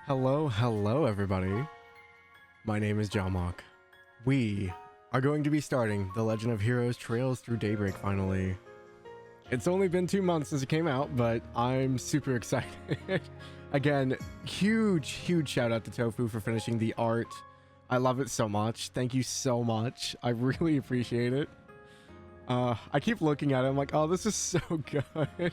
Hello everybody. My name is Jalmoc. We are going to be starting The Legend of Heroes Trails Through Daybreak finally. It's only been 2 months since it came out, but I'm super excited. Again, huge shout out to Tofu for finishing the art. I love it so much. Thank you so much. I really appreciate it. I keep looking at it, I'm like, oh, this is so good.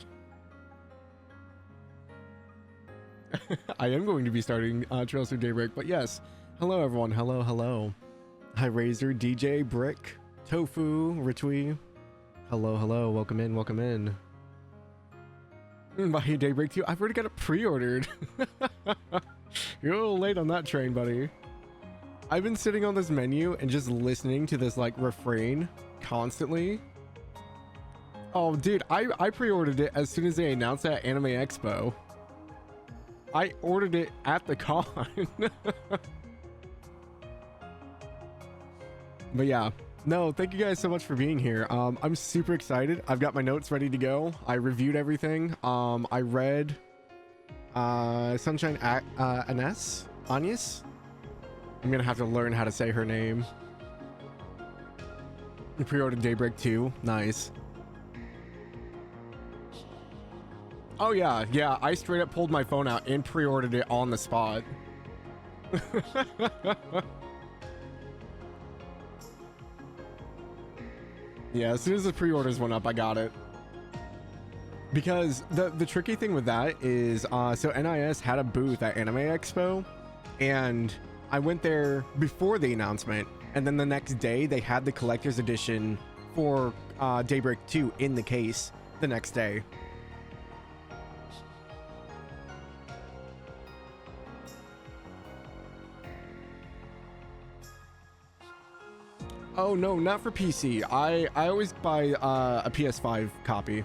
I am going to be starting Trails Through Daybreak, but yes. Hello everyone, hello. Hi Razor, DJ, Brick, Tofu, Ritui. Hello, welcome in. By Daybreak 2, I've already got it pre-ordered. You're a little late on that train, buddy. I've been sitting on this menu and just listening to this like refrain constantly. Oh dude, I pre-ordered it as soon as they announced it at Anime Expo. I ordered it at the con. But yeah, no, thank you guys so much for being here. I'm super excited. I've got my notes ready to go. I reviewed everything. I read Sunshine Agnes. I'm gonna have to learn how to say her name. Pre-ordered Daybreak 2. Nice. Oh yeah, I straight up pulled my phone out and pre-ordered it on the spot. Yeah, as soon as the pre-orders went up, I got it. Because the tricky thing with that is, so NIS had a booth at Anime Expo, and I went there before the announcement, and then the next day they had the collector's edition for Daybreak 2 in the case the next day. Oh no, not for PC. I always buy a PS5 copy.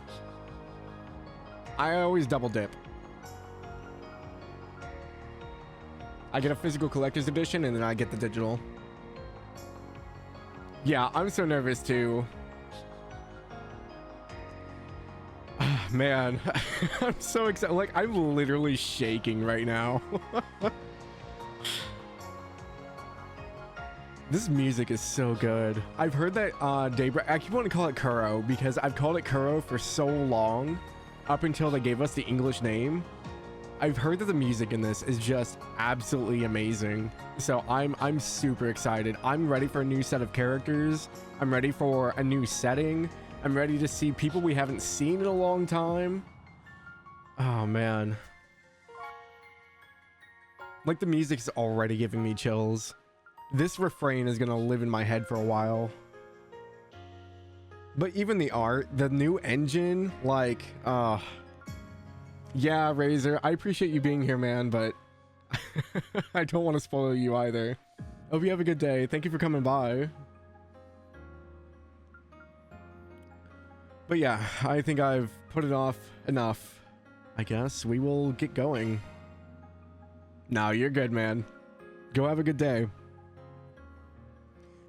I always double dip. I get a physical collector's edition and then I get the digital. Yeah, I'm so nervous too. Man, I'm so excited. Like, I'm literally shaking right now. This music is so good. I've heard that Daybreak, I keep wanting to call it Kuro because I've called it Kuro for so long, up until they gave us the English name. I've heard that the music in this is just absolutely amazing. So I'm super excited. I'm ready for a new set of characters. I'm ready for a new setting. I'm ready to see people we haven't seen in a long time. Oh man. Like, the music's already giving me chills. This refrain is gonna live in my head for a while. But even the art, the new engine, like, yeah, Razor, I appreciate you being here, man, but I don't want to spoil you either. Hope you have a good day. Thank you for coming by. But yeah, I think I've put it off enough. I guess we will get going. No, you're good, man. Go have a good day.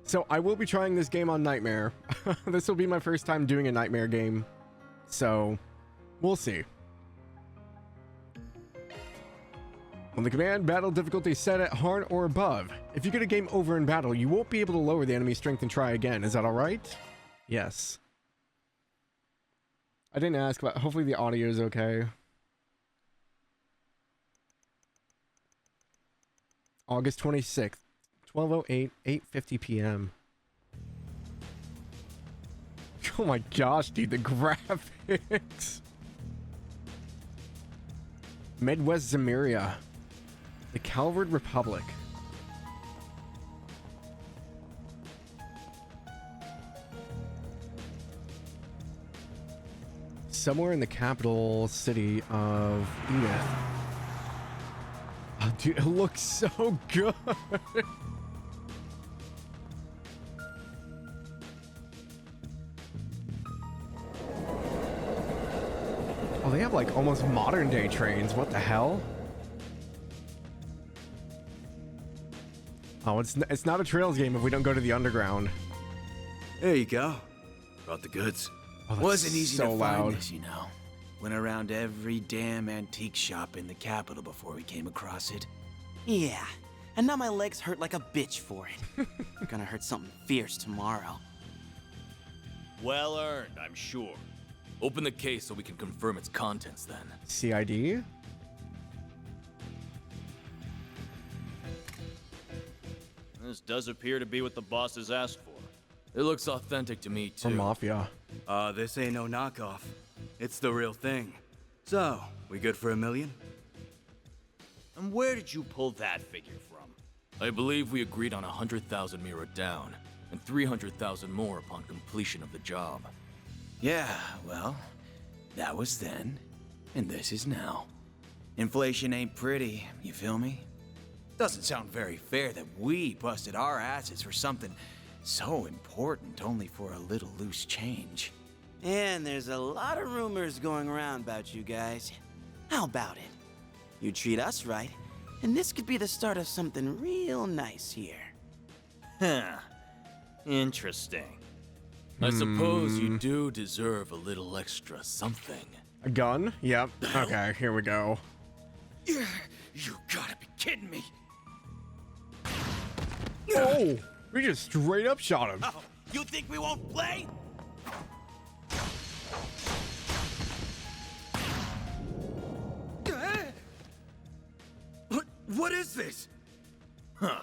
So I will be trying this game on Nightmare. This will be my first time doing a Nightmare game. So we'll see. On the command, battle difficulty set at hard or above. If you get a game over in battle, you won't be able to lower the enemy strength and try again. Is that all right? Yes. I didn't ask, but hopefully the audio is okay. August 26th. 12:08, 8:50 p.m. Oh my gosh, dude, the graphics. Midwest Zemuria. The Calvard Republic. Somewhere in the capital city of Edith. Oh, dude, it looks so good. Oh, they have like almost modern day trains. What the hell? Oh, it's not a Trails game if we don't go to the underground. There you go. Brought the goods. Oh, that's Wasn't easy so to loud. find this, you know. Went around every damn antique shop in the capital before we came across it. Yeah, and now my legs hurt like a bitch for it. Gonna hurt something fierce tomorrow. Well earned, I'm sure. Open the case so we can confirm its contents then. CID? This does appear to be what the boss has asked for. It looks authentic to me, too. Or Mafia. This ain't no knockoff. It's the real thing. So, we good for $1 million? And where did you pull that figure from? I believe we agreed on 100,000 Mira down, and 300,000 more upon completion of the job. Yeah, well, that was then, and this is now. Inflation ain't pretty, you feel me? Doesn't sound very fair that we busted our asses for something so important only for a little loose change. And there's a lot of rumors going around about you guys. How about it? You treat us right, and this could be the start of something real nice here. Huh. Interesting. I suppose you do deserve a little extra something. A gun? Yep. Okay, here we go. You gotta be kidding me. Oh! We just straight up shot him. Oh, you think we won't play? What is this? Huh.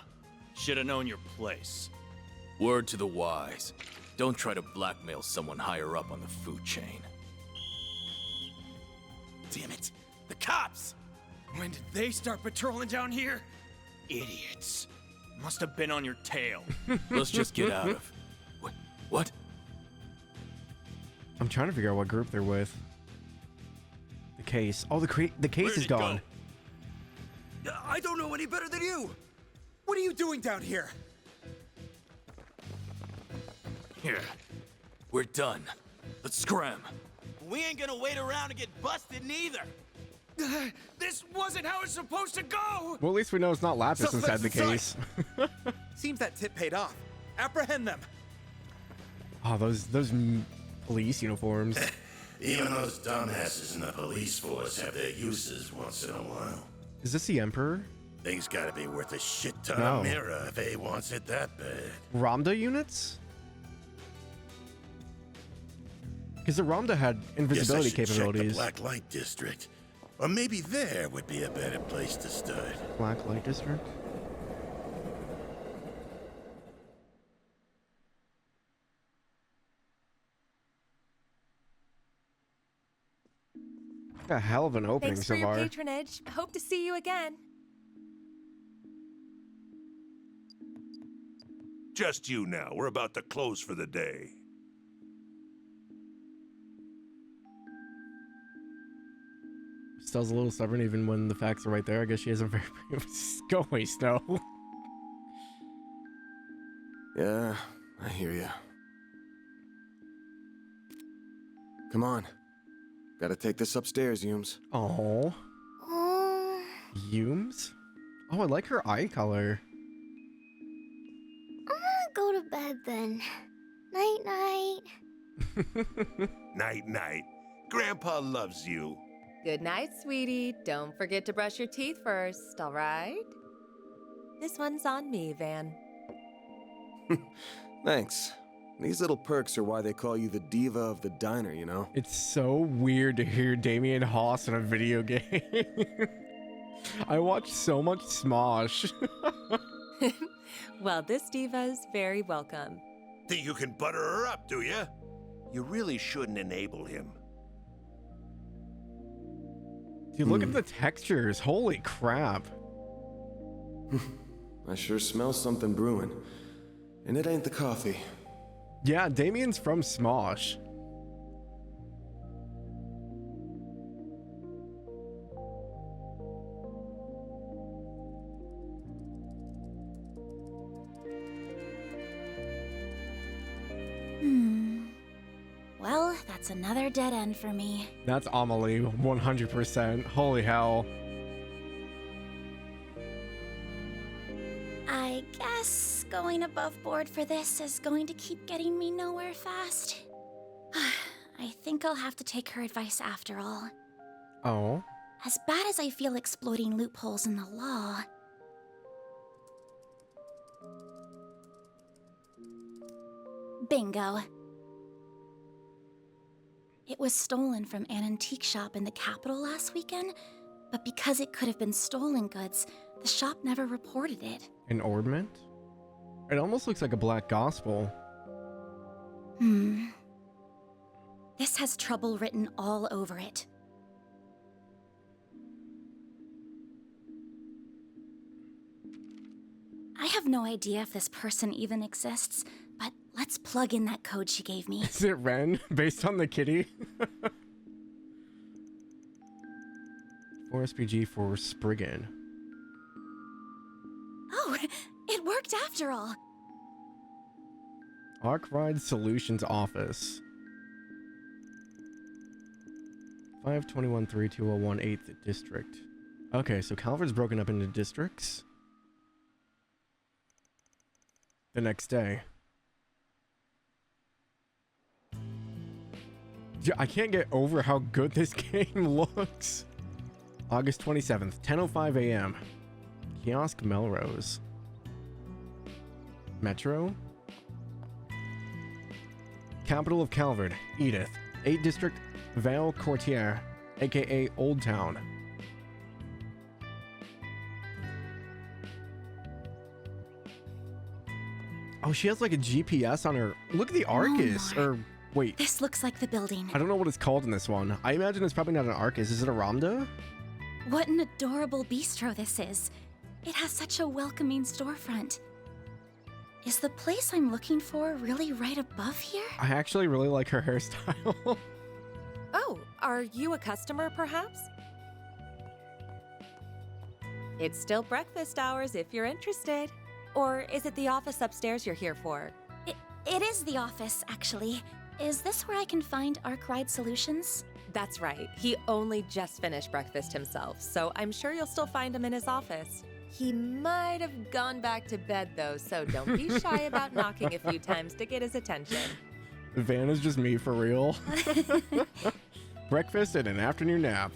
Should have known your place. Word to the wise. Don't try to blackmail someone higher up on the food chain. Damn it, the cops! When did they start patrolling down here? Idiots. Must have been on your tail. Let's just get out of... What? I'm trying to figure out what group they're with. The case. Oh, the case Where'd is it gone. go? I don't know any better than you. What are you doing down here? Here. We're done. Let's scram. We ain't gonna wait around to get busted neither. This wasn't how it's supposed to go! Well, at least we know it's not Lapis Suspects inside the in case. Seems that tip paid off. Apprehend them! Oh, those police uniforms. Even those dumbasses in the police force have their uses once in a while. Is this the Emperor? Things gotta be worth a shit ton No. of Mira if A wants it that bad. Ramda units? Because the Ramda had invisibility Guess I should capabilities. check the Black Light District. Or maybe there would be a better place to start. Black Light District? A hell of an opening Thanks so for your far. patronage. Hope to see you again. Just you now. We're about to close for the day. Still a little stubborn even when the facts are right there. I guess she isn't very... Go away, Snow. Yeah, I hear ya. Come on. Gotta take this upstairs, Yums. Oh, Oh, Humes? Oh, I like her eye color. I wanna go to bed then. Night night. Night, night. Grandpa loves you. Good night, sweetie. Don't forget to brush your teeth first, all right? This one's on me, Van. Thanks. These little perks are why they call you the diva of the diner, you know? It's so weird to hear Damien Haas in a video game. I watch so much Smosh. Well, this diva's very welcome. Think you can butter her up, do you? You really shouldn't enable him. Dude, look at the textures. Holy crap. I sure smell something brewing. And it ain't the coffee. Yeah, Damien's from Smosh. Well, that's another dead end for me. That's Amelie, 100%. Holy hell. I guess going above board for this is going to keep getting me nowhere fast. I think I'll have to take her advice after all. Oh. As bad as I feel exploiting loopholes in the law, Bingo. It was stolen from an antique shop in the capital last weekend, but because it could have been stolen goods, the shop never reported it. An ornament? It almost looks like a black gospel. This has trouble written all over it. I have no idea if this person even exists, but let's plug in that code she gave me. Is it Ren, based on the kitty? 4 SPG for Spriggan. Oh, it worked after all. Arkwright Solutions Office. 521-3201 8th District. Okay, so Calvard's broken up into districts. The next day. I can't get over how good this game looks. August 27th, 10:05 a.m. Kiosk Melrose. Metro. Capital of Calvard, Edith. 8th District, Vale Courtier, aka Old Town. Oh, she has like a GPS on her. Look at the Arcus. Or wait, This looks like the building. I don't know what it's called in this one. I imagine it's probably not an Arcus. Is it a Ramda? What an adorable bistro this is. It has such a welcoming storefront. Is the place I'm looking for really right above here? I actually really like her hairstyle. Oh, are you a customer, perhaps? It's still breakfast hours if you're interested. Or is it the office upstairs you're here for? It is the office, actually. Is this where I can find Arkwright Solutions? That's right. He only just finished breakfast himself, so I'm sure you'll still find him in his office. He might have gone back to bed, though, so don't be shy about knocking a few times to get his attention. The van is just me for real. Breakfast and an afternoon nap.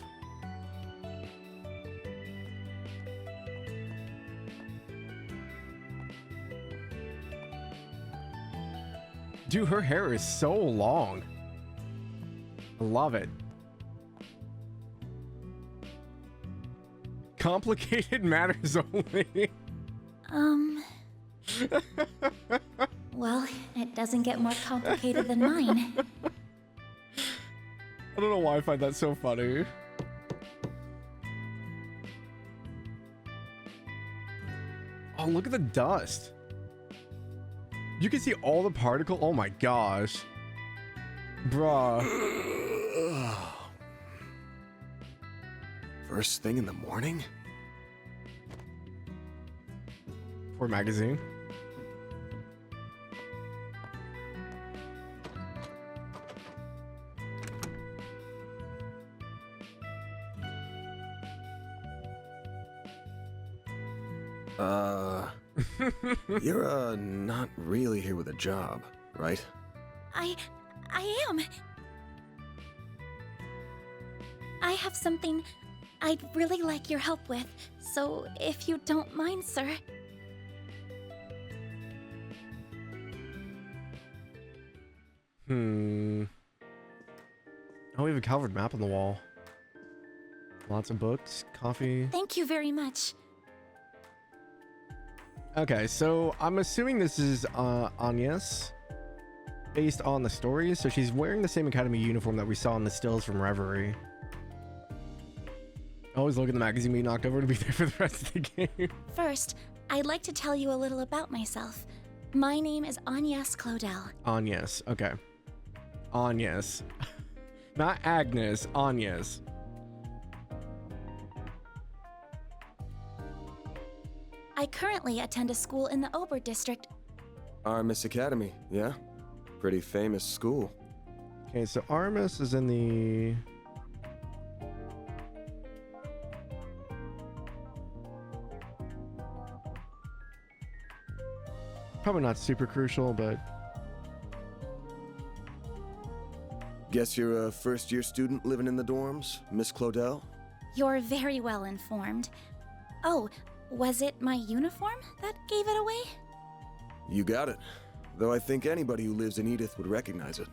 Dude, her hair is so long. I love it. Complicated matters only. Well, it doesn't get more complicated than mine. I don't know why I find that so funny. Oh, look at the dust. You can see all the particle. Oh my gosh. Bruh. First thing in the morning? Poor magazine. You're, not really here with a job, right? I am. I have something I'd really like your help with, so if you don't mind, sir. Oh, we have a Calvard map on the wall. Lots of books, coffee. Thank you very much. Okay, so I'm assuming this is Agnes, based on the story. So she's wearing the same academy uniform that we saw in the stills from Reverie. Always look at the magazine being knocked over to be there for the rest of the game. First, I'd like to tell you a little about myself. My name is Agnes Claudel. Agnes, okay. Agnes. Not Agnes, Agnes. I currently attend a school in the Ober district. Armis Academy, yeah? Pretty famous school. Okay, so Armis is in the... Probably not super crucial, but... Guess you're a first-year student living in the dorms, Miss Claudel? You're very well informed. Oh, was it my uniform that gave it away? You got it. though I think anybody who lives in Edith would recognize it.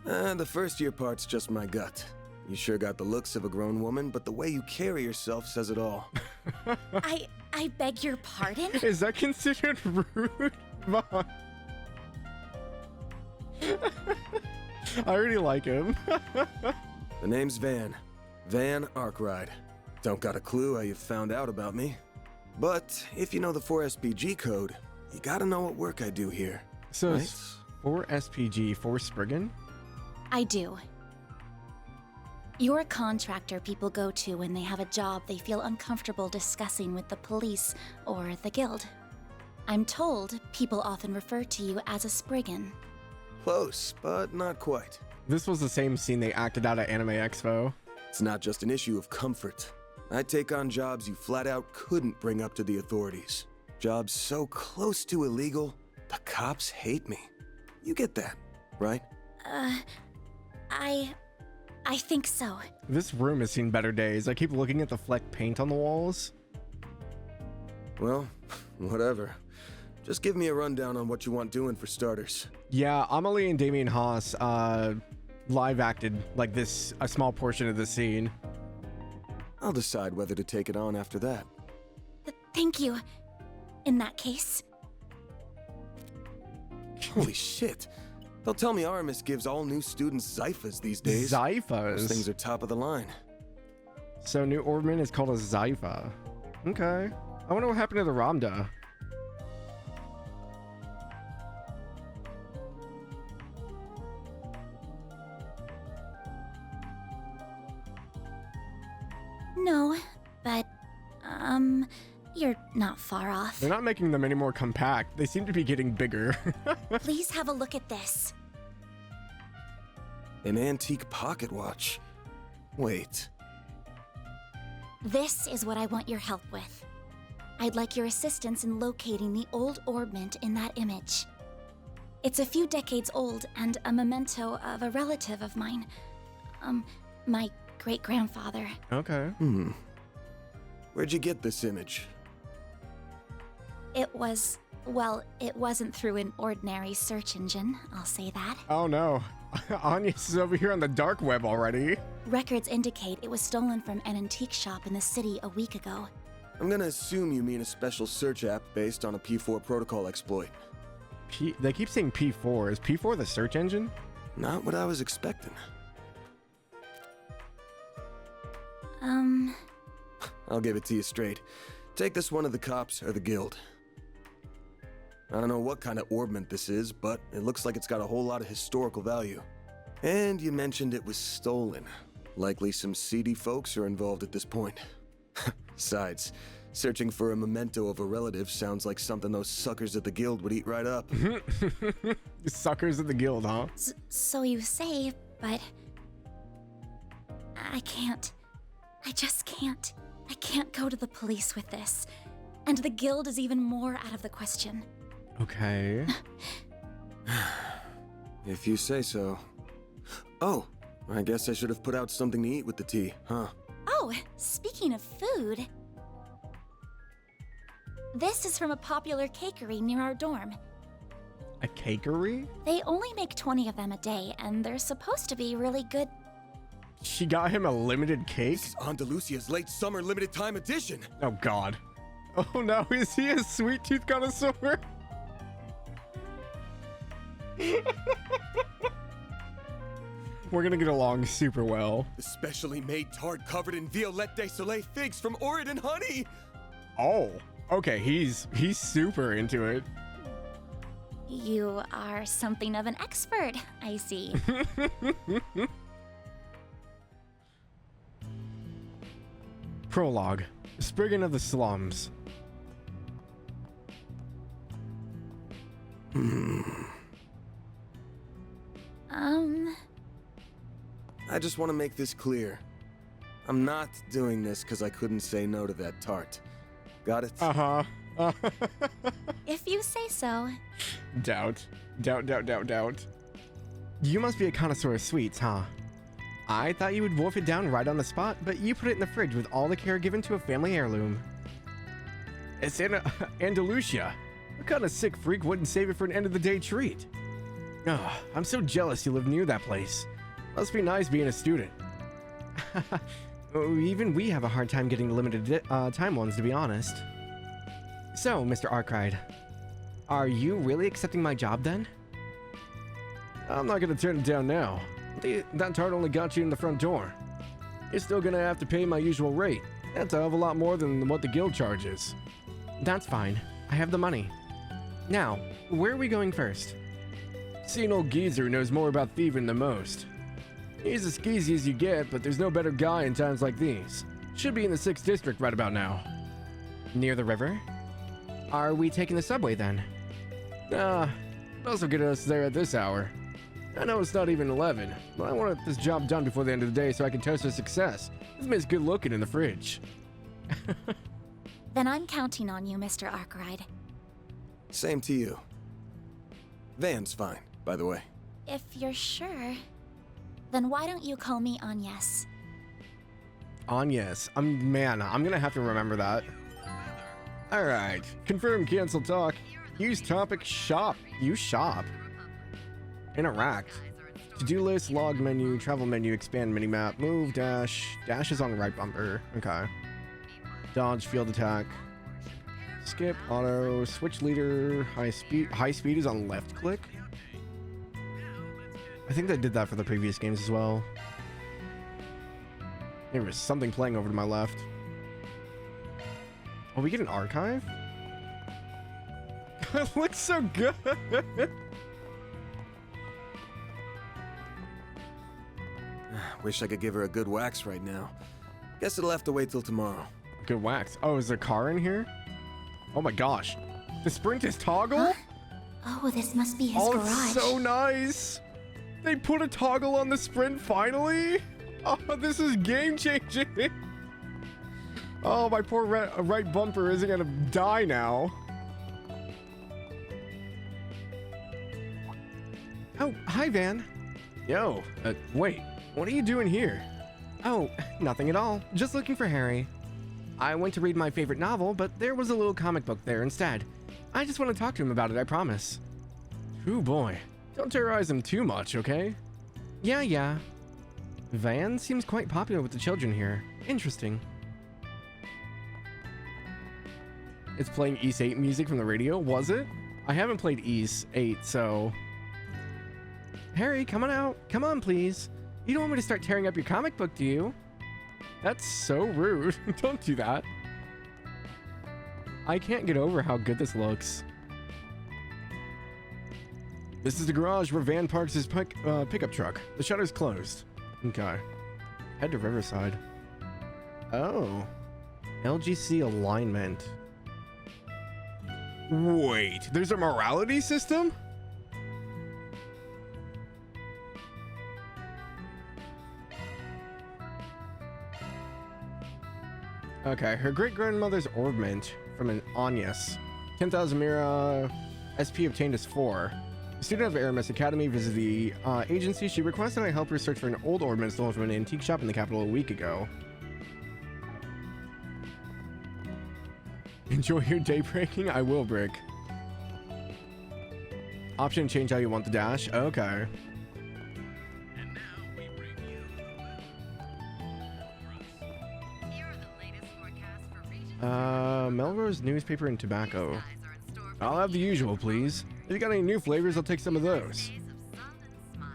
The first year part's just my gut. You sure got the looks of a grown woman, but the way you carry yourself says it all. I beg your pardon? Is that considered rude? Vaughn? I already like him. The name's Van. Van Arkwright. Don't got a clue how you found out about me. But if you know the 4SPG code, you gotta know what work I do here. So right? it's 4SPG, 4 Spriggan? I do. You're a contractor people go to when they have a job they feel uncomfortable discussing with the police or the guild. I'm told people often refer to you as a Spriggan. Close, but not quite. This was the same scene they acted out at Anime Expo. It's not just an issue of comfort. I take on jobs you flat out couldn't bring up to the authorities. Jobs so close to illegal, the cops hate me. You get that, right? I think so. This room has seen better days. I keep looking at the flecked paint on the walls. Well, whatever. Just give me a rundown on what you want doing for starters. Yeah, Amelie and Damien Haas live acted like this, a small portion of the scene. I'll decide whether to take it on after that. Thank you. In that case. Holy shit. They'll tell me Aramis gives all new students Zyphas these days. Zyphas? Those things are top of the line. So new Orbman is called a Zypha. Okay. I wonder what happened to the Ramda. No, but, you're not far off. They're not making them any more compact. They seem to be getting bigger. Please have a look at this. An antique pocket watch. Wait. This is what I want your help with. I'd like your assistance in locating the old orbment in that image. It's a few decades old and a memento of a relative of mine. My great-grandfather. Okay. Where'd you get this image? It wasn't through an ordinary search engine, I'll say that. Oh no. Agnes is over here on the dark web already. Records indicate it was stolen from an antique shop in the city a week ago. I'm gonna assume you mean a special search app based on a P4 protocol exploit. They keep saying P4. Is P4 the search engine? Not what I was expecting. I'll give it to you straight. Take this one to the cops or the guild. I don't know what kind of orbment this is, but it looks like it's got a whole lot of historical value. And you mentioned it was stolen. Likely some seedy folks are involved at this point. Besides, searching for a memento of a relative sounds like something those suckers at the guild would eat right up. Suckers at the guild, huh? So you say, but I can't. I just can't. I can't go to the police with this. And the guild is even more out of the question. Okay. If you say so. Oh, I guess I should have put out something to eat with the tea, huh? Oh, speaking of food. This is from a popular cakery near our dorm. A cakery? They only make 20 of them a day, and they're supposed to be really good. She got him a limited cake? This is Andalusia's late summer limited time edition. Oh god. Oh no, is he a sweet tooth connoisseur? We're gonna get along super well. The specially made tart covered in Violette de Soleil figs from Oregon honey. Oh, okay, he's super into it. You are something of an expert, I see. Prologue. Spriggan of the Slums. I just want to make this clear. I'm not doing this because I couldn't say no to that tart. Got it? Uh-huh. If you say so. Doubt. Doubt. You must be a connoisseur of sweets, huh? I thought you would wolf it down right on the spot, but you put it in the fridge with all the care given to a family heirloom. It's in Andalusia. What kind of sick freak wouldn't save it for an end-of-the-day treat? Oh, I'm so jealous you live near that place. Must be nice being a student. Even we have a hard time getting limited time ones, to be honest. So, Mr. Arkwright, are you really accepting my job then? I'm not gonna turn it down now. That tart only got you in the front door. You're still gonna have to pay my usual rate. That's a hell of a lot more than what the guild charges. That's fine. I have the money. Now, where are we going first? See an old geezer who knows more about thieving than most. He's as skeezy as you get, but there's no better guy in times like these. Should be in the 6th district right about now. Near the river? Are we taking the subway then? Nah, this will get us there at this hour. I know it's not even 11, but I want this job done before the end of the day so I can toast our success. This means good looking in the fridge. Then I'm counting on you, Mr. Arkwright. Same to you. Van's fine, by the way. If you're sure, then why don't you call me Agnes? Agnes. Man, I'm gonna have to remember that. Alright, confirm, cancel talk. Use topic, shop. Use shop. Interact. To-do list, log menu, travel menu, expand minimap, move, dash. Dash is on the right bumper. Okay. Dodge, field attack. Skip, auto, switch leader, high speed. High speed is on left click. I think they did that for the previous games as well. There was something playing over to my left. Oh, we get an archive? It looks so good! Wish I could give her a good wax right now. Guess it'll have to wait till tomorrow. Good wax. Oh, is there a car in here? Oh my gosh. The sprint is toggle? Huh? Oh, this must be his garage. Oh, it's so nice! They put a toggle on the sprint finally? Oh, this is game changing! Oh, my poor right bumper isn't gonna die now. Oh, hi, Van. Yo, wait, what are you doing here? Oh, nothing at all. Just looking for Harry. I went to read my favorite novel, but there was a little comic book there instead. I just want to talk to him about it, I promise. Ooh, boy. Don't terrorize him too much, okay? Yeah. Van seems quite popular with the children here. Interesting. It's playing East 8 music from the radio, was it? I haven't played East 8, so... Harry, come on out. Come on, please. You don't want me to start tearing up your comic book, do you? That's so rude. Don't do that. I can't get over how good this looks. This is the garage where Van parks his pickup truck. The shutter's closed. Okay. Head to Riverside. Oh. LGC alignment. Wait, there's a morality system? Okay, her great-grandmother's ornament from an Agnes. 10,000 Mira, SP obtained as 4. A student of Aramis Academy visited the agency. She requested I help her search for an old ornament stolen from an antique shop in the capital a week ago. Enjoy your day breaking? I will brick. Option change how you want the dash. Okay. And now we bring you Here are the latest forecasts for regions. Melrose newspaper and tobacco. I'll have the usual, please. If you got any new flavors, I'll take some of those.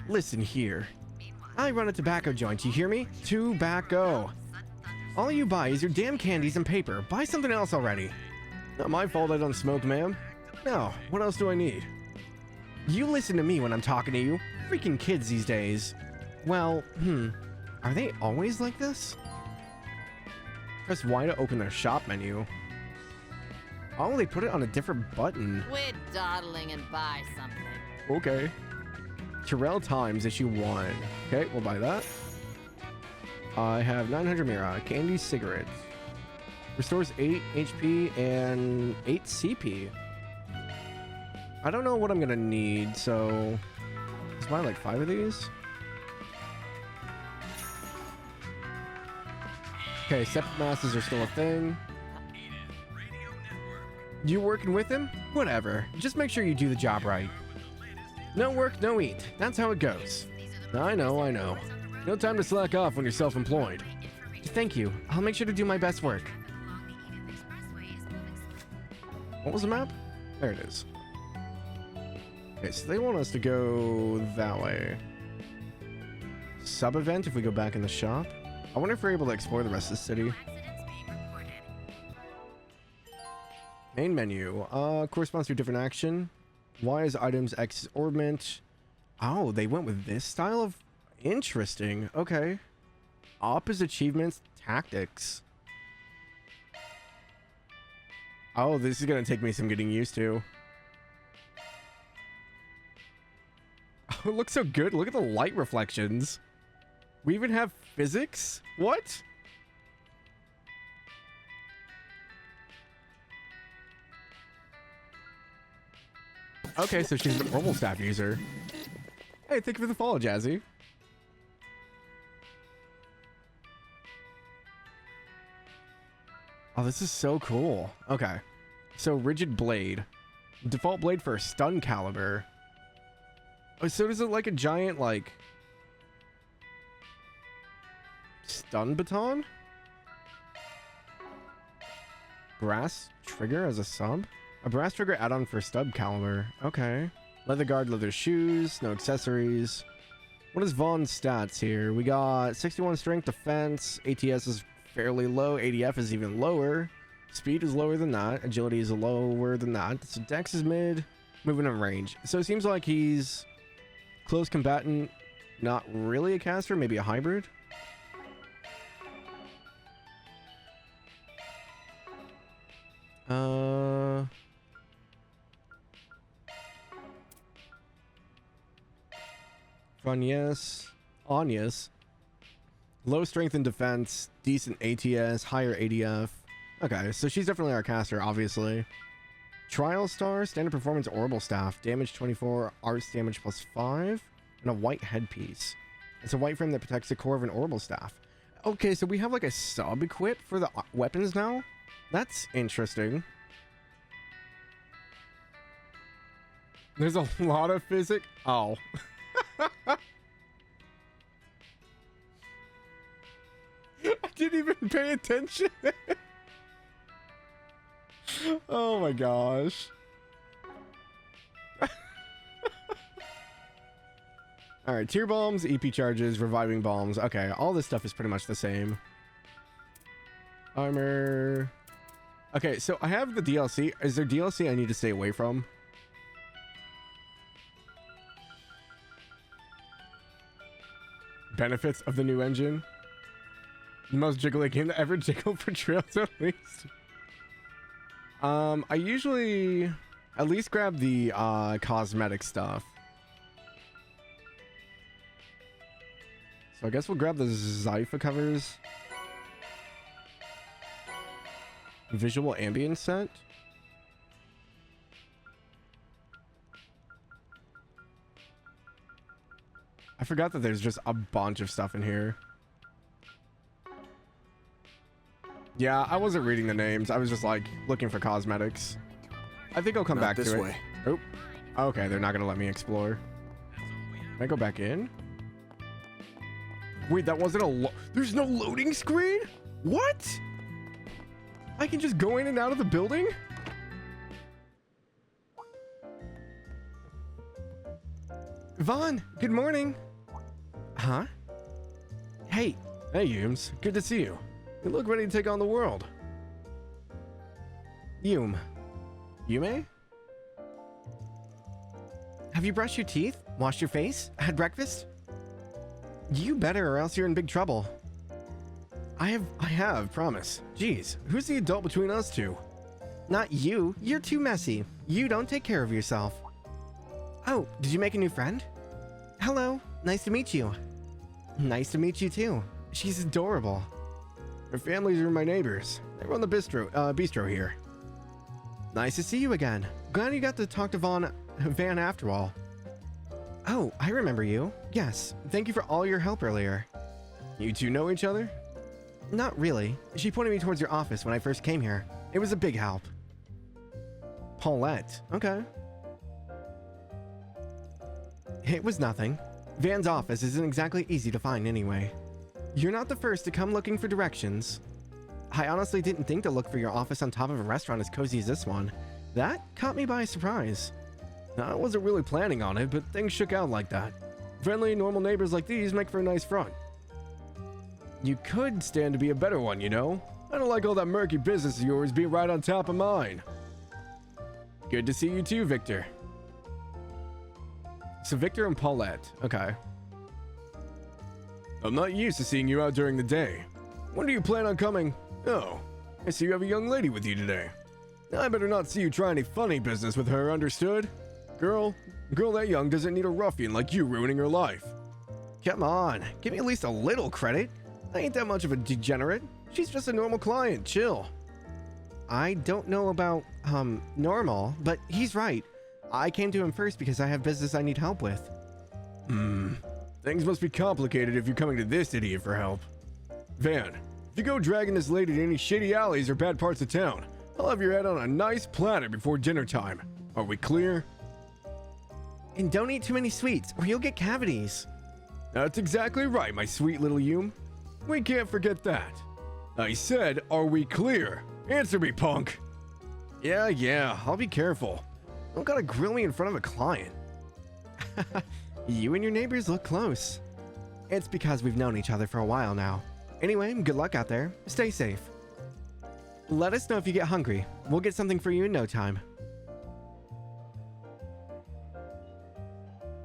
Listen here. I run a tobacco joint, you hear me? Tobacco. All you buy is your damn candies and paper. Buy something else already. Not my fault I don't smoke, ma'am. Now, what else do I need? You listen to me when I'm talking to you. Freaking kids these days. Well, are they always like this? Press Y to open their shop menu. Oh, they put it on a different button. Quit dawdling and buy something. Okay. Terrell Times, issue 1. Okay, we'll buy that. I have 900 Mira, candy cigarette. Restores 8 HP and 8 CP. I don't know what I'm gonna need, so... Let's buy like 5 of these. Okay, septic masses are still a thing. You working with him? Whatever. Just make sure you do the job right. No work, no eat. That's how it goes. I know, I know. No time to slack off when you're self-employed. Thank you. I'll make sure to do my best work. What was the map? There it is. Okay, so they want us to go that way. Sub-event if we go back in the shop. I wonder if we're able to explore the rest of the city. Main menu. Corresponds to a different action. Y is items, X is orbment. Oh, they went with this style of... Interesting. Okay. Up is achievements, tactics. Oh, this is going to take me some getting used to. Oh, it looks so good. Look at the light reflections. We even have physics? What? Okay, so she's an orbital staff user. Hey, thank you for the follow, Jazzy. Oh, this is so cool. Okay. So, rigid blade. Default blade for a stun caliber. Oh, so is it like a giant, like... stun baton? Brass trigger as a sub? A brass trigger add-on for stub caliber. Okay. Leather guard, leather shoes, no accessories. What is Vaughn's stats here? We got 61 strength, defense, ATS is fairly low, ADF is even lower. Speed is lower than that, agility is lower than that. So Dex is mid, moving in range. So it seems like he's close combatant, not really a caster, maybe a hybrid. Fun, yes. On, yes. Low strength and defense, decent ATS, higher ADF. Okay, so she's definitely our caster, obviously. Trial star, standard performance orbital staff, damage 24, arts damage plus 5, and a white headpiece. It's a white frame that protects the core of an orbital staff. Okay, so we have like a sub equip for the weapons now? That's interesting. There's a lot of physics. Oh. I didn't even pay attention. Oh my gosh. All right, tier bombs, EP charges, reviving bombs. Okay, all this stuff is pretty much the same. Armor. Okay, so I have the DLC. Is there DLC I need to stay away from? Benefits of the new engine. The most jiggly game that ever jiggled for trails, at least. I usually at least grab the cosmetic stuff. So I guess we'll grab the Zypha covers. Visual ambience set. I forgot that there's just a bunch of stuff in here. Yeah, I wasn't reading the names. I was just like looking for cosmetics. I think I'll come back to it. This way. Oh, okay. They're not gonna let me explore. Can I go back in? Wait, that wasn't a there's no loading screen? What? I can just go in and out of the building? Vaughn, good morning. Huh? Hey. Hey, Yumes. Good to see you. You look ready to take on the world. Yume. Yume? Have you brushed your teeth? Washed your face? Had breakfast? You better, or else you're in big trouble. I have, promise. Jeez, who's the adult between us two? Not you. You're too messy. You don't take care of yourself. Oh, did you make a new friend? Hello, nice to meet you. Nice to meet you too. She's adorable. Her families are my neighbors. They run the bistro here. Nice to see you again. Glad you got to talk to Van after all. Oh, I remember you. Yes, thank you for all your help earlier. You two know each other? Not really. She pointed me towards your office when I first came here. It was a big help. Paulette. Okay. It was nothing. Van's office isn't exactly easy to find anyway. You're not the first to come looking for directions. I honestly didn't think to look for your office on top of a restaurant as cozy as this one. That caught me by surprise. I wasn't really planning on it, but things shook out like that. Friendly, normal neighbors like these make for a nice front. You could stand to be a better one, you know? I don't like all that murky business of yours being right on top of mine. Good to see you too, Victor. So Victor and Paulette, okay. I'm not used to seeing you out during the day. When do you plan on coming? Oh, I see you have a young lady with you today. I better not see you try any funny business with her, understood? Girl that young doesn't need a ruffian like you ruining her life. Come on, give me at least a little credit. I ain't that much of a degenerate. She's just a normal client, chill. I don't know about, normal, but he's right. I came to him first because I have business I need help with. Things must be complicated if you're coming to this idiot for help. Van, if you go dragging this lady to any shady alleys or bad parts of town, I'll have your head on a nice platter before dinner time. Are we clear? And don't eat too many sweets, or you'll get cavities. That's exactly right, my sweet little Hume. We can't forget that. I said, are we clear? Answer me, punk. Yeah, I'll be careful. Don't gotta grill me in front of a client. You and your neighbors look close. It's because we've known each other for a while now. Anyway, good luck out there. Stay safe. Let us know if you get hungry. We'll get something for you in no time.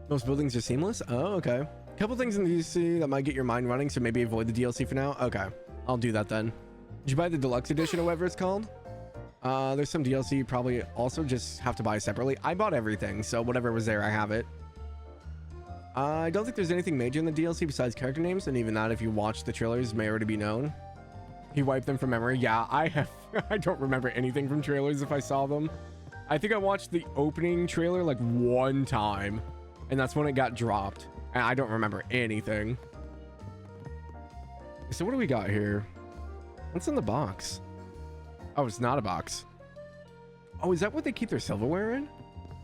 Most buildings are seamless? Oh, okay. Couple things in the DLC that might get your mind running, so maybe avoid the DLC for now. Okay, I'll do that then. Did you buy the deluxe edition or whatever it's called? There's some DLC you probably also just have to buy separately. I bought everything, so whatever was there, I have it. I don't think there's anything major in the DLC besides character names, and even that, if you watch the trailers, may already be known. He wiped them from memory. Yeah, I have. I don't remember anything from trailers if I saw them. I think I watched the opening trailer like one time, and that's when it got dropped. And I don't remember anything. So what do we got here? What's in the box? Oh, it's not a box. Oh, is that what they keep their silverware in?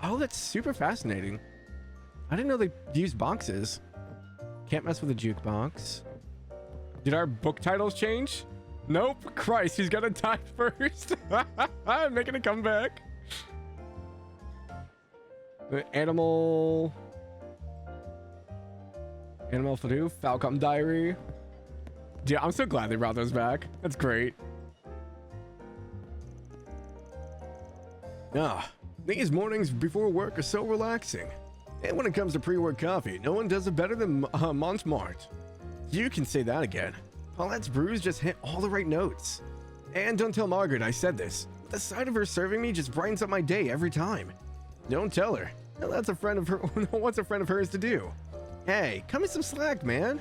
Oh, that's super fascinating. I didn't know they used boxes. Can't mess with a jukebox. Did our book titles change? Nope. Christ, he's gonna die first. I'm making a comeback. Animal Fadoo, Falcon Diary. Yeah, I'm so glad they brought those back. That's great. These mornings before work are so relaxing. And when it comes to pre-work coffee, no one does it better than Montmartre. You can say that again. Paulette's brews just hit all the right notes. And don't tell Margaret I said this. The sight of her serving me just brightens up my day every time. Don't tell her. That's a friend of her. What's a friend of hers to do? Hey, cut me some slack, man.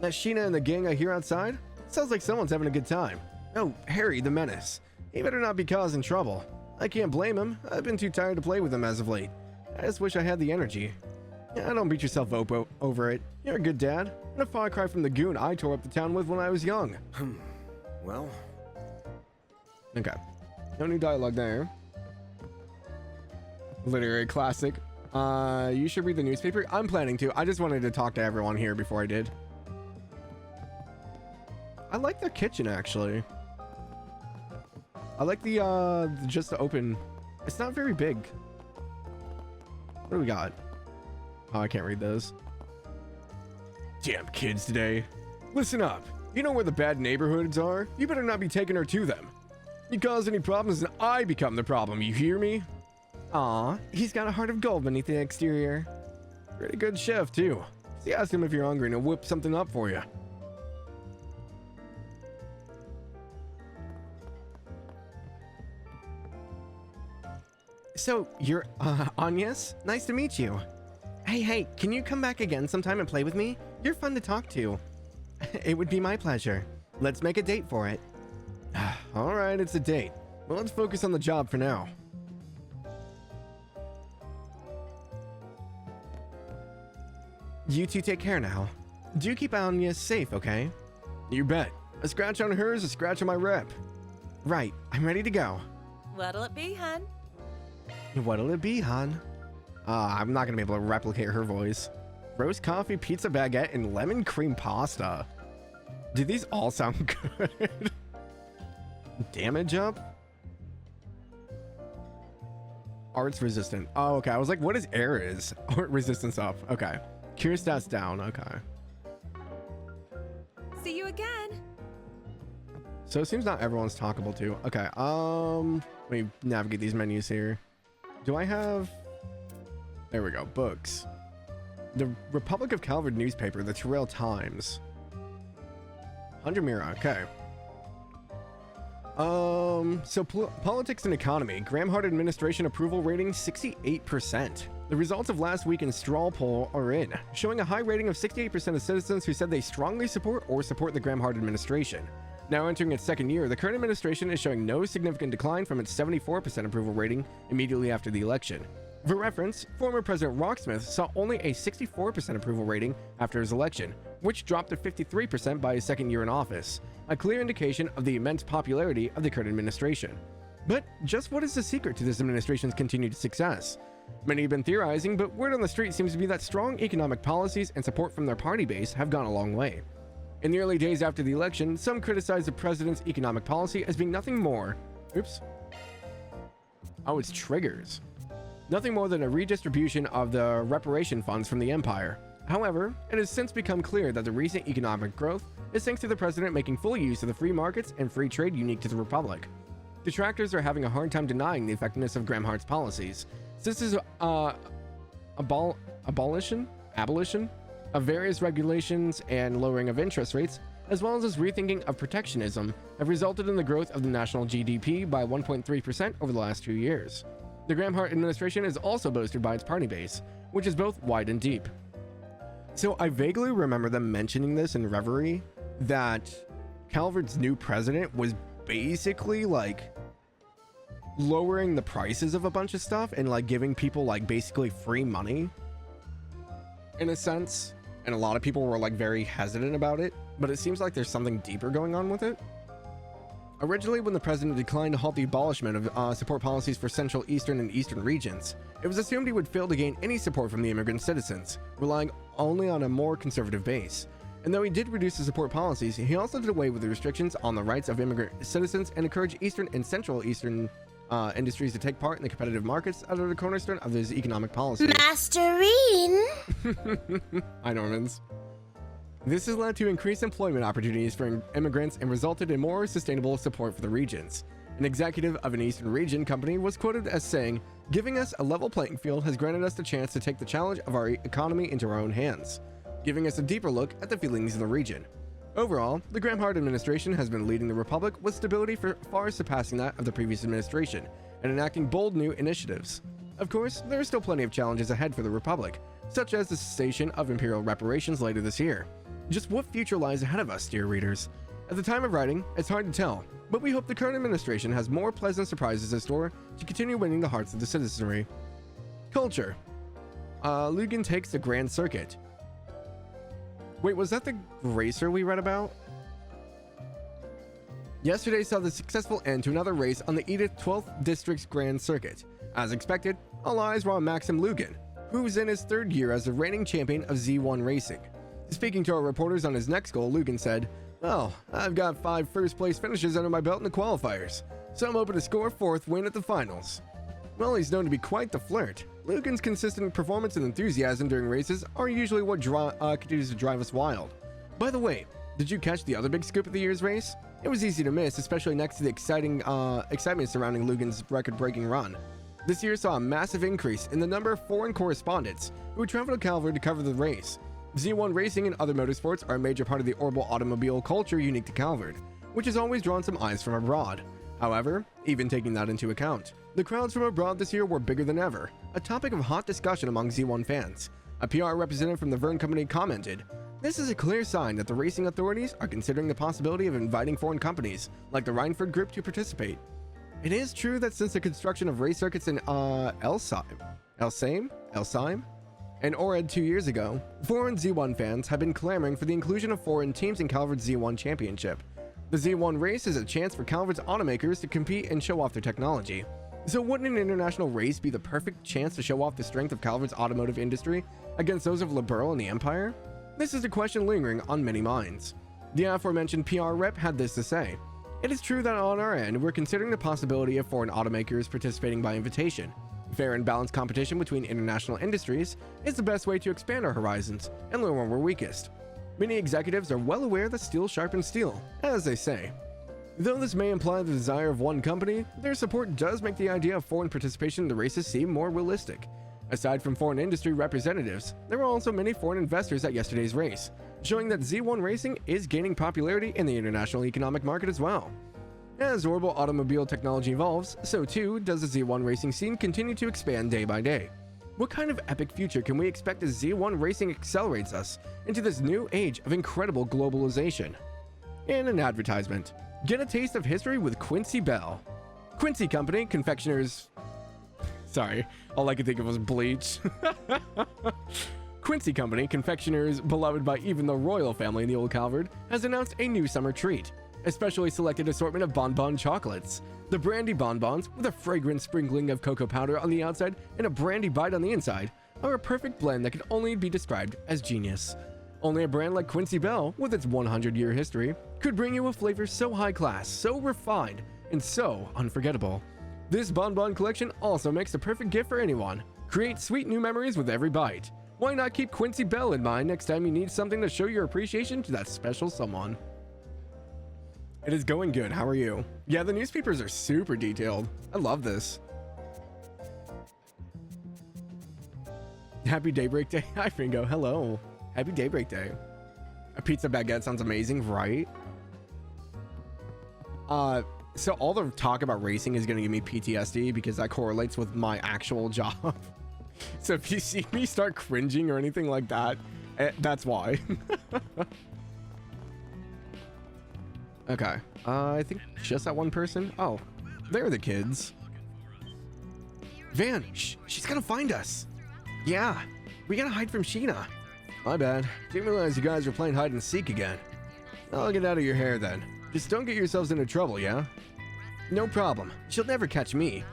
That Sheena and the gang I hear outside? Sounds like someone's having a good time. Oh, Harry the Menace. He better not be causing trouble. I can't blame him. I've been too tired to play with him as of late. I just wish I had the energy. Yeah, don't beat yourself up over it. You're a good dad. And a far cry from the goon I tore up the town with when I was young. Well. Okay. No new dialogue there. Literary classic. You should read the newspaper. I'm planning to. I just wanted to talk to everyone here before I did. I like their kitchen, actually. I like the just the open. It's not very big. What do we got? Oh, I can't read those. Damn kids today. Listen up. You know where the bad neighborhoods are? You better not be taking her to them. You cause any problems and I become the problem, you hear me? Aw, he's got a heart of gold beneath the exterior. Pretty good chef, too. See, ask him if you're hungry and he'll whip something up for you. So, you're, Agnes? Nice to meet you. Hey, can you come back again sometime and play with me? You're fun to talk to. It would be my pleasure. Let's make a date for it. Alright, it's a date. Well, let's focus on the job for now. You two take care now. Do keep Agnes safe, okay? You bet. A scratch on her is a scratch on my rep. Right, I'm ready to go. What'll it be, hun? What'll it be, hon? I'm not gonna be able to replicate her voice. Roast coffee, pizza baguette, and lemon cream pasta. Do these all sound good? Damage up? Arts resistant. Oh, okay. I was like, what is air is? Art resistance up. Okay. Cure stats down. Okay. See you again. So it seems not everyone's talkable to. Okay. Let me navigate these menus here. Do I have... There we go. Books. The Republic of Calvard newspaper, the Terrell Times. 100 Mira. Okay. So politics and economy. Graham Hart administration approval rating 68%. The results of last weekend's straw poll are in, showing a high rating of 68% of citizens who said they strongly support or support the Graham Hart administration. Now entering its second year, the current administration is showing no significant decline from its 74% approval rating immediately after the election. For reference, former President Rocksmith saw only a 64% approval rating after his election, which dropped to 53% by his second year in office, a clear indication of the immense popularity of the current administration. But just what is the secret to this administration's continued success? Many have been theorizing, but word on the street seems to be that strong economic policies and support from their party base have gone a long way. In the early days after the election, some criticized the president's economic policy as being nothing more... Oops. Oh, it's triggers. Nothing more than a redistribution of the reparation funds from the empire. However, it has since become clear that the recent economic growth is thanks to the president making full use of the free markets and free trade unique to the Republic. Detractors are having a hard time denying the effectiveness of Graham Hart's policies. Since his abolition of various regulations and lowering of interest rates, as well as his rethinking of protectionism, have resulted in the growth of the national GDP by 1.3% over the last 2 years. The Graham Hart administration is also boasted by its party base, which is both wide and deep. So I vaguely remember them mentioning this in Reverie, that Calvard's new president was basically like lowering the prices of a bunch of stuff and like giving people like basically free money in a sense. And a lot of people were like very hesitant about it, but it seems like there's something deeper going on with it. Originally, when the president declined to halt the abolishment of support policies for Central, Eastern, and Eastern regions, it was assumed he would fail to gain any support from the immigrant citizens, relying only on a more conservative base. And though he did reduce the support policies, he also did away with the restrictions on the rights of immigrant citizens and encouraged Eastern and Central Eastern industries to take part in the competitive markets under the cornerstone of his economic policy. Masterine! Hi, Normans. This has led to increased employment opportunities for immigrants and resulted in more sustainable support for the regions. An executive of an Eastern region company was quoted as saying, "Giving us a level playing field has granted us the chance to take the challenge of our economy into our own hands, giving us a deeper look at the feelings in the region." Overall, the Graham Hart administration has been leading the Republic with stability far surpassing that of the previous administration, and enacting bold new initiatives. Of course, there are still plenty of challenges ahead for the Republic, such as the cessation of imperial reparations later this year. Just what future lies ahead of us, dear readers? At the time of writing, it's hard to tell, but we hope the current administration has more pleasant surprises in store to continue winning the hearts of the citizenry. Culture. Lugan takes the Grand Circuit. Wait, was that the racer we read about? Yesterday saw the successful end to another race on the Edith 12th District's Grand Circuit. As expected, all eyes were on Maxim Lugan, who's in his third year as the reigning champion of Z1 Racing. Speaking to our reporters on his next goal, Lugan said, "Well, I've got 5 first-place finishes under my belt in the qualifiers, so I'm hoping to score a 4th win at the finals." Well, he's known to be quite the flirt. Lugan's consistent performance and enthusiasm during races are usually what continues to drive us wild. By the way, did you catch the other big scoop of the year's race? It was easy to miss, especially next to the excitement surrounding Lugan's record-breaking run. This year saw a massive increase in the number of foreign correspondents who traveled to Calvard to cover the race. Z1 racing and other motorsports are a major part of the orbital automobile culture unique to Calvard, which has always drawn some eyes from abroad. However, even taking that into account, the crowds from abroad this year were bigger than ever, a topic of hot discussion among Z1 fans. A PR representative from the Verne Company commented, "This is a clear sign that the racing authorities are considering the possibility of inviting foreign companies, like the Rhineford Group, to participate." It is true that since the construction of race circuits in Elsheim, and Orad 2 years ago, foreign Z1 fans have been clamoring for the inclusion of foreign teams in Calvard's Z1 championship. The Z1 race is a chance for Calvard's automakers to compete and show off their technology. So wouldn't an international race be the perfect chance to show off the strength of Calvard's automotive industry against those of Liberl and the Empire? This is a question lingering on many minds. The aforementioned PR rep had this to say: "It is true that on our end, we're considering the possibility of foreign automakers participating by invitation. Fair and balanced competition between international industries is the best way to expand our horizons and learn where we're weakest. Many executives are well aware that steel sharpens steel, as they say. Though this may imply the desire of one company, their support does make the idea of foreign participation in the races seem more realistic. Aside from foreign industry representatives, there were also many foreign investors at yesterday's race, showing that Z1 racing is gaining popularity in the international economic market as well. As orbital automobile technology evolves, so too does the Z1 racing scene continue to expand day by day. What kind of epic future can we expect as Z1 racing accelerates us into this new age of incredible globalization?" In an advertisement, get a taste of history with Quincy Bell. Quincy Company, confectioners... Sorry, all I could think of was bleach. Quincy Company, confectioners beloved by even the royal family in the old Calvard, has announced a new summer treat. A specially selected assortment of bonbon chocolates. The brandy bonbons, with a fragrant sprinkling of cocoa powder on the outside and a brandy bite on the inside, are a perfect blend that can only be described as genius. Only a brand like Quincy Bell, with its 100-year history, could bring you a flavor so high class, so refined, and so unforgettable. This bonbon collection also makes the perfect gift for anyone. Create sweet new memories with every bite. Why not keep Quincy Bell in mind next time you need something to show your appreciation to that special someone? It is going good. How are you? Yeah, the newspapers are super detailed. I love this. Happy Daybreak Day. Hi, Fringo. Hello. Happy Daybreak Day. A pizza baguette sounds amazing, right? So all the talk about racing is going to give me PTSD because that correlates with my actual job. So if you see me start cringing or anything like that, that's why. Okay, I think just that one person. Oh, they're the kids. Van, she's gonna find us. Yeah, we gotta hide from Sheena. My bad. Didn't realize you guys were playing hide and seek again. I'll get out of your hair then. Just don't get yourselves into trouble, yeah? No problem. She'll never catch me.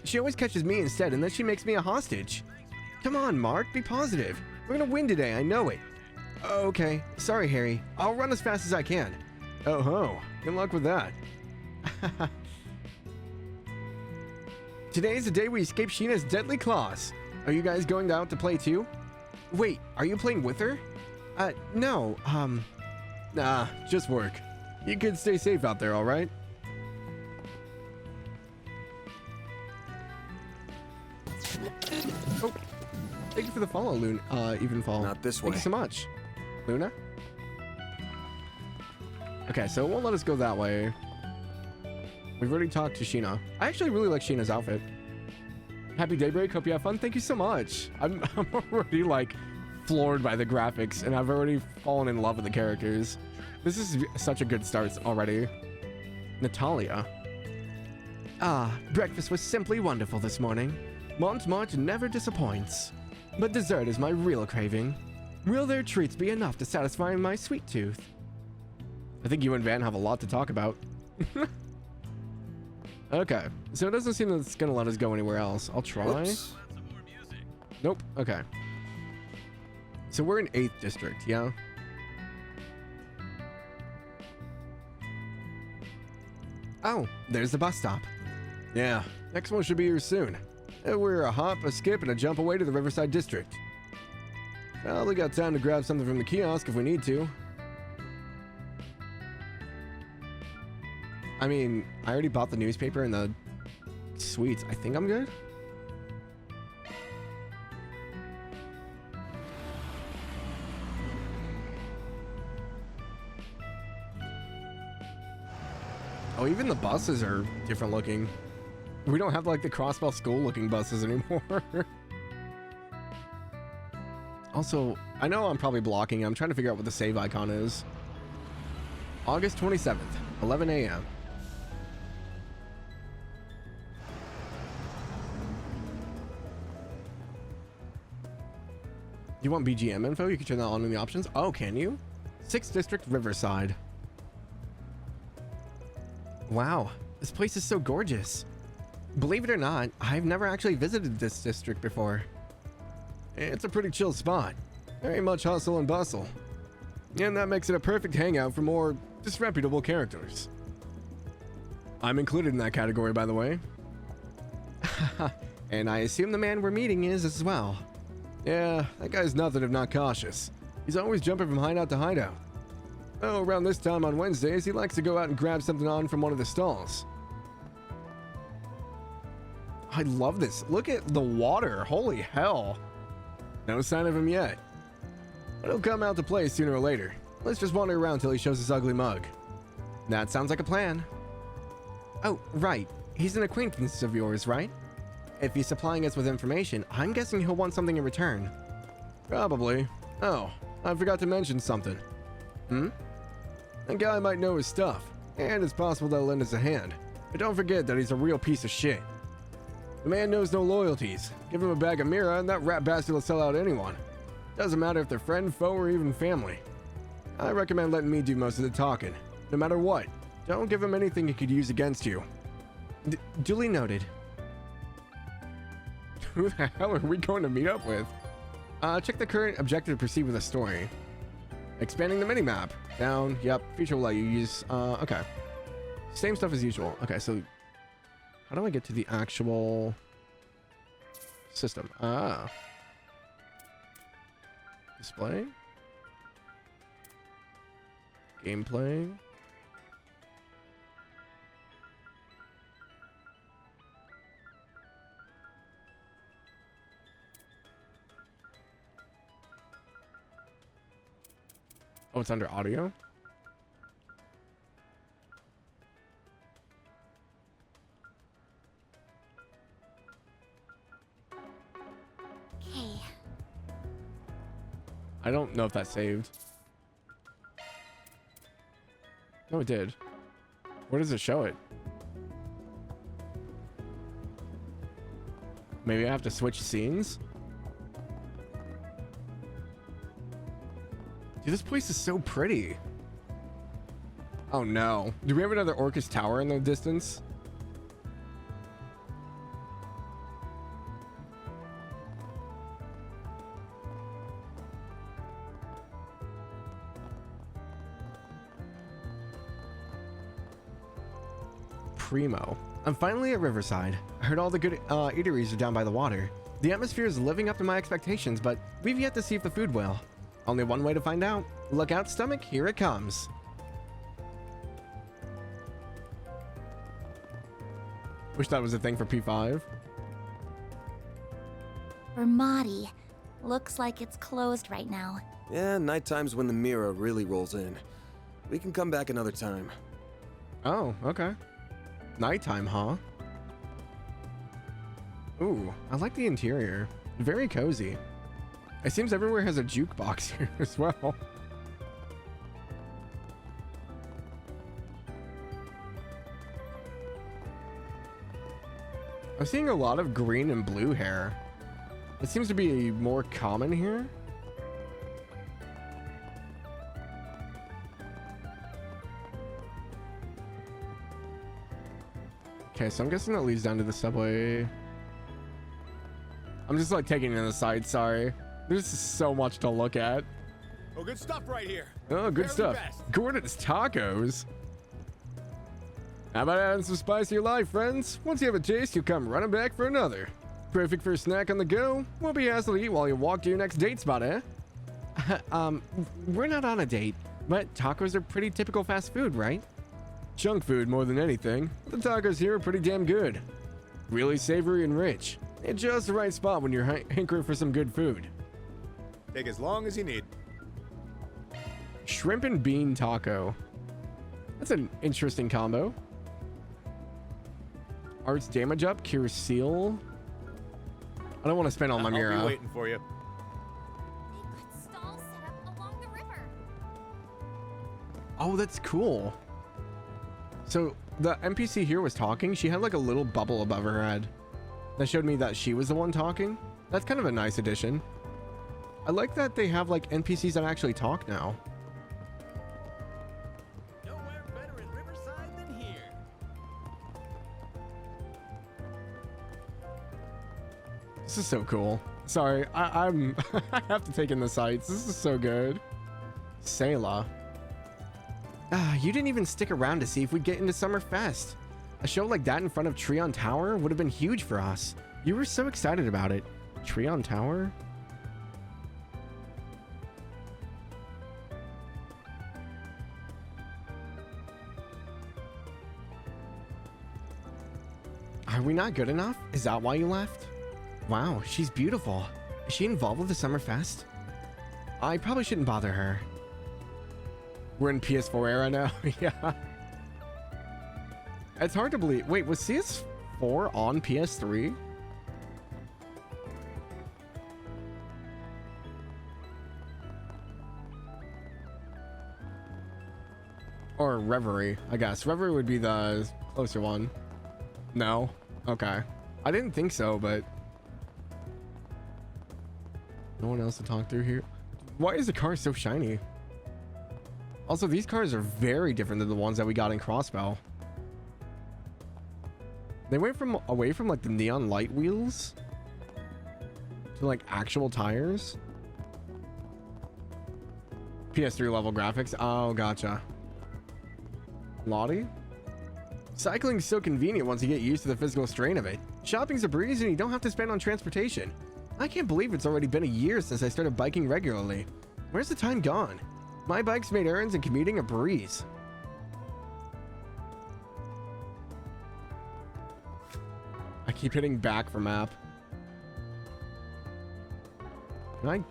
She always catches me instead, and then she makes me a hostage. Come on, Mark, be positive. We're gonna win today, I know it. Okay, sorry, Harry. I'll run as fast as I can. Oh ho, good luck with that. Today's the day we escape Sheena's deadly claws. Are you guys going out to play too? Wait, are you playing with her? No, nah, just work. You kids stay safe out there, alright? Oh, thank you for the follow, Evenfall. Not this way. Thank you so much. Luna? Okay, so it won't let us go that way. We've already talked to Sheena. I actually really like Sheena's outfit. Happy Daybreak, hope you have fun. Thank you so much. I'm already like floored by the graphics and I've already fallen in love with the characters. This is such a good start already. Natalia. Ah, breakfast was simply wonderful this morning. Montmartre never disappoints. But dessert is my real craving. Will their treats be enough to satisfy my sweet tooth? I think you and Van have a lot to talk about. Okay, so it doesn't seem that it's gonna let us go anywhere else. I'll try. Whoops. Nope, okay. So we're in 8th District, yeah? Oh, there's the bus stop. Yeah, next one should be here soon. We're a hop, a skip, and a jump away to the Riverside District. Well, we got time to grab something from the kiosk if we need to. I mean, I already bought the newspaper and the sweets. I think I'm good. Oh, even the buses are different looking. We don't have like the Crossbell School looking buses anymore. Also, I know I'm probably blocking. I'm trying to figure out what the save icon is. August 27th, 11 a.m. You want BGM info? You can turn that on in the options. Oh, can you? 6th District, Riverside. Wow, this place is so gorgeous. Believe it or not, I've never actually visited this district before. It's a pretty chill spot. Very much hustle and bustle. And that makes it a perfect hangout for more disreputable characters. I'm included in that category, by the way. And I assume the man we're meeting is as well. Yeah, that guy's nothing if not cautious. He's always jumping from hideout to hideout. Oh, around this time on Wednesdays, he likes to go out and grab something on from one of the stalls. I love this. Look at the water. Holy hell. No sign of him yet. But he'll come out to play sooner or later. Let's just wander around till he shows his ugly mug. That sounds like a plan. Oh, right. He's an acquaintance of yours, right? If he's supplying us with information, I'm guessing he'll want something in return. Probably. Oh, I forgot to mention something. That guy might know his stuff, and it's possible they'll lend us a hand. But don't forget that he's a real piece of shit. The man knows no loyalties. Give him a bag of Mira, and that rat bastard will sell out anyone. Doesn't matter if they're friend, foe, or even family. I recommend letting me do most of the talking. No matter what, don't give him anything he could use against you. Duly noted. Who the hell are we going to meet up with? Check the current objective to proceed with the story. Expanding the minimap. Down. Yep. Feature will let you use. Okay. Same stuff as usual. Okay, so how do I get to the actual system? Display. Gameplay. Oh, it's under audio? Okay. I don't know if that saved. No, it did. Where does it show it? Maybe I have to switch scenes? Dude, this place is so pretty. Oh no. Do we have another Orcus Tower in the distance? Primo. I'm finally at Riverside. I heard all the good eateries are down by the water. The atmosphere is living up to my expectations, but we've yet to see if the food will. Only one way to find out. Look out, stomach, here it comes. Wish that was a thing for P5. Vermati. Looks like it's closed right now. Yeah, nighttime's when the Mira really rolls in. We can come back another time. Oh, okay. Nighttime, huh? Ooh, I like the interior. Very cozy. It seems everywhere has a jukebox here as well. I'm seeing a lot of green and blue hair. It seems to be more common here. Okay, so I'm guessing that leads down to the subway. I'm just like taking it in the side, sorry. There's so much to look at. Oh, good stuff right here. Oh, good stuff. Gordon's tacos. How about adding some spice to your life, friends? Once you have a taste, you'll come running back for another. Perfect for a snack on the go. Won't be hassle to eat while you walk to your next date spot, eh? We're not on a date, but tacos are pretty typical fast food, right? Junk food more than anything. The tacos here are pretty damn good. Really savory and rich. It's just the right spot when you're hankering for some good food. Take as long as you need. Shrimp and bean taco. That's an interesting combo. Arts damage up, cure seal. I don't want to spend all my Mira. I'll be waiting for you. They put stalls set up along the river. Oh, that's cool. So the NPC here was talking. She had like a little bubble above her head that showed me that she was the one talking. That's kind of a nice addition. I like that they have like NPCs that actually talk now. Nowhere better in Riverside than here. This is so cool. Sorry, I'm I have to take in the sights. This is so good. Sayla. You didn't even stick around to see if we'd get into Summerfest. A show like that in front of Treon Tower would have been huge for us. You were so excited about it. Treon Tower? Are we not good enough? Is that why you left? Wow, she's beautiful. Is she involved with the Summerfest? I probably shouldn't bother her. We're in PS4 era now. Yeah. It's hard to believe. Wait, was CS4 on PS3? Or Reverie, I guess. Reverie would be the closer one. No? Okay. I didn't think so, but... No one else to talk to here. Why is the car so shiny? Also, these cars are very different than the ones that we got in Crossbow. They went away from like the neon light wheels to like actual tires. PS3 level graphics. Oh, gotcha. Lottie? Cycling's so convenient once you get used to the physical strain of it. Shopping's a breeze and you don't have to spend on transportation. I can't believe it's already been a year since I started biking regularly. Where's the time gone? My bike's made errands and commuting a breeze. I keep hitting back for map. Can I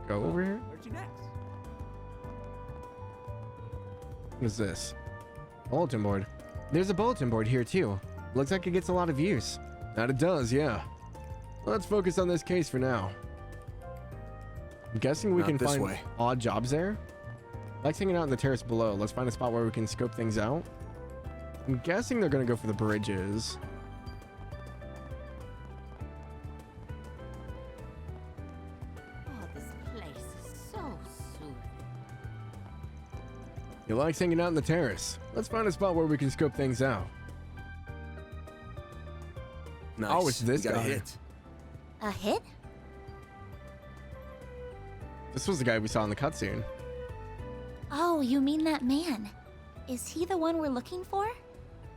go over here? Where'd you next? What is this? Bulletin board. There's a bulletin board here too. Looks like it gets a lot of use. That it does, yeah. Let's focus on this case for now. I'm guessing we can find odd jobs there. Like hanging out in the terrace below. Let's find a spot where we can scope things out. I'm guessing they're gonna go for the bridges. Oh, this place is so soothing. You like hanging out in the terrace. Let's find a spot where we can scope things out. Nice. Oh, it's this You got guy. a hit. A hit? This was the guy we saw in the cutscene. Oh, you mean that man. Is he the one we're looking for?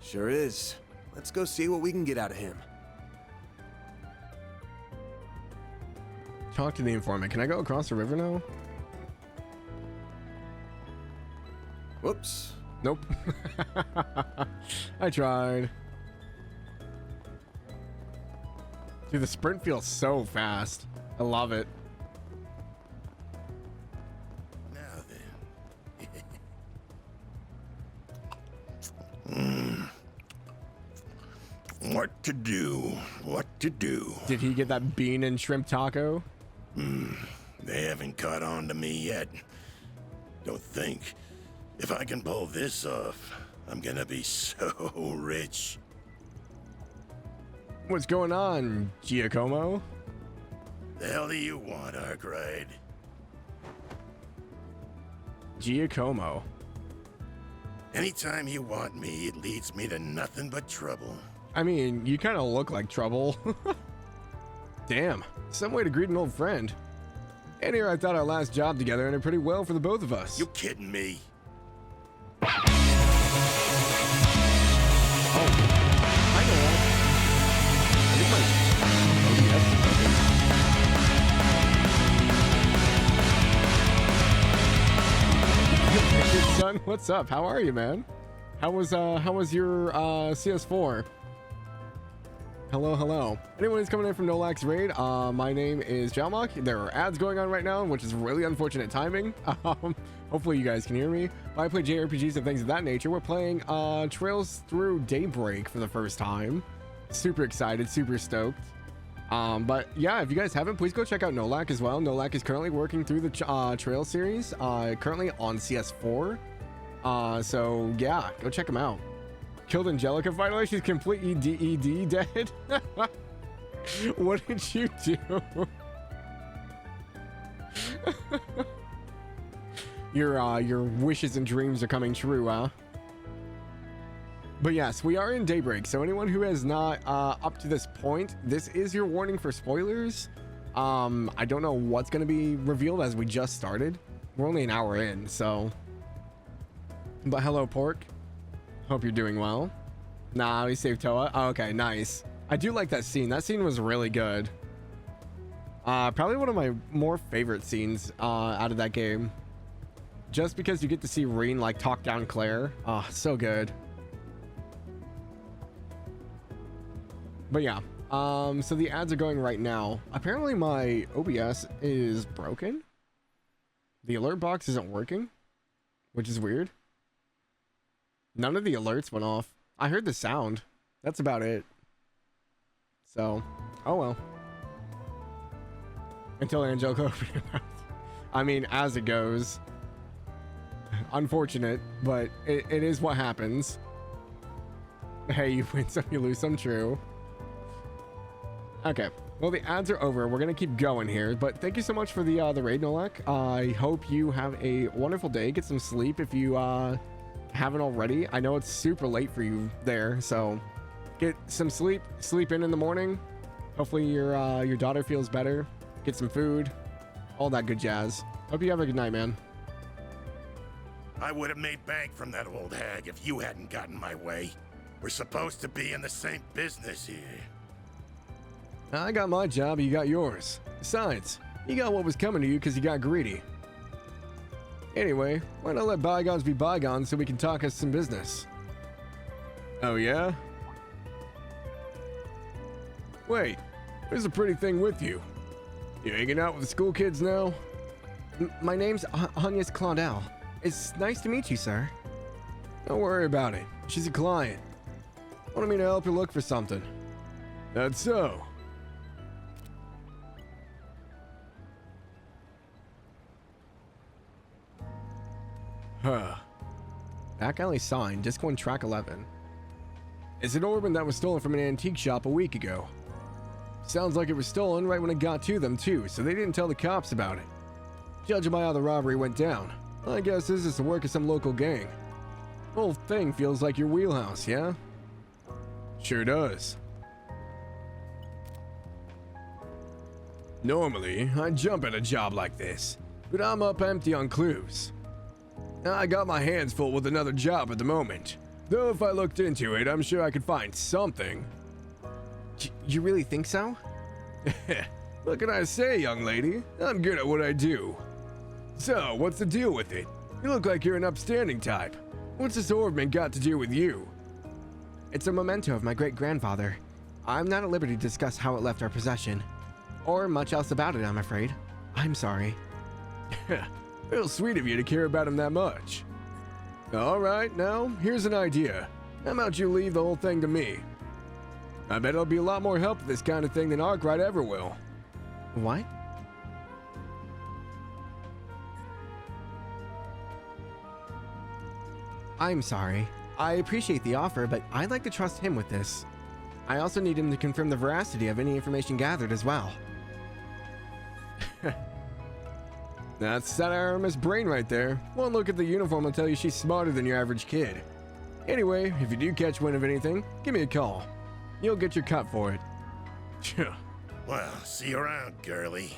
Sure is. Let's go see what we can get out of him. Talk to the informant. Can I go across the river now? Whoops. Nope. I tried. Dude, the sprint feels so fast. I love it. Now then. What to do? What to do? Did he get that bean and shrimp taco? They haven't caught on to me yet. Don't think. If I can pull this off, I'm gonna be so rich. What's going on, Giacomo? The hell do you want, Arkwright? Giacomo. Anytime you want me, it leads me to nothing but trouble. I mean, you kind of look like trouble. Damn, some way to greet an old friend. And here I thought our last job together ended pretty well for the both of us. You kidding me? I know that. I think my OBS is open. Son, what's up? How are you, man? How was your CS4? Hello, hello. Anyone who's coming in from Nolax Raid, my name is Jalmoc. There are ads going on right now, which is really unfortunate timing. Hopefully you guys can hear me. I play JRPGs and things of that nature. We're playing Trails Through Daybreak for the first time. Super excited, super stoked. But yeah, if you guys haven't, please go check out Nolac as well. Nolac is currently working through the Trail series, currently on CS4. So yeah, go check him out. Killed Angelica finally. She's completely DED dead. What did you do? Your wishes and dreams are coming true, huh? But yes, we are in Daybreak, so anyone who has not up to this point, this is your warning for spoilers. I don't know what's going to be revealed as we just started. We're only an hour in, so. But hello, Pork. Hope you're doing well. Nah, we saved Toa. Oh, okay, nice. I do like that scene. That scene was really good. Probably one of my more favorite scenes out of that game. Just because you get to see Reen like talk down Claire. Oh, so good. But yeah, so the ads are going right now. Apparently my OBS is broken. The alert box isn't working, which is weird. None of the alerts went off. I heard the sound. That's about it. So, oh well. Until Angelica opened her mouth. I mean, as it goes. Unfortunate, but it is what happens. Hey, you win some, you lose some, true. Okay, well, the ads are over. We're gonna keep going here, but thank you so much for the raid, Nolek. I hope you have a wonderful day. Get some sleep if you haven't already. I know it's super late for you there, so get some sleep. Sleep in the morning. Hopefully your daughter feels better. Get some food, all that good jazz. Hope you have a good night, man. I would have made bank from that old hag if you hadn't gotten my way. We're supposed to be in the same business here. I got my job, you got yours. Besides, you got what was coming to you because you got greedy. Anyway, why not let bygones be bygones so we can talk us some business? Oh yeah? Wait, there's a pretty thing with you. You hanging out with the school kids now? My name's Agnes Claudel. It's nice to meet you, sir. Don't worry about it. She's a client. Wanted me to help her look for something. That's so. Huh. Back alley sign, disc 1, track 11. It's an ornament that was stolen from an antique shop a week ago. Sounds like it was stolen right when it got to them too, so they didn't tell the cops about it. Judging by how the robbery went down, I guess this is the work of some local gang. The whole thing feels like your wheelhouse, yeah? Sure does. Normally, I'd jump at a job like this, but I'm up empty on clues. I got my hands full with another job at the moment, though if I looked into it, I'm sure I could find something. You really think so? What can I say, young lady? I'm good at what I do. So, what's the deal with it? You look like you're an upstanding type. What's this ornament got to do with you? It's a memento of my great-grandfather. I'm not at liberty to discuss how it left our possession. Or much else about it, I'm afraid. I'm sorry. Real sweet of you to care about him that much. Alright, now, here's an idea. How about you leave the whole thing to me? I bet it'll be a lot more help with this kind of thing than Arkwright ever will. What? I'm sorry. I appreciate the offer, but I'd like to trust him with this. I also need him to confirm the veracity of any information gathered as well. That's that Aramis brain right there. One look at the uniform will tell you she's smarter than your average kid. Anyway, if you do catch wind of anything, give me a call. You'll get your cut for it. Well, see you around, girlie.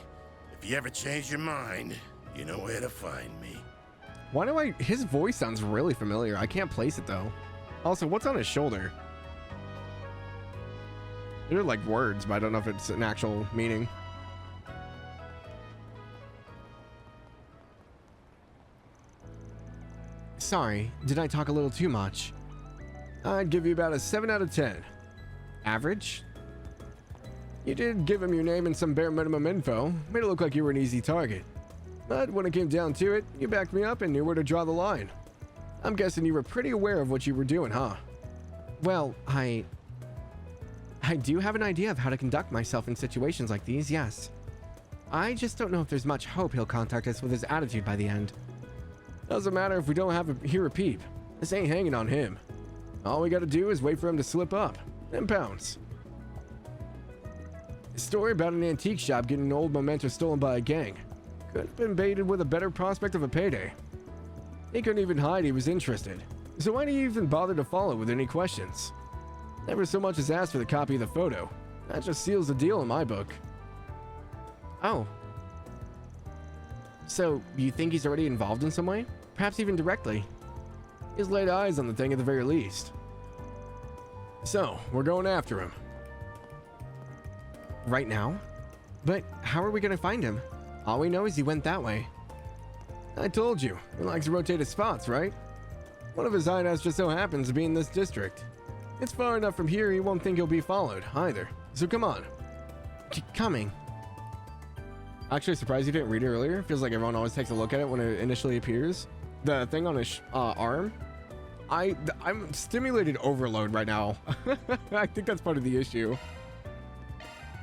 If you ever change your mind, you know where to find me. Why do his voice sounds really familiar. I can't place it though. Also, what's on his shoulder? They're like words, but I don't know if it's an actual meaning. Sorry, did I talk a little too much? I'd give you about a 7 out of 10. Average? You did give him your name and some bare minimum info. Made it look like you were an easy target. But when it came down to it, you backed me up and knew where to draw the line. I'm guessing you were pretty aware of what you were doing, huh? Well, I do have an idea of how to conduct myself in situations like these, yes. I just don't know if there's much hope he'll contact us with his attitude by the end. Doesn't matter if we don't hear a peep. This ain't hanging on him. All we gotta do is wait for him to slip up, then pounce. A story about an antique shop getting an old memento stolen by a gang. Could have been baited with a better prospect of a payday. He couldn't even hide he was interested. So why do you even bother to follow with any questions? Never so much as asked for the copy of the photo. That just seals the deal in my book. Oh. So, you think he's already involved in some way? Perhaps even directly? He's laid eyes on the thing at the very least. So, we're going after him. Right now? But how are we gonna find him? All we know is he went that way. I told you, he likes to rotate his spots, right? One of his hideouts just so happens to be in this district. It's far enough from here he won't think he'll be followed, either. So come on. Coming. Actually, surprised you didn't read it earlier. Feels like everyone always takes a look at it when it initially appears. The thing on his arm. I'm stimulated overload right now. I think that's part of the issue.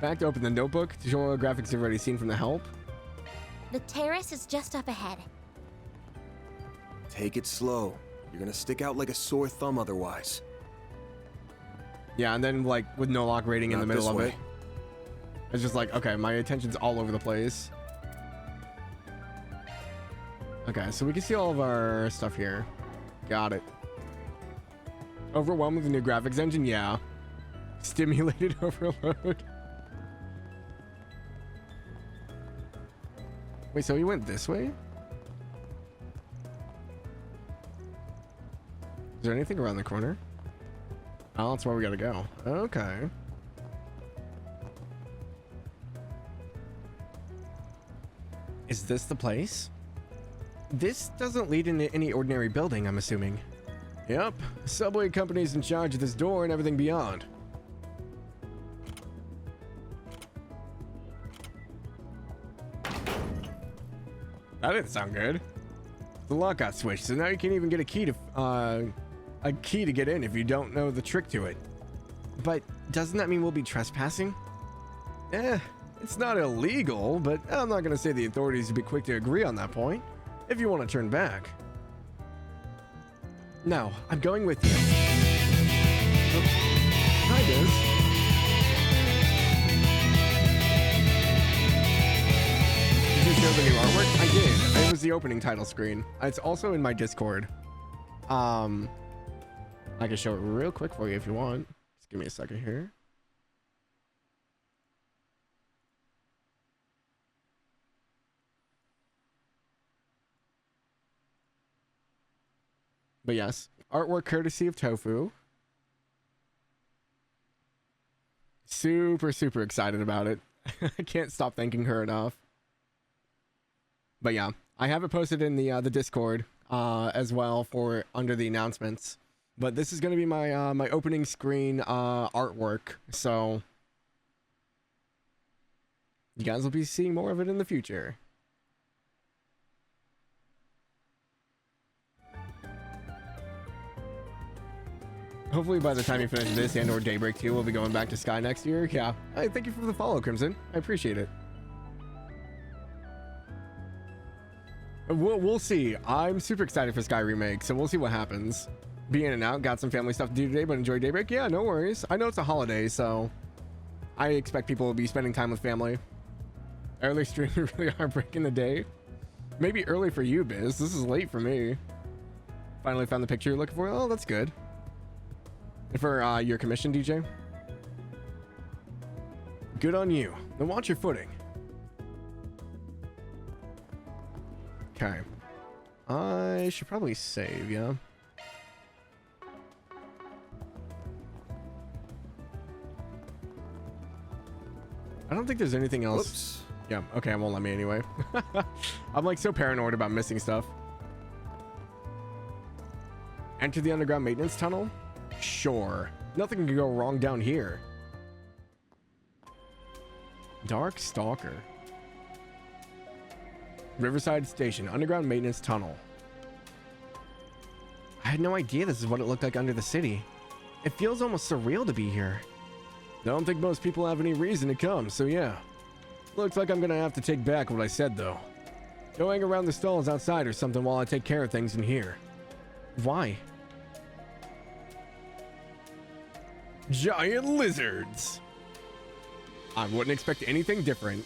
Back to open the notebook to show all the graphics you've already seen from the help. The terrace is just up ahead. Take it slow. You're gonna stick out like a sore thumb otherwise. Yeah, and then like with no lock rating in the middle of way. it. It's just like, okay, my attention's all over the place. Okay, so we can see all of our stuff here. Got it. Overwhelmed with the new graphics engine? Yeah. Stimulated overload. Wait, so he went this way? Is there anything around the corner? Oh, that's where we gotta go. Okay. Is this the place? This doesn't lead into any ordinary building, I'm assuming. Yep. Subway company's in charge of this door and everything beyond. That didn't sound good. The lock got switched, so now you can't even get a key to get in if you don't know the trick to it. But doesn't that mean we'll be trespassing? It's not illegal, but I'm not gonna say the authorities would be quick to agree on that point. If you want to turn back. No, I'm going with you. Oh. Hi, Biz. Did you show the new artwork? I did. It was the opening title screen. It's also in my Discord. I can show it real quick for you if you want. Just give me a second here. But yes, artwork courtesy of Tofu. Super, super excited about it. I can't stop thanking her enough. But yeah, I have it posted in the Discord as well for under the announcements. But this is going to be my my opening screen artwork, so you guys will be seeing more of it in the future. Hopefully by the time you finish this and or Daybreak 2, we'll be going back to Sky next year. Yeah. Hey, thank you for the follow, Crimson. I appreciate it. We'll see. I'm super excited for Sky Remake, so we'll see what happens. Be in and out. Got some family stuff to do today, but enjoy Daybreak. Yeah, no worries. I know it's a holiday, so I expect people will be spending time with family. Early stream really heartbreaking the day. Maybe early for you, Biz. This is late for me. Finally found the picture you're looking for. Oh, that's good. For your commission, DJ. Good on you. Then watch your footing. Okay. I should probably save, yeah. I don't think there's anything else. Whoops. Yeah, okay, it won't let me anyway. I'm like so paranoid about missing stuff. Enter the underground maintenance tunnel? Sure. Nothing can go wrong down here. Dark Stalker. Riverside Station, underground maintenance tunnel. I had no idea this is what it looked like under the city. It feels almost surreal to be here. Don't think most people have any reason to come, so yeah. Looks like I'm gonna have to take back what I said, though. Go hang around the stalls outside or something while I take care of things in here. Why? Giant lizards! I wouldn't expect anything different.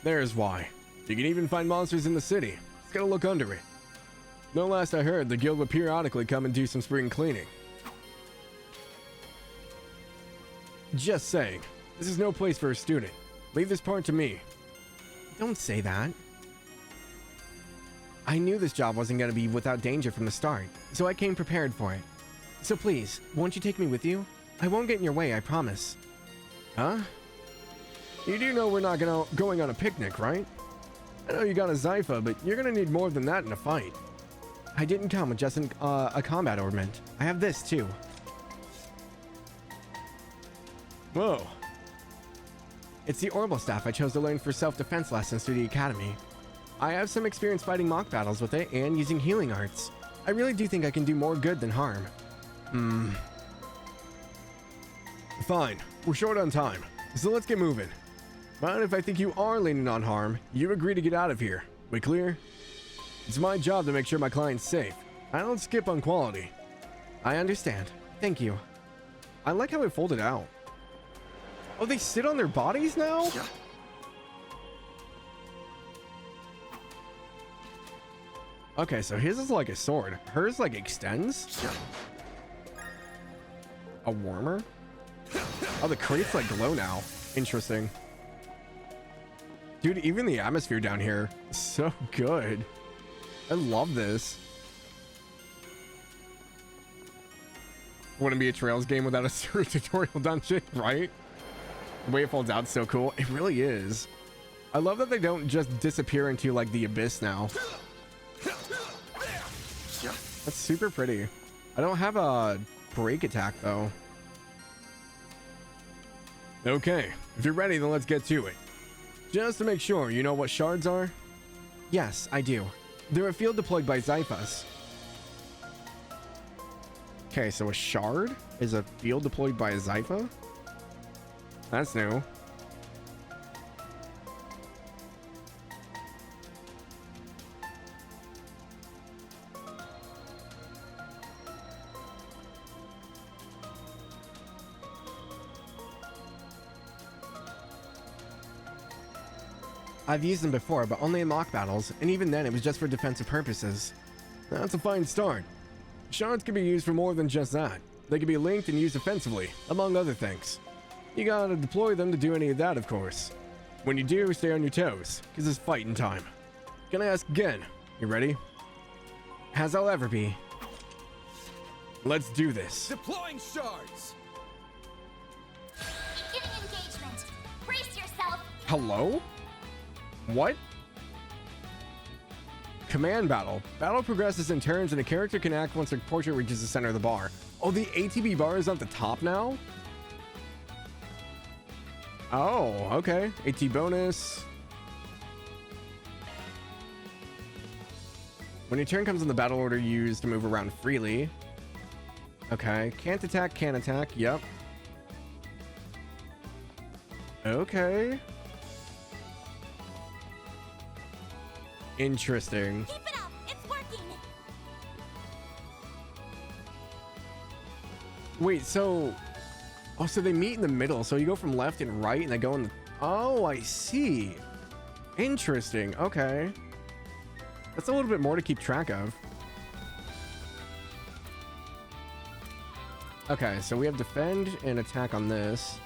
There's why. You can even find monsters in the city. Just gotta look under it. No, last I heard, the guild would periodically come and do some spring cleaning. Just saying, this is no place for a student. Leave this part to me. Don't say that. I knew this job wasn't going to be without danger from the start, so I came prepared for it. So please, won't you take me with you? I won't get in your way, I promise. Huh? You do know we're not going on a picnic, right? I know you got a Zypha, but you're gonna need more than that in a fight. I didn't come with just a combat ornament. I have this too. Whoa. It's the Orbital Staff I chose to learn for self-defense lessons through the academy. I have some experience fighting mock battles with it and using healing arts. I really do think I can do more good than harm. Fine. We're short on time, so let's get moving. But if I think you are leaning on harm, you agree to get out of here. We clear? It's my job to make sure my client's safe. I don't skip on quality. I understand. Thank you. I like how it folded out. Oh, they sit on their bodies now? Okay, so his is like a sword. Hers like extends? A warmer? Oh, the crates like glow now. Interesting. Dude, even the atmosphere down here is so good. I love this. Wouldn't be a Trails game without a tutorial dungeon, right? The way it folds out is so cool. It really is. I love that they don't just disappear into like the abyss now. That's super pretty. I don't have a break attack though. Okay, if you're ready, then let's get to it. Just to make sure, you know what shards are? Yes, I do. They're a field deployed by Zyphas. Okay, so a shard is a field deployed by a Zypha? That's new. I've used them before, but only in mock battles, and even then it was just for defensive purposes. That's a fine start. Shards can be used for more than just that. They can be linked and used offensively, among other things. You gotta deploy them to do any of that, of course. When you do, stay on your toes, because it's fighting time. Can I ask again? You ready? As I'll ever be. Let's do this. Deploying shards! Beginning engagement. Brace yourself. Hello? What? Command battle. Battle progresses in turns and a character can act once their portrait reaches the center of the bar. Oh, the ATB bar is at the top now? Oh, okay. AT bonus. When your turn comes in the battle order, you use to move around freely. Okay. Can't attack, can attack. Yep. Okay. Interesting. Keep it up. It's working. Wait, so... Oh, so they meet in the middle. So you go from left and right and they go in the... Oh, I see. Interesting. Okay. That's a little bit more to keep track of. Okay, so we have defend and attack on this.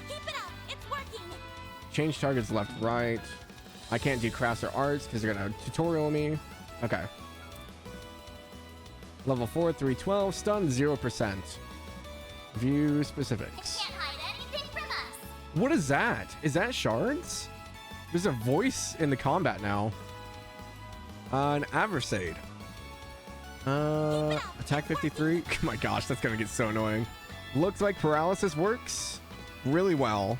Keep it up. It's working. Change targets left, right. I can't do crafts or arts because they're gonna tutorial me. Okay. Level 4, 312, stun 0%. View specifics. Can't hide anything from us. What is that? Is that shards? There's a voice in the combat now. An Aversade. Attack 53. Oh my gosh, that's gonna get so annoying. Looks like paralysis works really well.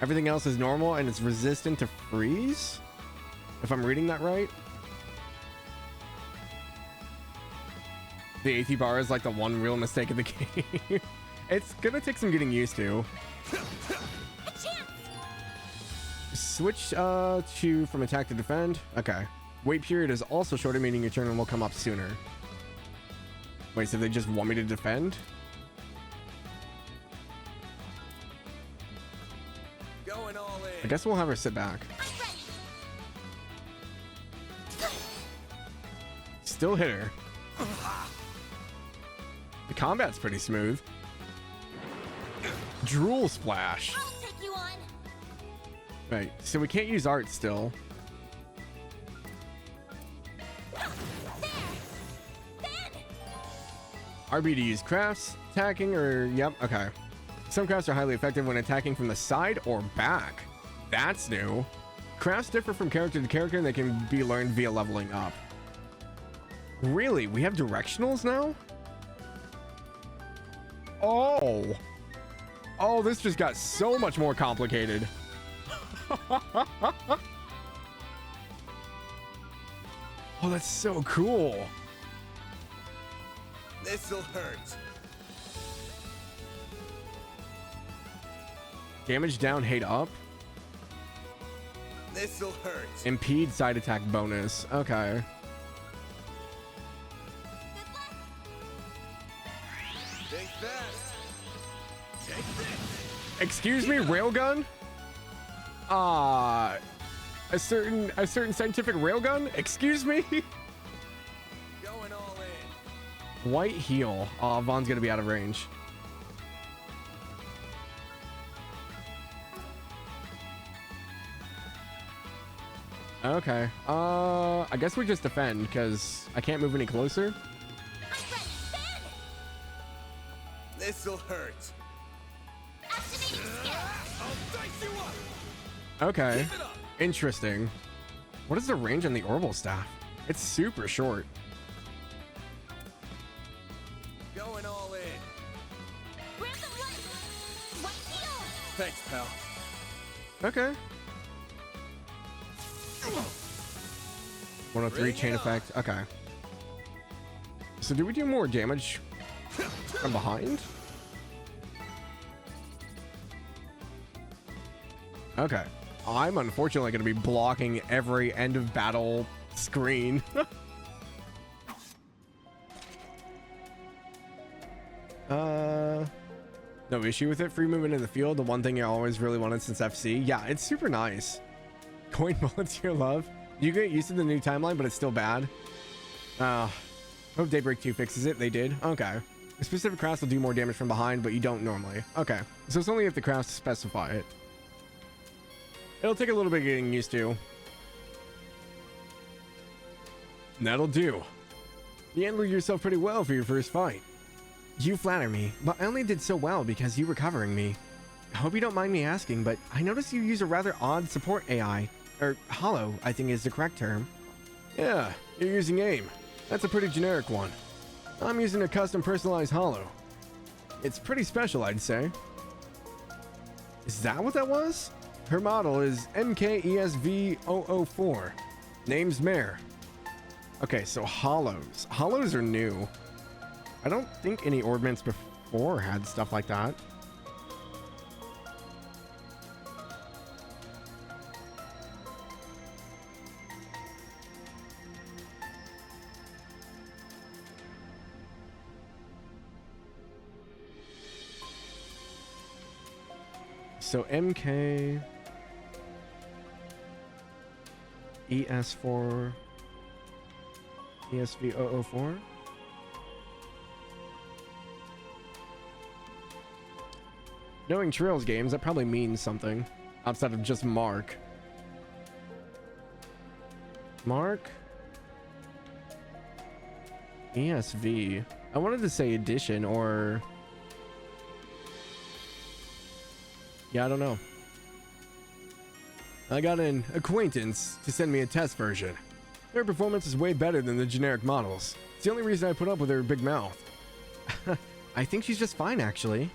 Everything else is normal and it's resistant to freeze, if I'm reading that right. The AT bar is like the one real mistake of the game. It's gonna take some getting used to. Switch to from attack to defend. Okay. Wait period is also shorter, meaning your turn will come up sooner. Wait, so they just want me to defend? Going all in. I guess we'll have her sit back. still hit her. The combat's pretty smooth. Drool splash. I'll take you on. Right, so we can't use art still. RB to use crafts, attacking, or yep, okay. Some crafts are highly effective when attacking from the side or back. That's new. Crafts differ from character to character and they can be learned via leveling up. Really? We have directionals now? Oh. Oh, this just got so much more complicated. Oh, that's so cool. This'll hurt. Damage down, hate up. This'll hurt. Impede side attack bonus. Okay. Think fast. Take this. Excuse me, railgun? A certain scientific railgun? Excuse me? Going all in. White heal. Oh, Vaughn's gonna be out of range. Okay. I guess we just defend because I can't move any closer. This'll hurt. Okay. Interesting. What is the range on the orbital staff? It's super short. Going all in. Thanks, pal. Okay. 103 chain effect. Okay. So do we do more damage from behind? Okay. I'm unfortunately going to be blocking every end of battle screen. No issue with it. Free movement in the field. The one thing I always really wanted since FC. Yeah, it's super nice. Coin bullets, your love. You get used to the new timeline, but it's still bad. Hope Daybreak 2 fixes it. They did. Okay. A specific crafts will do more damage from behind, but you don't normally. Okay. So it's only if the crafts specify it. It'll take a little bit getting used to. That'll do. You handled yourself pretty well for your first fight. You flatter me, but I only did so well because you were covering me. I hope you don't mind me asking, but I noticed you use a rather odd support AI. Or hollow, I think is the correct term. Yeah, you're using AIM. That's a pretty generic one. I'm using a custom personalized hollow. It's pretty special, I'd say. Is that what that was? Her model is MKESV004. Name's Mare. Okay, so hollows. Hollows are new. I don't think any orbments before had stuff like that. So MK ES4 ESV004. Knowing Trails games, that probably means something outside of just Mark. Mark ESV. I wanted to say edition or yeah, I don't know. I got an acquaintance to send me a test version. Their performance is way better than the generic models. It's the only reason I put up with her big mouth. I think she's just fine, actually.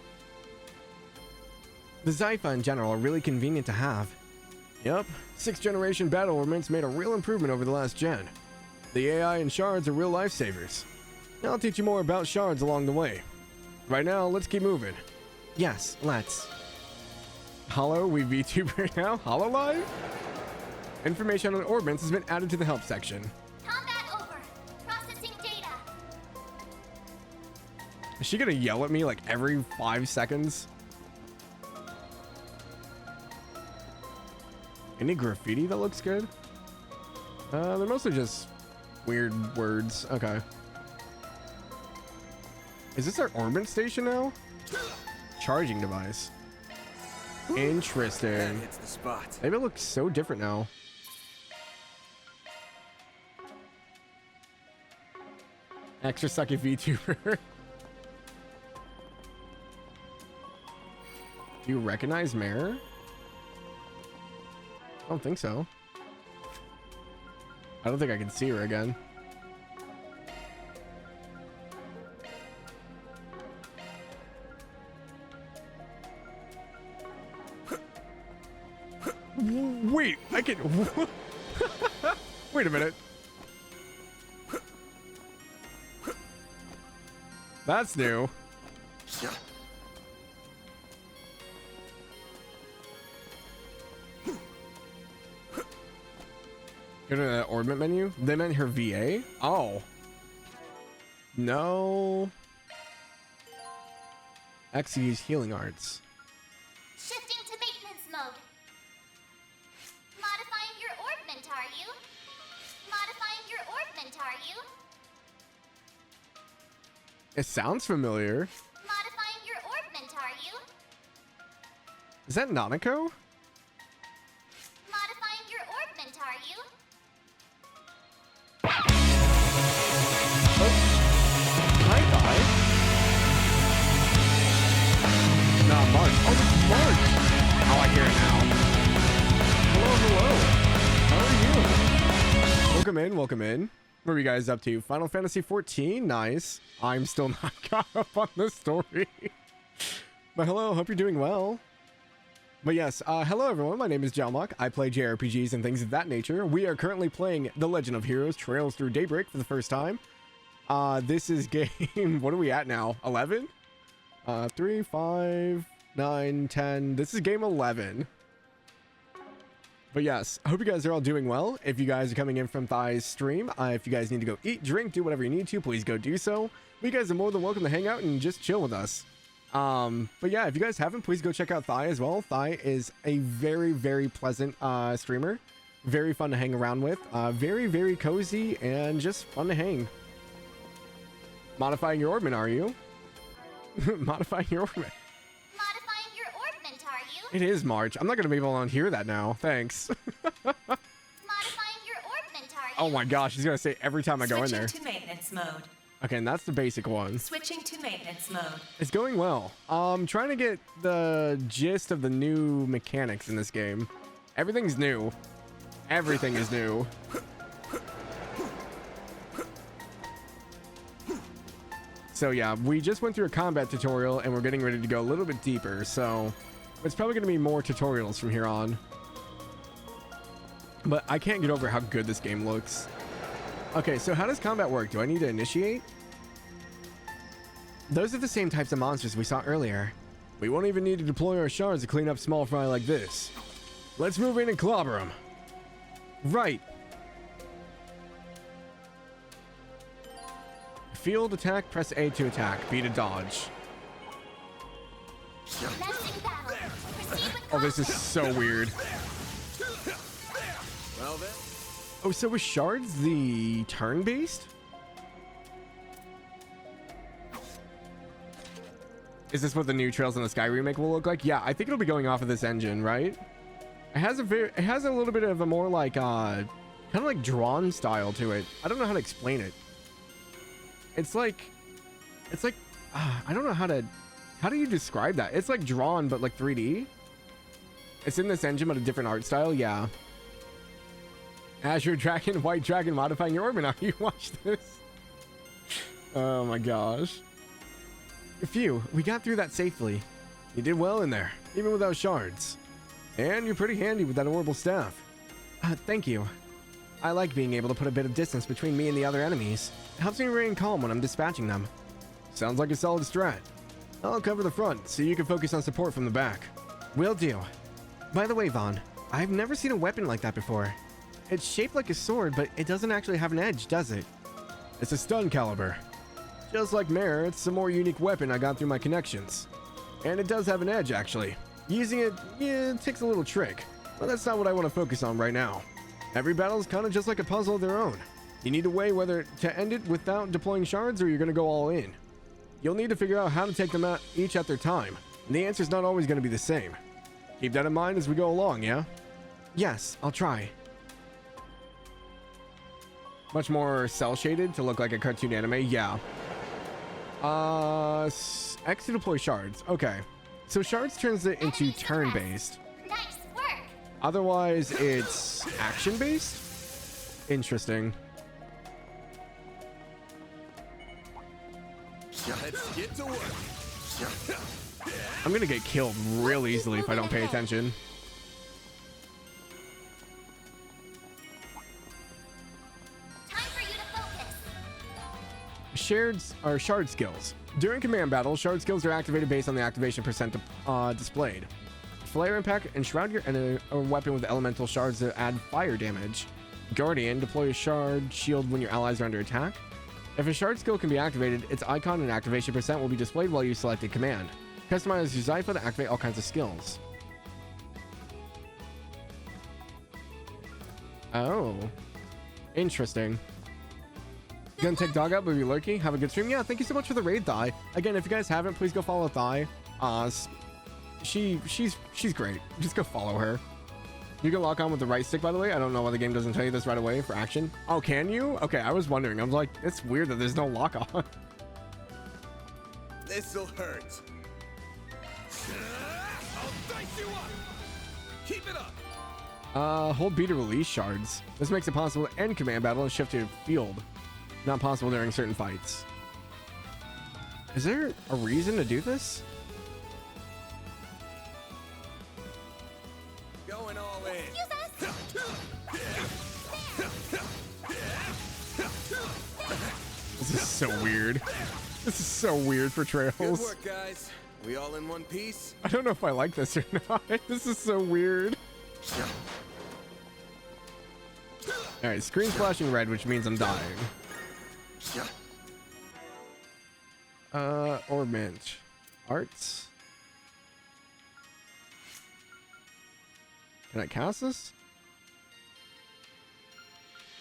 The Zypha in general are really convenient to have. Yep, 6th generation battle ornaments made a real improvement over the last gen. The AI and shards are real lifesavers. I'll teach you more about shards along the way. Right now, let's keep moving. Yes, let's. Hollow, we VTuber now? Hololive? Information on orbments has been added to the help section. Combat over. Processing data. Is she gonna yell at me like every 5 seconds? Any graffiti that looks good? They're mostly just Weird words. Okay. Is this our orbit station now? Charging device. Interesting. That hits the spot. Maybe it looks so different now. Extra sucky VTuber. Do you recognize Mare? I don't think so. I don't think I can see her again. Wait, I can... Wait a minute. That's new. Go to the orbit menu. They meant her VA? Oh. No. XE's healing arts. Shifting to maintenance mode. Modifying your orbment, are you? Modifying your orbment, are you? It sounds familiar. Modifying your orbment, are you? Is that Nanako? Modifying your orbment, are you? Hi, guys. Nah, March. Oh, it's March. Oh, I hear it now. Hello, hello. How are you? Welcome in, welcome in. What are you guys up to? Final Fantasy 14? Nice. I'm still not caught up on the story. But hello, hope you're doing well. But yes, hello everyone, my name is Jalmoc. I play JRPGs and things of that nature. We are currently playing The Legend of Heroes Trails Through Daybreak for the first time. This is game, what are we at now? 11? 3, 5, 9, 10. This is game 11. But yes, I hope you guys are all doing well. If you guys are coming in from Thai's stream, if you guys need to go eat, drink, do whatever you need to, please go do so. But you guys are more than welcome to hang out and just chill with us. But yeah, if you guys haven't, please go check out Thai as well. Thai is a very, very pleasant streamer. Very fun to hang around with. Very, very cozy and just fun to hang. Modifying your orbment, are you? Modifying your orbment. Modifying your orbment, are you? It is March. I'm not going to be able to unhear that now. Thanks. Modifying your orbment, are you? Oh my gosh, he's going to say every time I go in there. Switching to maintenance mode. Okay, and that's the basic one. Switching to maintenance mode. It's going well. Trying to get the gist of the new mechanics in this game. Everything's new. Everything is new. So yeah, we just went through a combat tutorial and we're getting ready to go a little bit deeper. So it's probably going to be more tutorials from here on. But I can't get over how good this game looks. Okay, so how does combat work? Do I need to initiate? Those are the same types of monsters we saw earlier. We won't even need to deploy our shards to clean up small fry like this. Let's move in and clobber them. Right. Field attack, press A to attack, B to dodge. Oh, this is so weird. Well then. Oh, so was shards the turn-based? Is this what the new Trails in the Sky remake will look like? Yeah, I think it'll be going off of this engine, right? It has a little bit of a more like kind of like drawn style to it. I don't know how to explain it. It's like I don't know how do you describe that? It's like drawn but like 3D. It's in this engine but a different art style. Yeah. Azure Dragon, White Dragon modifying your orbit. Now you watch this. Oh my gosh. Phew, we got through that safely. You did well in there, even without shards. And you're pretty handy with that orbital staff. Thank you. I like being able to put a bit of distance between me and the other enemies. It helps me remain calm when I'm dispatching them. Sounds like a solid strat. I'll cover the front, so you can focus on support from the back. Will do. By the way, Vaughn, I've never seen a weapon like that before. It's shaped like a sword, but it doesn't actually have an edge, does it? It's a stun caliber. Just like Mare, it's a more unique weapon I got through my connections. And it does have an edge, actually. Using it, yeah, it takes a little trick. But that's not what I want to focus on right now. Every battle is kind of just like a puzzle of their own. You need to weigh whether to end it without deploying shards or you're going to go all in. You'll need to figure out how to take them out each at their time, and the answer's not always going to be the same. Keep that in mind as we go along, yeah? Yes, I'll try. Much more cel-shaded to look like a cartoon anime, yeah. X to deploy shards, okay. So shards turns it into turn-based. Nice work. Otherwise, it's action-based? Interesting. Let's get to work. I'm gonna get killed real easily if I don't pay attention. Time for you to focus. Shard skills. During command battles, shard skills are activated based on the activation percent displayed. Flare impact, enshroud your a weapon with elemental shards that add fire damage. Guardian, deploy a shard shield when your allies are under attack. If a shard skill can be activated, its icon and activation percent will be displayed while you select a command. Customize your Zypha to activate all kinds of skills. Oh. Interesting. Gonna take dog out, but be lurking. Have a good stream. Yeah, thank you so much for the raid, Thigh. Again, if you guys haven't, please go follow Thigh. She's great. Just go follow her. You can lock on with the right stick, by the way. I don't know why the game doesn't tell you this right away for action. Oh, can you? Okay, I was wondering. I was like, it's weird that there's no lock on. This'll hurt. I'll dice you up. Keep it up. Hold B to release shards. This makes it possible to end command battle and shift to field. Not possible during certain fights. Is there a reason to do this? Going all in. This is so weird. This is so weird for Trails. Good work, guys. We all in one piece? I don't know if I like this or not. This is so weird. Alright, screen's flashing red, which means I'm dying. Ornament. Arts. Can I cast this?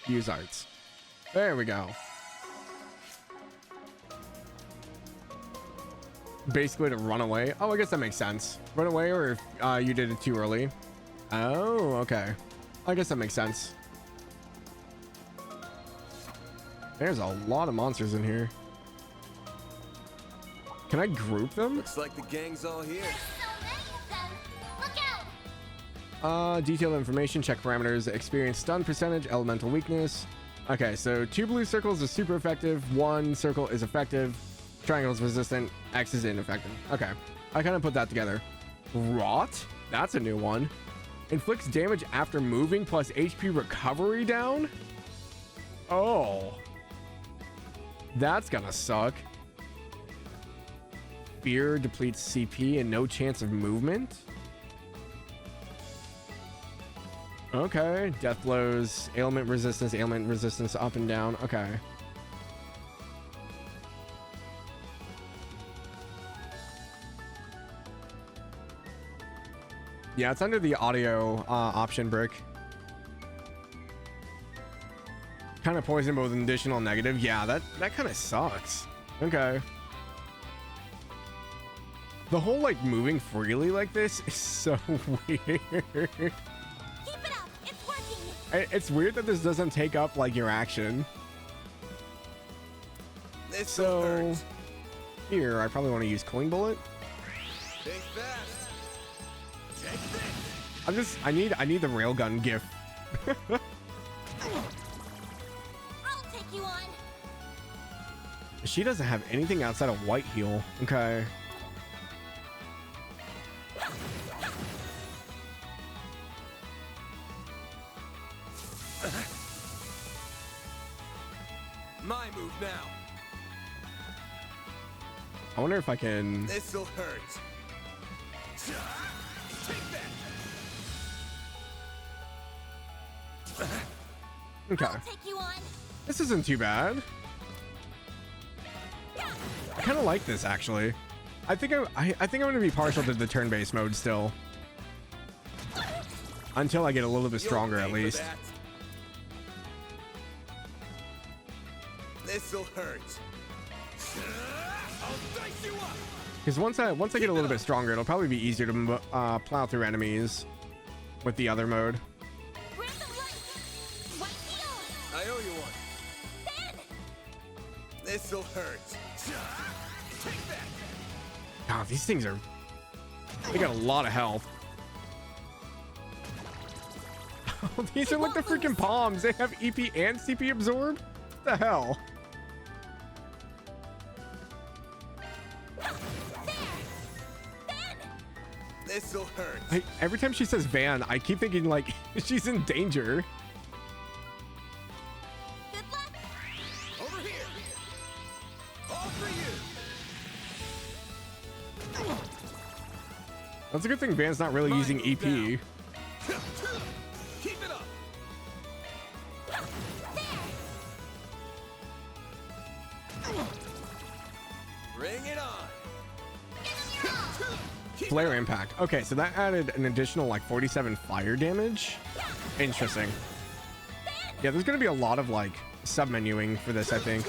Use arts. There we go. Basically to run away. Oh, I guess that makes sense. Run away, or if you did it too early. Oh, okay. I guess that makes sense. There's a lot of monsters in here. Can I group them? Looks like the gang's all here. Detailed information, check parameters, experience stun percentage, elemental weakness. Okay, so 2 blue circles is super effective, 1 circle is effective, triangle is resistant, X is ineffective. Okay, I kind of put that together. Rot? That's a new one. Inflicts damage after moving plus HP recovery down? Oh. That's gonna suck. Fear depletes CP and no chance of movement? Okay, death blows, ailment resistance up and down. Okay. Yeah, it's under the audio option brick. Kind of poison but with an additional negative. Yeah, that kind of sucks. Okay. The whole like moving freely like this is so weird. It's weird that this doesn't take up like your action. So here, I probably want to use Coin Bullet. I need the railgun gif. I'll take you on. She doesn't have anything outside of White Heal. Okay. My move now. I wonder if I can. This'll hurt. Take that. Okay. I'll take you on. This isn't too bad. I kind of like this actually. I think I'm going to be partial to the turn-based mode still. Until I get a little bit stronger at least. This'll hurt. I'll dice you up. Because once I get a little bit stronger, it'll probably be easier to plow through enemies with the other mode. I owe you one. This'll hurt. Take that. God, these things they got a lot of health. These are like the freaking palms. They have EP and CP absorb. What the hell? This'll hurt. Every time she says Van, I keep thinking like she's in danger. Good luck. Over here. All for you. That's a good thing Van's not really using EP. Keep it up. Bring it on. Flare impact. Okay, so that added an additional like 47 fire damage. Interesting. Yeah, there's gonna be a lot of like sub-menuing for this, I think.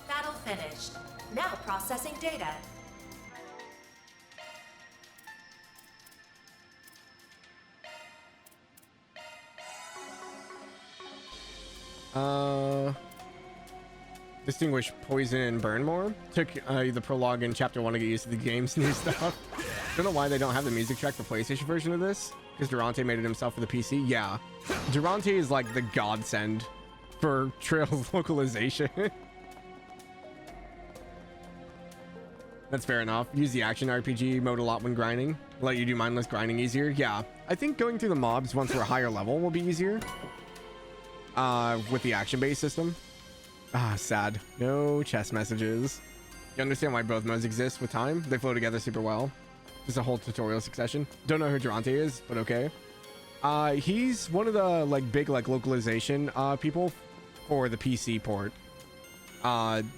Battle finished. Now processing data. Distinguish poison and burn more. Took the prologue in chapter 1 to get used to the game's new stuff. Don't know why they don't have the music track for PlayStation version of this, because Durante made it himself for the PC. Yeah, Durante is like the godsend for Trails localization. That's fair enough. Use the action RPG mode a lot when grinding. Let you do mindless grinding easier. Yeah, I think going through the mobs once we're a higher level will be easier. With the action-based system. Ah, sad. No chest messages. You understand why both modes exist with time? They flow together super well. Just a whole tutorial succession. Don't know who Durante is, but okay. He's one of the like big like localization people for the PC port.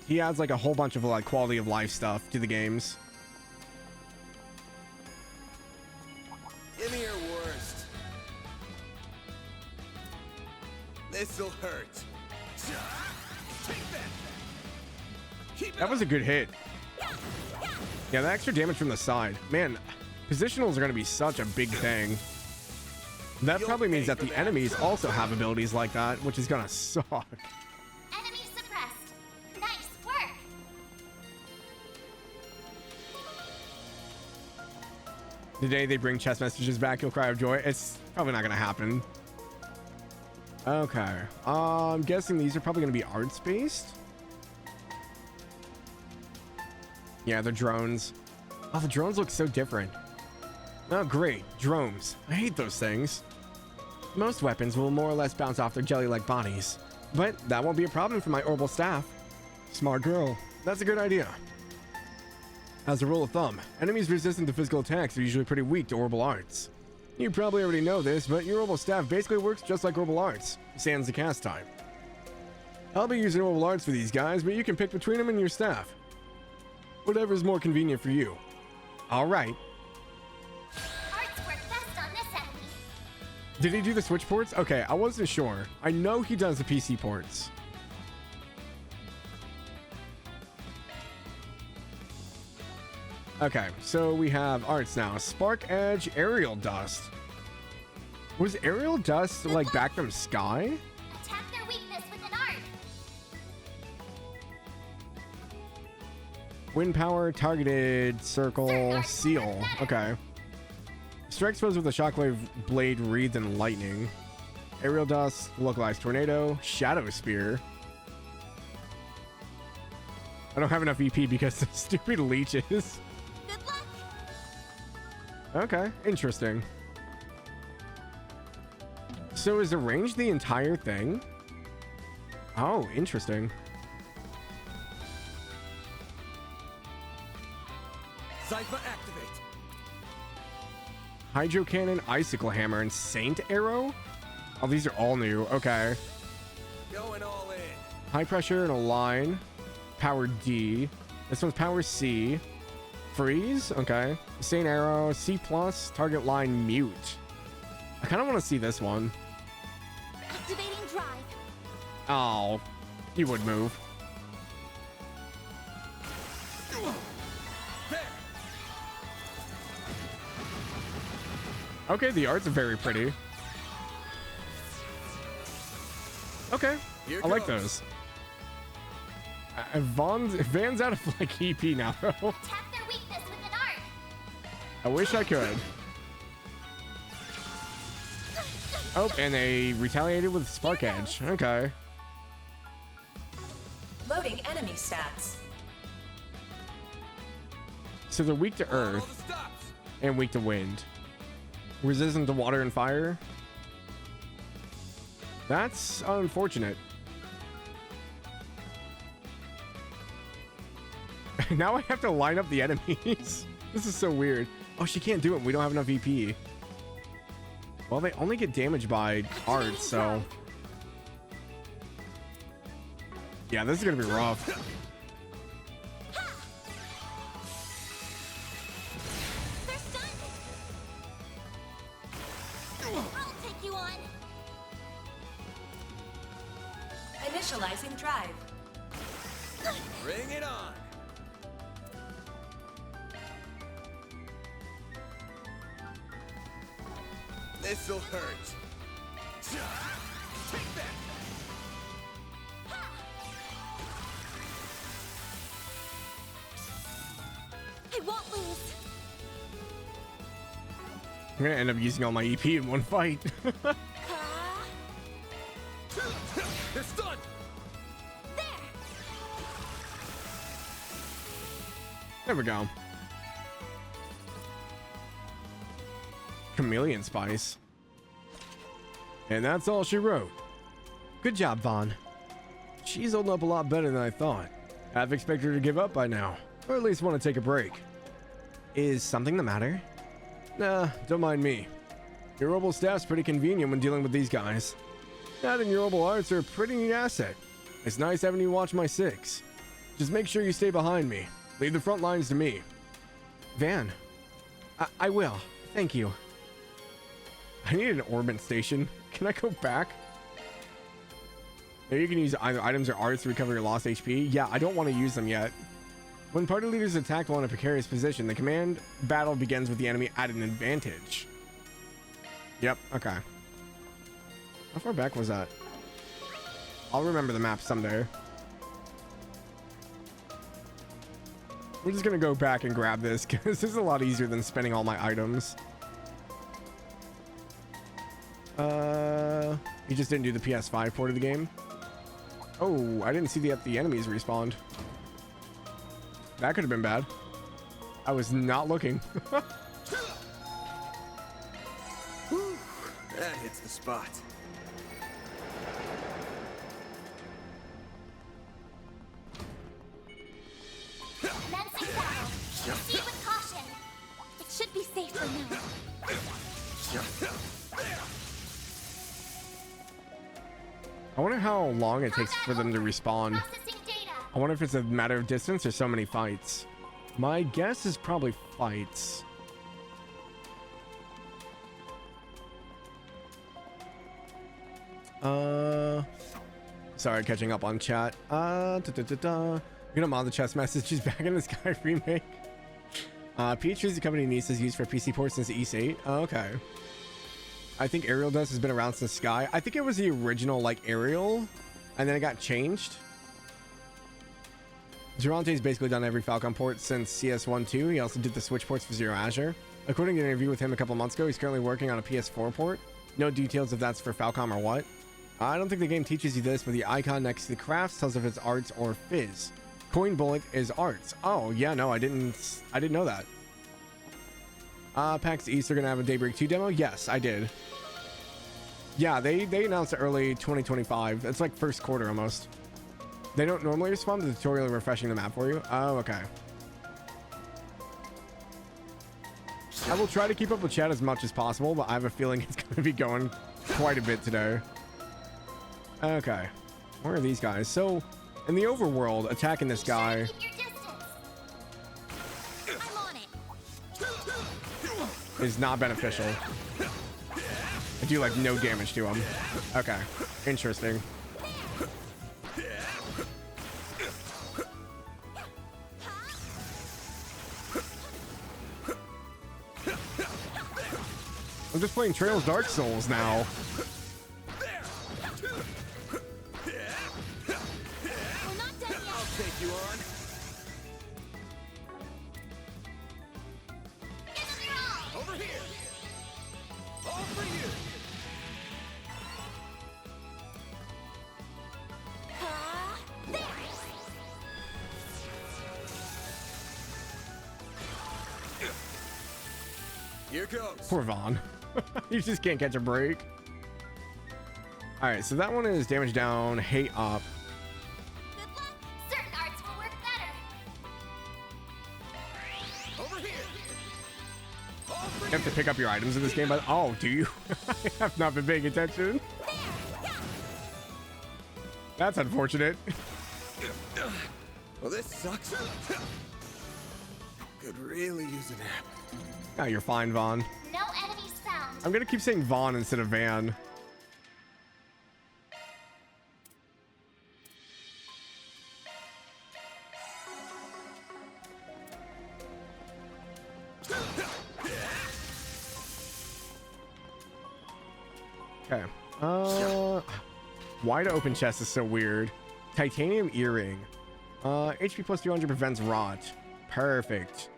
He adds like a whole bunch of like quality of life stuff to the games. Give me your worst. This'll hurt. Take that. That was a good hit. Yeah, the extra damage from the side. Man, positionals are going to be such a big thing. That probably means that the enemies also have abilities like that, which is going to suck. Enemy suppressed. Nice work. The day they bring chest messages back, you'll cry of joy. It's probably not going to happen. Okay. I'm guessing these are probably going to be arts based. Yeah, they're drones. Oh, the drones look so different. Oh, great. Drones. I hate those things. Most weapons will more or less bounce off their jelly-like bodies. But that won't be a problem for my orbital staff. Smart girl. That's a good idea. As a rule of thumb, enemies resistant to physical attacks are usually pretty weak to orbital arts. You probably already know this, but your orbital staff basically works just like orbital arts, sans the cast time. I'll be using orbital arts for these guys, but you can pick between them and your staff. Whatever's more convenient for you. Alright. Arts work best on this enemy. Did he do the Switch ports? Okay, I wasn't sure. I know he does the PC ports. Okay, so we have arts now. Spark Edge, Aerial Dust. Was Aerial Dust like back from Sky? Attack their weakness with an art. Wind Power, Targeted, Circle, Seal. Okay. Strikes foes with a Shockwave Blade wreathed in lightning. Aerial Dust, Localized Tornado, Shadow Spear. I don't have enough EP because of stupid leeches. Okay, interesting. So is the range the entire thing? Oh, interesting. Zypher activate. Hydro Cannon, Icicle Hammer, and Saint Arrow? Oh, these are all new. Okay. Going all in. High Pressure and a line. Power D. This one's Power C. Freeze. Okay. Saint Arrow. C+. Target line mute. I kind of want to see this one. Activating drive. Oh, you would move. Okay, the art's very pretty. Okay, I like those. Van's out of like EP now. Tap their weakness with an arc. I wish I could. Oh, and they retaliated with Spark Edge. Okay. Loading enemy stats. So they're weak to earth and weak to wind. Resistant to water and fire. That's unfortunate. Now I have to line up the enemies. This is so weird. Oh, she can't do it. We don't have enough EP. Well, they only get damaged by art, so... Yeah, this is gonna be rough. I'll take you on. Initializing drive. Bring it on. This'll hurt. Take that. I won't lose. I'm gonna end up using all my EP in one fight. It's done. There we go. Chameleon Spice. And that's all she wrote. Good job, Vaughn. She's holding up a lot better than I thought. I've expected her to give up by now, or at least want to take a break. Is something the matter? Nah, don't mind me. Your Robo staff's pretty convenient when dealing with these guys. That and your Robo arts are a pretty neat asset. It's nice having you watch my six. Just make sure you stay behind me. Leave the front lines to me. Van. I will. Thank you. I need an orbit station. Can I go back? Now you can use either items or arts to recover your lost HP. Yeah, I don't want to use them yet. When party leaders attack while in a precarious position, the command battle begins with the enemy at an advantage. Yep, okay. How far back was that? I'll remember the map someday. We're just gonna go back and grab this because this is a lot easier than spending all my items. You just didn't do the PS5 port of the game. Oh, I didn't see the enemies respawned. That could have been bad. I was not looking. Whew, that hits the spot. Commencing battle. Proceed with caution. It should be safe for now. I wonder how long it takes for them to respawn. I wonder if it's a matter of distance or so many fights. My guess is probably fights. Sorry, catching up on chat. You're gonna mod the chess messages back in the Sky remake. PH is the company Nisa's used for PC ports since East 8. Oh, okay. I think Aerial Dust has been around since Sky. I think it was the original, like, Aerial, and then it got changed. Durante's basically done every Falcon port since CS1-2. He also did the Switch ports for Zero Azure. According to an interview with him a couple months ago, he's currently working on a PS4 port. No details if that's for Falcom or what. I don't think the game teaches you this, but the icon next to the crafts tells if it's arts or fizz. Coin Bullet is arts. Oh, yeah, no, I didn't know that. PAX East are gonna have a Daybreak 2 demo? Yes, I did. Yeah, they announced it early 2025. It's like first quarter almost. They don't normally respond to the tutorial refreshing the map for you. Oh, okay. I will try to keep up with chat as much as possible, but I have a feeling it's going to be going quite a bit today. Okay. Where are these guys? So, in the overworld, attacking this guy... I'm on is not beneficial. I do like no damage to him. Okay, interesting. I'm just playing Trails Dark Souls now. I'll take you on. Over here. All for you. Here goes. Poor Vaughn. You just can't catch a break. All right, so that one is damage down, hate up. Good luck. Certain arts will work better. Over here. You have to pick up your items in this game, but oh, do you? I have not been paying attention. That's unfortunate. Well, this sucks. Could really use a nap. Oh, you're fine, Vaughn. No enemies found. I'm gonna keep saying Vaughn instead of Van. Okay. Wide open chest is so weird. Titanium earring. HP plus 200 prevents rot. Perfect.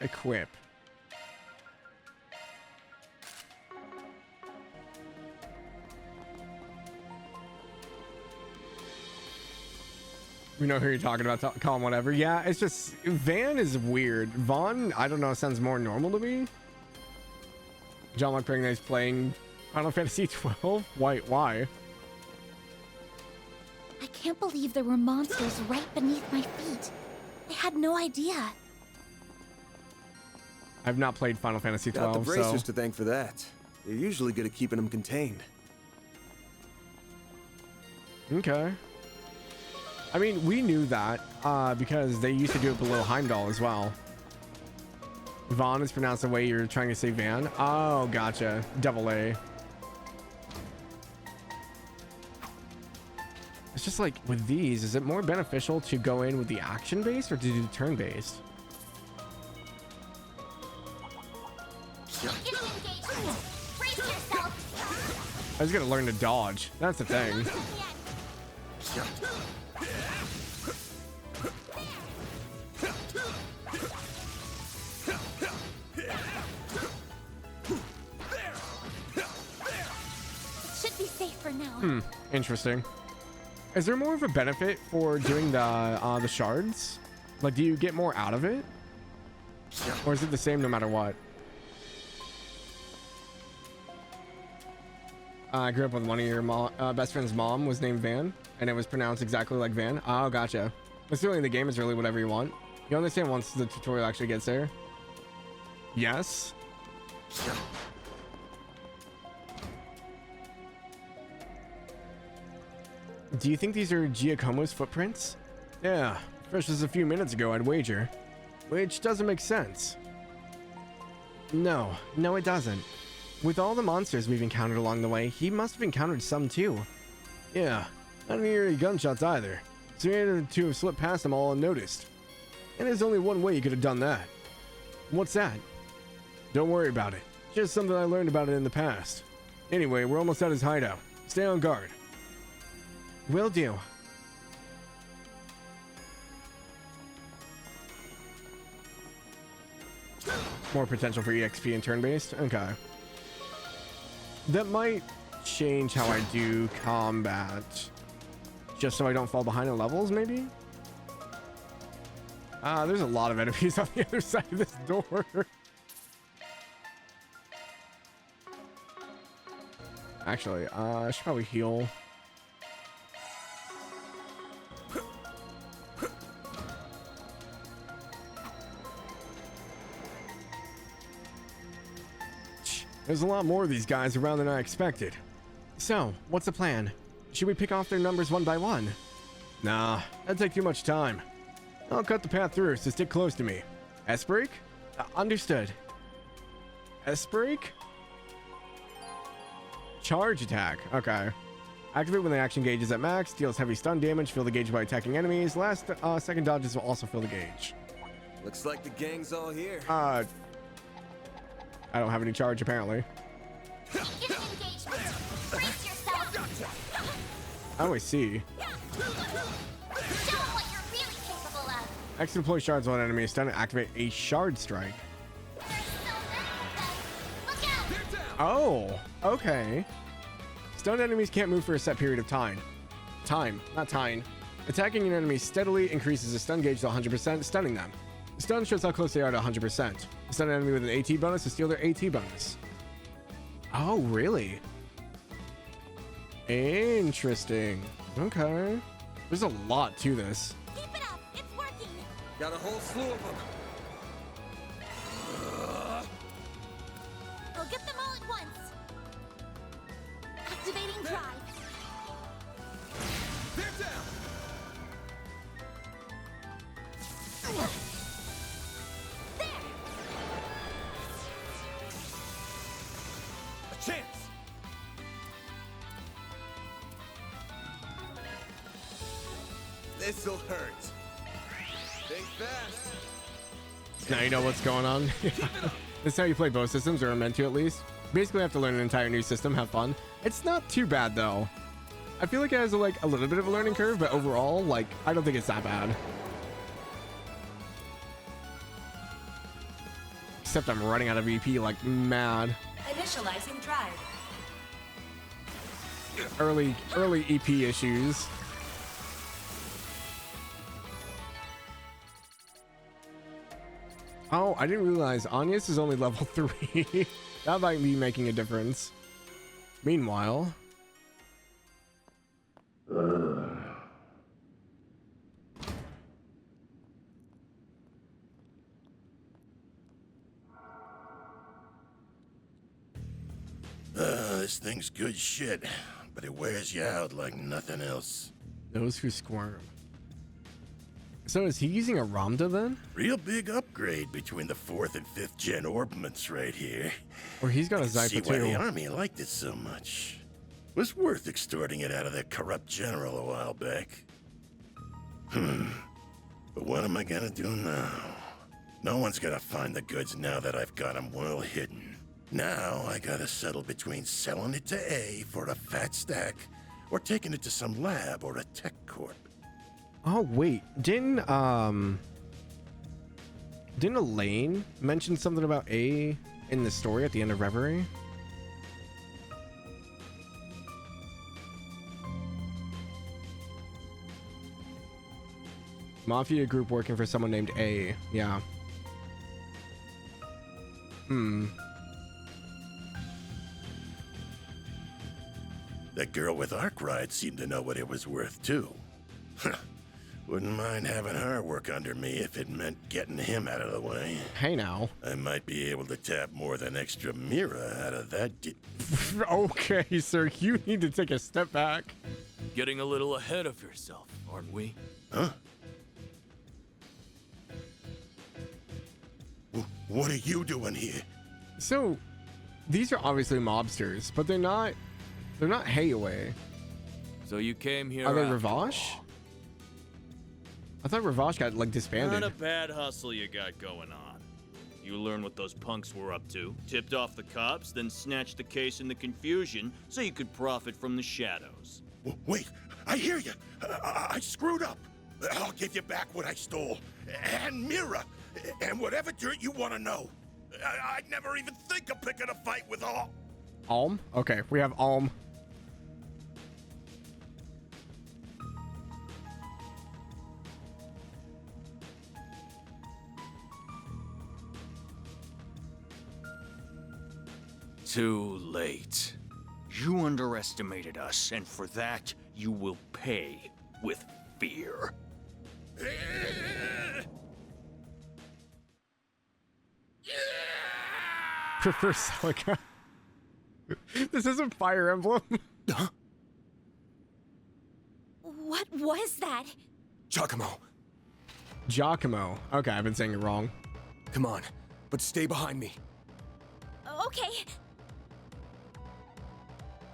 Equip. We know who you're talking about. Call him whatever. Yeah, it's just Van is weird. Vaughn, I don't know, sounds more normal to me. Jalmoc is playing Final Fantasy 12. Why? I can't believe there were monsters right beneath my feet. I had no idea. I've not played Final Fantasy 12, Got the bracers so to thank for that. They're usually good at keeping them contained. okay. I mean, we knew that because they used to do it below Heimdall as well. Vaughn is pronounced the way you're trying to say Van. Oh, gotcha. Double A. It's just like with these, is it more beneficial to go in with the action base or to do turn based? Brace yourself. I was gonna learn to dodge. That's the thing. Should be safe for now. Interesting. Is there more of a benefit for doing the shards? Like, do you get more out of it? Or is it the same no matter what? I grew up with one of your best friend's mom was named Van, and it was pronounced exactly like Van. Oh, gotcha. It's really the game is really whatever you want. You understand once the tutorial actually gets there. Yes. Do you think these are Giacomo's footprints? Yeah, fresh as a few minutes ago, I'd wager. Which doesn't make sense. No, it doesn't. With all the monsters we've encountered along the way, he must have encountered some too. Yeah, I didn't hear any gunshots either, so he had to have slipped past them all unnoticed. And there's only one way you could have done that. What's that? Don't worry about it. Just something I learned about it in the past. Anyway, we're almost at his hideout. Stay on guard. Will do. More potential for EXP and turn-based? Okay. That might change how I do combat. Just so I don't fall behind in levels, maybe? There's a lot of enemies on the other side of this door. Actually, I should probably heal. There's a lot more of these guys around than I expected. So, what's the plan? Should we pick off their numbers one by one? Nah, that'd take too much time. I'll cut the path through, so stick close to me. S-break? Understood. S-break? Charge attack. Okay. Activate when the action gauge is at max. Deals heavy stun damage. Fill the gauge by attacking enemies. Last second dodges will also fill the gauge. Looks like the gang's all here. I don't have any charge apparently. Oh, I see. X deploy shards on enemy. Stun and activate a shard strike. Oh, okay. Stunned enemies can't move for a set period of time. Not time. Attacking an enemy steadily increases the stun gauge to 100%, stunning them. Stun shows how close they are to 100%. Stun an enemy with an AT bonus to steal their AT bonus. Oh, really? Interesting. Okay. There's a lot to this. Keep it up. It's working. Got a whole slew of them. I'll get them all at once. Activating drive. They're down. There. A chance. This'll hurt. Think fast. Now you know what's going on. This is how you play both systems, or are meant to at least. Basically, I have to learn an entire new system, have fun. It's not too bad though. I feel like it has a little bit of a learning curve, but overall, I don't think it's that bad. Except I'm running out of EP like mad. Initializing drive. Early EP issues. Oh, I didn't realize Anya's is only level 3. That might be making a difference. Meanwhile... This thing's good shit, but it wears you out like nothing else. Those who squirm. So is he using a Ramda then? Real big upgrade between the 4th and 5th gen orbments right here. Or he's got a See Zypa why too. the army liked it so much. Was worth extorting it out of that corrupt general a while back. But what am I gonna do now? No one's gonna find the goods now that I've got them well hidden. Now I gotta settle between selling it to A for a fat stack, or taking it to some lab or a tech corp. Oh wait, didn't Elaine mention something about A in the story at the end of Reverie? Mafia group working for someone named A. Yeah. That girl with Arkwright seemed to know what it was worth too. Wouldn't mind having her work under me if it meant getting him out of the way. Hey now. I might be able to tap more than extra Mira out of that. Okay, sir, you need to take a step back. Getting a little ahead of yourself, aren't we? Huh? What are you doing here? So, these are obviously mobsters, but they're not Hayaway. So you came here. Are they after Ravash? all. I thought Ravash got disbanded. Not a bad hustle you got going on. You learn what those punks were up to, tipped off the cops, then snatched the case in the confusion so you could profit from the shadows. Wait, I hear you. I screwed up. I'll give you back what I stole. And Mira. And whatever dirt you want to know. I'd never even think of picking a fight with all. Alm? Okay, we have Alm. Too late. You underestimated us, and for that, you will pay with fear. Prefer Celica. This isn't Fire Emblem. What was that? Giacomo. Giacomo. Okay, I've been saying it wrong. Come on. but stay behind me. Okay.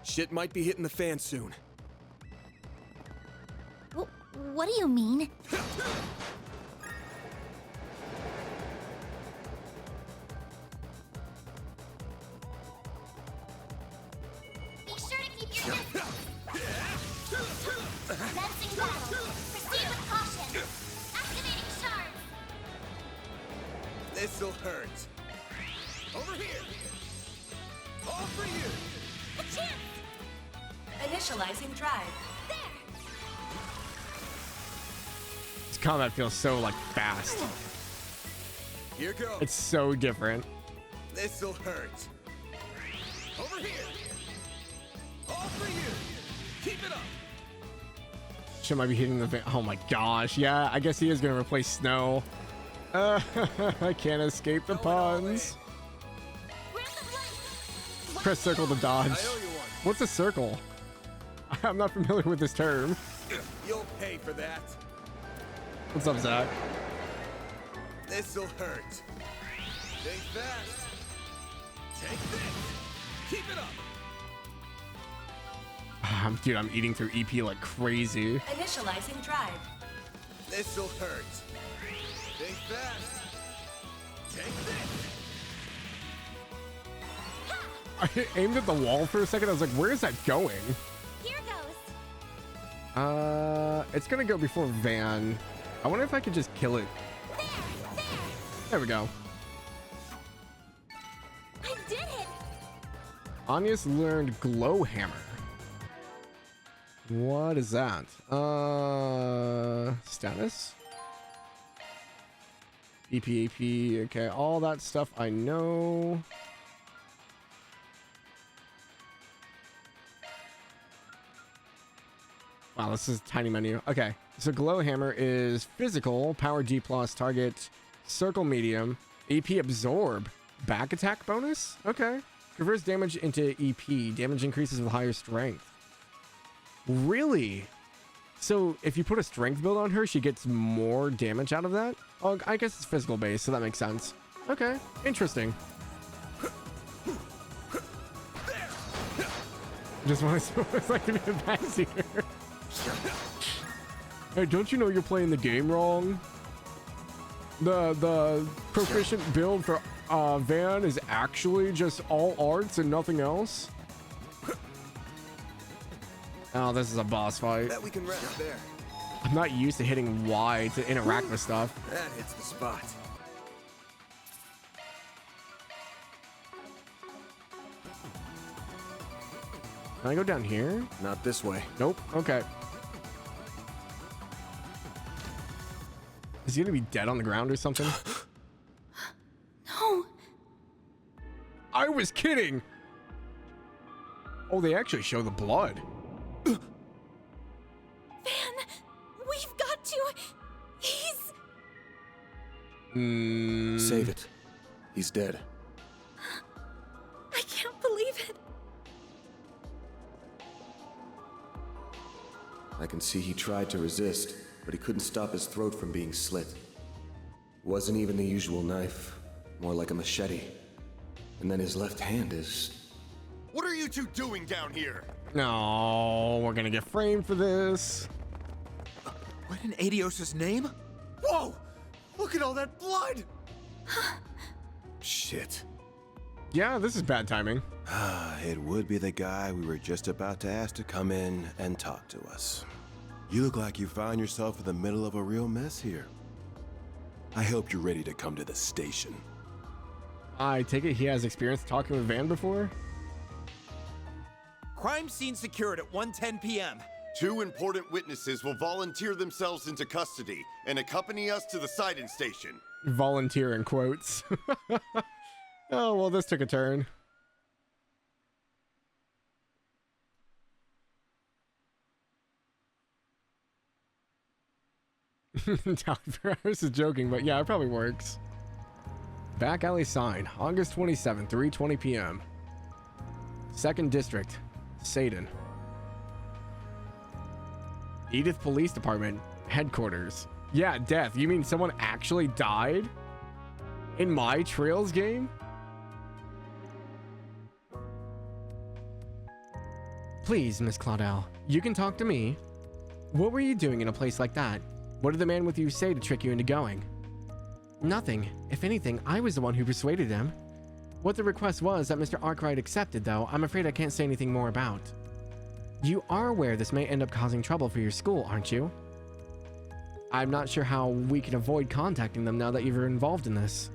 Shit might be hitting the fan soon. What do you mean? Be sure to keep your distance. Commencing battle. Proceed with caution. Activating shards. This'll hurt. Over here. All for you. A chance. Initializing drive. This combat feels so like fast. Here goes. It's so different. This'll hurt. Over here. All for you. Keep it up. Shit might be hitting the van. Oh my gosh. Yeah, I guess he is gonna replace Snow. I can't escape the puns. Press circle to dodge. What's a circle? I'm not familiar with this term. You'll pay for that. What's up, Zach? This'll hurt. Stay fast. Take this. Keep it up. Dude, I'm eating through EP like crazy. Initializing drive. This'll hurt. Stay fast. Take this. I aimed at the wall for a second. I was like, where is that going? Here goes. It's gonna go before Van. I wonder if I could just kill it. There we go. I did it. Anya's learned Glow Hammer. What is that? Status? EP. Okay, all that stuff I know. Wow, this is a tiny menu. Okay, so Glow Hammer is physical, power D+, target, circle medium, AP absorb, back attack bonus? Okay. Reverse damage into EP. Damage increases with higher strength. Really? So if you put a strength build on her, she gets more damage out of that? Oh, I guess it's physical based, so that makes sense. Okay, interesting. Just want to it's like to be a backseater. Hey, don't you know you're playing the game wrong? The proficient build for Van is actually just all arts and nothing else. Oh, this is a boss fight. Bet we can rest there. I'm not used to hitting Y to interact with stuff. That hits the spot. Can I go down here? Not this way. Nope. Okay. Is he gonna be dead on the ground or something? No. I was kidding. Oh, they actually show the blood. Van, we've got to. He's. Save it. He's dead. I can't believe it. I can see he tried to resist, but he couldn't stop his throat from being slit. Wasn't even the usual knife, more like a machete. And then his left hand is... What are you two doing down here? No, we're gonna get framed for this. What in Adios' name? Whoa! Look at all that blood! Shit. Yeah, this is bad timing. It would be the guy we were just about to ask to come in and talk to us. You look like you found yourself in the middle of a real mess here. I hope you're ready to come to the station. I take it he has experience talking with Van before? Crime scene secured at 1:10 p.m. 2 important witnesses will volunteer themselves into custody and accompany us to the sighting station. Volunteer in quotes. Oh, well, this took a turn. Ferris is joking, but yeah, it probably works. Back alley sign, August 27th, 3:20 p.m. 2nd District, Satan. Edith Police Department, headquarters. Yeah, death. You mean someone actually died? In my Trails game? Please, Miss Claudel, you can talk to me. What were you doing in a place like that? What did the man with you say to trick you into going? Nothing. If anything, I was the one who persuaded him. What the request was that Mr. Arkwright accepted, though, I'm afraid I can't say anything more about. You are aware this may end up causing trouble for your school, aren't you? I'm not sure how we can avoid contacting them now that you're involved in this.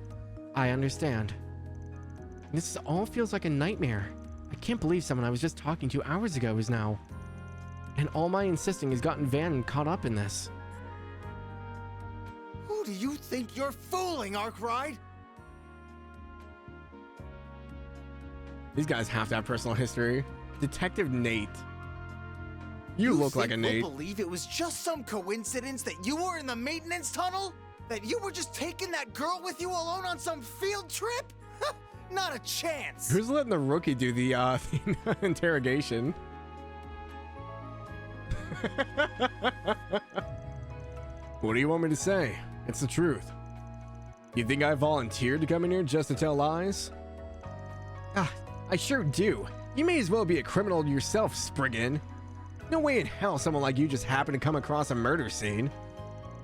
I understand. This all feels like a nightmare. I can't believe someone I was just talking to hours ago is now. And all my insisting has gotten Van caught up in this. Who do you think you're fooling, Arkwright? These guys have to have personal history. Detective Nate. You look like a Nate. We'll believe it was just some coincidence that you were in the maintenance tunnel? That you were just taking that girl with you alone on some field trip? Not a chance. Who's letting the rookie do the interrogation? What do you want me to say? It's the truth. You think I volunteered to come in here just to tell lies? Ah, I sure do. You may as well be a criminal yourself, Spriggan. No way in hell someone like you just happened to come across a murder scene.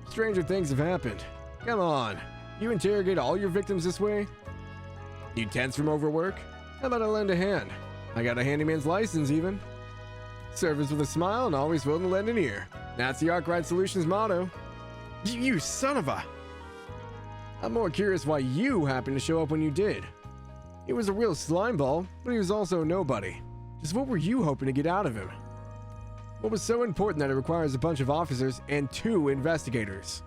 Stranger things have happened. Come on. You interrogate all your victims this way? You tense from overwork? How about I lend a hand? I got a handyman's license even. Service with a smile and always willing to lend an ear. That's the Arkwright Solutions motto. You son of a... I'm more curious why you happened to show up when you did. He was a real slimeball, but he was also a nobody. Just what were you hoping to get out of him? What was so important that it requires a bunch of officers and 2 investigators?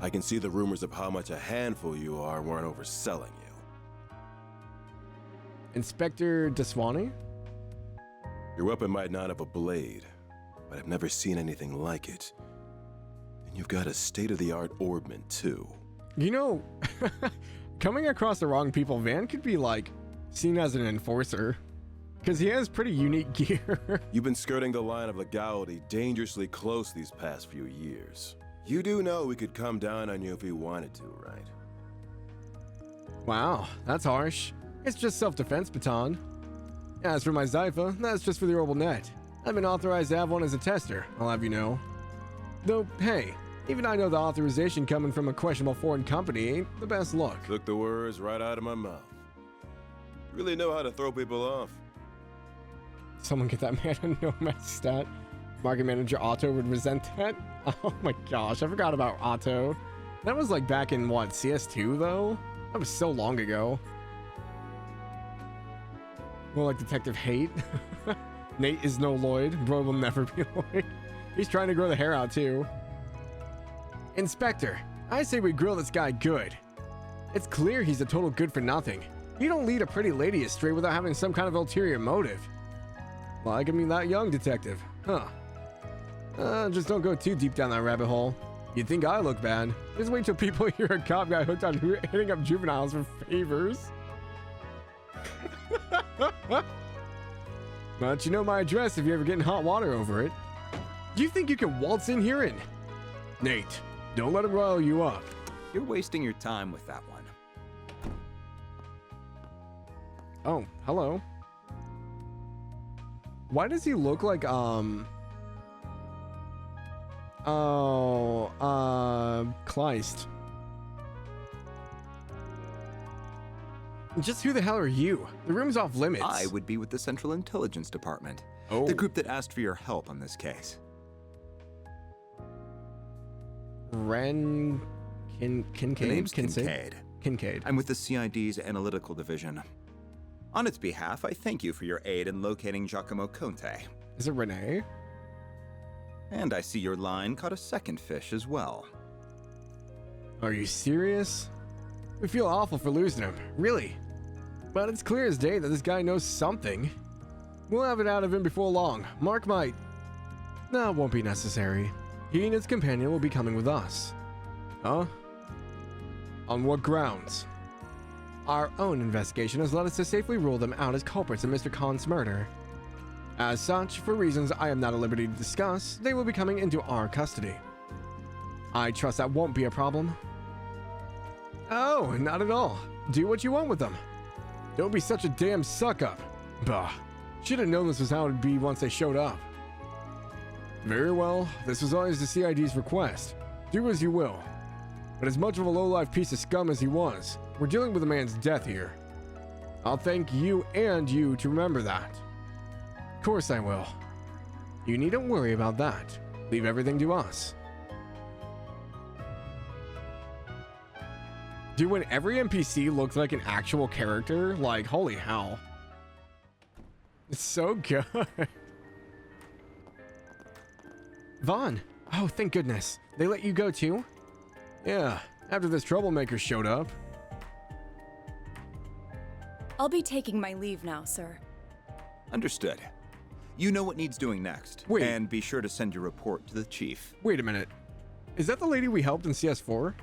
I can see the rumors of how much a handful you are weren't overselling you. Inspector Deswani? Your weapon might not have a blade, but I've never seen anything like it. And you've got a state-of-the-art orbment, too. You know, coming across the wrong people, Van could be, like, seen as an enforcer. Because he has pretty unique gear. You've been skirting the line of legality dangerously close these past few years. You do know we could come down on you if we wanted to, right? Wow, that's harsh. It's just self-defense baton. As for my Zypha, that's just for the orbital net. I've been authorized to have one as a tester, I'll have you know. Though, hey, even I know the authorization coming from a questionable foreign company ain't the best look. Took the words right out of my mouth. You really know how to throw people off. Someone get that man a nomad stat. Market manager Otto would resent that. Oh my gosh, I forgot about Otto. That was like back in what, CS2 though? That was so long ago. More like Detective Hate. Nate is no Lloyd. Bro will never be Lloyd. He's trying to grow the hair out too. Inspector, I say we grill this guy good. It's clear he's a total good for nothing. You don't lead a pretty lady astray without having some kind of ulterior motive. Like, I mean, that young detective. Huh. Just don't go too deep down that rabbit hole. You think I look bad. Just wait till people hear a cop got hooked on hitting up juveniles for favors. But you know my address if you ever get in hot water over it. Do you think you can waltz in here and... Nate, don't let him rile you up. You're wasting your time with that one. Oh, hello. Why does he look like, Kleist? Just who the hell are you? The room's off limits. I would be with the Central Intelligence Department. Oh. The group that asked for your help on this case. Kincaid? The name's Kincaid. Kincaid. I'm with the CID's Analytical Division. On its behalf, I thank you for your aid in locating Giacomo Conte. Is it Renee? And I see your line caught a second fish as well. Are you serious? We feel awful for losing him, really. But it's clear as day that this guy knows something. We'll have it out of him before long. Mark might... No, it won't be necessary. He and his companion will be coming with us. Huh? On what grounds? Our own investigation has led us to safely rule them out as culprits in Mr. Khan's murder. As such, for reasons I am not at liberty to discuss, they will be coming into our custody. I trust that won't be a problem. Oh, not at all. Do what you want with them. Don't be such a damn suck-up. Bah. Should have known this was how it'd be once they showed up. Very well, this was always the CID's request. Do as you will. But as much of a low-life piece of scum as he was, we're dealing with a man's death here. I'll thank you and you to remember that. Of course I will. You needn't worry about that. Leave everything to us. Dude, when every NPC looks like an actual character, like, holy hell. It's so good. Vaughn. Oh, thank goodness. They let you go too? Yeah, after this troublemaker showed up. I'll be taking my leave now, sir. Understood. You know what needs doing next. Wait. And be sure to send your report to the chief. Wait a minute. Is that the lady we helped in CS4?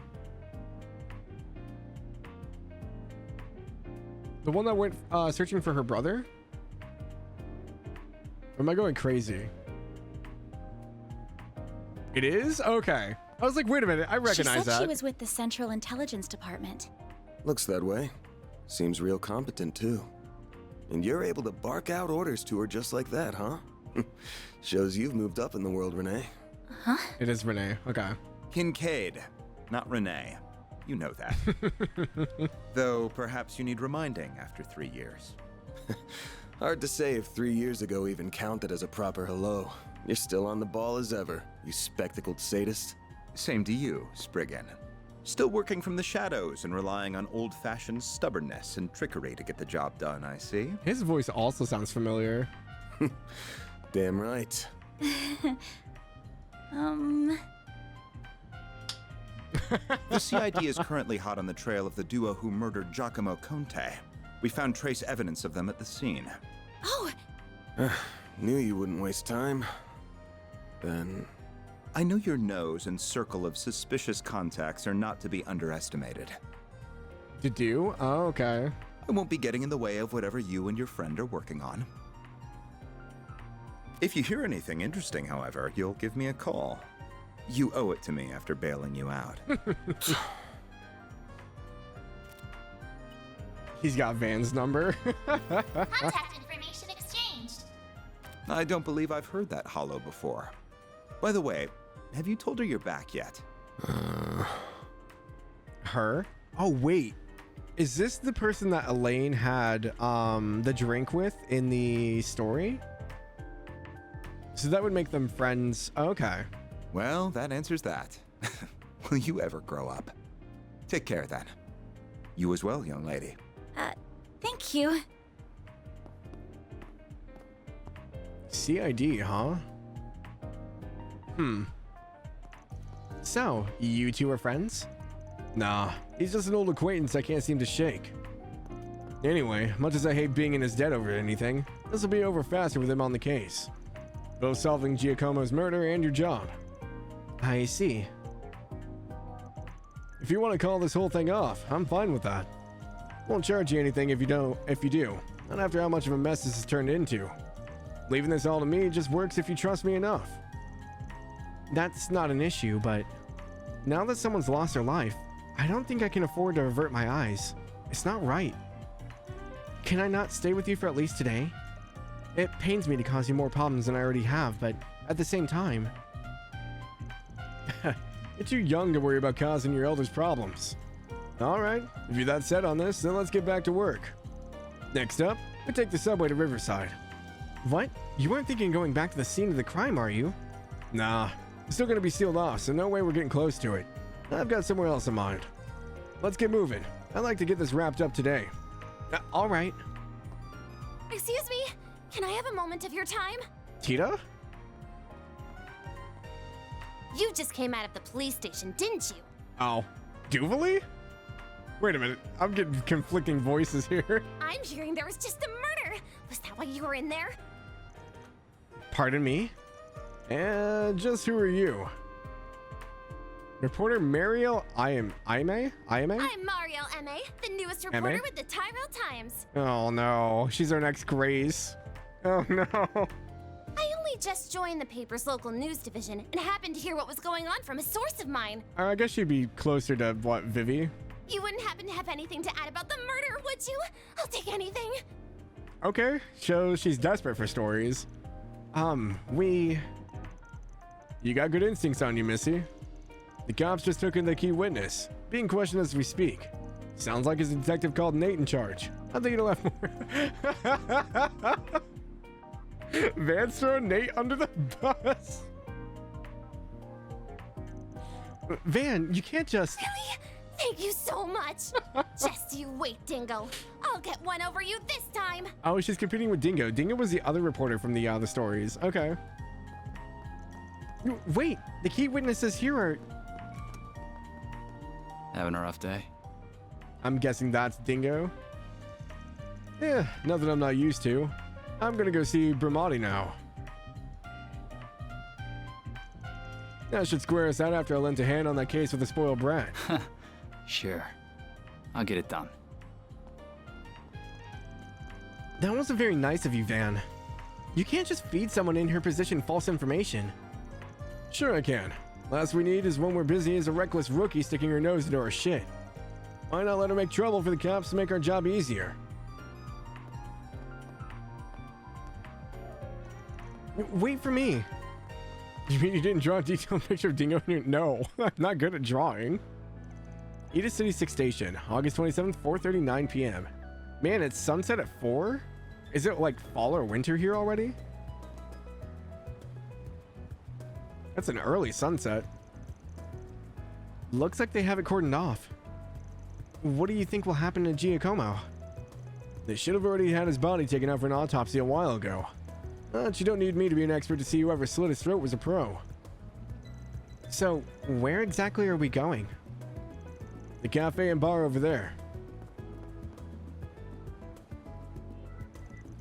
The one that went searching for her brother? Or am I going crazy? It is? Okay. I was like, wait a minute, I recognize that. She said she was with the Central Intelligence Department. Looks that way. Seems real competent, too. And you're able to bark out orders to her just like that, huh? Shows you've moved up in the world, Renee. Huh? It is Renee. Okay. Kincaid, not Renee. You know that. Though perhaps you need reminding after 3 years. Hard to say if 3 years ago even counted as a proper hello. You're still on the ball as ever, you spectacled sadist. Same to you, Spriggan. Still working from the shadows and relying on old-fashioned stubbornness and trickery to get the job done, I see. His voice also sounds familiar. Damn right. The CID is currently hot on the trail of the duo who murdered Giacomo Conte. We found trace evidence of them at the scene. Oh! Knew you wouldn't waste time. Then... I know your nose and circle of suspicious contacts are not to be underestimated. To do? Oh, okay. I won't be getting in the way of whatever you and your friend are working on. If you hear anything interesting, however, you'll give me a call. You owe it to me after bailing you out. He's got Van's number. Contact information exchanged. I don't believe I've heard that hollow before. By the way, have you told her you're back yet? Her? Oh, wait. Is this the person that Elaine had the drink with in the story? So that would make them friends. Okay. Well, that answers that. Will you ever grow up? Take care then. You as well, young lady. Thank you. CID, huh? So, you two are friends? Nah, he's just an old acquaintance I can't seem to shake. Anyway, much as I hate being in his debt over anything, this will be over faster with him on the case. Both solving Giacomo's murder and your job. I see. If you want to call this whole thing off, I'm fine with that. Won't charge you anything if you do. Not after how much of a mess this has turned into. Leaving this all to me just works if you trust me enough. That's not an issue, but now that someone's lost their life, I don't think I can afford to avert my eyes. It's not right. Can I not stay with you for at least today? It pains me to cause you more problems than I already have, but at the same time... You're too young to worry about causing your elders problems. Alright, if you're that set on this, then let's get back to work. Next up, we take the subway to Riverside. What? You weren't thinking of going back to the scene of the crime, are you? Nah, it's still gonna be sealed off, so no way we're getting close to it. I've got somewhere else in mind. Let's get moving. I'd like to get this wrapped up today. Alright. Excuse me? Can I have a moment of your time? Tita? You just came out of the police station, didn't you? Oh, Duvalie? Wait a minute, I'm getting conflicting voices here. I'm hearing there was just a murder. Was that why you were in there? Pardon me? And just who are you? Reporter Mariel Aime? I'm Mariel M.A., the newest reporter M.A.? with the Tyrell Times. Oh no, she's our next Grace. Oh no. I only just joined the paper's local news division and happened to hear what was going on from a source of mine. I guess she'd be closer to, what, Vivi? You wouldn't happen to have anything to add about the murder, would you? I'll take anything. Okay, shows she's desperate for stories. You got good instincts on you, Missy. The cops just took in the key witness, being questioned as we speak. Sounds like it's a detective called Nate in charge. I'm thinking of left more. Van's throwing Nate under the bus. Van, you can't just... Really? Thank you so much. Just you wait, Dingo. I'll get one over you this time. Oh, she's competing with Dingo. Dingo was the other reporter from the stories. Okay. Wait, the key witnesses here are... Having a rough day? I'm guessing that's Dingo. Yeah, nothing I'm not used to. I'm gonna go see Bramati now. That should square us out after I lent a hand on that case with the spoiled brat. Sure. I'll get it done. That wasn't very nice of you, Van. You can't just feed someone in her position false information. Sure I can. Last we need is when we're busy as a reckless rookie sticking her nose into our shit. Why not let her make trouble for the cops to make our job easier? Wait for me. You mean you didn't draw a detailed picture of Dingo? No, I'm not good at drawing. Edith City 6 Station, August 27th, 4:39 p.m. Man, it's sunset at 4? Is it like fall or winter here already? That's an early sunset. Looks like they have it cordoned off. What do you think will happen to Giacomo? They should have already had his body taken out for an autopsy a while ago. But you don't need me to be an expert to see whoever slit his throat was a pro. So, where exactly are we going? The cafe and bar over there.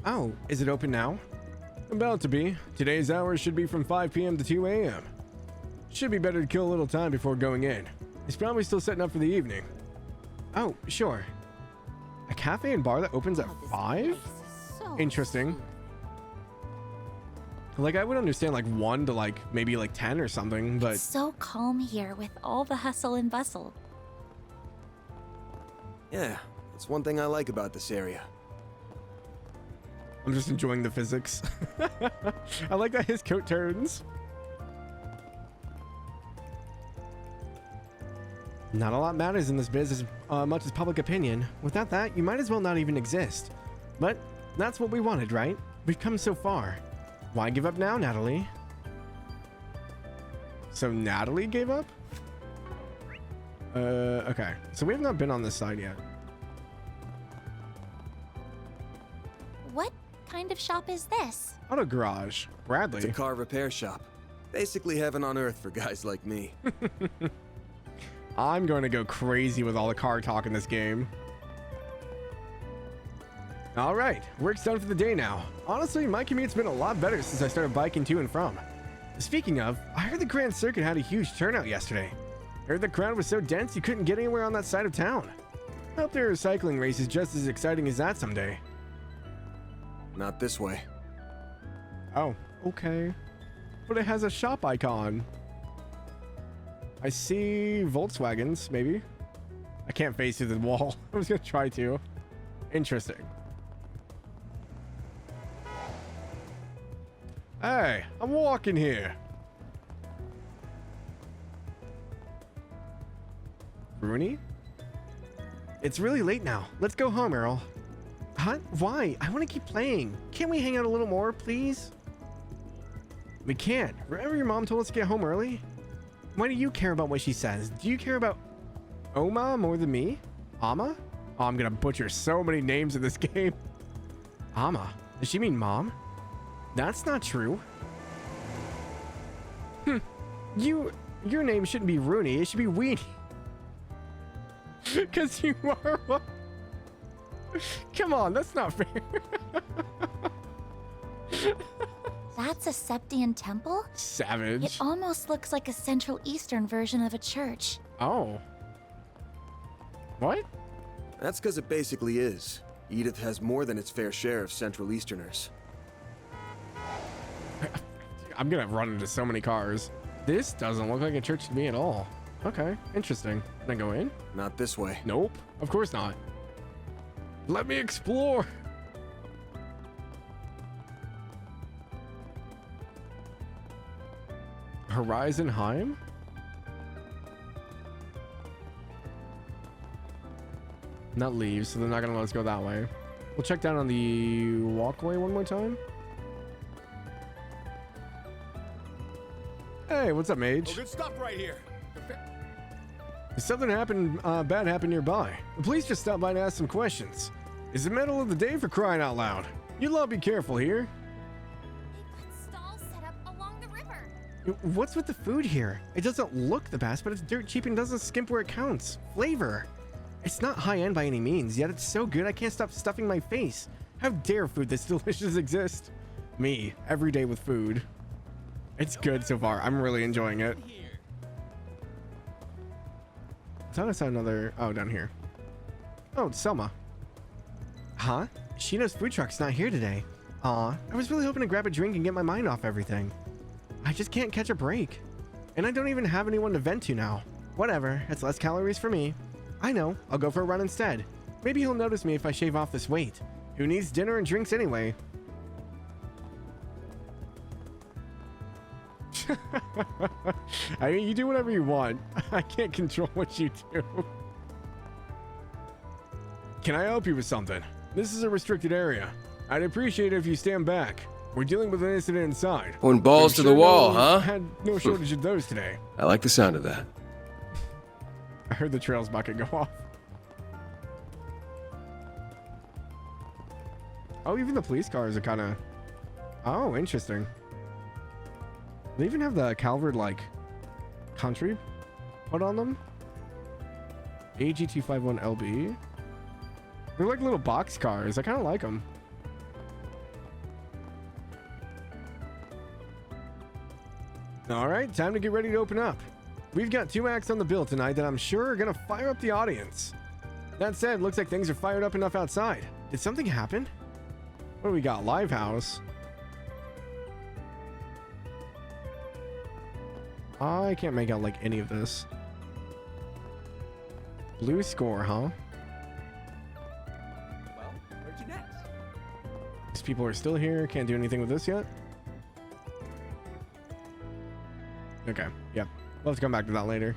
Oh, is it open now? About to be. Today's hours should be from 5 p.m. to 2 a.m. Should be better to kill a little time before going in. He's probably still setting up for the evening. Oh, sure. A cafe and bar that opens at 5? Interesting. Like, I would understand like 1 to like maybe like 10 or something, but... It's so calm here with all the hustle and bustle. Yeah, that's one thing I like about this area. I'm just enjoying the physics. I like that his coat turns. Not a lot matters in this biz as much as public opinion. Without that, you might as well not even exist. But that's what we wanted, right? We've come so far. Why give up now, Natalie? So Natalie gave up? Okay. So we have not been on this side yet. What kind of shop is this? Auto garage. Bradley. It's a car repair shop. Basically heaven on earth for guys like me. I'm going to go crazy with all the car talk in this game. All right, work's done for the day now. Honestly, my commute's been a lot better since I started biking to and from. Speaking of, I heard the Grand Circuit had a huge turnout yesterday. Heard the crowd was so dense you couldn't get anywhere on that side of town. Hope their cycling race is just as exciting as that someday. Not this way. Oh, okay. But it has a shop icon. I see Volkswagens, maybe. I can't face through the wall. I was gonna try to. Interesting. Hey, I'm walking here. Rooney? It's really late now. Let's go home, Earl. Huh? Why? I want to keep playing. Can't we hang out a little more, please? We can't. Remember your mom told us to get home early? Why do you care about what she says? Do you care about Oma more than me? Ama? Oh, I'm gonna butcher so many names in this game. Ama? Does she mean mom? That's not true. Your name shouldn't be Rooney. It should be Weenie. Because you are one. Come on, that's not fair. That's a Septian temple? Savage. It almost looks like a Central Eastern version of a church. Oh. What? That's because it basically is. Edith has more than its fair share of Central Easterners. I'm gonna run into so many cars. This doesn't look like a church to me at all. Okay, interesting. Can I go in? Not this way. Nope, of course not. Let me explore. Horizon Heim? Not leave, so they're not gonna let us go that way. We'll check down on the walkway one more time. Hey, what's up, mage? Oh, good stuff right here. Something bad happened nearby. The police just stopped by to ask some questions. It's the middle of the day, for crying out loud. You'll all be careful here. Stalls set up along the river. What's with the food here? It doesn't look the best, but it's dirt cheap and doesn't skimp where it counts. Flavor. It's not high-end by any means, yet it's so good I can't stop stuffing my face. How dare food this delicious exist? Me, every day with food. It's good so far. I'm really enjoying it. I thought I saw another... Oh, down here. Oh, it's Selma. Huh? Shino's food truck's not here today. Aw, I was really hoping to grab a drink and get my mind off everything. I just can't catch a break. And I don't even have anyone to vent to now. Whatever, it's less calories for me. I know, I'll go for a run instead. Maybe he'll notice me if I shave off this weight. Who needs dinner and drinks anyway? I mean, you do whatever you want. I can't control what you do. Can I help you with something? This is a restricted area. I'd appreciate it if you stand back. We're dealing with an incident inside. Putting balls to the wall, huh? Had no shortage of those today. I like the sound of that. I heard the trails bucket go off. Oh, even the police cars are kind of... Oh, interesting. They even have the Calvard, like, country put on them. AG251LB. They're like little box cars. I kind of like them. All right, time to get ready to open up. We've got 2 acts on the bill tonight that I'm sure are going to fire up the audience. That said, looks like things are fired up enough outside. Did something happen? What do we got? Live house. I can't make out like any of this. Blue score, huh? Well, where'd you next? These people are still here. Can't do anything with this yet. Okay, yep. We'll have to come back to that later.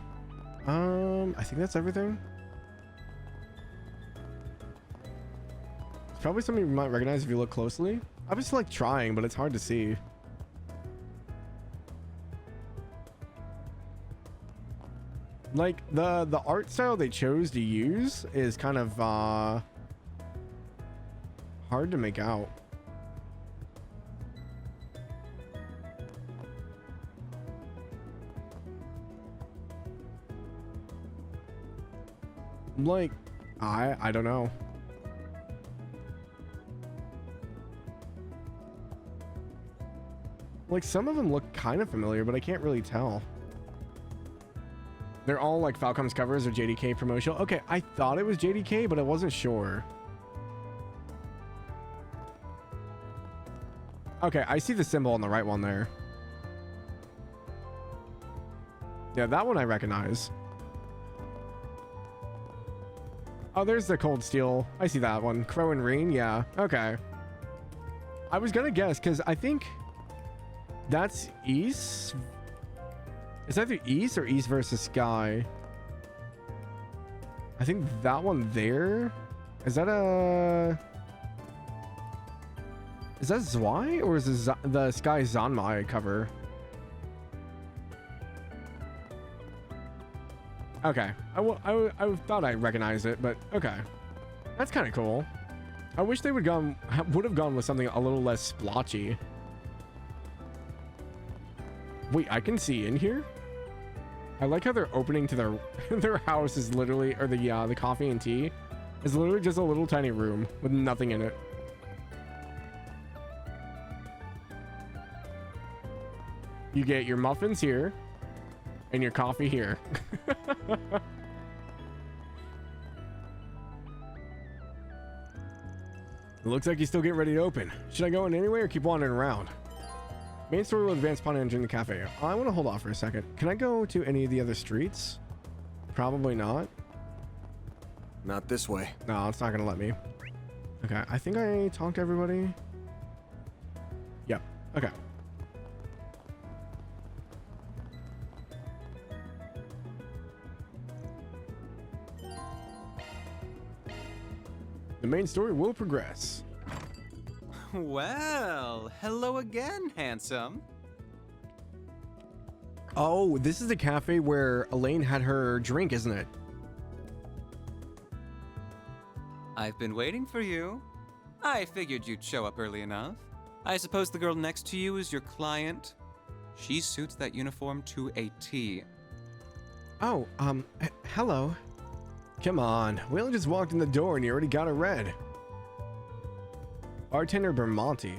I think that's everything. It's probably something you might recognize if you look closely. I was like trying, but it's hard to see. Like the art style they chose to use is kind of hard to make out. Like, I don't know. Like, some of them look kind of familiar, but I can't really tell. They're all like Falcom's covers or JDK promotional. Okay, I thought it was JDK, but I wasn't sure. Okay, I see the symbol on the right one there. Yeah, that one I recognize. Oh, there's the Cold Steel. I see that one. Crow and Rain, yeah. Okay. I was gonna guess, because I think that's East. It's either East or East versus Sky. I think that one there. Is that a... Is that Zwei? Or is this the Sky Zanmai cover? Okay. I thought I recognized it, but okay. That's kind of cool. I wish they would have gone with something a little less splotchy. Wait, I can see in here? I like how they're opening to their house is literally, or the coffee and tea is literally just a little tiny room with nothing in it. You get your muffins here and your coffee here. It looks like you still get ready to open. Should I go in anyway or keep wandering around? Main story will advance upon entering the cafe. I want to hold off for a second. Can I go to any of the other streets? Probably not. Not this way. No, it's not gonna let me. Okay, I think I talked to everybody. Yep. Okay. The main story will progress. Well, hello again, handsome. Oh, this is the cafe where Elaine had her drink, isn't it? I've been waiting for you. I figured you'd show up early enough. I suppose the girl next to you is your client. She suits that uniform to a T. Oh, hello. Come on, we only just walked in the door and you already got it red. Bartender Bermonti.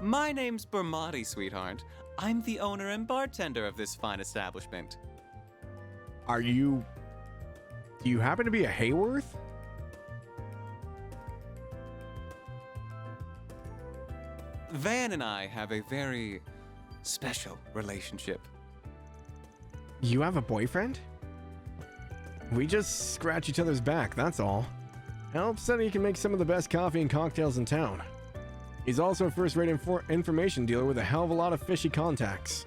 My name's Bermonti, sweetheart. I'm the owner and bartender of this fine establishment. Do you happen to be a Hayworth? Van and I have a very special relationship. You have a boyfriend? We just scratch each other's back, that's all. Helps that he can make some of the best coffee and cocktails in town. He's also a first-rate information dealer with a hell of a lot of fishy contacts.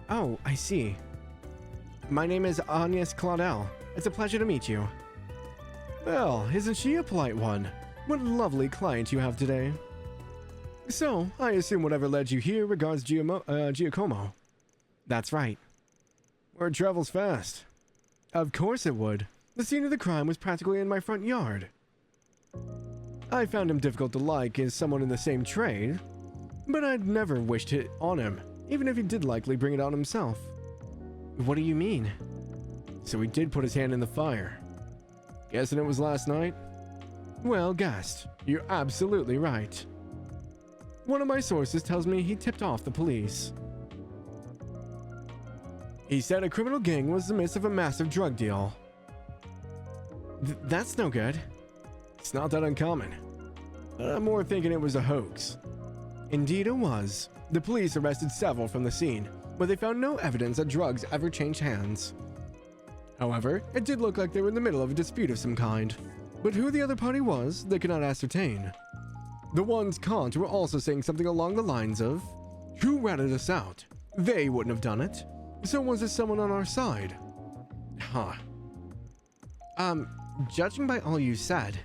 Oh, I see. My name is Agnes Claudel. It's a pleasure to meet you. Well, isn't she a polite one? What a lovely client you have today. So, I assume whatever led you here regards Giacomo. That's right. Word travels fast. Of course it would. The scene of the crime was practically in my front yard. I found him difficult to like as someone in the same trade, but I'd never wished it on him, even if he did likely bring it on himself. What do you mean? So he did put his hand in the fire. Guessing it was last night? Well guessed. You're absolutely right. One of my sources tells me he tipped off the police. He said a criminal gang was the midst of a massive drug deal. That's no good. It's not that uncommon. I'm more thinking it was a hoax. Indeed it was. The police arrested several from the scene, but they found no evidence that drugs ever changed hands. However, it did look like they were in the middle of a dispute of some kind. But who the other party was, they could not ascertain. The ones caught were also saying something along the lines of, "Who ratted us out? They wouldn't have done it. So was it someone on our side?" Huh. Judging by all you said,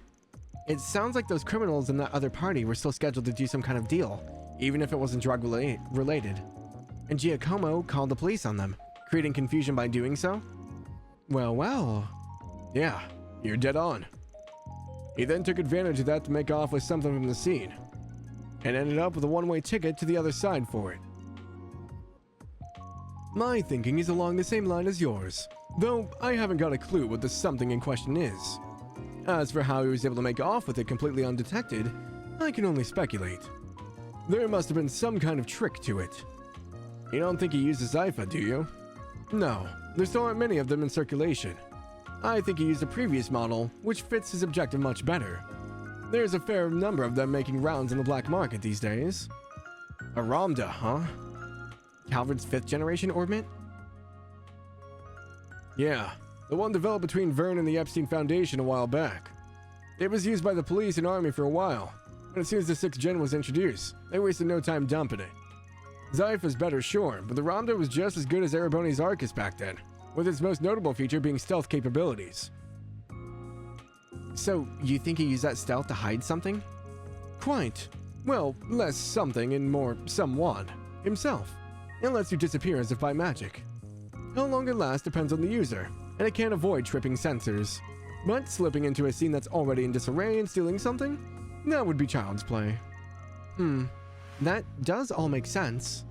it sounds like those criminals in that other party were still scheduled to do some kind of deal, even if it wasn't drug related. And Giacomo called the police on them, creating confusion by doing so? Well, well. Yeah, you're dead on. He then took advantage of that to make off with something from the scene, and ended up with a one-way ticket to the other side for it. My thinking is along the same line as yours, though I haven't got a clue what the something in question is. As for how he was able to make off with it completely undetected, I can only speculate. There must have been some kind of trick to it. You don't think he used a Zypha, do you? No, there still aren't many of them in circulation. I think he used a previous model, which fits his objective much better. There's a fair number of them making rounds in the black market these days. A Ramda, huh? Calvard's 5th generation orbit? Yeah, the one developed between Vern and the Epstein Foundation a while back. It was used by the police and army for a while, but as soon as the 6th gen was introduced, they wasted no time dumping it. Zypha's better, sure, but the Ramda was just as good as Ereboni's Arcus back then, with its most notable feature being stealth capabilities. So, you think he used that stealth to hide something? Quite. Well, less something and more someone. Himself. It lets you disappear as if by magic. How long it lasts depends on the user, and it can't avoid tripping sensors. But slipping into a scene that's already in disarray and stealing something? That would be child's play. That does all make sense.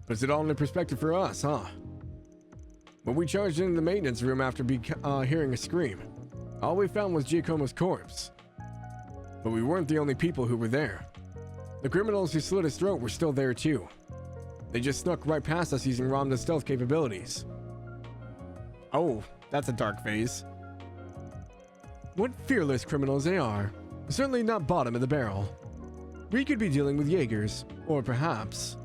Puts it all into perspective for us, huh? When we charged into the maintenance room after hearing a scream, all we found was Giacomo's corpse. But we weren't the only people who were there. The criminals who slit his throat were still there too. They just snuck right past us using Ramda's stealth capabilities. Oh, that's a dark phase. What fearless criminals they are. Certainly not bottom of the barrel. We could be dealing with Jaegers, or perhaps...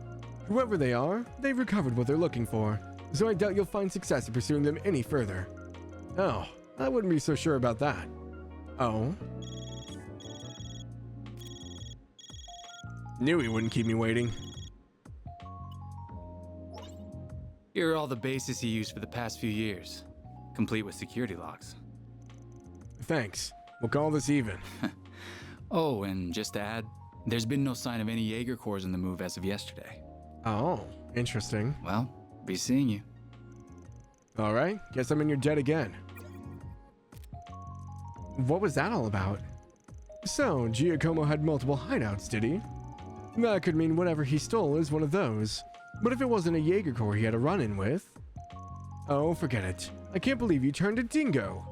Whoever they are, they've recovered what they're looking for, so I doubt you'll find success in pursuing them any further. Oh, I wouldn't be so sure about that. Oh? Knew he wouldn't keep me waiting. Here are all the bases he used for the past few years, complete with security locks. Thanks. We'll call this even. Oh, and just to add, there's been no sign of any Jaeger Corps in the move as of yesterday. Oh, interesting. Well, be seeing you. All right, guess I'm in your jet again. What was that all about? So, Giacomo had multiple hideouts, did he? That could mean whatever he stole is one of those. But if it wasn't a Jaeger Corps he had a run-in with... Oh, forget it. I can't believe you turned a dingo.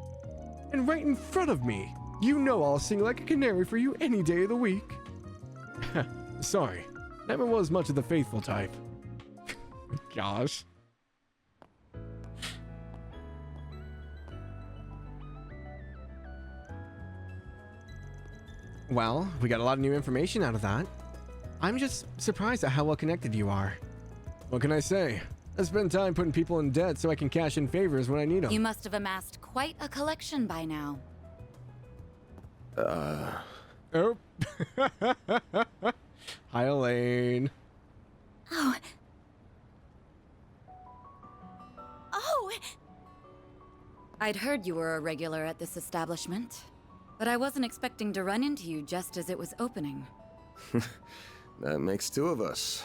And right in front of me. You know I'll sing like a canary for you any day of the week. Sorry, never was much of the faithful type. Gosh. Well, we got a lot of new information out of that. I'm just surprised at how well connected you are. What can I say? I spend time putting people in debt so I can cash in favors when I need them. You must have amassed quite a collection by now. Oh. Hi, Elaine. Oh. Oh! I'd heard you were a regular at this establishment, but I wasn't expecting to run into you just as it was opening. That makes two of us.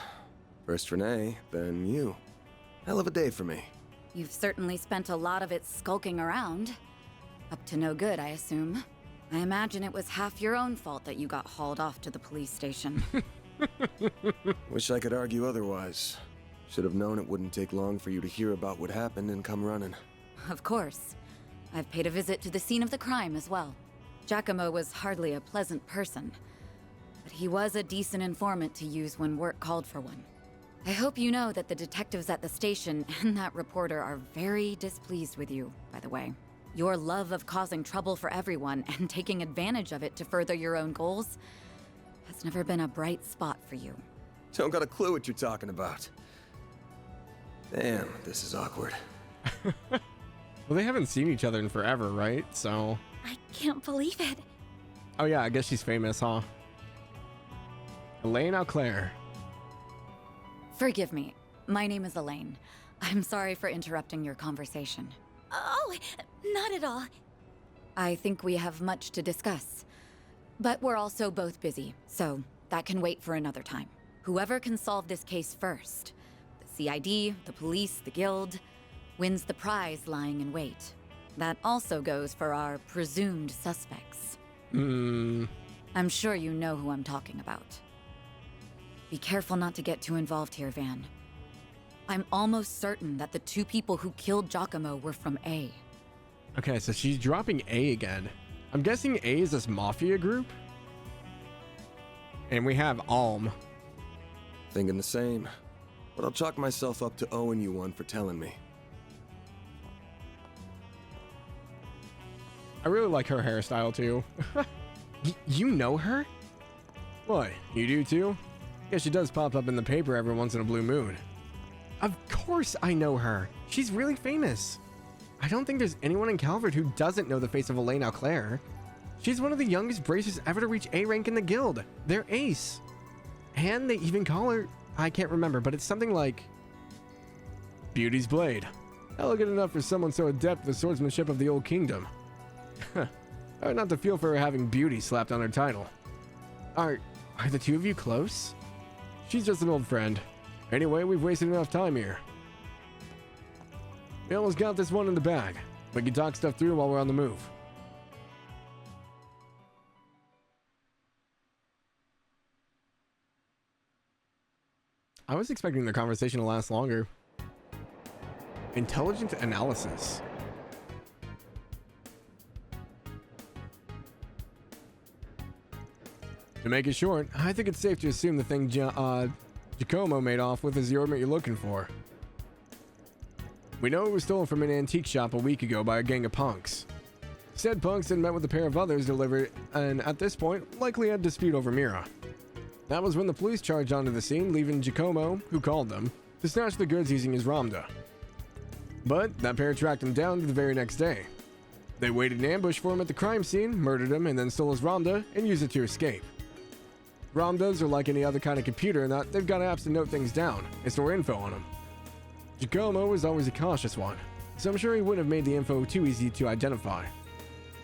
First Renee, then you. Hell of a day for me. You've certainly spent a lot of it skulking around. Up to no good, I assume. I imagine it was half your own fault that you got hauled off to the police station. Wish I could argue otherwise. Should have known it wouldn't take long for you to hear about what happened and come running. Of course. I've paid a visit to the scene of the crime as well. Giacomo was hardly a pleasant person, but he was a decent informant to use when work called for one. I hope you know that the detectives at the station and that reporter are very displeased with you, by the way. Your love of causing trouble for everyone and taking advantage of it to further your own goals has never been a bright spot for you. Don't got a clue what you're talking about. Damn, this is awkward. Well, they haven't seen each other in forever, right? So... I can't believe it. Oh yeah, I guess she's famous, huh? Elaine Auclair. Forgive me. My name is Elaine. I'm sorry for interrupting your conversation. Oh, not at all. I think we have much to discuss. But we're also both busy, so that can wait for another time. Whoever can solve this case first, the CID, the police, the guild, wins the prize lying in wait. That also goes for our presumed suspects. I'm sure you know who I'm talking about. Be careful not to get too involved here, Van. I'm almost certain that the two people who killed Giacomo were from A. Okay, so she's dropping A again. I'm guessing A is this mafia group? And we have Alm. Thinking the same. But I'll chalk myself up to owing you one for telling me. I really like her hairstyle too. You know her? What, you do too? Guess she does pop up in the paper every once in a blue moon. Of course I know her. She's really famous. I don't think there's anyone in Calvard who doesn't know the face of Elaine Auclair. She's one of the youngest bracers ever to reach A rank in the guild. They're ace. And they even call her, I can't remember, but it's something like Beauty's Blade. Elegant enough for someone so adept at the swordsmanship of the old kingdom. Hard not to feel for her having beauty slapped on her title. Are the two of you close? She's just an old friend. Anyway, we've wasted enough time here. We almost got this one in the bag. We can talk stuff through while we're on the move. I was expecting the conversation to last longer. Intelligent analysis. To make it short, I think it's safe to assume the thing Giacomo made off with is the ornament you're looking for. We know it was stolen from an antique shop a week ago by a gang of punks. Said punks then met with a pair of others delivered, and at this point, likely had a dispute over Mira. That was when the police charged onto the scene, leaving Giacomo, who called them, to snatch the goods using his Ramda. But that pair tracked him down the very next day. They waited in ambush for him at the crime scene, murdered him, and then stole his Ramda and used it to escape. Ramdas are like any other kind of computer in that they've got apps to note things down and store info on them. Giacomo was always a cautious one, so I'm sure he wouldn't have made the info too easy to identify.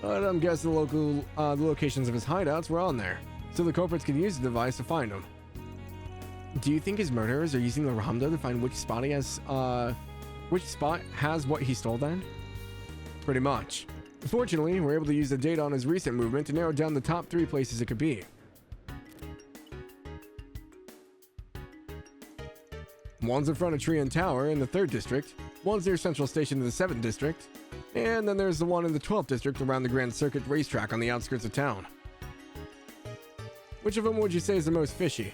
But I'm guessing the locations of his hideouts were on there, so the culprits could use the device to find him. Do you think his murderers are using the Ramda to find which spot has what he stole then? Pretty much. Fortunately, we're able to use the data on his recent movement to narrow down the top 3 places it could be. One's in front of Tree and Tower in the 3rd District, one's near Central Station in the 7th District, and then there's the one in the 12th District around the Grand Circuit racetrack on the outskirts of town. Which of them would you say is the most fishy?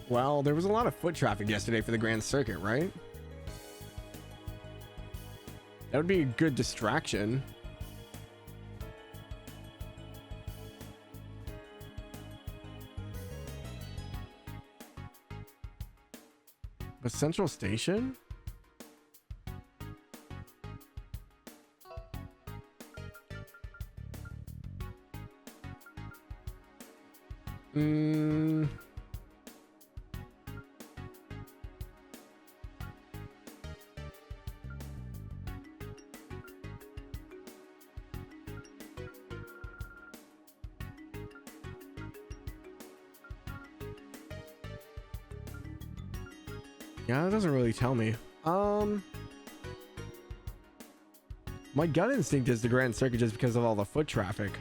Well, there was a lot of foot traffic yesterday for the Grand Circuit, right? That would be a good distraction. But Central Station? Yeah, that doesn't really tell me. My gut instinct is the Grand Circuit just because of all the foot traffic.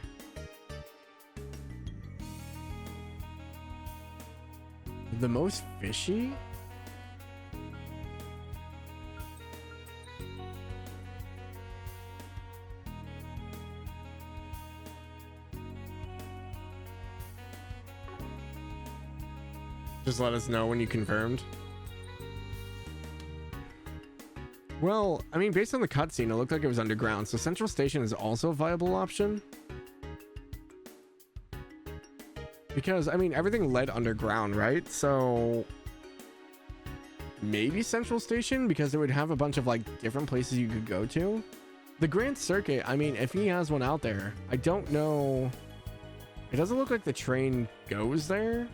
The most fishy? Just let us know when you confirmed. Well, I mean, based on the cutscene, it looked like it was underground, so Central Station is also a viable option. Because, I mean, everything led underground, right? So maybe Central Station, because it would have a bunch of, like, different places you could go to. The Grand Circuit, I mean, if he has one out there, I don't know. It doesn't look like the train goes there.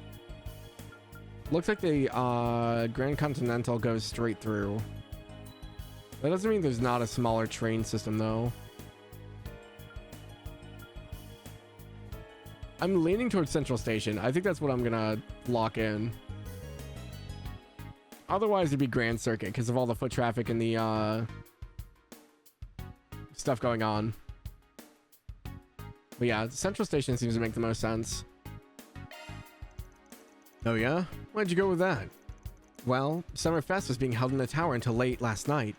Looks like the Grand Continental goes straight through. That doesn't mean there's not a smaller train system, though. I'm leaning towards Central Station. I think that's what I'm gonna lock in. Otherwise, it'd be Grand Circuit because of all the foot traffic and the stuff going on. But yeah, Central Station seems to make the most sense. Oh yeah? Why'd you go with that? Well, Summerfest was being held in the tower until late last night.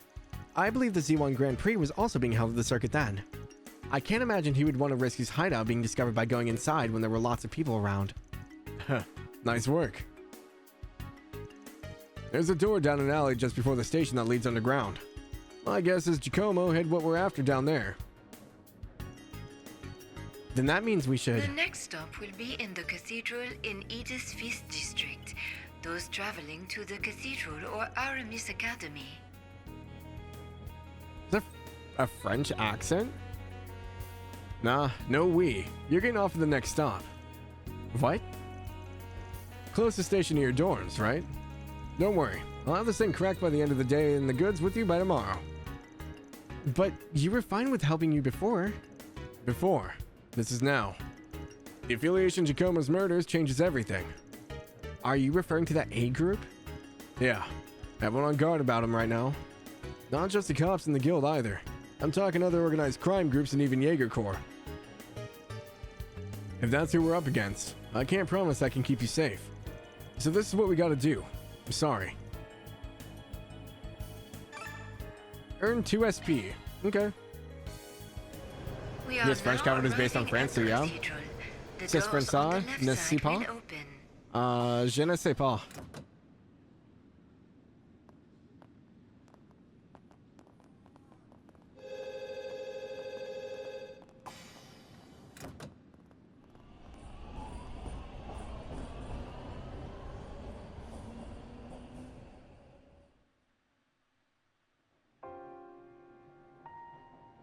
I believe the Z1 Grand Prix was also being held at the circuit then. I can't imagine he would want to risk his hideout being discovered by going inside when there were lots of people around. Nice work. There's a door down an alley just before the station that leads underground. My guess is Giacomo hid what we're after down there. Then that means we should... The next stop will be in the cathedral in Edith's 5th District. Those traveling to the cathedral or Aramis Academy. Is that a French accent? Nah, no we. You're getting off at the next stop. What? Closest station to your dorms, right? Don't worry. I'll have this thing cracked by the end of the day and the goods with you by tomorrow. But you were fine with helping you before. Before. This is now. The affiliation Giacomo's murders changes everything. Are you referring to that A group? Yeah. Everyone on guard about him right now. Not just the cops in the guild either. I'm talking other organized crime groups and even Jaeger Corps. If that's who we're up against, I can't promise I can keep you safe. So this is what we gotta do. I'm sorry. Earn 2 SP. Okay. Yes, French Calvard is based on France, so yeah. C'est français, ne sais pas. Je ne sais pas.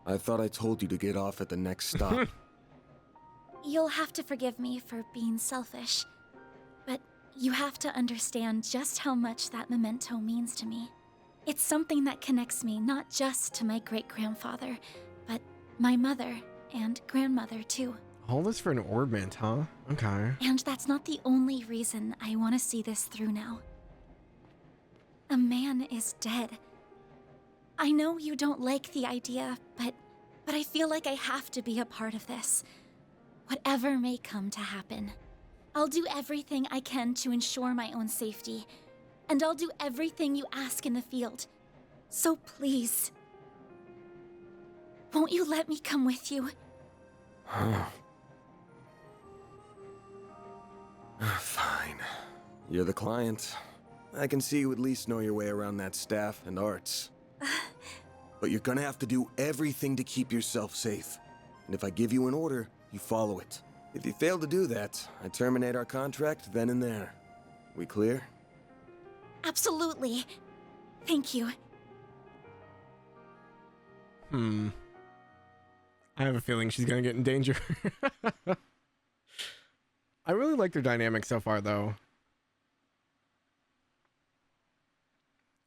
I thought I told you to get off at the next stop. You'll have to forgive me for being selfish, but you have to understand just how much that memento means to me. It's something that connects me not just to my great-grandfather, but my mother and grandmother too. All this for an orbment, huh? Okay. And that's not the only reason I want to see this through now. A man is dead. I know you don't like the idea, but I feel like I have to be a part of this. Whatever may come to happen. I'll do everything I can to ensure my own safety, and I'll do everything you ask in the field. So please, won't you let me come with you? Fine. You're the client. I can see you at least know your way around that staff and arts. But you're gonna have to do everything to keep yourself safe. And if I give you an order, you follow it. If you fail to do that, I terminate our contract then and there. We clear? Absolutely. Thank you. I have a feeling she's gonna get in danger. I really like their dynamic so far, though.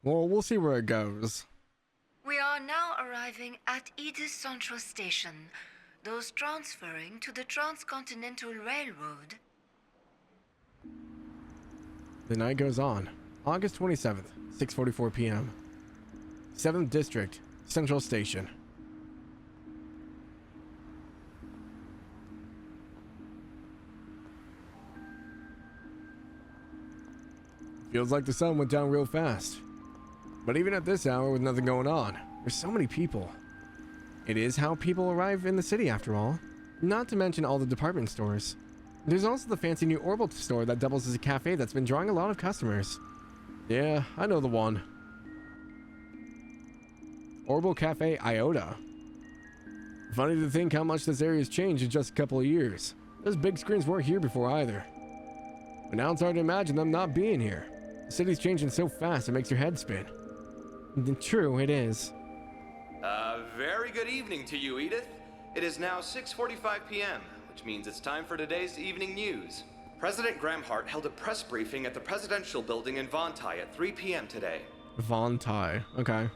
Well, we'll see where it goes. We are now arriving at Edith Central Station. Those transferring to the Transcontinental Railroad. The night goes on. August 27th, 6:44 p.m. 7th District, Central Station. Feels like the sun went down real fast. But even at this hour with nothing going on, there's so many people. It is how people arrive in the city after all. Not to mention all the department stores. There's also the fancy new Orbital store that doubles as a cafe that's been drawing a lot of customers. Yeah, I know the one. Orbital Cafe Iota. Funny to think how much this area's changed in just a couple of years. Those big screens weren't here before either. But now it's hard to imagine them not being here. The city's changing so fast it makes your head spin. True, it is. Very good evening to you, Edith. It is now 6:45 p.m., which means it's time for today's evening news. President Gramhart held a press briefing at the Presidential Building in Vontai at 3 p.m. today. Vontai, okay.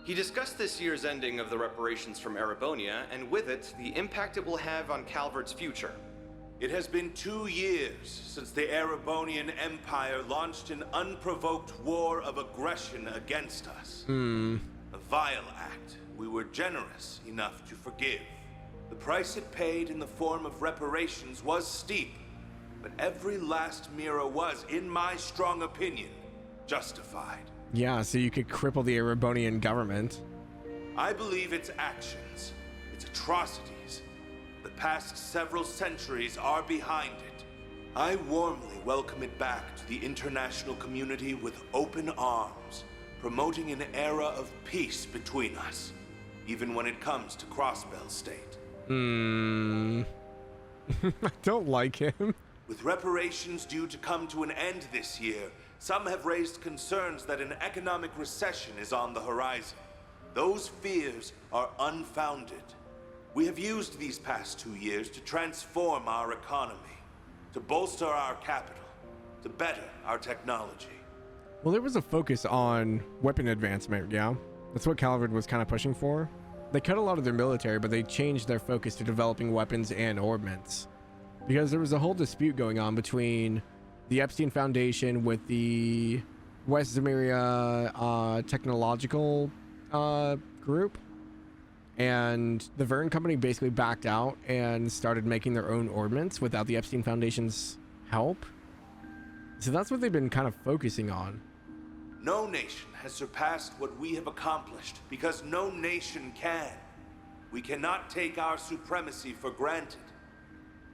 He discussed this year's ending of the reparations from Erebonia, and with it, the impact it will have on Calvard's future. It has been 2 years since the Erebonian Empire launched an unprovoked war of aggression against us. A vile act we were generous enough to forgive. The price it paid in the form of reparations was steep, but every last Mira was, in my strong opinion, justified. Yeah, so you could cripple the Erebonian government. I believe its actions, its atrocities, the past several centuries are behind it. I warmly welcome it back to the international community with open arms, promoting an era of peace between us, even when it comes to Crossbell State. I don't like him. With reparations due to come to an end this year, some have raised concerns that an economic recession is on the horizon. Those fears are unfounded. We have used these past 2 years to transform our economy, to bolster our capital, to better our technology. Well, there was a focus on weapon advancement, yeah? That's what Calvard was kind of pushing for. They cut a lot of their military, but they changed their focus to developing weapons and orbments. Because there was a whole dispute going on between the Epstein Foundation with the West Zemeria technological group. And the Verne Company basically backed out and started making their own orbments without the Epstein Foundation's help. So that's what they've been kind of focusing on. No nation has surpassed what we have accomplished because no nation can. We cannot take our supremacy for granted.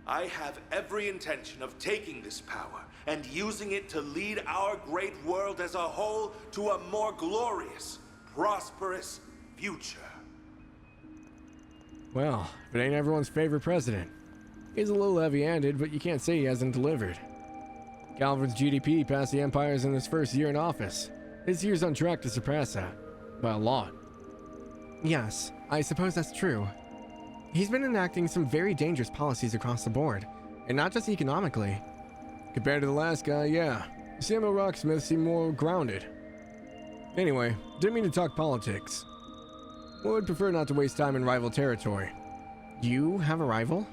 I have every intention of taking this power and using it to lead our great world as a whole to a more glorious, prosperous future. Well, if it ain't everyone's favorite president. He's a little heavy-handed, but you can't say he hasn't delivered. Calvard's GDP passed the Empire's in his first year in office. This year's on track to surpass that, by a lot. Yes, I suppose that's true. He's been enacting some very dangerous policies across the board, and not just economically. Compared to the last guy, yeah. Samuel Rocksmith seemed more grounded. Anyway, didn't mean to talk politics. Would prefer not to waste time in rival territory. You have a rival?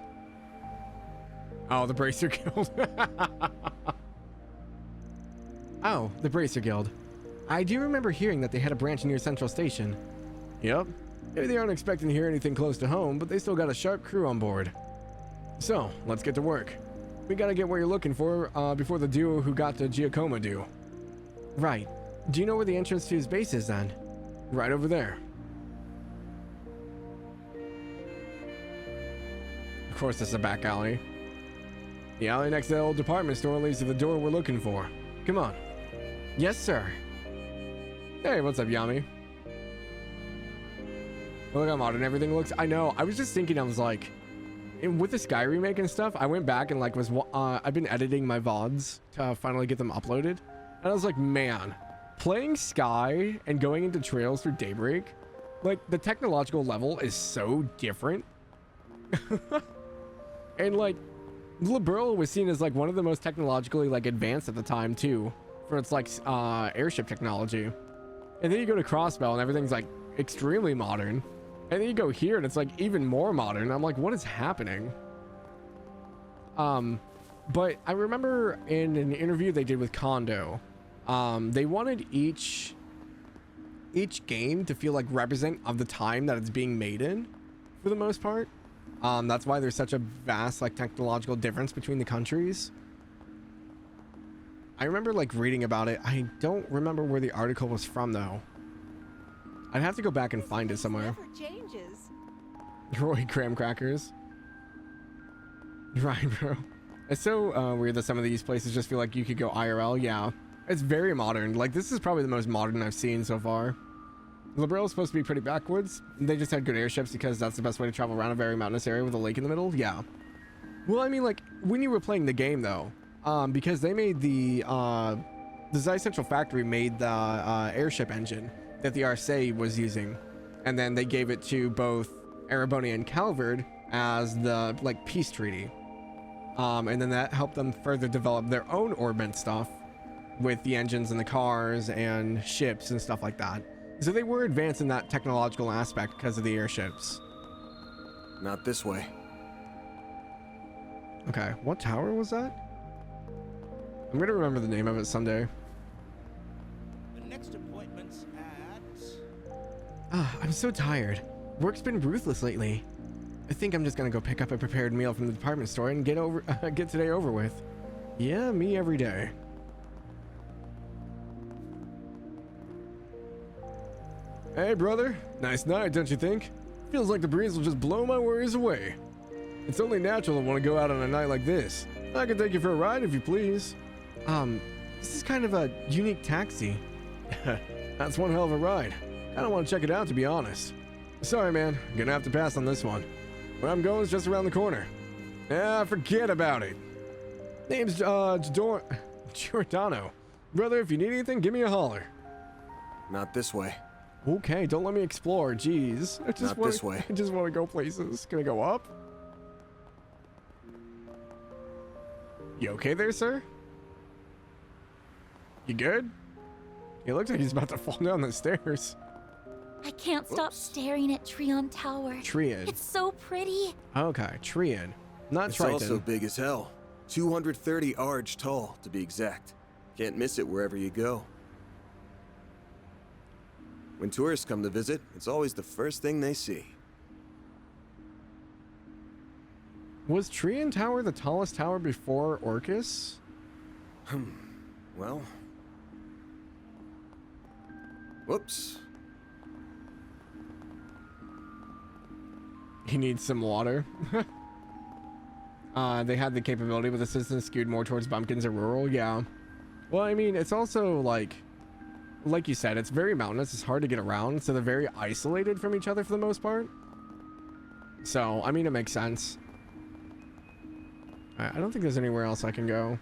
Oh, the Bracer Guild. Oh, the Bracer Guild. I do remember hearing that they had a branch near Central Station. Yep. Maybe they aren't expecting to hear anything close to home, but they still got a sharp crew on board. So, let's get to work. We gotta get what you're looking for before the duo who got to Giacomo do. Right. Do you know where the entrance to his base is then? Right over there. Of course, this is a back alley. The alley next to the old department store leads to the door we're looking for. Come on. Yes, sir. Hey, what's up, Yami? Look how modern everything looks. I know. I was just thinking, I was like, with the Sky remake and stuff, I went back and like I've been editing my VODs to finally get them uploaded. And I was like, man, playing Sky and going into Trails through Daybreak, like the technological level is so different. And like, Liberal was seen as like one of the most technologically like advanced at the time too, for its like airship technology. And then you go to Crossbell and everything's like extremely modern. And then you go here and it's like even more modern. I'm like, what is happening? But I remember in an interview they did with Kondo, they wanted each game to feel like represent of the time that it's being made in, for the most part. That's why there's such a vast like technological difference between the countries. I remember like reading about it. I don't remember where the article was from though. I'd have to go back and find it somewhere. Never changes. Roy Graham crackers. Right, bro. It's so weird that some of these places just feel like you could go IRL. Yeah, it's very modern. Like this is probably the most modern I've seen so far. Liberal is supposed to be pretty backwoods. They just had good airships because that's the best way to travel around a very mountainous area with a lake in the middle. Yeah. Well, I mean, like when you were playing the game though, because they made the Zai Central Factory made the airship engine that the RSA was using, and then they gave it to both Ereboni and Calvard as the like peace treaty, and then that helped them further develop their own orbit stuff with the engines and the cars and ships and stuff like that. So they were advanced in that technological aspect because of the airships. Not this way. Okay, what tower was that? I'm gonna remember the name of it someday. The next appointment's at... I'm so tired. Work's been ruthless lately. I think I'm just gonna go pick up a prepared meal from the department store and get today over with. Yeah, me every day. Hey, brother. Nice night, don't you think? Feels like the breeze will just blow my worries away. It's only natural to want to go out on a night like this. I can take you for a ride if you please. This is kind of a unique taxi. That's one hell of a ride. I don't want to check it out, to be honest. Sorry, man. Gonna have to pass on this one. Where I'm going is just around the corner. Ah, forget about it. Name's Giordano. Brother, if you need anything, give me a holler. Not this way. Okay, don't let me explore. Jeez. This way. I just want to go places. Can I go up? You okay there, sir? You good? He looks like he's about to fall down the stairs. I can't stop staring at Trion Tower. Triad. It's so pretty. Okay, Triad. Not It's Triton. also big as hell. 230 arch tall, to be exact. Can't miss it wherever you go. When tourists come to visit, it's always the first thing they see. Was Trion Tower the tallest tower before Orcus? Well... Whoops. He needs some water. They had the capability with assistance skewed more towards bumpkins or rural. Yeah. Well, I mean, it's also like you said, it's very mountainous. It's hard to get around. So they're very isolated from each other for the most part. So, I mean, it makes sense. I don't think there's anywhere else I can go.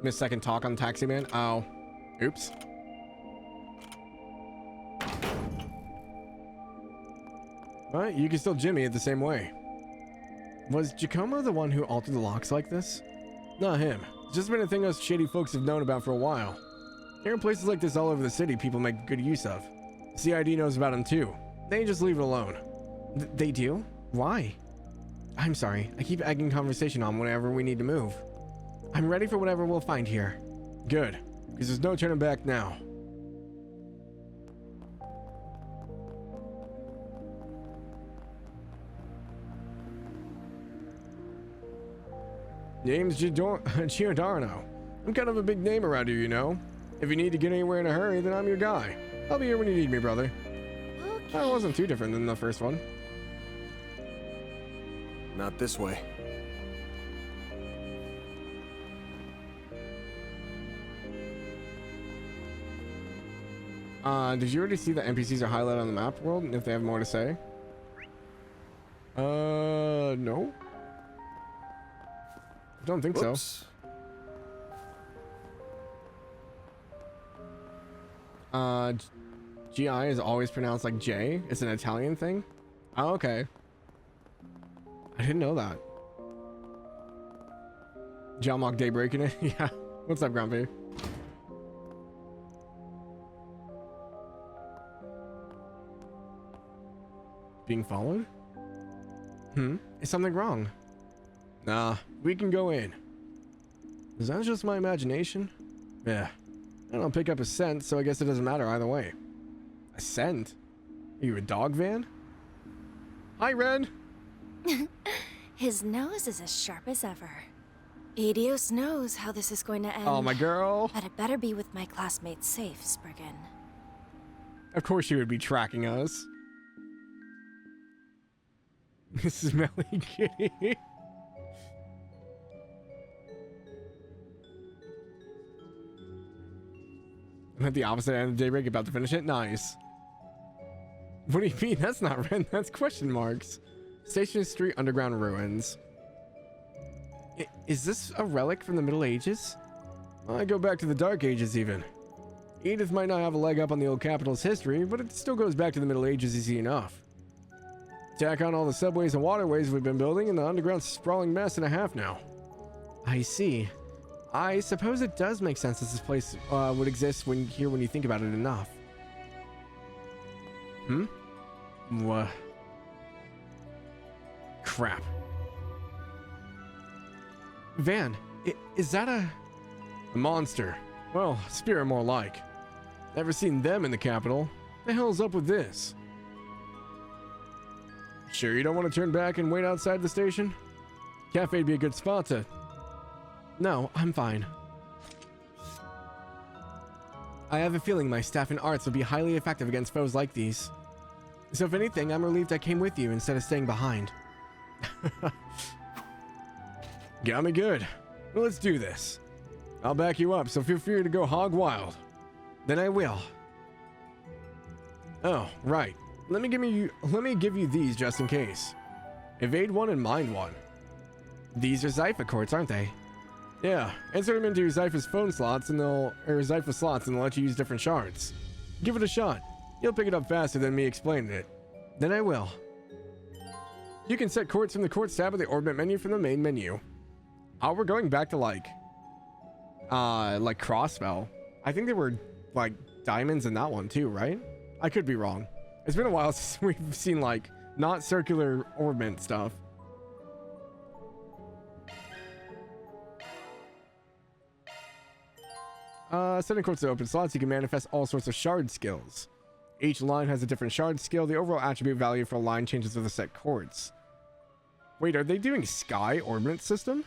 Missed second talk on Taxi Man. Oh. Oops. But you can still jimmy it the same way. Was Giacomo the one who altered the locks like this? Not him. It's just been a thing us shady folks have known about for a while. There are places like this all over the city people make good use of. CID knows about them too. They just leave it alone. They do? Why? I'm sorry. I keep egging conversation on whenever we need to move. I'm ready for whatever we'll find here. Good. Because there's no turning back now. Name's Giordano. I'm kind of a big name around here, you know. If you need to get anywhere in a hurry, then I'm your guy. I'll be here when you need me, brother. Okay. That wasn't too different than the first one. Not this way. Did you already see that NPCs are highlighted on the map world and if they have more to say? No. I don't think so. GI is always pronounced like J. It's an Italian thing? Oh, okay. I didn't know that. Jalmoc Daybreak in it? Yeah. What's up, Grumpy? Being followed? Is something wrong? Nah, we can go in. Is that just my imagination? Yeah. I don't pick up a scent, so I guess it doesn't matter either way. A scent? Are you a dog van? Hi, Red! His nose is as sharp as ever. Edios knows how this is going to end. Oh, my girl. But it better be with my classmates safe, Spriggan. Of course she would be tracking us. Smelly kitty. I'm at the opposite end of Daybreak, about to finish it. Nice. What do you mean? That's not red. That's question marks. Station Street underground ruins. Is this a relic from the Middle Ages? I go back to the Dark Ages even. Edith might not have a leg up on the old capital's history, but it still goes back to the Middle Ages easy enough. Tack on all the subways and waterways we've been building, and the underground's a sprawling mess and a half now. I see. I suppose it does make sense that this place would exist when you think about it enough. What? Crap. Van, is that a monster? Well, spirit more like. Never seen them in the capital. The hell's up with this? Sure you don't want to turn back and wait outside the station? Cafe'd be a good spot to... No, I'm fine. I have a feeling my staff in arts will be highly effective against foes like these. So if anything, I'm relieved I came with you instead of staying behind. Got me good. Well, let's do this. I'll back you up, so feel free to go hog wild. Then I will. Oh, right. Let me give you these just in case. Evade one and mind one. These are Zypha quartz, aren't they? Yeah, insert them into your Zypha's phone slots and Zypha slots and they'll let you use different shards. Give it a shot. You'll pick it up faster than me explaining it. Then I will. You can set quartz from the quartz tab of the orbit menu from the main menu. Oh, we're going back to like Crossbell. I think there were like diamonds in that one too, right? I could be wrong. It's been a while since we've seen like not circular orbit stuff. Setting quartz to open slots, you can manifest all sorts of shard skills. Each line has a different shard skill. The overall attribute value for a line changes with a set quartz. Wait, are they doing Sky Orbit System?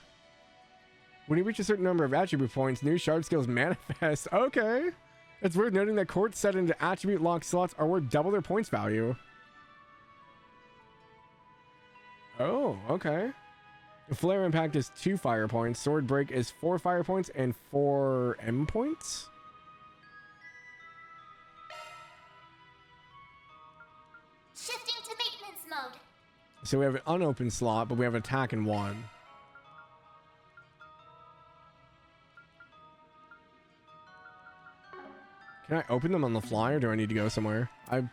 When you reach a certain number of attribute points, new shard skills manifest. Okay. It's worth noting that quartz set into attribute lock slots are worth double their points value. Oh, okay. Flare Impact is 2 fire points. Sword Break is 4 fire points and 4 M points. Shifting to maintenance mode. So we have an unopened slot, but we have attack in one. Can I open them on the fly, or do I need to go somewhere? I'm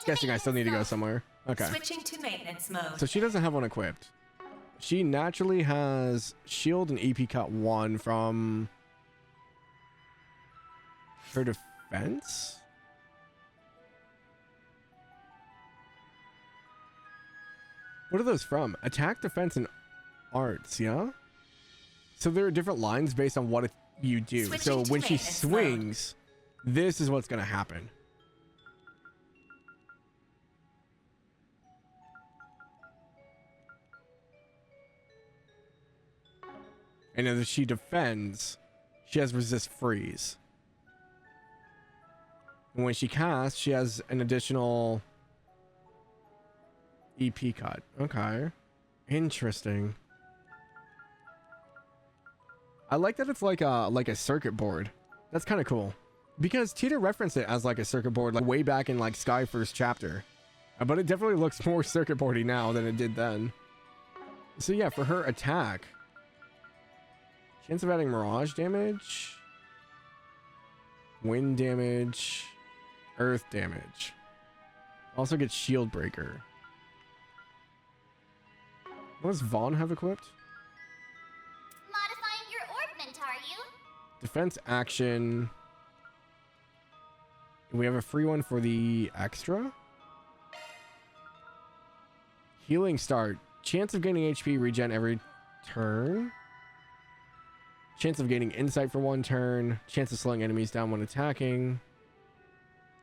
guessing I still need to go somewhere. Okay. Switching to maintenance mode. So she doesn't have one equipped. She naturally has shield and EP cut 1 from her defense. What are those from? Attack, defense, and arts, yeah? So there are different lines based on what you do. So when she swings, this is what's going to happen. And if she defends, she has resist freeze. And when she casts, she has an additional EP cut. Okay. Interesting. I like that it's like a circuit board. That's kind of cool. Because Tita referenced it as like a circuit board like way back in like Sky first chapter. But it definitely looks more circuit boardy now than it did then. So yeah, for her attack, chance of adding mirage damage, wind damage, earth damage. Also gets shield breaker. What does Vaughn have equipped? Modifying your orbment, are you? Defense action. We have a free one for the extra. Healing start. Chance of gaining HP regen every turn. Chance of gaining insight for 1 turn. Chance of slowing enemies down when attacking.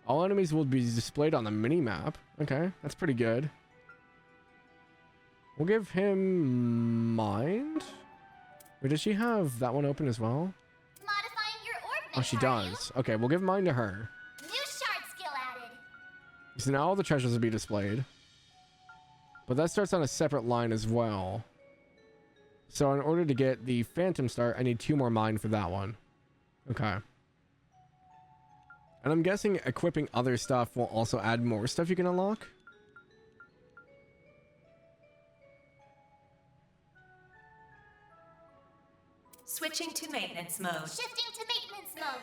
All enemies will be displayed on the mini-map. Okay, that's pretty good. We'll give him mind. Or does she have that one open as well? Modifying your orbment. Oh, she does. Okay, we'll give mine to her. New shard skill added. So now all the treasures will be displayed. But that starts on a separate line as well. So in order to get the Phantom Start, I need 2 more mine for that one. Okay. And I'm guessing equipping other stuff will also add more stuff you can unlock. Switching to maintenance mode. Shifting to maintenance mode.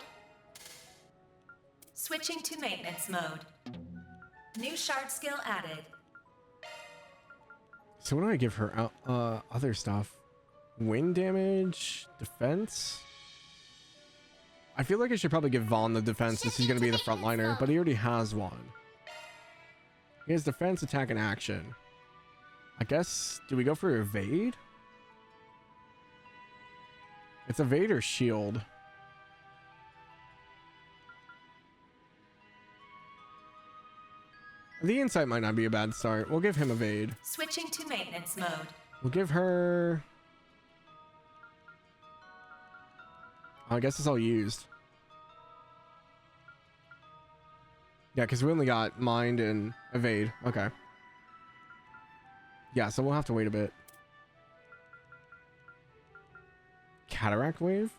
Switching to maintenance mode. New shard skill added. So what do I give her? Other stuff. Wind damage, defense. I feel like I should probably give Vaughn the defense since he's going to be the frontliner, but he already has one. He has defense, attack, and action. I guess, do we go for evade? It's evade or shield. The insight might not be a bad start. We'll give him evade. Switching to maintenance mode. We'll give her... I guess it's all used. Yeah, because we only got mind and evade. Okay. Yeah, so we'll have to wait a bit. Cataract wave?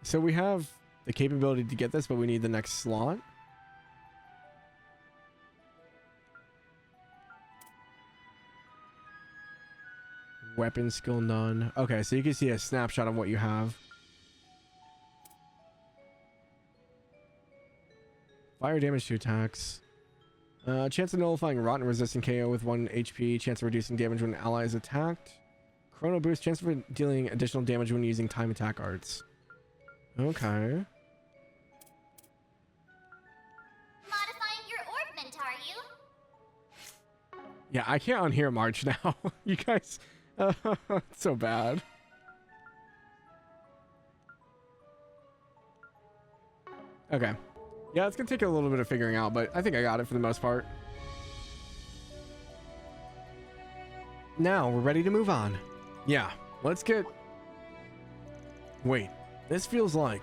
So we have the capability to get this, but we need the next slot. Weapon skill none. Okay, so you can see a snapshot of what you have. Fire damage to attacks. Chance of nullifying rotten resistant KO with 1 HP. Chance of reducing damage when an ally is attacked. Chrono boost. Chance of dealing additional damage when using time attack arts. Okay. Modifying your orbment, are you? Yeah, I can't unhear March now. You guys... it's so bad. Okay. Yeah, it's gonna take a little bit of figuring out, but I think I got it for the most part. Now we're ready to move on. Yeah, let's get... Wait, this feels like...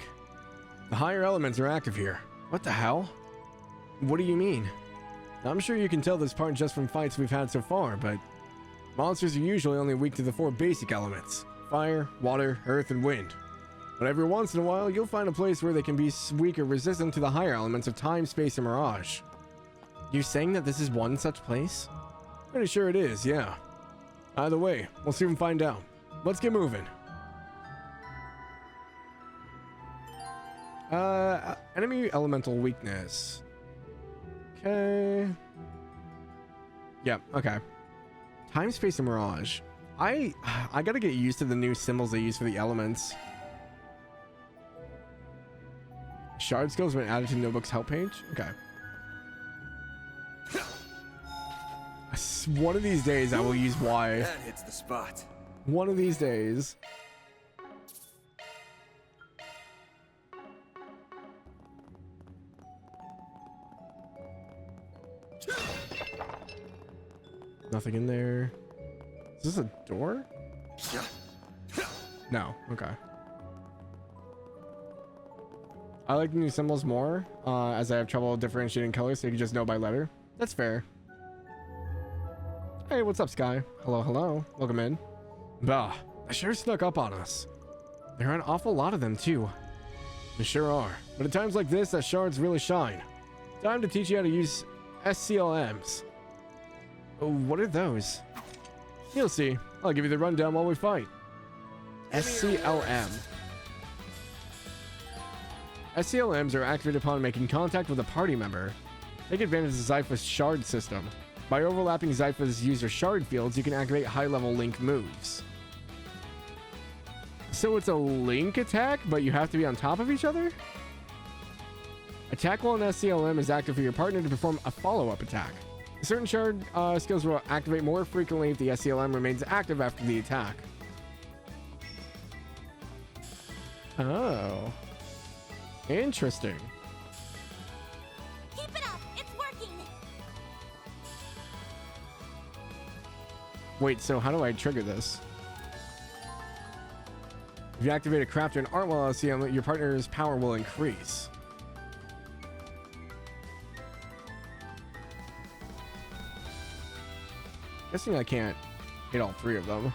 The higher elements are active here. What the hell? What do you mean? I'm sure you can tell this part just from fights we've had so far, but... Monsters are usually only weak to the 4 basic elements. Fire, water, earth, and wind. But every once in a while, you'll find a place where they can be weak or resistant to the higher elements of time, space, and mirage. You're saying that this is one such place? Pretty sure it is, yeah. Either way, we'll soon find out. Let's get moving. Enemy elemental weakness. Okay. Yep, okay. Time, space, and mirage. I gotta get used to the new symbols they use for the elements. Shard skills have been added to Notebook's help page? Okay. One of these days I will use Y. That hits the spot. One of these days. Nothing in there. Is this a door? No. Okay. I like the new symbols more, as I have trouble differentiating colors, so you can just know by letter. That's fair. Hey, what's up, Sky? Hello, hello. Welcome in. Bah, they sure snuck up on us. There are an awful lot of them, too. They sure are. But at times like this, that shards really shine. Time to teach you how to use SCLMs. Oh, what are those? You'll see. I'll give you the rundown while we fight. SCLM. SCLMs are activated upon making contact with a party member. Take advantage of Zypha's shard system. By overlapping Zypha's user shard fields, you can activate high-level link moves. So it's a link attack, but you have to be on top of each other? Attack while an SCLM is active for your partner to perform a follow-up attack. Certain shard skills will activate more frequently if the SCLM remains active after the attack. Oh. Interesting. Keep it up. It's working. Wait, so how do I trigger this? If you activate a craft or an art while SCLM, your partner's power will increase. Guessing I can't hit all three of them.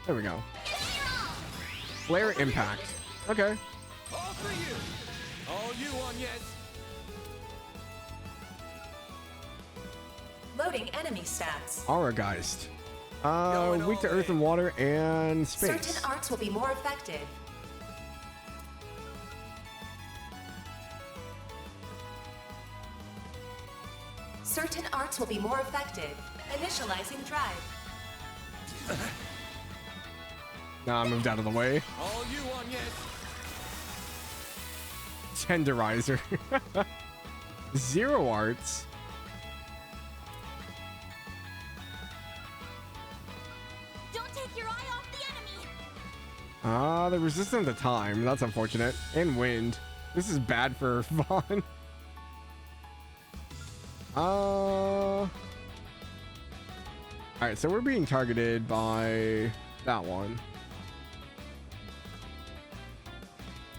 There we go. Flare impact. Okay. All for you. All you on, yes. Loading enemy stats. Aurageist. Weak to earth and water and space. Certain arts will be more effective. Certain arts will be more effective. Initializing drive. Nah, I moved out of the way. All you on, yes. Tenderizer. Zero arts. Don't take your eye off the enemy. They're resistant to time. That's unfortunate. And wind. This is bad for Vaughn. Alright, so we're being targeted by that one.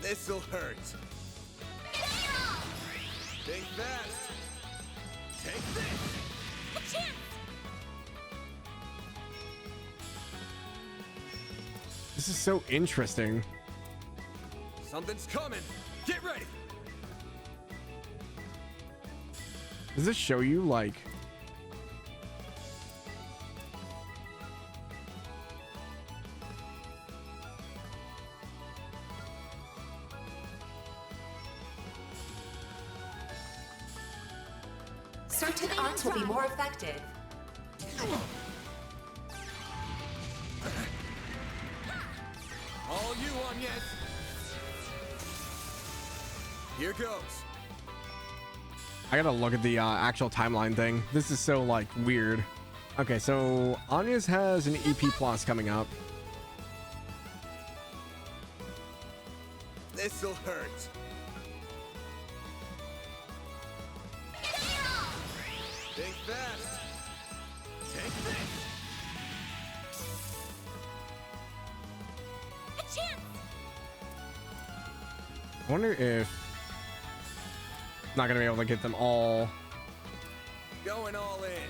This'll hurt. Think fast. Take this. A chance. This is so interesting. Something's coming. Get ready. Does this show you, like... Certain arts will be more effective. All you on, yes. Here goes. I gotta look at the actual timeline thing. This is so, like, weird. Okay, so Anya's has an EP Plus coming up. This'll hurt. Think fast. Take this. A chance. I wonder if... not gonna be able to get them all. Going all in.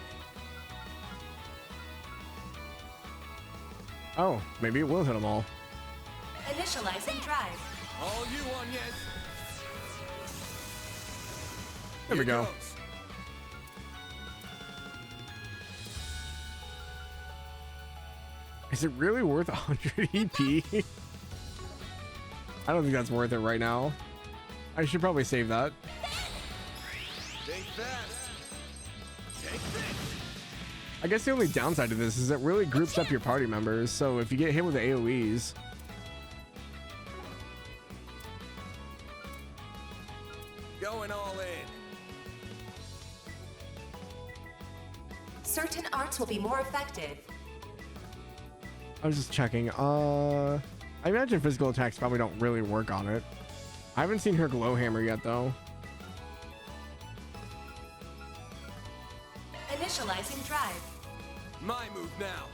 Oh, maybe it will hit them all. Initializing drive. All you on, yes. There we go. Goes. Is it really worth 100 EP? I don't think that's worth it right now. I should probably save that. Think fast. Take this. I guess the only downside to this is it really groups up your party members, so if you get hit with the AoEs... Going all in. Certain arts will be more effective. I was just checking. I imagine physical attacks probably don't really work on it. I haven't seen her glow hammer yet, though. Initializing drive. My move now.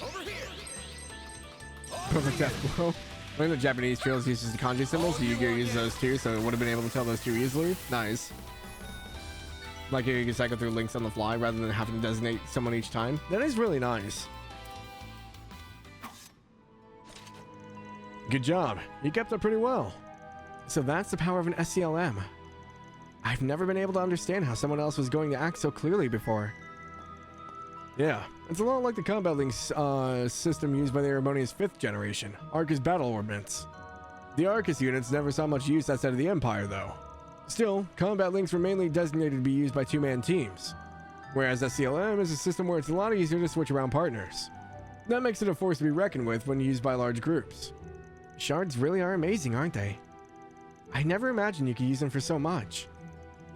Over here. Perfect death blow. One of the Japanese trails uses the kanji symbols, so you can use those too, so it would have been able to tell those two easily. Nice. Like you can cycle through links on the fly rather than having to designate someone each time. That is really nice. Good job. You kept up pretty well. So that's the power of an SCLM. I've never been able to understand how someone else was going to act so clearly before. Yeah, it's a lot like the combat links system used by the Aramonia's 5th generation, Arcus battle ordnance. The Arcus units never saw much use outside of the Empire, though. Still, combat links were mainly designated to be used by two-man teams, whereas SCLM is a system where it's a lot easier to switch around partners. That makes it a force to be reckoned with when used by large groups. Shards really are amazing, aren't they? I never imagined you could use them for so much.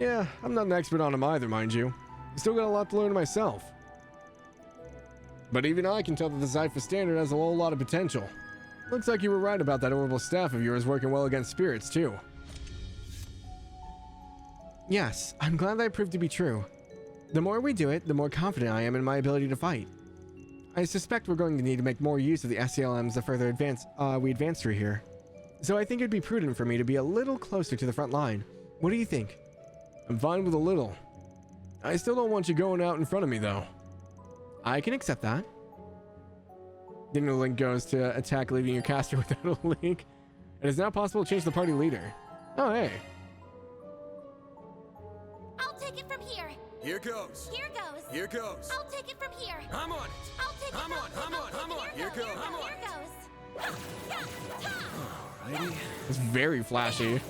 Yeah, I'm not an expert on them either, mind you. Still got a lot to learn myself. But even I can tell that the Zypha standard has a whole lot of potential. Looks like you were right about that orbital staff of yours working well against spirits, too. Yes, I'm glad that proved to be true. The more we do it, the more confident I am in my ability to fight. I suspect we're going to need to make more use of the SCLMs the further we advance through here. So I think it'd be prudent for me to be a little closer to the front line. What do you think? I'm fine with a little. I still don't want you going out in front of me, though. I can accept that. Then the link goes to attack leaving your caster without a link. It is now possible to change the party leader. Oh, hey. I'll take it from here. Here goes. Here goes. Here goes. I'll take it from here. I'm on it. I'll take it I'm on. I'm on. I'm on. Here goes. I'm on. Here goes. Alrighty. It's very flashy.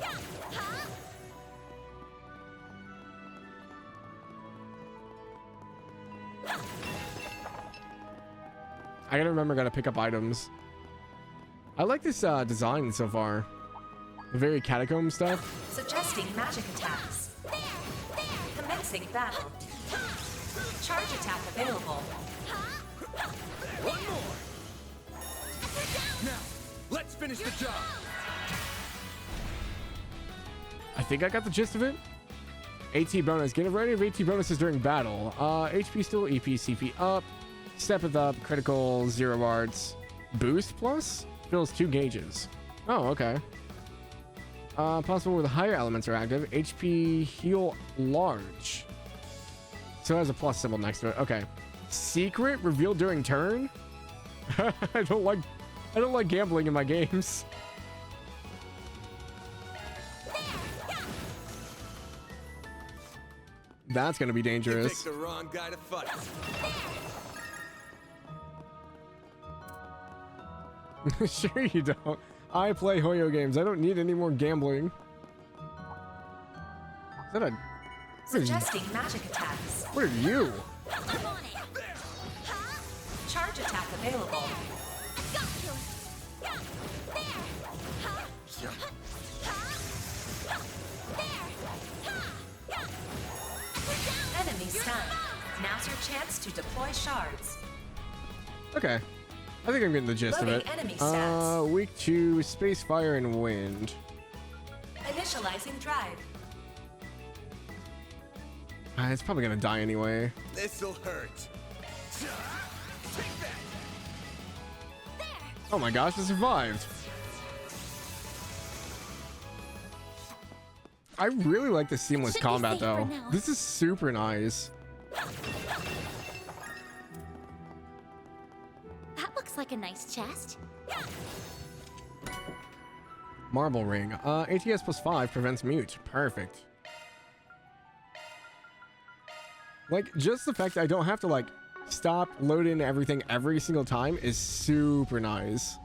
I gotta remember, gotta pick up items. I like this design so far. The very catacomb stuff. Suggesting magic attacks. Commencing battle. Charge attack available. One more. Now, let's finish the job. I think I got the gist of it. AT bonus. Get a variety of AT bonuses during battle. HP still, EP, CP up. Step up, critical, 0 arts. Boost plus? Fills 2 gauges. Oh, okay. Possible where the higher elements are active. HP heal large. So it has a plus symbol next to it. Okay. Secret revealed during turn? I don't like gambling in my games. That's gonna be dangerous. You picked the wrong guy to fight. Sure you don't. I play Hoyo games. I don't need any more gambling. Is that a... Suggesting magic attacks. What are you? I'm on it. Charge attack available. Got you. There. Enemy stunned. Now's your chance to deploy shards. Okay. I think I'm getting the gist Loading of it. enemy stats. Weak to space, fire, and wind. Initializing drive. It's probably gonna die anyway. This'll hurt. Take that. Oh my gosh, it survived. I really like the seamless combat though. This is super nice. That looks like a nice chest. Marble ring. ATS plus 5 prevents mute. Perfect. Like, just the fact that I don't have to, like, stop, load in everything every single time is super nice.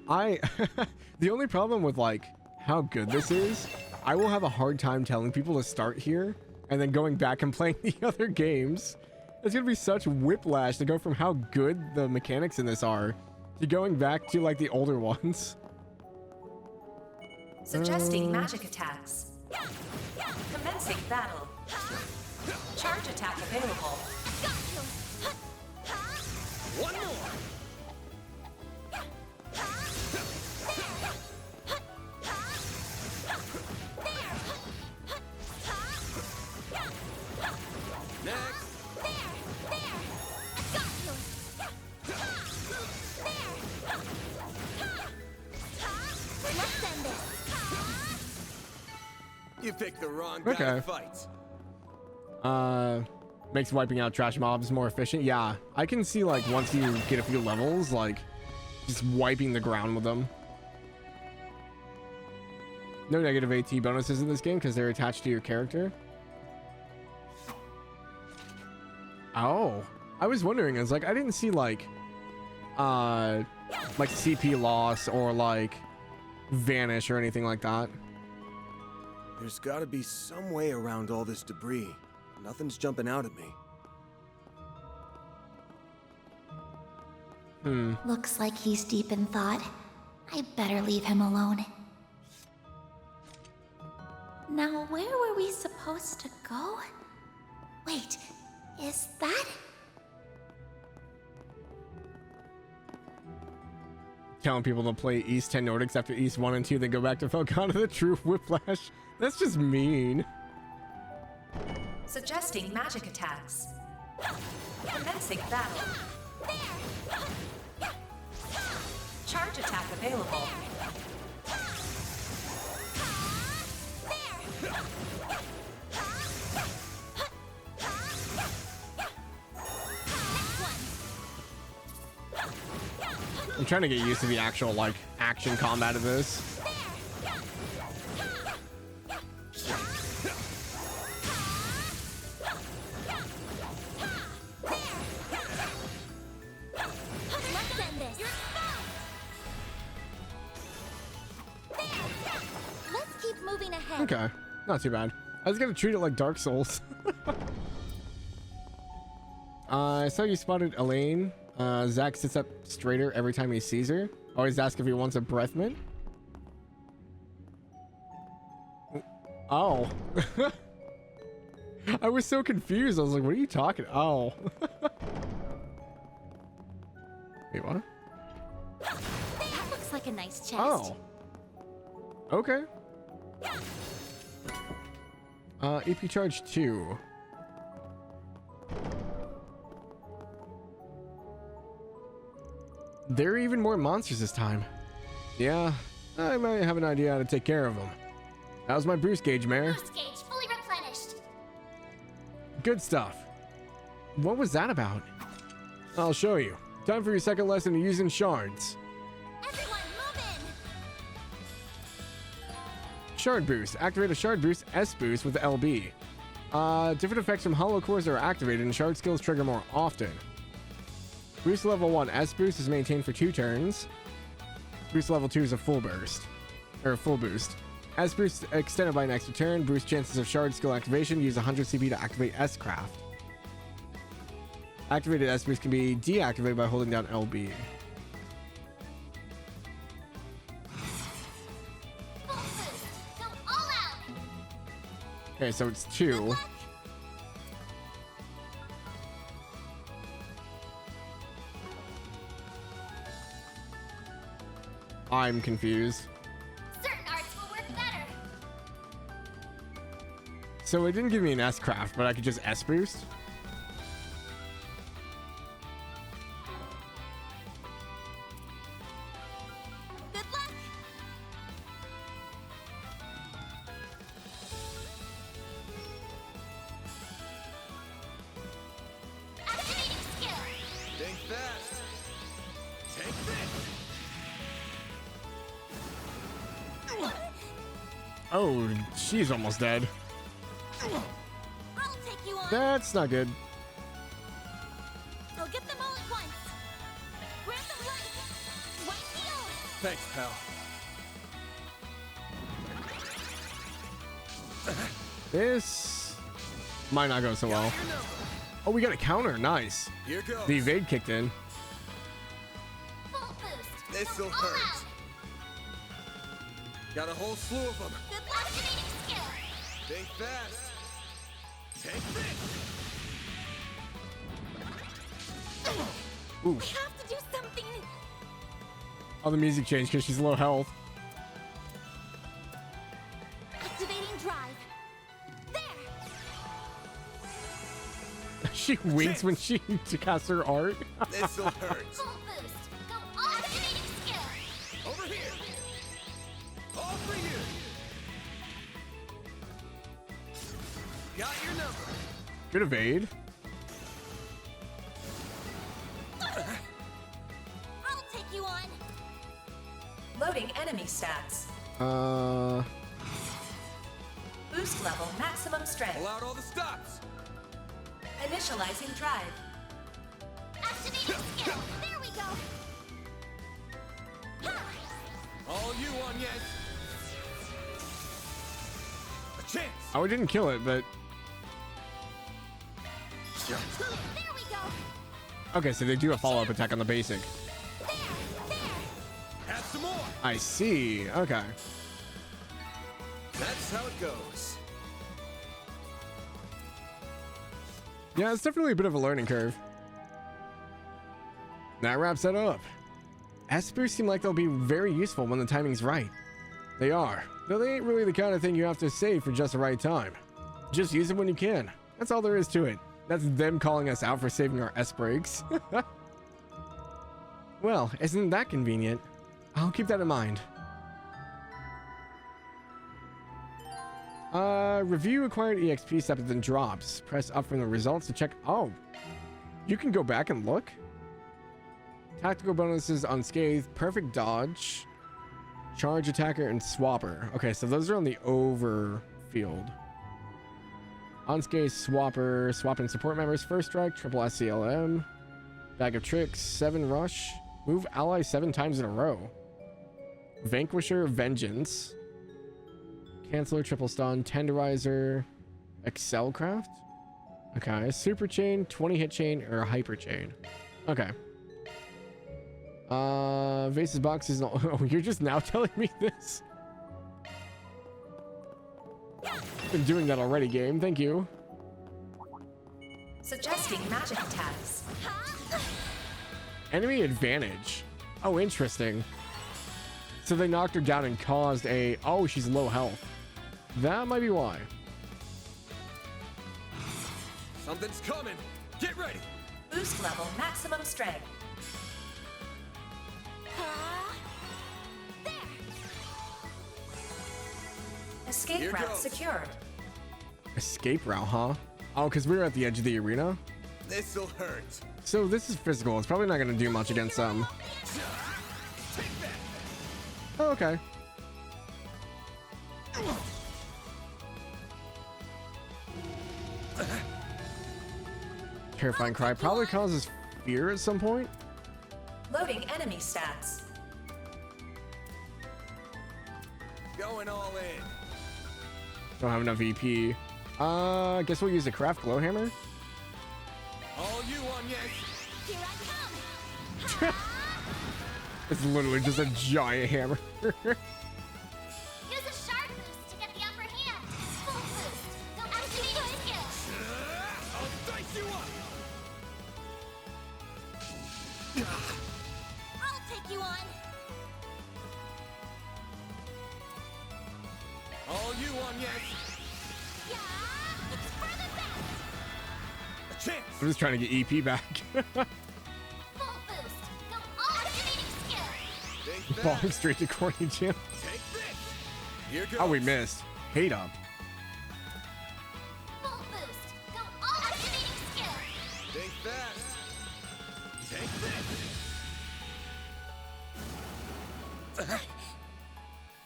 The only problem with like how good this is, I will have a hard time telling people to start here and then going back and playing the other games. It's gonna be such whiplash to go from how good the mechanics in this are to going back to like the older ones. Suggesting magic attacks. Commencing battle. Charge attack available. One more. Next. You picked the wrong guy to fight. Makes wiping out trash mobs more efficient. Yeah, I can see like once you get a few levels, like just wiping the ground with them. No negative AT bonuses in this game because they're attached to your character. Oh, I was wondering. I was like, I didn't see like CP loss or like vanish or anything like that. There's gotta be some way around all this debris. Nothing's jumping out at me. Looks like he's deep in thought. I better leave him alone. Now, where were we supposed to go? Wait, is that? Telling people to play East 10 Nordics after East 1 and 2, then go back to Falcon of the True Whiplash. That's just mean. Suggesting magic attacks. Commencing battle. Charge attack available. I'm trying to get used to the actual like action combat of this. Let's keep moving ahead. Okay, not too bad. I was gonna treat it like Dark Souls. I saw you spotted Elaine. Zach sits up straighter every time he sees her. Always ask if he wants a breath mint. Oh. I was so confused. I was like, what are you talking? Oh. Wait, what? That looks like a nice chest. Oh. Okay. AP charge 2. There are even more monsters this time. Yeah, I might have an idea how to take care of them. How's my Bruce gauge, Mare? Boost gauge fully replenished. Good stuff. What was that about? I'll show you. Time for your second lesson in using shards. Everyone, move in. Shard boost. Activate a shard boost S boost with LB. Different effects from hollow cores are activated and shard skills trigger more often. Boost level 1 S boost is maintained for 2 turns. Boost level 2 is a full burst. Or full boost. S boost extended by an extra turn. Boost chances of shard skill activation. Use 100 CP to activate S craft. Activated S boost can be deactivated by holding down LB. Go all out. Okay, so it's 2. I'm confused. Certain arts will work better. So it didn't give me an S craft, but I could just S boost. Good luck. Activating skill. Think fast. Take this. Oh, she's almost dead. I'll take you on. That's not good. I'll get them all at once. Grab them right. White Thanks, pal. This might not go so well. Oh, we got a counter. Nice. Here goes. The evade kicked in. This'll hurt. Got a whole slew of them. Think fast. Take this. Ooh. We have to do something. Oh, the music changed because she's low health. Activating drive. She winks when she casts her art. This'll hurt. Full boost. Go all activating skill. Over here. All for you. Got your number. Good evade. I'll take you on. Loading enemy stats. Boost level maximum strength. Pull out all the stops. Initializing drive. Activating skill. There we go. All you on yet? A chance. Oh, we didn't kill it, but There we go. okay. So they do a follow-up attack on the basic. Have some more. I see. Okay. That's how it goes. Yeah, it's definitely a bit of a learning curve. That wraps that up. Espers seem like they'll be very useful when the timing's right. They are, though they ain't really the kind of thing you have to save for just the right time. Just use it when you can. That's all there is to it. That's them calling us out for saving our S-breaks. Well, isn't that convenient? I'll keep that in mind. Review acquired EXP step then drops. Press up from the results to check. Oh, you can go back and look. Tactical bonuses unscathed, perfect dodge, charge attacker, and swapper. Okay, so those are on the overfield. Unscathed, swapper, swapping support members, first strike, triple SCLM, bag of tricks, 7 rush, move ally 7 times in a row. Vanquisher, vengeance. Canceller, triple stun, tenderizer, Excelcraft. Okay, super chain, 20 hit chain, or a hyper chain. Okay. Vases boxes. Oh, you're just now telling me this? Been doing that already, game. Thank you. Suggesting magic attacks. Enemy advantage. Oh, interesting. So they knocked her down and caused a... Oh, she's low health. That might be why. Something's coming. Get ready. Boost level maximum strength. Escape Here route goes. secured. Escape route, huh? Oh, because we were at the edge of the arena. This'll hurt. So this is physical. It's probably not going to do much against them. Oh, okay. Terrifying cry probably causes fear at some point. Loading enemy stats. Going all in. Don't have enough EP. I guess we'll use the craft glow hammer. All you on yet? Here I come. It's literally just a giant hammer. Use a sharp boost to get the upper hand. Full boost. Don't activate your skill. I'll dice you up. I'll take you on. All you on yet? Yeah, it's for the best. A chance. I'm just trying to get EP back. Full boost. Go all activating skill. Falling straight to corny Jim. Take this. Here goes. Oh, we missed. Hate up. Full boost. Go all activating skill. Think fast. Take this.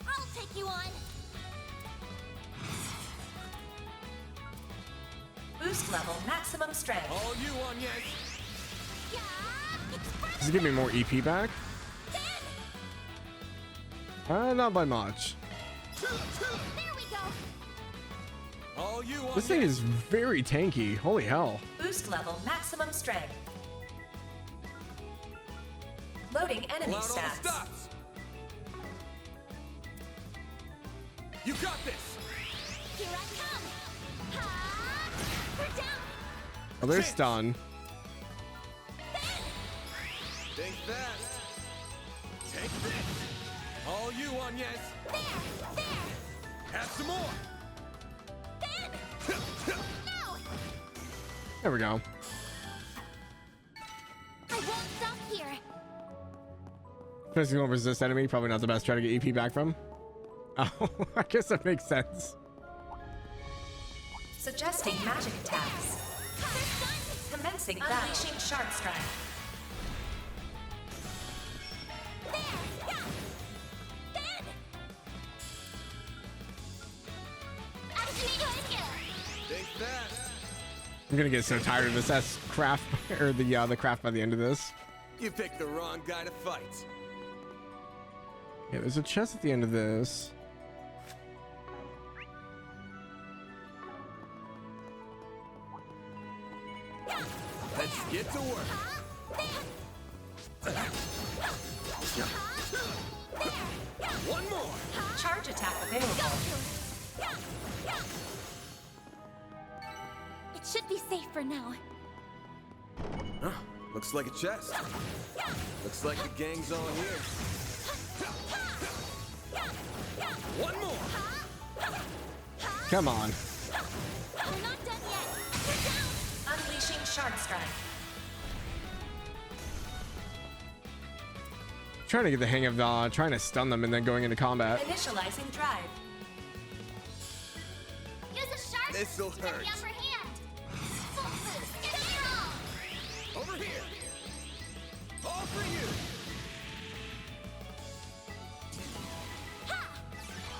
I'll take you on. Boost level maximum strength. All you on yet? Yeah, it's for Does it give me more EP back? Not by much. There we go. All you This thing is very tanky. Holy hell. Boost level maximum strength. Loading enemy Pull out all the stats. stops. You got this. Here I come. Ha! We're down. Oh, they're stunned. Think fast. Take this. All you on, yes. There. Have some more. No. There we go. I won't stop here. Physical resist enemy, probably not the best try to get EP back from. Oh, I guess that makes sense. Suggesting magic attacks. Commencing unleashing sharp strike. Think fast. I'm gonna get so tired of this S craft or the craft by the end of this. You picked the wrong guy to fight. Yeah, there's a chest at the end of this. Let's get to work. One more. Charge attack available. It should be safe for now. Huh, looks like a chest. Looks like the gang's all here. One more. Come on. We're not done yet. We're down. Unleashing sharp strike. Trying to get the hang of trying to stun them and then going into combat. Initializing drive. Use a sharp This'll to get hurt. the upper hand. Full boost. Get it all. Over here. All for you.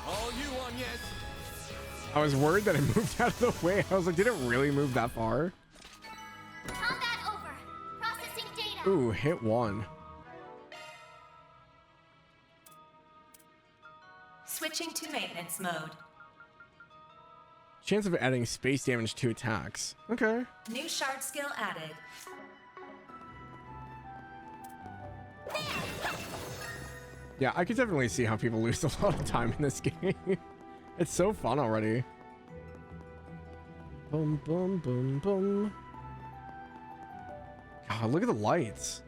All you on, yes. I was worried that it moved out of the way. I was like, did it really move that far? Combat over. Processing data. Ooh, hit one. Switching to maintenance mode. Chance of adding space damage to attacks. Okay. New shard skill added. Yeah, I could definitely see how people lose a lot of time in this game. It's so fun already. Boom, boom, boom, boom. God, look at the lights.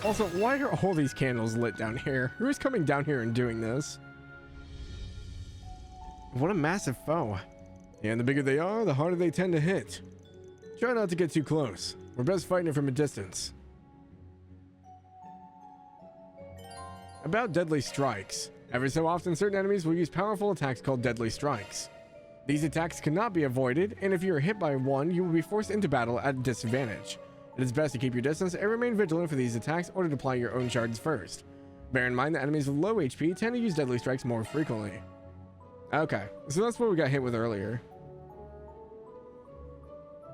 Also, why are all these candles lit down here? Who's coming down here and doing this? What a massive foe. And the bigger they are, the harder they tend to hit. Try not to get too close. We're best fighting it from a distance. About deadly strikes. Every so often, certain enemies will use powerful attacks called deadly strikes. These attacks cannot be avoided, and if you are hit by one, you will be forced into battle at a disadvantage. It is best to keep your distance and remain vigilant for these attacks or to apply your own shards first. Bear in mind that enemies with low HP tend to use deadly strikes more frequently. Okay, so that's what we got hit with earlier.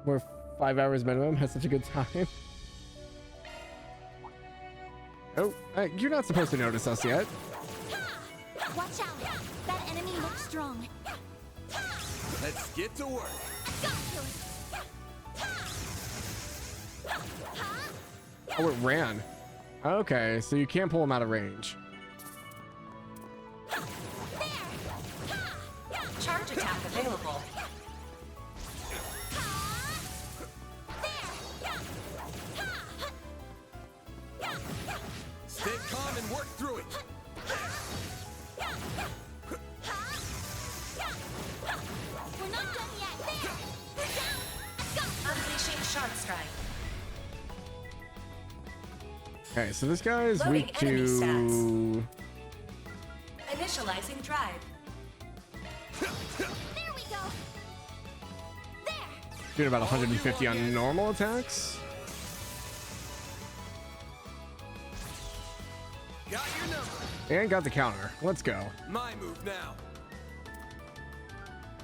We're 5 hours minimum, had such a good time. Oh, you're not supposed to notice us yet. Watch out. That enemy looks strong. Let's get to work. Oh, it ran. Okay, so you can't pull him out of range. Charge attack available. Stay calm and work through it. We're not done yet. There. We're down. Go. Unleashing sharp strike. Okay, so this guy is Loading weak enemy to... stats. Initializing drive. There we go. doing about 150 on normal attacks. Got your number. And got the counter. Let's go. My move now.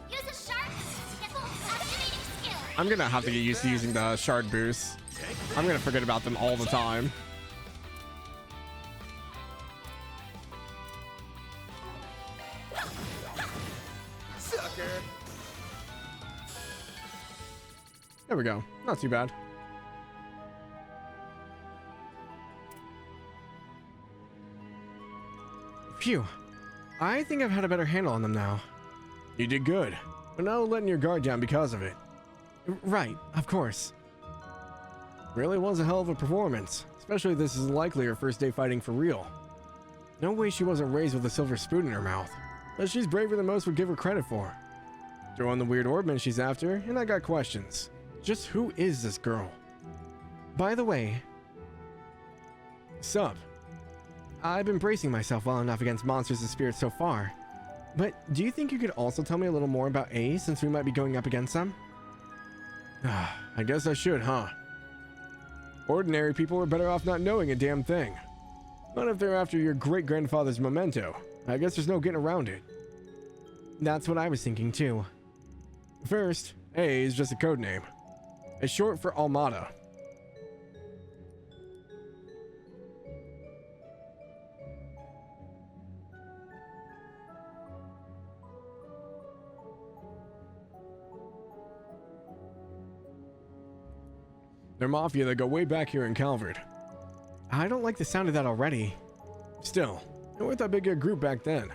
Use a sharp to get activating skill. I'm gonna have to get used to using the shard boosts. I'm gonna forget about them all the time. scared? There we go. Not too bad. Phew. I think I've had a better handle on them now. You did good, but no letting your guard down because of it. Right, of course. Really was a hell of a performance, especially if this is likely her first day fighting for real. No way she wasn't raised with a silver spoon in her mouth, but she's braver than most would give her credit for. Throw on the weird orbman she's after, and I got questions. Just who is this girl? By the way, sup? I've been bracing myself well enough against monsters and spirits so far, but do you think you could also tell me a little more about A, since we might be going up against them? I guess I should, huh? Ordinary people are better off not knowing a damn thing. Not if they're after your great-grandfather's memento. I guess there's no getting around it. That's what I was thinking too. First, A is just a code name. It's short for Almada. They're mafia that go way back here in Calvard. I don't like the sound of that already. Still, they weren't that big a group back then.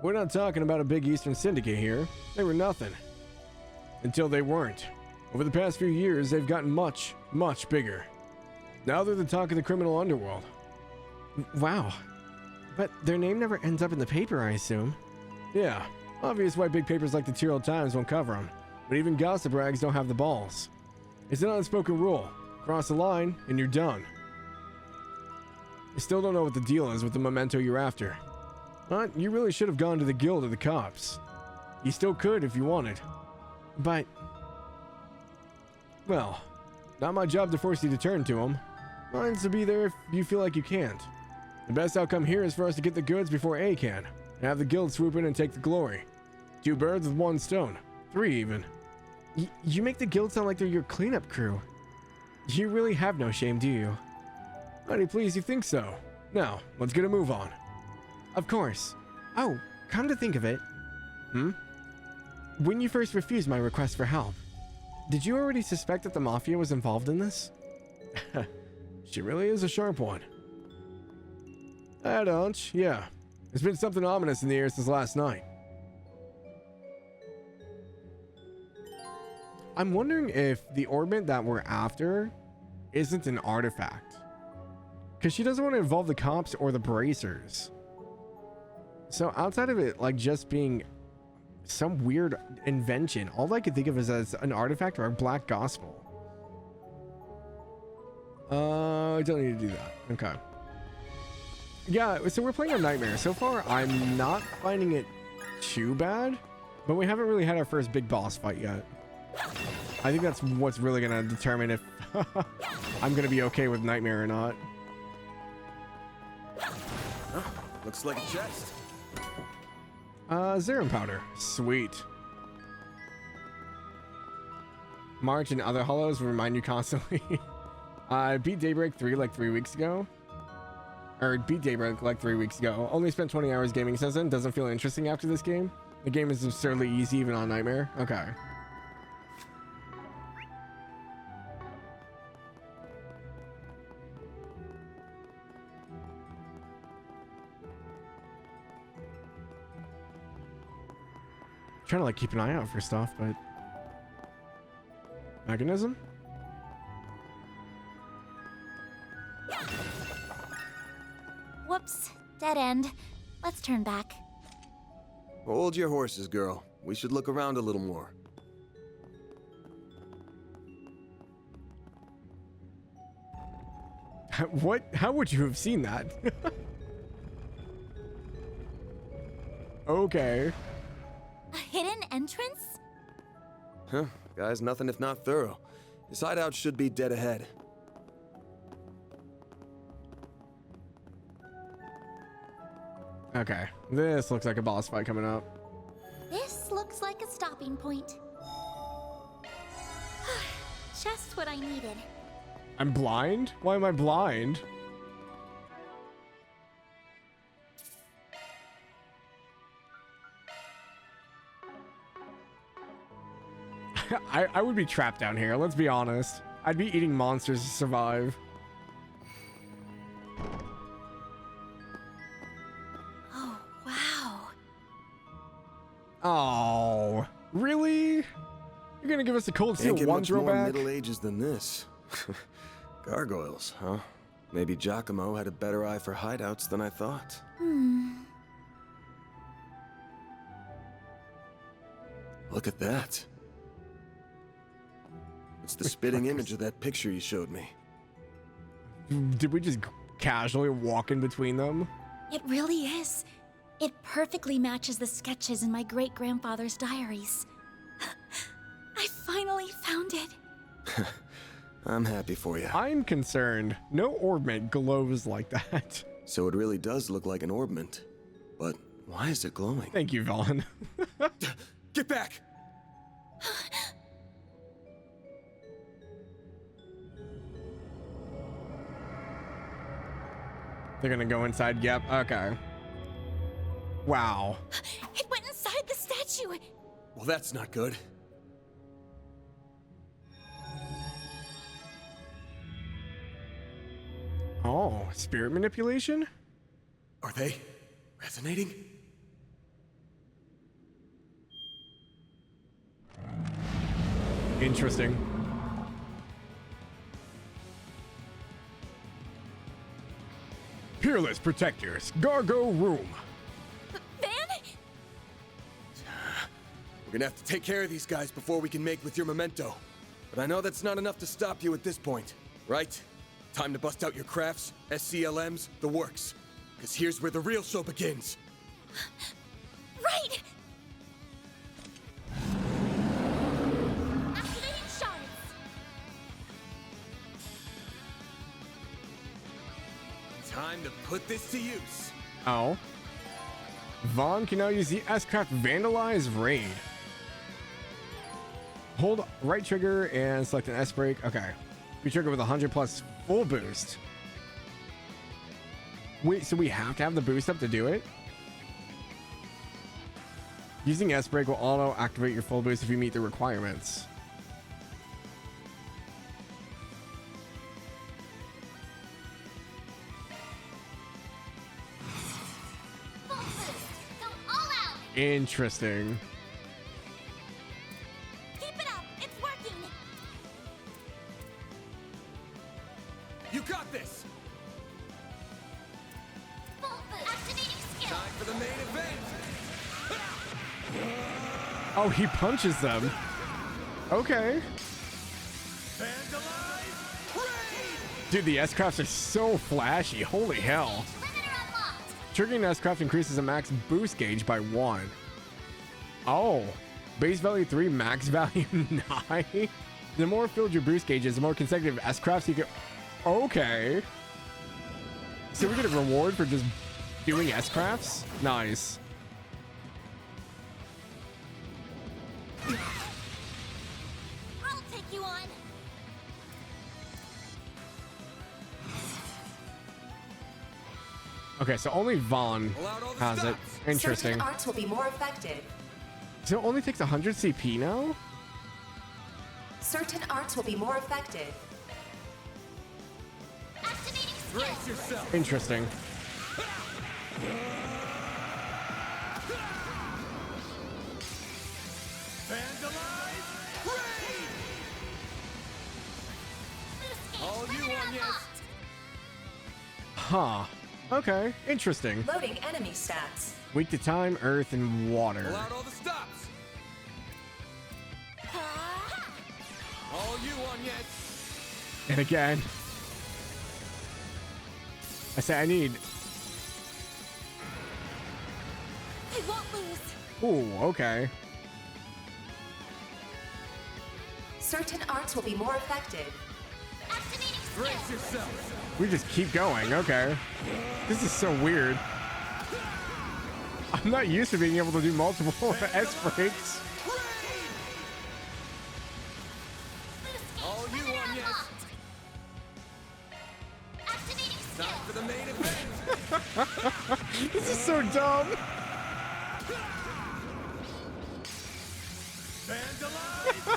We're not talking about a big Eastern syndicate here. They were nothing. Until they weren't. Over the past few years, they've gotten much, much bigger. Now they're the talk of the criminal underworld. Wow. But their name never ends up in the paper, I assume. Yeah, obvious why big papers like the Tyrrell Times won't cover them. But even gossip rags don't have the balls. It's an unspoken rule. Cross the line, and you're done. I still don't know what the deal is with the memento you're after. But you really should have gone to the guild or the cops. You still could if you wanted. But... well, not my job to force you to turn to them. Mine's to be there if you feel like you can't. The best outcome here is for us to get the goods before A can, and have the guild swoop in and take the glory. 2 birds with 1 stone. 3 even. You make the guild sound like they're your cleanup crew. You really have no shame, do you? Mighty pleased you think so. Now, let's get a move on. Of course. Oh, come to think of it. When you first refused my request for help, did you already suspect that the Mafia was involved in this? She really is a sharp one. I had a hunch, yeah. There's been something ominous in the air since last night. I'm wondering if the orbit that we're after isn't an artifact. Because she doesn't want to involve the cops or the bracers. So outside of it, like just being some weird invention, all I could think of is as an artifact or a black gospel. I don't need to do that. Okay. Yeah, so we're playing on Nightmare. So far, I'm not finding it too bad, but we haven't really had our first big boss fight yet. I think that's what's really going to determine if I'm going to be okay with Nightmare or not. Oh, looks like a chest. Serum powder. Sweet. March and other hollows will remind you constantly. I beat Daybreak 3 like 3 weeks ago. Or beat Daybreak like 3 weeks ago. Only spent 20 hours gaming since then. Doesn't feel interesting after this game. The game is absurdly easy even on Nightmare. Okay. Trying to like keep an eye out for stuff, but mechanism? Whoops, dead end. Let's turn back. Hold your horses, girl. We should look around a little more. What? How would you have seen that? Okay. A hidden entrance? Huh. Guy's nothing if not thorough. His hideout should be dead ahead. Okay. This looks like a boss fight coming up. This looks like a stopping point. Just what I needed. I'm blind? Why am I blind? I would be trapped down here, let's be honest. I'd be eating monsters to survive. Oh, wow. Oh, really? You're gonna give us a cold steel Can't get one much more throwback? Middle Ages than this. Gargoyles, huh? Maybe Giacomo had a better eye for hideouts than I thought. Look at that. It's the spitting image of that picture you showed me. Did we just casually walk in between them? It really is. It perfectly matches the sketches in my great-grandfather's diaries. I finally found it. I'm happy for you. I'm concerned. No orbment glows like that. So it really does look like an orbment. But why is it glowing? Thank you, Vaughn. Get back! They're gonna go inside, yep, okay. Wow. It went inside the statue. Well, that's not good. Oh, spirit manipulation? Are they resonating? Interesting. Peerless Protectors, Gargo Room. Van? We're gonna have to take care of these guys before we can make with your memento. But I know that's not enough to stop you at this point, right? Time to bust out your crafts, SCLMs, the works. Because here's where the real show begins. Right! Activating shards. Time to put this to use. Oh. Vaughn can now use the S-Craft Vandalize Raid. Hold right trigger and select an S-Break. Okay. We trigger with 100 plus full boost. Wait, so we have to have the boost up to do it? Using S-Break will auto-activate your full boost if you meet the requirements. Full boost. Go all out. Interesting. Keep it up. It's working. You got this! Full boost. Activating skill. Time for the main event! Oh, he punches them. Okay. Dude, the S-Crafts are so flashy. Holy hell. Triggering S-Craft increases the max boost gauge by 1. Oh. Base value 3, max value 9. The more filled your boost gauge is, the more consecutive S-Crafts you can... Okay. So we get a reward for just doing S-Crafts? Nice. I'll take you on. Okay, so only Vaughn has it. Interesting. Certain arts will be more effective. So it only takes 100 CP now? Certain arts will be more effective. Activating Brace yourself! Interesting. All you on, yes! Huh. Okay, interesting. Loading enemy stats. Weak to time, earth, and water. Pull out all the stops! All you on, yes! And again. I say I need... I won't lose. Ooh, okay. Certain arts will be more effective. Activating Brace skill. yourself! We just keep going, okay. This is so weird. I'm not used to being able to do multiple S-breaks. All you on, yes! Activating skill. Time for the main event! This is so dumb. Vandalize!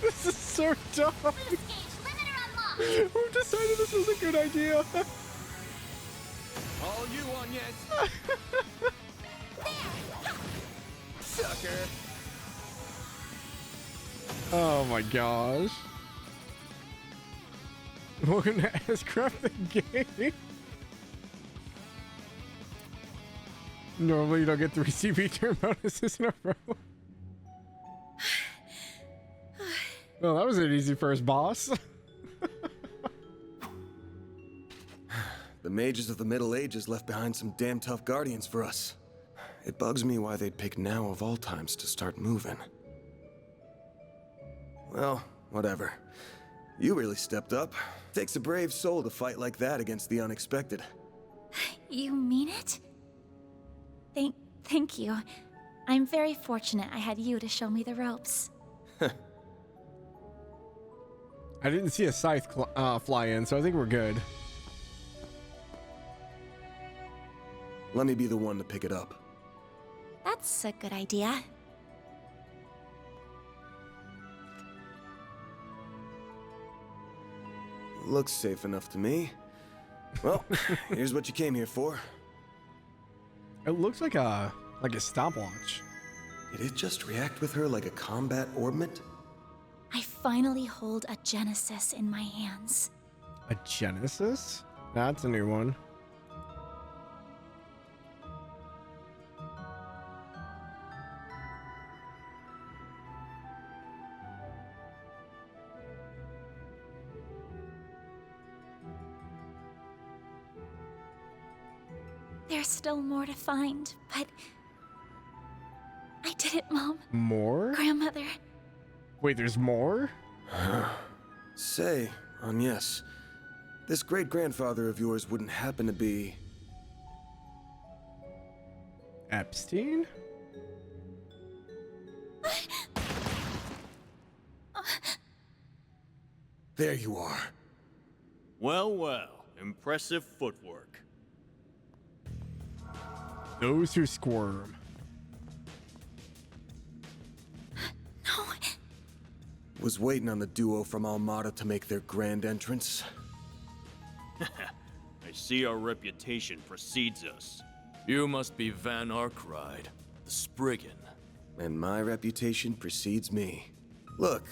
This is so dumb. Who decided this was a good idea? All you on yet? Sucker. Oh my gosh. Welcome to Ascraft the Game. Normally you don't get 3 CP turn bonuses in a row. Well, that was an easy first boss. The mages of the Middle Ages left behind some damn tough guardians for us. It bugs me why they'd pick now of all times to start moving. Well, whatever. You really stepped up. Takes a brave soul to fight like that against the unexpected. You mean it? Thank you. I'm very fortunate I had you to show me the ropes. I didn't see a scythe fly in, so I think we're good. Let me be the one to pick it up. That's a good idea. Looks safe enough to me. Well, here's what you came here for. It looks like a stopwatch. Did it just react with her like a combat orbment? I finally hold a Genesis in my hands. A Genesis? That's a new one. There's still more to find, but I did it, Mom. More? Grandmother. Wait, there's more? Say, Agnes, this great-grandfather of yours wouldn't happen to be... Epstein? There you are. Well, well, impressive footwork. Those who squirm. No. Was waiting on the duo from Almada to make their grand entrance. I see our reputation precedes us. You must be Van Arkride, the Spriggan. And my reputation precedes me. Look,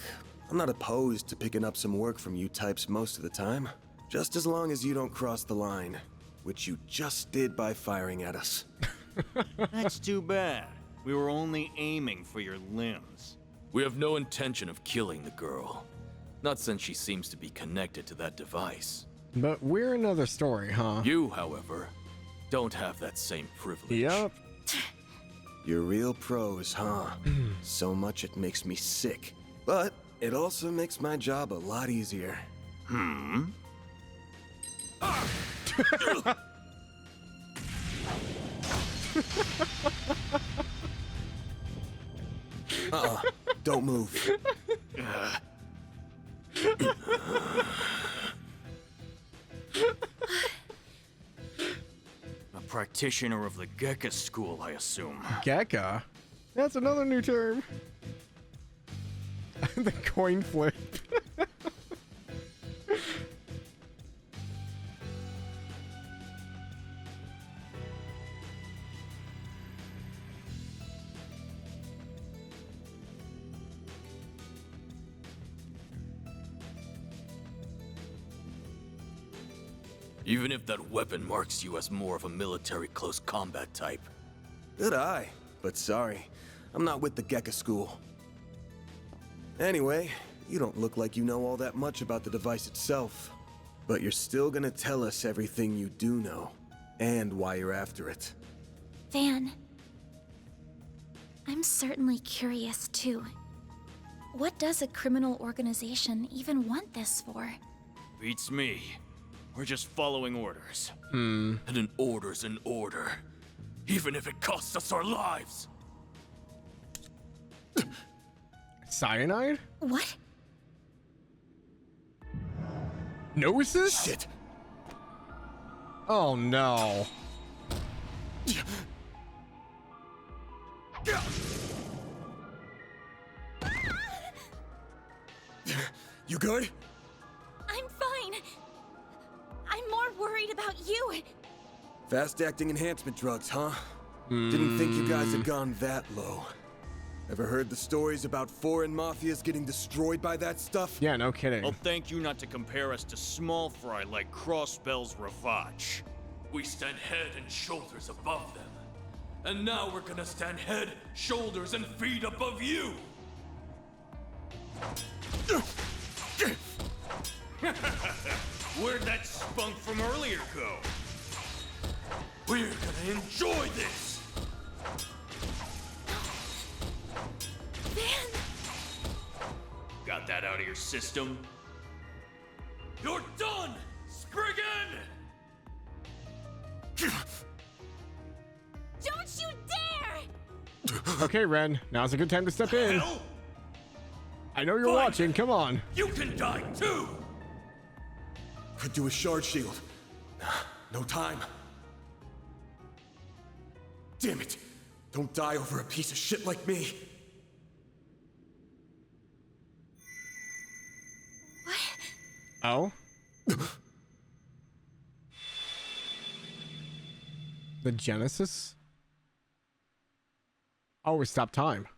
I'm not opposed to picking up some work from you types most of the time. Just as long as you don't cross the line, which you just did by firing at us. That's too bad. We were only aiming for your limbs. We have no intention of killing the girl. Not since she seems to be connected to that device. But we're another story, huh? You, however, don't have that same privilege. Yep. You're real pros, huh? So much it makes me sick. But it also makes my job a lot easier. Don't move. A practitioner of the Gekka school, I assume. Gekka? That's another new term. The coin flip. Even if that weapon marks you as more of a military close combat type. Good eye, but sorry. I'm not with the Gekka school. Anyway, you don't look like you know all that much about the device itself. But you're still gonna tell us everything you do know, and why you're after it. Van, I'm certainly curious too. What does a criminal organization even want this for? Beats me. We're just following orders. And an order's an order. Even if it costs us our lives. Cyanide? What? No assist? Shit. Oh no. You good? I'm fine. I'm more worried about you. Fast-acting enhancement drugs, huh? Didn't think you guys had gone that low. Ever heard the stories about foreign mafias getting destroyed by that stuff? Yeah, no kidding. I'll thank you not to compare us to small fry like Crossbell's Ravage. We stand head and shoulders above them. And now we're gonna stand head, shoulders, and feet above you! Where'd that spunk from earlier go? We're gonna enjoy this! Van! Got that out of your system? You're done, Spriggan! Don't you dare! Okay, Ren, now's a good time to step in. I know you're watching, come on. You can die too! Could do a shard shield. No time. Damn it! Don't die over a piece of shit like me. Oh? The Genesis? Oh, we stopped time.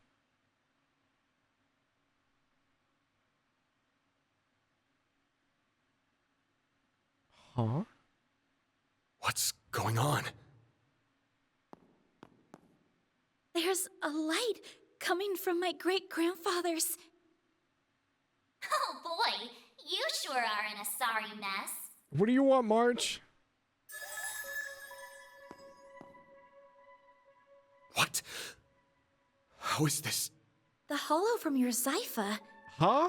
Huh? What's going on? There's a light coming from my great-grandfather's. Oh boy, you sure are in a sorry mess. What do you want, March? What? How is this? The hollow from your Zypha. Huh?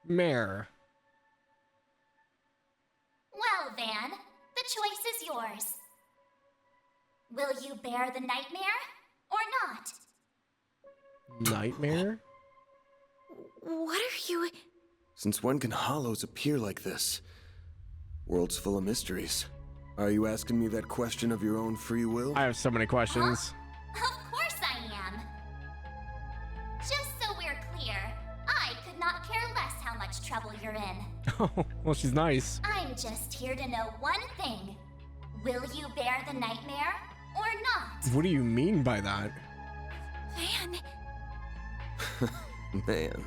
Mare. Well, Van, the choice is yours. Will you bear the nightmare or not? Nightmare? What are you... Since when can hollows appear like this? World's full of mysteries. Are you asking me that question of your own free will? I have so many questions. Of course I am. Just so we're clear, I could not care less how much trouble you're in. Oh, well, she's nice. I'm just here to know one thing. Will you bear the nightmare or not? What do you mean by that? Van. Man,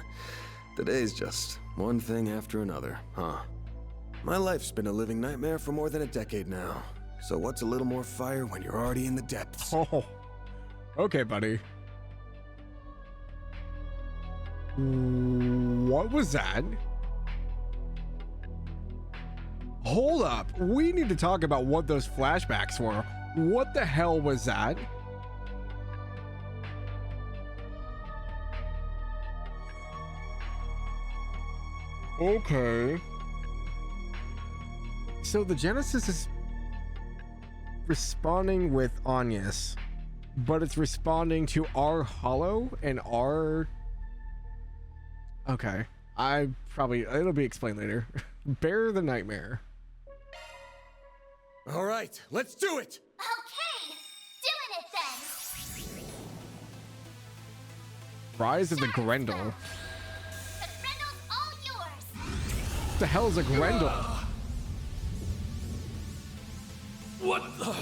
today's just one thing after another, huh? My life's been a living nightmare for more than a decade now. So what's a little more fire when you're already in the depths? Oh, okay, buddy. What was that? Hold up. We need to talk about what those flashbacks were. What the hell was that? Okay. So the Genesis is responding with Agnes, but it's responding to our hollow and our... Okay. It'll be explained later. Bear the nightmare. All right, let's do it! Okay, doing it then. Rise of the Grendel. The Grendel's all yours. What the hell is a Grendel? What the?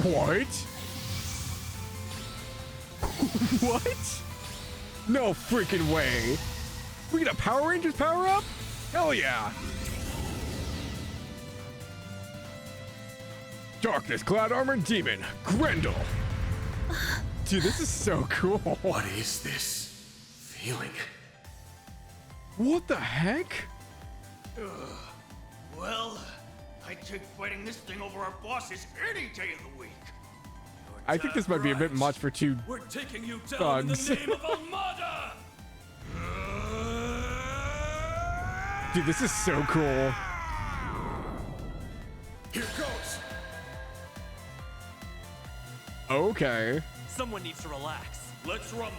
What? What? No freaking way. We get a Power Rangers power up? Hell yeah. Darkness Cloud Armored Demon, Grendel. Dude, this is so cool. What is this feeling? What the heck? Well, I'd take fighting this thing over our bosses any day of the week. I think this might be a bit much for two We're taking you down thugs. in the name of Armada! Dude, this is so cool. Here goes! Okay. Someone needs to relax. Let's rumble.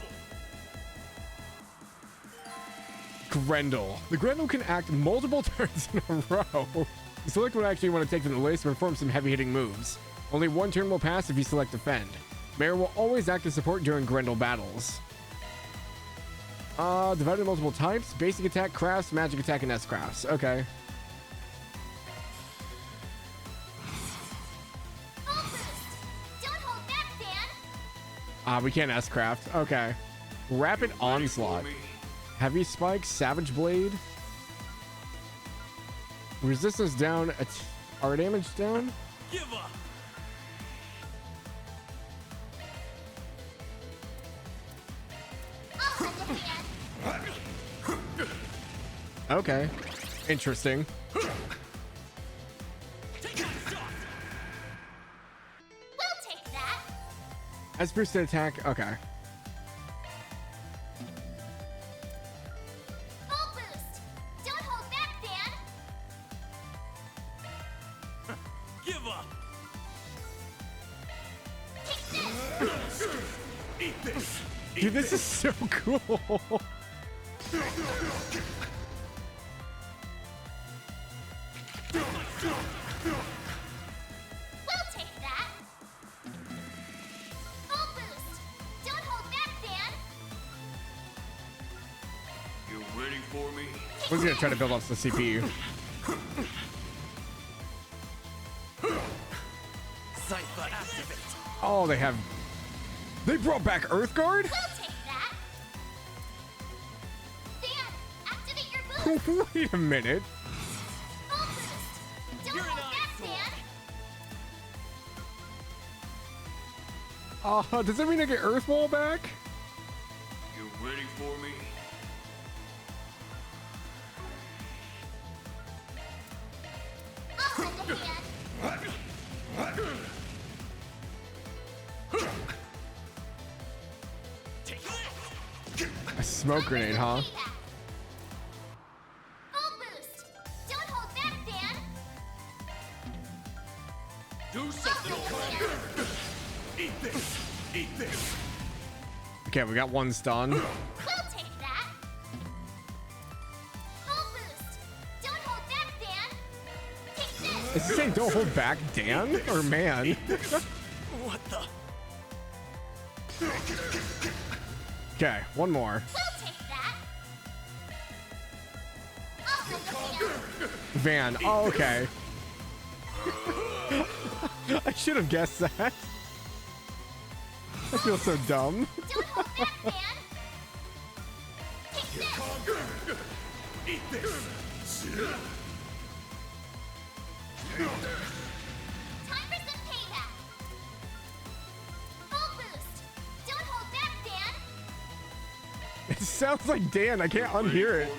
Grendel. The Grendel can act multiple turns in a row. Select what action you want to take from the list and perform some heavy-hitting moves. Only one turn will pass if you select defend. Mayor will always act as support during Grendel battles. Divided into multiple types. Basic attack, crafts, magic attack, and S-crafts. Okay. We can't S-craft. Okay. Rapid onslaught. Heavy spike, savage blade. Resistance down, our damage down. Give up. Okay. Interesting. We'll take that. As boosted attack, okay. Full boost. Don't hold back, Dan. Give up. Take this. Dude, this is so cool. We'll take that. Full boost. Don't hold back, Dan. You ready for me? We're gonna try to build up the CPU. Cypher activate. Oh, they brought back Earthguard? We'll take that. Dan, activate your boost. Wait a minute. Full boost. Don't hold back, Dan. Does that mean I get Earthwall back? You ready for me? I'll lend a hand. A smoke grenade, huh? Full boost. Don't hold back, Dan. Do something already. Eat this. Eat this. Okay, we got one stun. We'll take that. Full boost. Don't hold back, Dan. Take this. Is he saying don't hold back, Dan? Or man? What the? Okay, one more. We'll take that. I'll lend a hand. Van. Oh, okay. I should have guessed that. I feel so dumb. Don't hold back, Dan. Take this. Eat this. Time for some payback. Full boost. Don't hold back, Dan. It sounds like Dan. I can't unhear it.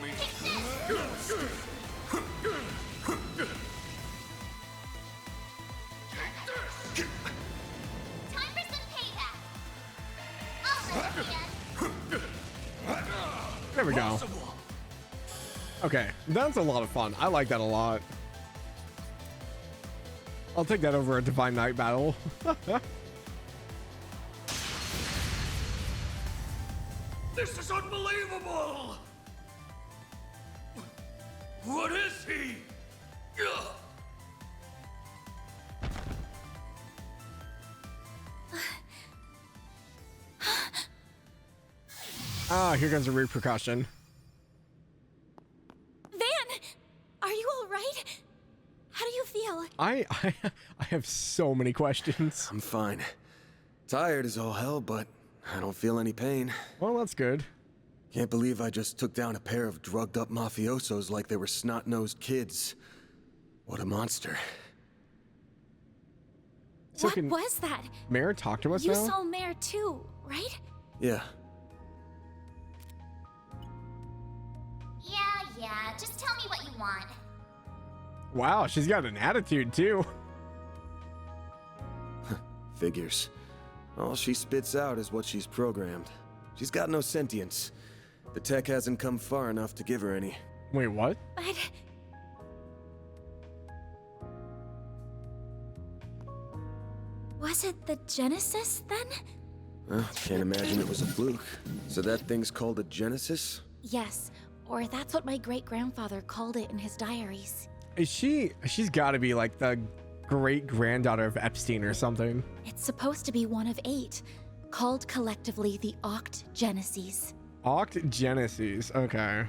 Time for some payback. I'll lend a hand. There we go. Okay, that's a lot of fun. I like that a lot. I'll take that over a Divine Knight battle. This is unbelievable! What is he? Ugh. Ah, here comes a repercussion. Van! Are you alright? How do you feel? I have so many questions. I'm fine. Tired as all hell, but I don't feel any pain. Well, that's good. Can't believe I just took down a pair of drugged-up mafiosos like they were snot-nosed kids. What a monster. So what was that? Mayor talk to us You now? saw Mare too, right? Yeah. Yeah. Just tell me what you want. Wow, she's got an attitude too. Figures. All she spits out is what she's programmed. She's got no sentience. The tech hasn't come far enough to give her any. Wait, what? But... Was it the Genesis, then? Can't imagine it was a fluke. So that thing's called a Genesis? Yes, or that's what my great-grandfather called it in his diaries. Is she's got to be like the great-granddaughter of Epstein or something. It's supposed to be one of 8, called collectively the Octogeneses. Octogeneses, okay.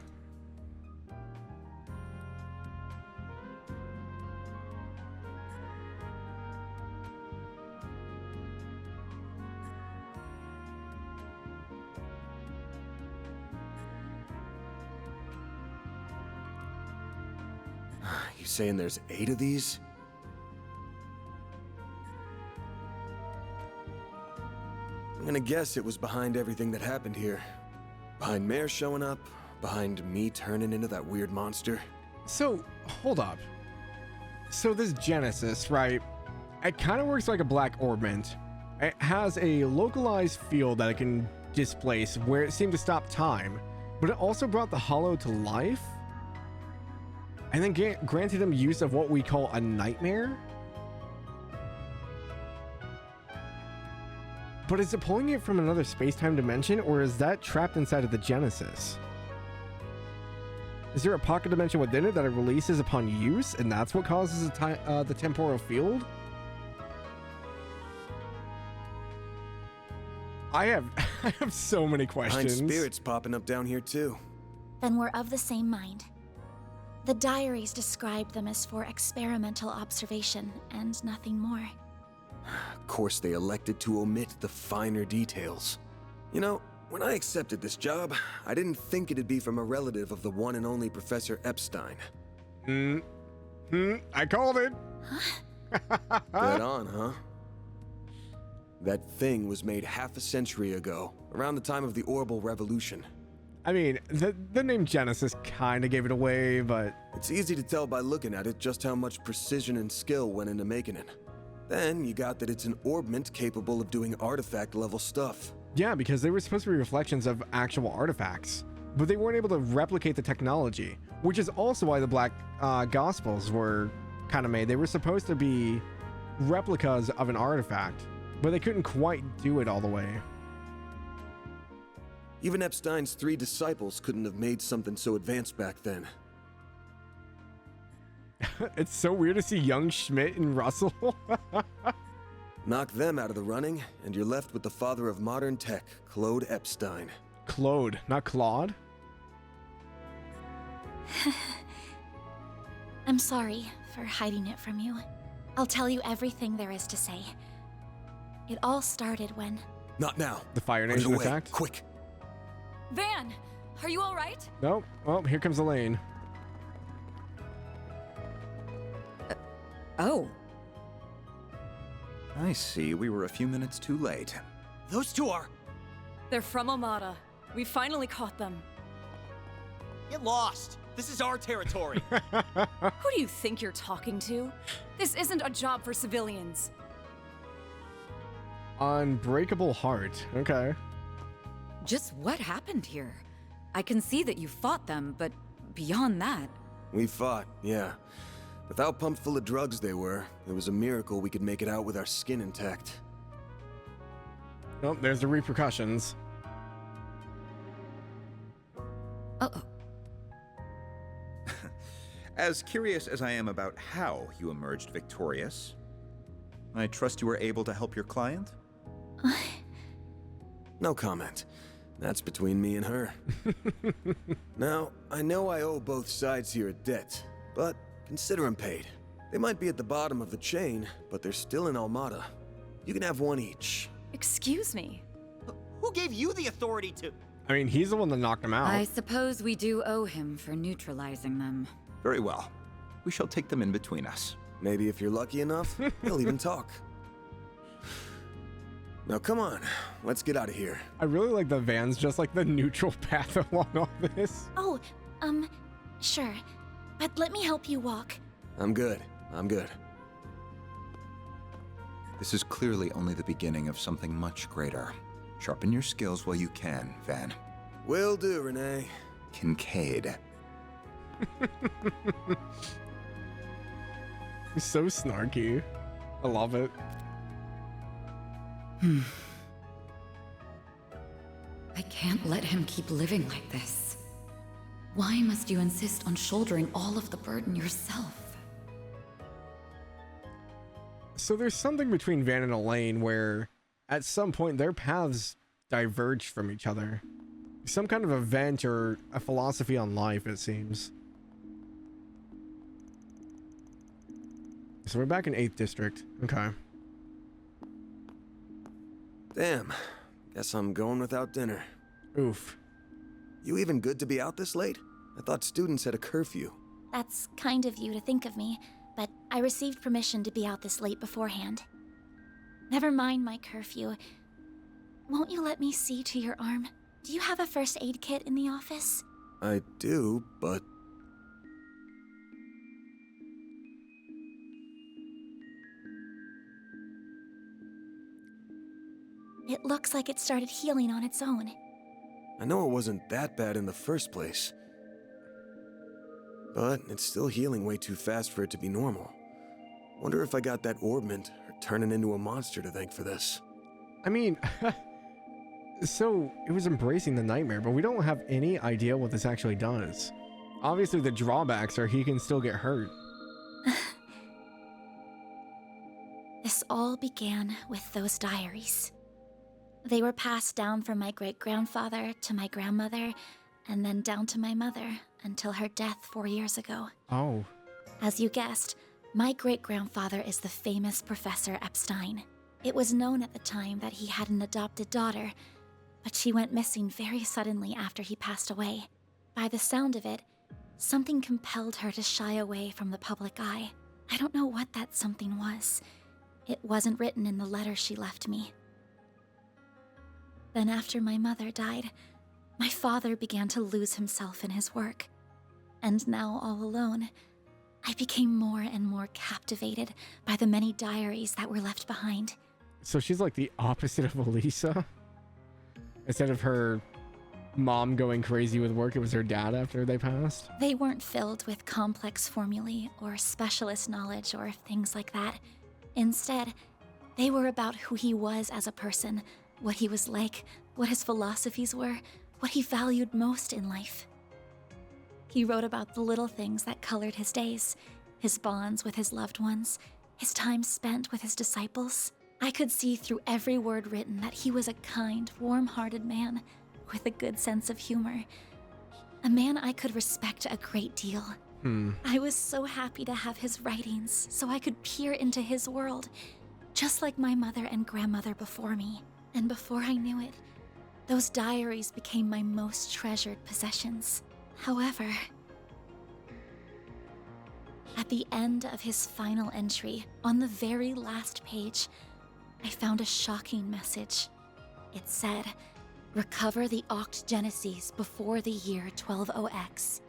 You saying there's 8 of these? I'm gonna guess it was behind everything that happened here. Behind Mare showing up, behind me turning into that weird monster. So, hold up. So this Genesis, right? It kind of works like a black orbment. It has a localized field that it can displace where it seemed to stop time, but it also brought the Hollow to life? And then granted him use of what we call a nightmare? But is it pulling it from another space-time dimension, or is that trapped inside of the Genesis? Is there a pocket dimension within it that it releases upon use, and that's what causes the temporal field? I have so many questions. Behind spirits popping up down here too. Then we're of the same mind. The diaries describe them as for experimental observation and nothing more. Of course, they elected to omit the finer details. You know, when I accepted this job, I didn't think it'd be from a relative of the one and only Professor Epstein. I called it. Dead on, huh? That thing was made half a century ago, around the time of the Orbital Revolution. I mean, the name Genesis kind of gave it away, but... It's easy to tell by looking at it just how much precision and skill went into making it. Then you got that it's an orbment capable of doing artifact-level stuff. Yeah, because they were supposed to be reflections of actual artifacts, but they weren't able to replicate the technology, which is also why the Black Gospels were kind of made. They were supposed to be replicas of an artifact, but they couldn't quite do it all the way. Even Epstein's 3 disciples couldn't have made something so advanced back then. It's so weird to see young Schmidt and Russell. Knock them out of the running, and you're left with the father of modern tech, Claude Epstein. Claude, not Claude? I'm sorry for hiding it from you. I'll tell you everything there is to say. It all started when... Not now. The Fire Nation attacked? Quick. Van, are you all right? Nope. Oh, here comes Elaine. Oh. I see. We were a few minutes too late. Those two are... They're from Armada. We finally caught them. Get lost. This is our territory. Who do you think you're talking to? This isn't a job for civilians. Unbreakable heart. Okay. Just what happened here? I can see that you fought them, but beyond that... We fought, yeah. With how pumped full of drugs they were, it was a miracle we could make it out with our skin intact. Oh, there's the repercussions. Uh-oh. As curious as I am about how you emerged victorious, I trust you were able to help your client? No comment. That's between me and her. Now, I know I owe both sides here a debt, but consider them paid. They might be at the bottom of the chain, but they're still in Armada. You can have one each. Excuse me. Who gave you the authority to... I mean, he's the one that knocked him out. I suppose we do owe him for neutralizing them. Very well. We shall take them in between us. Maybe if you're lucky enough, they'll even talk. Now come on, let's get out of here. I really like the van's just like the neutral path along all this. Oh, sure. But let me help you walk. I'm good. This is clearly only the beginning of something much greater. Sharpen your skills while you can, Van. Will do, Renee. Kincaid. He's so snarky. I love it. I can't let him keep living like this. Why must you insist on shouldering all of the burden yourself? So there's something between Van and Elaine where at some point their paths diverge from each other. Some kind of event or a philosophy on life, it seems. So we're back in 8th District. Okay. Damn. Guess I'm going without dinner. Oof. You even good to be out this late? I thought students had a curfew. That's kind of you to think of me, but I received permission to be out this late beforehand. Never mind my curfew. Won't you let me see to your arm? Do you have a first aid kit in the office? I do, but... It looks like it started healing on its own. I know it wasn't that bad in the first place. But it's still healing way too fast for it to be normal. Wonder if I got that orbment or turning into a monster to thank for this. I mean, so it was embracing the nightmare, but we don't have any idea what this actually does. Obviously the drawbacks are he can still get hurt. This all began with those diaries. They were passed down from my great-grandfather to my grandmother, and then down to my mother until her death 4 years ago. Oh. As you guessed, my great-grandfather is the famous Professor Epstein. It was known at the time that he had an adopted daughter, but she went missing very suddenly after he passed away. By the sound of it, something compelled her to shy away from the public eye. I don't know what that something was. It wasn't written in the letter she left me. Then after my mother died, my father began to lose himself in his work. And now all alone, I became more and more captivated by the many diaries that were left behind. So she's like the opposite of Elisa? Instead of her mom going crazy with work, it was her dad after they passed? They weren't filled with complex formulae or specialist knowledge or things like that. Instead, they were about who he was as a person, what he was like, what his philosophies were, what he valued most in life. He wrote about the little things that colored his days, his bonds with his loved ones, his time spent with his disciples. I could see through every word written that he was a kind, warm-hearted man with a good sense of humor. A man I could respect a great deal. I was so happy to have his writings so I could peer into his world, just like my mother and grandmother before me. And before I knew it, those diaries became my most treasured possessions. However, at the end of his final entry, on the very last page, I found a shocking message. It said, "Recover the Oct Genesis before the year 120X.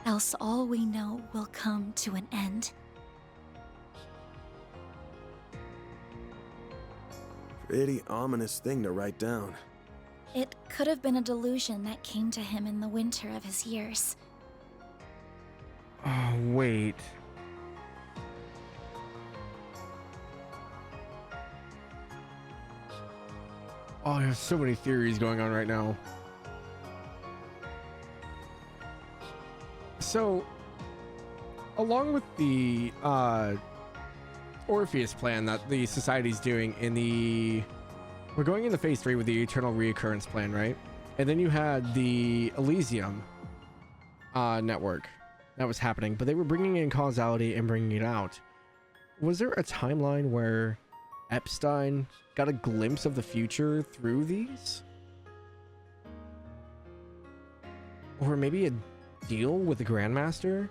Else all we know will come to an end." Pretty ominous thing to write down. It could have been a delusion that came to him in the winter of his years. Oh, wait. Oh, there's so many theories going on right now. So, along with the Orpheus plan that the Society's doing in the... We're going into Phase 3 with the Eternal Reoccurrence plan, right? And then you had the Elysium network that was happening, but they were bringing in causality and bringing it out. Was there a timeline where Epstein got a glimpse of the future through these? Or maybe a deal with the Grandmaster?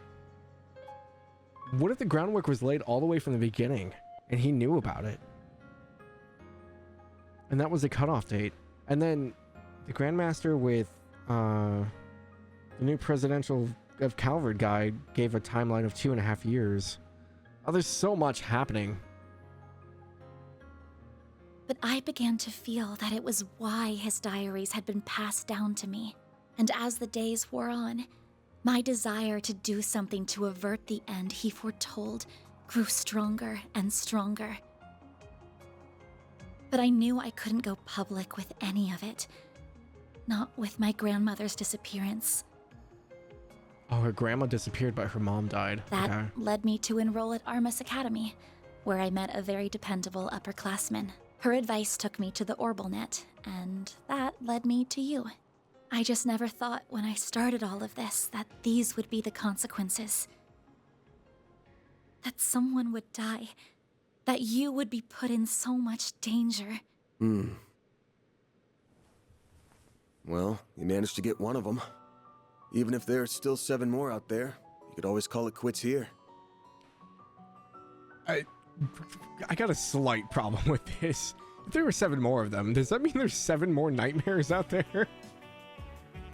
What if the groundwork was laid all the way from the beginning and he knew about it? And that was the cutoff date. And then the Grandmaster with the new presidential of Calvard guy gave a timeline of 2.5 years. Oh, there's so much happening. But I began to feel that it was why his diaries had been passed down to me. And as the days wore on, My desire to do something to avert the end he foretold grew stronger and stronger. But I knew I couldn't go public with any of it. Not with my grandmother's disappearance. Oh, her grandma disappeared, but her mom died. That led me to enroll at Armus Academy, where I met a very dependable upperclassman. Her advice took me to the Orbalnet, and that led me to you. I just never thought when I started all of this that these would be the consequences. That someone would die. That you would be put in so much danger. Well, you managed to get one of them. Even if there are still 7 more out there, you could always call it quits here. I got a slight problem with this. If there were 7 more of them, does that mean there's 7 more nightmares out there?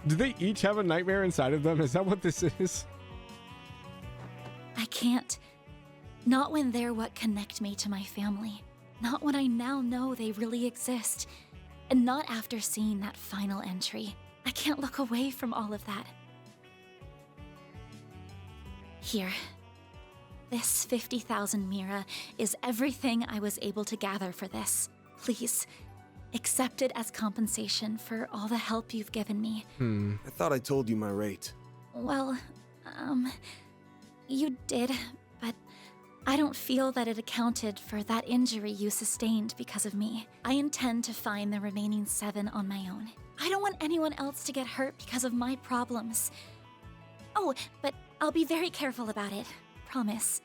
Do they each have a nightmare inside of them? Is that what this is? I can't. Not when they're what connect me to my family. Not when I now know they really exist. And not after seeing that final entry. I can't look away from all of that. Here. This 50,000 Mira is everything I was able to gather for this. Please, accept it as compensation for all the help you've given me. I thought I told you my rate. Well, you did, but I don't feel that it accounted for that injury you sustained because of me. I intend to find the remaining 7 on my own. I don't want anyone else to get hurt because of my problems. Oh, but I'll be very careful about it. Promise.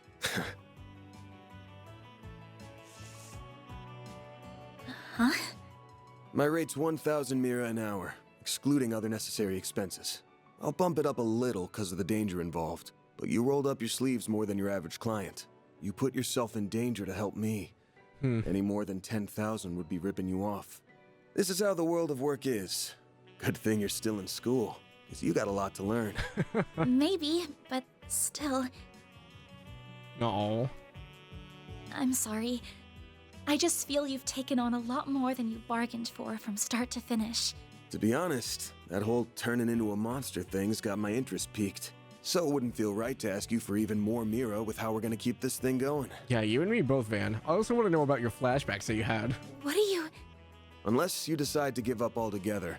Huh? My rate's 1,000 Mira an hour, excluding other necessary expenses. I'll bump it up a little because of the danger involved, but you rolled up your sleeves more than your average client. You put yourself in danger to help me. Any more than 10,000 would be ripping you off. This is how the world of work is. Good thing you're still in school, because you got a lot to learn. Maybe, but still. No. I'm sorry. I just feel you've taken on a lot more than you bargained for from start to finish. To be honest, that whole turning into a monster thing's got my interest piqued. So it wouldn't feel right to ask you for even more Mira with how we're gonna keep this thing going. Yeah, you and me both, Van. I also want to know about your flashbacks that you had. What are you... Unless you decide to give up altogether,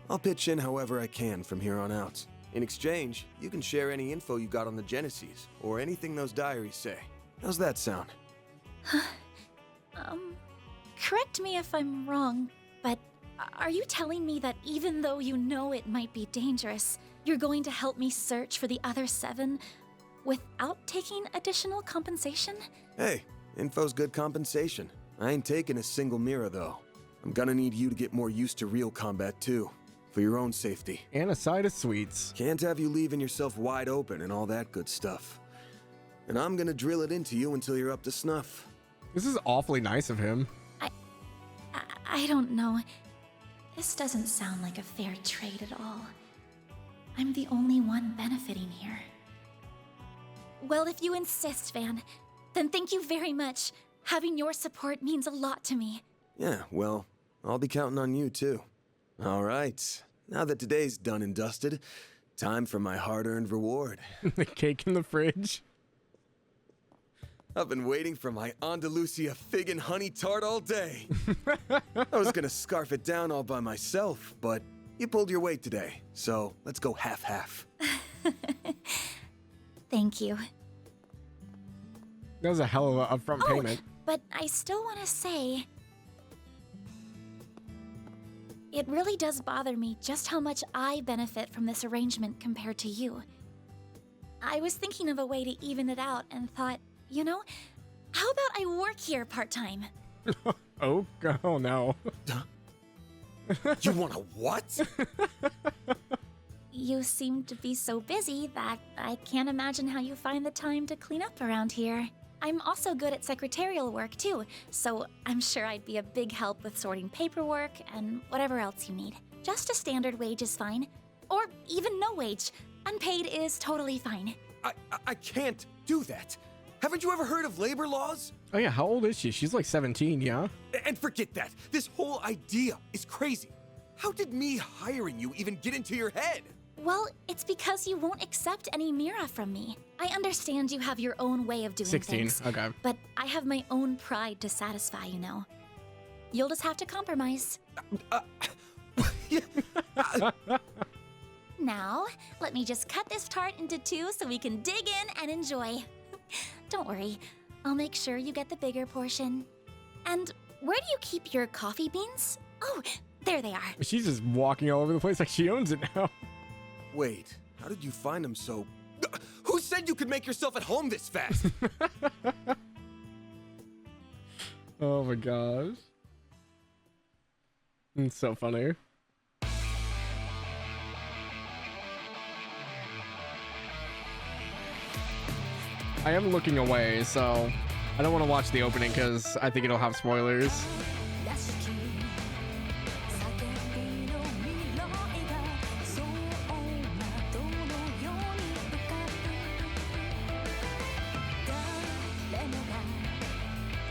I'll pitch in however I can from here on out. In exchange, you can share any info you got on the Genesis, or anything those diaries say. How's that sound? Correct me if I'm wrong, but are you telling me that even though you know it might be dangerous, you're going to help me search for the other 7 without taking additional compensation? Hey, info's good compensation. I ain't taking a single Mira, though. I'm gonna need you to get more used to real combat, too. For your own safety. And a side of sweets. Can't have you leaving yourself wide open and all that good stuff. And I'm gonna drill it into you until you're up to snuff. This is awfully nice of him. I don't know. This doesn't sound like a fair trade at all. I'm the only one benefiting here. Well, if you insist, Van, then thank you very much. Having your support means a lot to me. Yeah, well, I'll be counting on you, too. All right. Now that today's done and dusted, time for my hard-earned reward. The cake in the fridge. I've been waiting for my Andalusia fig and honey tart all day. I was gonna scarf it down all by myself, but you pulled your weight today, so let's go half-half. Thank you. That was a hell of an upfront payment. But I still want to say... It really does bother me just how much I benefit from this arrangement compared to you. I was thinking of a way to even it out and thought, you know, how about I work here part-time? Oh no. You want a what? You seem to be so busy that I can't imagine how you find the time to clean up around here. I'm also good at secretarial work too, so I'm sure I'd be a big help with sorting paperwork and whatever else you need. Just a standard wage is fine. Or even no wage. Unpaid is totally fine. I can't do that. Haven't you ever heard of labor laws? Oh yeah, how old is she? She's like 17, yeah? And forget that. This whole idea is crazy. How did me hiring you even get into your head? Well, it's because you won't accept any Mira from me. I understand you have your own way of doing 16, things. okay. But I have my own pride to satisfy, you know. You'll just have to compromise. Now, let me just cut this tart into 2 so we can dig in and enjoy. Don't worry, I'll make sure you get the bigger portion. And where do you keep your coffee beans? Oh, there they are. She's just walking all over the place like she owns it now. Wait, how did you find them so... Who said you could make yourself at home this fast? Oh my gosh. It's so funny. I am looking away, so I don't want to watch the opening because I think it'll have spoilers.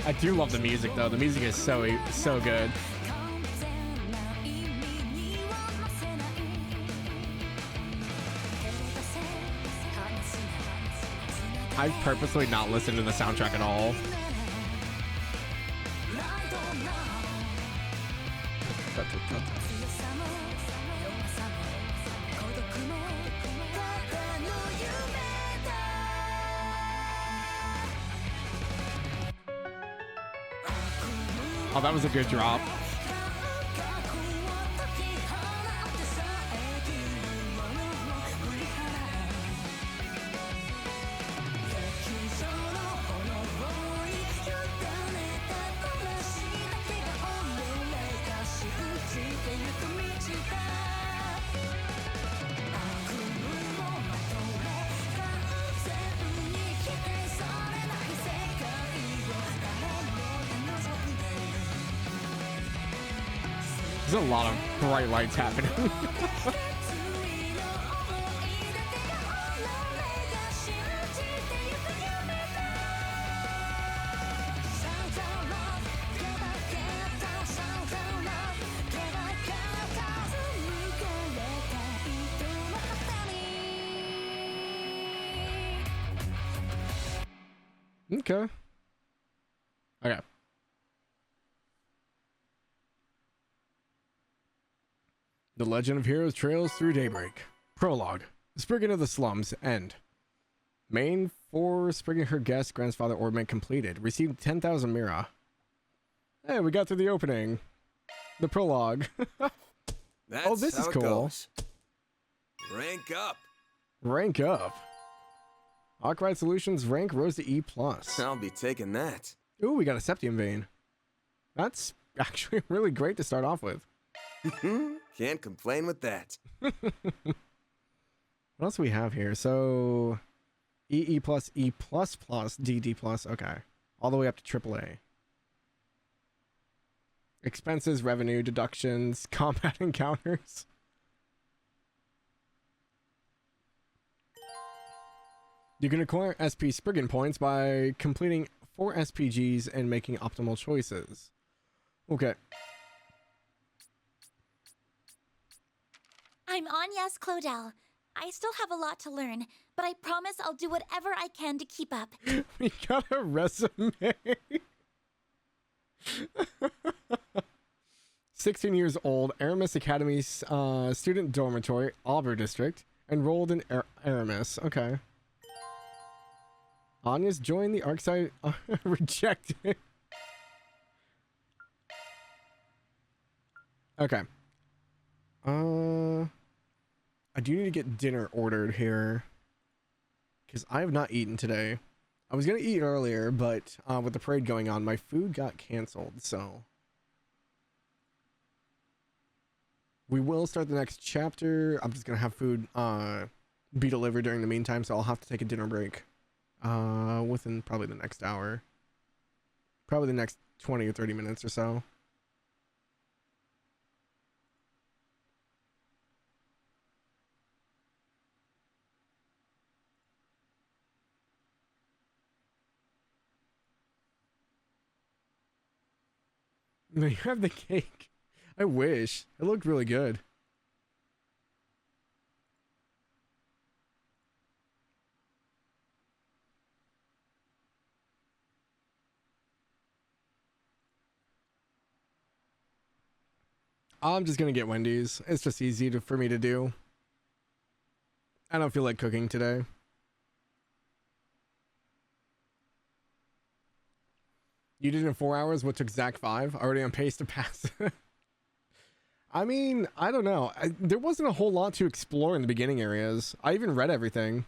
I do love the music though. The music is so good. I've purposely not listened to the soundtrack at all. Oh, that was a good drop. There's a lot of bright lights happening. Okay. Okay. The Legend of Heroes Trails Through Daybreak. Prologue. Spriggan of the Slums. End. Main for Spriggan her guest grandfather orbment completed. Received 10,000 Mira. Hey, we got through the opening. The prologue. Oh, this is cool. Goes. Rank up. Rank up. Arkwright Solutions rank rose to E+. I'll be taking that. Ooh, we got a Septium Vein. That's actually really great to start off with. Can't complain with that. What else do we have here? So EE+, E++, DD+, okay. All the way up to AAA. Expenses, revenue, deductions, combat encounters. You can acquire SP Spriggan points by completing 4 SPGs and making optimal choices. Okay. I'm Agnes Claudel. I still have a lot to learn, but I promise I'll do whatever I can to keep up. We got a resume. 16 years old, Aramis Academy student dormitory, Auburn District, enrolled in Aramis. Okay. Anya's joined the ArcSide. Rejected. Okay. I do need to get dinner ordered here because I have not eaten today. I was gonna eat earlier, but with the parade going on, my food got canceled. So we will start the next chapter. I'm just gonna have food be delivered during the meantime, so I'll have to take a dinner break within probably the next hour, probably the next 20 or 30 minutes or so. They have the cake. I wish. It looked really good. I'm just gonna get Wendy's. It's just easy for me to do. I don't feel like cooking today. You did it in 4 hours. What took Zach 5? Already on pace to pass. I mean, I don't know. There wasn't a whole lot to explore in the beginning areas. I even read everything.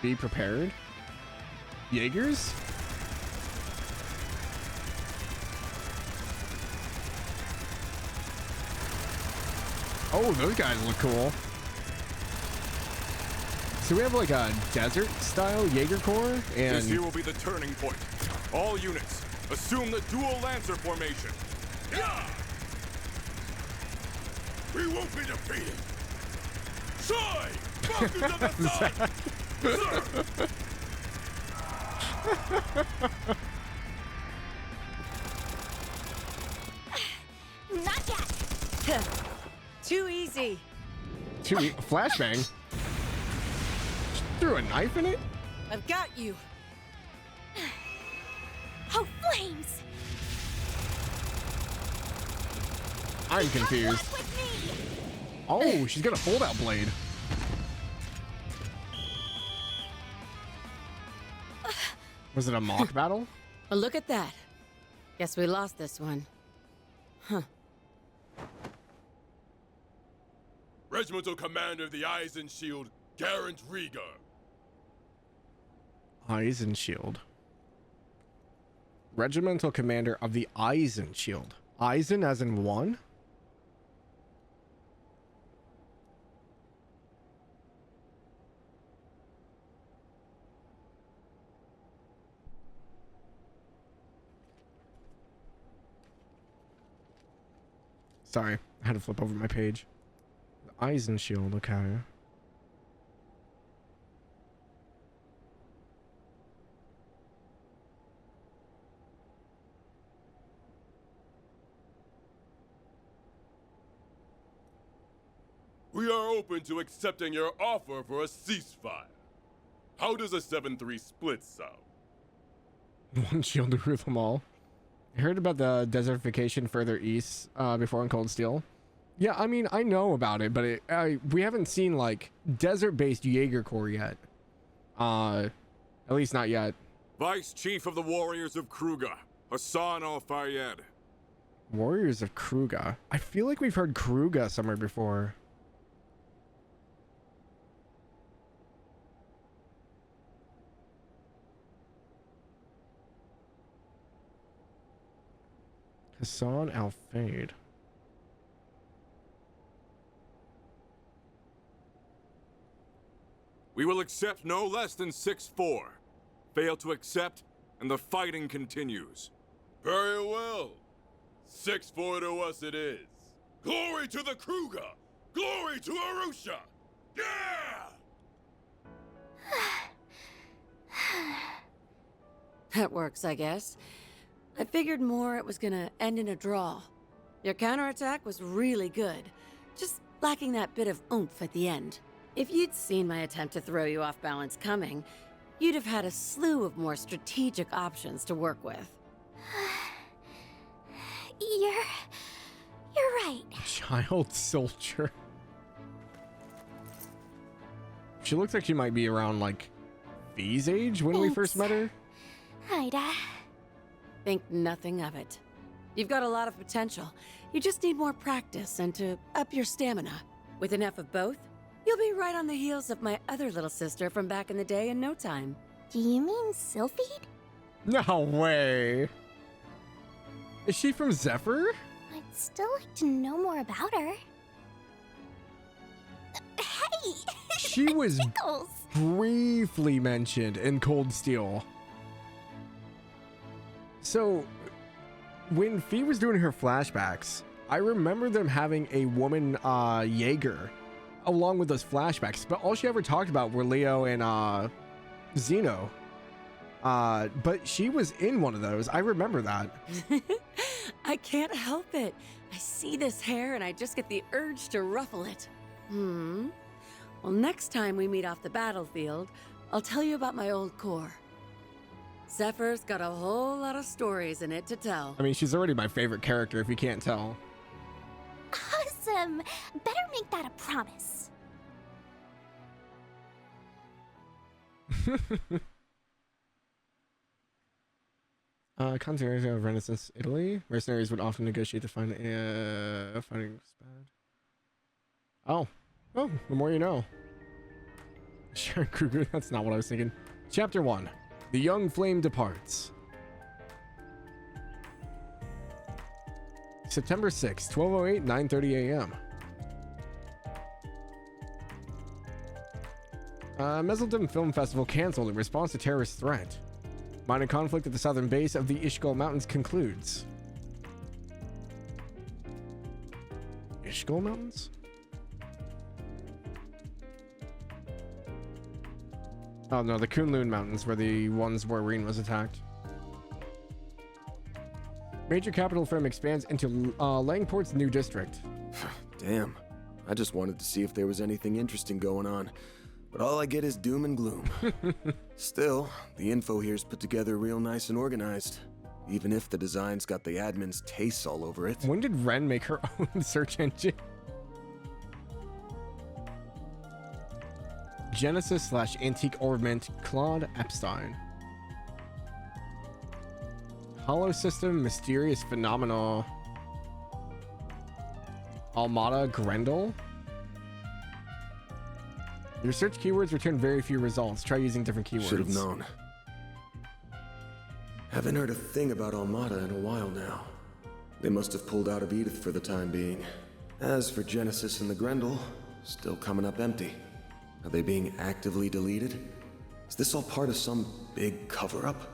Be prepared. Jaegers? Oh, those guys look cool. So we have like a desert style Jaeger Corps, and This here will be the turning point. All units, assume the dual lancer formation. Yeah! We won't be defeated. Soy! Falcons of the sun! Sir! Not yet. Too easy. Flashbang. Threw a knife in it? I've got you. Oh, flames! I'm confused. Oh, she's got a fold-out blade. Was it a mock battle? Well, look at that. Guess we lost this one. Huh. Regimental Commander of the Eisenshield, Garant Rieger. Eisenshield. Regimental Commander of the Eisenshield. Eisen as in one? Sorry, I had to flip over my page. The Eisenshield, okay. We are open to accepting your offer for a ceasefire. How does a 7-3 split sound? One shield to rule them all. I heard about the desertification further east before in Cold Steel. Yeah, I mean, I know about it, but we haven't seen, like, desert-based Jaeger Corps yet. At least not yet. Vice Chief of the Warriors of Kruga, Hassan Al-Fayyad. Warriors of Kruga. I feel like we've heard Kruga somewhere before. Hassan Al-Fayyad. We will accept no less than 6-4. Fail to accept, and the fighting continues. Very well. 6-4 to us it is. Glory to the Kruga! Glory to Arusha! Yeah! That works, I guess. I figured more it was gonna end in a draw. Your counterattack was really good, just lacking that bit of oomph at the end. If you'd seen my attempt to throw you off balance coming, you'd have had a slew of more strategic options to work with. You're right. Child soldier. She looks like she might be around, like, V's age when we first met her. Ida. Think nothing of it. You've got a lot of potential. You just need more practice and to up your stamina. With enough of both, you'll be right on the heels of my other little sister from back in the day in no time. Do you mean Sylphide? No way. Is she from Zephyr? I'd still like to know more about her. Hey! She was briefly mentioned in Cold Steel. So, when Fee was doing her flashbacks, I remember them having a woman Jaeger along with those flashbacks, but all she ever talked about were Leo and Zeno. But she was in one of those. I remember that. I can't help it. I see this hair and I just get the urge to ruffle it. Well, next time we meet off the battlefield, I'll tell you about my old corps. Zephyr's got a whole lot of stories in it to tell. I mean, she's already my favorite character, if you can't tell. Awesome! Better make that a promise. Continuity of Renaissance Italy. Mercenaries would often negotiate to find fighting bad. Oh, the more you know. Sharon Kruger, that's not what I was thinking. Chapter 1. The Young Flame Departs. September 6, 12:08, 9:30 a.m. Meseldom Film Festival canceled in response to terrorist threat. Minor conflict at the southern base of the Ishkol Mountains concludes. Ishkol Mountains? Oh no, the Kunlun Mountains were the ones where Reen was attacked. Major capital firm expands into Langport's new district. Damn. I just wanted to see if there was anything interesting going on. But all I get is doom and gloom. Still, the info here's put together real nice and organized. Even if the design's got the admin's tastes all over it. When did Ren make her own search engine? Genesis / Antique Ornament Claude Epstein. Hollow System Mysterious Phenomenal. Almada Grendel. Your search keywords return very few results. Try using different keywords. Should have known. Haven't heard a thing about Almada in a while now. They must have pulled out of Edith for the time being. As for Genesis and the Grendel, still coming up empty. Are they being actively deleted? Is this all part of some big cover-up?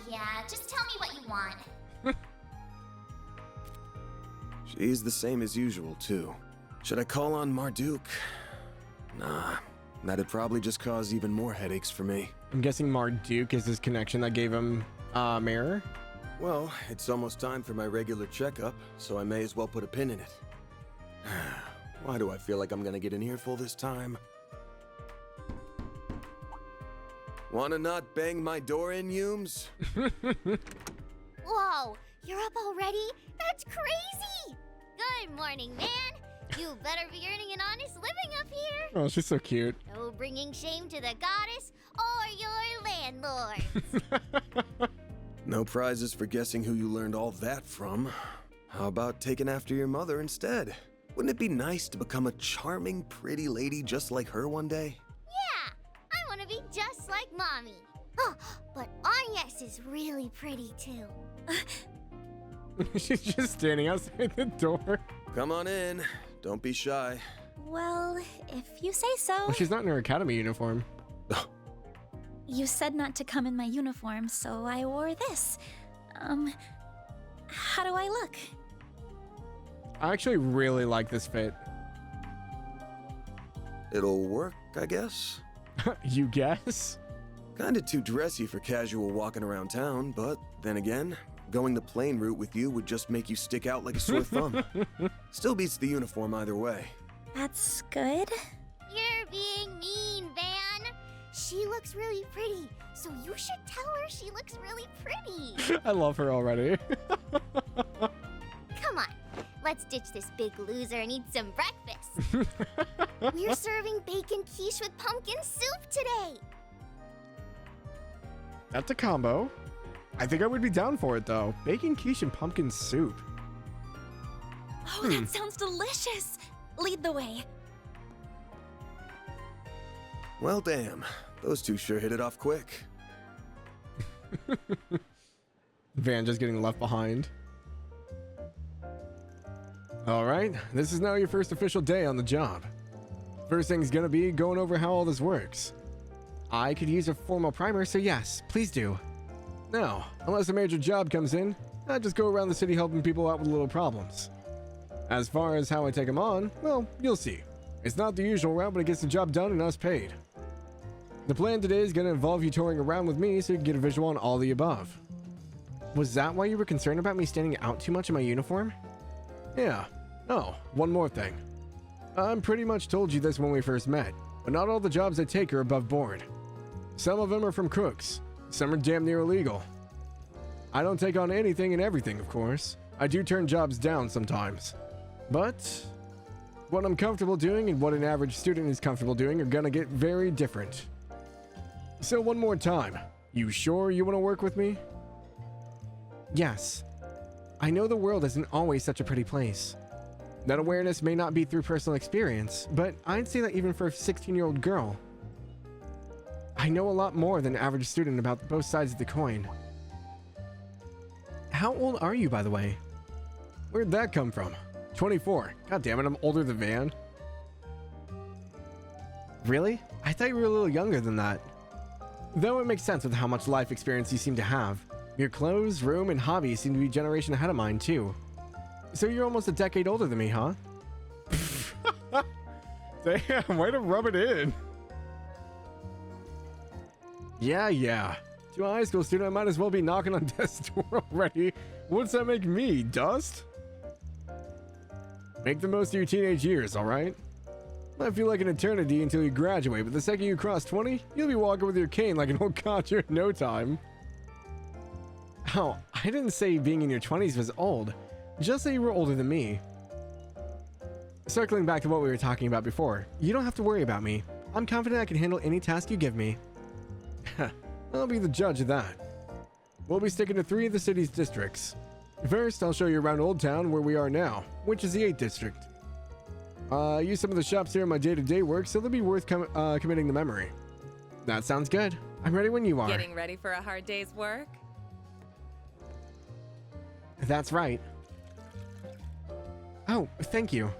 Yeah, just tell me what you want. She's the same as usual, too. Should I call on Marduk? Nah, that'd probably just cause even more headaches for me. I'm guessing Marduk is his connection that gave him Mirror? Well, it's almost time for my regular checkup, so I may as well put a pin in it. Why do I feel like I'm gonna get an earful this time? Wanna not bang my door in, Humes? Whoa, you're up already? That's crazy! Good morning, man. You better be earning an honest living up here. Oh, she's so cute. No bringing shame to the goddess or your landlord. No prizes for guessing who you learned all that from. How about taking after your mother instead? Wouldn't it be nice to become a charming, pretty lady just like her one day? Yeah, I want to be just like Mommy. Oh, but Agnes is really pretty too. She's just standing outside the door. Come on in. Don't be shy. Well, if you say so. Well, she's not in her academy uniform. You said not to come in my uniform, so I wore this. How do I look? I actually really like this fit. It'll work, I guess. You guess? Kinda too dressy for casual walking around town, but then again, going the plain route with you would just make you stick out like a sore thumb. Still beats the uniform either way. That's good. You're being mean, Van. She looks really pretty, so you should tell her she looks really pretty. I love her already. Come on, let's ditch this big loser and eat some breakfast. We're serving bacon quiche with pumpkin soup today. That's a combo. I think I would be down for it, though. Bacon quiche and pumpkin soup. Oh, that sounds delicious. Lead the way. Well, damn. Those two sure hit it off quick. Van just getting left behind. All right, this is now your first official day on the job. First thing's gonna be going over how all this works. I could use a formal primer, so yes, please do. Now, unless a major job comes in, I just go around the city helping people out with little problems. As far as how I take them on, well, you'll see. It's not the usual route, but it gets the job done and us paid. The plan today is going to involve you touring around with me so you can get a visual on all the above. Was that why you were concerned about me standing out too much in my uniform? Yeah. Oh, one more thing. I'm pretty much told you this when we first met, but not all the jobs I take are above board. Some of them are from crooks. Some are damn near illegal. I don't take on anything and everything, of course. I do turn jobs down sometimes. But what I'm comfortable doing and what an average student is comfortable doing are gonna get very different. So one more time, you sure you want to work with me? Yes. I know the world isn't always such a pretty place. That awareness may not be through personal experience, but I'd say that even for a 16-year-old girl, I know a lot more than an average student about both sides of the coin. How old are you, by the way? Where'd that come from? 24. God damn it, I'm older than Van. Really? I thought you were a little younger than that. Though it makes sense with how much life experience you seem to have. Your clothes, room, and hobbies seem to be a generation ahead of mine, too. So you're almost a decade older than me, huh? Damn, way to rub it in. Yeah. To a high school student, I might as well be knocking on death's door already. What's that make me, dust? Make the most of your teenage years, alright? Might feel like an eternity until you graduate, but the second you cross 20, you'll be walking with your cane like an old codger in no time. Oh, I didn't say being in your 20s was old. Just that you were older than me. Circling back to what we were talking about before, you don't have to worry about me. I'm confident I can handle any task you give me. I'll be the judge of that. We'll be sticking to 3 of the city's districts. First, I'll show you around Old Town where we are now, which is the 8th district. I use some of the shops here in my day-to-day work, so they'll be worth committing to memory. That sounds good. I'm ready when you are. Getting ready for a hard day's work? That's right. Oh, thank you.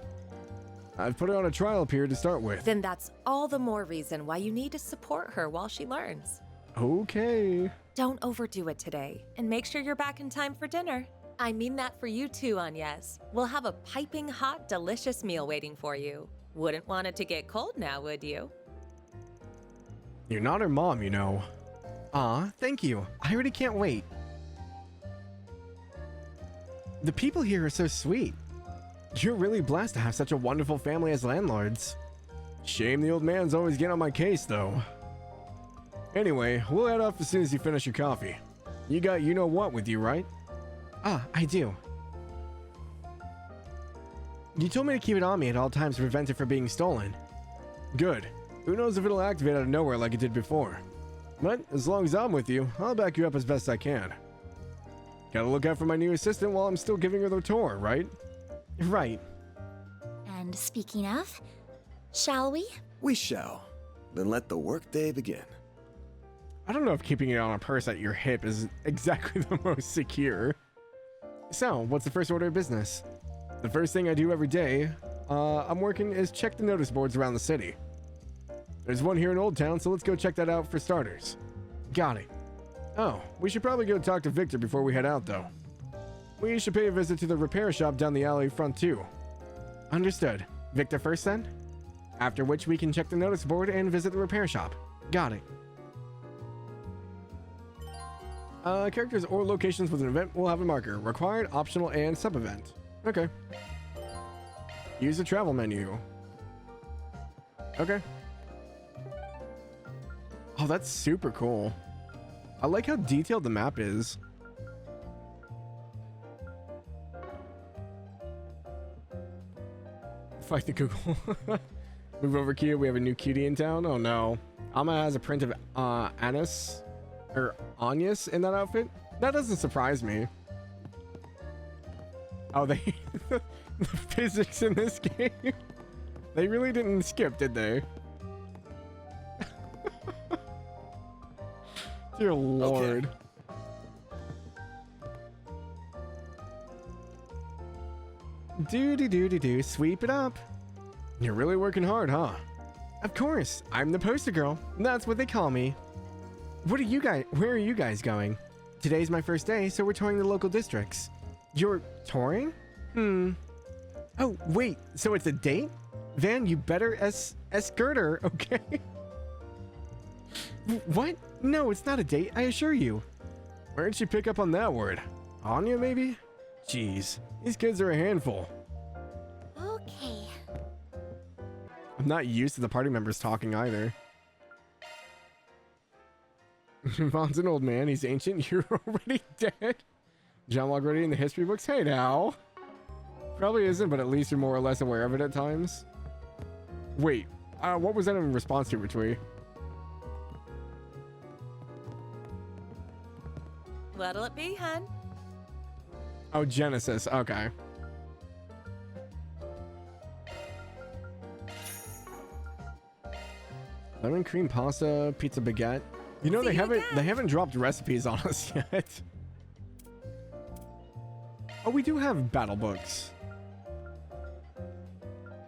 I've put her on a trial period to start with. Then that's all the more reason why you need to support her while she learns. Okay. Don't overdo it today, and make sure you're back in time for dinner. I mean that for you too, Agnes. We'll have a piping hot, delicious meal waiting for you. Wouldn't want it to get cold now, would you? You're not her mom, you know. Aw, thank you. I already can't wait. The people here are so sweet. You're really blessed to have such a wonderful family as landlords. Shame the old man's always getting on my case, though. Anyway, we'll head off as soon as you finish your coffee. You got you-know-what with you, right? Ah, I do. You told me to keep it on me at all times to prevent it from being stolen. Good. Who knows if it'll activate out of nowhere like it did before. But as long as I'm with you, I'll back you up as best I can. Gotta look out for my new assistant while I'm still giving her the tour, right? Right. And speaking of, shall we? We shall. Then let the workday begin. I don't know if keeping it on a purse at your hip is exactly the most secure. So, what's the first order of business? The first thing I do every day I'm working is check the notice boards around the city. There's one here in Old Town, so let's go check that out for starters. Got it. Oh, we should probably go talk to Victor before we head out, though. We should pay a visit to the repair shop down the alley front, too. Understood. Victor first, then? After which we can check the notice board and visit the repair shop. Got it. Characters or locations with an event will have a marker. Required, optional, and sub-event. Okay. Use the travel menu. Okay. Oh, that's super cool. I like how detailed the map is. Fight the Google. Move over, Kia. We have a new cutie in town. Oh no. Alma has a print of Agnes or Agnes in that outfit. That doesn't surprise me. Oh, the physics in this game. They really didn't skip, did they? Dear Lord. Okay. Do. Sweep it up. You're really working hard, huh? Of course. I'm the poster girl. That's what they call me. Where are you guys going? Today's my first day, so we're touring the local districts. You're touring? Oh, wait. So it's a date? Van, you better escort her, okay? What? No, it's not a date, I assure you. Where'd she pick up on that word? Anya, maybe? Jeez, these kids are a handful. Okay. I'm not used to the party members talking either. Vaughn's an old man. He's ancient. You're already dead. Jalmoc already in the history books. Hey now. Probably isn't, but at least you're more or less aware of it at times. Wait, what was that in response to, Retweet? What'll it be, hun? Oh, Genesis. Okay. Lemon cream pasta, pizza baguette. You know, they haven't dropped recipes on us yet. Oh, we do have battle books.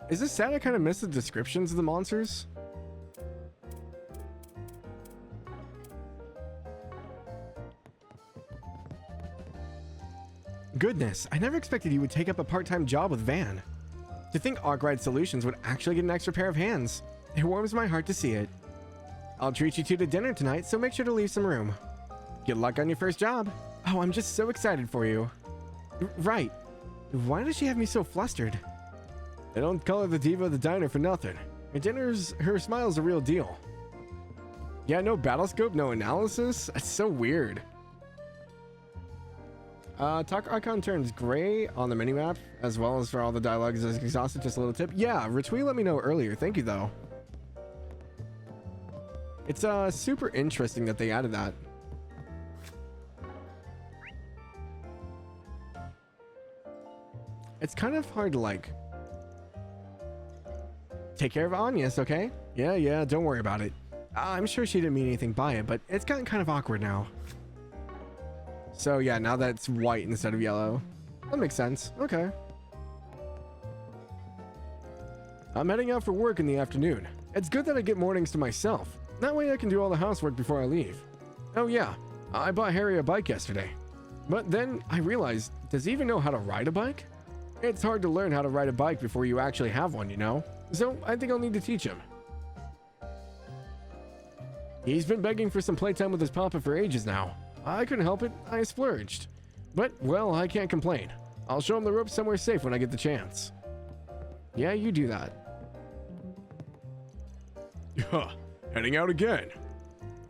Is this sad I kind of missed the descriptions of the monsters? Goodness, I never expected you would take up a part-time job with Van. To think Arkwright Solutions would actually get an extra pair of hands. It warms my heart to see it. I'll treat you two to dinner tonight, so make sure to leave some room. Good luck on your first job. Oh, I'm just so excited for you. Right. Why does she have me so flustered? They don't call her the diva of the diner for nothing. Her smile's a real deal. Yeah, no battlescope, no analysis? That's so weird. Talk icon turns gray on the minimap, as well as for all the dialogue is exhausted. Just a little tip. Yeah, Retweet let me know earlier. Thank you, though. It's super interesting that they added that. It's kind of hard to, like, take care of Agnes, okay? Yeah, don't worry about it. I'm sure she didn't mean anything by it, but it's gotten kind of awkward now. So yeah, now that's white instead of yellow. That makes sense. Okay. I'm heading out for work in the afternoon. It's good that I get mornings to myself. That way I can do all the housework before I leave. Oh yeah, I bought Harry a bike yesterday. But then I realized, does he even know how to ride a bike? It's hard to learn how to ride a bike before you actually have one, you know? So I think I'll need to teach him. He's been begging for some playtime with his papa for ages now. I couldn't help it, I splurged. But, well, I can't complain. I'll show him the ropes somewhere safe when I get the chance. Yeah, you do that. Heading out again.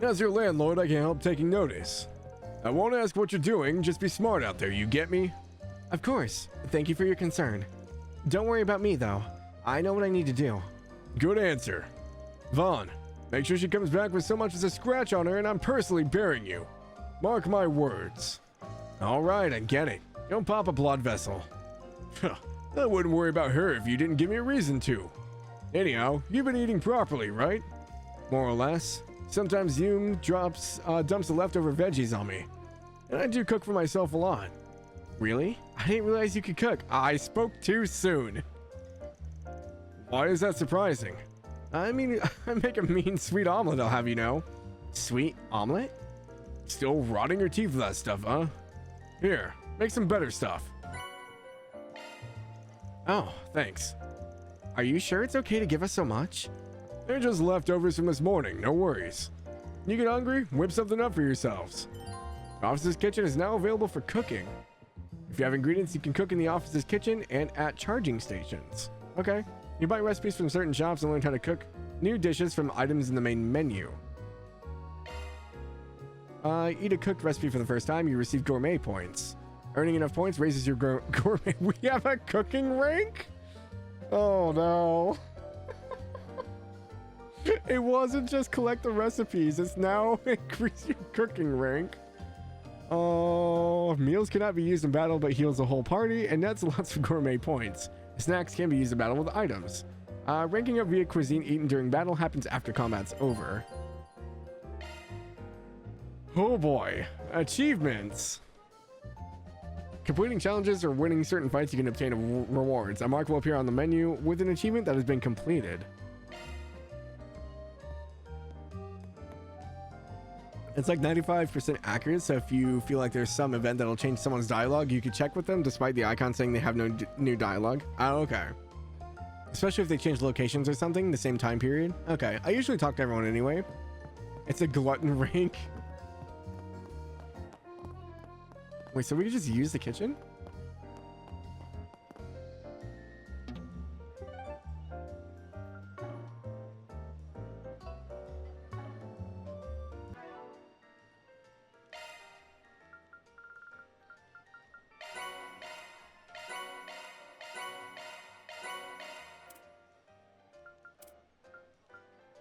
As your landlord, I can't help taking notice. I won't ask what you're doing, just be smart out there, you get me? Of course. Thank you for your concern. Don't worry about me, though. I know what I need to do. Good answer. Vaughn, make sure she comes back with so much as a scratch on her and I'm personally burying you. Mark my words. All right, I get it. Don't pop a blood vessel. I wouldn't worry about her if you didn't give me a reason to. Anyhow, you've been eating properly, right? More or less. Sometimes Hume dumps the leftover veggies on me. And I do cook for myself a lot. Really? I didn't realize you could cook. I spoke too soon. Why is that surprising? I mean, I make a mean sweet omelet, I'll have you know. Sweet omelet? Still rotting your teeth with that stuff, huh? Here, make some better stuff. Oh, thanks. Are you sure it's okay to give us so much? They're just leftovers from this morning, no worries. You get hungry? Whip something up for yourselves. The office's kitchen is now available for cooking. If you have ingredients, you can cook in the office's kitchen and at charging stations. Okay. You buy recipes from certain shops and learn how to cook new dishes from items in the main menu. Eat a cooked recipe for the first time, you receive gourmet points. Earning enough points raises your gourmet. We have a cooking rank? Oh no. It wasn't just collect the recipes, it's now increase your cooking rank. Oh, meals cannot be used in battle but heals the whole party and nets lots of gourmet points. Snacks can be used in battle with items. Ranking up via cuisine eaten during battle happens after combat's over. Oh boy, achievements. Completing challenges or winning certain fights, you can obtain rewards. A mark will appear on the menu with an achievement that has been completed. It's like 95% accurate, so if you feel like there's some event that'll change someone's dialogue, you can check with them despite the icon saying they have no new dialogue. Oh, okay. Especially if they change locations or something, the same time period. Okay, I usually talk to everyone anyway. It's a glutton rank. Wait, so we can just use the kitchen?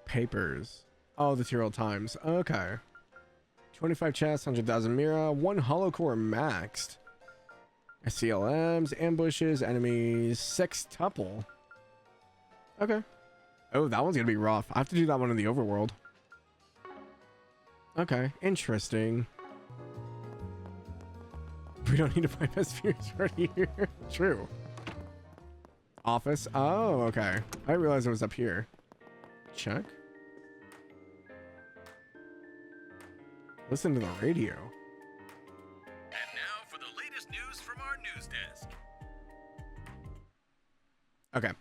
Papers. Oh, the Tyrrell Times. Okay. 25 chests, 100,000 Mira, 1 hollow core maxed. SCLMs, ambushes, enemies, sextuple. Okay. Oh, that one's gonna be rough. I have to do that one in the overworld. Okay, interesting. We don't need to find best spheres right here. True. Office. Oh, okay. I didn't realize it was up here. Check. Listen to the radio. And now for the latest news from our news desk. Okay.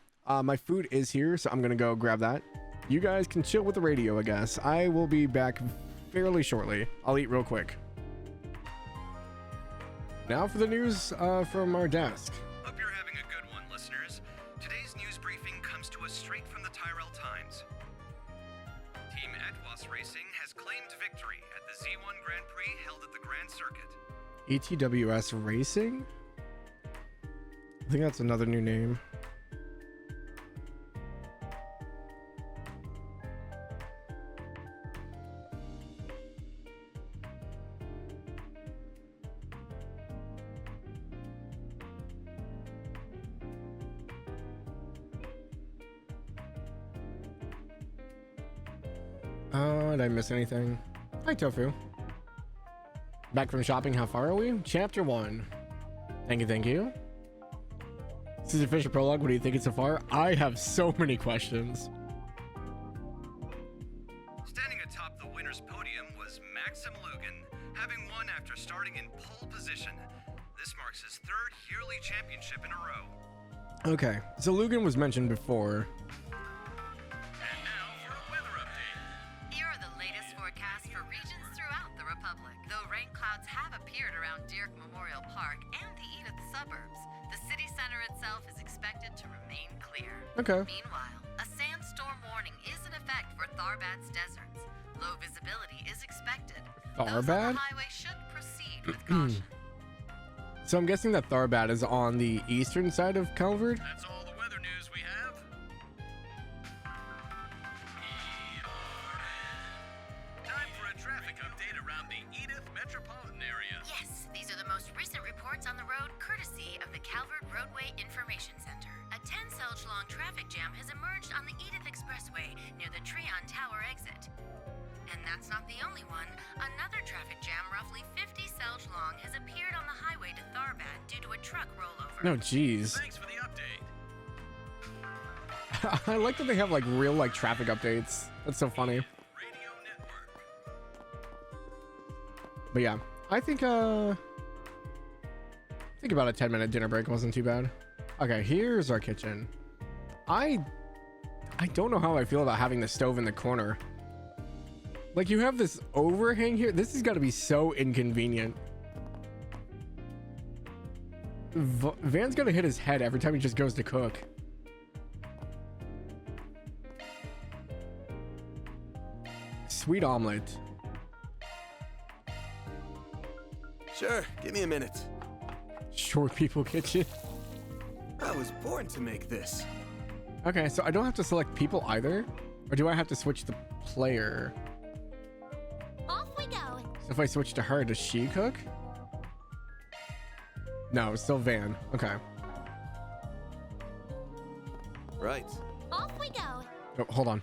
My food is here, so I'm gonna go grab that. You guys can chill with the radio, I guess. I will be back fairly shortly. I'll eat real quick. Now for the news from our desk. Hope you're having a good one, listeners. Today's news briefing comes to us straight from the Tyrrell Times. Team Etwas Racing has claimed victory at the Z1 Grand Prix held at the Grand Circuit. ETWS Racing? I think that's another new name. Did I miss anything? Hi, Tofu. Back from shopping. How far are we? Chapter 1. Thank you, thank you. This is the official prologue. What do you think so far? I have so many questions. Standing atop the winner's podium was Maxim Lugan, having won after starting in pole position. This marks his 3rd yearly championship in a row. Okay, so Lugan was mentioned before. Here are the latest forecasts for regions throughout the Republic. Though rain clouds have appeared around Dirk Memorial Park and the Edith suburbs, the city center itself is expected to remain clear. Okay. Meanwhile, a sandstorm warning is in effect for Tharbad's deserts. Low visibility is expected. Those on Tharbad? the highway should proceed with caution. So I'm guessing that Tharbad is on the eastern side of Calvard? That's all the weather news we have. Time for a traffic update around the Edith metropolitan area. Yes, these are the most recent reports on the road courtesy of the Calvard Roadway Information Center. A 10-Selge-long traffic jam has emerged on the Edith Expressway near the Treon Tower exit. And that's not the only one. Another traffic jam roughly 50 Selge long has appeared on the highway to Tharbad due to a truck rollover. No, jeez. Thanks for the update. I like that they have like real like traffic updates. That's so funny. But yeah, I think about a 10-minute dinner break wasn't too bad. Okay, here's our kitchen. I don't know how I feel about having the stove in the corner. Like, you have this overhang here. This has got to be so inconvenient. Van's gonna hit his head every time he just goes to cook. Sweet omelet. Sure, give me a minute. Short people kitchen. I was born to make this. Okay, so I don't have to select people either? Or do I have to switch the player? Off we go. So if I switch to her, does she cook? No, it's still Van. Okay. Right. Off we go. Oh, hold on.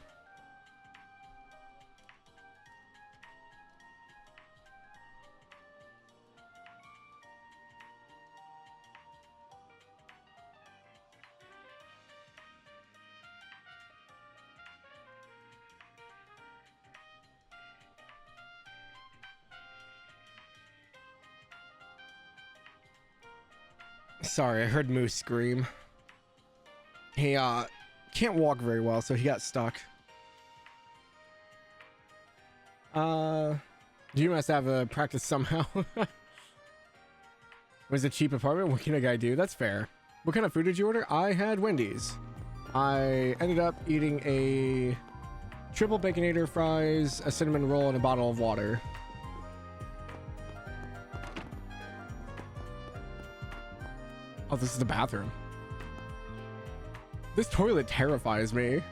Sorry, I heard Moose scream. He can't walk very well, so he got stuck. You must have a practice somehow. Was a cheap apartment? What can a guy do? That's fair. What kind of food did you order? I had Wendy's. I ended up eating a triple baconator fries, a cinnamon roll, and a bottle of water. Oh, this is the bathroom. This toilet terrifies me.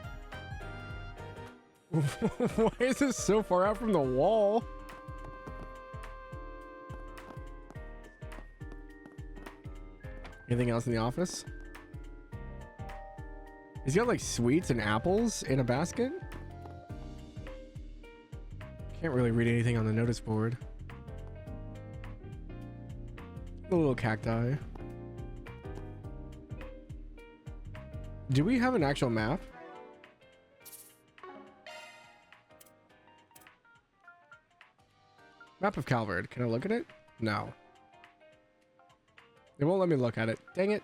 Why is this so far out from the wall? Anything else in the office? He's got like sweets and apples in a basket. Can't really read anything on the notice board. A little cacti. Do we have an actual map? Map of Calvard. Can I look at it? No. It won't let me look at it. Dang it.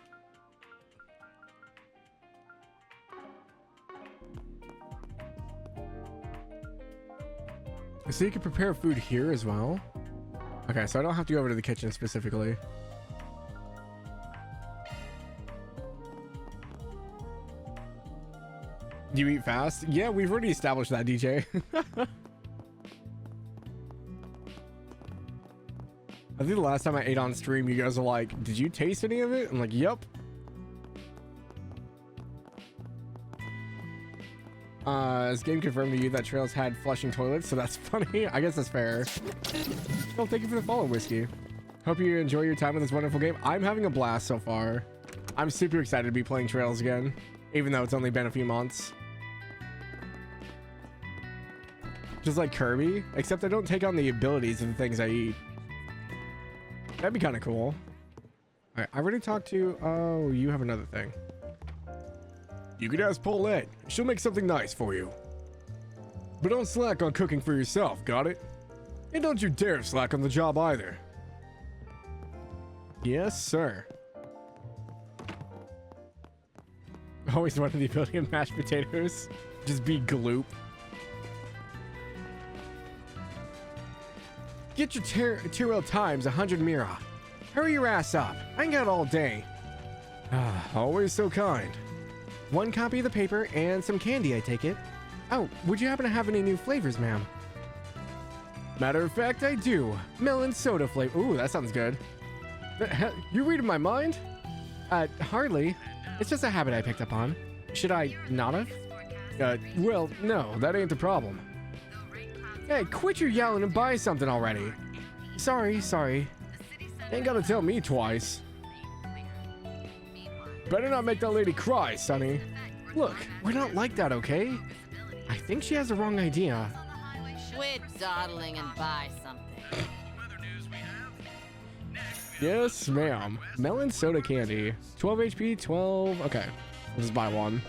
So you can prepare food here as well? Okay, so I don't have to go over to the kitchen specifically. Do you eat fast? Yeah, we've already established that, DJ. I think the last time I ate on stream, you guys were like, did you taste any of it? I'm like, yep. Has game confirmed to you that Trails had flushing toilets, so that's funny. I guess that's fair. Well, thank you for the follow, Whiskey. Hope you enjoy your time with this wonderful game. I'm having a blast so far. I'm super excited to be playing Trails again, even though it's only been a few months. Just like Kirby, except I don't take on the abilities of the things I eat. That'd be kind of cool. All right, I already talked to... Oh, you have another thing. You could ask Paulette. She'll make something nice for you. But don't slack on cooking for yourself, got it? And don't you dare slack on the job either. Yes, sir. Always wanted the ability of mashed potatoes. Just be gloop. Get your Tyrell Times 100 Mira. Hurry your ass up. I ain't got all day. Always so kind. One copy of the paper and some candy, I take it. Oh, would you happen to have any new flavors, ma'am? Matter of fact, I do. Melon soda flavor. Ooh, that sounds good. You reading my mind? Hardly. It's just a habit I picked up on. Should I not have? Well, no, that ain't the problem. Hey, quit your yelling and buy something already. Sorry. Ain't gotta tell me twice. Better not make that lady cry, Sonny. Look, we're not like that, okay? I think she has the wrong idea. Quit dawdling and buy something. Yes, ma'am. Melon soda candy. 12 HP, 12... Okay, I'll just buy one.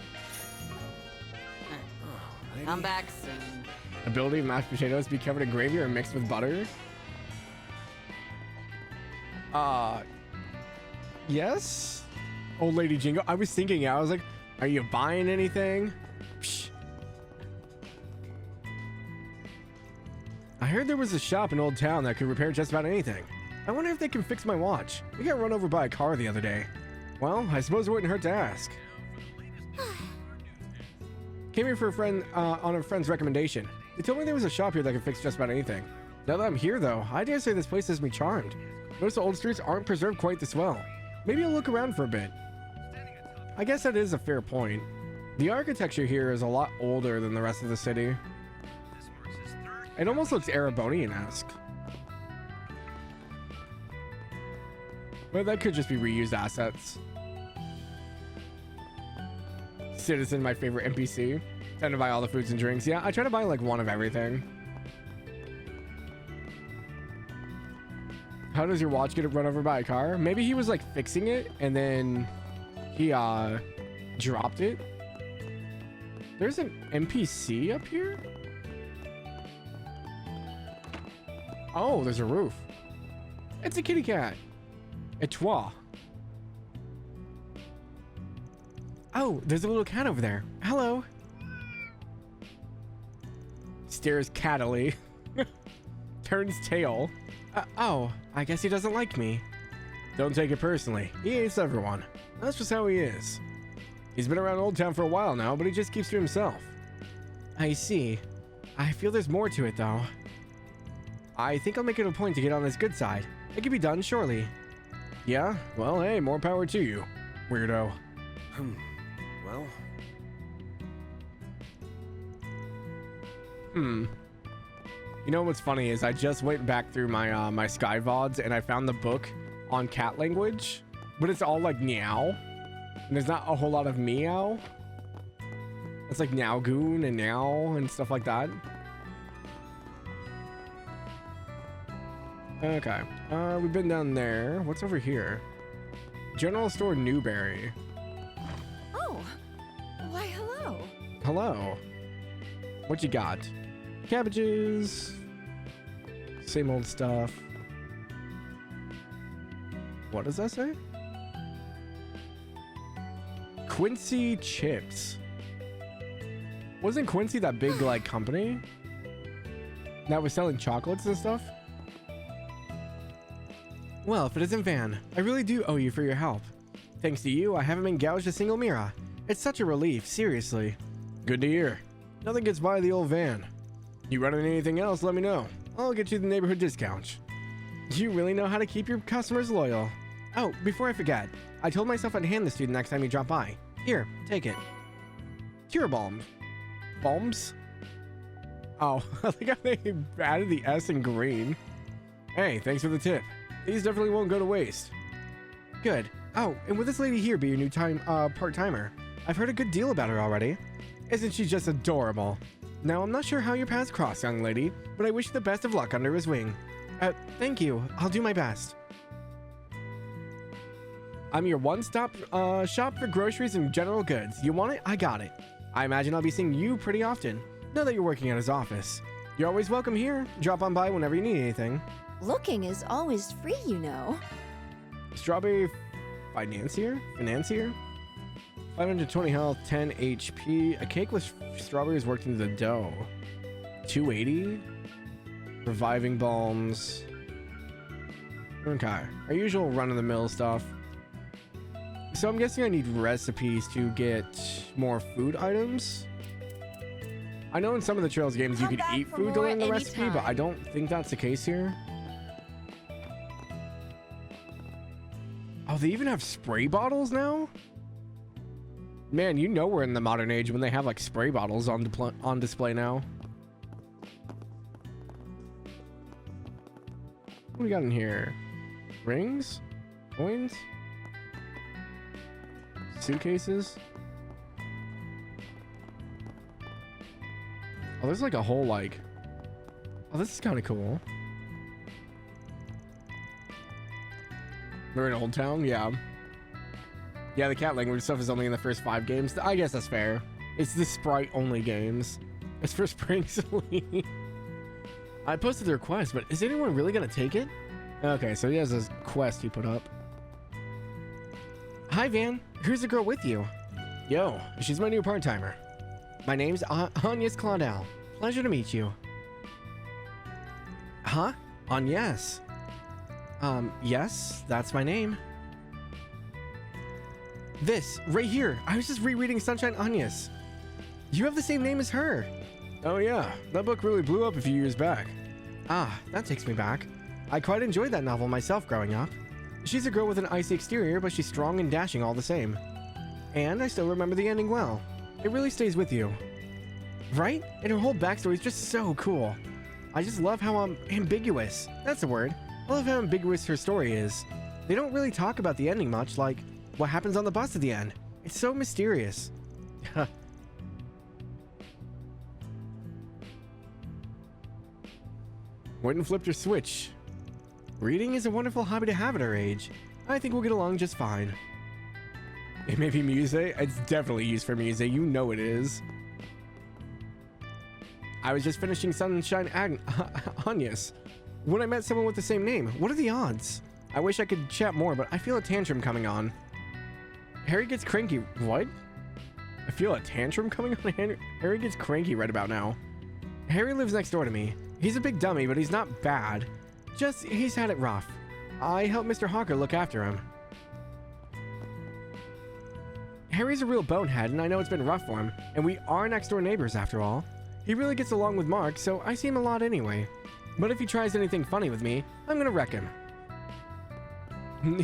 Come back soon. Ability of mashed potatoes be covered in gravy or mixed with butter? Yes? Old Lady Jingo. I was thinking, I was like, are you buying anything? Psh. I heard there was a shop in Old Town that could repair just about anything. I wonder if they can fix my watch. We got run over by a car the other day. Well, I suppose it wouldn't hurt to ask. Came here for a friend, on a friend's recommendation. They told me there was a shop here that could fix just about anything. Now that I'm here, though, I dare say this place has me charmed. Notice the old streets aren't preserved quite this well. Maybe I'll look around for a bit. I guess that is a fair point. The architecture here is a lot older than the rest of the city. It almost looks Erebonian-esque. But that could just be reused assets. Citizen, my favorite NPC. Tend to buy all the foods and drinks. Yeah, I try to buy like one of everything. How does your watch get run over by a car? Maybe he was like fixing it and then he dropped it. There's an NPC up here? Oh, there's a roof. It's a kitty cat. A toi. Oh, there's a little cat over there. Hello. Stares cattily. Turns tail. Oh, I guess he doesn't like me. Don't take it personally. He hates everyone. That's just how he is. He's been around Old Town for a while now, but he just keeps to himself. I see. I feel there's more to it, though. I think I'll make it a point to get on his good side. It can be done, surely. Yeah? Well, hey, more power to you, weirdo. Well... You know what's funny is I just went back through my my Sky VODs and I found the book on cat language, but it's all like meow, and there's not a whole lot of meow. It's like meow goon and meow and stuff like that. Okay, we've been down there. What's over here? General store Newberry. Oh, why hello. Hello. What you got? Cabbages. Same old stuff. What does that say? Quincy Chips. Wasn't Quincy that big like company that was selling chocolates and stuff? Well, if it isn't Van, I really do owe you for your help. Thanks to you, I haven't been gouged a single mirror. It's such a relief, seriously. Good to hear. Nothing gets by the old Van. You running anything else, let me know. I'll get you the neighborhood discount. You really know how to keep your customers loyal. Oh, before I forget, I told myself I'd hand this to you the next time you drop by. Here, take it. Cure Balm. Balms? Oh, I think I added the S in green. Hey, thanks for the tip. These definitely won't go to waste. Good. Oh, and will this lady here be your new part-timer? I've heard a good deal about her already. Isn't she just adorable? Now, I'm not sure how your paths cross, young lady, but I wish you the best of luck under his wing. Thank you. I'll do my best. I'm your one-stop shop for groceries and general goods. You want it? I got it. I imagine I'll be seeing you pretty often, now that you're working at his office. You're always welcome here. Drop on by whenever you need anything. Looking is always free, you know. Strawberry Financier? 520 health, 10 HP. A cake with strawberries worked into the dough. 280. Reviving balms. Okay. Our usual run-of-the-mill stuff. So I'm guessing I need recipes to get more food items. I know in some of the Trails games you could eat food to learn the recipe, but I don't think that's the case here. Oh, they even have spray bottles now? Man, you know we're in the modern age when they have like spray bottles on display now. What do we got in here? Rings? Coins? Suitcases? Oh, there's like a whole like... Oh, this is kind of cool. We're in Old Town? Yeah. Yeah, the cat language stuff is only in the first 5 games. I guess that's fair. It's the sprite-only games. It's for Spring Celine. I posted the request, but is anyone really going to take it? Okay, so he has this quest he put up. Hi, Van. Who's the girl with you? Yo, she's my new part-timer. My name's Agnes Claudel. Pleasure to meet you. Huh? Agnes. Yes, that's my name. This, right here. I was just rereading Sunshine Agnes. You have the same name as her. Oh yeah, that book really blew up a few years back. Ah, that takes me back. I quite enjoyed that novel myself growing up. She's a girl with an icy exterior, but she's strong and dashing all the same. And I still remember the ending well. It really stays with you. Right? And her whole backstory is just so cool. I just love how ambiguous. That's the word. I love how ambiguous her story is. They don't really talk about the ending much, like what happens on the bus at the end. It's so mysterious. Went and flipped your switch. Reading is a wonderful hobby to have at our age. I think we'll get along just fine. It may be music. It's definitely used for music. You know it is. I was just finishing Sunshine Agnes when I met someone with the same name. What are the odds? I wish I could chat more, but I feel a tantrum coming on. Harry gets cranky. What? I feel a tantrum coming on? Harry gets cranky right about now. Harry lives next door to me. He's a big dummy, but he's not bad. Just, he's had it rough. I help Mr. Hawker look after him. Harry's a real bonehead, and I know it's been rough for him, and we are next door neighbors after all. He really gets along with Mark, so I see him a lot anyway. But if he tries anything funny with me, I'm gonna wreck him.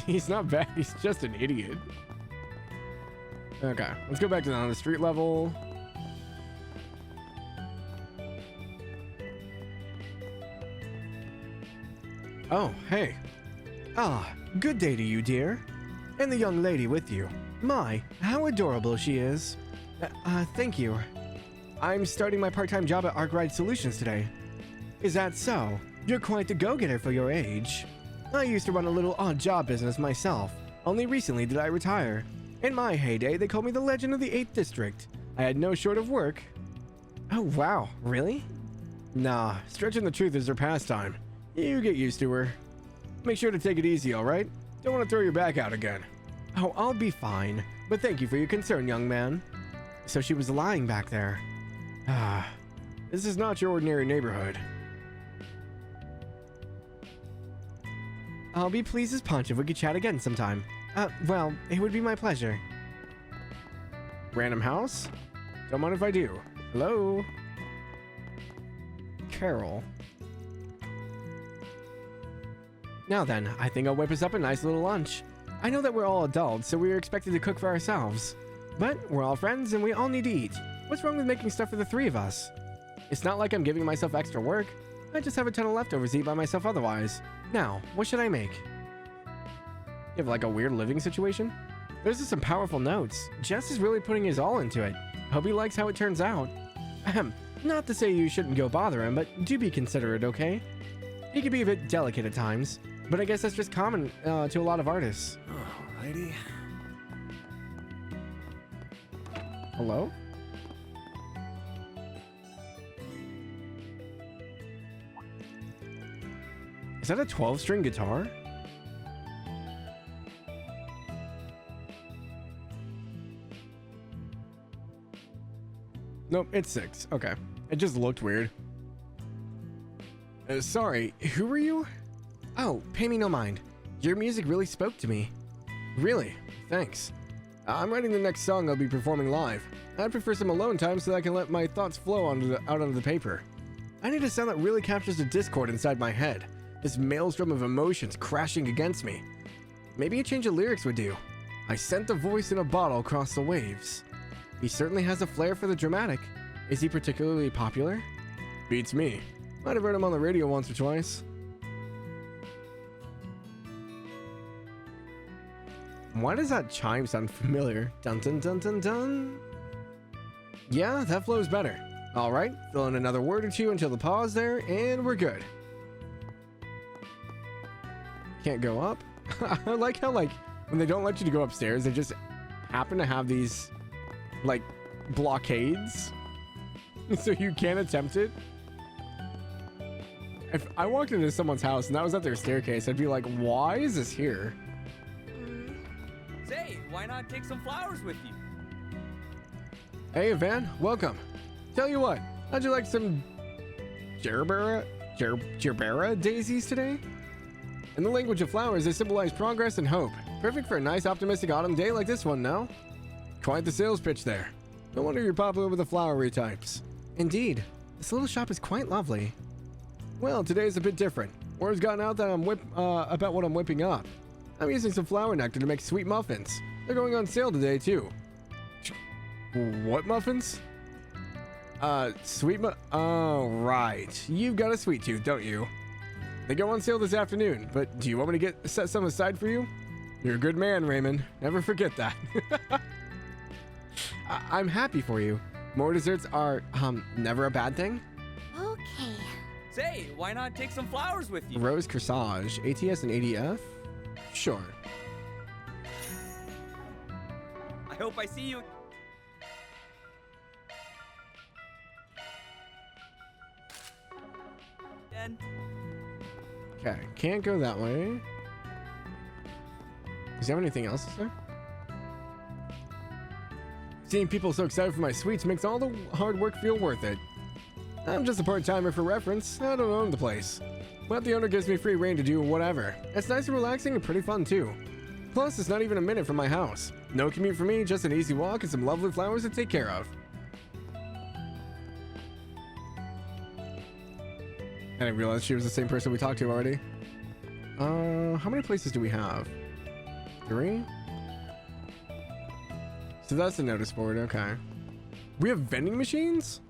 He's not bad, he's just an idiot. Okay, let's go back to the street level. Oh, hey. Ah, good day to you, dear. And the young lady with you. My, how adorable she is. Thank you. I'm starting my part-time job at ArcRide Solutions today. Is that so? You're quite the go-getter for your age. I used to run a little odd job business myself. Only recently did I retire. In my heyday, they called me the Legend of the 8th District. I had no short of work. Oh, wow. Really? Nah, stretching the truth is her pastime. You get used to her. Make sure to take it easy, alright? Don't want to throw your back out again. Oh, I'll be fine. But thank you for your concern, young man. So she was lying back there. Ah, this is not your ordinary neighborhood. I'll be pleased as punch if we could chat again sometime. Well, it would be my pleasure. Random house? Don't mind if I do. Hello? Carol. Now then, I think I'll whip us up a nice little lunch. I know that we're all adults, so we are expected to cook for ourselves. But we're all friends and we all need to eat. What's wrong with making stuff for the three of us? It's not like I'm giving myself extra work. I just have a ton of leftovers to eat by myself otherwise. Now, what should I make? You have like a weird living situation? Those are some powerful notes. Jess is really putting his all into it. Hope he likes how it turns out. Ahem. Not to say you shouldn't go bother him, but do be considerate, okay? He can be a bit delicate at times, but I guess that's just common to a lot of artists. Alrighty. Hello? Is that a 12-string guitar? Nope, it's 6. Okay. It just looked weird. Sorry, who were you? Oh, pay me no mind. Your music really spoke to me. Really? Thanks. I'm writing the next song I'll be performing live. I'd prefer some alone time so that I can let my thoughts flow out onto the paper. I need a sound that really captures the discord inside my head. This maelstrom of emotions crashing against me. Maybe a change of lyrics would do. I sent the voice in a bottle across the waves. He certainly has a flair for the dramatic. Is he particularly popular? Beats me. Might have heard him on the radio once or twice. Why does that chime sound familiar? Dun dun dun dun dun. Yeah, that flows better. Alright, fill in another word or two until the pause there, and we're good. Can't go up. I like how, like, when they don't let you to go upstairs, they just happen to have these, like, blockades. So you can't attempt it. If I walked into someone's house and that was at their staircase, I'd be like, why is this here? Say, why not take some flowers with you? Hey, Van, welcome. Tell you what, how'd you like some gerbera daisies today? In the language of flowers, they symbolize progress and hope. Perfect for a nice, optimistic autumn day like this one, no? Quite the sales pitch there. No wonder you're popular with the flowery types. Indeed, this little shop is quite lovely. Well, today's a bit different. Word's gotten out that about what I'm whipping up. I'm using some flower nectar to make sweet muffins. They're going on sale today, too. What muffins? Oh, right. You've got a sweet tooth, don't you? They go on sale this afternoon, but do you want me to set some aside for you? You're a good man, Raymond. Never forget that. I'm happy for you. More desserts are, never a bad thing? Okay. Say, why not take some flowers with you? Rose corsage, ATS and ADF? Sure. I hope I see you. Again. Okay, can't go that way. Does he have anything else to say? Seeing people so excited for my sweets makes all the hard work feel worth it. I'm just a part-timer for reference. I don't own the place. But the owner gives me free reign to do whatever. It's nice and relaxing and pretty fun too. Plus, it's not even a minute from my house. No commute for me, just an easy walk and some lovely flowers to take care of. And I realized she was the same person we talked to already. How many places do we have? 3? So that's the notice board, okay. We have vending machines?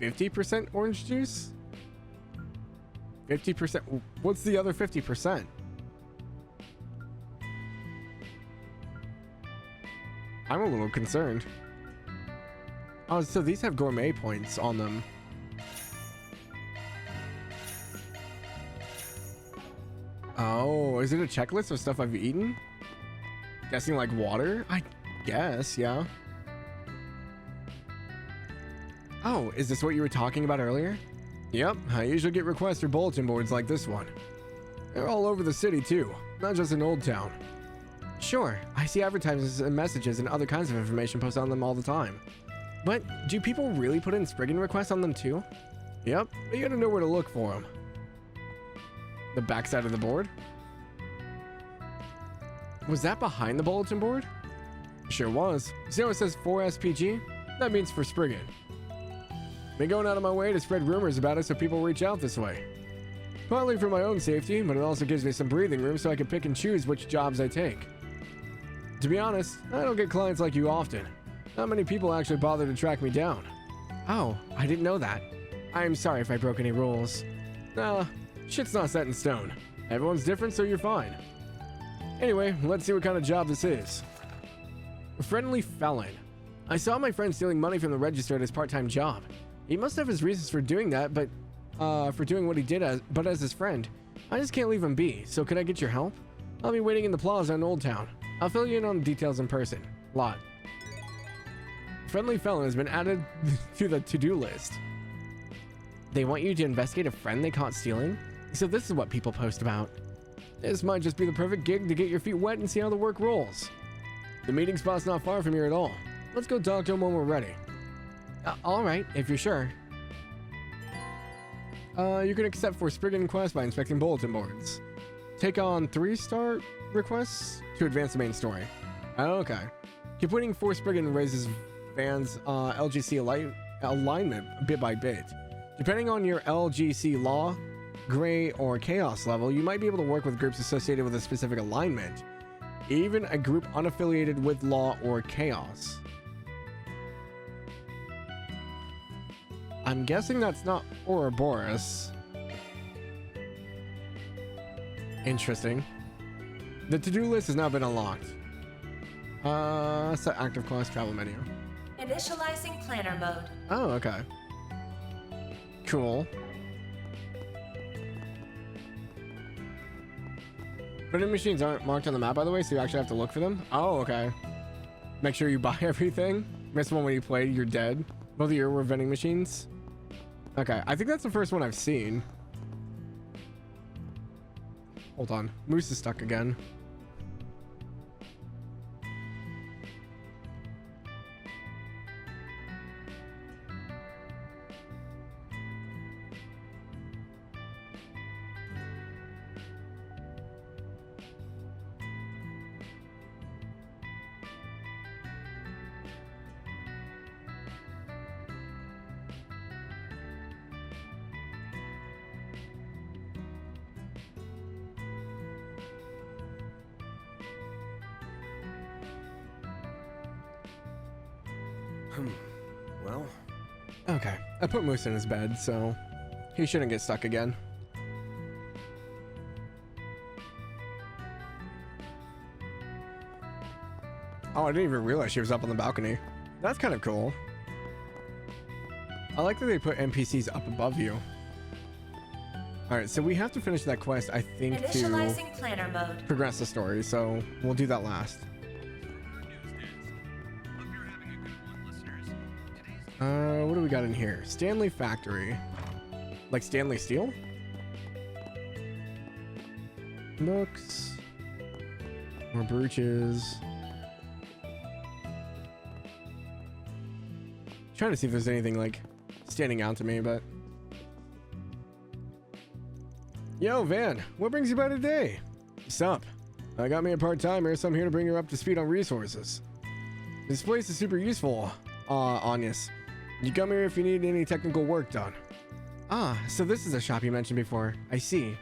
50% orange juice? 50%? What's the other 50%? I'm a little concerned. Oh, so these have gourmet points on them. Oh, is it a checklist of stuff I've eaten? Guessing like water? I guess, yeah. Oh, is this what you were talking about earlier? Yep, I usually get requests for bulletin boards like this one. They're all over the city too, not just in Old Town. Sure, I see advertisements and messages and other kinds of information posted on them all the time. But do people really put in Spriggan requests on them too? Yep, but you gotta know where to look for them. The backside of the board? Was that behind the bulletin board? Sure was. See how it says 4SPG? That means for Spriggan. Been going out of my way to spread rumors about it so people reach out this way. Partly for my own safety, but it also gives me some breathing room so I can pick and choose which jobs I take. To be honest, I don't get clients like you often. Not many people actually bother to track me down. Oh, I didn't know that. I'm sorry if I broke any rules. Nah, shit's not set in stone. Everyone's different, so you're fine. Anyway, let's see what kind of job this is. A friendly felon. I saw my friend stealing money from the register at his part-time job. He must have his reasons for doing that, but for doing what he did as his friend. I just can't leave him be, so could I get your help? I'll be waiting in the plaza in Old Town. I'll fill you in on the details in person. Lot. Friendly felon has been added to the to-do list. They want you to investigate a friend they caught stealing? So this is what people post about. This might just be the perfect gig to get your feet wet and see how the work rolls. The meeting spot's not far from here at all. Let's go talk to him when we're ready. Alright, if you're sure. You can accept for Spriggan quest by inspecting bulletin boards. Take on 3-star requests to advance the main story. Okay. Completing 4 Spriggan raises fans' LGC alignment bit by bit. Depending on your LGC law, gray, or chaos level, you might be able to work with groups associated with a specific alignment. Even a group unaffiliated with law or chaos. I'm guessing that's not Ouroboros. Interesting. The to-do list has now been unlocked. Set active quest travel menu. Initializing planner mode. Oh, okay. Cool. Vending machines aren't marked on the map, by the way, so you actually have to look for them. Oh, okay. Make sure you buy everything. Missed one when you played, you're dead. Both of you were vending machines. Okay, I think that's the first one I've seen. Hold on. Moose is stuck again. Well. Okay, I put Moose in his bed, so he shouldn't get stuck again. Oh, I didn't even realize she was up on the balcony. That's kind of cool. I like that they put NPCs up above you. Alright, so we have to finish that quest, I think, Initializing planner mode. progress the story, so we'll do that last. What do we got in here? Stanley Factory. Like Stanley Steel? Books. More brooches. Trying to see if there's anything like standing out to me, but... Yo, Van, what brings you by today? Sup? I got me a part-timer, so I'm here to bring her up to speed on resources. This place is super useful, Agnes. You come here if you need any technical work done. Ah, so this is a shop you mentioned before. I see.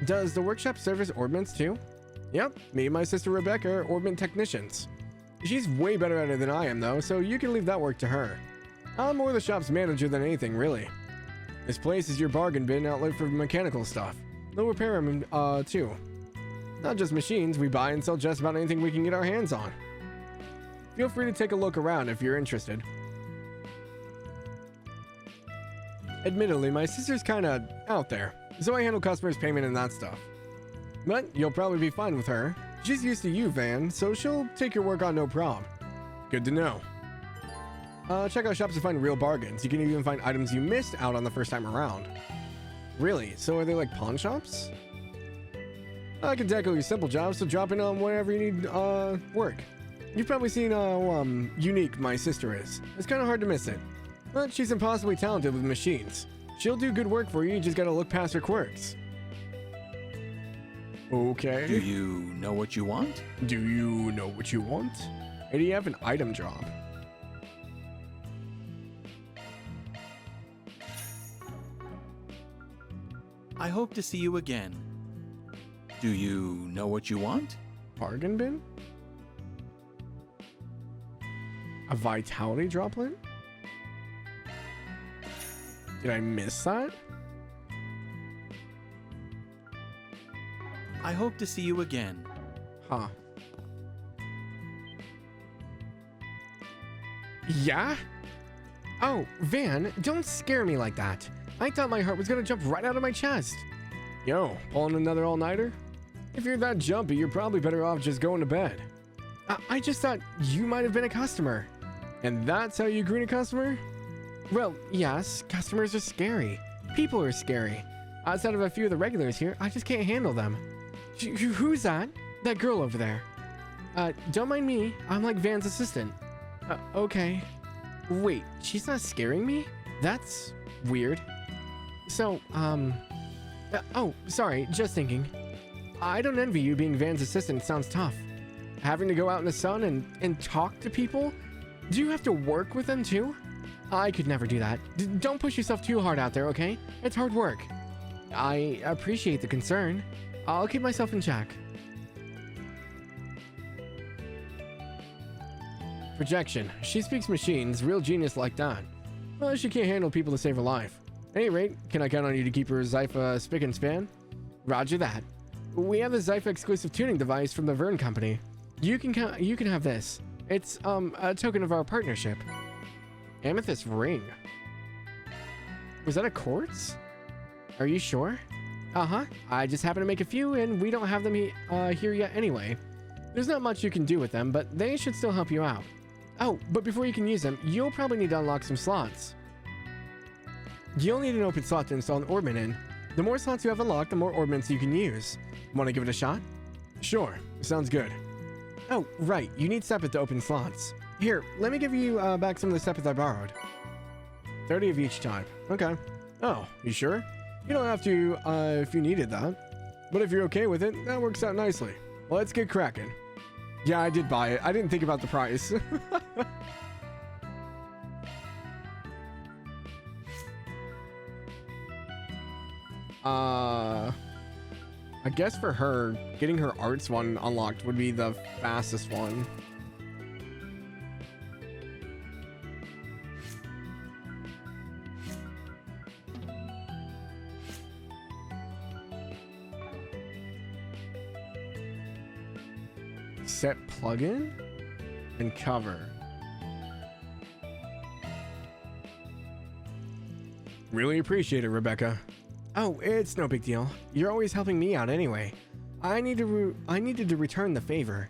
Does the workshop service orbments too? Yep, me and my sister Rebecca are orbment technicians. She's way better at it than I am though, so you can leave that work to her. I'm more the shop's manager than anything, really. This place is your bargain bin outlet for mechanical stuff. They'll repair them, too. Not just machines, we buy and sell just about anything we can get our hands on. Feel free to take a look around if you're interested. Admittedly, my sister's kinda out there, so I handle customers' payment and that stuff. But you'll probably be fine with her. She's used to you, Van, so she'll take your work on no problem. Good to know. Check out shops to find real bargains. You can even find items you missed out on the first time around. Really? So are they like pawn shops? I can tackle your simple jobs, so drop in on whenever you need work. You've probably seen how unique my sister is. It's kind of hard to miss it. But she's impossibly talented with machines. She'll do good work for you, you just gotta look past her quirks. Okay. Do you know what you want? Do you know what you want? Hey, do you have an item drop? I hope to see you again. Do you know what you want? Bargain bin? A vitality droplet? Did I miss that? I hope to see you again. Huh. Yeah? Oh, Van, don't scare me like that. I thought my heart was gonna jump right out of my chest. Yo, pulling another all-nighter? If you're that jumpy, you're probably better off just going to bed. I just thought you might have been a customer. And that's how you greet a customer? Well, yes, customers are scary. People are scary. Outside of a few of the regulars here, I just can't handle them. Who's that? That girl over there. Don't mind me. I'm like Van's assistant. Okay. Wait, she's not scaring me? That's weird. So, oh, sorry, just thinking. I don't envy you being Van's assistant. Sounds tough. Having to go out in the sun and talk to people? Do you have to work with them too? I could never do that. Don't push yourself too hard out there, okay? It's hard work. I appreciate the concern. I'll keep myself in check. Projection. She speaks machines. Real genius like that. Well, she can't handle people to save her life. At any rate, can I count on you to keep her Zypha spick and span? Roger that. We have the Zypha exclusive tuning device from the Vern Company. You can have this. It's a token of our partnership. Amethyst ring. Was that a quartz? Are you sure? Uh-huh. I just happen to make a few, and we don't have them here yet anyway. There's not much you can do with them, but they should still help you out. Oh, but before you can use them, you'll probably need to unlock some slots. You'll need an open slot to install an orbment in. The more slots you have unlocked, the more orbments you can use. Want to give it a shot? Sure. Sounds good. Oh, right. You need Sepith to open slots. Here, let me give you back some of the Sepith I borrowed. 30 of each type. Okay. Oh, you sure? You don't have to if you needed that. But if you're okay with it, that works out nicely. Well, let's get cracking. Yeah, I did buy it. I didn't think about the price. I guess for her, getting her arts one unlocked would be the fastest one. Set plugin and cover. Really appreciate it, Rebecca. Oh, it's no big deal. You're always helping me out anyway. I needed to return the favor.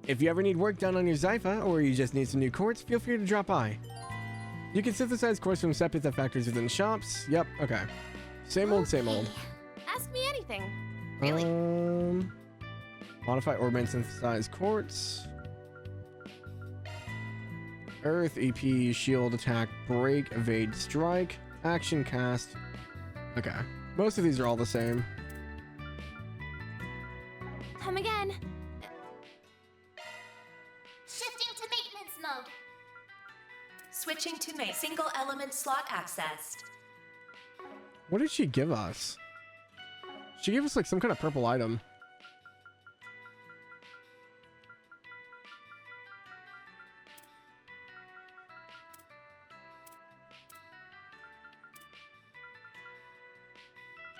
If you ever need work done on your Zypha, or you just need some new quartz, feel free to drop by. You can synthesize quartz from Sepith factories within shops. Yep, okay. Same old, same old. Ask me anything. Really? Modify orbment synthesize quartz. Earth, EP, shield, attack, break, evade, strike, action, cast. Okay. Most of these are all the same. Come again. Shifting to maintenance mode. Switching to single element slot accessed. What did she give us? She gave us like some kind of purple item.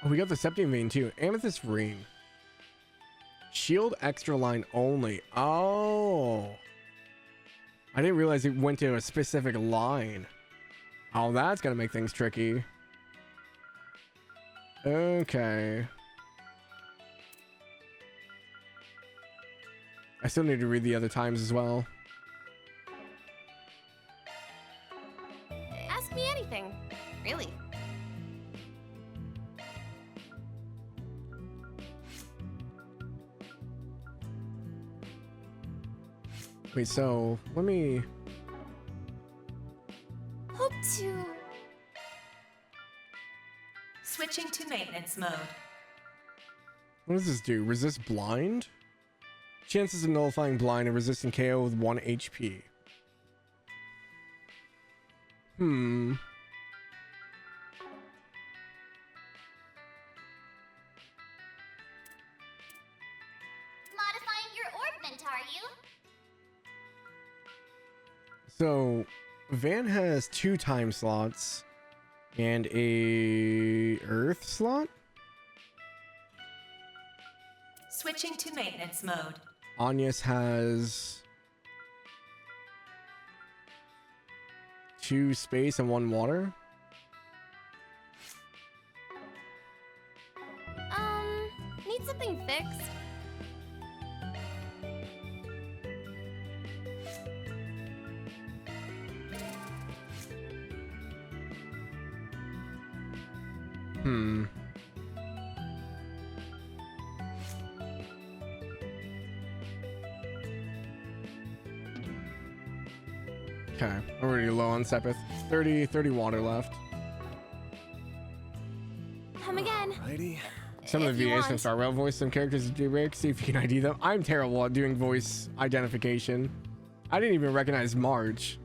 Oh, we got the Septium Vein too. Amethyst Ring. Shield extra line only. Oh. I didn't realize it went to a specific line. Oh, that's gonna make things tricky. Okay. I still need to read the other times as well. Ask me anything. Really. Wait, so let me... Hope to... Switching to maintenance mode. What does this do? Resist blind? Chances of nullifying blind and resisting KO with 1 HP. Hmm. Modifying your orbment, are you? So, Van has 2 time slots and a Earth slot? Switching to maintenance mode. Agnes has 2 space and 1 water. Need something fixed? Hmm. Okay, I'm already low on Sepith. 30 water left. Come again. Alrighty. Some of If the you VAs want. from Star Rail voice some characters in Daybreak. See if you can ID them. I'm terrible at doing voice identification. I didn't even recognize Marge.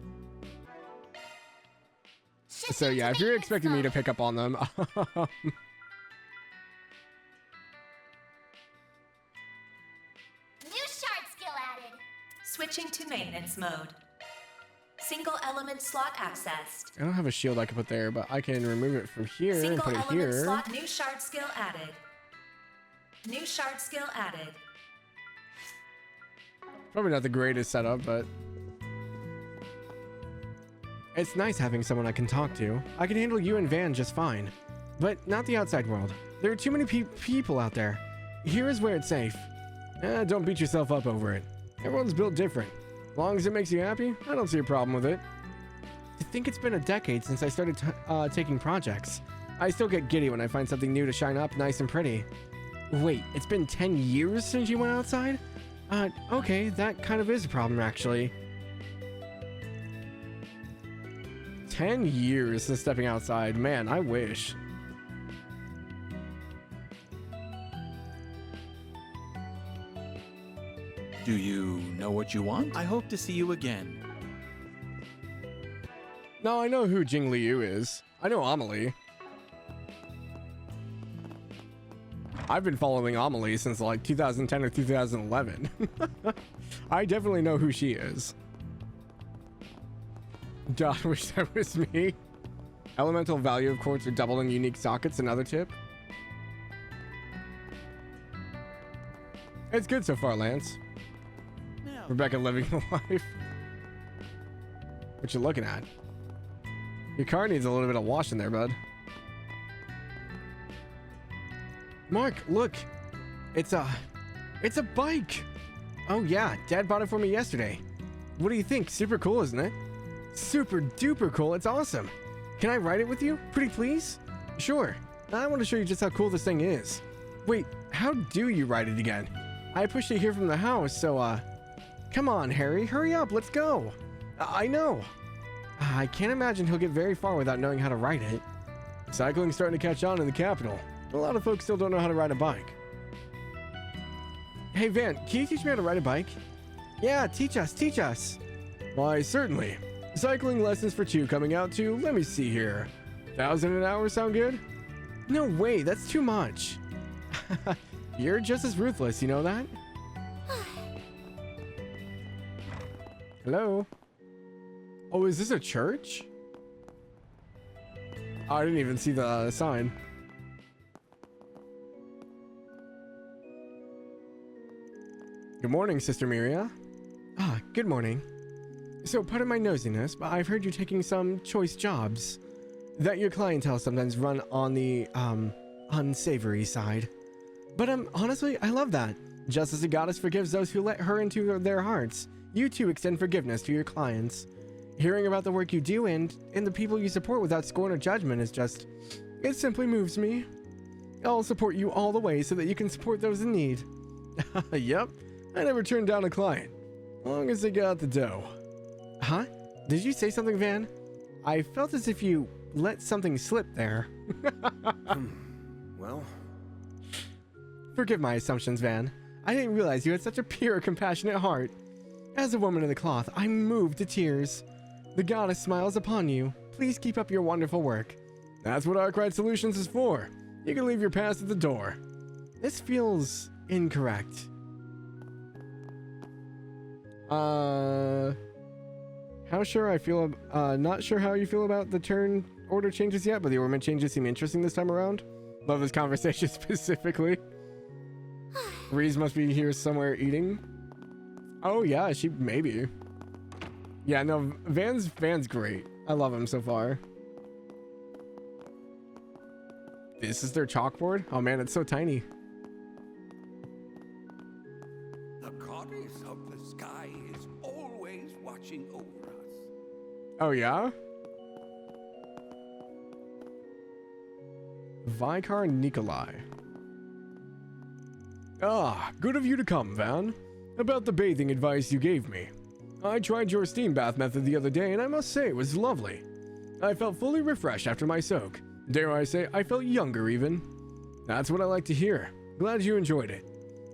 So yeah, if you're expecting me to pick up on them, New shard skill added. Switching to maintenance mode. Single element slot accessed. I don't have a shield I can put there, but I can remove it from here and Single put it element here. slot. New shard skill added. New shard skill added. Probably not the greatest setup, but it's nice having someone I can talk to. I can handle you and Van just fine, but not the outside world. There are too many people out there. Here is where it's safe. Don't beat yourself up over it. Everyone's built different. As long as it makes you happy, I don't see a problem with it. To think it's been a decade since I started taking projects. I still get giddy when I find something new to shine up nice and pretty. Wait, it's been 10 years since you went outside? Okay, that kind of is a problem actually. 10 years since stepping outside. Man, I wish. Do you know what you want? I hope to see you again. No, I know who Jing Liu is. I know Amelie. I've been following Amelie since like 2010 or 2011. I definitely know who she is. God, I wish that was me. Elemental value of quartz are doubled in unique sockets. Another tip. It's good so far, Lance. Rebecca living the life. What you looking at? Your car needs a little bit of washing there, bud. Mark, look. It's a bike. Oh yeah, Dad bought it for me yesterday. What do you think? Super cool, isn't it? Super duper cool. It's awesome. Can I ride it with you? Pretty please? Sure. I want to show you just how cool this thing is. Wait, how do you ride it again? I pushed it here from the house, so come on, Harry, hurry up, let's go. I know. I can't imagine he'll get very far without knowing how to ride it. Cycling's starting to catch on in the capital. A lot of folks still don't know how to ride a bike. Hey, Van, can you teach me how to ride a bike? Yeah, teach us. Why, certainly. Cycling lessons for 2 coming out to, let me see here. 1,000 an hour sound good? No way, that's too much. You're just as ruthless, you know that? Hello? Oh, is this a church? Oh, I didn't even see the sign. Good morning, Sister Miria. Ah, good morning. So, pardon my nosiness, but I've heard you're taking some choice jobs that your clientele sometimes run on the, unsavory side. But, honestly, I love that. Just as a goddess forgives those who let her into their hearts, you too extend forgiveness to your clients. Hearing about the work you do and the people you support without scorn or judgment is just... it simply moves me. I'll support you all the way so that you can support those in need. Yep, I never turned down a client, long as they got the dough. Huh? Did you say something, Van? I felt as if you let something slip there. Well... Forgive my assumptions, Van. I didn't realize you had such a pure, compassionate heart. As a woman of the cloth, I'm moved to tears. The goddess smiles upon you. Please keep up your wonderful work. That's what Arkwright Solutions is for. You can leave your past at the door. This feels incorrect. How sure I feel, not sure how you feel about the turn order changes yet, but the ornament changes seem interesting this time around. Love this conversation specifically. Reese must be here somewhere eating. Oh yeah, maybe. Yeah, no, Van's great. I love him so far. This is their chalkboard? Oh man, it's so tiny. The goddess of the sky is always watching over us. Oh yeah? Vicar Nikolai. Ah, good of you to come, Van. About the bathing advice you gave me. I tried your steam bath method the other day and I must say it was lovely. I felt fully refreshed after my soak. Dare I say, I felt younger even. That's what I like to hear. Glad you enjoyed it.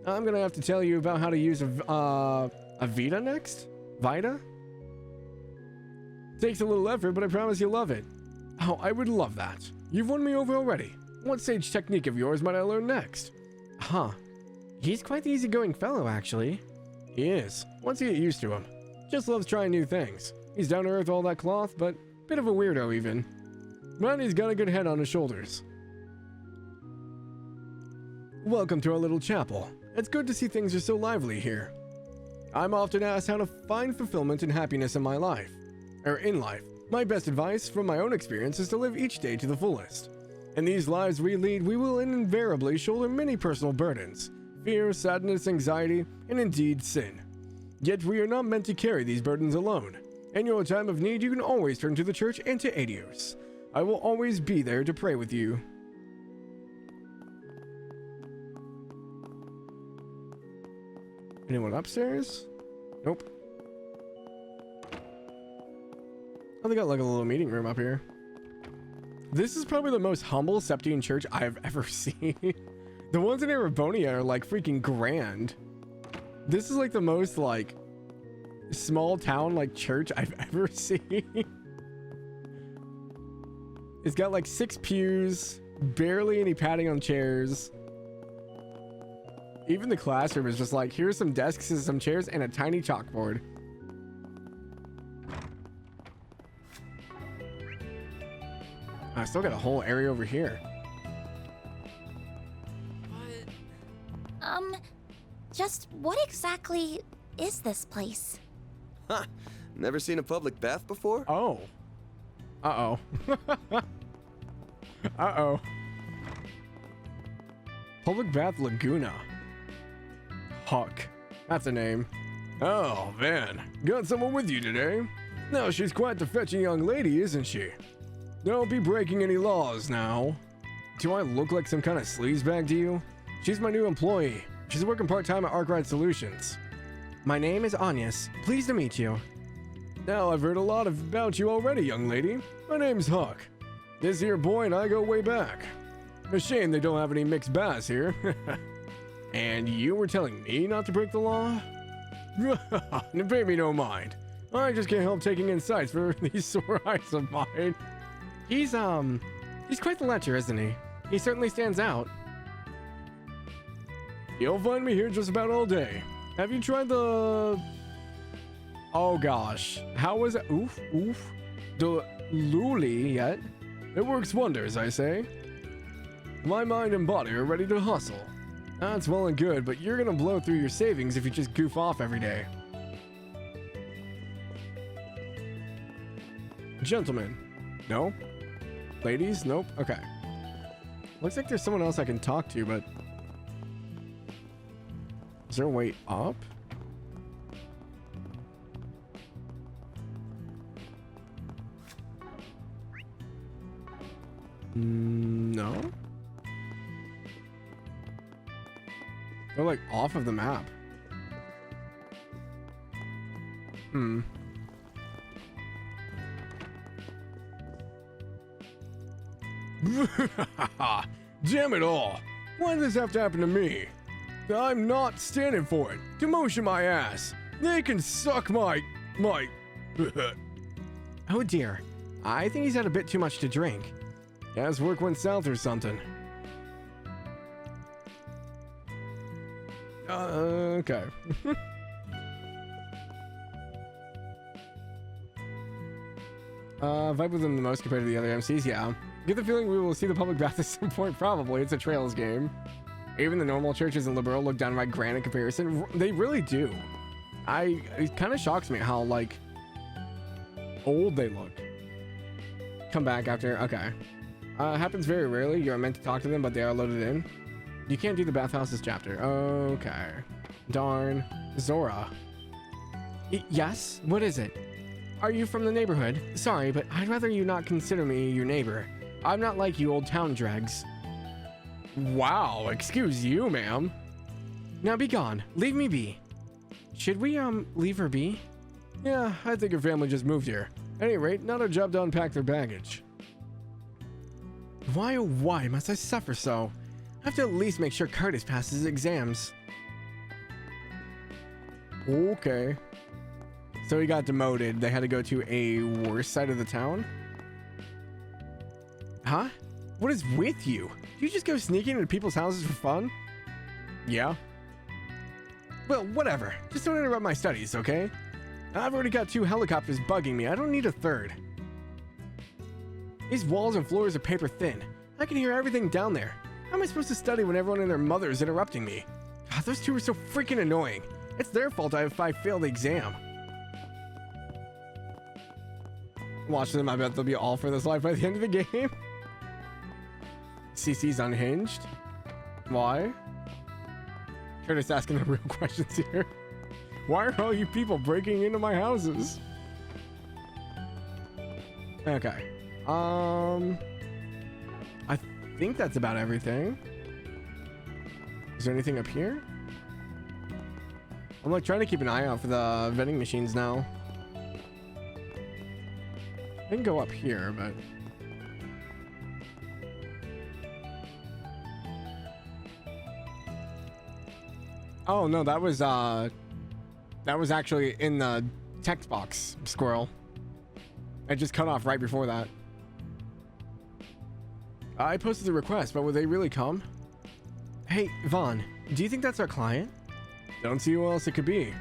I'm gonna have to tell you about how to use a Vita next? Vita? Takes a little effort, but I promise you'll love it. Oh, I would love that. You've won me over already. What sage technique of yours might I learn next? Huh. He's quite the easygoing fellow, actually. He is, once you get used to him. Just loves trying new things. He's down to earth all that cloth, but bit of a weirdo even. But he's got a good head on his shoulders. Welcome to our little chapel. It's good to see things are so lively here. I'm often asked how to find fulfillment and happiness in my life. Or in life. My best advice from my own experience is to live each day to the fullest. In these lives we lead, we will invariably shoulder many personal burdens. Fear, sadness, anxiety, and indeed sin. Yet we are not meant to carry these burdens alone. In your time of need, you can always turn to the church and to Adios. I will always be there to pray with you. Anyone upstairs? Nope. Oh, they got like a little meeting room up here. This is probably the most humble Septian church I've ever seen. The ones in Erebonia are like freaking grand. This is like the most like small town like church I've ever seen. It's got like 6 pews, barely any padding on chairs. Even the classroom is just like, here's some desks and some chairs and a tiny chalkboard. I still got a whole area over here. Just what exactly is this place? Huh. Never seen a public bath before? Oh. Uh-oh. Uh-oh. Public Bath Laguna. Huck. That's a name. Oh, Van. Got someone with you today? Now, she's quite the fetching young lady, isn't she? Don't be breaking any laws now. Do I look like some kind of sleazebag to you? She's my new employee. She's working part-time at Arkwright Solutions. My name is Agnes. Pleased to meet you. Now, I've heard a lot about you already, young lady. My name's Huck. This here boy and I go way back. A shame they don't have any mixed baths here. And you were telling me not to break the law? Pay me no mind. I just can't help taking in sights for these sore eyes of mine. He's quite the lecher, isn't he? He certainly stands out. You'll find me here just about all day. Have you tried the... Oh gosh. How was it? Oof. The Luli yet? It works wonders, I say. My mind and body are ready to hustle. That's well and good, but you're gonna blow through your savings if you just goof off every day. Gentlemen. No? Ladies? Nope. Okay. Looks like there's someone else I can talk to, but... Is there a way up? No? They're like off of the map. Damn it all. Why does this have to happen to me? I'm not standing for it. Demotion my ass. They can suck my... Oh dear. I think he's had a bit too much to drink. Yeah, his work went south or something. Okay. Vibe with them the most compared to the other MCs, yeah. Get the feeling we will see the public bath at some point, probably. It's a Trails game. Even the normal churches in Liberal look downright grand in comparison. They really do. It kind of shocks me how, like, old they look. Come back after, okay. Happens very rarely. You're meant to talk to them, but they are loaded in. You can't do the bathhouses chapter. Okay. Darn. Zora. Yes? What is it? Are you from the neighborhood? Sorry, but I'd rather you not consider me your neighbor. I'm not like you old town dregs. Wow, excuse you, ma'am. Now be gone. Leave me be. Should we, leave her be? Yeah, I think her family just moved here. At any rate, not our job to unpack their baggage. Why, oh why must I suffer so? I have to at least make sure Curtis passes his exams. Okay. So he got demoted. They had to go to a worse side of the town? Huh? What is with you? Do you just go sneaking into people's houses for fun? Yeah. Well, whatever. Just don't interrupt my studies, okay? I've already got 2 helicopters bugging me. I don't need a 3rd. These walls and floors are paper thin. I can hear everything down there. How am I supposed to study when everyone and their mother is interrupting me? God, those 2 are so freaking annoying. It's their fault if I fail the exam. Watch them, I bet they'll be all for this life by the end of the game. CC's unhinged. Why? Curtis asking the real questions here. Why are all you people breaking into my houses? Okay. I think that's about everything. Is there anything up here? I'm like trying to keep an eye out for the vending machines now. I can go up here, but... Oh no, that was actually in the text box, Squirrel. I just cut off right before that. I posted the request, but will they really come? Hey, Vaughn, do you think that's our client? Don't see who else it could be.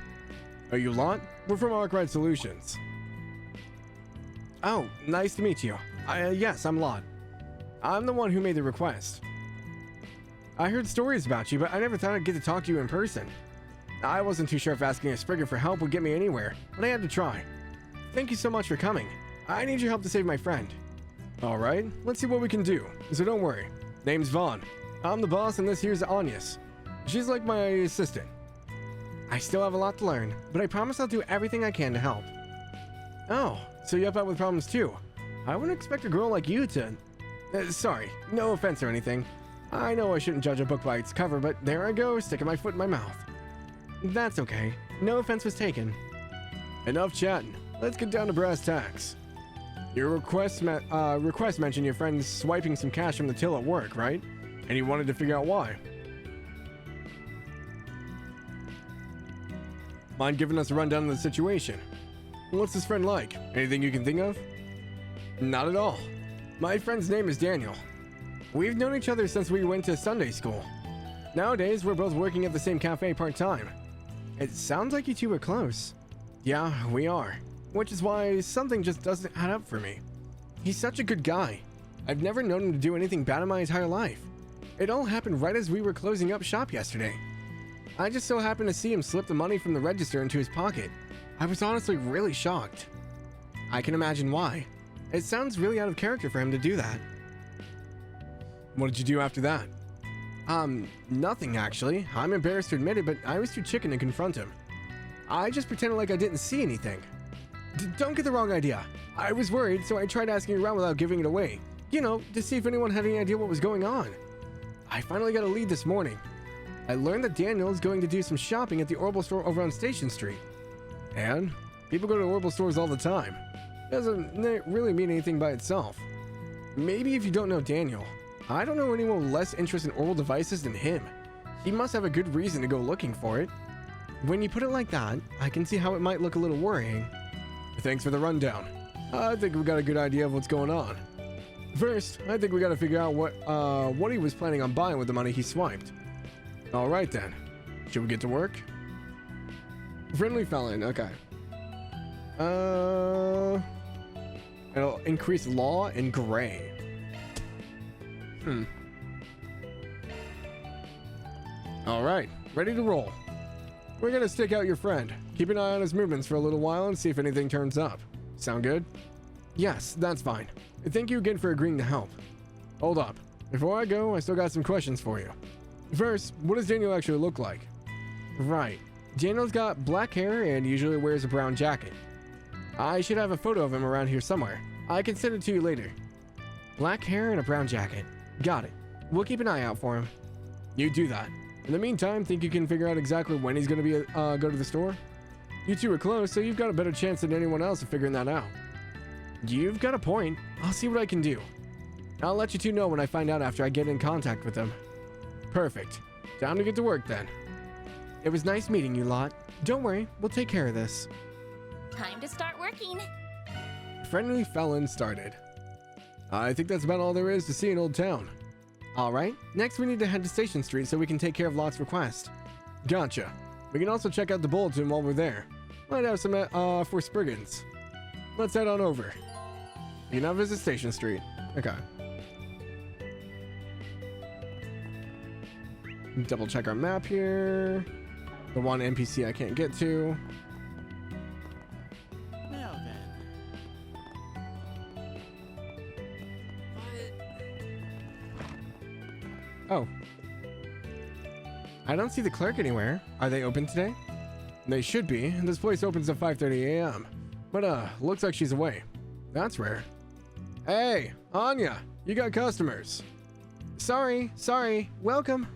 Are you Lot? We're from Arkwright Solutions. Oh, nice to meet you. Yes, I'm Lot. I'm the one who made the request. I heard stories about you, but I never thought I'd get to talk to you in person. I wasn't too sure if asking a Spriggan for help would get me anywhere, but I had to try. Thank you so much for coming. I need your help to save my friend. Alright, let's see what we can do, so don't worry. Name's Vaughn. I'm the boss and this here's Agnes. She's like my assistant. I still have a lot to learn, but I promise I'll do everything I can to help. Oh, so you help out with problems too. I wouldn't expect a girl like you to... sorry, no offense or anything. I know I shouldn't judge a book by its cover, but there I go, sticking my foot in my mouth. That's okay. No offense was taken. Enough chatting. Let's get down to brass tacks. Your request mentioned your friend swiping some cash from the till at work, right? And you wanted to figure out why. Mind giving us a rundown of the situation? What's this friend like? Anything you can think of? Not at all. My friend's name is Daniel. We've known each other since we went to Sunday school. Nowadays, we're both working at the same cafe part-time. It sounds like you two are close. Yeah, we are. Which is why something just doesn't add up for me. He's such a good guy. I've never known him to do anything bad in my entire life. It all happened right as we were closing up shop yesterday. I just so happened to see him slip the money from the register into his pocket. I was honestly really shocked. I can imagine why. It sounds really out of character for him to do that. What did you do after that? Nothing actually. I'm embarrassed to admit it, but I was too chicken to confront him. I just pretended like I didn't see anything. Don't get the wrong idea. I was worried, so I tried asking around without giving it away. You know, to see if anyone had any idea what was going on. I finally got a lead this morning. I learned that Daniel is going to do some shopping at the Orbital store over on Station Street. And people go to Orbital stores all the time. Doesn't really mean anything by itself. Maybe if you don't know Daniel, I don't know anyone with less interest in Orbital devices than him. He must have a good reason to go looking for it. When you put it like that, I can see how it might look a little worrying. Thanks for the rundown. I think we got a good idea of what's going on. First, I think we got to figure out what he was planning on buying with the money he swiped. All right then, should we get to work? Friendly felon, okay. It'll increase law and gray. All right, ready to roll. We're gonna stick out your friend. Keep an eye on his movements for a little while and see if anything turns up. Sound good? Yes, that's fine. Thank you again for agreeing to help. Hold up. Before I go, I still got some questions for you. First, what does Daniel actually look like? Right. Daniel's got black hair and usually wears a brown jacket. I should have a photo of him around here somewhere. I can send it to you later. Black hair and a brown jacket. Got it. We'll keep an eye out for him. You do that. In the meantime, think you can figure out exactly when he's going to go to the store? You two are close, so you've got a better chance than anyone else of figuring that out. You've got a point. I'll see what I can do. I'll let you two know when I find out after I get in contact with them. Perfect. Time to get to work then. It was nice meeting you lot. Don't worry, we'll take care of this. Time to start working. Friendly felon started. I think that's about all there is to see in Old Town. Alright, next we need to head to Station Street so we can take care of Lot's request. Gotcha. We can also check out the bulletin while we're there. Might have some for Spriggans. Let's head on over. You can now visit Station Street. Okay. Double check our map here. The one NPC I can't get to. Now then. Oh. I don't see the clerk anywhere. Are they open today? They should be. This place opens at 5:30 a.m. But looks like she's away. That's rare. Hey, Anya, you got customers. Sorry. Welcome.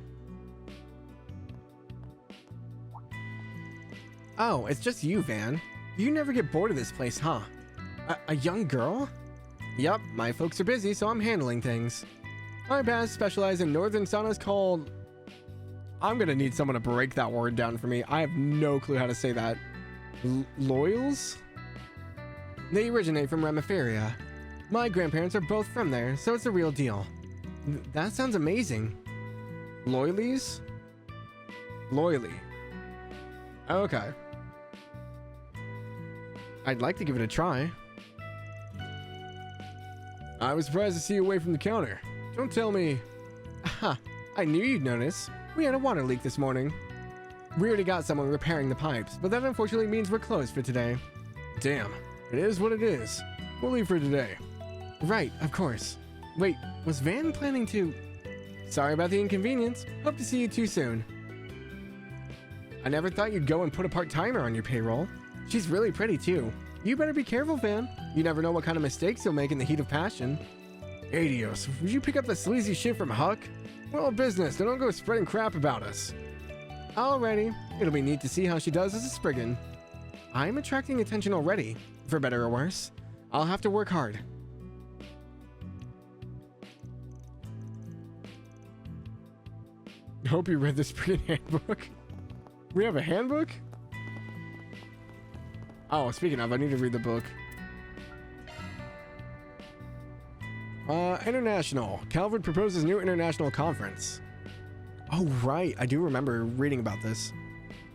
Oh, it's just you, Van. You never get bored of this place, huh? A young girl? Yup, my folks are busy, so I'm handling things. My past specialize in northern saunas called... I'm gonna need someone to break that word down for me. I have no clue how to say that. Loyals? They originate from Remiferia. My grandparents are both from there, so it's a real deal. That sounds amazing. Loyalies? Loyally. Okay. I'd like to give it a try. I was surprised to see you away from the counter. Don't tell me... Aha, I knew you'd notice. We had a water leak this morning. We already got someone repairing the pipes, but that unfortunately means we're closed for today. Damn, it is what it is. We'll leave for today. Right, of course. Wait, was Van planning to... Sorry about the inconvenience. Hope to see you too soon. I never thought you'd go and put a part-timer on your payroll. She's really pretty too. You better be careful, Van. You never know what kind of mistakes you'll make in the heat of passion. Adios, would you pick up the sleazy shit from Huck? We're all business, don't go spreading crap about us. Alrighty, it'll be neat to see how she does as a Spriggan. I'm attracting attention already, for better or worse. I'll have to work hard. Hope you read the Spriggan handbook. We have a handbook? Oh, speaking of, I need to read the book. International. Calvard proposes new international conference. Oh, right. I do remember reading about this.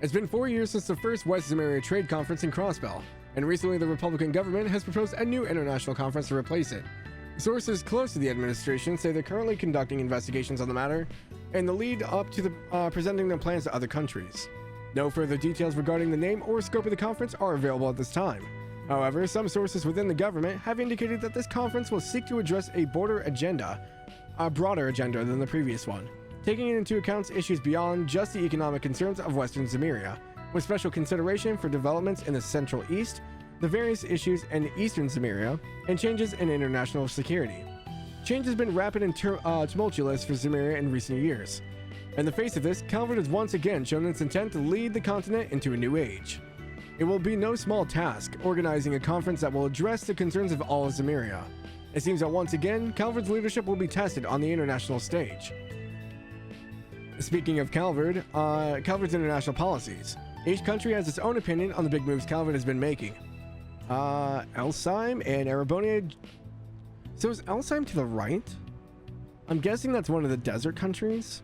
It's been 4 years since the first West Area Trade Conference in Crossbell, and recently the Republican government has proposed a new international conference to replace it. Sources close to the administration say they're currently conducting investigations on the matter and the lead up to the presenting their plans to other countries. No further details regarding the name or scope of the conference are available at this time. However, some sources within the government have indicated that this conference will seek to address a broader agenda than the previous one, taking into account issues beyond just the economic concerns of Western Zemuria, with special consideration for developments in the Central East, the various issues in Eastern Zemuria, and changes in international security. Change has been rapid and tumultuous for Zemuria in recent years. In the face of this, Calvard has once again shown its intent to lead the continent into a new age. It will be no small task organizing a conference that will address the concerns of all of Zemuria. It seems that once again, Calvard's leadership will be tested on the international stage. Speaking of Calvard, Calvard's international policies. Each country has its own opinion on the big moves Calvard has been making. Elsheim and Erebonia. So is Elsheim to the right? I'm guessing that's one of the desert countries.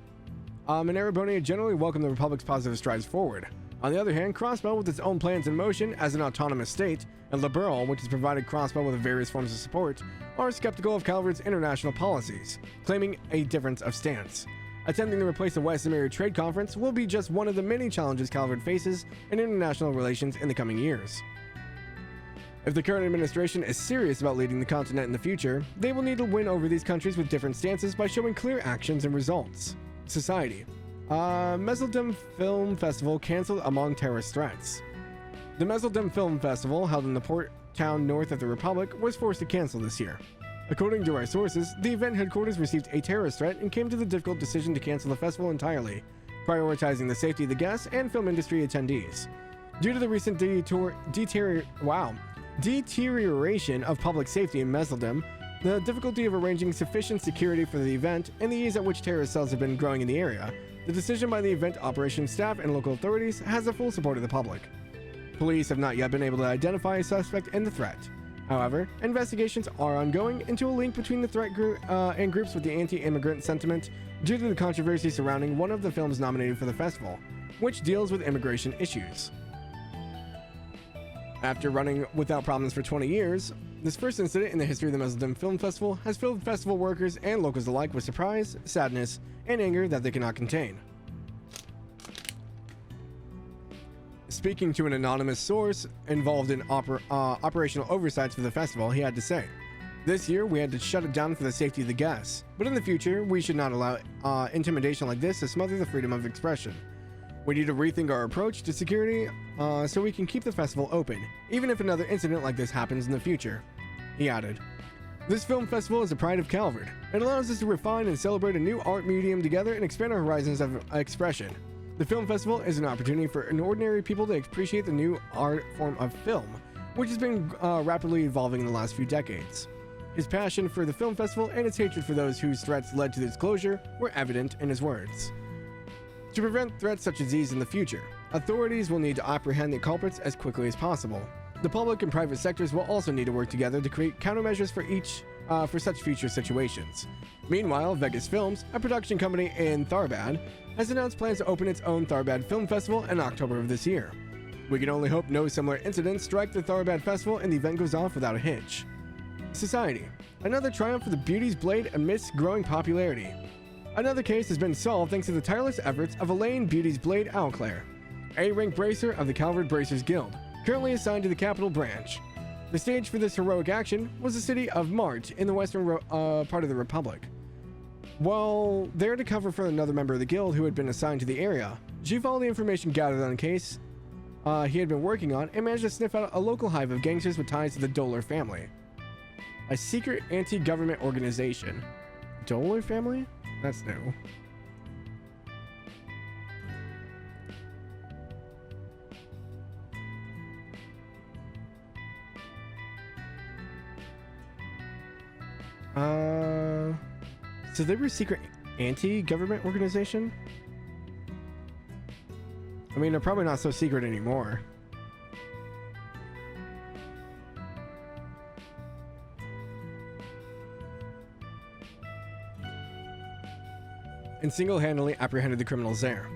And Erebonia generally welcome the Republic's positive strides forward. On the other hand, Crossbow, with its own plans in motion as an autonomous state, and Liberal, which has provided Crossbow with various forms of support, are skeptical of Calvard's international policies, claiming a difference of stance. Attempting to replace the West Zemuria Trade Conference will be just one of the many challenges Calvard faces in international relations in the coming years. If the current administration is serious about leading the continent in the future, they will need to win over these countries with different stances by showing clear actions and results. Society. Meseldom Film Festival canceled among terrorist threats. The Meseldom Film Festival, held in the port town north of the Republic, was forced to cancel this year. According to our sources, the event headquarters received a terrorist threat and came to the difficult decision to cancel the festival entirely, prioritizing the safety of the guests and film industry attendees. Due to the recent deterioration of public safety in Meseldom, the difficulty of arranging sufficient security for the event, and the ease at which terrorist cells have been growing in the area, the decision by the event operations staff and local authorities has the full support of the public. Police have not yet been able to identify a suspect in the threat. However, investigations are ongoing into a link between the threat group and groups with the anti-immigrant sentiment due to the controversy surrounding one of the films nominated for the festival, which deals with immigration issues. After running without problems for 20 years, this first incident in the history of the Meseldom Film Festival has filled festival workers and locals alike with surprise, sadness, and anger that they cannot contain. Speaking to an anonymous source involved in operational oversights for the festival, he had to say, "This year we had to shut it down for the safety of the guests, but in the future we should not allow intimidation like this to smother the freedom of expression. We need to rethink our approach to security so we can keep the festival open, even if another incident like this happens in the future." He added, "This film festival is the pride of Calvard. It allows us to refine and celebrate a new art medium together and expand our horizons of expression. The film festival is an opportunity for ordinary people to appreciate the new art form of film, which has been rapidly evolving in the last few decades." His passion for the film festival and his hatred for those whose threats led to its closure were evident in his words. To prevent threats such as these in the future, authorities will need to apprehend the culprits as quickly as possible. The public and private sectors will also need to work together to create countermeasures for such future situations. Meanwhile, Vegas Films, a production company in Tharbad, has announced plans to open its own Tharbad Film Festival in October of this year. We can only hope no similar incidents strike the Tharbad Festival and the event goes off without a hitch. Society. Another triumph for the Beauty's Blade amidst growing popularity. Another case has been solved thanks to the tireless efforts of Elaine Beauty's Blade Auclair, A-rank bracer of the Calvard Bracers Guild, currently assigned to the Capital Branch. The stage for this heroic action was the city of Mart in the western part of the Republic. While there to cover for another member of the guild who had been assigned to the area, she followed the information gathered on a case he had been working on and managed to sniff out a local hive of gangsters with ties to the Dolar family, a secret anti-government organization. Dolar family? That's new. So they were a secret anti-government organization? I mean, they're probably not so secret anymore. And single-handedly apprehended the criminals there.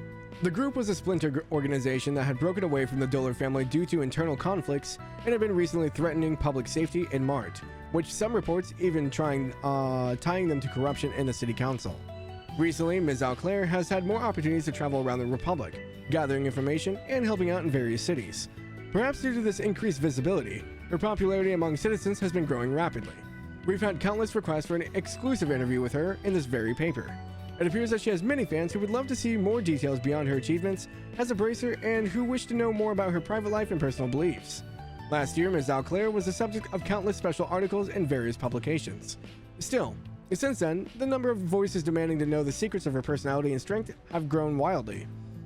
The group was a splinter organization that had broken away from the Dolar family due to internal conflicts and had been recently threatening public safety and Mart, which some reports even tying them to corruption in the city council. Recently, Ms. Auclair has had more opportunities to travel around the Republic, gathering information and helping out in various cities. Perhaps due to this increased visibility, her popularity among citizens has been growing rapidly. We've had countless requests for an exclusive interview with her in this very paper. It appears that she has many fans who would love to see more details beyond her achievements as a bracer and who wish to know more about her private life and personal beliefs. Last year, Ms. Auclair was the subject of countless special articles in various publications. Still, since then, the number of voices demanding to know the secrets of her personality and strength have grown wildly.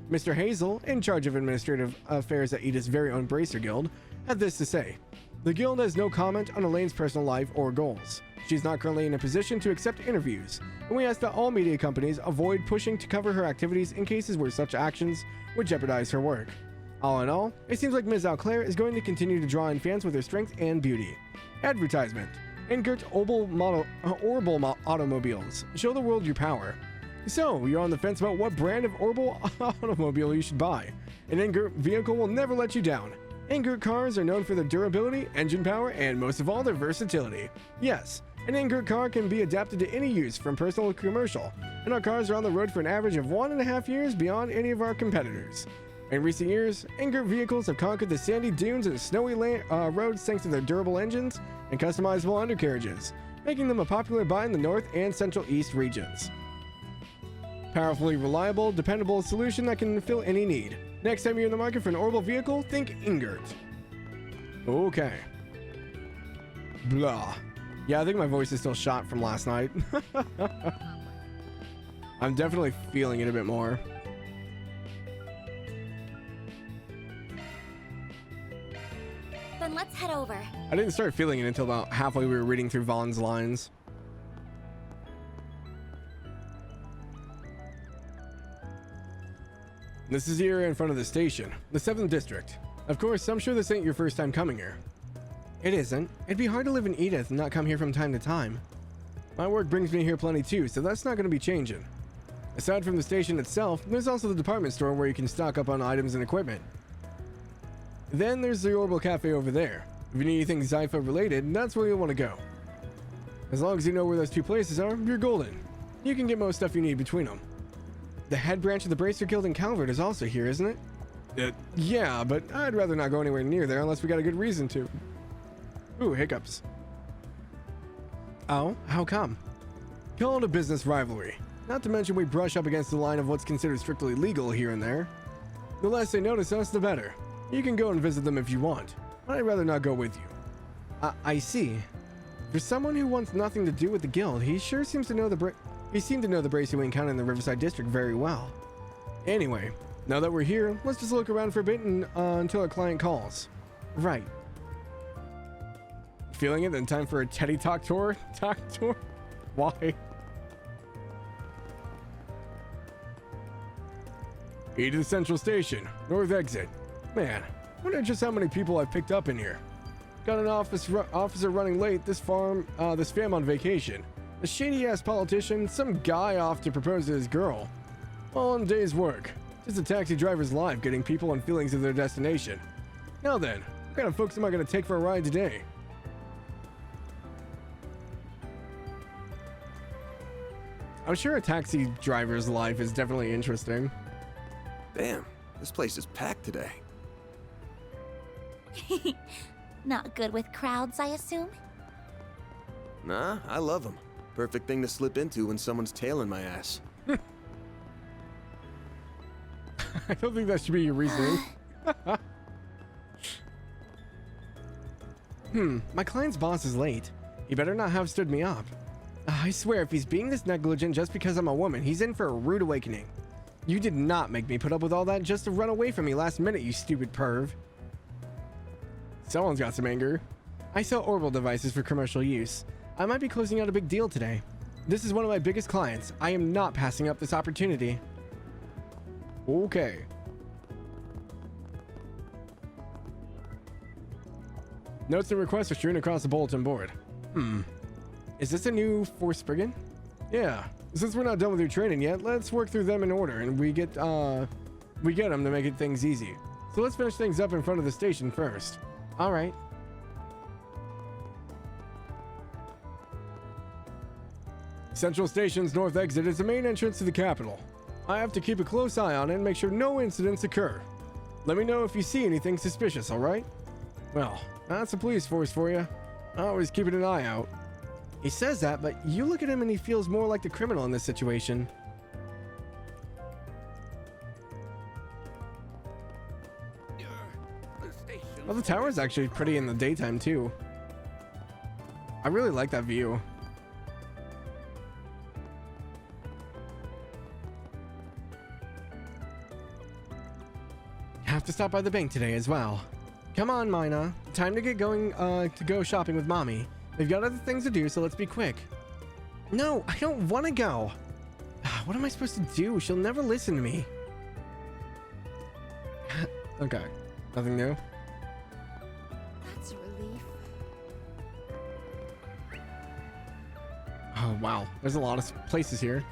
Mr. Hazel, in charge of administrative affairs at Edith's very own Bracer Guild, had this to say. The guild has no comment on Elaine's personal life or goals. She's not currently in a position to accept interviews, and we ask that all media companies avoid pushing to cover her activities in cases where such actions would jeopardize her work. All in all, it seems like Ms. Auclair is going to continue to draw in fans with her strength and beauty. Advertisement. Ingert Orbital Automobiles. Show the world your power. So, you're on the fence about what brand of Orbital automobile you should buy. An Ingert vehicle will never let you down. Ingert cars are known for their durability, engine power, and most of all, their versatility. Yes, an Ingert car can be adapted to any use, from personal to commercial, and our cars are on the road for an average of 1.5 years beyond any of our competitors. In recent years, Ingert vehicles have conquered the sandy dunes and snowy roads thanks to their durable engines and customizable undercarriages, making them a popular buy in the North and Central East regions. Powerfully reliable, dependable solution that can fill any need. Next time you're in the market for an orbital vehicle, think Ingert. Okay. Blah. Yeah, I think my voice is still shot from last night. I'm definitely feeling it a bit more. Then let's head over. I didn't start feeling it until about halfway we were reading through Vaughn's lines. This is here in front of the station, the 7th District. Of course, I'm sure this ain't your first time coming here. It isn't. It'd be hard to live in Edith and not come here from time to time. My work brings me here plenty too, so that's not going to be changing. Aside from the station itself, there's also the department store where you can stock up on items and equipment. Then there's the Orbital Cafe over there. If you need anything Zypha related, that's where you'll want to go. As long as you know where those two places are, you're golden. You can get most stuff you need between them. The head branch of the Bracer Guild in Calvard is also here, isn't it? Yeah, but I'd rather not go anywhere near there unless we got a good reason to. Ooh, hiccups. Oh, how come? Call it a business rivalry. Not to mention we brush up against the line of what's considered strictly legal here and there. The less they notice us, the better. You can go and visit them if you want, but I'd rather not go with you. I see. For someone who wants nothing to do with the guild, he sure seems to know he seemed to know the Bracer Wayne County and the Riverside District very well. Anyway, now that we're here, let's just look around for a bit and, until our client calls. Right. Feeling it? Then time for a Teddy Talk tour? Talk tour? Why? Edith Central Station, North Exit. Man, wonder just how many people I've picked up in here. Got an officer running late, this fam on vacation. A shady-ass politician, some guy off to propose to his girl. All in a day's work. Just a taxi driver's life getting people and feelings of their destination. Now then, what kind of folks am I going to take for a ride today? I'm sure a taxi driver's life is definitely interesting. Damn, this place is packed today. Not good with crowds, I assume? Nah, I love them. Perfect thing to slip into when someone's tailing my ass. I don't think that should be your reasoning. My client's boss is late. He better not have stood me up. I swear, if he's being this negligent just because I'm a woman, he's in for a rude awakening. You did not make me put up with all that just to run away from me last minute, you stupid perv. Someone's got some anger. I sell orbital devices for commercial use. I might be closing out a big deal today. This is one of my biggest clients. I am not passing up this opportunity. Okay. Notes and requests are strewn across the bulletin board. Is this a new Force Brigand? Yeah. Since we're not done with your training yet, let's work through them in order, and we get we get them to make it things easy. So let's finish things up in front of the station first. All right. Central Station's north exit is the main entrance to the capital. I have to keep a close eye on it and make sure no incidents occur. Let me know if you see anything suspicious, all right? Well, that's a police force for you. Always keeping an eye out. He says that, but you look at him and he feels more like the criminal in this situation. Well, the tower is actually pretty in the daytime, too. I really like that view. Have to stop by the bank today as well. Come on, Mina. Time to get going to go shopping with Mommy. We've got other things to do, so let's be quick. No, I don't want to go. What am I supposed to do? She'll never listen to me. Okay. Nothing new? That's a relief. Oh, wow. There's a lot of places here.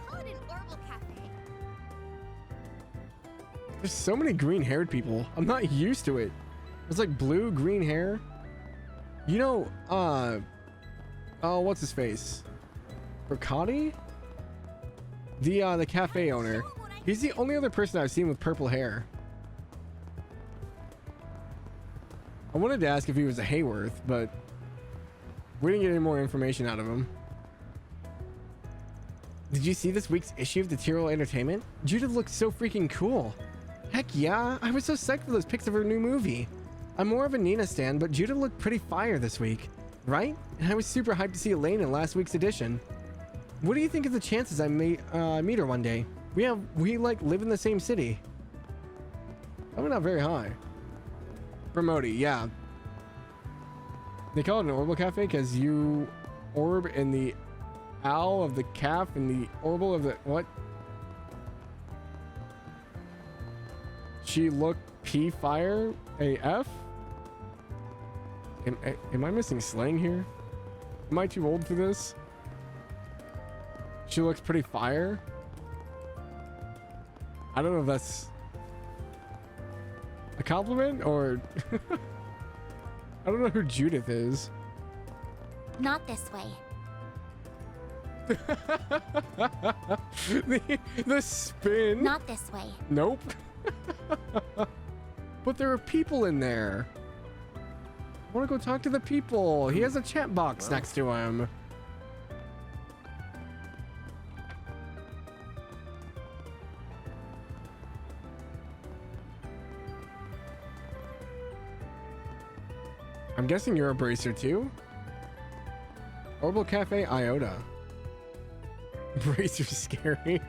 There's so many green-haired people. I'm not used to it. It's like blue, green hair. You know, oh, what's his face? Ricotti? The cafe owner. He's the only other person I've seen with purple hair. I wanted to ask if he was a Hayworth, but we didn't get any more information out of him. Did you see this week's issue of the Tyrrell Entertainment? Judith looks so freaking cool. Heck yeah, I was so psyched for those pics of her new movie. I'm more of a Nina stan, but Judith looked pretty fire this week, right? And I was super hyped to see Elaine in last week's edition. What do you think of the chances I meet her one day? We like live in the same city. Probably not very high. Promoti, yeah. They call it an Orbital Cafe because you orb in the owl of the calf and the orbital of the what? She looked P fire AF? Am I missing slang here? Am I too old for this? She looks pretty fire. I don't know if that's a compliment or I don't know who Judith is. Not this way. the spin. Not this way. Nope. But there are people in there. I want to go talk to the people. He has a chat box next to him. I'm guessing you're a bracer too? Orbital Cafe Iota. Bracer's scary.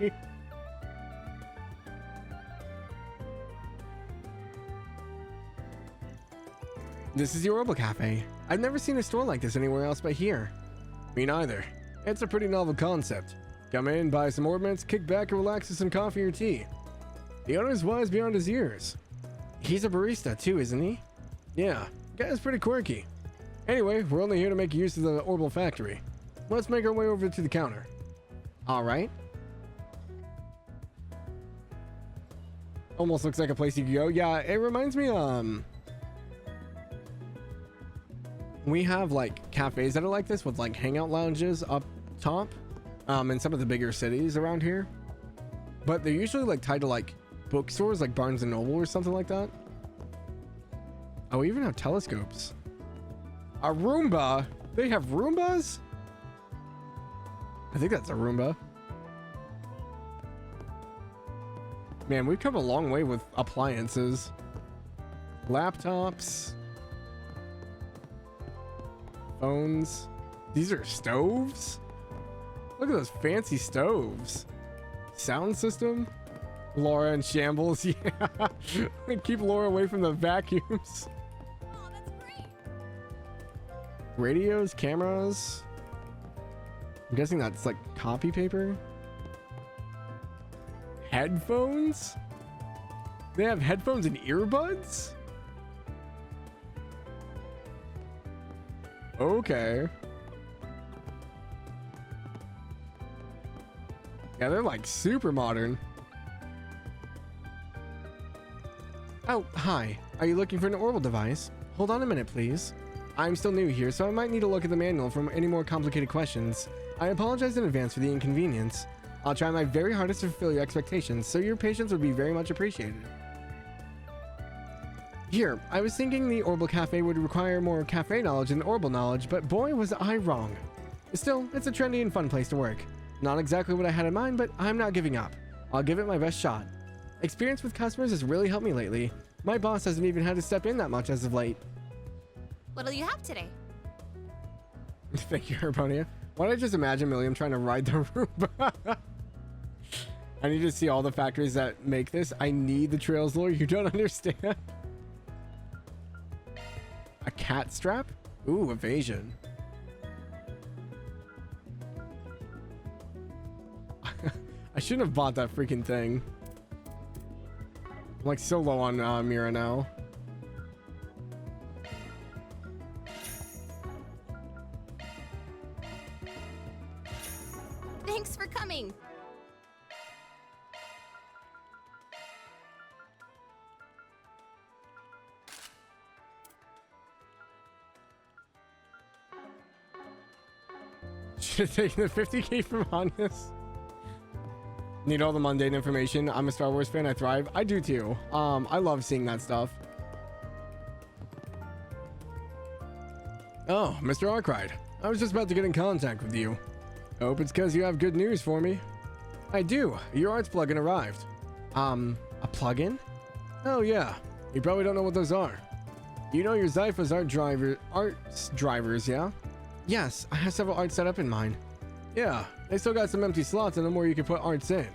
This is the Orbital Cafe. I've never seen a store like this anywhere else but here. Me neither. It's a pretty novel concept. Come in, buy some orbments, kick back and relax with some coffee or tea. The owner's wise beyond his years. He's a barista too, isn't he? Yeah, guy's pretty quirky. Anyway, we're only here to make use of the Orbital Factory. Let's make our way over to the counter. Alright. Almost looks like a place you could go. Yeah, it reminds me, we have like cafes that are like this with like hangout lounges up top in some of the bigger cities around here, but they're usually like tied to like bookstores like Barnes and Noble or something like that. Oh, we even have telescopes. A Roomba? They have Roombas? I think that's a Roomba. Man, we've come a long way with appliances. Laptops. Phones. These are stoves? Look at those fancy stoves. Sound system? Laura in shambles. Yeah. Keep Laura away from the vacuums. Oh, that's great. Radios, cameras. I'm guessing that's like copy paper. Headphones? They have headphones and earbuds? Okay. Yeah, they're like super modern. Oh, hi. Are you looking for an orbital device? Hold on a minute, please. I'm still new here, so I might need to look at the manual for any more complicated questions. I apologize in advance for the inconvenience. I'll try my very hardest to fulfill your expectations, so your patience would be very much appreciated. Here, I was thinking the Orbital Cafe would require more cafe knowledge than Orbital knowledge, but boy was I wrong. Still, it's a trendy and fun place to work. Not exactly what I had in mind, but I'm not giving up. I'll give it my best shot. Experience with customers has really helped me lately. My boss hasn't even had to step in that much as of late. What'll you have today? Thank you, Herbonia. Why did I just imagine Milliam trying to ride the Roomba? I need to see all the factories that make this. I need the Trails lore. You don't understand. A cat strap? Ooh, evasion. I shouldn't have bought that freaking thing. I'm like so low on Mira now. Thanks for coming. Should have taken the 50k from Hannes. Need all the mundane information. I'm a Star Wars fan. I thrive. I do too. I love seeing that stuff. Oh, Mr. Arkwright. I was just about to get in contact with you. Hope it's because you have good news for me. I do. Your arts plugin arrived. A plugin? Oh yeah. You probably don't know what those are. You know your Zypha's arts drivers, yeah? Yes, I have several arts set up in mind. Yeah, they still got some empty slots in them where you can put arts in.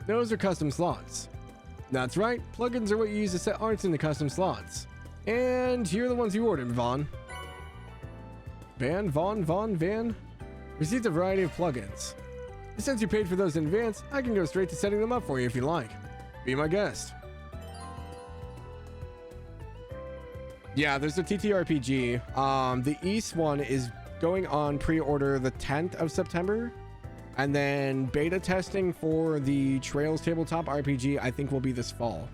Those are custom slots. That's right, plugins are what you use to set arts into custom slots. And here are the ones you ordered, Vaughn. Van? Received a variety of plugins. Since you paid for those in advance, I can go straight to setting them up for you if you like. Be my guest. Yeah, there's a TTRPG. The East one is going on pre-order the 10th of September. And then beta testing for the Trails tabletop RPG, I think will be this fall.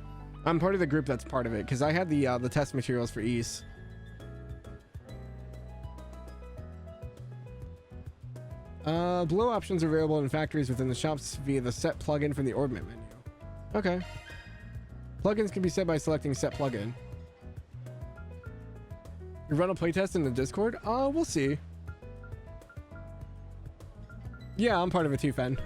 I'm part of the group that's part of it because I had the test materials for East. Below options are available in factories within the shops via the set plugin from the Orbment menu. Okay. Plugins can be set by selecting set plugin. You run a playtest in the Discord? We'll see. Yeah, I'm part of it too, Fen.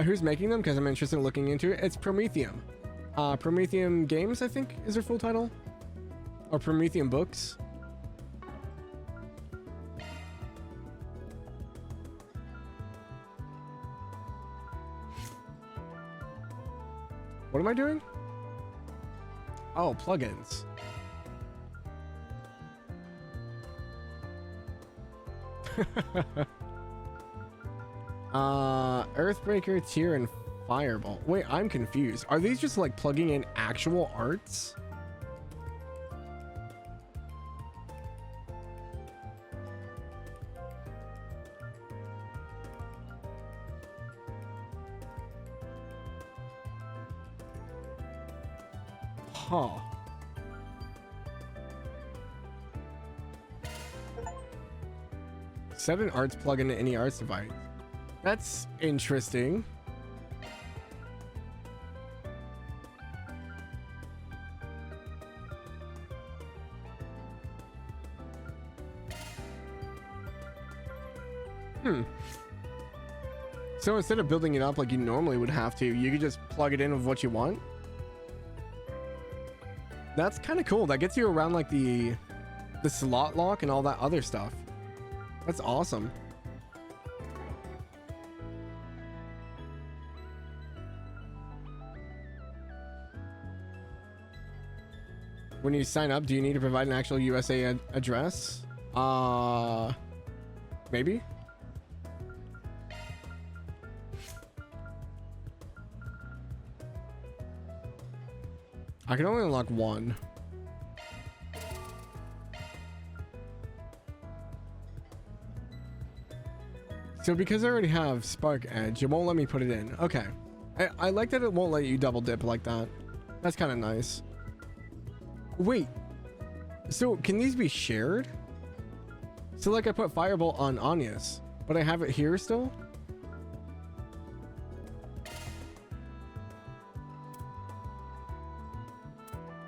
Who's making them? Because I'm interested in looking into it. It's Prometheum. Prometheum Games, I think, is their full title. Or Prometheum Books. What am I doing? Oh, plugins. Earthbreaker, Tier, and Fireball. Wait, I'm confused. Are these just like plugging in actual arts? Huh. Set an arts plugin to any arts device. That's interesting. So instead of building it up like you normally would have to, you could just plug it in with what you want? That's kind of cool. That gets you around like the slot lock and all that other stuff. That's awesome. When you sign up, do you need to provide an actual USA address? Maybe? I can only unlock one. So because I already have Spark Edge, it won't let me put it in. Okay. I like that it won't let you double dip like that. That's kind of nice. Wait. So can these be shared? So like I put Firebolt on Anya's, but I have it here still?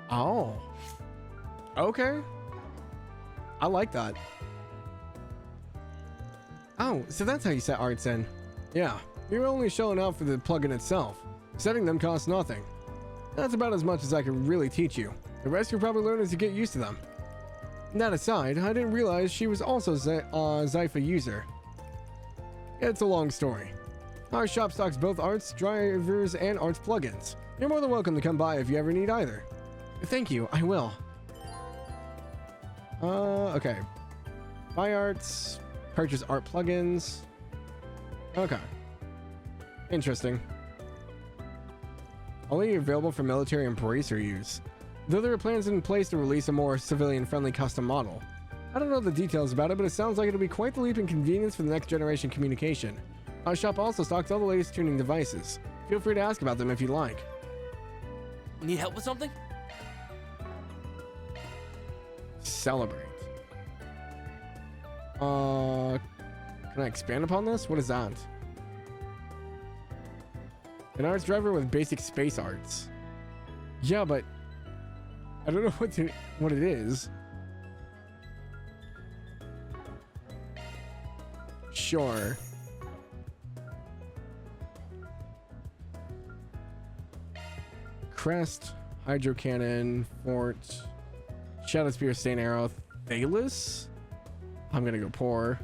Oh. Okay. I like that. Oh, so that's how you set arts in. Yeah, you're only showing out for the plugin itself. Setting them costs nothing. That's about as much as I can really teach you. The rest you'll probably learn as you get used to them. That aside, I didn't realize she was also a Zypha user. It's a long story. Our shop stocks both arts, drivers, and arts plugins. You're more than welcome to come by if you ever need either. Thank you, I will. Okay. Buy arts, purchase art plugins. Okay. Interesting. Only available for military and bracer use. Though there are plans in place to release a more civilian-friendly custom model. I don't know the details about it, but it sounds like it'll be quite the leap in convenience for the next generation communication. Our shop also stocks all the latest tuning devices. Feel free to ask about them if you like. Need help with something? Celebrate. Can I expand upon this? What is that? An arts driver with basic space arts. Yeah, but I don't know what it is. Sure. Crest, Hydro Cannon, Fort, Shadow Spear, Saint Arrow, Thalos. I'm gonna go poor.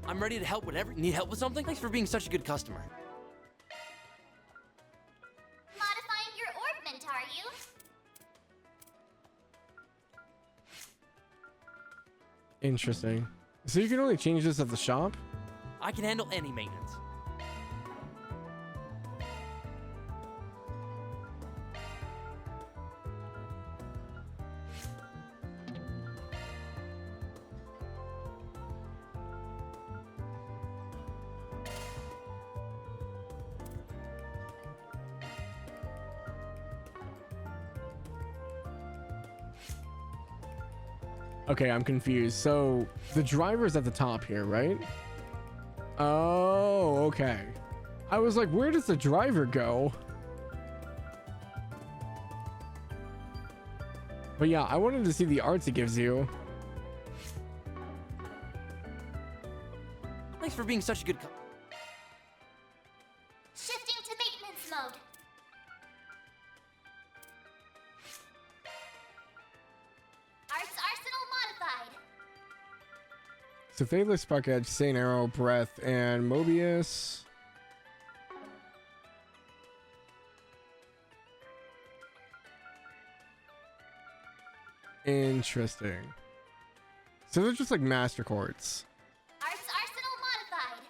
I'm ready to help whatever. Need help with something? Thanks for being such a good customer. Modifying your orbment, are you? Interesting. So you can only change this at the shop? I can handle any maintenance. Okay, I'm confused. So the driver's at the top here, right? Oh, okay. I was like, where does the driver go? But yeah, I wanted to see the arts it gives you. Thanks for being such a good Shifting to maintenance mode. Arts arsenal modified. So Thalos, Spark Edge, Saint Arrow, Breath, and Mobius. Interesting. So they're just like master chords. Arts arsenal modified.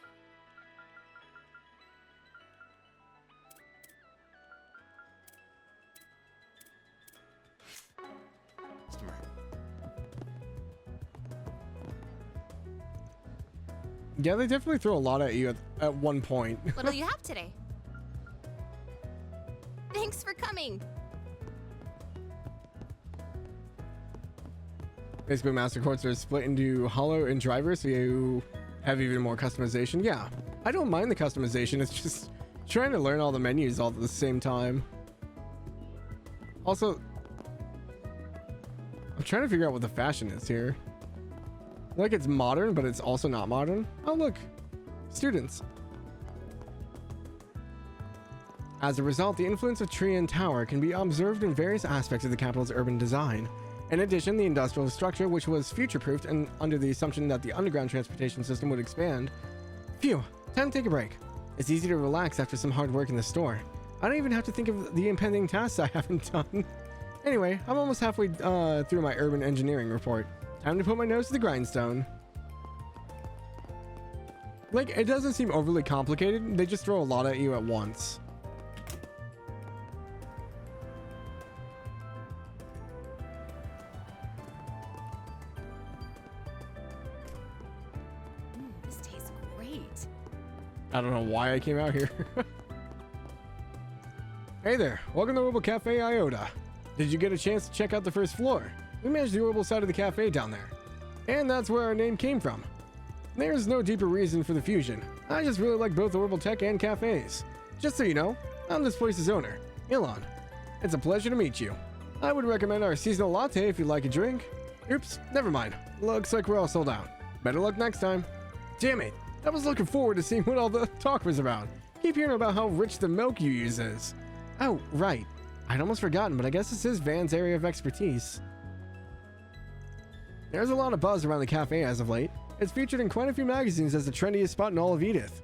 Yeah, they definitely throw a lot at you at one point. What'll you have today? Thanks for coming. Basically, master chords are split into hollow and driver, so you have even more customization. Yeah, I don't mind the customization. It's just trying to learn all the menus all at the same time. Also, I'm trying to figure out what the fashion is here. Like, it's modern, but it's also not modern. Oh, look, students. As a result, the influence of tree and tower can be observed in various aspects of the capital's urban design. In addition, the industrial structure, which was future-proofed and under the assumption that the underground transportation system would expand. Phew, time to take a break. It's easy to relax after some hard work in the store. I don't even have to think of the impending tasks I haven't done. Anyway, I'm almost halfway through my urban engineering report. Time to put my nose to the grindstone. Like, it doesn't seem overly complicated. They just throw a lot at you at once. I don't know why I came out here. Hey there, welcome to Orbital Cafe Iota. Did you get a chance to check out the first floor? We managed the Orbital side of the cafe down there. And that's where our name came from. There's no deeper reason for the fusion. I just really like both Orbital Tech and cafes. Just so you know, I'm this place's owner, Elon. It's a pleasure to meet you. I would recommend our seasonal latte if you'd like a drink. Oops, never mind. Looks like we're all sold out. Better luck next time. Damn it, I was looking forward to seeing what all the talk was about. Keep hearing about how rich the milk you use is. Oh, right. I'd almost forgotten, but I guess this is Van's area of expertise. There's a lot of buzz around the cafe as of late. It's featured in quite a few magazines as the trendiest spot in all of Edith.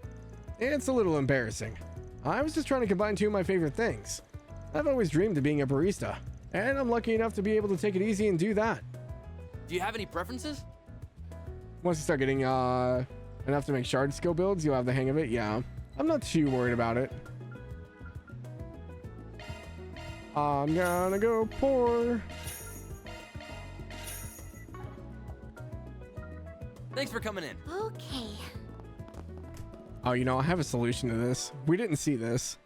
It's a little embarrassing. I was just trying to combine two of my favorite things. I've always dreamed of being a barista, and I'm lucky enough to be able to take it easy and do that. Do you have any preferences? Once you start getting enough to make shard skill builds, you'll have the hang of it. Yeah, I'm not too worried about it. I'm gonna go pour. Thanks for coming in. Okay. Oh, you know, I have a solution to this. We didn't see this.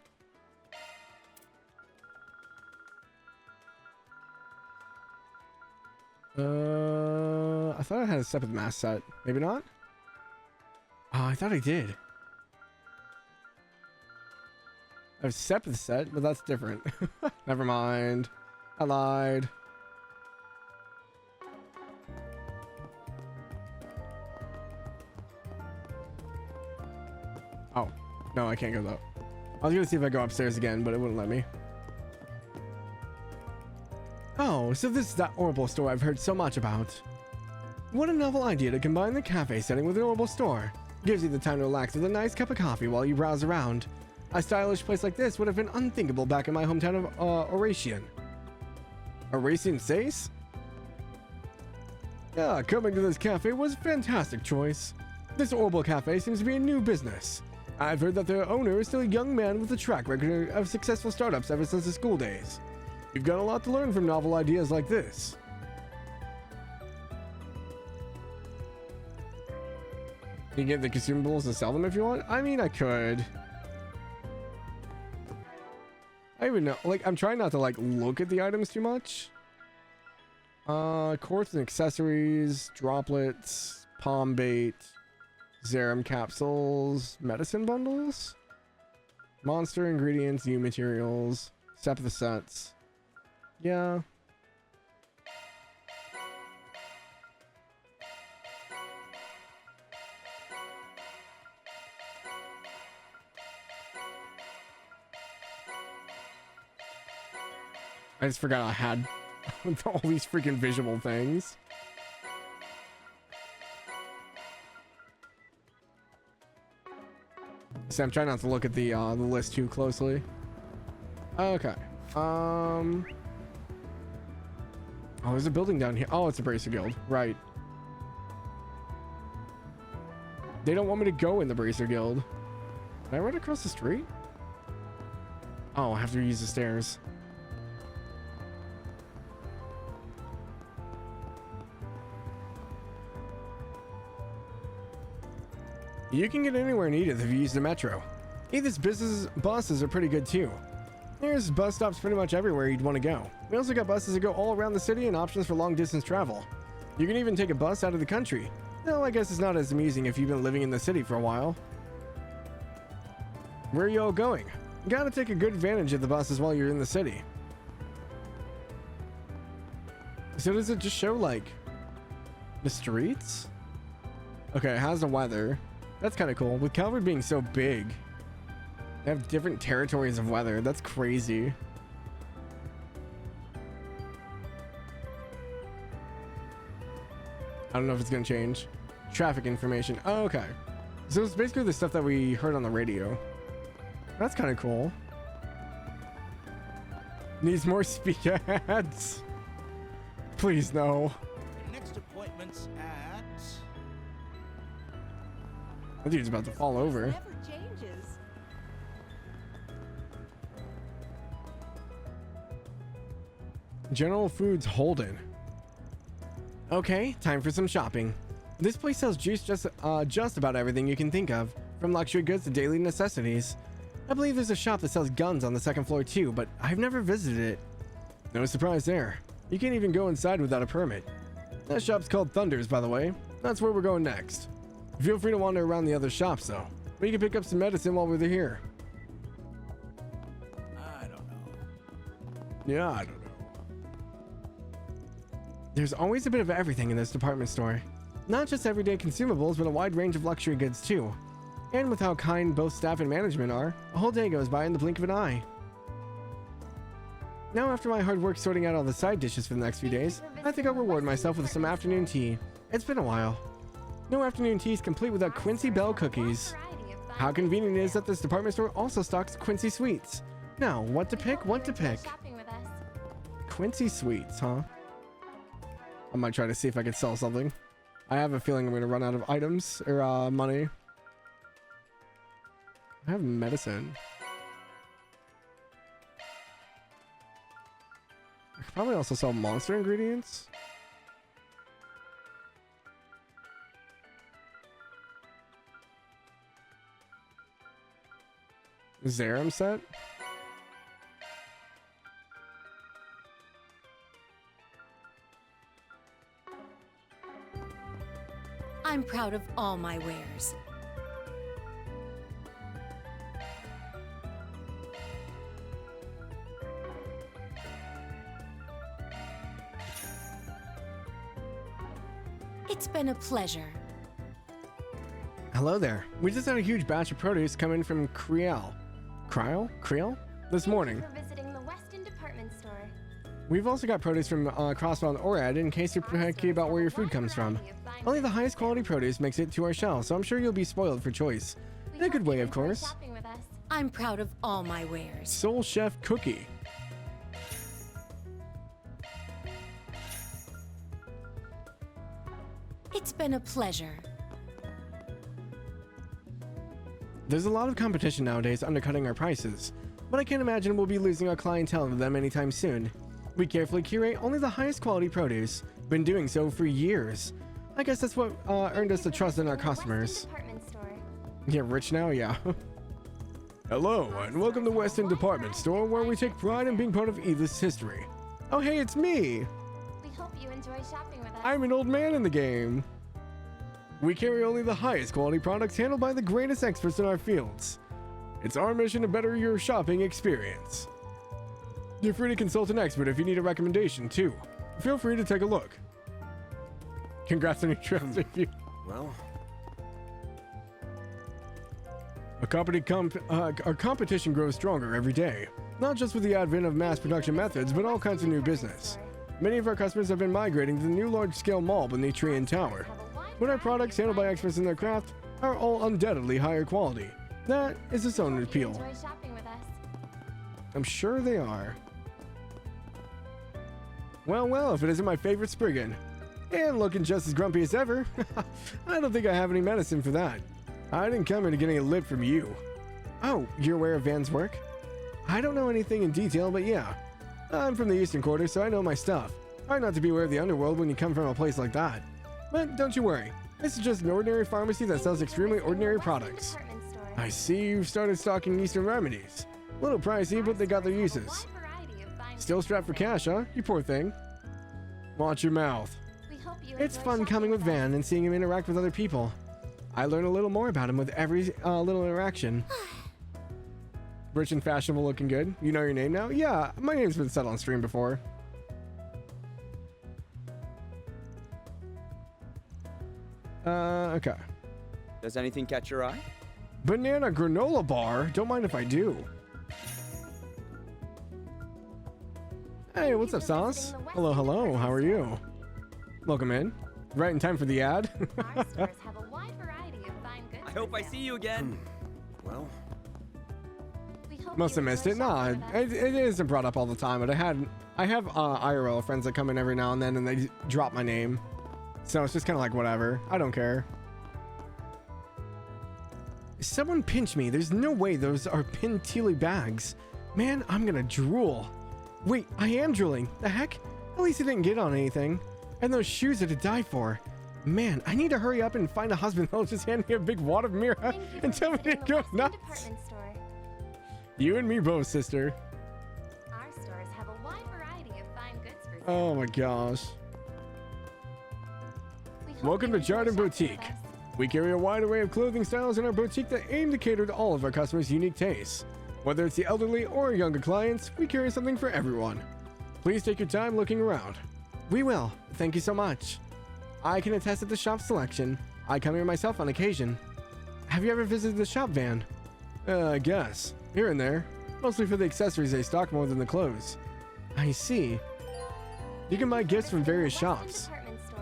I thought I had a separate mask set. Maybe not? Oh, I thought I did. I have a separate set, but that's different. Never mind. I lied. Oh, no, I can't go though. I was gonna see if I go upstairs again, but it wouldn't let me. Oh, so this is that Orbital store I've heard so much about. What a novel idea to combine the cafe setting with an Orbital store. Gives you the time to relax with a nice cup of coffee while you browse around. A stylish place like this would have been unthinkable back in my hometown of Oratian. Oratian Sace? Yeah, coming to this cafe was a fantastic choice. This Orbital Cafe seems to be a new business. I've heard that their owner is still a young man with a track record of successful startups ever since the school days. You've got a lot to learn from novel ideas like this. You can get the consumables and sell them if you want? I mean, I could. I even know, like, I'm trying not to, like, look at the items too much. Quartz and accessories, droplets, palm bait, Zerum capsules, medicine bundles, monster ingredients, new materials, Sepith sets. Yeah. I just forgot I had all these freaking visual things. So I'm trying not to look at the list too closely. Okay. Oh, there's a building down here. Oh, it's a Bracer Guild. Right. They don't want me to go in the Bracer Guild. Can I run across the street? Oh, I have to use the stairs. You can get anywhere in Edith if you use the metro. Edith's buses are pretty good too. There's bus stops pretty much everywhere you'd want to go. We also got buses that go all around the city and options for long distance travel. You can even take a bus out of the country. Though I guess it's not as amusing if you've been living in the city for a while. Where are you all going? You gotta take a good advantage of the buses while you're in the city. So does it just show like the streets? Okay, how's the weather? That's kind of cool. With Calvard being so big, they have different territories of weather. That's crazy. I don't know if it's going to change. Traffic information. Oh, okay. So it's basically the stuff that we heard on the radio. That's kind of cool. Needs more speak ads. Please, no. Next appointment's at... That dude's about to fall over. Never changes. General Foods Holden. Okay, time for some shopping. This place sells juice just about everything you can think of. from luxury goods to daily necessities. I believe there's a shop that sells guns on the second floor too, but I've never visited it. No surprise there. You can't even go inside without a permit. That shop's called Thunder's, by the way. That's where we're going next. Feel free to wander around the other shops, though. We can pick up some medicine while we're here. I don't know. Yeah, I don't know. There's always a bit of everything in this department store. Not just everyday consumables, but a wide range of luxury goods, too. And with how kind both staff and management are, a whole day goes by in the blink of an eye. Now, after my hard work sorting out all the side dishes for the next few days, I think I'll reward myself with some afternoon tea. It's been a while. No afternoon tea is complete without Quincy Bell cookies. How convenient it is that this department store also stocks Quincy sweets. Now, what to pick? What to pick? Quincy sweets, huh? I might try to see if I can sell something. I have a feeling I'm going to run out of items or money. I have medicine. I could probably also sell monster ingredients. Zerum set? I'm proud of all my wares. It's been a pleasure. Hello there. We just had a huge batch of produce come in from Creel this morning. For visiting the Weston department store. We've also got produce from Crossbound Orad in case you're picky about where your food comes from. Only the highest quality produce makes it to our shelves, so I'm sure you'll be spoiled for choice. In a good way, of course. I'm proud of all my wares. Soul Chef Cookie. It's been a pleasure. There's a lot of competition nowadays undercutting our prices, but I can't imagine we'll be losing our clientele to them anytime soon. We carefully curate only the highest quality produce, been doing so for years. I guess that's what earned us the trust in our customers. Yeah, rich now? Yeah. Hello, and welcome to Weston Department Store, where we take pride in being part of Edith's history. Oh hey, it's me! We hope you enjoy shopping with us. I'm an old man in the game. We carry only the highest quality products handled by the greatest experts in our fields. It's our mission to better your shopping experience. You're free to consult an expert if you need a recommendation, too. Feel free to take a look. Congrats on your trip. Well, our competition grows stronger every day. Not just with the advent of mass production methods, but all kinds of new business. Many of our customers have been migrating to the new large-scale mall beneath Tree Tower. But our products, handled by experts in their craft, are all undoubtedly higher quality. That is its own appeal. I'm sure they are. Well, if it isn't my favorite Spriggan. And looking just as grumpy as ever. I don't think I have any medicine for that. I didn't come here to get any lip from you. Oh, you're aware of Van's work? I don't know anything in detail, but yeah. I'm from the Eastern Quarter, so I know my stuff. Hard not to be aware of the underworld when you come from a place like that. But don't you worry. This is just an ordinary pharmacy that sells extremely ordinary products. I see you've started stocking Eastern remedies. A little pricey, but they got their uses. Still strapped for cash, huh? You poor thing. Watch your mouth. It's fun coming with Van and seeing him interact with other people. I learn a little more about him with every little interaction. Rich and fashionable looking good. You know your name now? Yeah, my name's been said on stream before. Okay. Does anything catch your eye? Banana granola bar? Don't mind if I do. Hey, what's up, Sauce? Hello, how are you? Welcome in. Right in time for the ad. I hope I see you again. Well, must have missed it. Nah, it isn't brought up all the time, but I have IRL friends that come in every now and then and they drop my name. So it's just kind of like whatever. I don't care. Someone pinch me. There's no way those are Pintilly bags. Man, I'm gonna drool. Wait, I am drooling. The heck? At least it didn't get on anything. And those shoes are to die for. Man, I need to hurry up and find a husband that'll just hand me a big wad of Mira and tell me to go nuts. Department store. You and me both, sister. Our stores have a wide variety of fine goods for sale. Oh my gosh. We hope Welcome you to enjoy Jardin shopping Boutique. with us. We carry a wide array of clothing styles in our boutique that aim to cater to all of our customers' unique tastes. Whether it's the elderly or younger clients, we carry something for everyone. Please take your time looking around. We will. Thank you so much. I can attest to the shop selection. I come here myself on occasion. Have you ever visited the shop, Van? I guess. Here and there. Mostly for the accessories they stock more than the clothes. I see. You can buy gifts from various shops.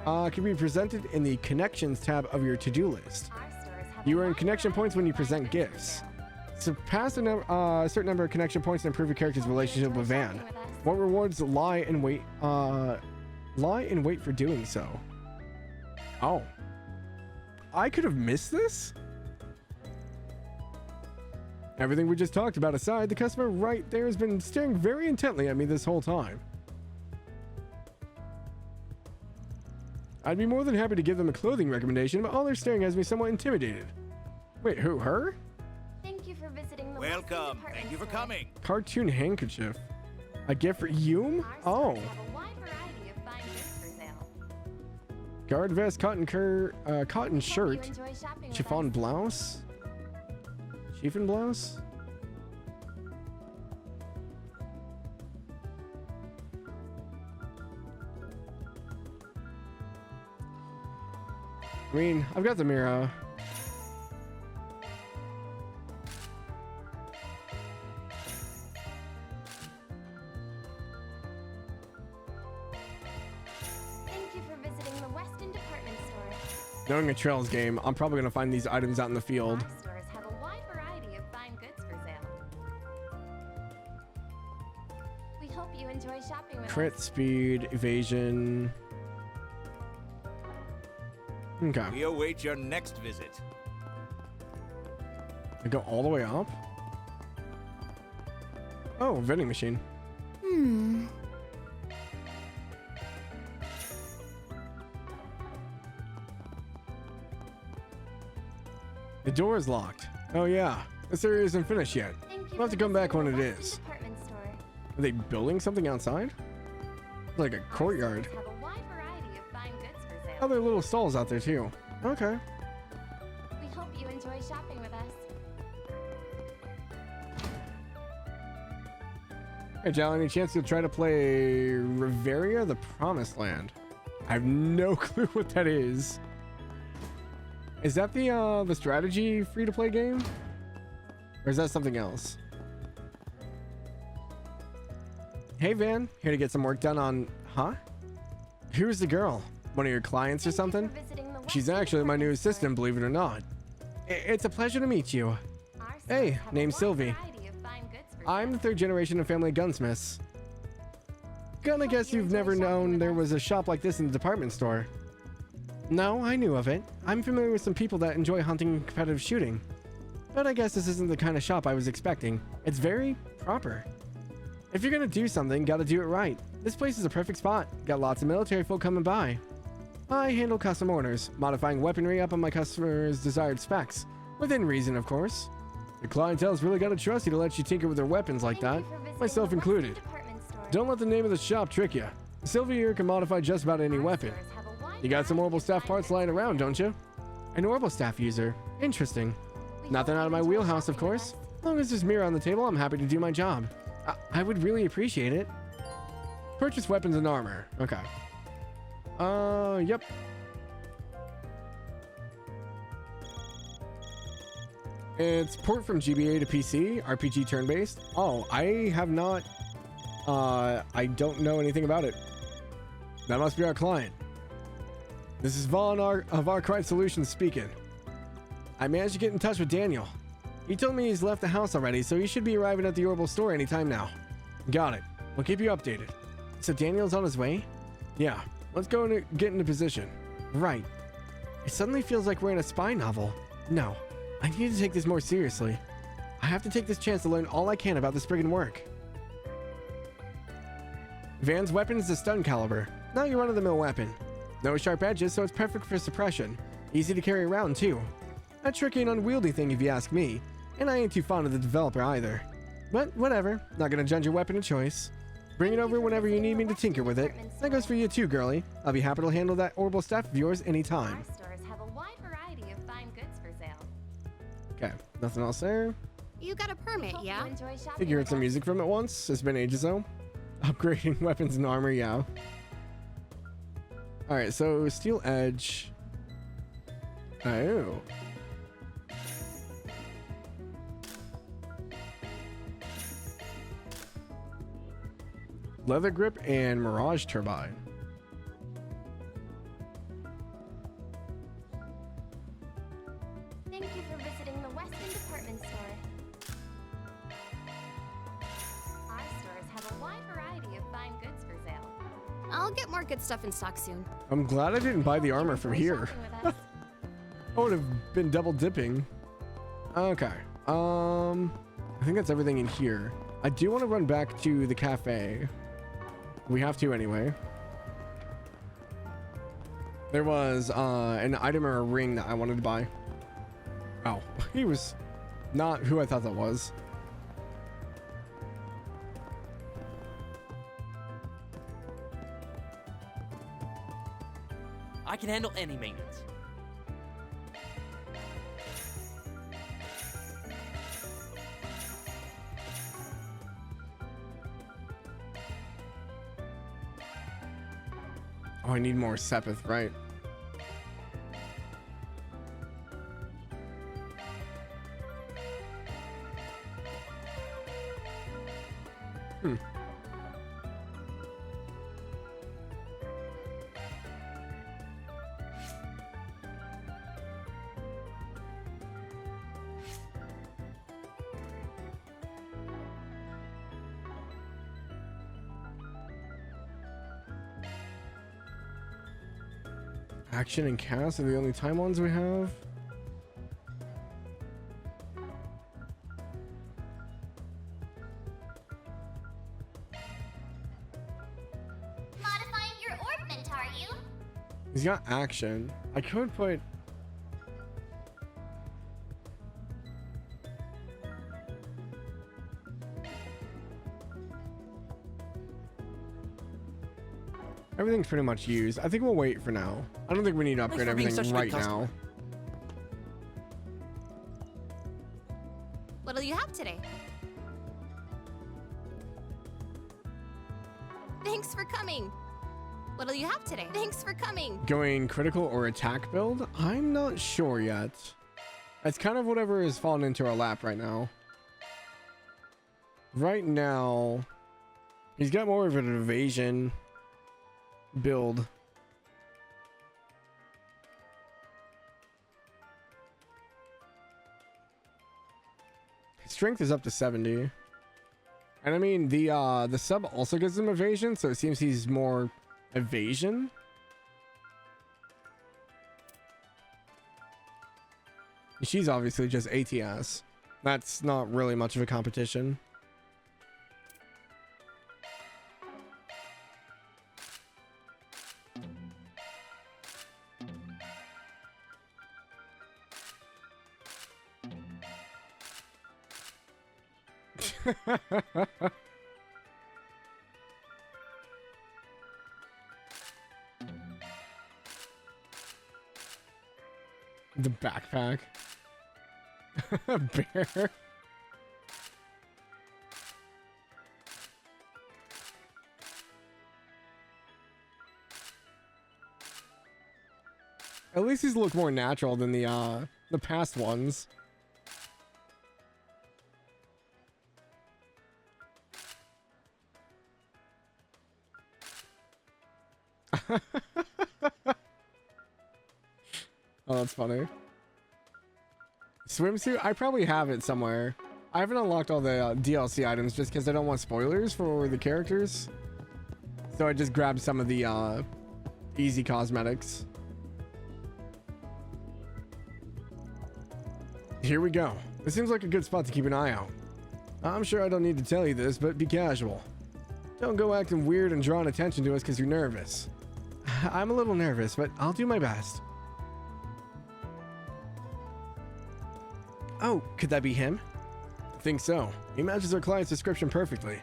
Can be presented in the Connections tab of your to-do list. You earn connection points when you present gifts. Surpass a certain number of connection points to improve your character's relationship with Van. What rewards lie in wait for doing so? Oh. I could have missed this? Everything we just talked about aside, the customer right there has been staring very intently at me this whole time. I'd be more than happy to give them a clothing recommendation, but all they're staring at me somewhat intimidated. Wait, who, her? Thank you for visiting the Welcome. Thank you for coming. Cartoon handkerchief. A gift for you? Oh. Have a wide variety of fine goods for sale. Guard vest, cotton shirt, You enjoy shopping with chiffon us. blouse. Chiffon blouse? I mean, I've got the Mira. Thank you for visiting the Weston Department Store. Knowing a Trails game, I'm probably going to find these items out in the field. Our stores have a wide variety of fine goods for sale. We hope you enjoy shopping with Crit us. speed, evasion. Okay. We await your next visit. I go all the way up? Oh, vending machine. The door is locked. Oh yeah, this area isn't finished yet. We'll have to come back when it is. Department store. Are they building something outside? Like a courtyard. Have a wide variety of fine goods for sale. Oh, there are little stalls out there too. Okay. We hope you enjoy shopping with us. Hey, Jal, any chance you'll try to play Riveria, the Promised Land? I have no clue what that is. Is that the strategy free-to-play game? Or is that something else? Hey, Van. Here to get some work done on... Huh? Who's the girl? One of your clients or something? She's actually my new assistant, believe it or not. It's a pleasure to meet you. Hey, name's Sylvie. I'm the third generation of family gunsmiths. Gonna guess you've never known there was a shop like this in the department store. No, I knew of it. I'm familiar with some people that enjoy hunting and competitive shooting. But I guess this isn't the kind of shop I was expecting. It's very proper. If you're gonna do something, gotta do it right. This place is a perfect spot. Got lots of military folk coming by. I handle custom orders, modifying weaponry up on my customers' desired specs. Within reason, of course. The clientele's really gotta trust you to let you tinker with their weapons like that, myself included. Don't let the name of the shop trick you. Sylvia here can modify just about any weapon. You got some orbital staff parts lying around, don't you? An orbital staff user. Interesting. Nothing out of my wheelhouse, of course. As long as there's Mira on the table, I'm happy to do my job. I would really appreciate it. Purchase weapons and armor. Okay. Yep. It's port from GBA to PC, RPG turn-based. Oh, I have not... I don't know anything about it. That must be our client. This is Vaughn of Arkwright Solutions speaking. I managed to get in touch with Daniel. He told me he's left the house already, so he should be arriving at the Orbital store anytime now. Got it. We'll keep you updated. So Daniel's on his way? Yeah. Let's go and get into position. Right. It suddenly feels like we're in a spy novel. No. I need to take this more seriously. I have to take this chance to learn all I can about this brigand work. Van's weapon is a stun caliber. Not your run-of-the-mill weapon. No sharp edges, so it's perfect for suppression. Easy to carry around, too. A tricky and unwieldy thing if you ask me, and I ain't too fond of the developer either. But whatever, not gonna judge your weapon of choice. Bring it over whenever you need me to tinker with it. That goes for you too, girlie. I'll be happy to handle that orbital stuff of yours anytime. Our stores have a wide variety of fine goods for sale. Okay, nothing else there. You got a permit, yeah? Think you heard some music from it once? It's been ages though. Upgrading weapons and armor, yeah. Alright, so steel edge. Oh. Leather grip and mirage turbine. Thank you for visiting the Weston Department Store. Our stores have a wide variety of fine goods for sale. I'll get more good stuff in stock soon. I'm glad I didn't buy the armor from here. I would have been double dipping. Okay. I think that's everything in here. I do want to run back to the cafe. We have to anyway. There was an item or a ring that I wanted to buy. Oh, he was not who I thought that was. I can handle any maintenance. Oh, I need more Sepith, right? Action and cast are the only time ones we have. Modifying your orbment, are you? He's got action. I could put... Everything's pretty much used. I think we'll wait for now. I don't think we need to upgrade everything right now. What'll you have today? Thanks for coming. What'll you have today? Thanks for coming. Going critical or attack build? I'm not sure yet. It's kind of whatever is falling into our lap right now. Right now, he's got more of an evasion build. Strength is up to 70. And I mean the sub also gives him evasion, so it seems he's more evasion. She's obviously just ATS. That's not really much of a competition. The backpack. Bear. At least these look more natural than the past ones. Oh, that's funny. Swimsuit? I probably have it somewhere. I haven't unlocked all the DLC items just because I don't want spoilers for the characters. So I just grabbed some of the easy cosmetics. Here we go. This seems like a good spot to keep an eye out. I'm sure I don't need to tell you this, but be casual. Don't go acting weird and drawing attention to us because you're nervous. I'm a little nervous, but I'll do my best. Oh, could that be him? I think so. He matches our client's description perfectly.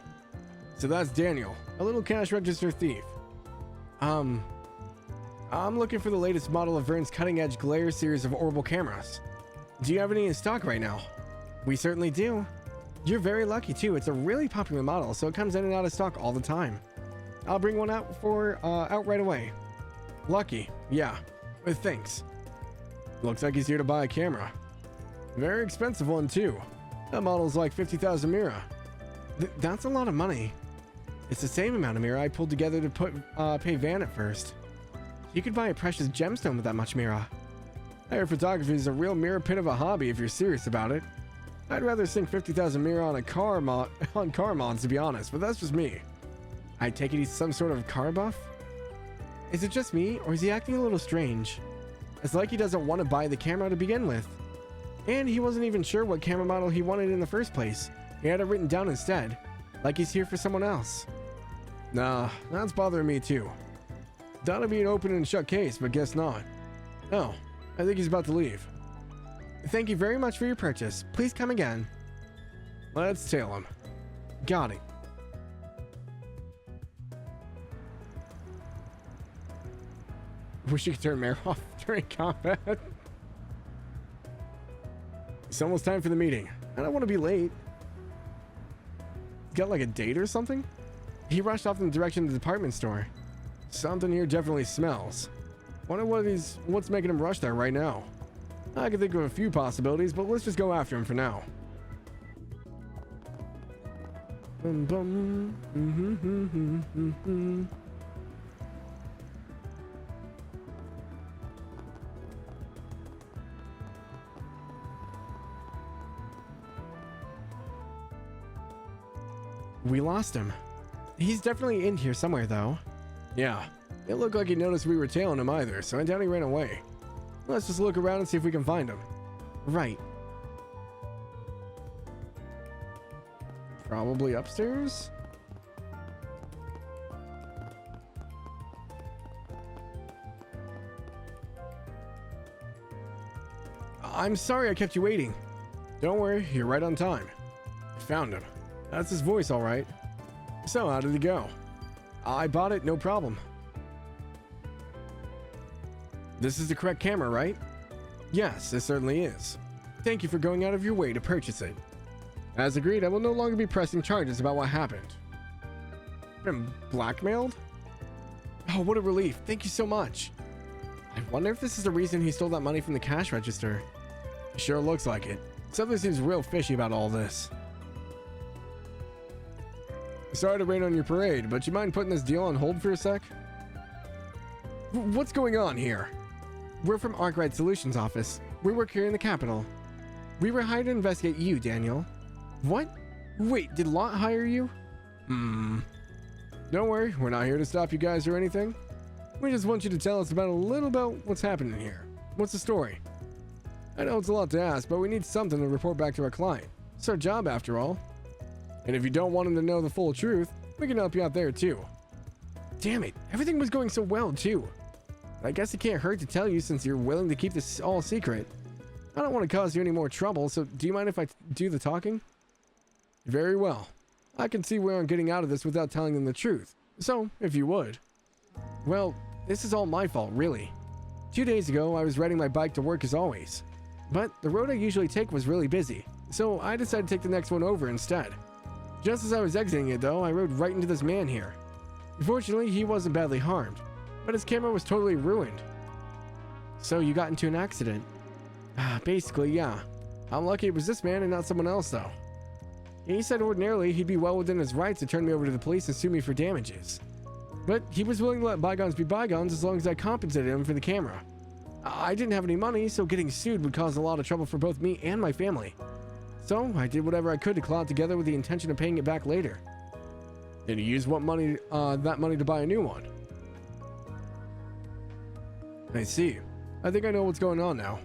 So that's Daniel, a little cash register thief. I'm looking for the latest model of Vern's cutting-edge Glare series of orbital cameras. Do you have any in stock right now? We certainly do. You're very lucky too. It's a really popular model, so it comes in and out of stock all the time. I'll bring one out right away. Lucky, yeah. Thanks. Looks like he's here to buy a camera. Very expensive one too. That model's like 50,000 Mira. That's a lot of money. It's the same amount of Mira I pulled together to pay Van at first. You could buy a precious gemstone with that much Mira. Air photography is a real Mira pit of a hobby if you're serious about it. I'd rather sink 50,000 Mira on car mods to be honest, but that's just me. I take it he's some sort of car buff? Is it just me, or is he acting a little strange? It's like he doesn't want to buy the camera to begin with. And he wasn't even sure what camera model he wanted in the first place. He had it written down instead, like he's here for someone else. Nah, that's bothering me too. Thought it'd be an open and shut case, but guess not. Oh, I think he's about to leave. Thank you very much for your purchase. Please come again. Let's tail him. Got it. Wish you could turn Mare off during combat. It's almost time for the meeting. I don't want to be late. Got like a date or something? He rushed off in the direction of the department store. Something here definitely smells. Wonder what's making him rush there right now. I can think of a few possibilities, but let's just go after him for now. We lost him. He's definitely in here somewhere, though. Yeah, it looked like he noticed we were tailing him either, so I doubt he ran away. Let's just look around and see if we can find him. Right. Probably upstairs? I'm sorry I kept you waiting. Don't worry, you're right on time. I found him. That's his voice, all right. So, how did he go? I bought it, no problem. This is the correct camera, right? Yes, it certainly is. Thank you for going out of your way to purchase it. As agreed, I will no longer be pressing charges about what happened. Been blackmailed? Oh, what a relief. Thank you so much. I wonder if this is the reason he stole that money from the cash register. It sure looks like it. Something seems real fishy about all this. Sorry to rain on your parade, but you mind putting this deal on hold for a sec? What's going on here? We're from Arkwright Solutions office. We work here in the capital. We were hired to investigate you, Daniel. What? Wait, did Lot hire you? Don't worry, we're not here to stop you guys or anything. We just want you to tell us about a little about what's happening here. What's the story? I know it's a lot to ask, but we need something to report back to our client. It's our job after all. And if you don't want him to know the full truth, we can help you out there too. Damn it, everything was going so well too. I guess it can't hurt to tell you since you're willing to keep this all secret. I don't want to cause you any more trouble, so do you mind if I do the talking? Very well. I can see where I'm getting out of this without telling them the truth. So, if you would. Well, this is all my fault, really. 2 days ago, I was riding my bike to work as always. But the road I usually take was really busy, so I decided to take the next one over instead. Just as I was exiting it though, I rode right into this man here. Fortunately, he wasn't badly harmed, but his camera was totally ruined. So you got into an accident? Basically, yeah. I'm lucky it was this man and not someone else though. He said ordinarily he'd be well within his rights to turn me over to the police and sue me for damages. But he was willing to let bygones be bygones as long as I compensated him for the camera. I didn't have any money, so getting sued would cause a lot of trouble for both me and my family. So I did whatever I could to claw it together with the intention of paying it back later. Did he use that money to buy a new one? I see. I think I know what's going on now.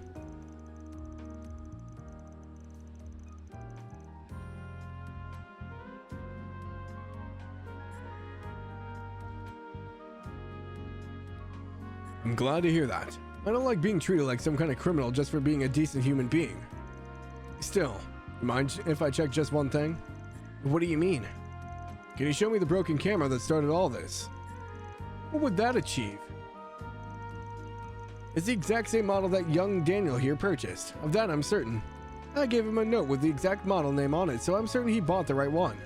I'm glad to hear that. I don't like being treated like some kind of criminal just for being a decent human being. Still, you mind if I check just one thing? What do you mean? Can you show me the broken camera that started all this? What would that achieve? It's the exact same model that young Daniel here purchased. Of that I'm certain. I gave him a note with the exact model name on it, so I'm certain he bought the right one.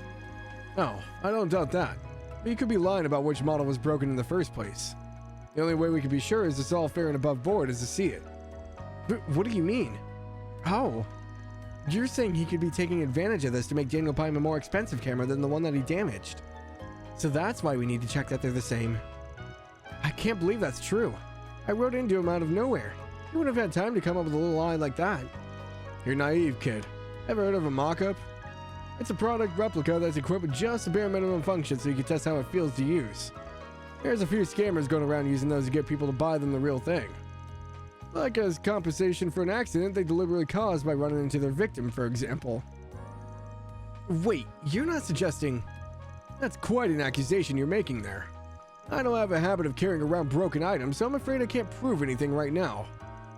Oh, I don't doubt that. But you could be lying about which model was broken in the first place. The only way we can be sure is it's all fair and above board is to see it. But what do you mean? Oh. You're saying he could be taking advantage of this to make Daniel buy him a more expensive camera than the one that he damaged. So that's why we need to check that they're the same. I can't believe that's true. I rode into him out of nowhere. He wouldn't have had time to come up with a little lie like that. You're naive, kid. Ever heard of a mock-up? It's a product replica that's equipped with just the bare minimum function so you can test how it feels to use. There's a few scammers going around using those to get people to buy them the real thing. Like as compensation for an accident they deliberately caused by running into their victim, for example. Wait, you're not suggesting... That's quite an accusation you're making there. I don't have a habit of carrying around broken items, so I'm afraid I can't prove anything right now.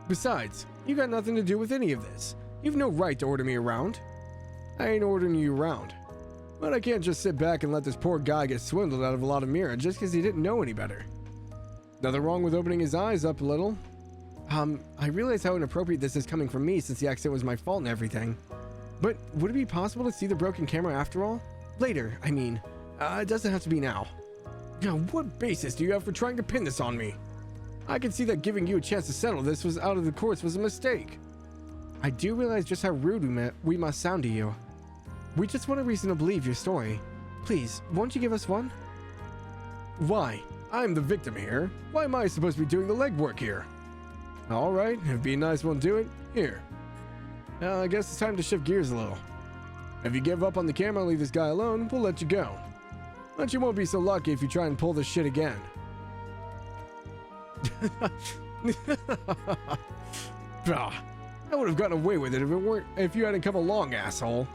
Besides, you got nothing to do with any of this. You've no right to order me around. I ain't ordering you around. But I can't just sit back and let this poor guy get swindled out of a lot of Mira just because he didn't know any better. Nothing wrong with opening his eyes up a little. I realize how inappropriate this is coming from me since the accident was my fault and everything. But would it be possible to see the broken camera after all? Later, I mean. It doesn't have to be now. Now, what basis do you have for trying to pin this on me? I can see that giving you a chance to settle this was out of the courts was a mistake. I do realize just how rude we must sound to you. We just want a reason to believe your story. Please, won't you give us one? Why? I'm the victim here. Why am I supposed to be doing the legwork here? Alright, if being nice won't do it, here. I guess it's time to shift gears a little. If you give up on the camera and leave this guy alone, we'll let you go. But you won't be so lucky if you try and pull this shit again. I would have gotten away with it if you hadn't come along, asshole.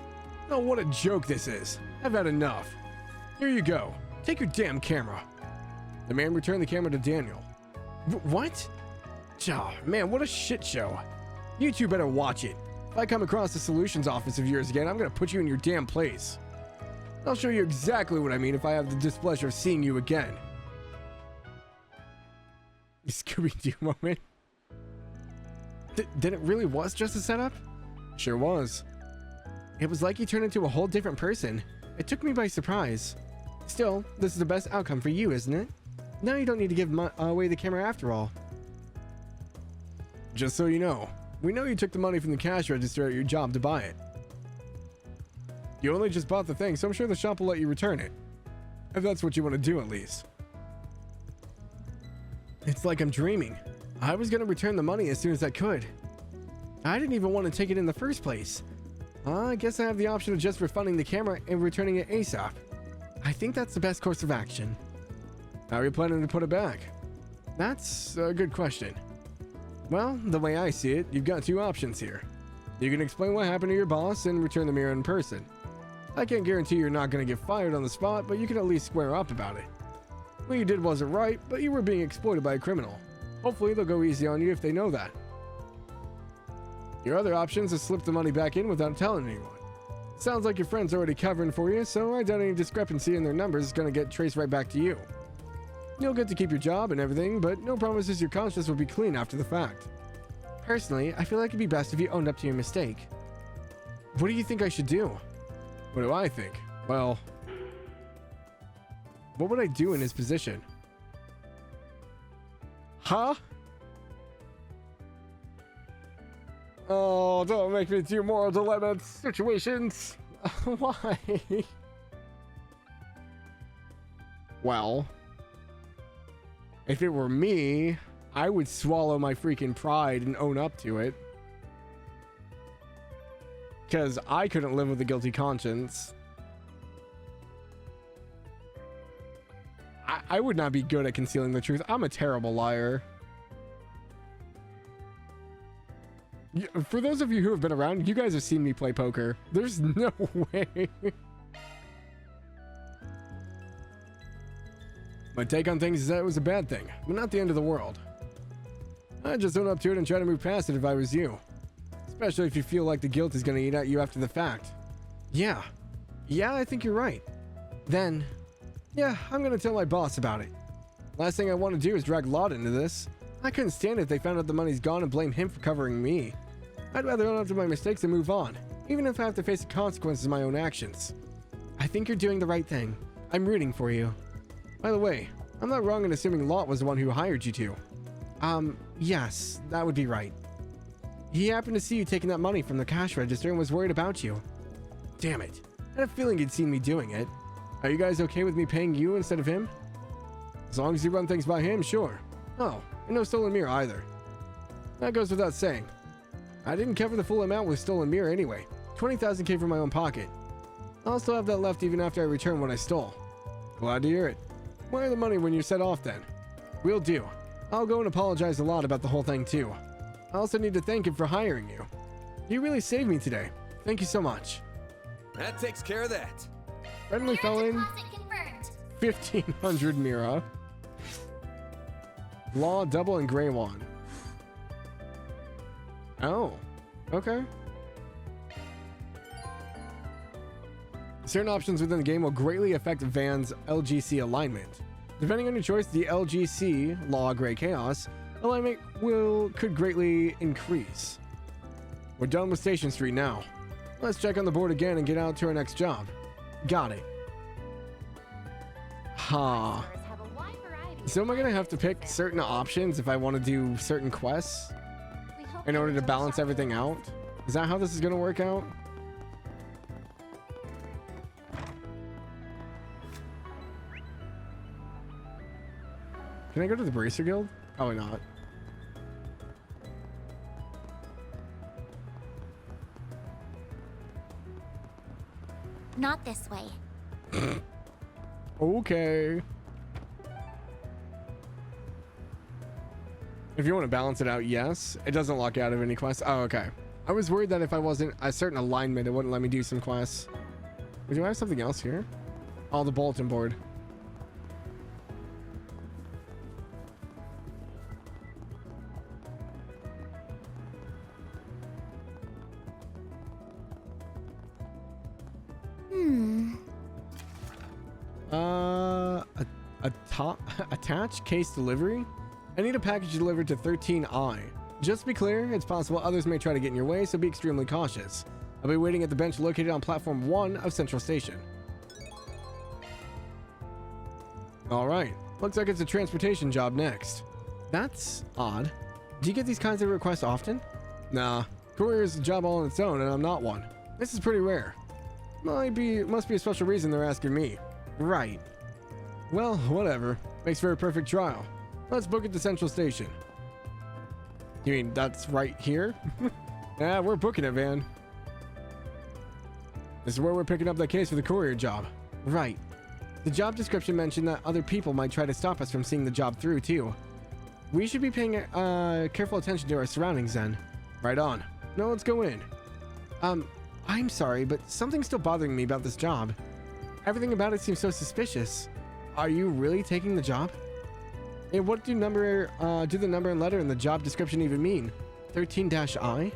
Oh, what a joke this is. I've had enough. Here you go. Take your damn camera. The man returned the camera to Daniel. What? Oh, man, what a shit show. You two better watch it. If I come across the solutions office of yours again, I'm gonna put you in your damn place. I'll show you exactly what I mean if I have the displeasure of seeing you again. Scooby-Doo moment. Then it really was just a setup? Sure was. It was like he turned into a whole different person. It took me by surprise. Still, this is the best outcome for you, isn't it? Now you don't need to give away the camera after all. Just so you know, we know you took the money from the cash register at your job to buy it. You only just bought the thing, so I'm sure the shop will let you return it. If that's what you want to do, at least. It's like I'm dreaming. I was going to return the money as soon as I could. I didn't even want to take it in the first place. I guess I have the option of just refunding the camera and returning it ASAP. I think that's the best course of action. How are you planning to put it back? That's a good question. Well, the way I see it, you've got two options here. You can explain what happened to your boss and return the mirror in person. I can't guarantee you're not going to get fired on the spot, but you can at least square up about it. What you did wasn't right, but you were being exploited by a criminal. Hopefully they'll go easy on you if they know that. Your other option is to slip the money back in without telling anyone. Sounds like your friend's already covering for you, so I doubt any discrepancy in their numbers is going to get traced right back to you. You'll get to keep your job and everything, but no promises your conscience will be clean after the fact. Personally, I feel like it'd be best if you owned up to your mistake. What do you think I should do? What do I think? Well, what would I do in his position? Huh? Oh, don't make me do more dilemma situations. Why? Well, if it were me, I would swallow my freaking pride and own up to it. Because I couldn't live with a guilty conscience. I would not be good at concealing the truth. I'm a terrible liar. For those of you who have been around, you guys have seen me play poker. There's no way. My take on things is that it was a bad thing, but not the end of the world. I'd just own up to it and try to move past it if I was you. Especially if you feel like the guilt is going to eat at you after the fact. Yeah, I think you're right. Then, yeah, I'm going to tell my boss about it. Last thing I want to do is drag Lot into this. I couldn't stand it if they found out the money's gone and blame him for covering me. I'd rather own up to my mistakes and move on, even if I have to face the consequences of my own actions. I think you're doing the right thing. I'm rooting for you. By the way, I'm not wrong in assuming Lot was the one who hired you to. Yes, that would be right. He happened to see you taking that money from the cash register and was worried about you. Damn it. I had a feeling he'd seen me doing it. Are you guys okay with me paying you instead of him? As long as you run things by him, sure. Oh, and no stolen mirror either. That goes without saying. I didn't cover the full amount with stolen mirror anyway. 20,000 came from my own pocket. I'll still have that left even after I return what I stole. Glad to hear it. Wire the money when you're set off then. Will do. I'll go and apologize a lot about the whole thing too. I also need to thank him for hiring you. You really saved me today. Thank you so much. That takes care of that. Friendly fell in 1,500 Mira. Law, double, and Grey Wand. Oh, okay. Certain options within the game will greatly affect Van's LGC alignment. Depending on your choice, the LGC, Law, Grey, Chaos, alignment could greatly increase. We're done with Station Street now. Let's check on the board again and get out to our next job. Got it. Ha. So am I gonna have to pick certain options if I want to do certain quests in order to balance everything out? Is that how this is gonna work out? Can I go to the Bracer Guild? Probably not. Not this way. Okay. If you want to balance it out, yes. It doesn't lock out of any quests. Oh, okay. I was worried that if I wasn't a certain alignment, it wouldn't let me do some quests. Do I have something else here? Oh, the bulletin board. Attach case delivery. I need a package delivered to 13I. Just to be clear, it's possible others may try to get in your way, so be extremely cautious. I'll be waiting at the bench located on platform 1 of Central Station. Alright, looks like it's a transportation job next. That's odd. Do you get these kinds of requests often? Nah, courier is a job all on its own and I'm not one. This is pretty rare. Must be a special reason they're asking me. Right. Well, whatever. Makes for a perfect trial. Let's book it to Central Station. You mean that's right here? Yeah, we're booking it, Van. This is where we're picking up that case for the courier job. Right. The job description mentioned that other people might try to stop us from seeing the job through, too. We should be paying careful attention to our surroundings then. Right on. Now let's go in. I'm sorry, but something's still bothering me about this job. Everything about it seems so suspicious. Are you really taking the job? And what do the number and letter in the job description even mean? 13-I?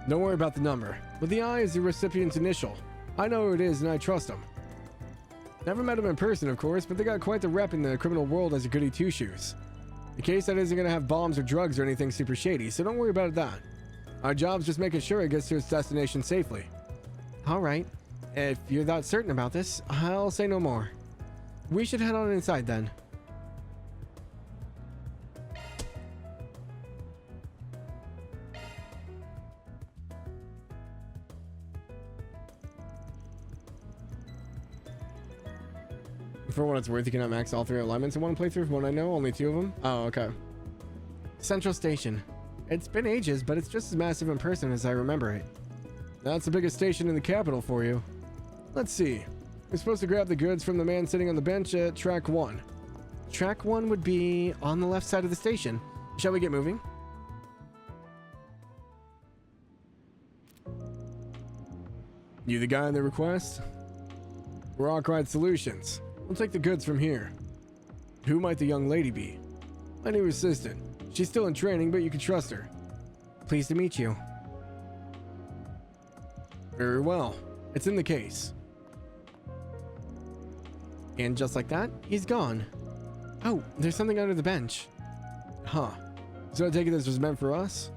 Don't worry about the number, but the I is the recipient's initial. I know who it is and I trust him. Never met him in person, of course, but they got quite the rep in the criminal world as a goody two-shoes. The case that isn't going to have bombs or drugs or anything super shady, so don't worry about that. Our job's just making sure it gets to its destination safely. Alright, if you're that certain about this, I'll say no more. We should head on inside then. For what it's worth, you cannot max all 3 alignments in one playthrough. From what I know, only 2 of them. Oh, okay. Central Station. It's been ages, but it's just as massive in person as I remember it. That's the biggest station in the capital for you. Let's see. We're supposed to grab the goods from the man sitting on the bench at track 1. Track 1 would be on the left side of the station. Shall we get moving? You the guy on the request? We're Arkwright Solutions. We'll take the goods from here. Who might the young lady be? my new assistant. She's still in training, but you can trust her. Pleased to meet you. Very well. It's in the case. And just like that, he's gone. Oh, there's something under the bench. Huh. So I take it this was meant for us?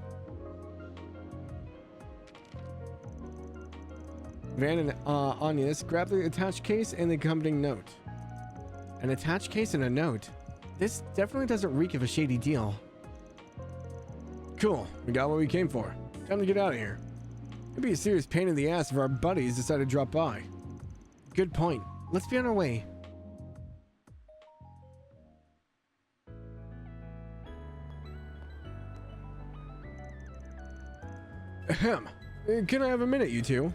Van and Agnes grab the attached case and the accompanying note. An attached case and a note. This definitely doesn't reek of a shady deal. Cool. We got what we came for. Time to get out of here. It'd be a serious pain in the ass if our buddies decide to drop by. Good point. Let's be on our way. Ahem. Can I have a minute, you two?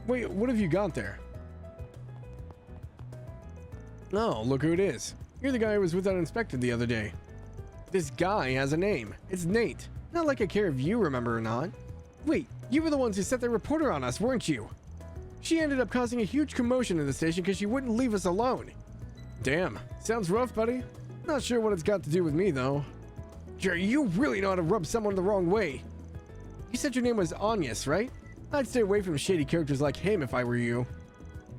Wait, what have you got there? Oh, look who it is. You're the guy who was with that inspector the other day. This guy has a name. It's Nate. Not like I care if you remember or not. Wait, you were the ones who set the reporter on us, weren't you? She ended up causing a huge commotion in the station because she wouldn't leave us alone. Damn, sounds rough, buddy. Not sure what it's got to do with me, though. Jerry, you really know how to rub someone the wrong way. You said your name was Agnes, right? I'd stay away from shady characters like him if I were you.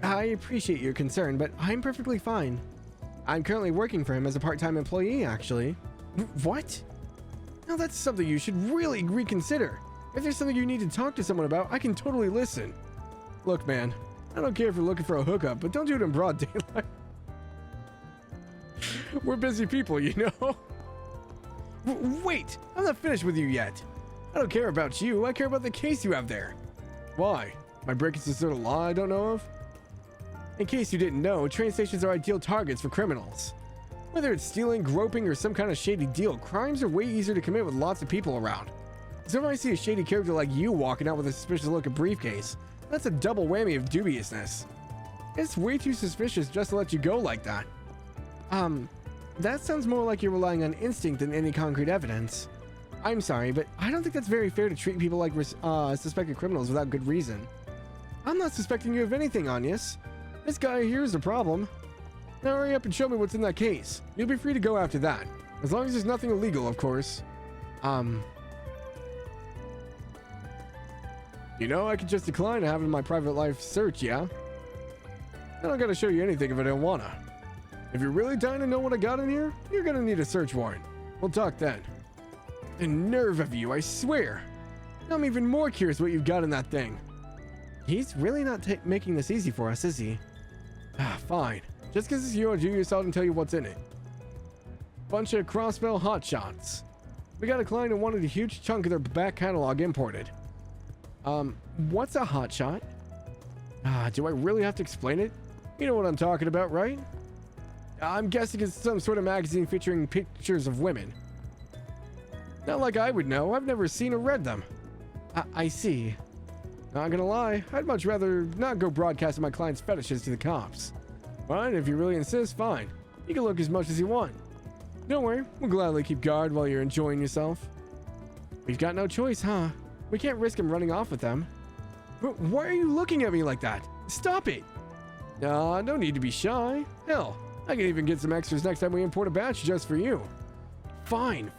I appreciate your concern, but I'm perfectly fine. I'm currently working for him as a part-time employee, actually. What? Now that's something you should really reconsider. If there's something you need to talk to someone about, I can totally listen. Look, man, I don't care if you're looking for a hookup, but don't do it in broad daylight. We're busy people, you know? Wait, I'm not finished with you yet. I don't care about you, I care about the case you have there. Why? My breaking some sort of law I don't know of? In case you didn't know, train stations are ideal targets for criminals. Whether it's stealing, groping, or some kind of shady deal, crimes are way easier to commit with lots of people around. So when I see a shady character like you walking out with a suspicious looking briefcase, that's a double whammy of dubiousness. It's way too suspicious just to let you go like that. That sounds more like you're relying on instinct than any concrete evidence. I'm sorry, but I don't think that's very fair to treat people like suspected criminals without good reason. I'm not suspecting you of anything, Agnes. This guy here is the problem. Now hurry up and show me what's in that case. You'll be free to go after that. As long as there's nothing illegal, of course. You know, I could just decline having my private life search, yeah? I don't gotta show you anything if I don't wanna. If you're really dying to know what I got in here, you're gonna need a search warrant. We'll talk then. The nerve of you, I swear. I'm even more curious what you've got in that thing. He's really not making this easy for us, is he? Fine. Just because it's you, I'll do yourself and tell you what's in it. Bunch of crossbell hotshots. We got a client who wanted a huge chunk of their back catalog imported. What's a hotshot? Do I really have to explain it? You know what I'm talking about, right? I'm guessing it's some sort of magazine featuring pictures of women. Not like I would know. I've never seen or read them. I see. Not gonna lie, I'd much rather not go broadcasting my client's fetishes to the cops. Fine, if you really insist, fine. You can look as much as you want. Don't worry, we'll gladly keep guard while you're enjoying yourself. We've got no choice, huh? We can't risk him running off with them. But why are you looking at me like that? Stop it! No need to be shy. Hell, I can even get some extras next time we import a batch just for you. Fine.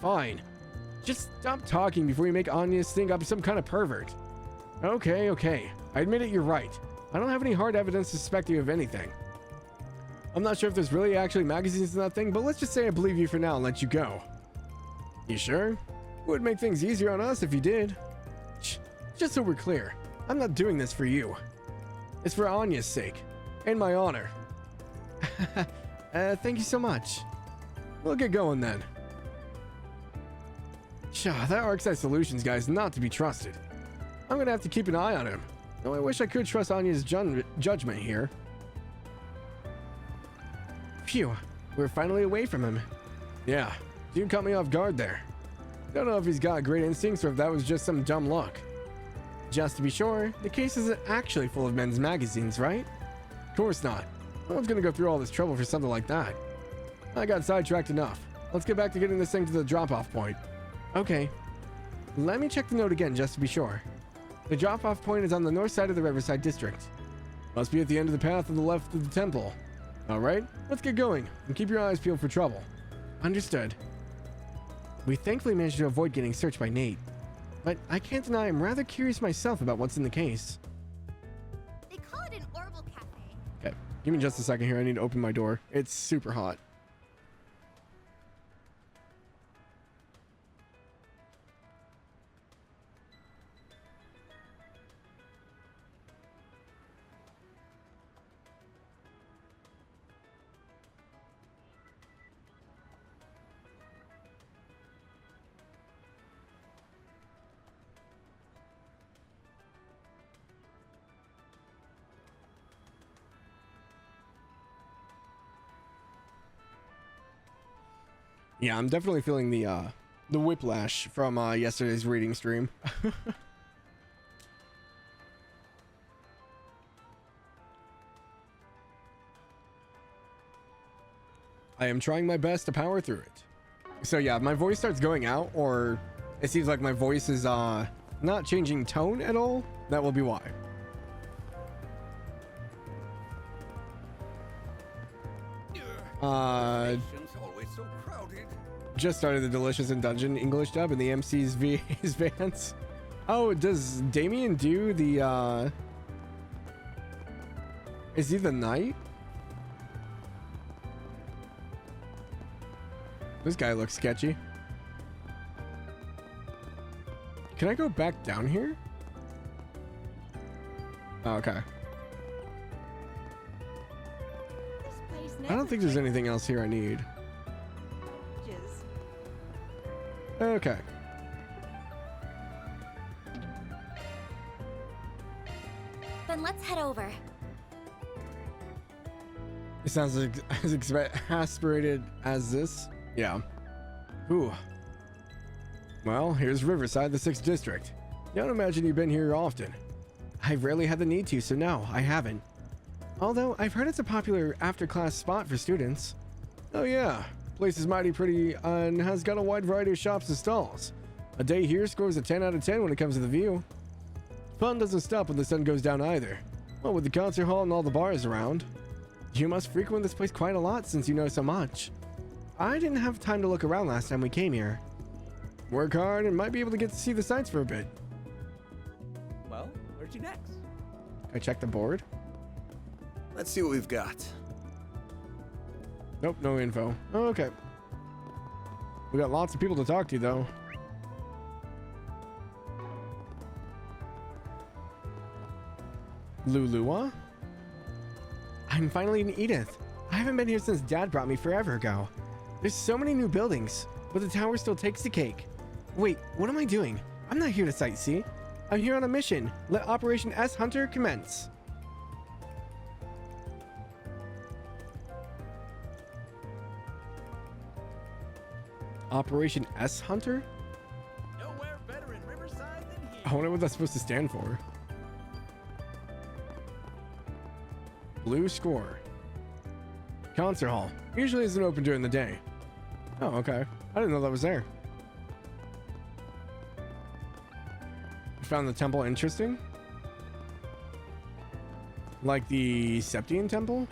Just stop talking before you make Agnes think I'm some kind of pervert. Okay. I admit it, you're right. I don't have any hard evidence to suspect you of anything. I'm not sure if there's really actually magazines in that thing, but let's just say I believe you for now and let you go. You sure? Would make things easier on us if you did. Just so we're clear, I'm not doing this for you. It's for Anya's sake, and my honor. Thank you so much. We'll get going then. That Arcside Solutions guy is not to be trusted. I'm gonna have to keep an eye on him. Though I wish I could trust Anya's judgment here. Phew, we're finally away from him. Yeah, you caught me off guard there. Don't know if he's got great instincts or if that was just some dumb luck. Just to be sure, the case isn't actually full of men's magazines, right? Of course not. No one's gonna go through all this trouble for something like that. I got sidetracked enough. Let's get back to getting this thing to the drop-off point. Okay. Let me check the note again just to be sure. The drop-off point is on the north side of the Riverside District. Must be at the end of the path to the left of the temple. Alright, let's get going, and keep your eyes peeled for trouble. Understood. We thankfully managed to avoid getting searched by Nate. But I can't deny I'm rather curious myself about what's in the case. They call it an Orbital Cafe. Okay, give me just a second here. I need to open my door. It's super hot. Yeah, I'm definitely feeling the whiplash from yesterday's reading stream. I am trying my best to power through it. So yeah, if my voice starts going out, or it seems like my voice is not changing tone at all, that will be why. Just started the Delicious and Dungeon English dub in the MC's VA's Vans. Oh, does Damien do the is he the knight? This guy looks sketchy. Can I go back down here? Oh, okay. I don't think there's anything else here I need. Okay. Then let's head over. It sounds as exasperated as this. Yeah. Ooh. Well, here's Riverside, the 6th District. Don't imagine you've been here often. I've rarely had the need to, so no, I haven't. Although, I've heard it's a popular after-class spot for students. Oh yeah. Place is mighty pretty and has got a wide variety of shops and stalls. A day here scores a 10 out of 10 when it comes to the view. Fun doesn't stop when the sun goes down either. Well, with the concert hall and all the bars around. You must frequent this place quite a lot since you know so much. I didn't have time to look around last time we came here. Work hard and might be able to get to see the sights for a bit. Well, where'd you next? I check the board. Let's see what we've got. Nope, no info. Oh, okay. We got lots of people to talk to, though. Lulua? I'm finally in Edith. I haven't been here since Dad brought me forever ago. There's so many new buildings, but the tower still takes the cake. Wait, what am I doing? I'm not here to sightsee. I'm here on a mission. Let Operation S Hunter commence. Operation S Hunter? Nowhere better in Riverside than here. I wonder what that's supposed to stand for. Blue score. Concert hall. Usually isn't open during the day. Oh, okay. I didn't know that was there. You found the temple interesting? Like the Septian temple?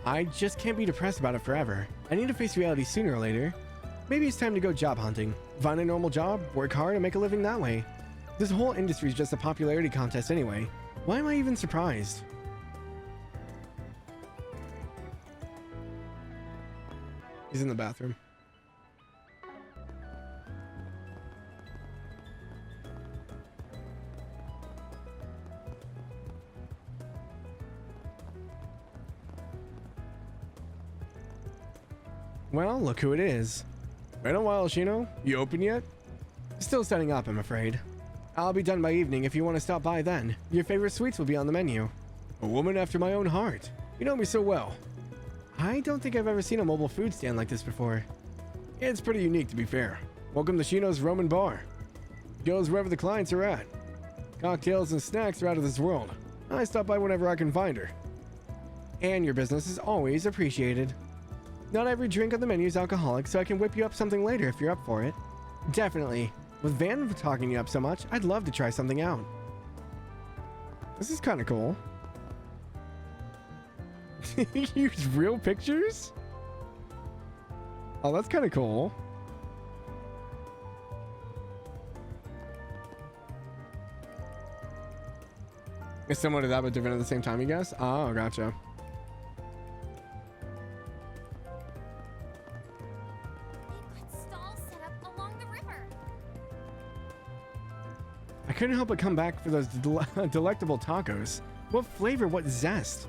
I just can't be depressed about it forever. I need to face reality sooner or later. Maybe it's time to go job hunting. Find a normal job, work hard, and make a living that way. This whole industry is just a popularity contest anyway. Why am I even surprised? He's in the bathroom. Well, look who it is. Been a while, Shino. You open yet? Still setting up, I'm afraid. I'll be done by evening if you want to stop by then. Your favorite sweets will be on the menu. A woman after my own heart. You know me so well. I don't think I've ever seen a mobile food stand like this before. It's pretty unique, to be fair. Welcome to Shino's Roman Bar. Goes wherever the clients are at. Cocktails and snacks are out of this world. I stop by whenever I can find her. And your business is always appreciated. Not every drink on the menu is alcoholic, so I can whip you up something later if you're up for it. Definitely. With Van talking you up so much, I'd love to try something out. This is kind of cool. Use real pictures? Oh, that's kind of cool. It's similar to that, but different at the same time, you guess? Oh, gotcha. Stalls set up along the river. I couldn't help but come back for those delectable tacos. What flavor, what zest.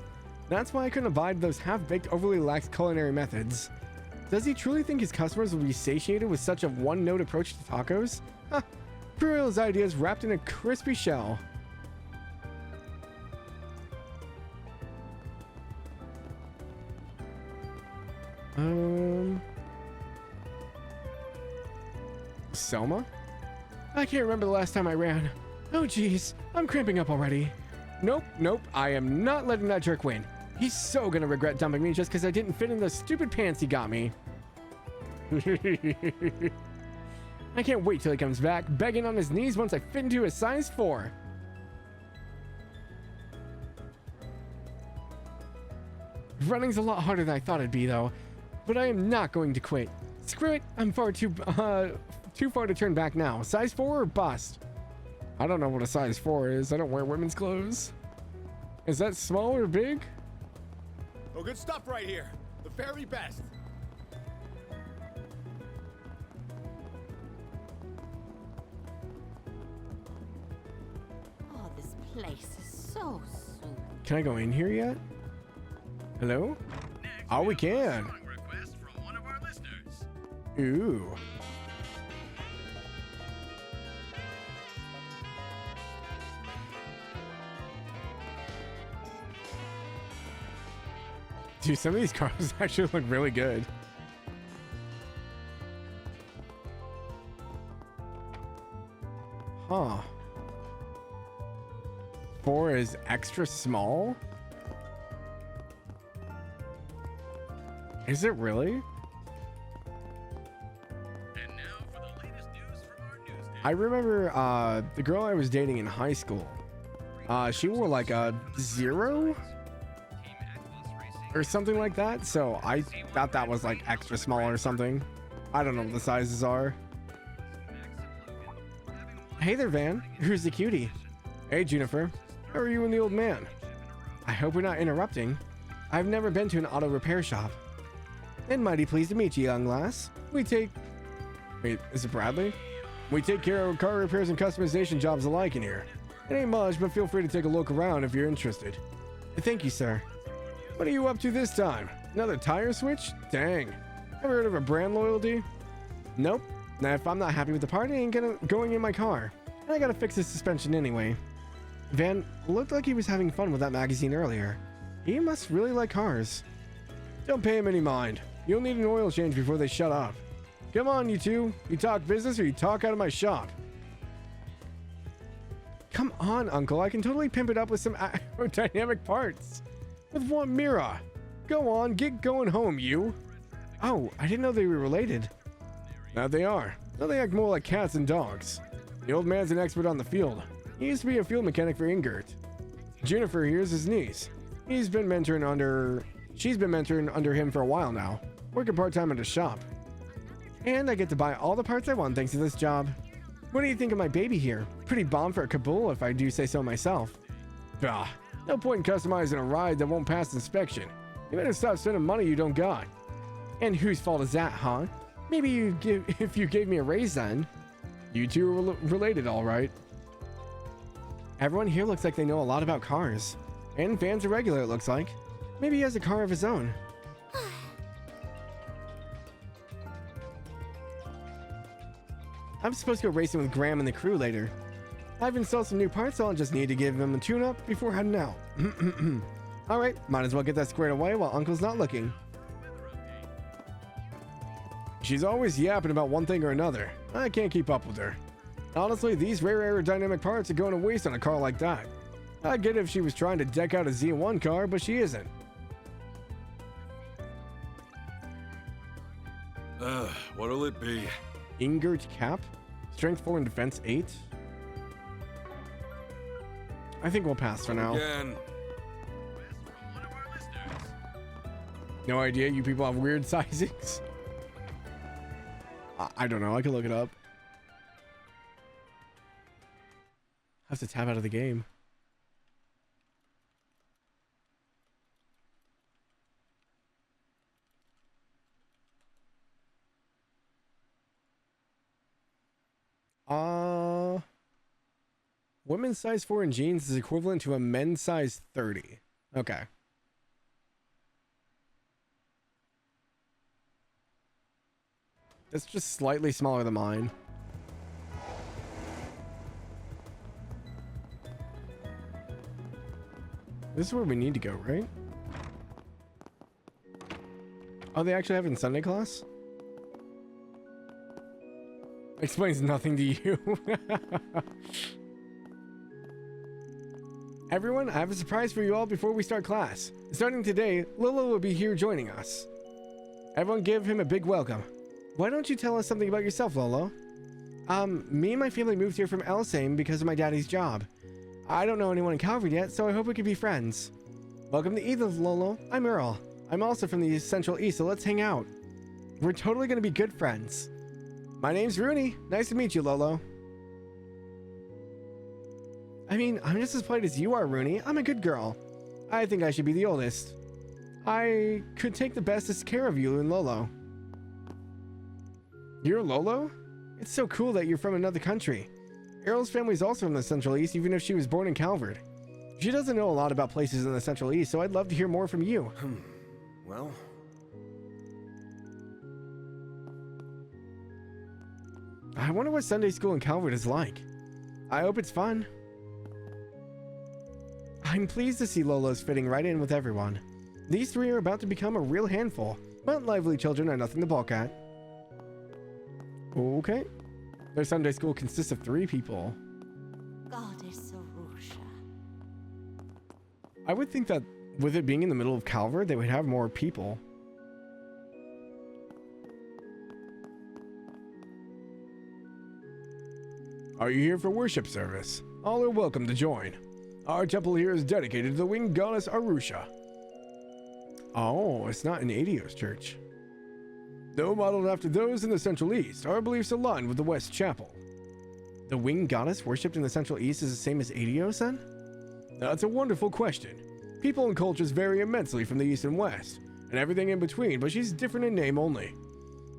That's why I couldn't abide those half-baked, overly lax culinary methods. Does he truly think his customers will be satiated with such a one-note approach to tacos? Huh. Poor his ideas wrapped in a crispy shell. Selma? I can't remember the last time I ran. Oh geez, I'm cramping up already. Nope, I am not letting that jerk win. He's so gonna regret dumping me just because I didn't fit in those stupid pants he got me. I can't wait till he comes back, begging on his knees once I fit into a size 4. Running's a lot harder than I thought it'd be though, but I am not going to quit. Screw it, I'm too far to turn back now. Size 4 or bust? I don't know what a size 4 is. I don't wear women's clothes. Is that small or big? Oh, good stuff right here. The very best. Oh, this place is so soothing. Can I go in here yet? Hello? Oh, we can. Ooh. Dude, some of these cars actually look really good. Huh. 4 is extra small? Is it really? I remember the girl I was dating in high school. She wore like a 0 or something like that, so I thought that was like extra small or something. I don't know what the sizes are. Hey there, Van. Who's the cutie? Hey, Juniper. How are you and the old man? I hope we're not interrupting. I've never been to an auto repair shop. And mighty pleased to meet you, young lass. Wait, is it Bradley? We take care of car repairs and customization jobs alike in here. It ain't much, but feel free to take a look around if you're interested. Thank you, sir. What are you up to this time? Another tire switch? Dang. Ever heard of a brand loyalty? Nope. Now, if I'm not happy with the part, it ain't going in my car. And I gotta fix the suspension anyway. Van looked like he was having fun with that magazine earlier. He must really like cars. Don't pay him any mind. You'll need an oil change before they shut up. Come on, you two. You talk business or you talk out of my shop. Come on, Uncle. I can totally pimp it up with some aerodynamic parts. With one mirror. Go on, get going home, you. Oh, I didn't know they were related. Now they are. Now they act more like cats and dogs. The old man's an expert on the field. He used to be a field mechanic for Ingert. Juniper here's his niece. She's been mentoring under him for a while now, working part-time at a shop. And I get to buy all the parts I want thanks to this job. What do you think of my baby here? Pretty bomb for a Kabul if I do say so myself. Bah, no point in customizing a ride that won't pass inspection. You better stop spending money you don't got. And whose fault is that, huh? Maybe if you gave me a raise then. You two are related, all right. Everyone here looks like they know a lot about cars. And Van's a regular, it looks like. Maybe he has a car of his own. I'm supposed to go racing with Graham and the crew later. I've installed some new parts, so I'll just need to give them a tune-up before heading out. Alright, might as well get that squared away while Uncle's not looking. She's always yapping about one thing or another. I can't keep up with her. Honestly, these rare aerodynamic parts are going to waste on a car like that. I'd get it if she was trying to deck out a Z1 car, but she isn't. What'll it be? Ingert cap? Strength 4 and defense 8? I think we'll pass for now. Again. No idea you people have weird sizings. I don't know. I can look it up. I have to tab out of the game. Women's size 4 in jeans is equivalent to a men's size 30. Okay. It's just slightly smaller than mine. This is where we need to go, right? Oh, they actually have it in Sunday class? Explains nothing to you. Everyone, I have a surprise for you all before we start class. Starting today, Lolo will be here joining us. Everyone give him a big welcome. Why don't you tell us something about yourself, Lolo? Me and my family moved here from Elsame because of my daddy's job. I don't know anyone in Calvard yet, so I hope we can be friends. Welcome to Edith, Lolo. I'm Earl. I'm also from the Central East, so let's hang out. We're totally gonna be good friends. My name's Rooney. Nice to meet you, Lolo. I mean, I'm just as polite as you are, Rooney. I'm a good girl. I think I should be the oldest. I could take the bestest care of you and Lolo. You're Lolo? It's so cool that you're from another country. Errol's family's also from the Central East, even if she was born in Calvard. She doesn't know a lot about places in the Central East, so I'd love to hear more from you. Well... I wonder what Sunday school in Calvard is like. I hope it's fun. I'm pleased to see Lolo's fitting right in with everyone. These three are about to become a real handful, but lively children are nothing to balk at. Okay. Their Sunday school consists of 3 people. Goddess Arusha. I would think that with it being in the middle of Calvard, they would have more people. Are you here for worship service? All are welcome to join. Our temple here is dedicated to the winged goddess Arusha. Oh, it's not an Adios church. Though modeled after those in the Central East, our beliefs align with the West Chapel. The winged goddess worshipped in the Central East is the same as Adios, then? That's a wonderful question. People and cultures vary immensely from the East and West, and everything in between, but she's different in name only.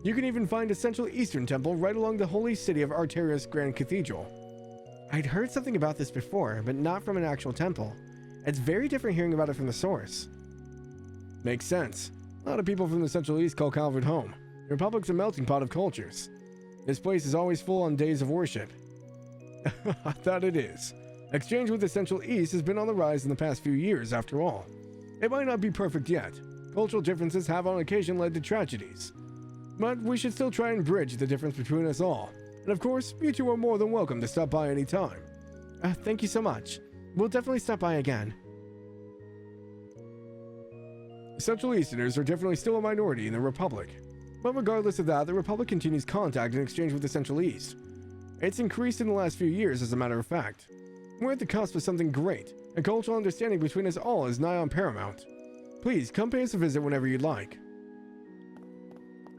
You can even find a Central Eastern temple right along the holy city of Arterius Grand Cathedral. I'd heard something about this before, but not from an actual temple. It's very different hearing about it from the source. Makes sense. A lot of people from the Central East call Calvard home. The Republic's a melting pot of cultures. This place is always full on days of worship. That it is. Exchange with the Central East has been on the rise in the past few years, after all. It might not be perfect yet. Cultural differences have on occasion led to tragedies. But we should still try and bridge the difference between us all. And of course, you two are more than welcome to stop by any time. Thank you so much. We'll definitely stop by again. Central Easterners are definitely still a minority in the Republic. But regardless of that, the Republic continues contact and exchange with the Central East. It's increased in the last few years, as a matter of fact. We're at the cusp of something great, and cultural understanding between us all is nigh on paramount. Please, come pay us a visit whenever you'd like.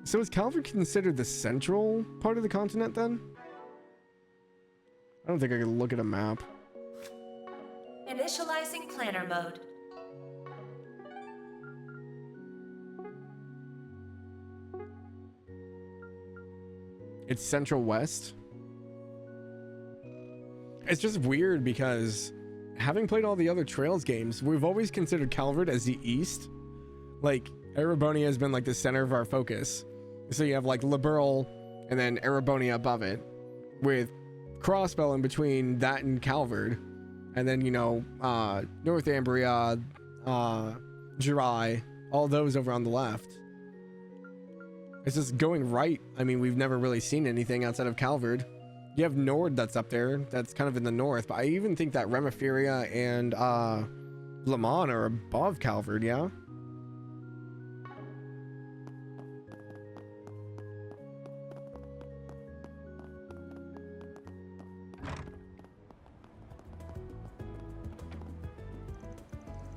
So is Calvard considered the central part of the continent, then? I don't think I can look at a map. Initializing planner mode. It's Central West. It's just weird because having played all the other Trails games, we've always considered Calvard as the East. Like, Erebonia has been like the center of our focus. So you have like Liberl and then Erebonia above it, with Crossbell in between that and Calvard. And then, you know, Northumbria, Jirai, all those over on the left. It's just going right. I mean, we've never really seen anything outside of Calvard. You have Nord that's up there. That's kind of in the north. But I even think that Remiferia and Le Mans are above Calvard, yeah?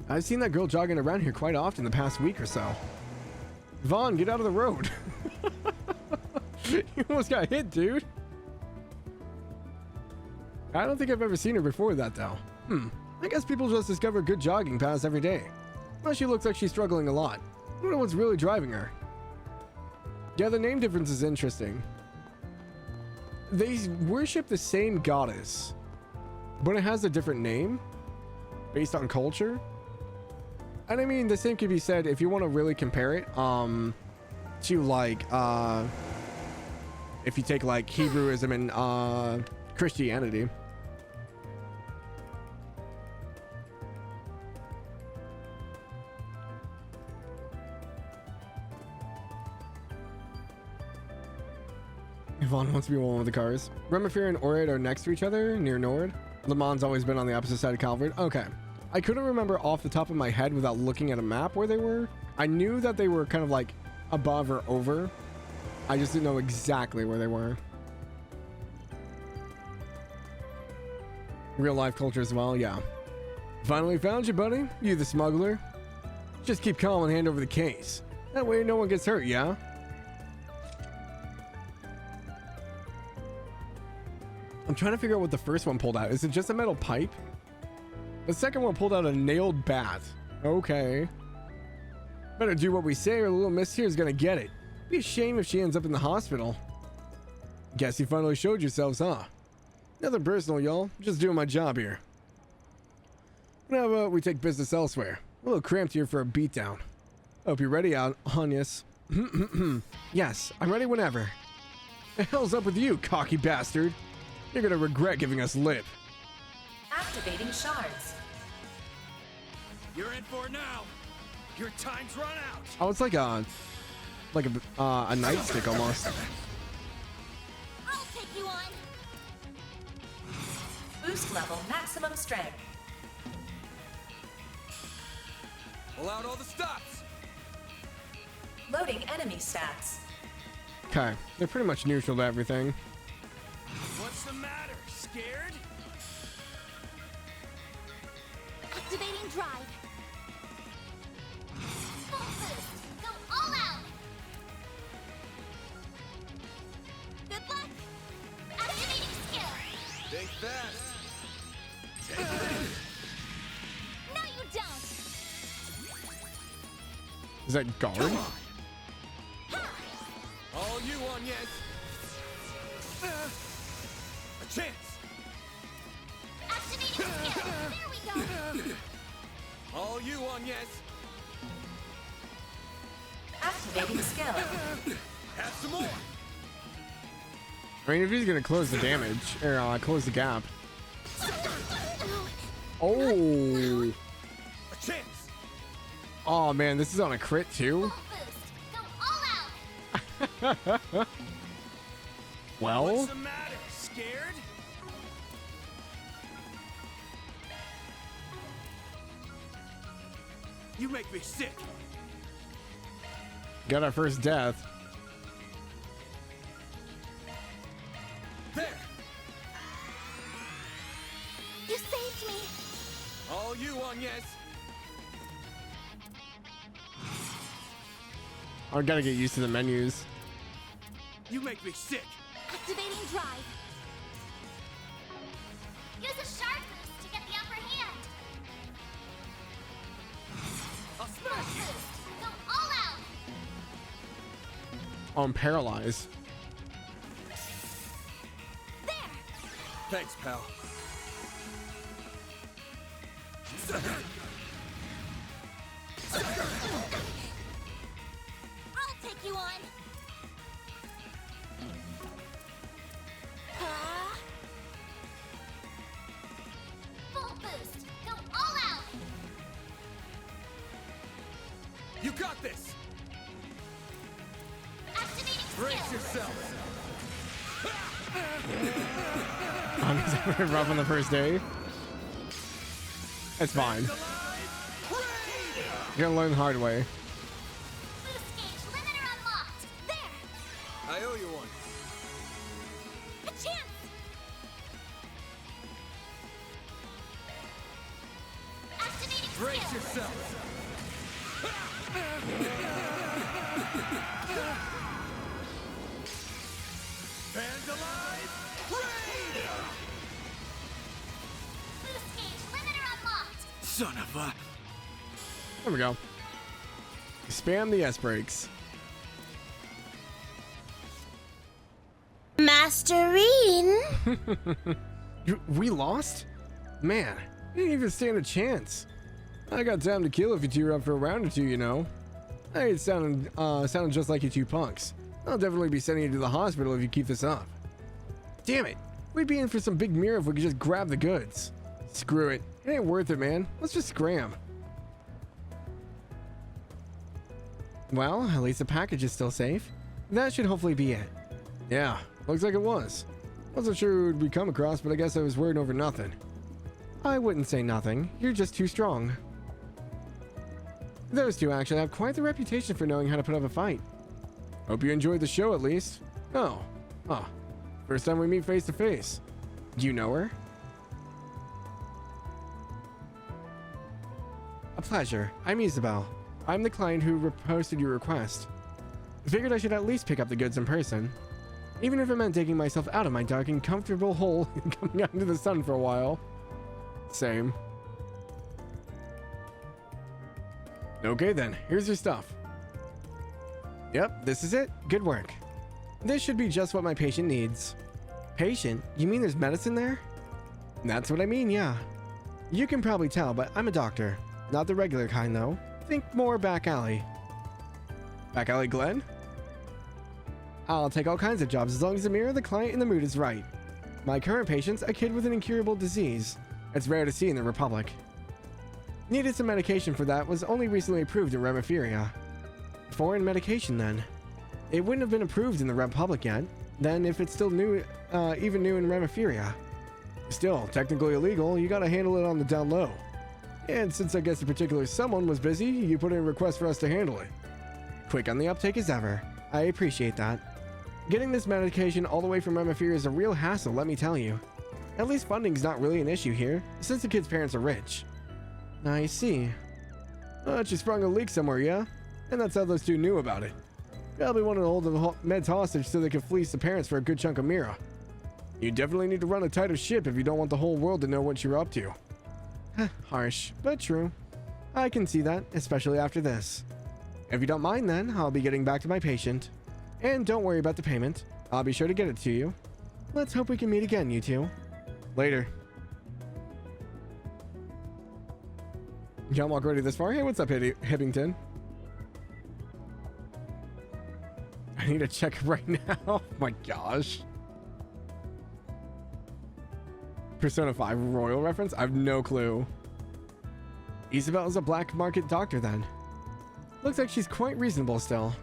I've seen that girl jogging around here quite often the past week or so. Vaughn, get out of the road. You almost got hit, dude. I don't think I've ever seen her before that, though. I guess people just discover good jogging paths every day. Well, she looks like she's struggling a lot. I wonder what's really driving her. Yeah, the name difference is interesting. They worship the same goddess, but it has a different name based on culture. And I mean, the same could be said if you want to really compare it to like if you take like Hebrewism and Christianity. Yvonne wants to be one with the cars. Remifere and Orid are next to each other near Nord. Le Mans always been on the opposite side of Calvard. Okay. I couldn't remember off the top of my head without looking at a map where they were. I knew that they were kind of like above or over. I just didn't know exactly where they were. Real life culture as well, yeah. Finally found you, buddy. You the smuggler. Just keep calm and hand over the case. That way no one gets hurt, yeah? I'm trying to figure out what the first one pulled out. Is it just a metal pipe? The second one pulled out a nailed bat. Okay. Better do what we say or the little miss here is gonna get it. Be a shame if she ends up in the hospital. Guess you finally showed yourselves, huh? Nothing personal, y'all. Just doing my job here. How about we take business elsewhere? A little cramped here for a beatdown. Hope you're ready, Hanyas. Yes, I'm ready whenever. The hell's up with you, cocky bastard? You're gonna regret giving us lip. Activating shards. You're in for it now. Your time's run out. Oh, it's like a nightstick almost. I'll take you on. Boost level maximum strength. Pull out all the stops. Loading enemy stats. Okay, they're pretty much neutral to everything. What's the matter? Scared? Activating drive. Full boost. Go all out. Good luck. Activating skill. Think fast. No, you don't. Is that guard? All you on, yes. A chance. Activating skill. There we go. All you on, yes. Activating skill. Have some more. I mean, if he's gonna close the damage or close the gap. Oh. A chance. Oh man, this is on a crit too. Well. What's the matter? Scared? You make me sick. Got our first death. There. You saved me. All you on, yes. I gotta get used to the menus. You make me sick. Activating drive. Use a shard boost to get the upper hand. I'll smash you. Boost. Go all out. Oh, I'm paralyzed. There. Thanks, pal. I'll take you on. Full boost. Go all out. You got this. Activating Brace skill. yourself. I'm rough on the first day. It's fine. You're gonna learn the hard way. Boost gauge limiter unlocked. There. I owe you one. A chance. Activating Brace skill. yourself. Spam the S brakes. Masterine! We lost? Man, you didn't even stand a chance. I got time to kill if you two are up for a round or two, you know. Hey, it sounded just like you two punks. I'll definitely be sending you to the hospital if you keep this up. Damn it. We'd be in for some big mirror if we could just grab the goods. Screw it. It ain't worth it, man. Let's just scram. Well, at least the package is still safe. That should hopefully be it. Yeah, looks like it was. Wasn't sure who we'd come across, but I guess I was worried over nothing. I wouldn't say nothing. You're just too strong. Those two actually have quite the reputation for knowing how to put up a fight. Hope you enjoyed the show at least. Oh. First time we meet face to face. Do you know her? A pleasure. I'm Isabel. I'm the client who posted your request. I figured I should at least pick up the goods in person. Even if it meant taking myself out of my dark and comfortable hole and coming out into the sun for a while. Same. Okay then, here's your stuff. Yep, this is it. Good work. This should be just what my patient needs. Patient? You mean there's medicine there? That's what I mean, yeah. You can probably tell, but I'm a doctor. Not the regular kind, though. Think more back alley. Back alley Glenn? I'll take all kinds of jobs as long as the mirror, the client, and the mood is right. My current patient's a kid with an incurable disease. It's rare to see in the Republic. Needed some medication for that, was only recently approved in Remiferia. Foreign medication, then. It wouldn't have been approved in the Republic yet. Then, if it's still new, even new in Remiferia. Still, technically illegal, you gotta handle it on the down low. And since I guess a particular someone was busy, you put in a request for us to handle it. Quick on the uptake as ever. I appreciate that. Getting this medication all the way from Remiferia is a real hassle, let me tell you. At least funding's not really an issue here, since the kid's parents are rich. I see. She sprung a leak somewhere, yeah? And that's how those two knew about it. Probably wanted to hold the meds hostage so they could fleece the parents for a good chunk of Mira. You definitely need to run a tighter ship if you don't want the whole world to know what you're up to. Harsh, but true. I can see that, especially after this. If you don't mind then, I'll be getting back to my patient. And don't worry about the payment. I'll be sure to get it to you. Let's hope we can meet again, you two. Later. Jalmoc already this far? Hey, what's up, Hibbington? I need to check right now. Oh my gosh. Persona 5 Royal reference? I have no clue. Isabel is a black market doctor then. Looks like she's quite reasonable still.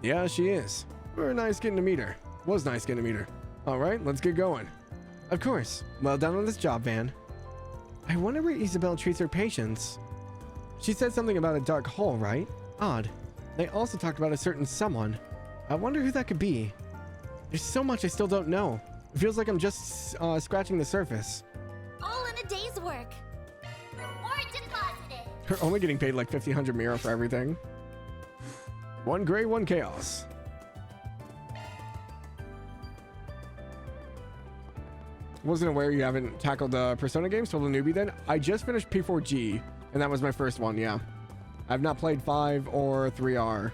Yeah, she is. We're nice getting to meet her. Was nice getting to meet her. Alright, let's get going. Of course. Well done on this job, Van. I wonder where Isabel treats her patients. She said something about a dark hole, right? Odd. They also talked about a certain someone. I wonder who that could be. There's so much I still don't know. It feels like I'm just scratching the surface. All in a day's work. Reward deposited. Her only getting paid like 1,500 Mira for everything. One gray, one chaos. Wasn't aware you haven't tackled the Persona games. Told a newbie then. I just finished P4G, and that was my first one, yeah. I've not played 5 or 3R.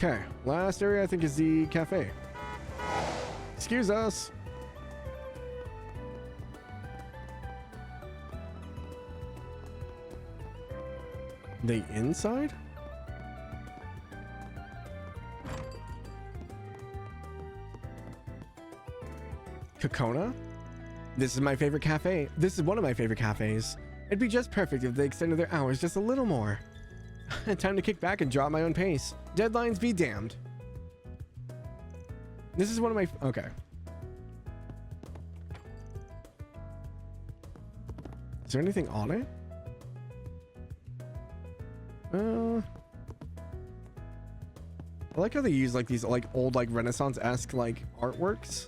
Okay, last area I think is the cafe. Excuse us. The inside? Kokona? This is my favorite cafe. This is one of my favorite cafes. It'd be just perfect if they extended their hours just a little more. Time to kick back and draw at my own pace. Deadlines be damned. This is one of my... Okay. Is there anything on it? I like how they use like these like old like Renaissance-esque like artworks.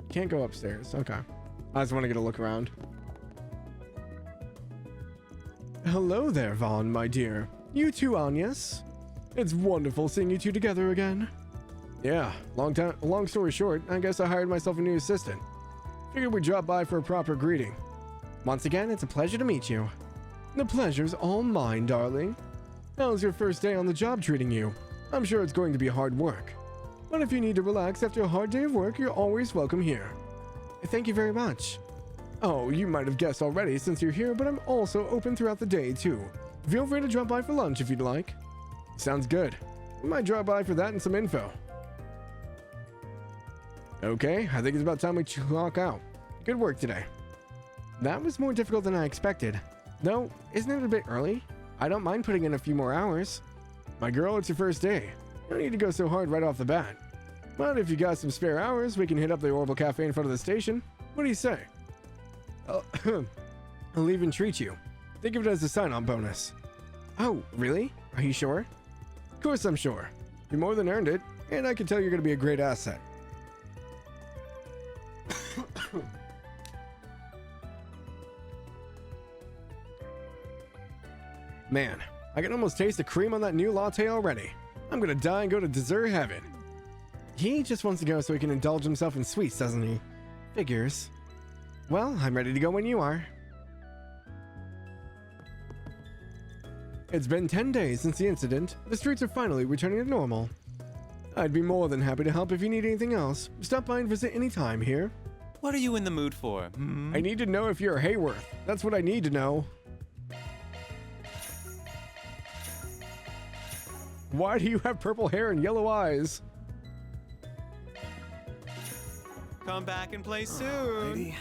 Can't go upstairs. Okay. I just want to get a look around. Hello there, Vaughn, my dear. You too, Agnes. It's wonderful seeing you two together again. Yeah, long story short, I guess I hired myself a new assistant. Figured we'd drop by for a proper greeting. Once again, it's a pleasure to meet you. The pleasure's all mine, darling. How's your first day on the job treating you? I'm sure it's going to be hard work. But if you need to relax after a hard day of work, you're always welcome here. Thank you very much. Oh, you might have guessed already since you're here, but I'm also open throughout the day, too. Feel free to drop by for lunch if you'd like. Sounds good. We might drop by for that and some info. Okay, I think it's about time we clock out. Good work today. That was more difficult than I expected. Though, isn't it a bit early? I don't mind putting in a few more hours. My girl, it's your first day. You don't need to go so hard right off the bat. But if you got some spare hours, we can hit up the Orbital Cafe in front of the station. What do you say? I'll even treat you. Think of it as a sign-on bonus. Oh, really? Are you sure? Of course I'm sure. You more than earned it, and I can tell you're going to be a great asset. Man, I can almost taste the cream on that new latte already. I'm gonna die and go to dessert heaven. He just wants to go so he can indulge himself in sweets, doesn't he? Figures. Well, I'm ready to go when you are. It's been 10 days since the incident. The streets are finally returning to normal. I'd be more than happy to help if you need anything else. Stop by and visit any time here. What are you in the mood for? I need to know if you're Hayworth. That's what I need to know. Why do you have purple hair and yellow eyes? Come back and play soon. Lady.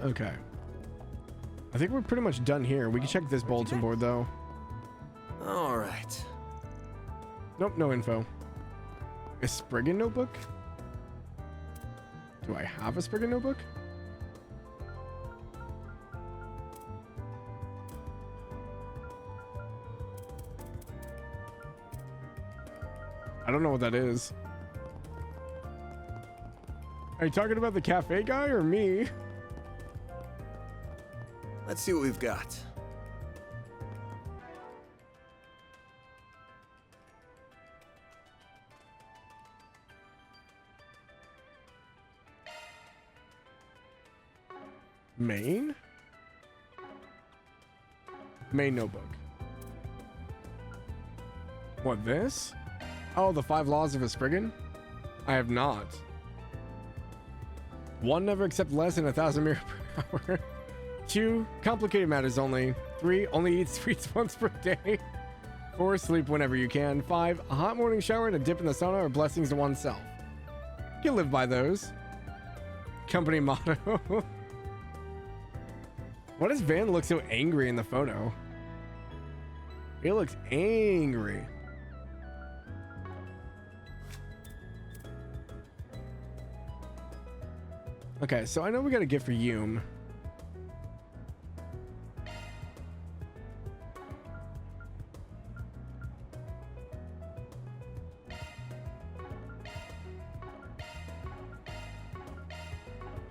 Okay. I think we're pretty much done here. We can check this bulletin board, though. All right. Nope, no info. A Spriggan notebook? Do I have a Spriggan notebook? I don't know what that is. Are you talking about the cafe guy or me? Let's see what we've got. Main? Main notebook. What, this? Oh, the 5 laws of a Spriggan? I have not. 1, never accept less than 1,000 mirror per hour. 2, complicated matters only. 3, only eat sweets once per day. 4, sleep whenever you can. 5, a hot morning shower and a dip in the sauna are blessings to oneself. You live by those. Company motto. Why does Van look so angry in the photo? He looks angry. Okay, so I know we got a gift for Hume.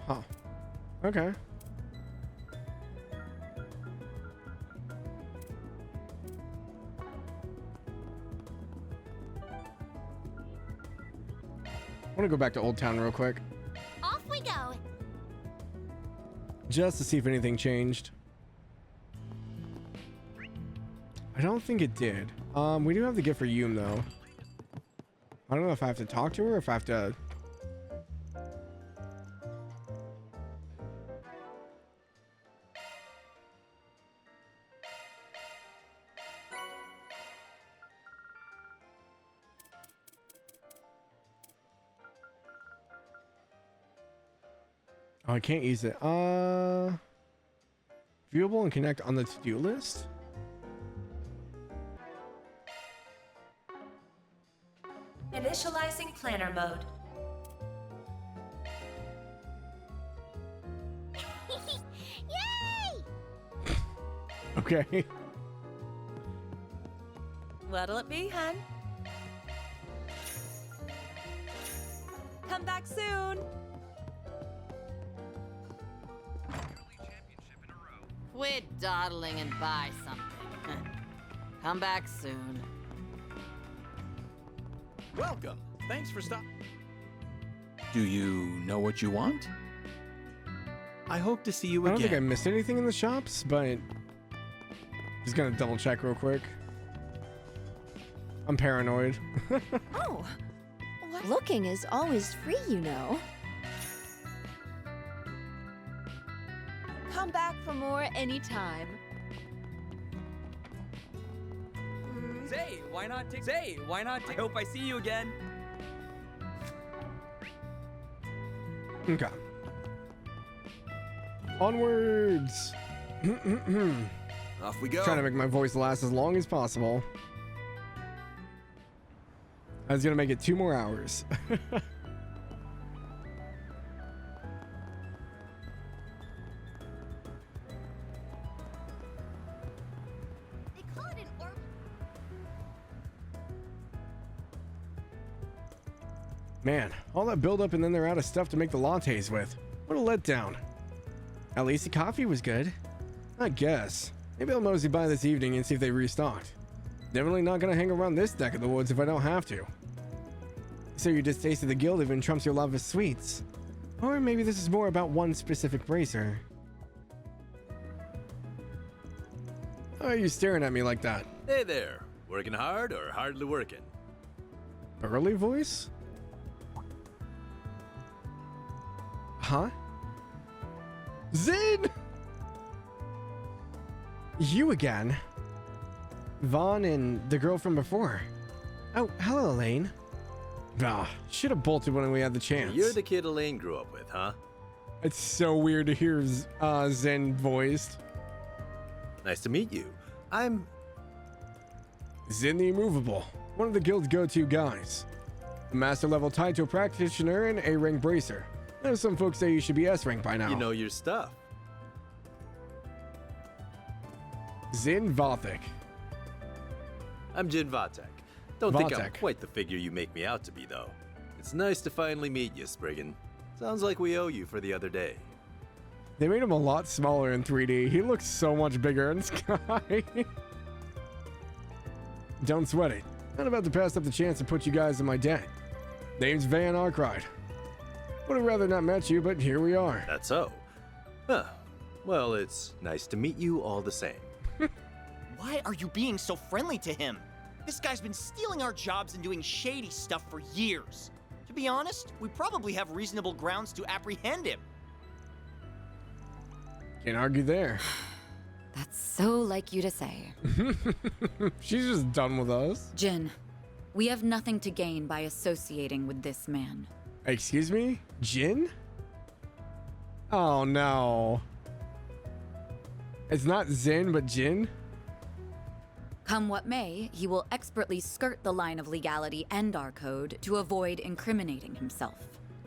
Huh. Okay. I want to go back to Old Town real quick. Off we go. Just to see if anything changed. I don't think it did. We do have the gift for Hume, though. I don't know if I have to talk to her or if I have to... Oh, I can't use it. Viewable and connect on the to-do list? Initializing planner mode. Yay! Okay. What'll it be, hun? come back soon. Quit dawdling and buy something. Come back soon. Welcome. Thanks for stopping. Do you know what you want? I hope to see you I again. don't think I missed anything in the shops, but just gonna double check real quick. I'm paranoid. Oh, looking is always free, you know. Come back for more anytime. Zay, why not take? Zay, why not take? I hope I see you again. Okay. Onwards. Off we go. Trying to make my voice last as long as possible. I was gonna make it 2 more hours. Man, all that buildup and then they're out of stuff to make the lattes with. What a letdown. At least the coffee was good. I guess. Maybe I'll mosey by this evening and see if they restocked. Definitely not gonna hang around this neck of the woods if I don't have to. So your distaste of the guild even trumps your love of sweets. Or maybe this is more about one specific bracer. Why are you staring at me like that? Hey there. Working hard or hardly working? Early voice? Huh? Zin! You again? Vaughn and the girl from before. Oh, hello, Elaine. Ah, should have bolted when we had the chance. You're the kid Elaine grew up with, huh? It's so weird to hear Zen voiced. Nice to meet you. I'm Zin the Immovable, one of the guild's go-to guys. A master level tied to a practitioner and A-rank bracer. There's some folks say you should be S-rank by now. You know your stuff. Zin Vathek. I'm Jin Vatek. Don't think I'm quite the figure you make me out to be, though. It's nice to finally meet you, Spriggan. Sounds like we owe you for the other day. They made him a lot smaller in 3D. He looks so much bigger in Sky. Don't sweat it. Not about to pass up the chance to put you guys in my debt. Name's Van Arkride. Would have rather not met you, but here we are. That's so. Huh. Well, it's nice to meet you all the same. Why are you being so friendly to him? This guy's been stealing our jobs and doing shady stuff for years. To be honest, we probably have reasonable grounds to apprehend him. Can't argue there. That's so like you to say. She's just done with us. Jin, we have nothing to gain by associating with this man. Excuse me? Jin? Oh no. It's not Zin, but Jin? Come what may, he will expertly skirt the line of legality and our code to avoid incriminating himself.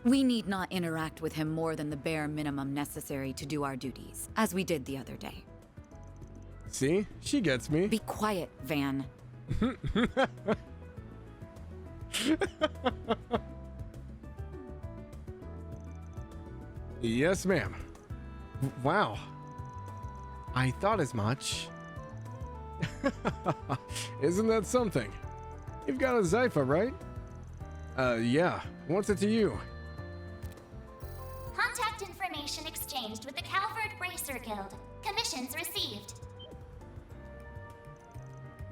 We need not interact with him more than the bare minimum necessary to do our duties, as we did the other day. See? She gets me. Be quiet, Van. Yes, ma'am. Wow. I thought as much. Isn't that something? You've got a Zypha, right? Yeah. What's it to you? Contact information exchanged with the Calvard Bracer Guild. Commissions received.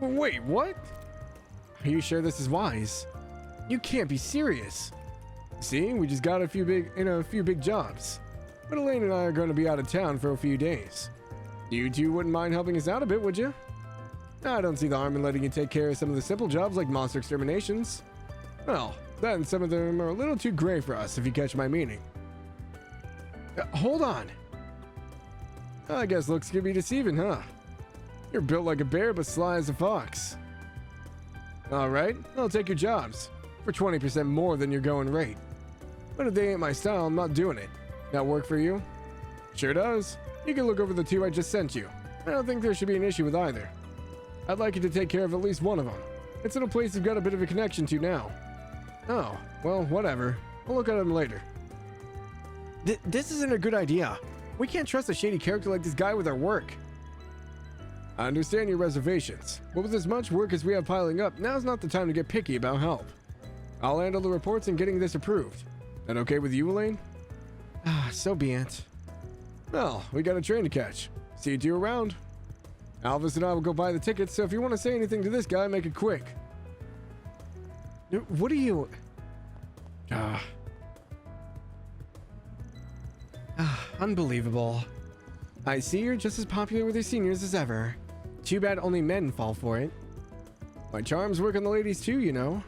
Wait, what? Are you sure this is wise? You can't be serious. See, we just got a few big jobs. But Elaine and I are going to be out of town for a few days. You two wouldn't mind helping us out a bit, would you? I don't see the harm in letting you take care of some of the simple jobs like monster exterminations. Well, then some of them are a little too gray for us, if you catch my meaning. Hold on. I guess looks can be deceiving, huh? You're built like a bear, but sly as a fox. Alright, I'll take your jobs. For 20% more than your going rate. But if they ain't my style, I'm not doing it. That work for you? Sure does. You can look over the 2 I just sent you. I don't think there should be an issue with either. I'd like you to take care of at least one of them. It's in a place you've got a bit of a connection to now. Oh, well, whatever. I'll look at him later. This isn't a good idea. We can't trust a shady character like this guy with our work. I understand your reservations, but with as much work as we have piling up, now's not the time to get picky about help. I'll handle the reports and getting this approved. That okay with you, Elaine? So be it. Well, we got a train to catch. See you two around. Alvis and I will go buy the tickets, so if you want to say anything to this guy, make it quick. What are you... Unbelievable. I see you're just as popular with your seniors as ever. Too bad only men fall for it. My charms work on the ladies too, you know.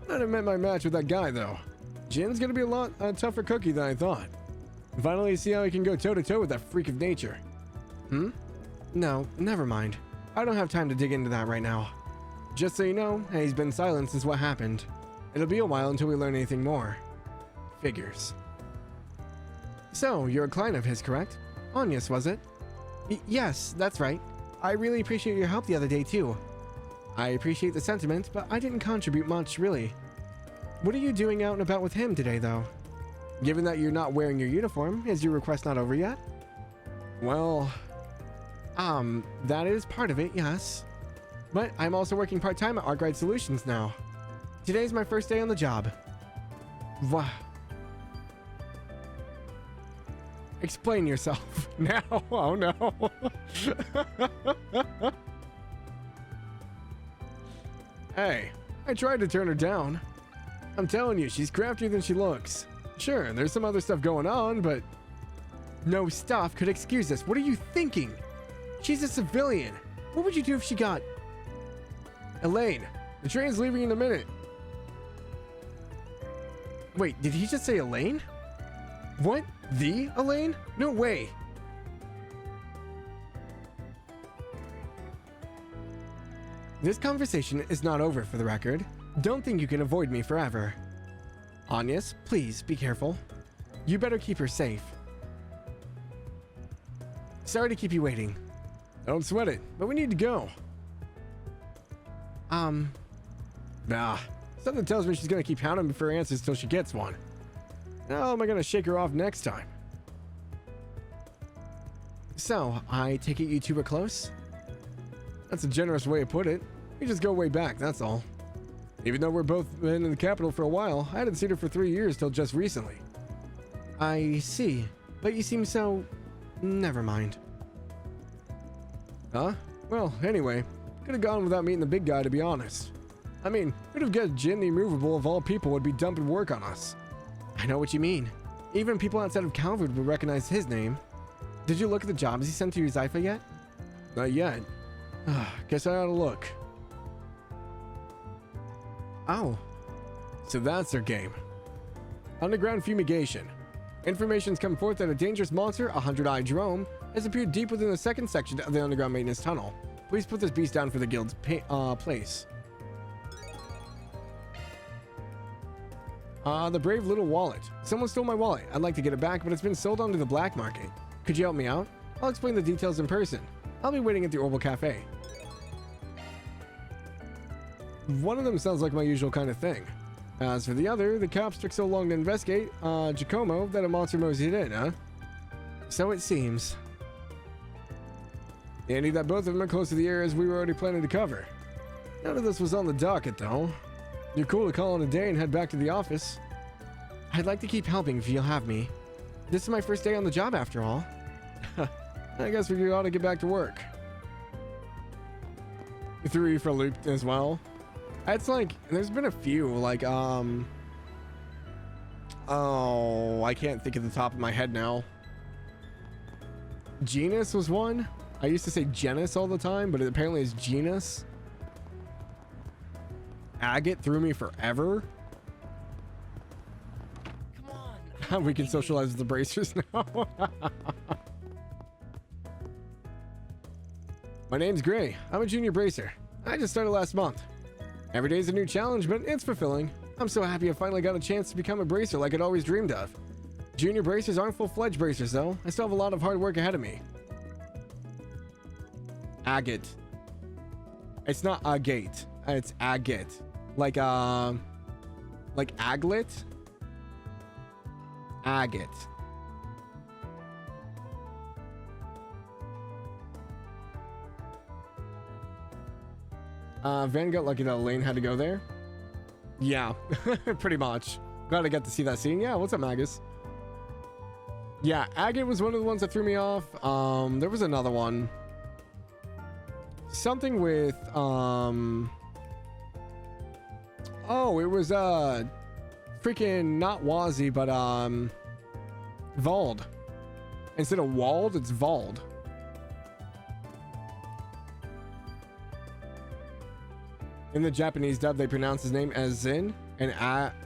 I haven't met my match with that guy, though. Jin's gonna be a lot tougher cookie than I thought. Finally see how he can go toe-to-toe with that freak of nature. No, never mind. I don't have time to dig into that right now. Just so you know, he's been silent since what happened. It'll be a while until we learn anything more. Figures. So, you're a client of his, correct? Agnes, was it? Yes, that's right. I really appreciate your help the other day, too. I appreciate the sentiment, but I didn't contribute much, really. What are you doing out and about with him today, though? Given that you're not wearing your uniform, is your request not over yet? Well... that is part of it, yes. But I'm also working part-time at ArtGuide Solutions now. Today's my first day on the job. Wow. Explain yourself now. Oh no. Hey, I tried to turn her down. I'm telling you, she's craftier than she looks. Sure, there's some other stuff going on, but... No stuff could excuse this. What are you thinking? She's a civilian. What would you do if she got... Elaine, the train's leaving in a minute. Wait, did he just say Elaine? What? The Elaine? No way. This conversation is not over, for the record. Don't think you can avoid me forever. Agnes, please be careful. You better keep her safe. Sorry to keep you waiting. Don't sweat it, but we need to go. Something tells me she's gonna keep hounding me for answers till she gets one. How am I gonna shake her off next time? So, I take it you two were close? That's a generous way to put it. We just go way back, that's all. Even though we're both been in the capital for a while, I hadn't seen her for 3 years till just recently. I see. But you seem so... Never mind. Huh? Well, anyway, could have gone without meeting the big guy, to be honest. I mean, who'd have guessed Jin the Immovable of all people would be dumping work on us? I know what you mean. Even people outside of Calvard would recognize his name. Did you look at the jobs he sent to your Zypha yet? Not yet. Guess I ought to look. Oh. So that's their game. Underground fumigation. Information's come forth that a dangerous monster, a 100-eyed drome, has appeared deep within the second section of the underground maintenance tunnel. Please put this beast down for the guild's place. The brave little wallet. Someone stole my wallet. I'd like to get it back, but it's been sold onto the black market. Could you help me out? I'll explain the details in person. I'll be waiting at the Orbital Cafe. One of them sounds like my usual kind of thing. As for the other, the cops took so long to investigate, Giacomo, that a monster moseyed in, huh? So it seems. Handy that both of them are close to the areas we were already planning to cover. None of this was on the docket, though. You're cool to call it a day and head back to the office. I'd like to keep helping if you'll have me. This is my first day on the job, after all. I guess we ought to get back to work. You threw you for a loop as well. It's like, there's been a few, like, oh, I can't think of the top of my head now. Genus was one. I used to say genus all the time, but it apparently is genus. Agate threw me forever. Come on. We can socialize with the bracers now. My name's Gray. I'm a junior bracer. I just started last month. Every day's a new challenge, but it's fulfilling. I'm so happy I finally got a chance to become a bracer like I'd always dreamed of. Junior bracers aren't full-fledged bracers, though. I still have a lot of hard work ahead of me. Agate. It's not agate. It's agate. Like aglet? Agate. Van got lucky that Elaine had to go there. Yeah, pretty much. Glad I got to see that scene. Yeah, what's up, Magus? Yeah, Agate was one of the ones that threw me off. There was another one. Something with, oh, it was, freaking not Wazi, but, Vald. Instead of Wald, it's Vald. In the Japanese dub, they pronounce his name as Zin and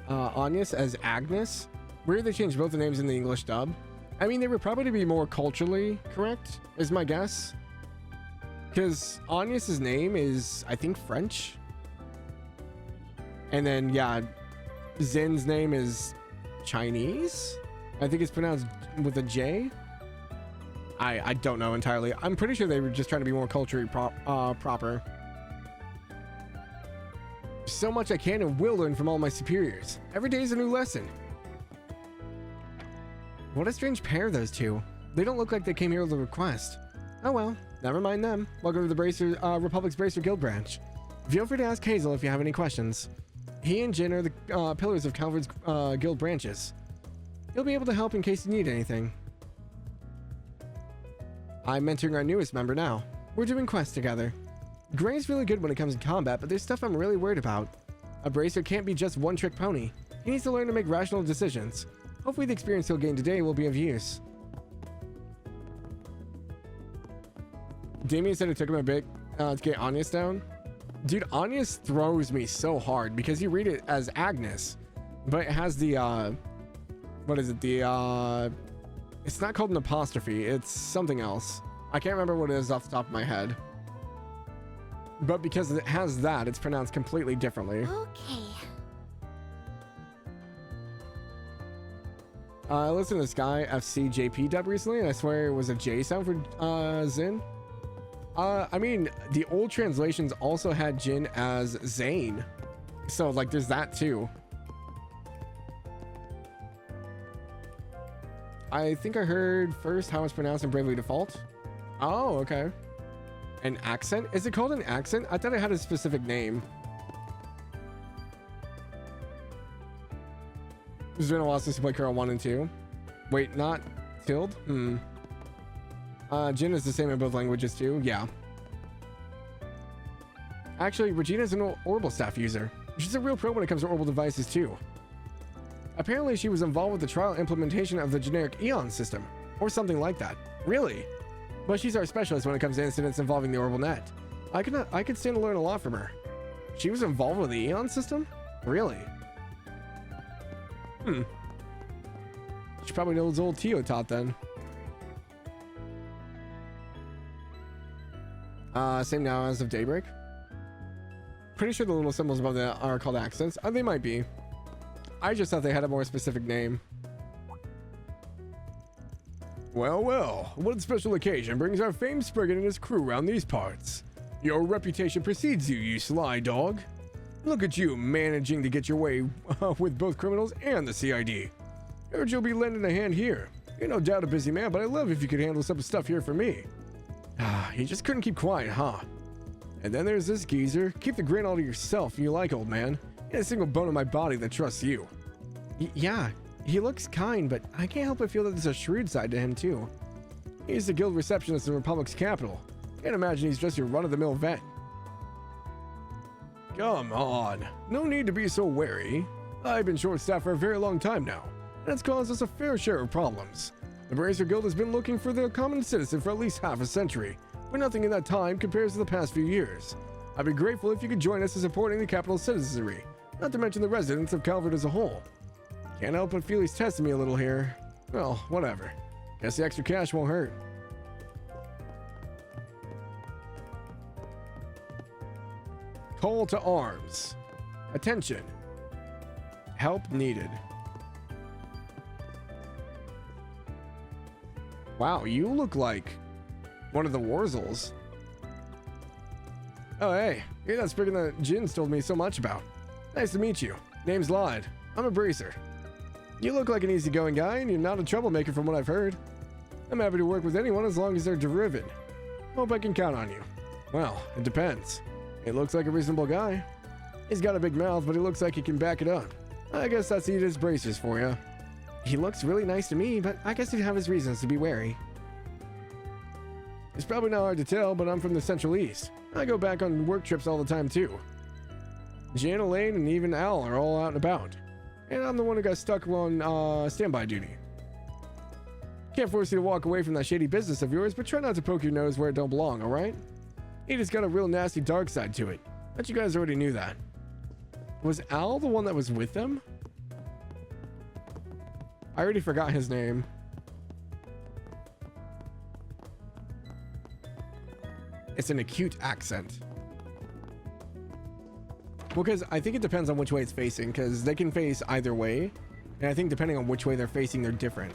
Agnes as Agnes. Weird they changed both the names in the English dub. I mean, they would probably be more culturally correct, is my guess. Because Agnes's name is, I think, French. And then, yeah, Zin's name is Chinese. I think it's pronounced with a J. I don't know entirely. I'm pretty sure they were just trying to be more culturally proper. So much I can and will learn from all my superiors. Every day is a new lesson. What a strange pair, those two. They don't look like they came here with a request. Oh well, never mind them. Welcome to the Bracer, Republic's Bracer Guild branch. Feel free to ask Hazel if you have any questions. He and Jin are the pillars of Calvard's guild branches. He'll be able to help in case you need anything. I'm mentoring our newest member now. We're doing quests together. Gray's really good when it comes to combat, but there's stuff I'm really worried about. A bracer can't be just one-trick pony. He needs to learn to make rational decisions. Hopefully the experience he'll gain today will be of use. Damien said it took him a bit to get Agnes down. Dude, Agnes throws me so hard because you read it as Agnes, but it has the, what is it? The, it's not called an apostrophe. It's something else. I can't remember what it is off the top of my head. But because it has that, it's pronounced completely differently. Okay. I listened to this guy FCJP dub recently, and I swear it was a J sound for Zin. I mean, the old translations also had Jin as Zane. So, like, there's that too. I think I heard first how it's pronounced in Bravely Default. Oh, okay. An accent? Is it called an accent? I thought it had a specific name. It's been a while since you played Carol 1 and 2. Wait, not Tild? Jin is the same in both languages too. Yeah. Actually, Regina's an Orbital staff user. She's a real pro when it comes to Orbital devices too. Apparently, she was involved with the trial implementation of the generic Eon system, or something like that. Really? But she's our specialist when it comes to incidents involving the Orbital net. I could stand to learn a lot from her. She was involved with the Eon system? Really? She probably knows old Tio taught then. Same now as of Daybreak. Pretty sure the little symbols above that are called accents. They might be. I just thought they had a more specific name. Well, well, what special occasion brings our famed Spriggan and his crew around these parts? Your reputation precedes you, you sly dog. Look at you managing to get your way with both criminals and the CID. Heard you'll be lending a hand here. You're no doubt a busy man, but I'd love if you could handle some stuff here for me. You just couldn't keep quiet, huh? And then there's this geezer. Keep the grin all to yourself, you like, old man. Ain't a single bone in my body that trusts you. Yeah, he looks kind, but I can't help but feel that there's a shrewd side to him, too. He's the guild receptionist in the Republic's capital. Can't imagine he's just your run-of-the-mill vet. Come on. No need to be so wary. I've been short-staffed for a very long time now, and it's caused us a fair share of problems. The Bracer Guild has been looking for the common citizen for at least half a century, but nothing in that time compares to the past few years. I'd be grateful if you could join us in supporting the capital's citizenry, not to mention the residents of Calvard as a whole. Can't help but feel he's testing me a little here. Well, whatever. Guess the extra cash won't hurt. Call to arms. Attention. Help needed. Wow, you look like one of the Wurzels. Oh, hey. You're that Spriggan that Jin's told me so much about. Nice to meet you. Name's Lyde. I'm a bracer. You look like an easygoing guy, and you're not a troublemaker from what I've heard. I'm happy to work with anyone as long as they're driven. Hope I can count on you. Well, it depends. It looks like a reasonable guy. He's got a big mouth, but he looks like he can back it up. I guess that's Edith's braces for you. He looks really nice to me, but I guess he'd have his reasons to be wary. It's probably not hard to tell, but I'm from the Central East. I go back on work trips all the time, too. Jan, Elaine, and even Al are all out and about. And I'm the one who got stuck on standby duty. Can't force you to walk away from that shady business of yours, but try not to poke your nose where it don't belong, alright? Edith's got a real nasty dark side to it. Bet you guys already knew that. Was Al the one that was with them? I already forgot his name. It's an acute accent. Well, because I think it depends on which way it's facing, because they can face either way. And I think depending on which way they're facing, they're different.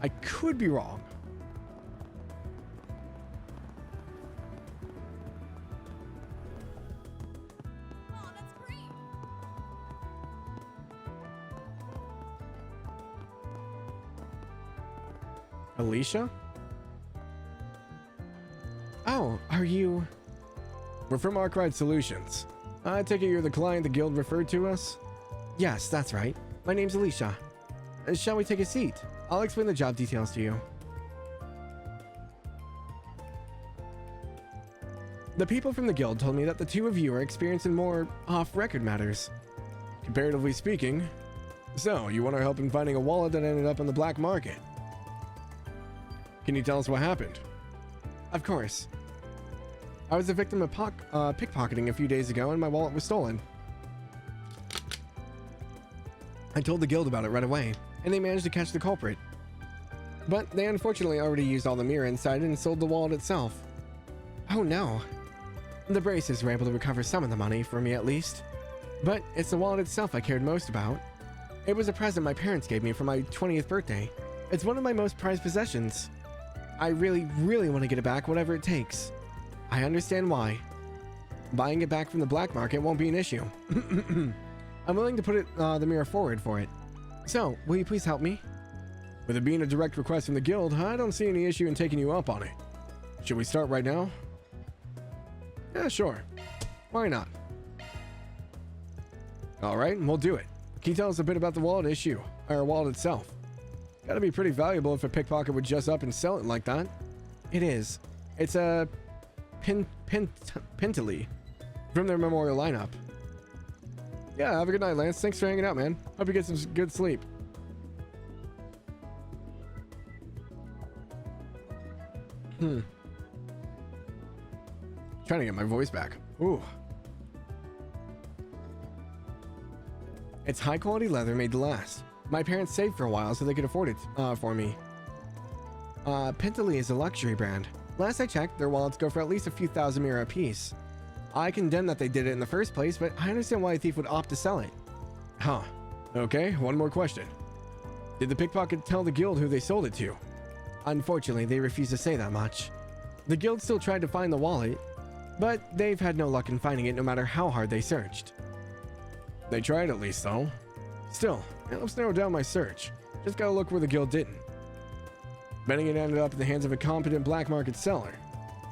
I could be wrong. Oh, that's great. Alicia? Oh, are you... We're from Arkwright Solutions. I take it you're the client the guild referred to us? Yes, that's right. My name's Alicia. Shall we take a seat? I'll explain the job details to you. The people from the guild told me that the two of you are experiencing more off-record matters. Comparatively speaking. So, you want our help in finding a wallet that ended up on the black market? Can you tell us what happened? Of course. I was the victim of pickpocketing a few days ago and my wallet was stolen. I told the guild about it right away, and they managed to catch the culprit. But they unfortunately already used all the mirror inside and sold the wallet itself. Oh no. The braces were able to recover some of the money, for me at least. But it's the wallet itself I cared most about. It was a present my parents gave me for my 20th birthday. It's one of my most prized possessions. I really want to get it back, whatever it takes. I understand why. Buying it back from the black market won't be an issue. I'm willing to put the mirror forward for it. So, will you please help me? With it being a direct request from the guild, I don't see any issue in taking you up on it. Should we start right now? Yeah, sure. Why not? Alright, we'll do it. Can you tell us a bit about the wallet issue? Or wallet itself? Gotta be pretty valuable if a pickpocket would just up and sell it like that. It is. It's a Pentily from their memorial lineup. Yeah, have a good night, Lance. Thanks for hanging out, man. Hope you get some good sleep. Trying to get my voice back. Ooh. It's high quality leather made to last. My parents saved for a while so they could afford it for me. Pentily is a luxury brand. Last I checked, their wallets go for at least a few thousand mirror apiece. I condemn that they did it in the first place, but I understand why a thief would opt to sell it. Huh. Okay, one more question. Did the pickpocket tell the guild who they sold it to? Unfortunately, they refuse to say that much. The guild still tried to find the wallet, but they've had no luck in finding it no matter how hard they searched. They tried at least, though. Still, it helps narrow down my search. Just gotta look where the guild didn't. Betting it ended up in the hands of a competent black market seller.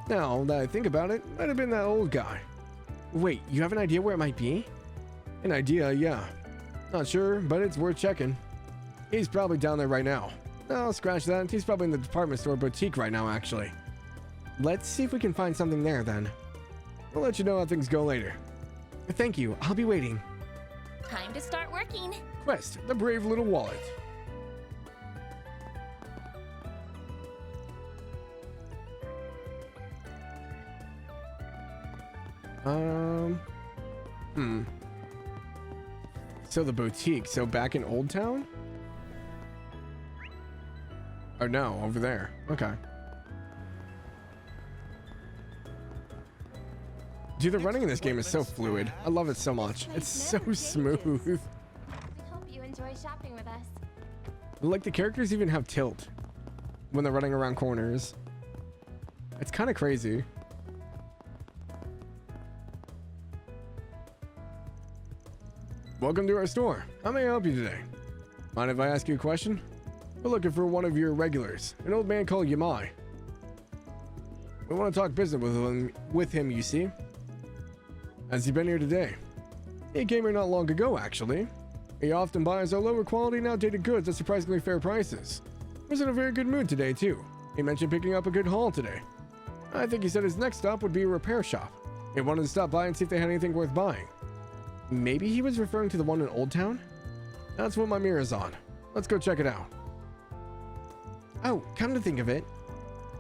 Now that I think about it, might have been that old guy. Wait, you have an idea where it might be? An idea, yeah. Not sure, but it's worth checking. He's probably down there right now. No, scratch that. He's probably in the department store boutique right now, actually. Let's see if we can find something there, then. We'll let you know how things go later. Thank you. I'll be waiting. Time to start working. Quest, the brave little wallet. So the boutique, so back in Old Town? Or no, over there. Okay. Dude, the running in this game is so fluid. I love it so much. It's so smooth. We hope you enjoy shopping with us. Like, the characters even have tilt when they're running around corners. It's kind of crazy. Welcome to our store. How may I help you today? Mind if I ask you a question? We're looking for one of your regulars, an old man called Yamai. We want to talk business with him, you see. Has he been here today? He came here not long ago, actually. He often buys our lower quality and outdated goods at surprisingly fair prices. He was in a very good mood today, too. He mentioned picking up a good haul today. I think he said his next stop would be a repair shop. He wanted to stop by and see if they had anything worth buying. Maybe he was referring to the one in Old Town? That's what my mirror's on. Let's go check it out. Oh, come to think of it,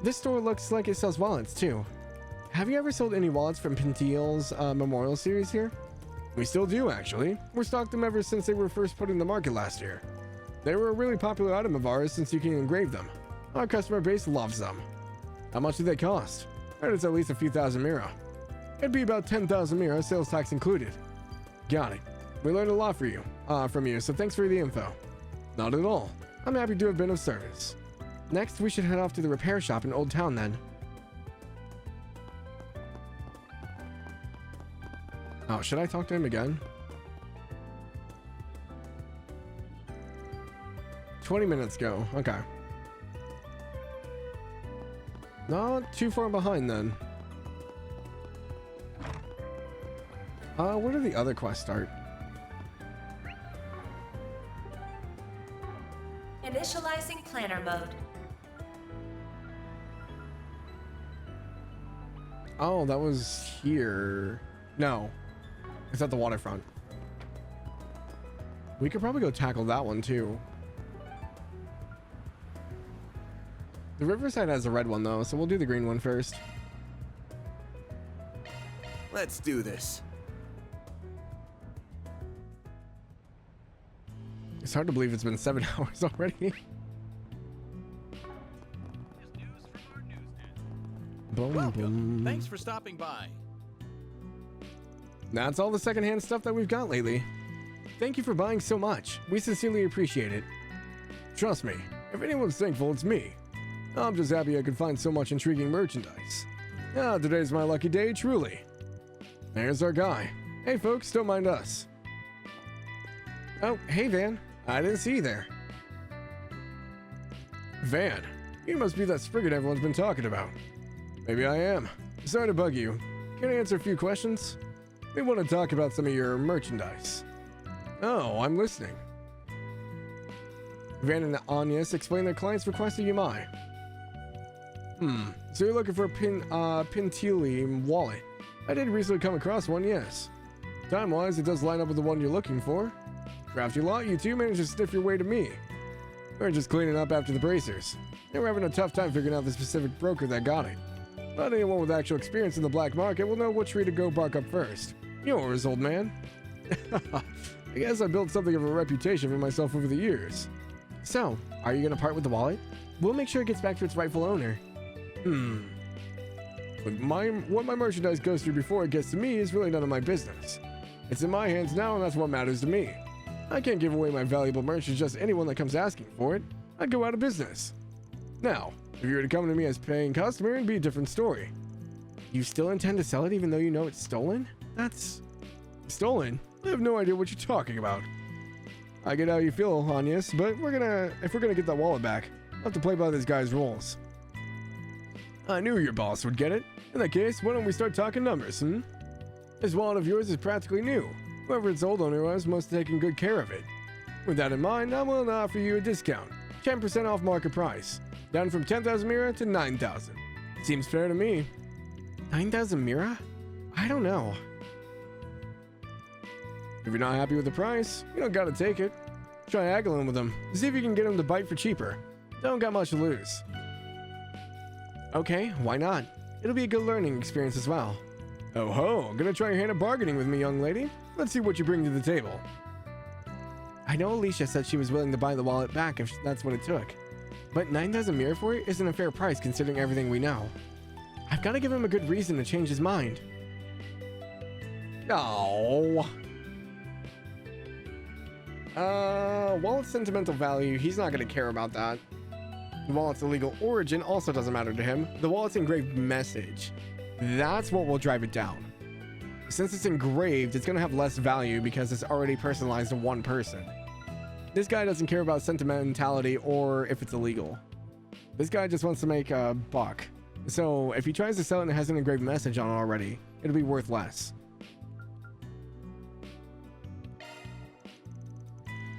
this store looks like it sells wallets too. Have you ever sold any wallets from Pintiel's Memorial Series here? We still do, actually. We're stocked them ever since they were first put in the market last year. They were a really popular item of ours since you can engrave them. Our customer base loves them. How much do they cost? I heard it's at least a few thousand mira. It'd be about 10,000 mira, sales tax included. Got it. We learned a lot from you, so thanks for the info. Not at all. I'm happy to have been of service. Next, we should head off to the repair shop in Old Town then. Oh, should I talk to him again? 20 minutes go. Okay. Not too far behind then. Where do the other quests start? Initializing planner mode. Oh, that was here. No. It's at the waterfront. We could probably go tackle that one too. The riverside has a red one though, so we'll do the green one first. Let's do this. It's hard to believe it's been 7 hours already. Boom, boom. Thanks for stopping by. That's all the secondhand stuff that we've got lately. Thank you for buying so much. We sincerely appreciate it. Trust me, if anyone's thankful, it's me. I'm just happy I could find so much intriguing merchandise. Ah, today's my lucky day, truly. There's our guy. Hey folks, don't mind us. Oh, hey Van. I didn't see you there. Van, you must be that Spriggan everyone's been talking about. Maybe I am. Sorry to bug you. Can I answer a few questions? We want to talk about some of your merchandise. Oh, I'm listening. Van and Agnes explain their client's request to Yamai. So you're looking for a Pintili wallet. I did recently come across one, yes. Time-wise, it does line up with the one you're looking for. Crafty lot, you two managed to sniff your way to me. We're just cleaning up after the bracers. They were having a tough time figuring out the specific broker that got it. But anyone with actual experience in the black market will know which tree to go bark up first. Yours, old man. I guess I built something of a reputation for myself over the years. So, are you going to part with the wallet? We'll make sure it gets back to its rightful owner. What my merchandise goes through before it gets to me is really none of my business. It's in my hands now, and that's what matters to me. I can't give away my valuable merch to just anyone that comes asking for it. I'd go out of business. Now, if you were to come to me as paying customer, it'd be a different story. You still intend to sell it even though you know it's stolen? That's... stolen? I have no idea what you're talking about. I get how you feel, Agnes, but if we're gonna get that wallet back, I'll have to play by this guy's rules. I knew your boss would get it. In that case, why don't we start talking numbers, This wallet of yours is practically new. Whoever its old owner was must have taken good care of it. With that in mind, I'm willing to offer you a discount. 10% off market price. Down from 10,000 mira to 9,000. Seems fair to me. 9,000 mira? I don't know. If you're not happy with the price, you don't gotta take it. Try haggling with them. See if you can get them to bite for cheaper. Don't got much to lose. Okay, why not? It'll be a good learning experience as well. Oh ho, gonna try your hand at bargaining with me, young lady? Let's see what you bring to the table. I know Alicia said she was willing to buy the wallet back if that's what it took. But 9,000 mira for it isn't a fair price considering everything we know. I've gotta give him a good reason to change his mind. Oh. Wallet's sentimental value, he's not gonna care about that. The wallet's illegal origin also doesn't matter to him. The wallet's engraved message. That's what will drive it down. Since it's engraved, it's gonna have less value because it's already personalized to one person. This guy doesn't care about sentimentality or if it's illegal. This guy just wants to make a buck. So if he tries to sell it and it has an engraved message on it already, it'll be worth less.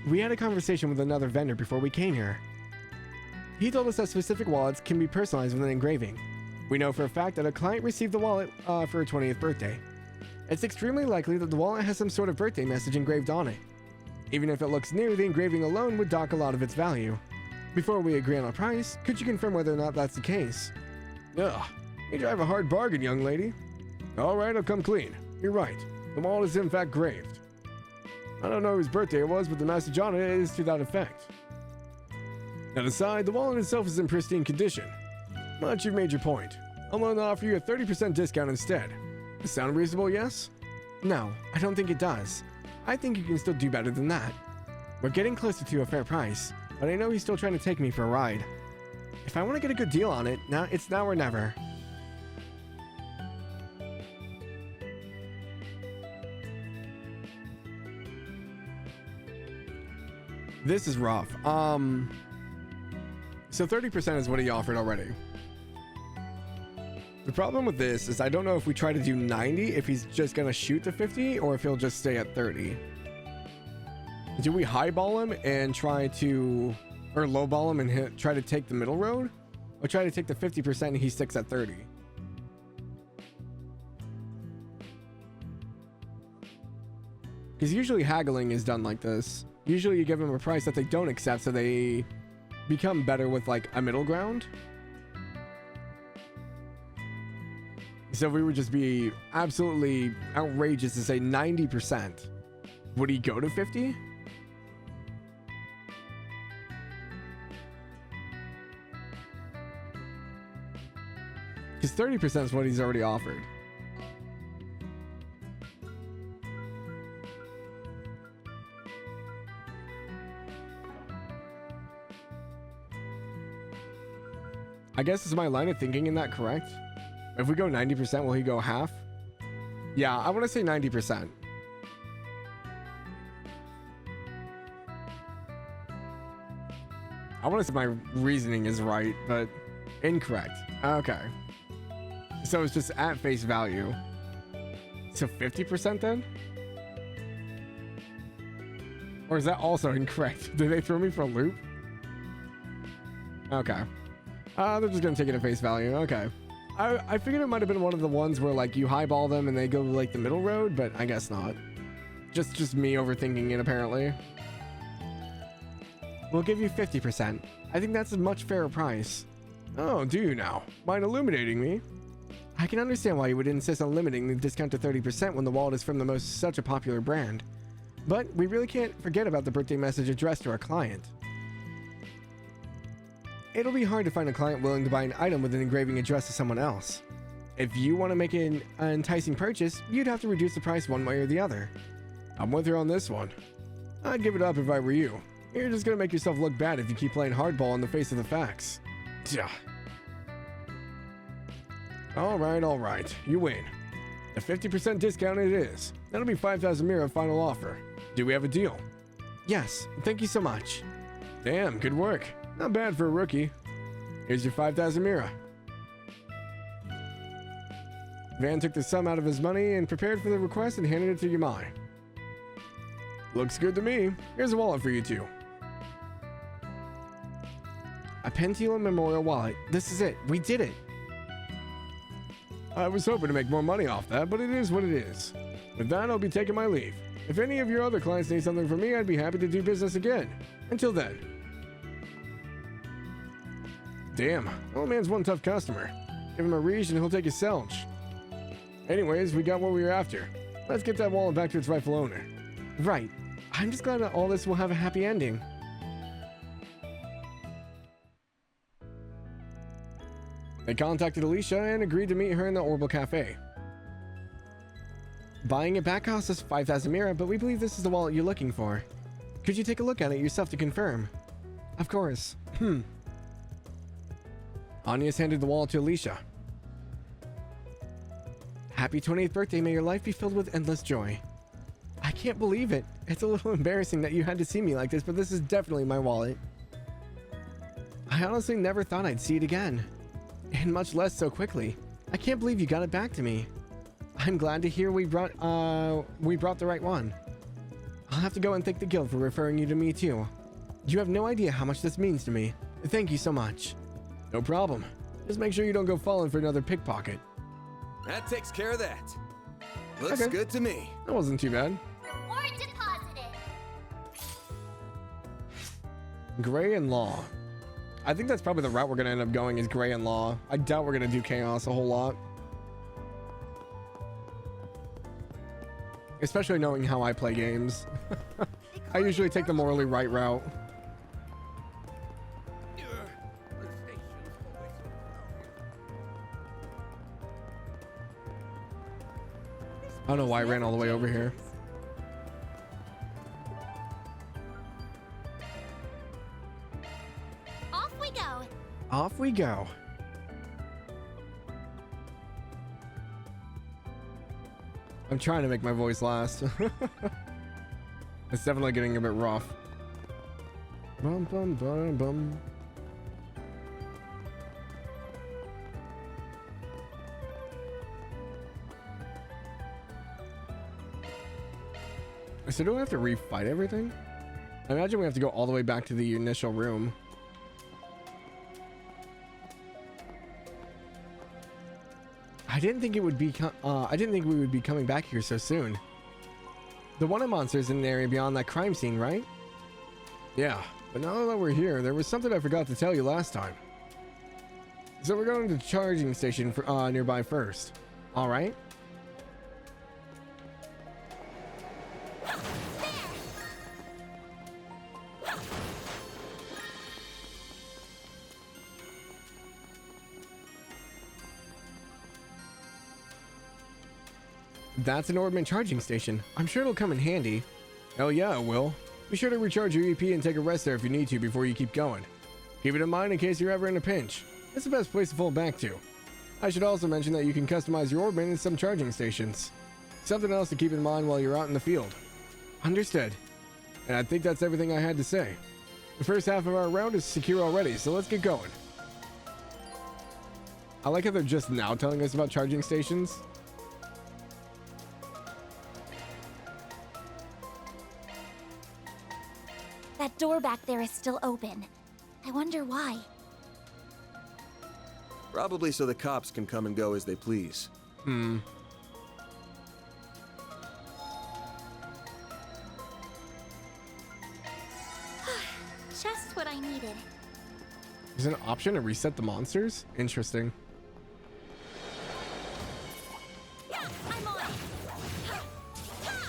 We had a conversation with another vendor before we came here. He told us that specific wallets can be personalized with an engraving. We know for a fact that a client received the wallet for her 20th birthday. It's extremely likely that the wallet has some sort of birthday message engraved on it. Even if it looks new, the engraving alone would dock a lot of its value. Before we agree on a price, could you confirm whether or not that's the case? Ugh, you drive a hard bargain, young lady. Alright, I'll come clean. You're right. The wallet is in fact graved. I don't know whose birthday it was, but the message on it is to that effect. That aside, the wallet itself is in pristine condition. But you've made your point. I'm willing to offer you a 30% discount instead. Does sound reasonable, yes? No, I don't think it does. I think you can still do better than that. We're getting closer to a fair price, but I know he's still trying to take me for a ride. If I want to get a good deal on it, it's now or never. This is rough. So 30% is what he offered already. The problem with this is I don't know if we try to do 90, if he's just going to shoot to 50, or if he'll just stay at 30. Do we highball him and try to, or lowball him and try to take the middle road? Or try to take the 50% and he sticks at 30? Because usually haggling is done like this. Usually you give them a price that they don't accept so they become better with like a middle ground. So if we would just be absolutely outrageous to say 90%, would he go to 50? Because 30% is what he's already offered. I guess is my line of thinking in that correct? If we go 90%, will he go half? Yeah, I want to say 90%. I want to say my reasoning is right, but incorrect. Okay. So it's just at face value. So 50% then? Or is that also incorrect? Did they throw me for a loop? Okay. They're just gonna take it at face value. Okay. I figured it might have been one of the ones where like you highball them and they go like the middle road, but I guess not. Just me overthinking it apparently. We'll give you 50%. I think that's a much fairer price. Oh, do you now? Mind illuminating me? I can understand why you would insist on limiting the discount to 30% when the wallet is from such a popular brand. But we really can't forget about the birthday message addressed to our client. It'll be hard to find a client willing to buy an item with an engraving addressed to someone else. If you want to make an enticing purchase, you'd have to reduce the price one way or the other. I'm with her on this one. I'd give it up if I were you. You're just gonna make yourself look bad if you keep playing hardball in the face of the facts. Tja. Alright, you win. A 50% discount it is. That'll be 5,000 mira final offer. Do we have a deal? Yes, thank you so much. Damn, good work. Not bad for a rookie. Here's your 5,000 mira. Van took the sum out of his money and prepared for the request and handed it to Yamai. Looks good to me. Here's a wallet for you two. A Pentila Memorial wallet. This is it. We did it. I was hoping to make more money off that, but it is what it is. With that, I'll be taking my leave. If any of your other clients need something from me, I'd be happy to do business again. Until then. Damn, old man's one tough customer. Give him a reach and he'll take his selge. Anyways, we got what we were after. Let's get that wallet back to its rightful owner. Right. I'm just glad that all this will have a happy ending. They contacted Alicia and agreed to meet her in the Orbital Cafe. Buying it back costs us 5,000 mira, but we believe this is the wallet you're looking for. Could you take a look at it yourself to confirm? Of course. Anya's handed the wallet to Alicia. Happy 20th birthday, may your life be filled with endless joy. I can't believe it. It's a little embarrassing that you had to see me like this, but this is definitely my wallet. I honestly never thought I'd see it again, and much less so quickly. I can't believe you got it back to me. I'm glad to hear we brought the right one. I'll have to go and thank the guild for referring you to me too. You have no idea how much this means to me. Thank you so much. No problem. Just make sure you don't go falling for another pickpocket. That takes care of that. Looks good to me. That wasn't too bad. Reward deposited. Gray and Law. I think that's probably the route we're going to end up going is Gray and Law. I doubt we're going to do Chaos a whole lot. Especially knowing how I play games. I usually take the morally right route. I don't know why I ran all the way over here. Off we go. Off we go. I'm trying to make my voice last. It's definitely getting a bit rough. Bum, bum, bum, bum. So do we have to refight everything? I imagine we have to go all the way back to the initial room. I didn't think we would be coming back here so soon. The wanted monster is in an area beyond that crime scene, right? Yeah, but now that we're here, there was something I forgot to tell you last time. So we're going to the charging station for, nearby first. All right? That's an Orbment charging station. I'm sure it'll come in handy. Hell yeah, it will. Be sure to recharge your EP and take a rest there if you need to before you keep going. Keep it in mind in case you're ever in a pinch. It's the best place to fall back to. I should also mention that you can customize your Orbment in some charging stations. Something else to keep in mind while you're out in the field. Understood. And I think that's everything I had to say. The first half of our round is secure already, so let's get going. I like how they're just now telling us about charging stations. That door back there is still open. I wonder why. Probably so the cops can come and go as they please. Just what I needed. Is there an option to reset the monsters? Interesting. I'm on.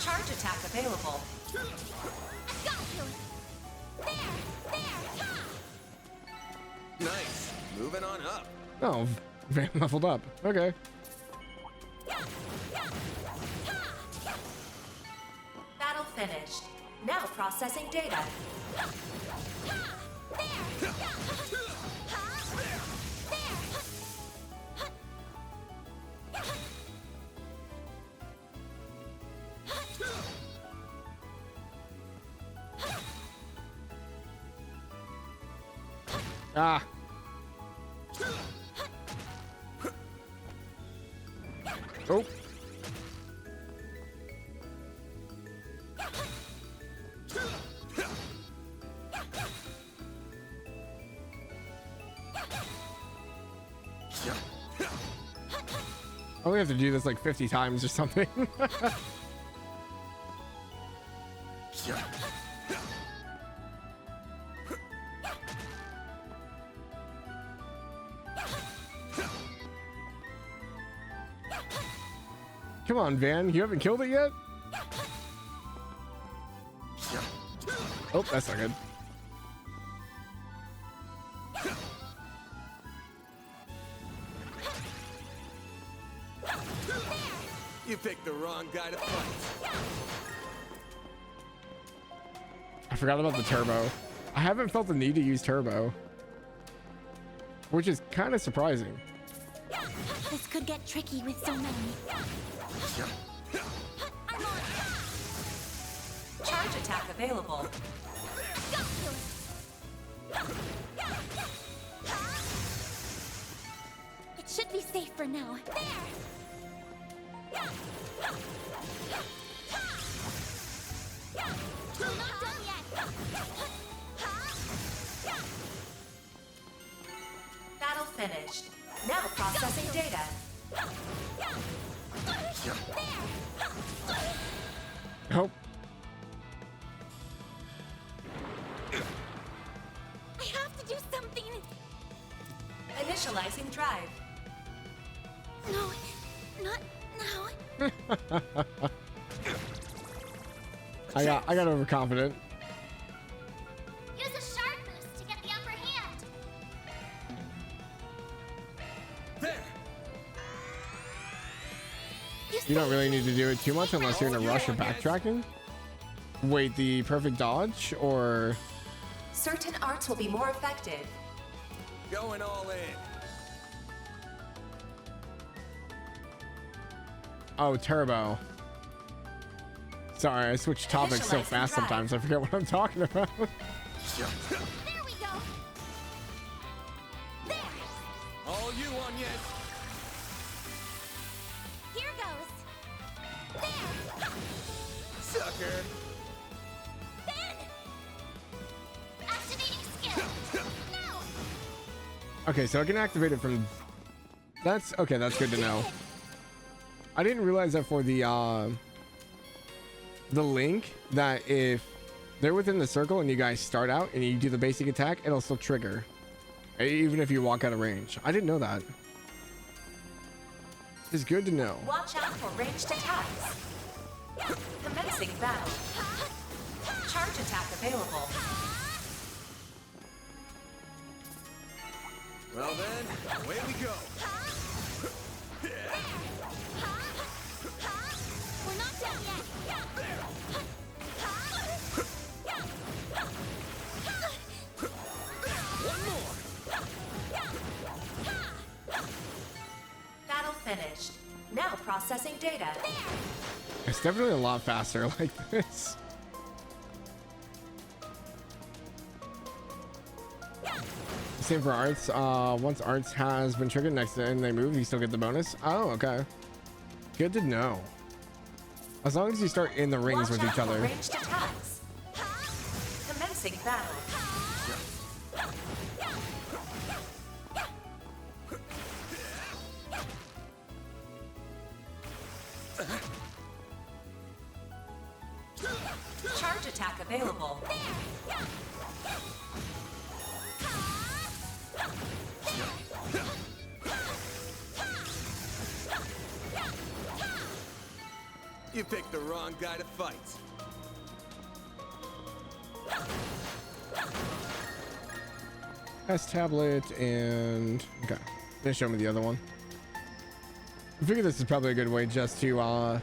Charge attack available. Got you. Nice. Moving on up. Oh, Van leveled up. Okay. Battle finished. Now processing data. Ah. Oh. Oh, we have to do this like 50 times or something. Come on, Van. You haven't killed it yet? Oh, that's not good. You picked the wrong guy to fight. I forgot about the turbo. I haven't felt the need to use turbo, which is kind of surprising. This could get tricky with so many. Charge attack available. It should be safe for now. There! We're not done yet! Battle finished. Now processing data. Oh. I have to do something! Initializing drive. No, not now. I got overconfident. Use a sharp boost to get the upper hand. There. You don't really need to do it too much unless you're in a rush or backtracking. Wait, the perfect dodge or... Certain arts will be more effective. Going all in. Oh, turbo. Sorry, I switch topics so fast sometimes I forget what I'm talking about. There we go. There. All you on yet? Here goes. There. Sucker. Then. Activating skill. No. Okay, so I can activate it from... That's... Okay, that's good to know. I didn't realize that for the link, that if they're within the circle and you guys start out and you do the basic attack, it'll still trigger. Even if you walk out of range. I didn't know that. It's good to know. Watch out for ranged attacks. Commencing battle. Charge attack available. Well then, away we go. We're not done yet. One more. Battle finished. Now processing data. It's definitely a lot faster like this. Same for arts. Once arts has been triggered next to and they move, you still get the bonus. Oh, okay. Good to know. As long as you start in the rings with each other. Ranged attacks. Commencing battle. Charge attack available. You picked the wrong guy to fight. Has tablet and okay. Then show me the other one. I figure this is probably a good way just to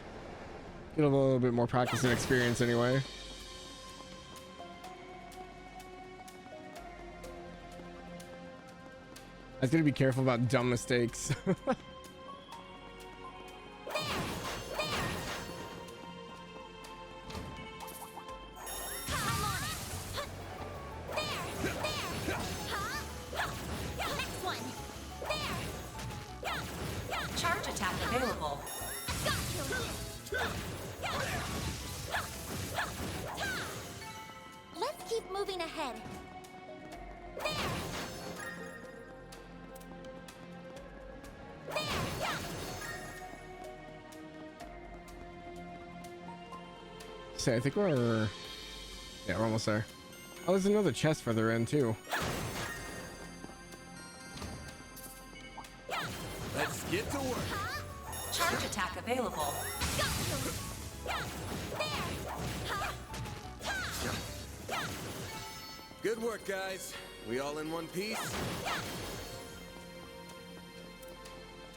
get a little bit more practice and experience anyway. I have to be careful about dumb mistakes. Charge attack available. Let's keep moving ahead. So I think we're almost there. Oh, there's another chest further in too. Let's get to work. Charge attack available. Good work, guys. We all in one piece?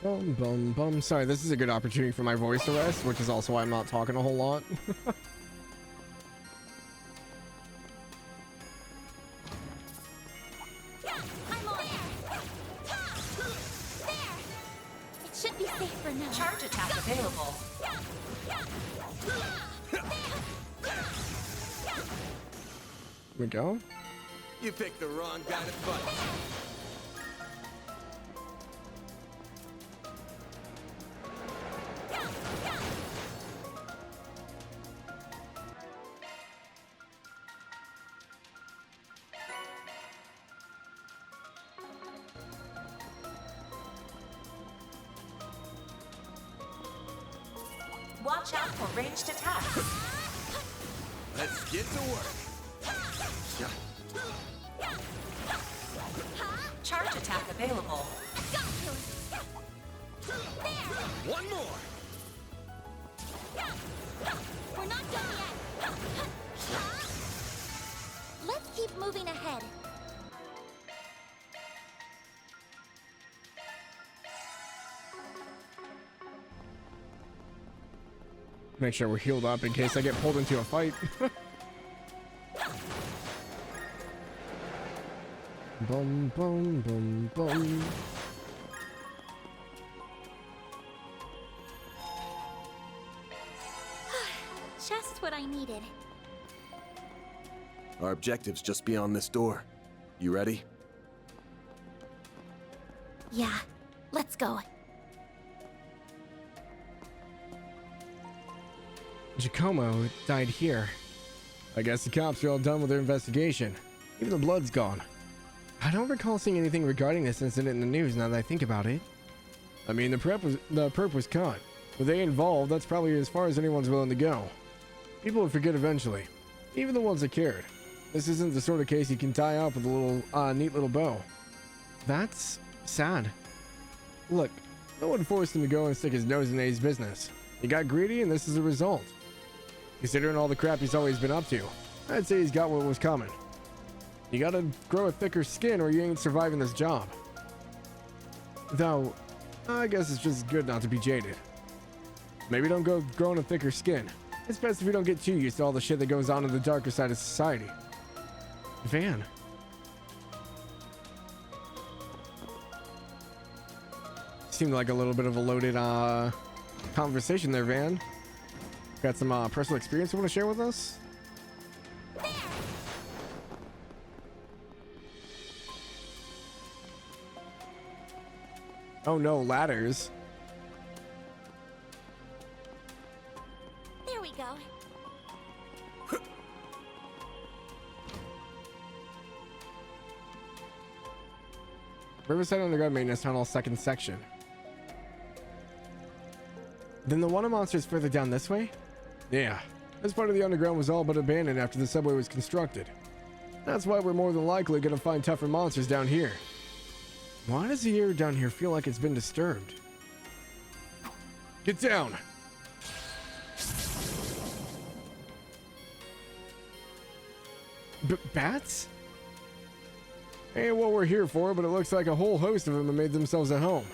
Bum bum bum. Sorry, this is a good opportunity for my voice to rest, which is also why I'm not talking a whole lot. I'm on it. There. It should be safe for now. Charge attack available. Here we go. You picked the wrong guy to fight. Watch out for ranged attacks. Let's get to work. Charge attack available. One more. We're not done yet. Let's keep moving ahead. Make sure we're healed up in case I get pulled into a fight. Boom, boom, boom, boom. Just what I needed. Our objective's just beyond this door. You ready? Yeah, let's go. Giacomo died here. I guess the cops are all done with their investigation. Even the blood's gone. I don't recall seeing anything regarding this incident in the news now that I think about it. I mean, the perp was caught. With they involved, that's probably as far as anyone's willing to go. People will forget eventually. Even the ones that cared. This isn't the sort of case you can tie up with a little, neat little bow. That's sad. Look, no one forced him to go and stick his nose in A's business. He got greedy and this is the result. Considering all the crap he's always been up to, I'd say he's got what was coming. You gotta grow a thicker skin or you ain't surviving this job. Though, I guess it's just good not to be jaded. Maybe don't go growing a thicker skin. It's best if we don't get too used to all the shit that goes on in the darker side of society. Van. Seemed like a little bit of a loaded conversation there, Van. Got some personal experience you want to share with us? Oh no, ladders. There we go. Riverside Underground Maintenance Tunnel, second section. Then the Wonder Monster's further down this way? Yeah, this part of the underground was all but abandoned after the subway was constructed. That's why we're more than likely gonna find tougher monsters down here. Why does the air down here feel like it's been disturbed? Get down! Bats? Ain't what we're here for, but it looks like a whole host of them have made themselves at home.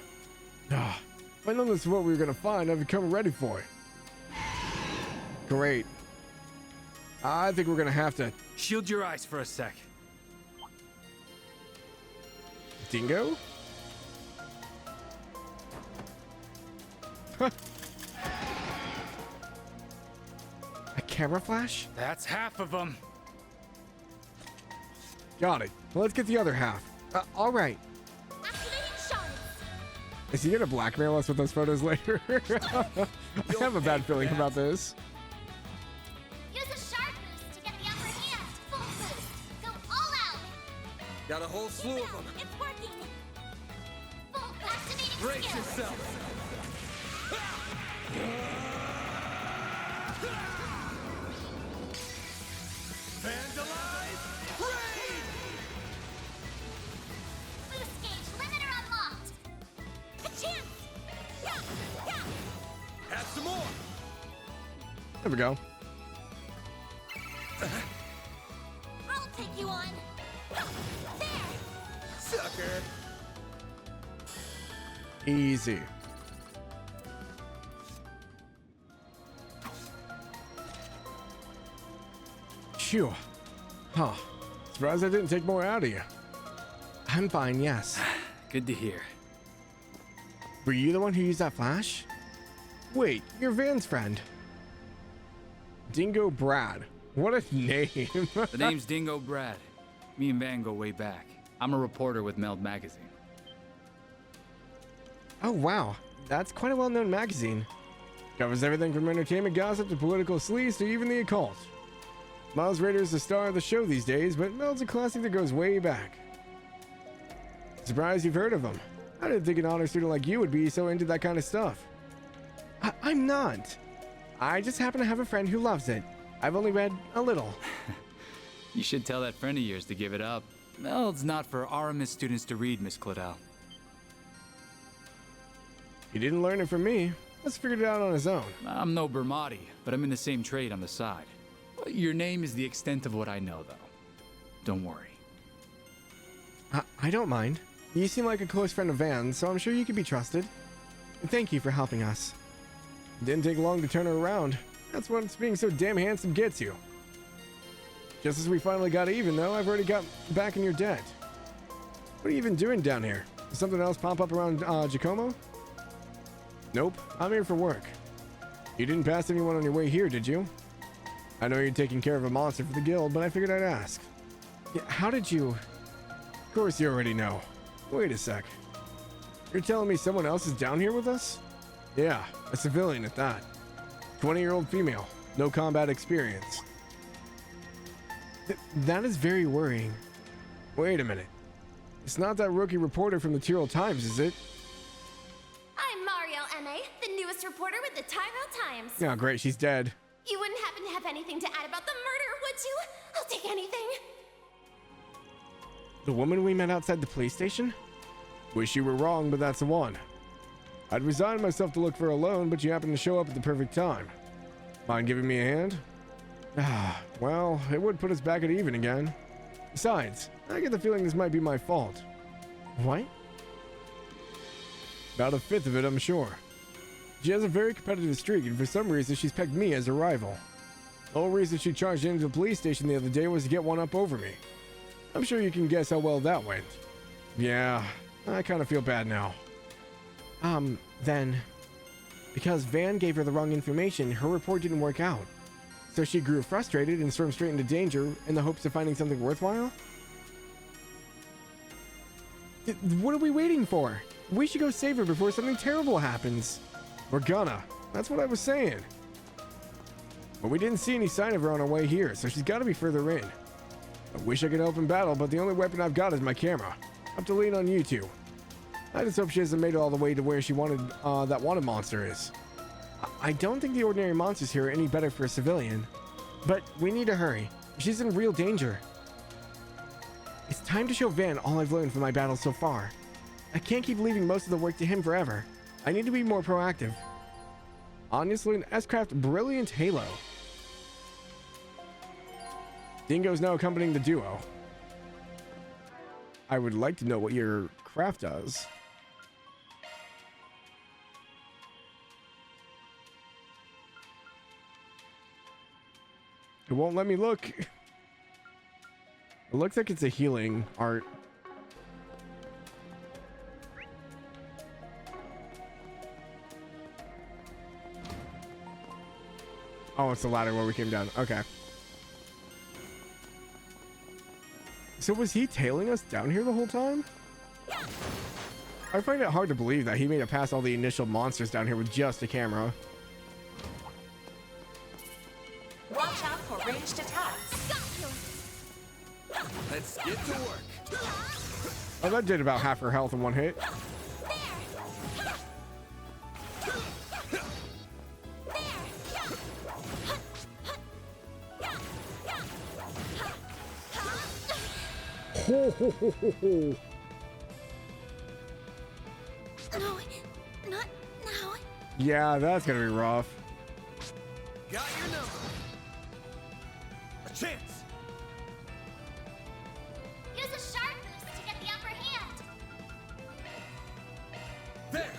Ah, if I know this is what we were gonna find, I'd become ready for it. Great. I think we're gonna have to... Shield your eyes for a sec. Dingo? A camera flash? That's half of them. Got it. Well, let's get the other half. All right. Is he gonna blackmail us with those photos later? I have a bad feeling about this. Use a sharp boost to get the upper hand. Full boost. Go all out. Got a whole slew of them. It's working. Full activating Brace skill. yourself. Vandalize! Raid! Boost gauge limiter unlocked. A chance. Yeah, yeah. Have some more! There we go. I'll take you on. There. Sucker. Easy. Phew. Huh. Surprised I didn't take more out of you. I'm fine, yes. Good to hear. Were you the one who used that flash? Wait, you're Van's friend. Dingo Brad. What a name. The name's Dingo Brad. Me and Van go way back. I'm a reporter with Meld Magazine. Oh, wow. That's quite a well-known magazine. Covers everything from entertainment gossip to political sleaze to even the occult. Miles Rader is the star of the show these days, but Meld's a classic that goes way back. Surprised you've heard of him. I didn't think an honor student like you would be so into that kind of stuff. I'm not. I just happen to have a friend who loves it. I've only read a little. You should tell that friend of yours to give it up. Meld's not for RMS students to read, Miss Claudel. He didn't learn it from me. Let's figure it out on his own. I'm no Bermati, but I'm in the same trade on the side. Your name is the extent of what I know, though. Don't worry. I don't mind. You seem like a close friend of Van's, so I'm sure you can be trusted. Thank you for helping us. It didn't take long to turn her around. That's what being so damn handsome gets you. Just as we finally got even, though, I've already got back in your debt. What are you even doing down here? Did something else pop up around Giacomo? Nope, I'm here for work. You didn't pass anyone on your way here, did you? I know you're taking care of a monster for the guild, but I figured I'd ask. Yeah, how did you... Of course you already know. Wait a sec. You're telling me someone else is down here with us? Yeah, a civilian at that. 20-year-old female, no combat experience. That is very worrying. Wait a minute. It's not that rookie reporter from the Tyrrell Times, is it? I'm Marielle M.A., the newest reporter with the Tyrrell Times. Oh, great, she's dead. You wouldn't happen to have anything to add about the murder, would you? I'll take anything. The woman we met outside the police station? Wish you were wrong, but that's the one. I'd resigned myself to look for a loan, but you happened to show up at the perfect time. Mind giving me a hand? Well, it would put us back at even again. Besides, I get the feeling this might be my fault. What? About a fifth of it, I'm sure. She has a very competitive streak, and for some reason she's pegged me as a rival. The whole reason she charged into the police station the other day was to get one up over me. I'm sure you can guess how well that went. Yeah, I kind of feel bad now. Then... Because Van gave her the wrong information, her report didn't work out. So she grew frustrated and stormed straight into danger in the hopes of finding something worthwhile? What are we waiting for? We should go save her before something terrible happens. We're gonna. That's what I was saying. But we didn't see any sign of her on our way here, so she's gotta be further in. I wish I could help in battle, but the only weapon I've got is my camera. I have to lean on you two. I just hope she hasn't made it all the way to where she wanted, that wanted monster is. I don't think the ordinary monsters here are any better for a civilian. But we need to hurry. She's in real danger. It's time to show Van all I've learned from my battles so far. I can't keep leaving most of the work to him forever. I need to be more proactive. Honestly, an S-Craft Brilliant Halo. Dingo's now accompanying the duo. I would like to know what your craft does. It won't let me look. It looks like it's a healing art. Oh, it's the ladder where we came down. Okay. So was he tailing us down here the whole time? I find it hard to believe that he made it past all the initial monsters down here with just a camera. Watch out for ranged attacks. Let's get to work. Oh, that did about half her health in one hit. Ho, ho, ho, ho, ho. No, not now. Yeah, that's gonna be rough. Got your number. A chance. Use a sharp boost to get the upper hand. There.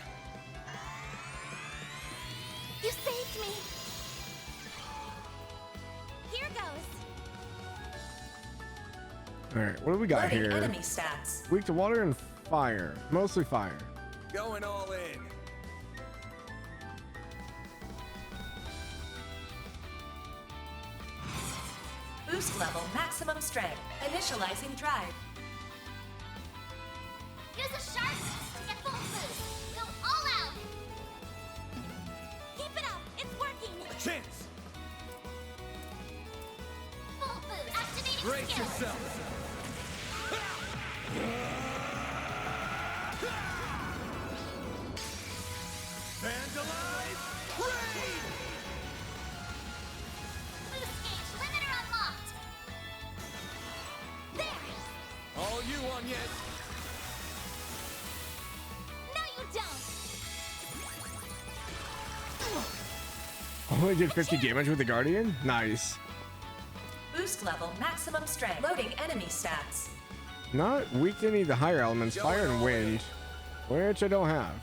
You saved me. Here goes. Alright, what do we got Loading here? enemy stats. Weak to water and fire. Mostly fire. Going all in. Boost level maximum strength. Initializing drive. Use a sharp boost to get full boost. Go all out. Keep it up. It's working. A chance. Full boost. Activating Brace skill. yourself. Vandalize! Raid! Boost gauge limiter unlocked. There. All you on, yes? No, you don't. Only did 50 damage with the Guardian? Nice. Boost level maximum strength. Loading enemy stats. Not weak to any of the higher elements, fire and wind, which I don't have.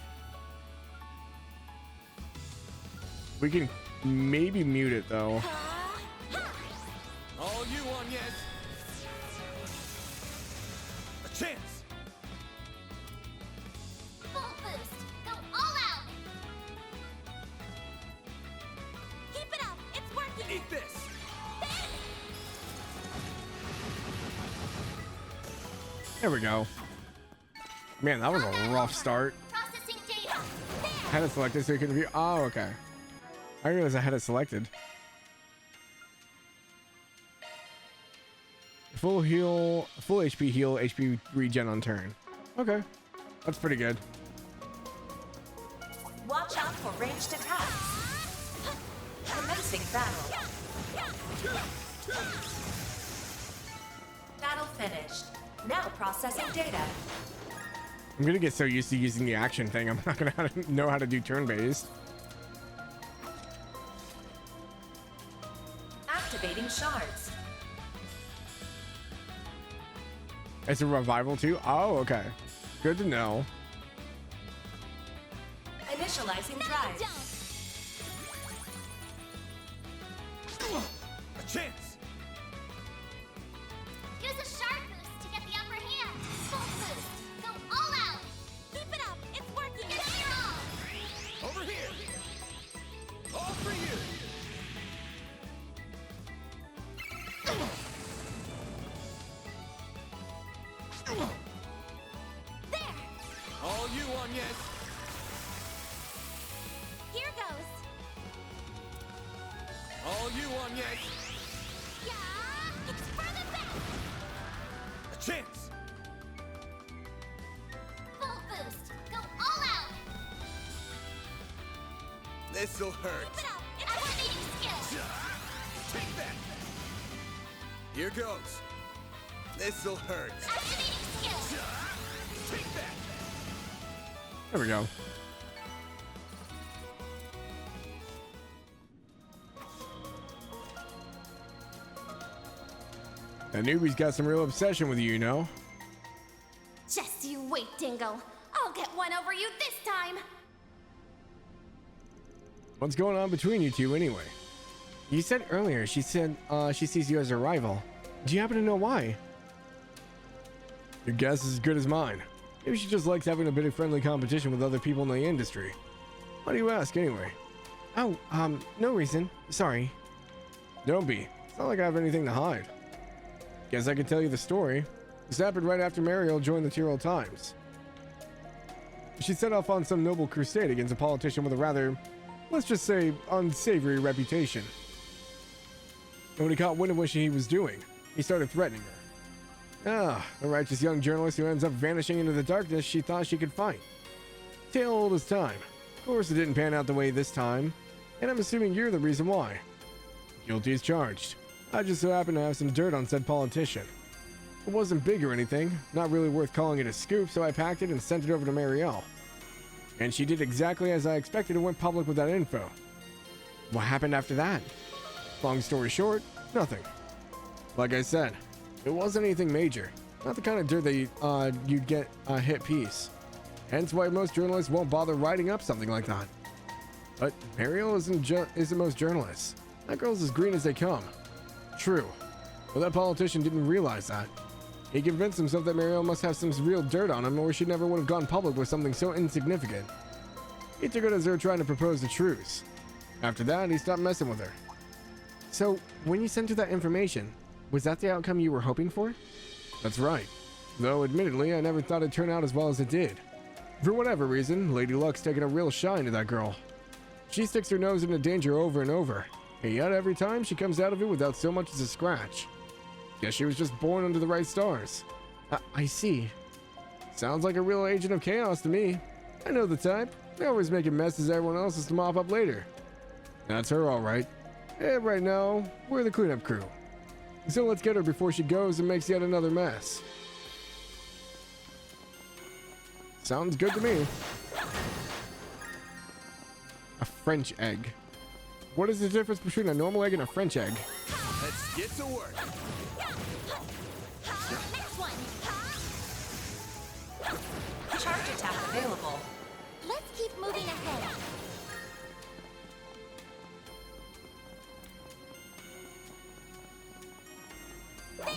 We can maybe mute it though. All you on, yes? A chance. Full boost. Go all out. Keep it up. It's working. Eat this. There we go. Man, that was a rough start. Processing data. I had it selected so you can view. Oh, okay. I realized I had it selected. Full heal, full HP heal, HP regen on turn. Okay, that's pretty good. Watch out for ranged attacks. Commencing battle. Battle finished. Now processing data. I'm gonna get so used to using the action thing, I'm not gonna know how to do turn-based. Activating shards. It's a revival too? Oh, okay. Good to know. Initializing drive. A chance. Use a sharp boost to get the upper hand. Full boost. Go all out. Keep it up. It's working. Give it your all. Over here. All for you. There. All you on, yes? Here goes. All you on, yes? Yeah. It's for the best. A chance. Full boost. Go all out. This'll hurt. Keep it up. It's activating skill. Take that. Here goes. This'll hurt. Activating skill. Take that. There we go. That newbie's got some real obsession with you, you know? Just you wait, Dingo. I'll get one over you this time. What's going on between you two anyway? You said earlier she said she sees you as a rival. Do you happen to know why? Your guess is as good as mine. Maybe she just likes having a bit of friendly competition with other people in the industry. Why do you ask anyway? Oh, no reason. Sorry. Don't be. It's not like I have anything to hide. Guess I can tell you the story. This happened right after Mariel joined the Tyrrell Times. She set off on some noble crusade against a politician with a rather, let's just say, unsavory reputation. And when he caught wind of what he was doing, he started threatening her. Ah, the righteous young journalist who ends up vanishing into the darkness she thought she could fight. Tale old as time. Of course it didn't pan out the way this time, and I'm assuming you're the reason why. Guilty as charged. I just so happen to have some dirt on said politician. It wasn't big or anything, not really worth calling it a scoop, so I packed it and sent it over to Marielle. And she did exactly as I expected and went public with that info. What happened after that? Long story short, nothing. Like I said, it wasn't anything major. Not the kind of dirt that you'd get a hit piece. Hence why most journalists won't bother writing up something like that. But Mariel isn't most journalists. That girl's as green as they come. True. But that politician didn't realize that. He convinced himself that Mariel must have some real dirt on him or she never would have gone public with something so insignificant. He took it as her trying to propose a truce. After that, he stopped messing with her. So, when you sent her that information, Was that the outcome you were hoping for? That's right. Though, admittedly, I never thought it'd turn out as well as it did. For whatever reason, Lady Luck's taken a real shine to that girl. She sticks her nose into danger over and over, and yet every time she comes out of it without so much as a scratch. Guess she was just born under the right stars. I see. Sounds like a real agent of chaos to me. I know the type. They're always making messes everyone else has to mop up later. That's her, all right. And right now, we're the cleanup crew. So let's get her before she goes and makes yet another mess. Sounds good to me. A French egg. What is the difference between a normal egg and a French egg? Let's get to work. Next one. Charge attack available. Let's keep moving ahead. There.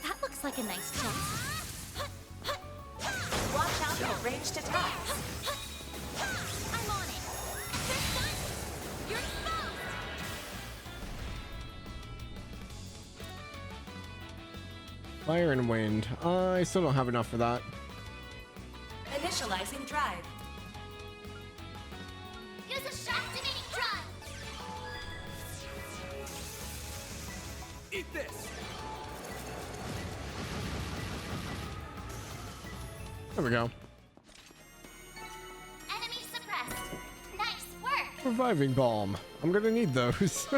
That looks like a nice chance. Watch out for ranged attacks. I'm on it. They're done. You're exposed. Fire and wind. I still don't have enough for that. Initializing drive. Use a shock-activating drive. Eat this. There we go. Enemy suppressed. Nice work. Reviving balm. I'm gonna need those.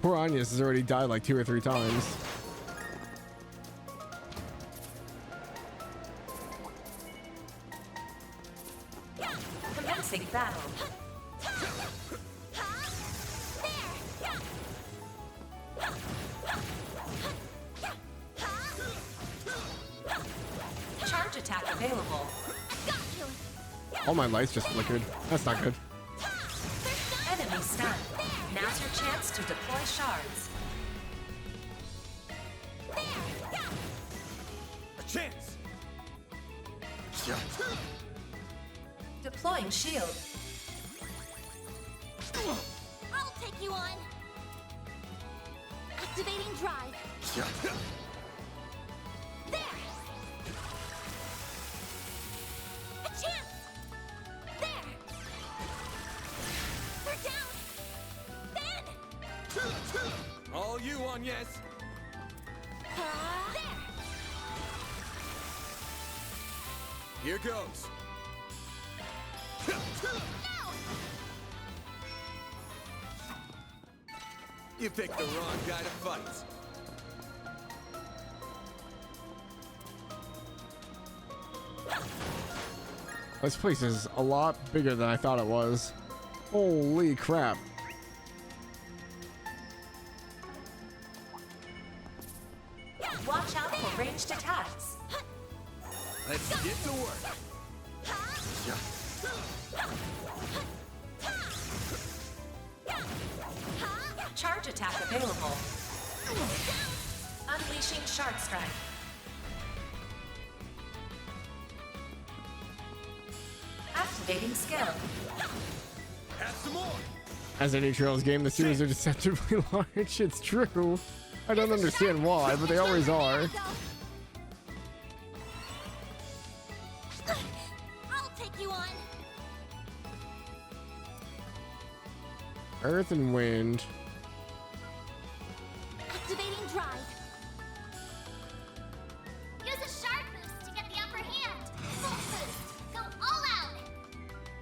Poor Agnes has already died like 2 or 3 times. Commencing battle. Charge attack available. All my lights just flickered. That's not good. Enemy stunned. Now's your chance to deploy shards. A chance. Deploying shield. I'll take you on. Activating drive. There. A chance. There. We're down. Then. All you on, yes. There. Here goes. You picked the wrong guy to fight. This place is a lot bigger than I thought it was. Holy crap. Watch out for ranged attacks. Let's get to work. Charge attack available. Unleashing shard strike. Activating skill. Have some more. As any Trails game, the series are deceptively large. It's true. I don't understand why, but they always are. I'll take you on. Earth and wind. Activating drive. Use a shard boost to get the upper hand. Full boost. Go all out.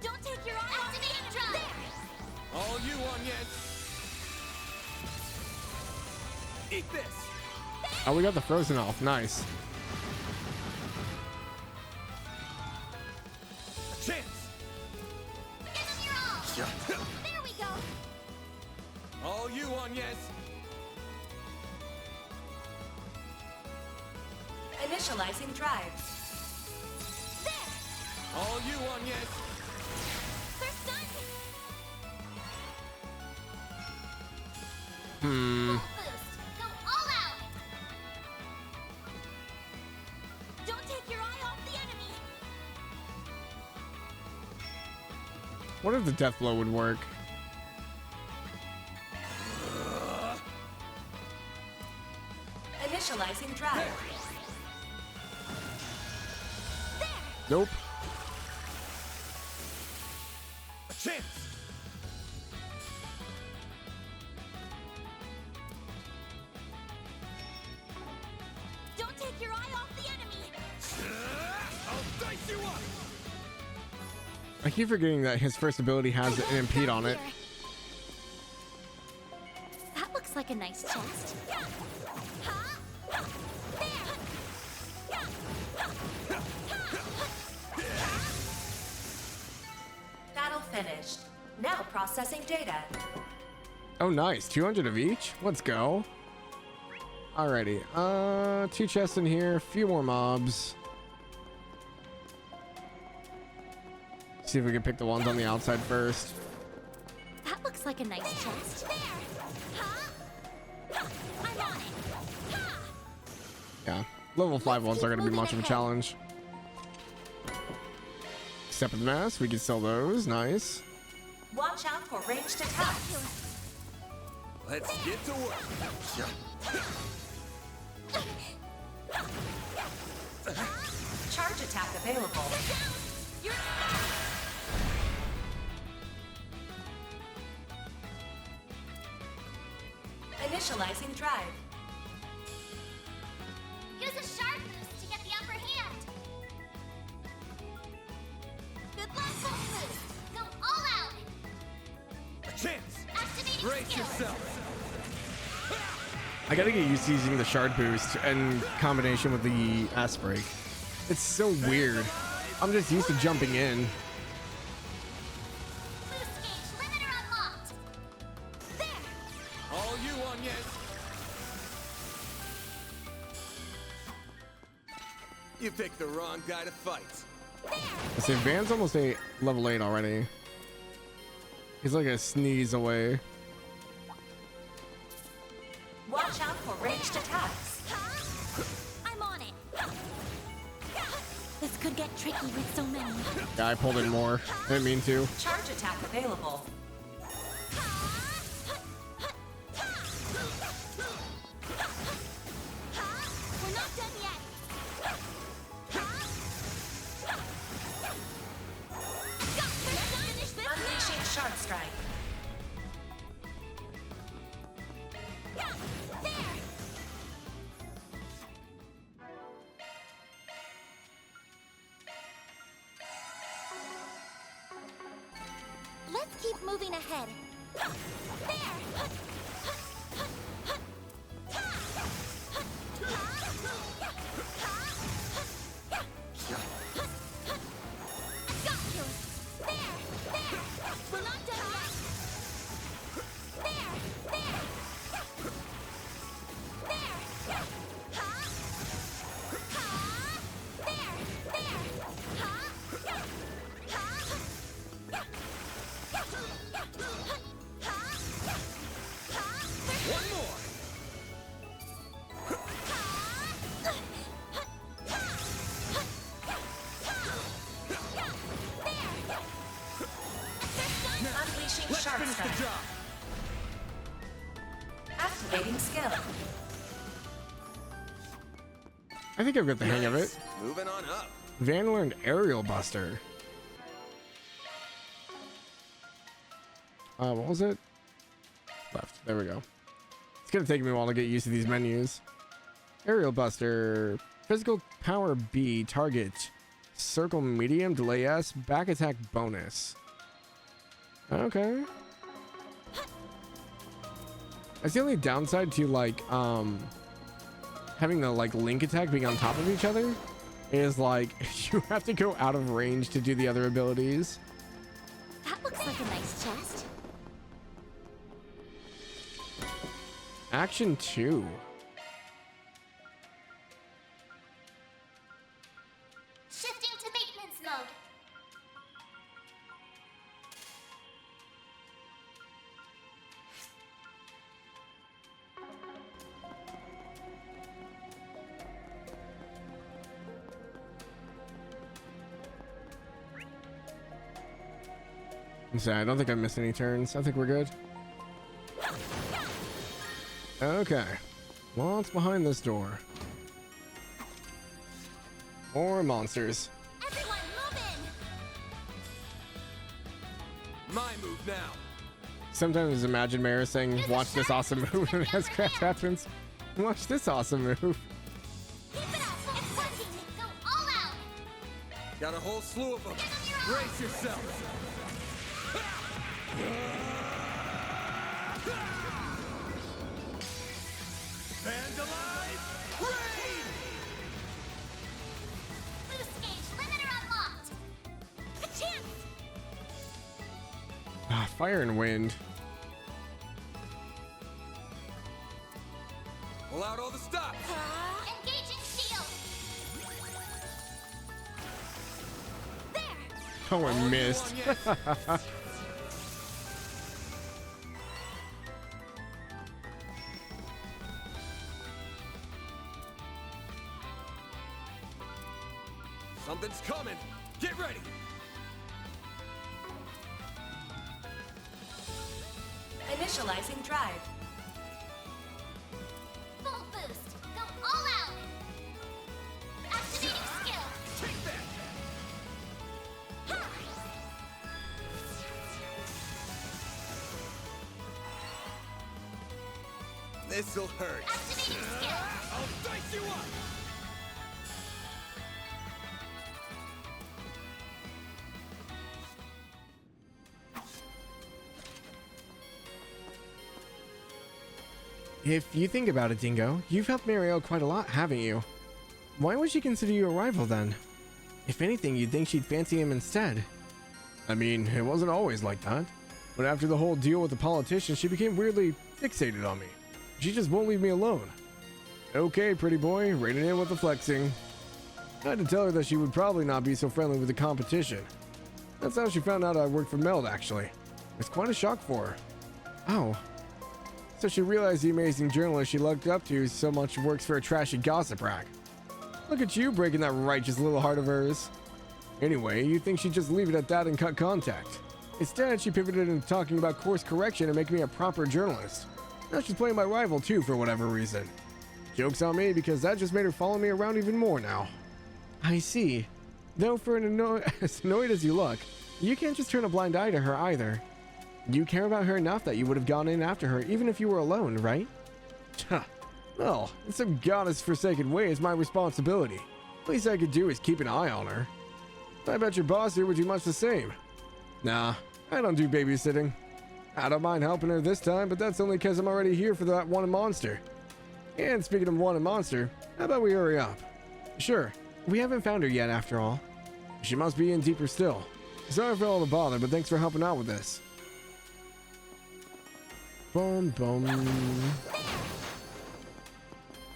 Don't take your eye off the drive. There. All you on, yes. Eat this. Oh, we got the frozen off. Nice. A chance. Give them your all. There we go. All you on, yes. Initializing drive. There. All you on, yes. They're stunned. Hmm. Full boost. Go all out. Don't take your eye off the enemy. What if the death blow would work? Initializing drive. Nope. A chance. Don't take your eye off the enemy. I'll dice you up. I keep forgetting that his first ability has an impede on it. That looks like a nice chest. Battle finished. Now processing data. Oh, nice. 200 of each. Let's go. Alrighty. 2 chests in here. A few more mobs. See if we can pick the ones on the outside first. That looks like a nice chest. I'm on it. Yeah. Level 5 ones aren't going to be much of a challenge. Step of the mass. We can sell those. Nice. Watch out for ranged attacks. Let's get to work. Charge attack available. Initializing drive. Use a sharp boost to get the upper hand. Good luck, boost. Go all out. A chance. Activating Brace skill. yourself. I gotta get used to using the shard boost in combination with the S-break. It's so weird. I'm just used to jumping in. Boost gauge limiter unlocked. There. All you on, yes. You picked the wrong guy to fight. I say Van's almost level 8 already. He's like a sneeze away. Watch out for ranged attacks. I'm on it. This could get tricky with so many. Yeah, I pulled in more. I didn't mean to. Charge attack available. We're not done yet. Finish this Unleashing now. shard strike. Let's keep moving ahead. There! Got you! There! There! We're not done yet! There! There! There! One more. Unleashing Let's shard finish the strike. job. Activating skill. I think I've got the hang of it. Moving on up. Van learned Aerial Buster. What was it? Left. There we go. It's gonna take me a while to get used to these menus. Aerial Buster. Physical power B. Target. Circle medium. Delay S. Back attack bonus. Okay. That's the only downside to like having the like link attack being on top of each other is like you have to go out of range to do the other abilities. That looks like a nice chest. Action 2. Shifting to maintenance mode. I'm sorry, I don't think I missed any turns. I think we're good. Okay. What's behind this door? More monsters. Everyone, move in. My move now. Sometimes imagine Mara saying, watch this awesome move, and as crap happens, watch this awesome move. Keep it up. It's working. Go all out. Got a whole slew of them. Brace yourself. Vandalize! Rain! Boost gauge limiter unlocked. A chance. Fire and wind. Pull out all the stops. Engaging shield. Oh, I missed. Something's coming. Get ready. Initializing drive. Full boost. Go all out. Activating skill. Take that. This'll hurt. Activating skill. I'll dice you up. If you think about it, Dingo, you've helped Mariel quite a lot, haven't you? Why would she consider you a rival then? If anything, you'd think she'd fancy him instead. I mean, it wasn't always like that. But after the whole deal with the politician, she became weirdly fixated on me. She just won't leave me alone. Okay, pretty boy, rein it in with the flexing. I had to tell her that she would probably not be so friendly with the competition. That's how she found out I worked for Meld, actually. It's quite a shock for her. Oh. So she realized the amazing journalist she looked up to so much works for a trashy gossip rack. Look at you breaking that righteous little heart of hers. Anyway, you'd think she'd just leave it at that and cut contact. Instead, she pivoted into talking about course correction and making me a proper journalist. Now she's playing my rival too for whatever reason. Joke's on me because that just made her follow me around even more now. I see. Though for as annoyed as you look, you can't just turn a blind eye to her either. You care about her enough that you would have gone in after her even if you were alone, right? Well, in some goddess-forsaken way, it's my responsibility. Least I could do is keep an eye on her. I bet your boss here would do much the same. Nah, I don't do babysitting. I don't mind helping her this time, but that's only because I'm already here for that wanted monster. And speaking of wanted monster, how about we hurry up? Sure, we haven't found her yet after all. She must be in deeper still. Sorry for all the bother, but thanks for helping out with this. Boom, boom.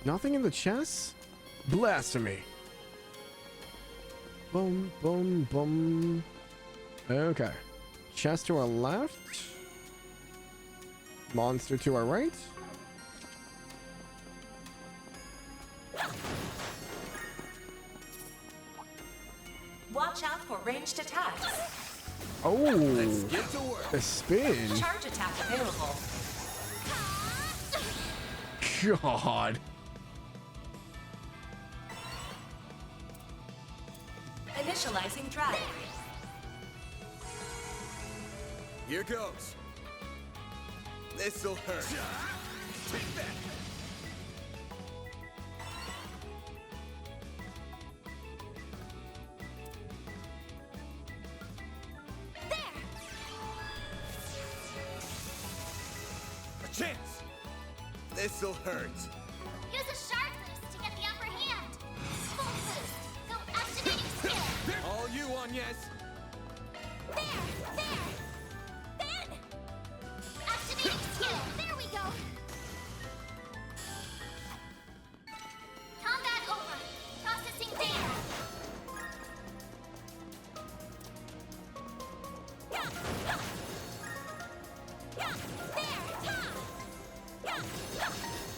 Nothing in the chest? Blasphemy. Boom, boom, boom. Okay. Chest to our left. Monster to our right. Watch out for ranged attacks. Oh, Let's get to work. A spin. Charge attack available. God. Initializing drive. Here goes. This'll hurt. Take that. A chance. This'll hurt. Use a sharp boost to get the upper hand. Full boost. Go activating skill. All you on, yes. There. Then. Activating skill. There we go. Combat over. Processing data.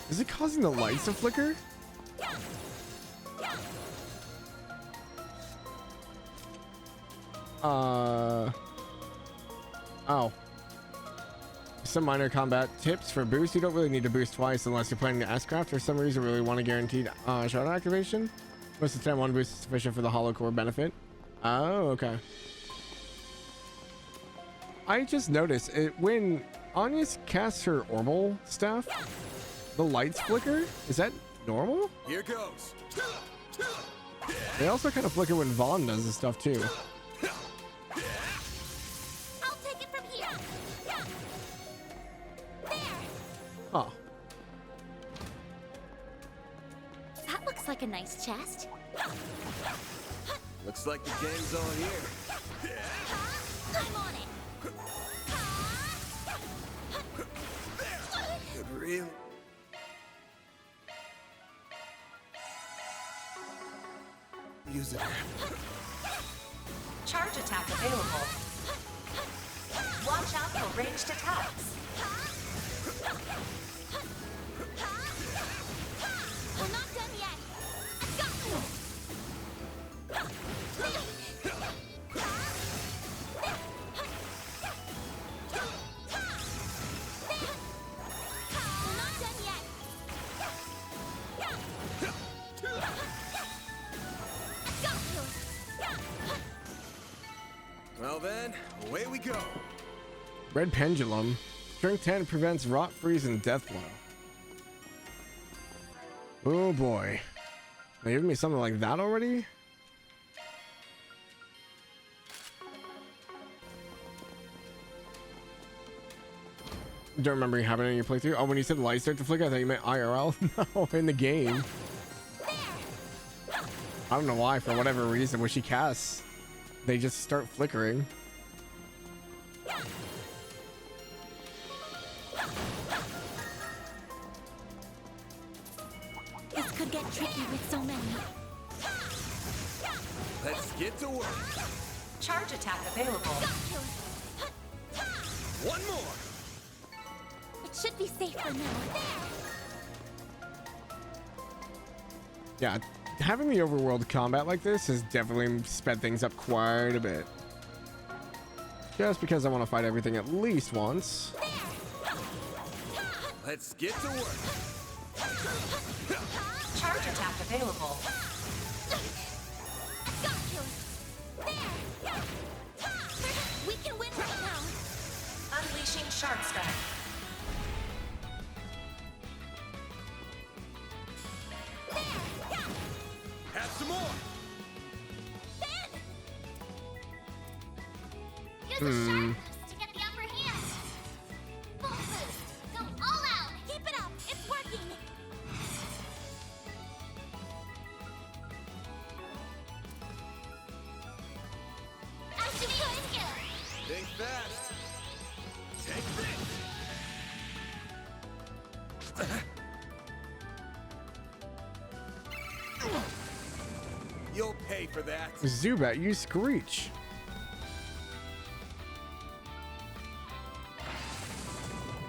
Is it causing the lights to flicker? Oh. Some minor combat tips for boost. You don't really need to boost twice unless you're playing the S-Craft. For some reason, really want a guaranteed shot activation. Most of the time, one boost is sufficient for the hollow core benefit. Oh, okay. I just noticed it when Anya casts her orbital stuff, the lights flicker. Is that normal? Here goes. They also kind of flicker when Vaughn does this stuff too. I'll take it from here. There. Oh. That looks like a nice chest. Looks like the gang's all here. I'm on it. Good, really? Use it. Charge attack available. Watch out for ranged attacks. We're not done yet. We're not done yet. Well then, away we go. Red Pendulum. Strength 10 prevents rot, freeze, and death blow. Oh boy. They giving me something like that already? Don't remember you having it in your playthrough. Oh, when you said the lights start to flicker, I thought you meant IRL. No, in the game. I don't know why, for whatever reason, when she casts, they just start flickering. This could get tricky with so many. Let's get to work. Charge attack available. One more. It should be safer now. Yeah, having the overworld combat like this has definitely sped things up quite a bit. Just because I want to fight everything at least once. Let's get to work. Charge attack available. We can win right now. Unleashing Shark Strike. Have some more. Use the sharpness to get the upper hand. Full boost. Go all out. Keep it up. It's working. Activate skill. Think fast. Take this. You'll pay for that. Zubat, you screech.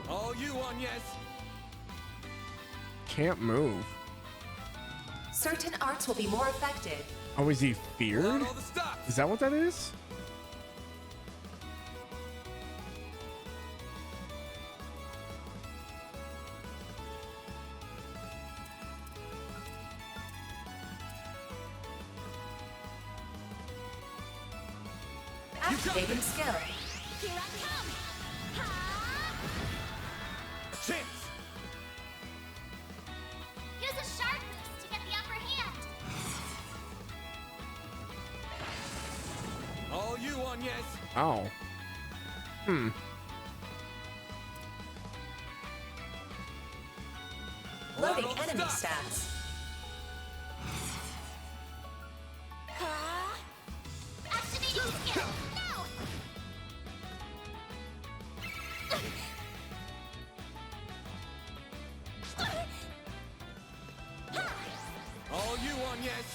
All you on, yes. Can't move. Certain arts will be more effective. Oh, is he feared? All the stops. Is that what that is? Activating skill. Here I come. Chance. Use a sharpness to get the upper hand. All you on, yes. Oh. Loading enemy stats. Activating skill. Now. All you on, yes.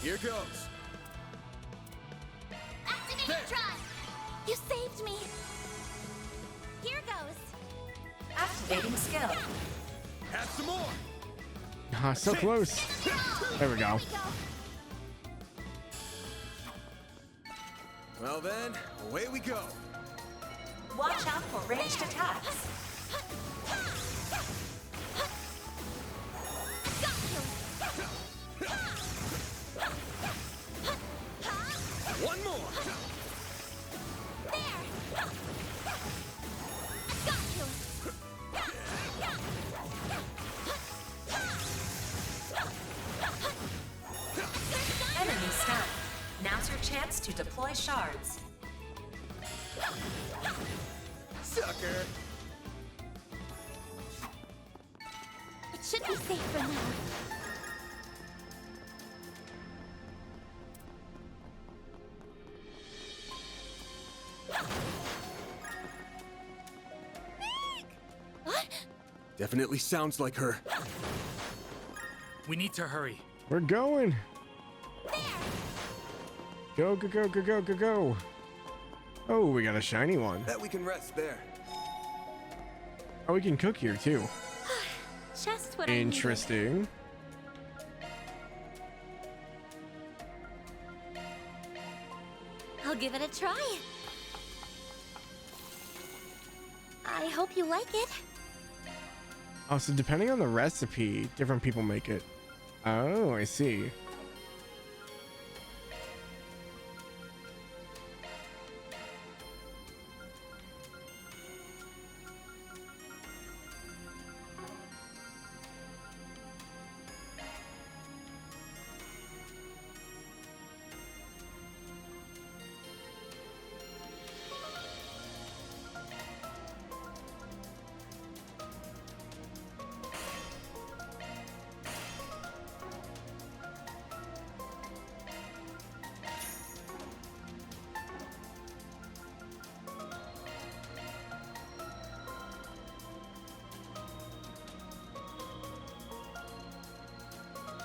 Here goes. Activating Tron. You saved me. Here goes. Activating skill. Have some more. Ah, so close. There we go. Well then, away we go. Watch out for ranged attacks. Go! chance to deploy shards. Sucker! It should be safe for now. Definitely sounds like her. We need to hurry. We're going. Go, go, go, go, go, go, go. Oh, we got a shiny one. Bet we can rest there. Oh, we can cook here too. Just what Interesting. I'll give it a try. I hope you like it. Oh, so depending on the recipe, different people make it. Oh, I see.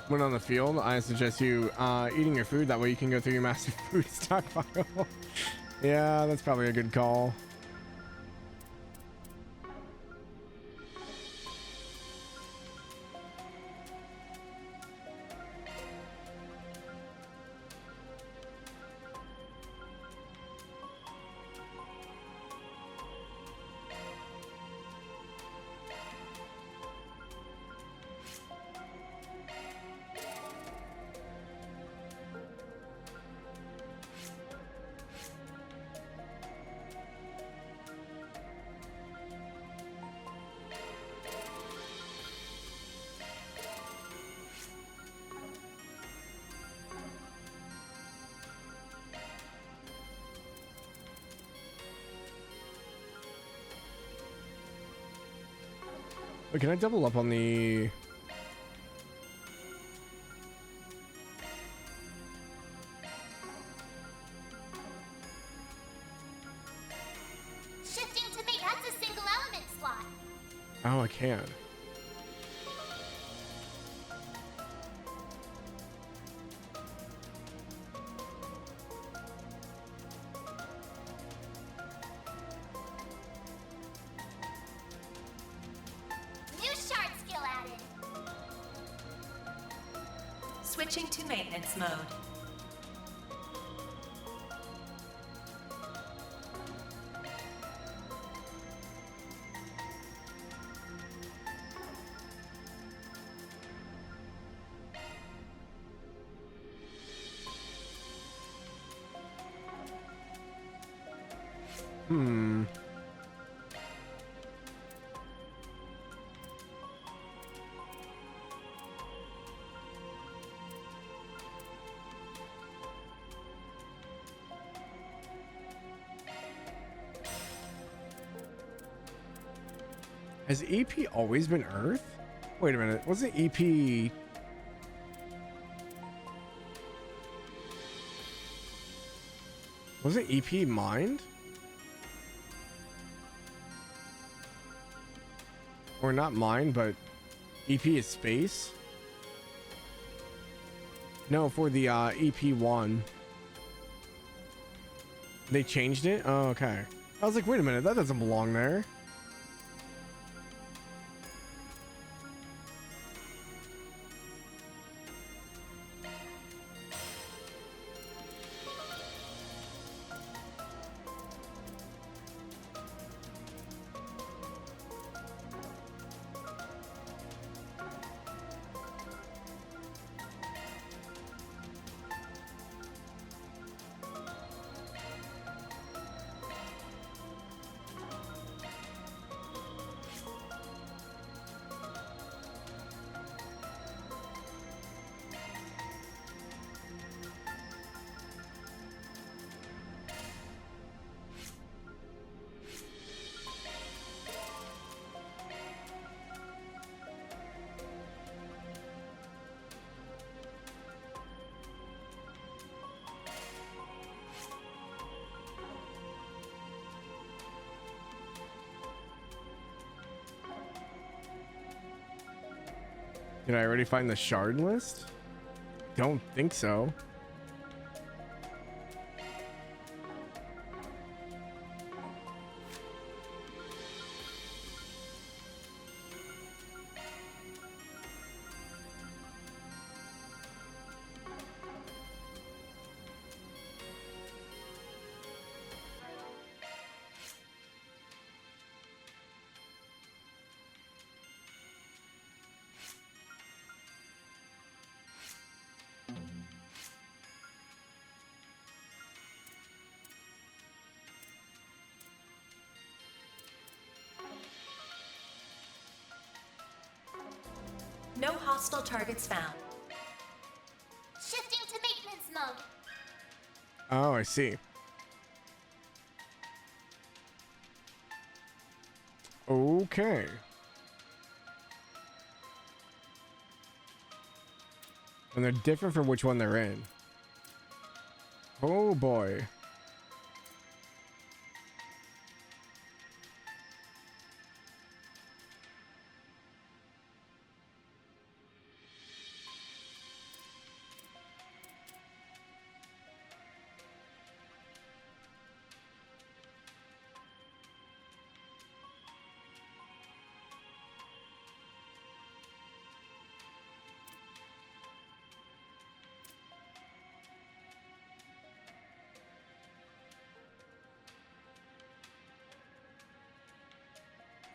When on the field, I suggest you eating your food. That way you can go through your massive food stockpile. Yeah, that's probably a good call. Wait, can I double up on the... Shifting to me, that's a single element slot. Oh, I can. New shard skill added. Switching to maintenance mode. Hmm. Has EP always been Earth? Wait a minute. Wasn't EP... Wasn't EP mined? Or not mined, but EP is space? No, for the EP1. They changed it? Oh, okay. I was like, wait a minute, that doesn't belong there. Did I already find the shard list? Don't think so. No hostile targets found. Shifting to maintenance mode. Oh, I see. Okay. And they're different from which one they're in. Oh boy.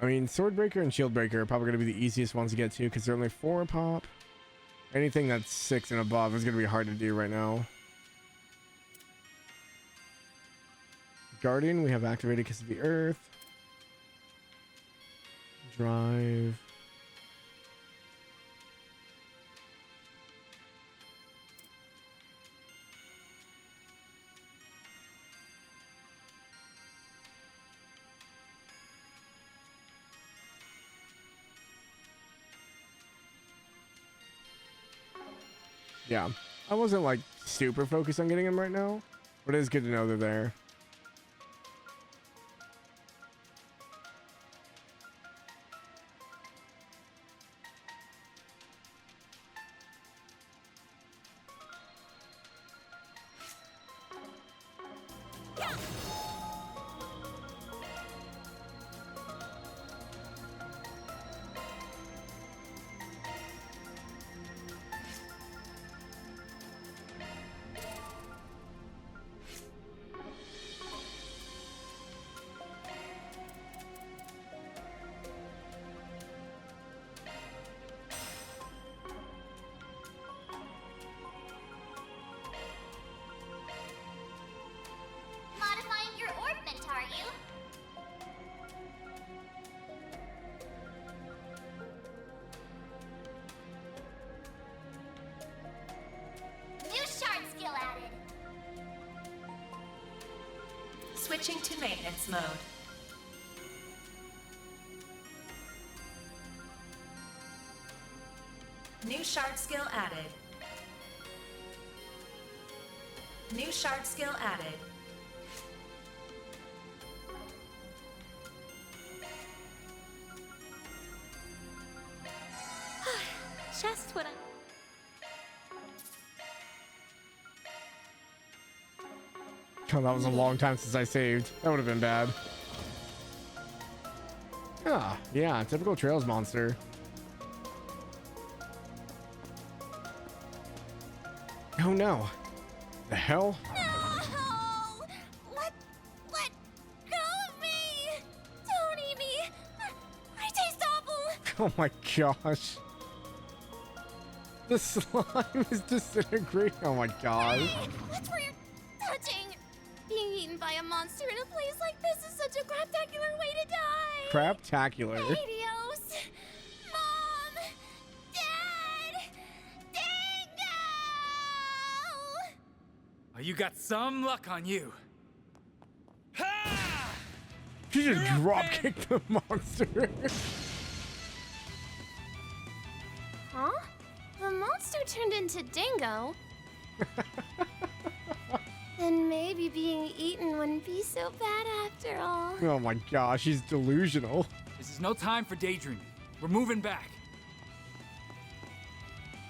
I mean, Swordbreaker and Shieldbreaker are probably going to be the easiest ones to get to because they're only 4 pop. Anything that's 6 and above is going to be hard to do right now. Guardian, we have activated because of the Earth. Drive. Yeah, I wasn't like super focused on getting them right now, but it is good to know they're there. Modifying your orbment, are you? New shard skill added. Switching to maintenance mode. New shard skill added. New shard skill added. Just what I... Oh, that was a long time since I saved. That would have been bad. Ah, yeah, typical Trails monster. Oh no. The hell? No! Let go of me! Don't eat me! I taste awful! Oh my gosh. The slime is disintegrating. Oh my god. That's where you're touching! Being eaten by a monster in a place like this is such a craptacular way to die! Craptacular. Adios! Mom! Dad! Dingo! Oh, you got some luck on you. She just drop kicked the monster. Huh? The monster turned into Dingo. Then maybe being eaten wouldn't be so bad after all. Oh my gosh, she's delusional. This is no time for daydreaming. We're moving back.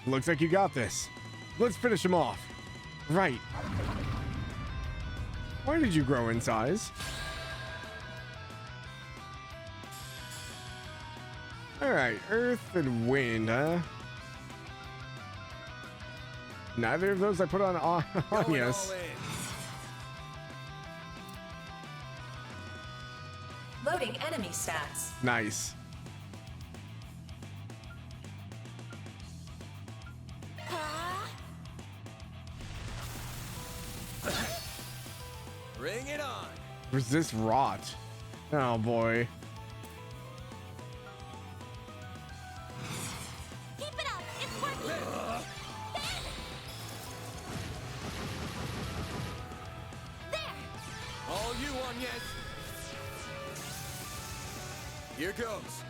Looks like you got this. Let's finish him off. Right. Why did you grow in size? Alright, earth and wind, huh? Neither of those I put on yes. Loading enemy stats. Nice. Bring it on. Resist rot. Oh boy. Keep it up. It's working. There. All you on, yes. Here goes.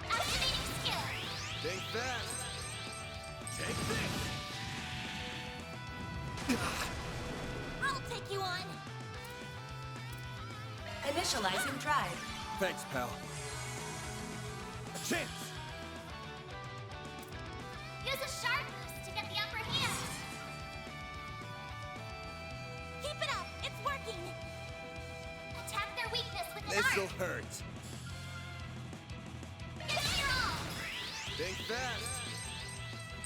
Activating skill. Think fast. Take this. I'll take you on. Initializing drive. Thanks, pal. A chance. Use a sharp boost to get the upper hand. Keep it up. It's working. Attack their weakness with an This'll arc. hurt. Give it your all. Think fast.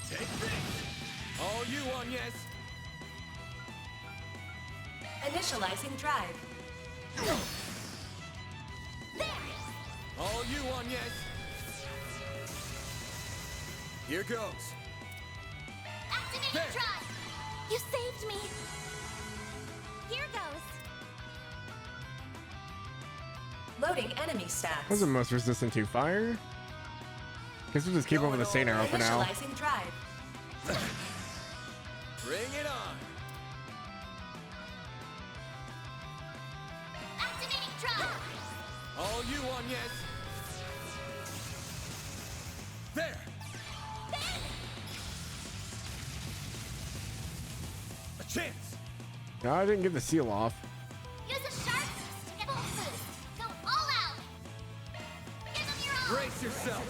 Take this. All you on, yes. Initializing drive. All you on, yes. Here goes. Activating There. drive. You saved me. Here goes. Loading enemy stats. What's the most resistant to fire? Guess we'll just keep up with the Saint Arrow for now. Initializing drive. Bring it on. Activating drive. All you on, yes. There. A chance. No, I didn't get the seal off. Use a sharp boost to get full boost. Go all out. Give them your all. Brace yourself.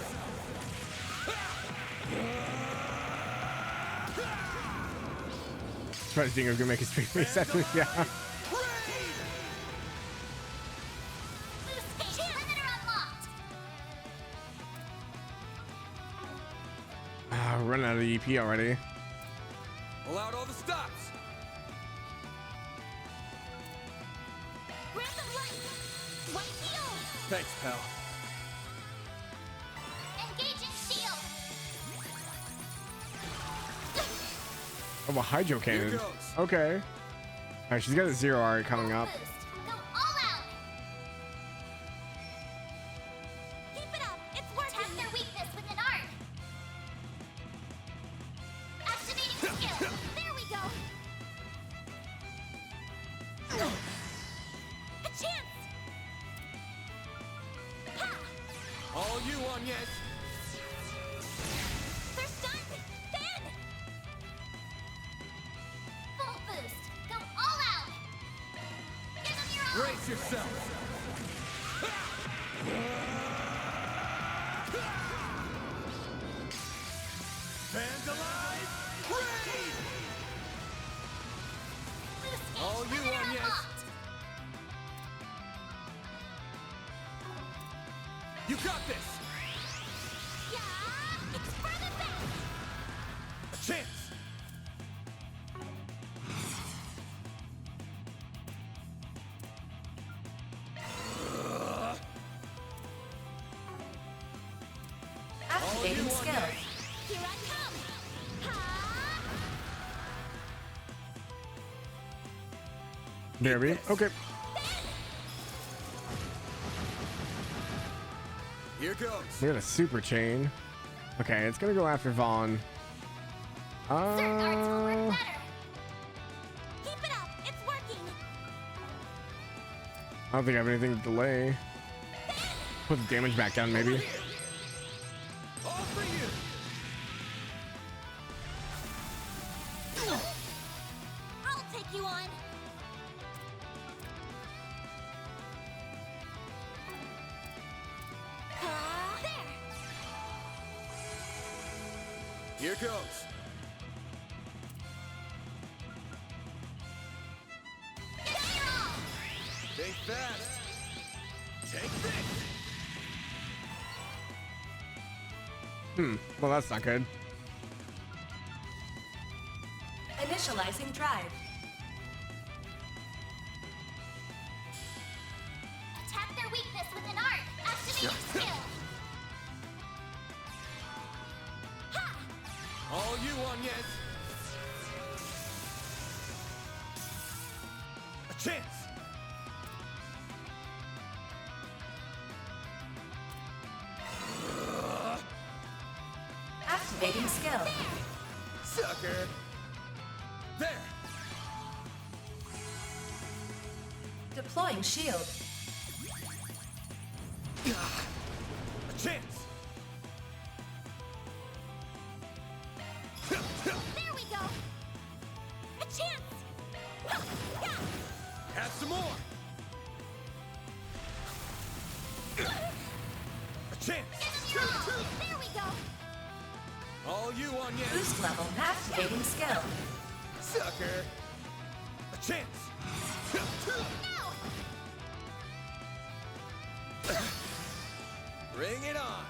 Try to think I was gonna make a straight face after yeah. Boost stage limiter unlocked. Running out of the EP already. Pull out all the stops. Grab the light. White heal. Thanks, pal. Engaging shield. Oh, a hydro cannon. goes. Okay. Alright, she's got a zero art coming up. Boost. Go all out. Keep it up. It's working. Attack their weakness with an arc. Activating skill. There we go. A chance. Ha! All you on, yes. They're stunned. Fan. Full boost. Go all out. Give them your all. Brace yourself. Vandalize. Raid. Boost gauge All you limiter on, yes. unlocked. You got this. Yeah, it's for the best. A chance. Activating skill. Here I come. Ha! There we okay. Here goes. We got a super chain. Okay, it's gonna go after Vaughn. Certain arts will work better. Keep it up. It's working. I don't think I have anything to delay. Put the damage back down, maybe. All for you. I'll take you on. There. Here goes. Think fast. Take this. Well, that's not good. Initializing drive. Attack their weakness with an art. Activate your skill. Ha! All you want, yes. A chance. Activating skill. Sucker. There. Deploying shield. A chance. There we go. A chance. Have some more. A chance. There we go. All you want, yes. Boost level. Activating skill. Sucker. A chance. Bring it on.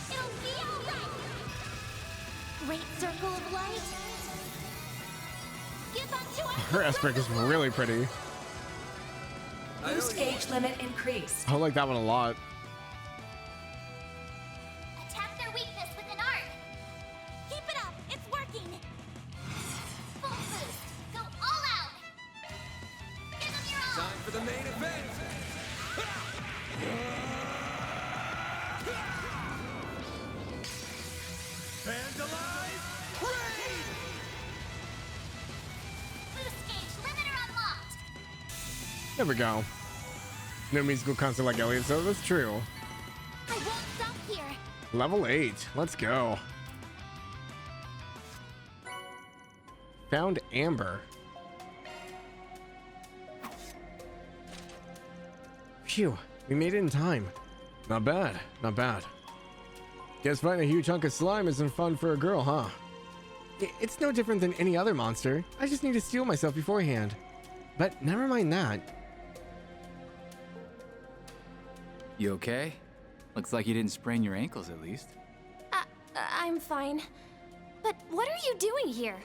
It'll be all right. Great circle of light. Give unto us. Her S-Break is really pretty. Boost gauge limit increased. I like that one a lot. Attack their weakness with an art. Keep it up. It's working. Full boost. Go all out. Give them your all. Time for the main event. Vandalize. Raid. Boost gauge limiter unlocked. There we go. No musical concert like Elliot, so that's true. I won't stop here. Level 8. Let's go. Found Amber. Phew, we made it in time. Not bad, not bad. Guess fighting a huge hunk of slime isn't fun for a girl, huh? It's no different than any other monster. I just need to steel myself beforehand. But never mind that. You okay? Looks like you didn't sprain your ankles at least. I'm fine. But what are you doing here?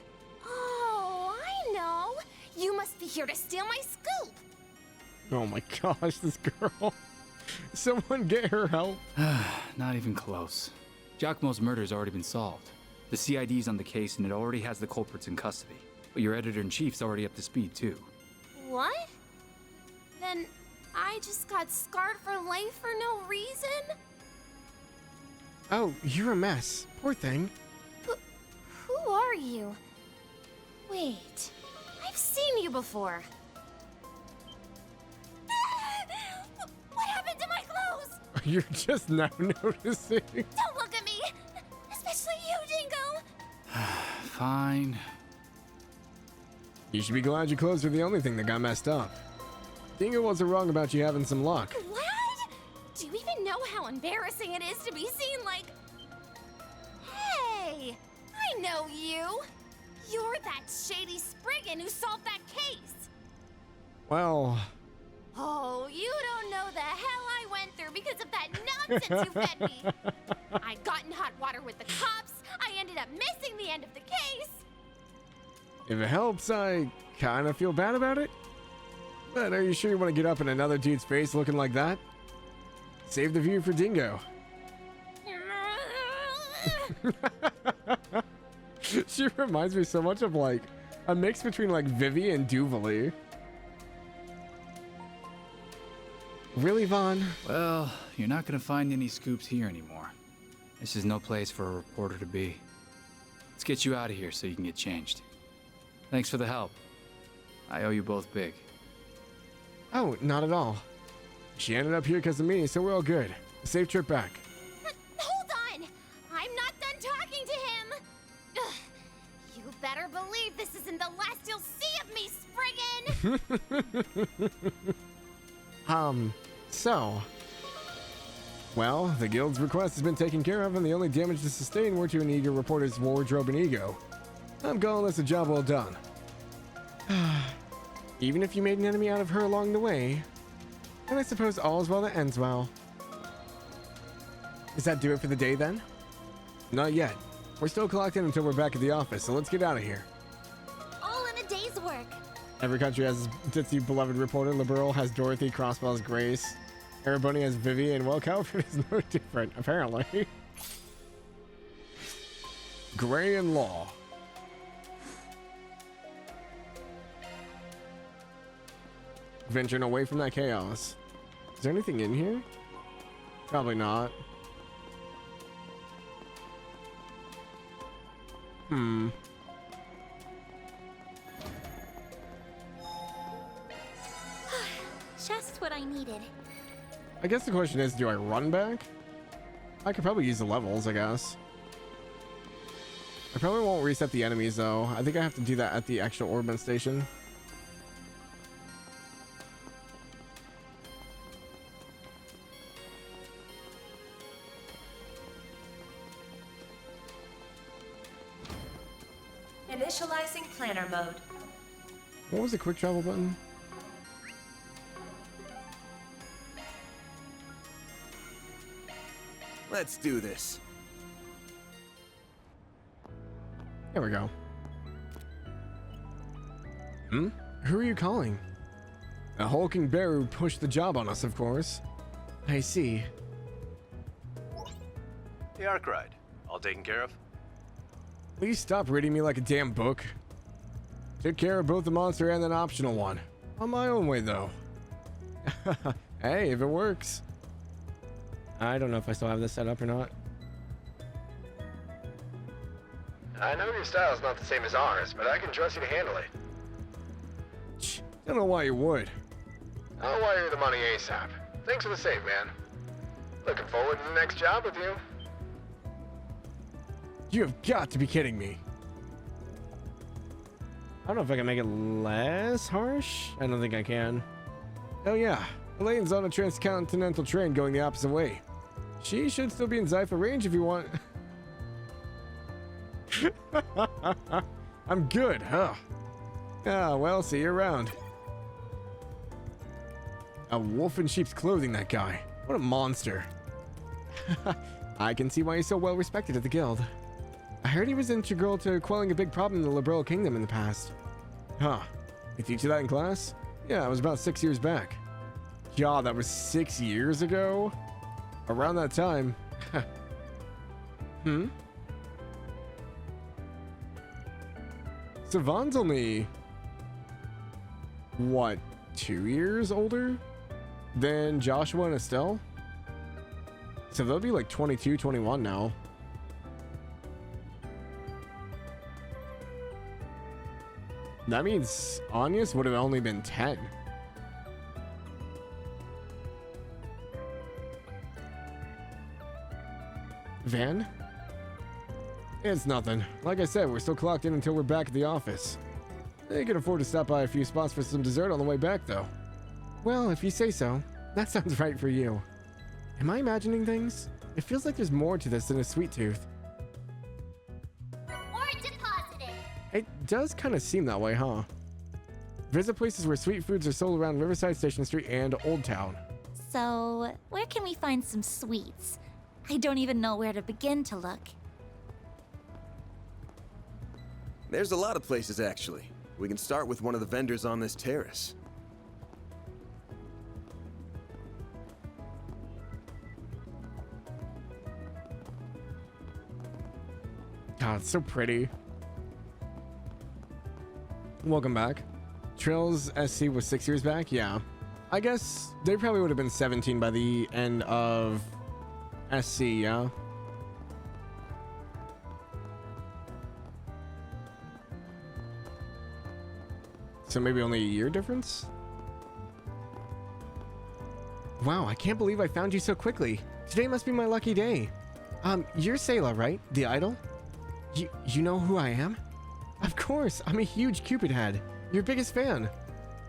Oh, I know. You must be here to steal my scoop. Oh my gosh, this girl. Someone get her help. Not even close. Jalmoc's murder's already been solved. The CID's on the case and it already has the culprits in custody. But your editor-in-chief's already up to speed too. What? Then I just got scarred for life for no reason? Oh, you're a mess. Poor thing. Who are you? Wait, I've seen you before. What happened to my clothes? You're just now noticing. Don't look at me! Especially you, Dingo! Fine. You should be glad your clothes are the only thing that got messed up. Dingo wasn't wrong about you having some luck. What? Do you even know how embarrassing it is to be seen like... Hey! I know you! You're that shady Spriggan who solved that case! Well... Oh, you don't know the hell I went through because of that nonsense you fed me! I got in hot water with the cops, I ended up missing the end of the case! If it helps, I kind of feel bad about it. But are you sure you want to get up in another dude's face looking like that? Save the view for Dingo. She reminds me so much of like a mix between like Vivi and Duvalie. Really, Vaughn? Well, you're not gonna find any scoops here anymore. This is no place for a reporter to be. Let's get you out of here so you can get changed. Thanks for the help. I owe you both big. Oh, not at all. She ended up here because of me, so we're all good. Safe trip back. Hold on! I'm not done talking to him! Ugh. You better believe this isn't the last you'll see of me, Spriggan! So... Well, the guild's request has been taken care of, and the only damage to sustain were to an eager reporter's wardrobe and ego. I'm calling this a job well done. Even if you made an enemy out of her along the way, then I suppose all is well that ends well. Does that do it for the day then? Not yet. We're still collecting until we're back at the office, so let's get out of here. All in a day's work. Every country has its ditzy beloved reporter. Liberal has Dorothy, Crossbell has Grace. Erebony has Vivi, and well, Calvard is no different, apparently. Gray and Law. Venturing away from that chaos. Is there anything in here? Probably not. Just what I needed. I guess the question is, do I run back? I could probably use the levels, I guess. I probably won't reset the enemies, though. I think I have to do that at the actual orbment station. Initializing planner mode. What was the quick travel button? Let's do this. There we go. Who are you calling? A hulking bear who pushed the job on us, of course. I see. The Ark ride. All taken care of? Please stop reading me like a damn book. Took care of both the monster and an optional one. On my own way, though. Hey, if it works. I don't know if I still have this set up or not. I know your style's not the same as ours, but I can trust you to handle it. Don't know why you would. I'll wire you the money ASAP. Thanks for the save, man. Looking forward to the next job with you. You have got to be kidding me. I don't know if I can make it less harsh. I don't think I can. Oh yeah, Elaine's on a transcontinental train going the opposite way. She should still be in Zypha range if you want. I'm good, huh? Ah, well, see you around. A wolf in sheep's clothing, that guy. What a monster. I can see why he's so well respected at the guild. I heard he was integral to quelling a big problem in the Liberal Kingdom in the past. Huh. They teach you that in class? Yeah, it was about 6 years back. God, that was 6 years ago? Around that time. Savon's only, what, 2 years older than Joshua and Estelle? So they'll be like 22, 21 now. That means Anya's would have only been 10. Van? It's nothing. Like I said, we're still clocked in until we're back at the office. They can afford to stop by a few spots for some dessert on the way back, though. Well, if you say so. That sounds right for you. Am I imagining things? It feels like there's more to this than a sweet tooth. Reward deposited. It does kind of seem that way, huh? Visit places where sweet foods are sold around Riverside Station Street and Old Town. So, where can we find some sweets? I don't even know where to begin to look. There's a lot of places, actually. We can start with one of the vendors on this terrace. God, it's so pretty. Welcome back. Trails SC was 6 years back? Yeah. I guess they probably would have been 17 by the end of SC, yeah? So maybe only a year difference? Wow, I can't believe I found you so quickly. Today must be my lucky day. You're Sayla, right? The idol? You know who I am? Of course, I'm a huge Cupid head. Your biggest fan.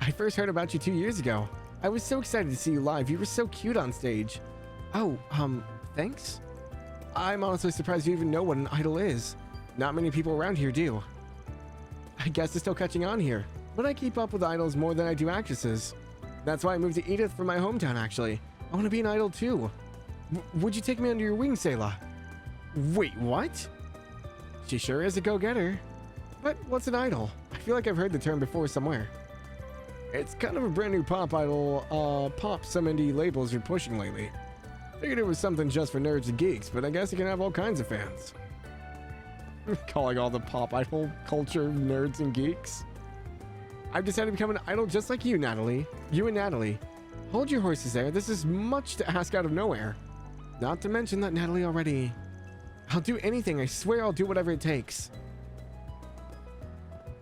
I first heard about you 2 years ago. I was so excited to see you live. You were so cute on stage. Oh, thanks? I'm honestly surprised you even know what an idol is. Not many people around here do. I guess it's still catching on here, but I keep up with idols more than I do actresses. That's why I moved to Edith from my hometown, actually. I want to be an idol, too. Would you take me under your wing, Sayla? Wait, what? She sure is a go-getter. But what's an idol? I feel like I've heard the term before somewhere. It's kind of a brand new pop idol, pop some indie labels you're pushing lately. Figured it was something just for nerds and geeks, but I guess it can have all kinds of fans. Calling all the pop idol culture nerds and geeks. I've decided to become an idol just like you, Natalie. You and Natalie. Hold your horses there. This is much to ask out of nowhere. Not to mention that Natalie already... I'll do anything. I swear I'll do whatever it takes.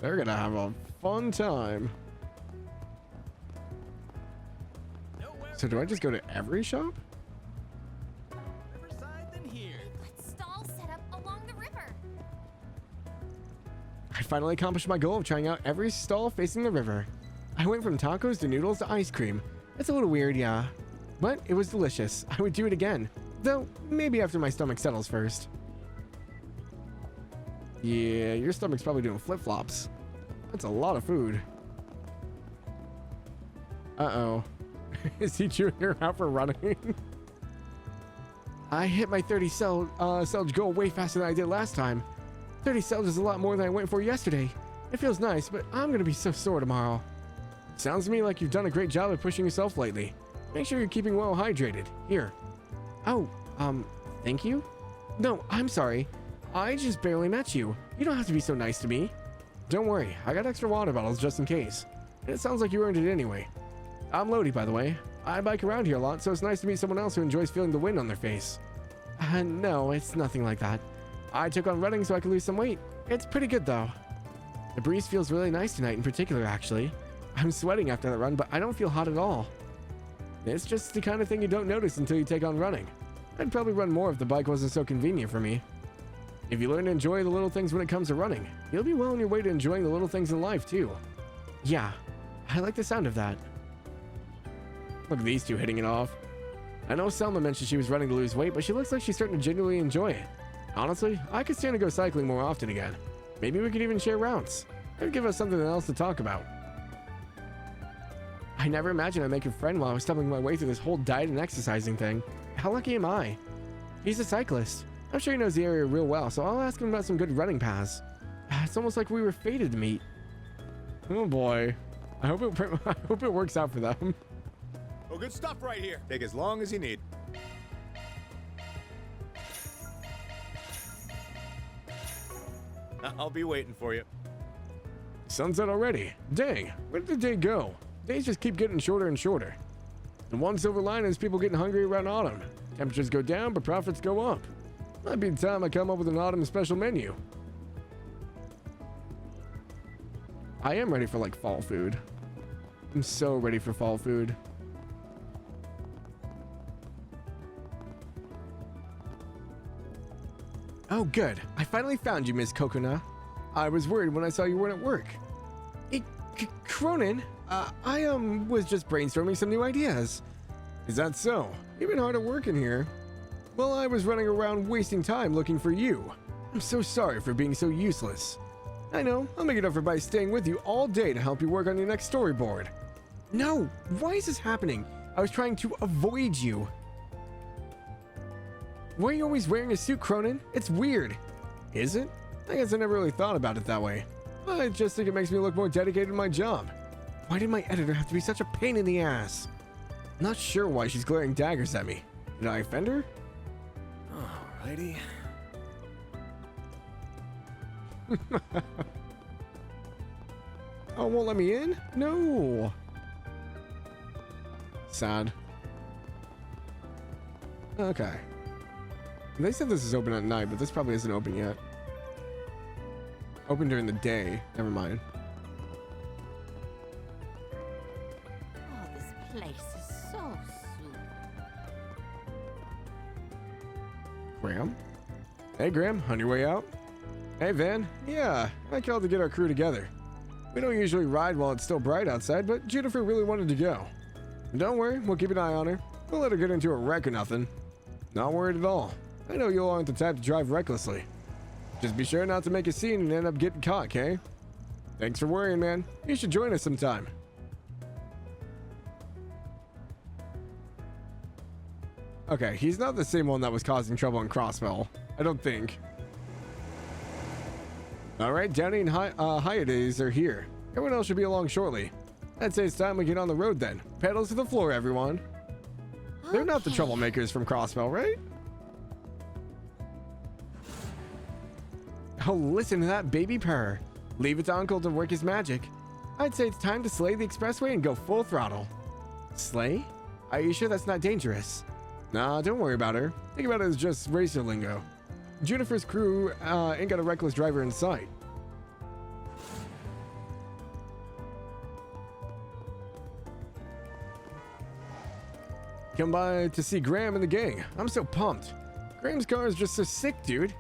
They're gonna have a fun time. So do I just go to every shop? Stalls set up along the river. I finally accomplished my goal of trying out every stall facing the river. I went from tacos to noodles to ice cream. It's a little weird, yeah. But it was delicious. I would do it again. Though, maybe after my stomach settles first. Yeah, your stomach's probably doing flip-flops. That's a lot of food. Uh-oh. Is he chewing her out for running? I hit my 30 Selge goal way faster than I did last time. 30 Selge is a lot more than I went for yesterday. It feels nice, but I'm gonna be so sore tomorrow. Sounds to me like you've done a great job of pushing yourself lately. Make sure you're keeping well hydrated. Here. Oh, thank you? No, I'm sorry. I just barely met you. You don't have to be so nice to me. Don't worry, I got extra water bottles just in case. And it sounds like you earned it anyway. I'm Lodi, by the way. I bike around here a lot, so it's nice to meet someone else who enjoys feeling the wind on their face. No, it's nothing like that. I took on running so I could lose some weight. It's pretty good, though. The breeze feels really nice tonight in particular, actually. I'm sweating after that run, but I don't feel hot at all. It's just the kind of thing you don't notice until you take on running. I'd probably run more if the bike wasn't so convenient for me. If you learn to enjoy the little things when it comes to running, you'll be well on your way to enjoying the little things in life, too. Yeah, I like the sound of that. Look at these two hitting it off. I know Selma mentioned she was running to lose weight, but she looks like she's starting to genuinely enjoy it. Honestly, I could stand to go cycling more often again. Maybe we could even share routes. It'd give us something else to talk about. I never imagined I'd make a friend while I was stumbling my way through this whole diet and exercising thing. How lucky am I? He's a cyclist. I'm sure he knows the area real well, so I'll ask him about some good running paths. It's almost like we were fated to meet. Oh boy. I hope it works out for them. Oh, good stuff right here. Take as long as you need. I'll be waiting for you. Sunset already. Dang, where did the day go? Days just keep getting shorter and shorter. The one silver lining is people getting hungry around autumn. Temperatures go down, but profits go up. Might be the time I come up with an autumn special menu. I am ready for, like, fall food. I'm so ready for fall food. Oh, good. I finally found you, Miss Kokona. I was worried when I saw you weren't at work. Cronin, I was just brainstorming some new ideas. Is that so? You've been hard at work in here. Well, I was running around wasting time looking for you. I'm so sorry for being so useless. I know, I'll make it up for by staying with you all day to help you work on your next storyboard. No, why is this happening? I was trying to avoid you. Why are you always wearing a suit, Cronin? It's weird. Is it? I guess I never really thought about it that way. I just think it makes me look more dedicated to my job. Why did my editor have to be such a pain in the ass? Not sure why she's glaring daggers at me. Did I offend her? Alrighty. Oh, won't let me in? No. Sad. Okay. They said this is open at night, but this probably isn't open yet. Open during the day. Never mind. Oh, this place is so super. Graham? Hey, Graham. On your way out? Hey, Van. Yeah, I called to get our crew together. We don't usually ride while it's still bright outside, but Jennifer really wanted to go. Don't worry, we'll keep an eye on her. Don't let her get into a wreck or nothing. Not worried at all. I know you aren't the type to drive recklessly. Just be sure not to make a scene and end up getting caught, okay? Thanks for worrying, man. You should join us sometime. Okay, he's not the same one that was causing trouble in Crossbell. I don't think. Alright, Downey and Hyades are here. Everyone else should be along shortly. I'd say it's time we get on the road then. Pedals to the floor, everyone. Okay. They're not the troublemakers from Crossbell, right? Oh, listen to that baby purr. Leave it to Uncle to work his magic. I'd say it's time to slay the expressway and go full throttle. Slay? Are you sure that's not dangerous? Nah, don't worry about her. Think about it as just racer lingo. Junifer's crew ain't got a reckless driver in sight. Come by to see Graham and the gang. I'm so pumped. Graham's car is just so sick, dude.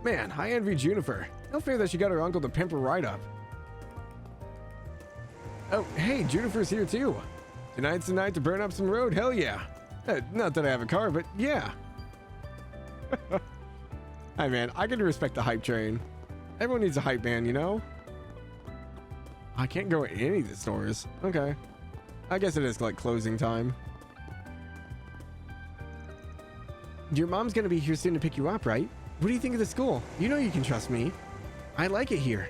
Man, I envy Junifer. No fear that she got her uncle to pimp her right up. Oh, hey, Junifer's here too. Tonight's the night to burn up some road, hell yeah. Not that I have a car, but yeah. Hi man, I can respect the hype train. Everyone needs a hype man, you know? I can't go in any of the stores. Okay. I guess it is like closing time. Your mom's gonna be here soon to pick you up, right? What do you think of the school? You know you can trust me. I like it here.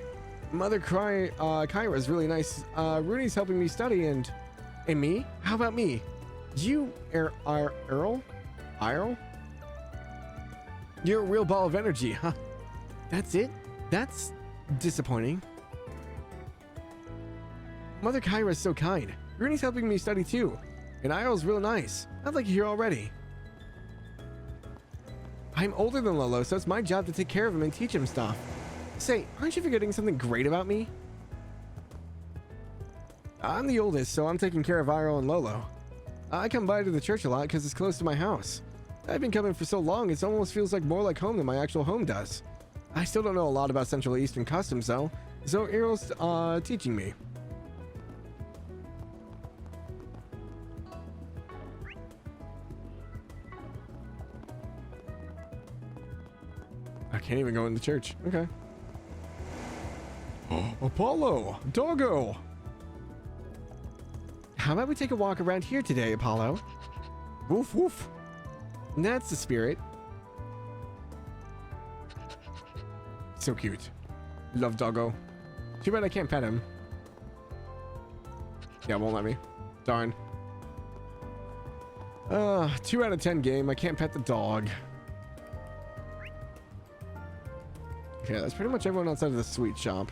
Mother Kyra's really nice. Rooney's helping me study and me? How about me? You, Earl? You're a real ball of energy, huh? That's it? That's disappointing. Mother Kyra's so kind. Rooney's helping me study too. And Irel's real nice. I'd like you here already. I'm older than Lolo, so it's my job to take care of him and teach him stuff. Say, aren't you forgetting something great about me? I'm the oldest, so I'm taking care of Irel and Lolo. I come by to the church a lot because it's close to my house. I've been coming for so long, it almost feels like more like home than my actual home does. I still don't know a lot about Central Eastern customs though, so Irel's teaching me. I can't even go in the church. Okay. Oh, Apollo! Doggo! How about we take a walk around here today, Apollo? Woof woof. That's the spirit. So cute. Love Doggo. Too bad I can't pet him. Yeah, won't let me. Darn. 2 out of 10 game. I can't pet the dog. Okay, that's pretty much everyone outside of the sweet shop.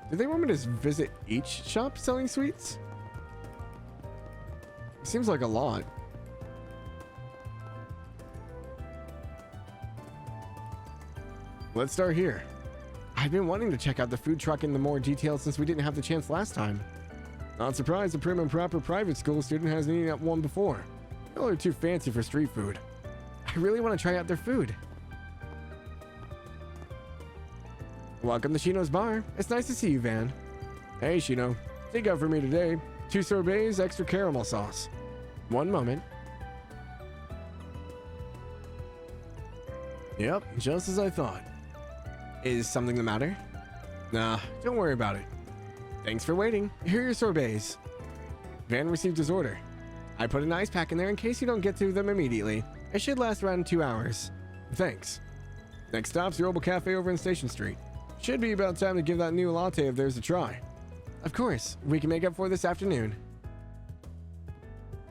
Do they want me to visit each shop selling sweets? Seems like a lot. Let's start here. I've been wanting to check out the food truck in the more detail since we didn't have the chance last time. Not surprised a prim and proper private school student hasn't eaten at one before. Y'all are too fancy for street food. I really want to try out their food. Welcome to Shino's bar. It's nice to see you, Van. Hey, Shino. Take out for me today. 2 sorbets, extra caramel sauce. One moment. Yep, just as I thought. Is something the matter? Nah, don't worry about it. Thanks for waiting. Here are your sorbets. Van received his order. I put an ice pack in there in case you don't get to them immediately. It should last around 2 hours. Thanks. Next stop's the Herbal Cafe over in Station Street. Should be about time to give that new latte of theirs a try. Of course, we can make up for this afternoon.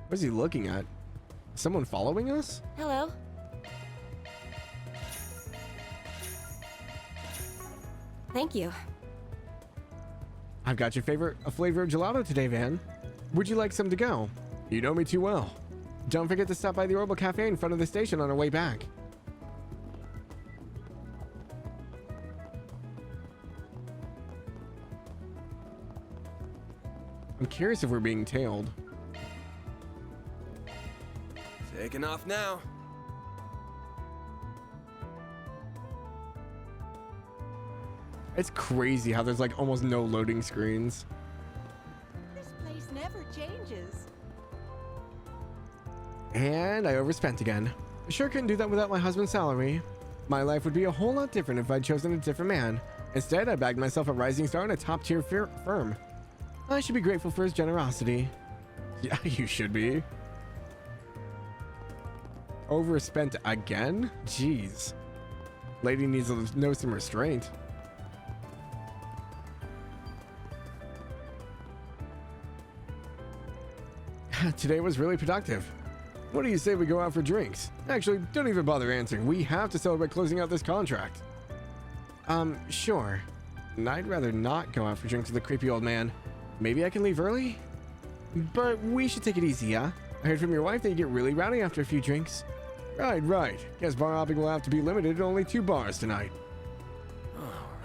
What is he looking at? Is someone following us? Hello. Thank you. I've got your favorite flavor of gelato today, Van. Would you like some to go? You know me too well. Don't forget to stop by the Herbal Cafe in front of the station on our way back. I'm curious if we're being tailed. Taking off now. It's crazy how there's like almost no loading screens. This place never changes. And I overspent again. Sure couldn't do that without my husband's salary. My life would be a whole lot different if I'd chosen a different man. Instead, I bagged myself a rising star in a top-tier firm. I should be grateful for his generosity. Yeah, you should be. Overspent again? Jeez. Lady needs to know some restraint. Today was really productive. What do you say we go out for drinks? Actually, don't even bother answering. We have to celebrate closing out this contract. Sure. I'd rather not go out for drinks with the creepy old man. Maybe I can leave early? But we should take it easy, yeah? I heard from your wife that you get really rowdy after a few drinks. Right. Guess bar hopping will have to be limited to only 2 bars tonight.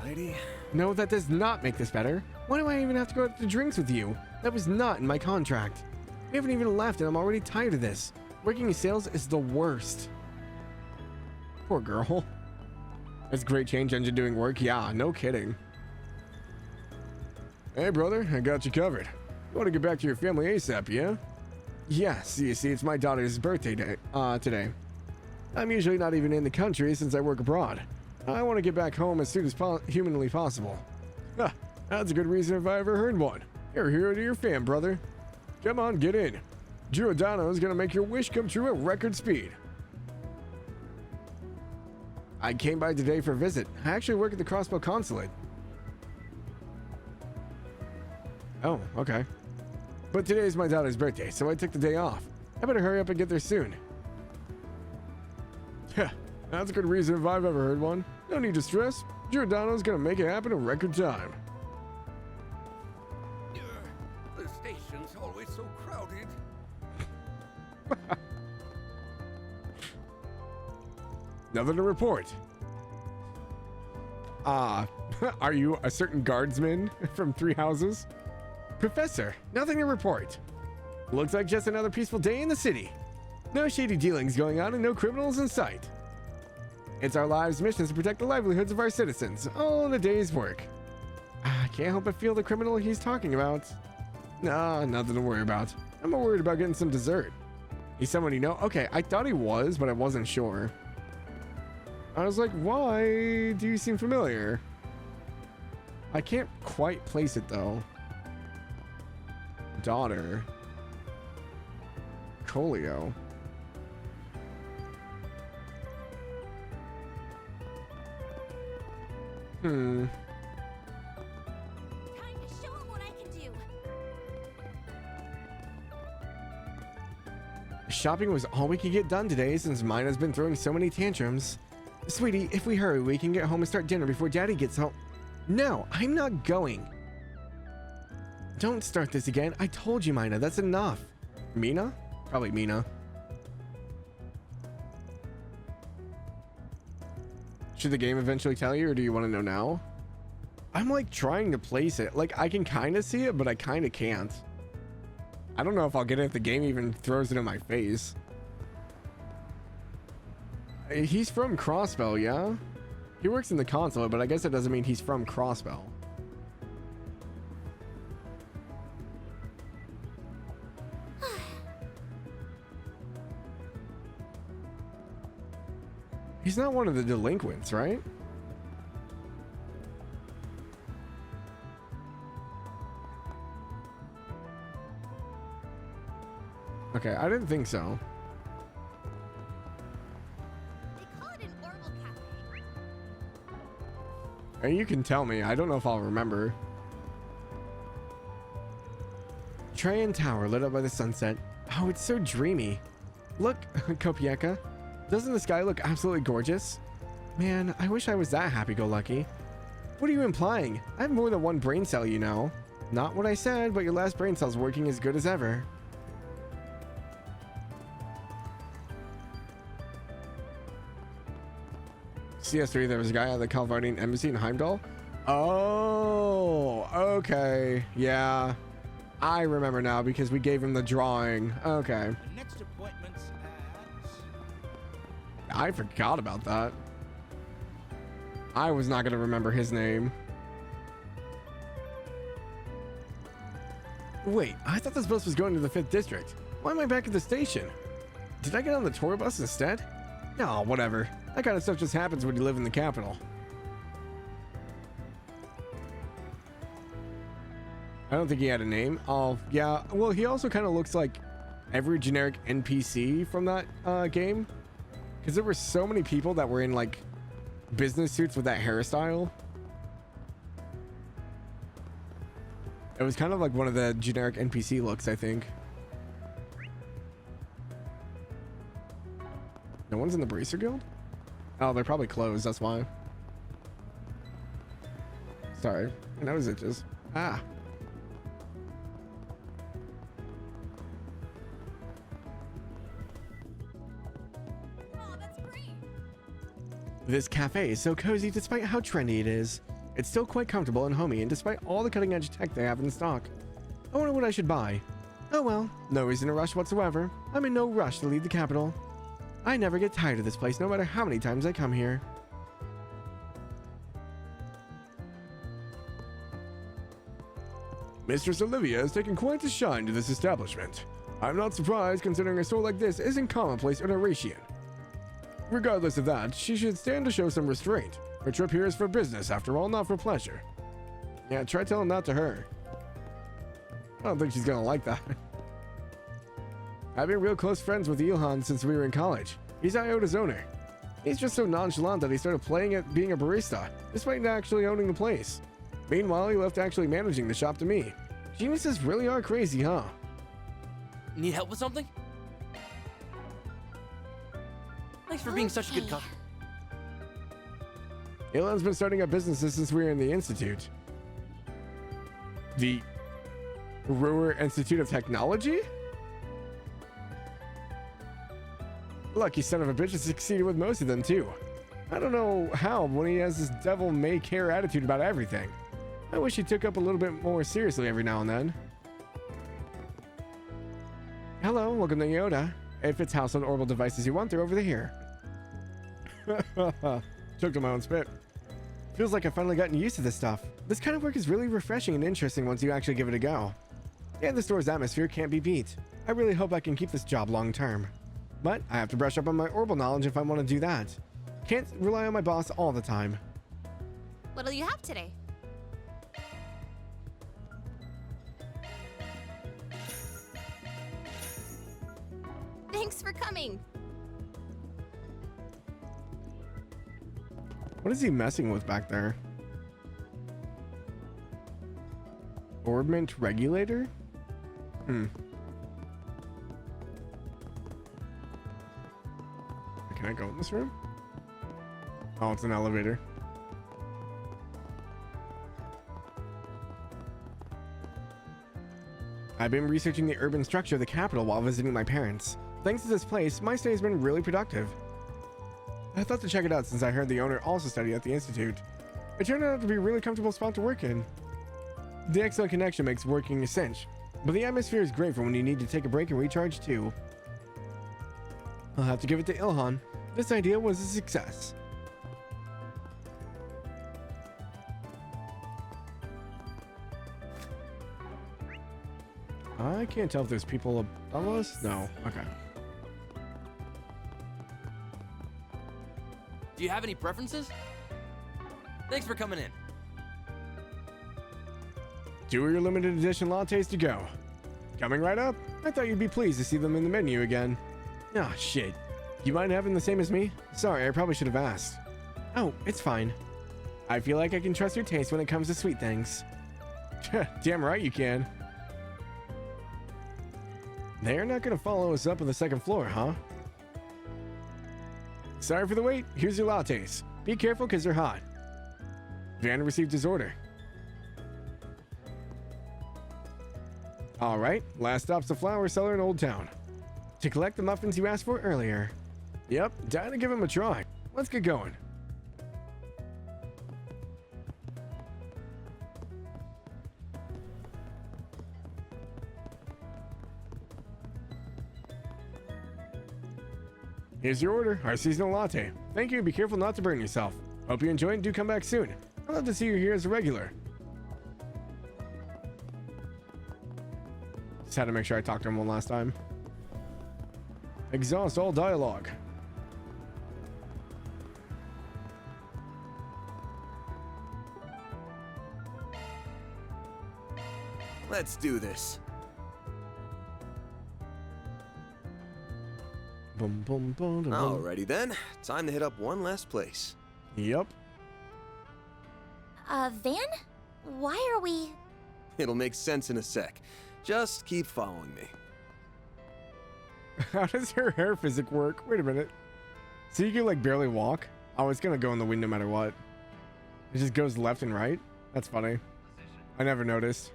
Alrighty. No, that does not make this better. Why do I even have to go out to drinks with you? That was not in my contract. We haven't even left and I'm already tired of this. Working in sales is the worst. Poor girl. That's great change engine doing work. Yeah, no kidding. Hey, brother, I got you covered. You want to get back to your family ASAP, yeah? Yes, you see, it's my daughter's birthday today. I'm usually not even in the country since I work abroad. I want to get back home as soon as humanly possible. That's a good reason if I ever heard one. You're a hero to your fam, brother. Come on, get in. Giordano is going to make your wish come true at record speed. I came by today for a visit. I actually work at the Crossbow Consulate. Oh, okay. But today is my daughter's birthday, so I took the day off. I better hurry up and get there soon. That's a good reason if I've ever heard one. No need to stress. Giordano's gonna make it happen in record time. The station's always so crowded. Nothing to report. Are you a certain guardsman from 3 houses? Professor, nothing to report. Looks like just another peaceful day in the city. No shady dealings going on and no criminals in sight. It's our lives' mission to protect the livelihoods of our citizens, all in a day's work. I can't help but feel the criminal he's talking about. Nah, nothing to worry about. I'm more worried about getting some dessert. He's someone you know? Okay, I thought he was, but I wasn't sure. I was like, why do you seem familiar? I can't quite place it though. Daughter. Colio. Time to show him what I can do. Shopping was all we could get done today since mine has been throwing so many tantrums. Sweetie, if we hurry, we can get home and start dinner before Daddy gets home. No, I'm not going. Don't start this again. I told you, Mina, that's enough. Mina? Probably Mina. Should the game eventually tell you, or do you want to know now? I'm like trying to place it. Like I can kind of see it, but I kind of can't. I don't know if I'll get it if the game even throws it in my face. He's from Crossbow, yeah? He works in the consulate, but I guess that doesn't mean he's from Crossbow. He's not one of the delinquents, right? Okay, I didn't think so. They call it an Orbital Cafe. And you can tell me. I don't know if I'll remember. Trayan Tower lit up by the sunset. Oh, it's so dreamy. Look, Kopieka. Doesn't the sky look absolutely gorgeous? Man, I wish I was that happy-go-lucky. What are you implying? I have more than one brain cell, you know. Not what I said, but your last brain cell's working as good as ever. CS3, there was a guy at the Calvardian embassy in Heimdall. Oh, okay. Yeah. I remember now because we gave him the drawing. Okay. The next appointment's at... I forgot about that. I was not going to remember his name. Wait, I thought this bus was going to the 5th district. Why am I back at the station? Did I get on the tour bus instead? No, whatever. That kind of stuff just happens when you live in the capital. I don't think he had a name. Oh, yeah. Well, he also kind of looks like every generic NPC from that game. Because there were so many people that were in, like, business suits with that hairstyle. It was kind of like one of the generic NPC looks, I think. No one's in the Bracer Guild? Oh, they're probably closed, that's why. Sorry. My nose itches. Ah. This cafe is so cozy despite how trendy it is. It's still quite comfortable and homey, and despite all the cutting-edge tech they have in stock. I wonder what I should buy. Oh well, no reason to rush whatsoever. I'm in no rush to leave the capital. I never get tired of this place, no matter how many times I come here. Mistress Olivia has taken quite a shine to this establishment. I'm not surprised, considering a store like this isn't commonplace in Eurasian. Regardless of that, she should stand to show some restraint. Her trip here is for business, after all, not for pleasure. Yeah, try telling that to her. I don't think she's gonna like that. I've been real close friends with Ilhan since we were in college. He's Iota's owner. He's just so nonchalant that he started playing at being a barista, despite actually owning the place. Meanwhile, he left actually managing the shop to me. Geniuses really are crazy, huh? Need help with something? Thanks for being such a good customer. Ilhan's been starting up businesses since we were in the Institute. The Ruhr Institute of Technology? Lucky son of a bitch has succeeded with most of them, too. I don't know how, when he has this devil-may-care attitude about everything. I wish he took up a little bit more seriously every now and then. Hello, welcome to Yoda. If it's household orbital devices you want, they're over here. Choked on my own spit. Feels like I've finally gotten used to this stuff. This kind of work is really refreshing and interesting once you actually give it a go. And the store's atmosphere can't be beat. I really hope I can keep this job long term. But I have to brush up on my orbital knowledge if I want to do that. Can't rely on my boss all the time. What'll you have today? Thanks for coming. What is he messing with back there? Orbment regulator? Can I go in this room? Oh, it's an elevator. I've been researching the urban structure of the capital while visiting my parents. Thanks to this place, my stay has been really productive. I thought to check it out since I heard the owner also studied at the Institute. It turned out to be a really comfortable spot to work in. The excellent connection makes working a cinch, but the atmosphere is great for when you need to take a break and recharge too. I'll have to give it to Ilhan. This idea was a success. I can't tell if there's people above us. No. Okay. Do you have any preferences? Thanks for coming in. 2 of your limited edition lattes to go. Coming right up. I thought you'd be pleased to see them in the menu again. Ah, shit. You mind having the same as me? Sorry, I probably should have asked. Oh, it's fine. I feel like I can trust your taste when it comes to sweet things. Damn right you can. They're not gonna follow us up on the second floor, huh? Sorry for the wait. Here's your lattes. Be careful because they're hot. Van received his order. All right, last stop's the flower seller in Old Town. To collect the muffins you asked for earlier. Yep, down to give him a try. Let's get going. Here's your order, our seasonal latte. Thank you, be careful not to burn yourself. Hope you enjoy and do come back soon. I'd love to see you here as a regular. Just had to make sure I talked to him one last time. Exhaust all dialogue. Let's do this. Boom, boom, boom, boom. Alrighty then. Time to hit up one last place. Yep. Van? Why are we... It'll make sense in a sec. Just keep following me. How does her hair physic work? Wait a minute. So you can like barely walk? Oh, it's gonna go in the wind no matter what. It just goes left and right? That's funny. I never noticed.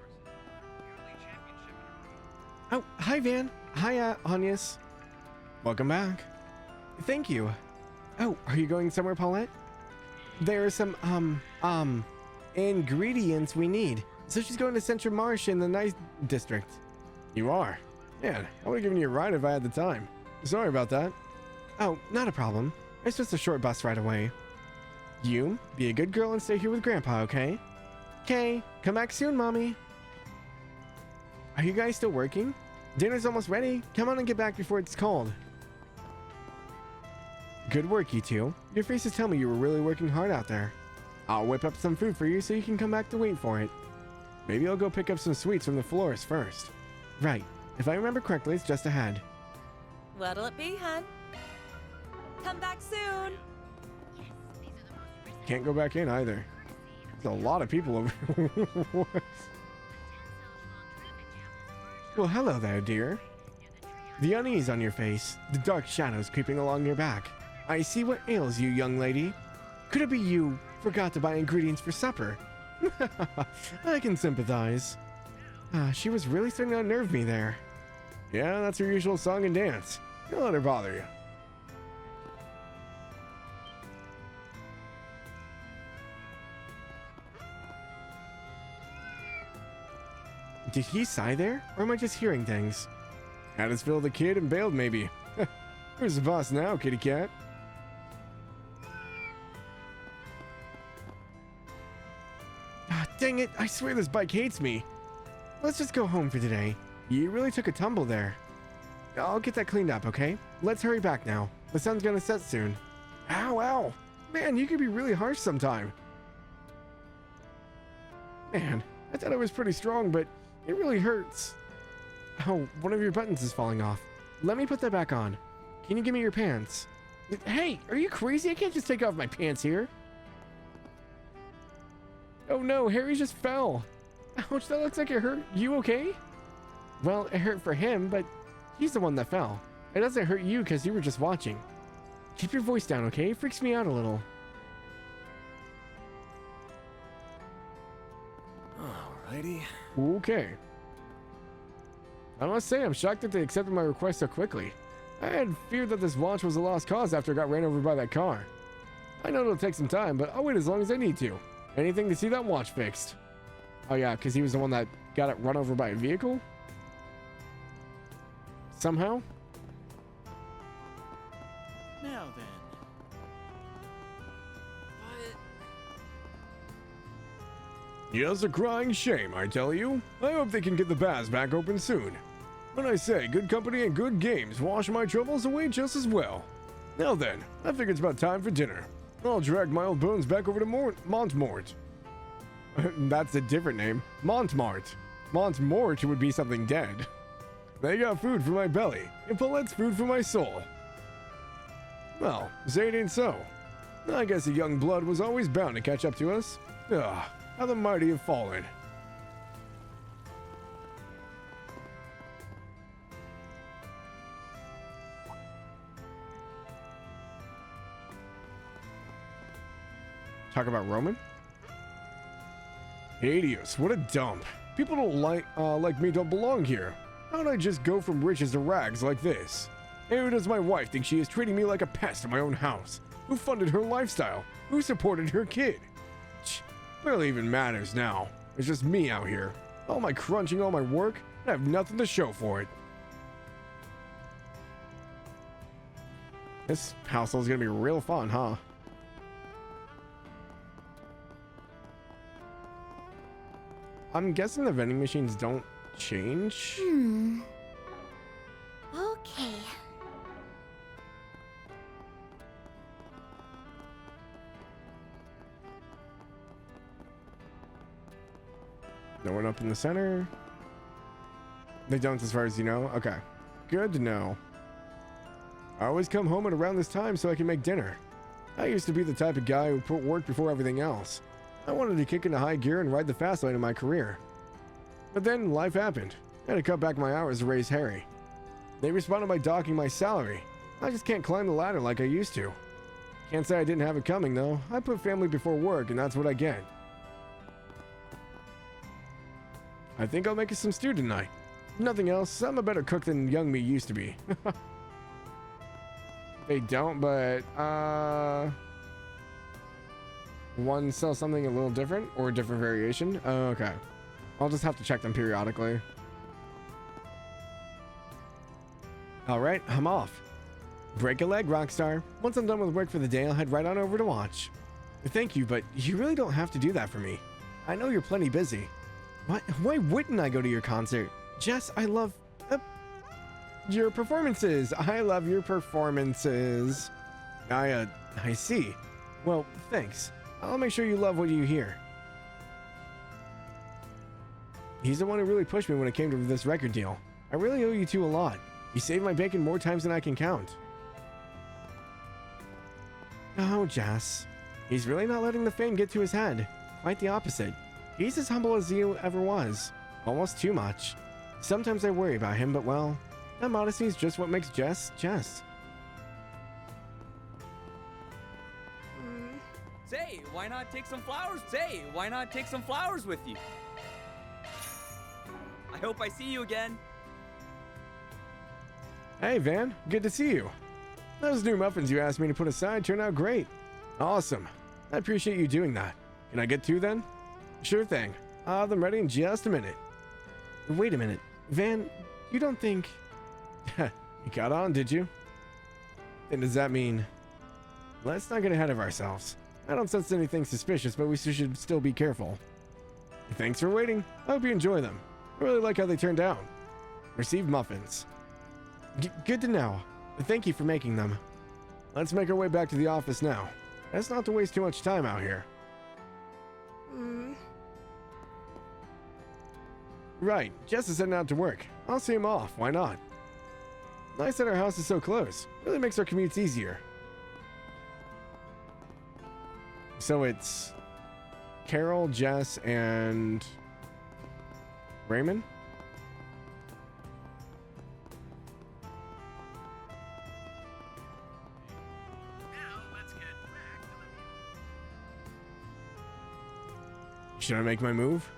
Oh, hi Van. Hi, Agnes. Welcome back. Thank you. Oh, are you going somewhere, Paulette? There are some, ingredients we need. So she's going to Central Marsh in the Nice District. You are? Man, I would have given you a ride if I had the time. Sorry about that. Oh, not a problem. It's just a short bus ride away. You, be a good girl and stay here with Grandpa, okay? Okay, come back soon, Mommy. Are you guys still working? Dinner's almost ready. Come on and get back before it's cold. Good work, you two. Your faces tell me you were really working hard out there. I'll whip up some food for you so you can come back to wait for it. Maybe I'll go pick up some sweets from the florist first. Right. If I remember correctly, it's just ahead. What'll it be, hun? Come back soon. Can't go back in either. There's a lot of people over here. Well, hello there, dear. The unease on your face, the dark shadows creeping along your back. I see what ails you, young lady. Could it be you forgot to buy ingredients for supper? I can sympathize. She was really starting to unnerve me there. Yeah, that's her usual song and dance. Don't let her bother you. Did he sigh there, or am I just hearing things? Had his fill of the kid and bailed, maybe. Who's the boss now, kitty cat? Dang it, I swear this bike hates me. Let's just go home for today. You really took a tumble there. I'll get that cleaned up, okay? Let's hurry back now. The sun's gonna set soon. Ow, ow. Man, you can be really harsh sometime. Man, I thought I was pretty strong, but it really hurts. Oh, one of your buttons is falling off. Let me put that back on. Can you give me your pants? Hey, are you crazy? I can't just take off my pants here. Oh no, Harry just fell. Ouch, that looks like it hurt. You okay? Well, it hurt for him, but he's the one that fell. It doesn't hurt you because you were just watching. Keep your voice down, okay? It freaks me out a little. Alrighty. Okay. I must say, I'm shocked that they accepted my request so quickly. I had feared that this launch was a lost cause after I got ran over by that car. I know it'll take some time, but I'll wait as long as I need to. Anything to see that watch fixed. Oh yeah, because he was the one that got it run over by a vehicle? Somehow? Now then. Yes, a crying shame, I tell you. I hope they can get the baths back open soon. When I say good company and good games wash my troubles away just as well. Now then, I think it's about time for dinner. I'll drag my old bones back over to Montmort. That's a different name. Montmart. Montmort would be something dead. They got food for my belly, and Paulette's food for my soul. Well, say it ain't so. I guess the young blood was always bound to catch up to us. Ugh, how the mighty have fallen. Talk about Roman? Hideous, what a dump. People don't like me don't belong here. How'd I just go from riches to rags like this? And who does my wife think she is treating me like a pest in my own house? Who funded her lifestyle? Who supported her kid? Barely even matters now. It's just me out here. All my crunching, all my work, and I have nothing to show for it. This household's gonna be real fun, huh? I'm guessing the vending machines don't change? Okay. No one up in the center. They don't, as far as you know. Okay, good to know. I always come home at around this time so I can make dinner. I used to be the type of guy who put work before everything else. I wanted to kick into high gear and ride the fast lane of my career. But then life happened. I had to cut back my hours to raise Harry. They responded by docking my salary. I just can't climb the ladder like I used to. Can't say I didn't have it coming though. I put family before work and that's what I get. I think I'll make us some stew tonight. Nothing else, I'm a better cook than young me used to be. They don't, but one sells something a little different or a different variation. Oh, okay. I'll just have to check them periodically. All right, I'm off. Break a leg, Rockstar. Once I'm done with work for the day, I'll head right on over to watch. Thank you, but you really don't have to do that for me. I know you're plenty busy. Why wouldn't I go to your concert? Jess, I love your performances. I love your performances. I see. Well, thanks. I'll make sure you love what you hear. He's the one who really pushed me when it came to this record deal. I really owe you two a lot. You saved my bacon more times than I can count. Oh, Jess. He's really not letting the fame get to his head. Quite the opposite. He's as humble as he ever was. Almost too much. Sometimes I worry about him, but well, that modesty is just what makes Jess, Jess. Say, why not take some flowers? Say, why not take some flowers with you? I hope I see you again. Hey, Van. Good to see you. Those new muffins you asked me to put aside turned out great. Awesome. I appreciate you doing that. Can I get two then? Sure thing. I'll have them ready in just a minute. Wait a minute. Van, you don't think... You got on, did you? And does that mean... Let's not get ahead of ourselves. I don't sense anything suspicious, but we should still be careful. Thanks for waiting. I hope you enjoy them. I really like how they turned out. Received muffins. Good to know. Thank you for making them. Let's make our way back to the office now. That's not to waste too much time out here. Right, Jess is heading out to work. I'll see him off, why not? Nice that our house is so close. Really makes our commutes easier. So it's Carol, Jess, and Raymond? Should I make my move?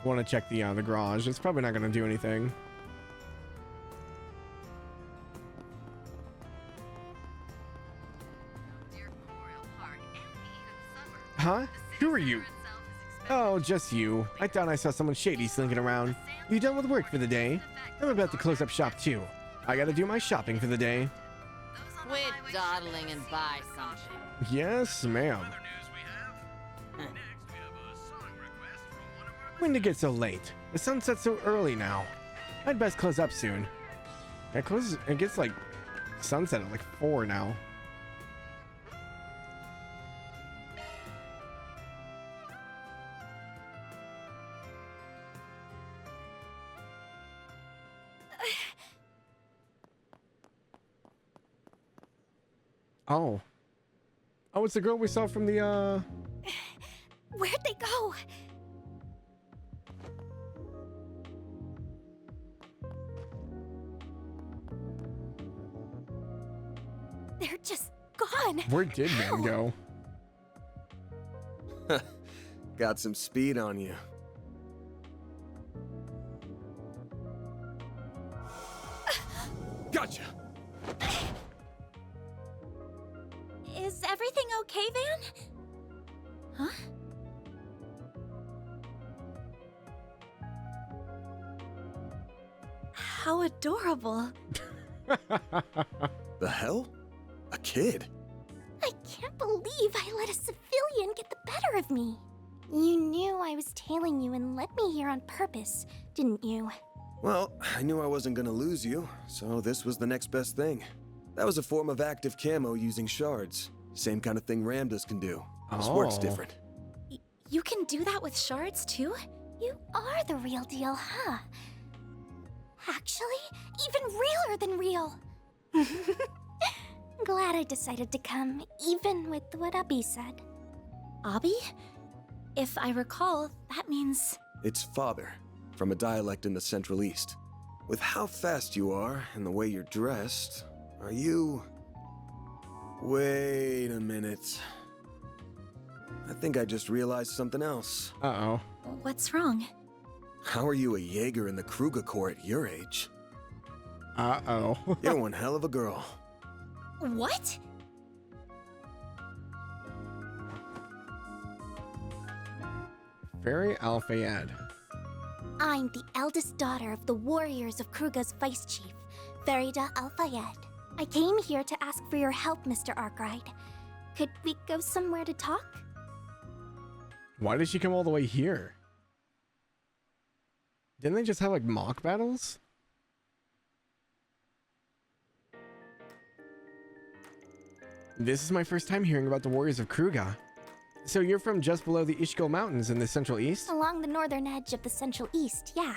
Want to check the garage. It's probably not going to do anything. Huh? Who are you? Oh, just you. I thought I saw someone shady slinking around. You done with work for the day? I'm about to close up shop too. I gotta do my shopping for the day. Quit dawdling and buy something. Yes, ma'am. When'd it get so late? The sun sets so early now. I'd best close up soon. It gets like sunset at like 4 now. Oh. Oh, it's the girl we saw from the, Where'd they go? They're just gone. Where did Van go? Got some speed on you. Gotcha. Is everything okay, Van? Huh? How adorable. The hell? A kid? I can't believe I let a civilian get the better of me. You knew I was tailing you and led me here on purpose, didn't you? Well, I knew I wasn't gonna lose you, so this was the next best thing. That was a form of active camo using shards. Same kind of thing Ramdas can do. This works different. You can do that with shards too? You are the real deal, huh? Actually, even realer than real. Glad I decided to come, even with what Abby said. Abby? If I recall, that means... It's father, from a dialect in the Central East. With how fast you are and the way you're dressed, are you... Wait a minute. I think I just realized something else. Uh-oh. What's wrong? How are you a Jaeger in the Kruger Corps at your age? Uh-oh. You're one hell of a girl. What? Very Al-Fayed. I'm the eldest daughter of the warriors of Kruga's vice chief, Farida Al-Fayed. I came here to ask for your help, Mr. Arkwright. Could we go somewhere to talk? Why did she come all the way here? Didn't they just have like mock battles? This is my first time hearing about the warriors of Kruga. So you're from just below the Ishkil Mountains in the Central East? Along the northern edge of the Central East, yeah.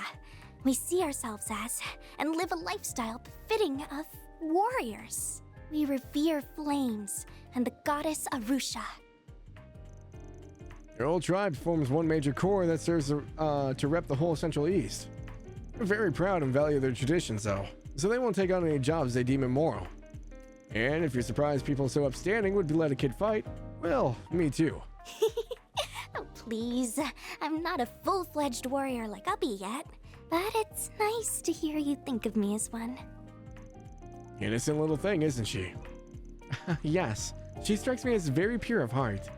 We see ourselves as, and live a lifestyle befitting of, warriors. We revere flames and the goddess Arusha. Your whole tribe forms one major core that serves to rep the whole Central East. We're very proud and value their traditions, though, so they won't take on any jobs they deem immoral. And if you're surprised people so upstanding would let a kid fight, well, me too. Oh, please. I'm not a full-fledged warrior like Ubby yet, but it's nice to hear you think of me as one. Innocent little thing, isn't she? Yes, she strikes me as very pure of heart.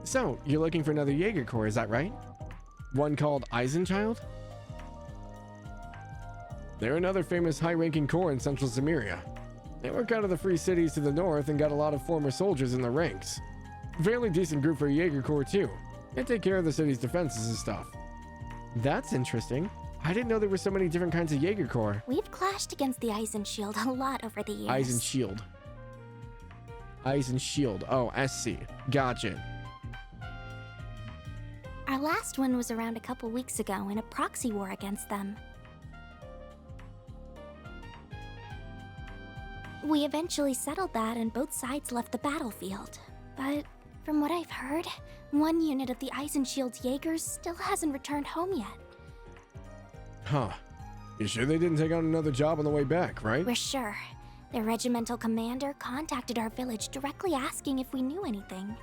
So, you're looking for another Jaeger Corps, is that right? One called Eisenchild? They're another famous high-ranking corps in central Samaria. They work out of the free cities to the north and got a lot of former soldiers in the ranks. Fairly decent group for a Jaeger Corps too. They take care of the city's defenses and stuff. That's interesting. I didn't know there were so many different kinds of Jaeger Corps. We've clashed against the Eisenshield a lot over the years. Eisenshield. Eisenshield. Oh, SC. Gotcha. Our last one was around a couple weeks ago in a proxy war against them. We eventually settled that and both sides left the battlefield. But from what I've heard, one unit of the Eisenshield's Jaegers still hasn't returned home yet. Huh. You sure they didn't take on another job on the way back, right? We're sure. Their regimental commander contacted our village directly asking if we knew anything.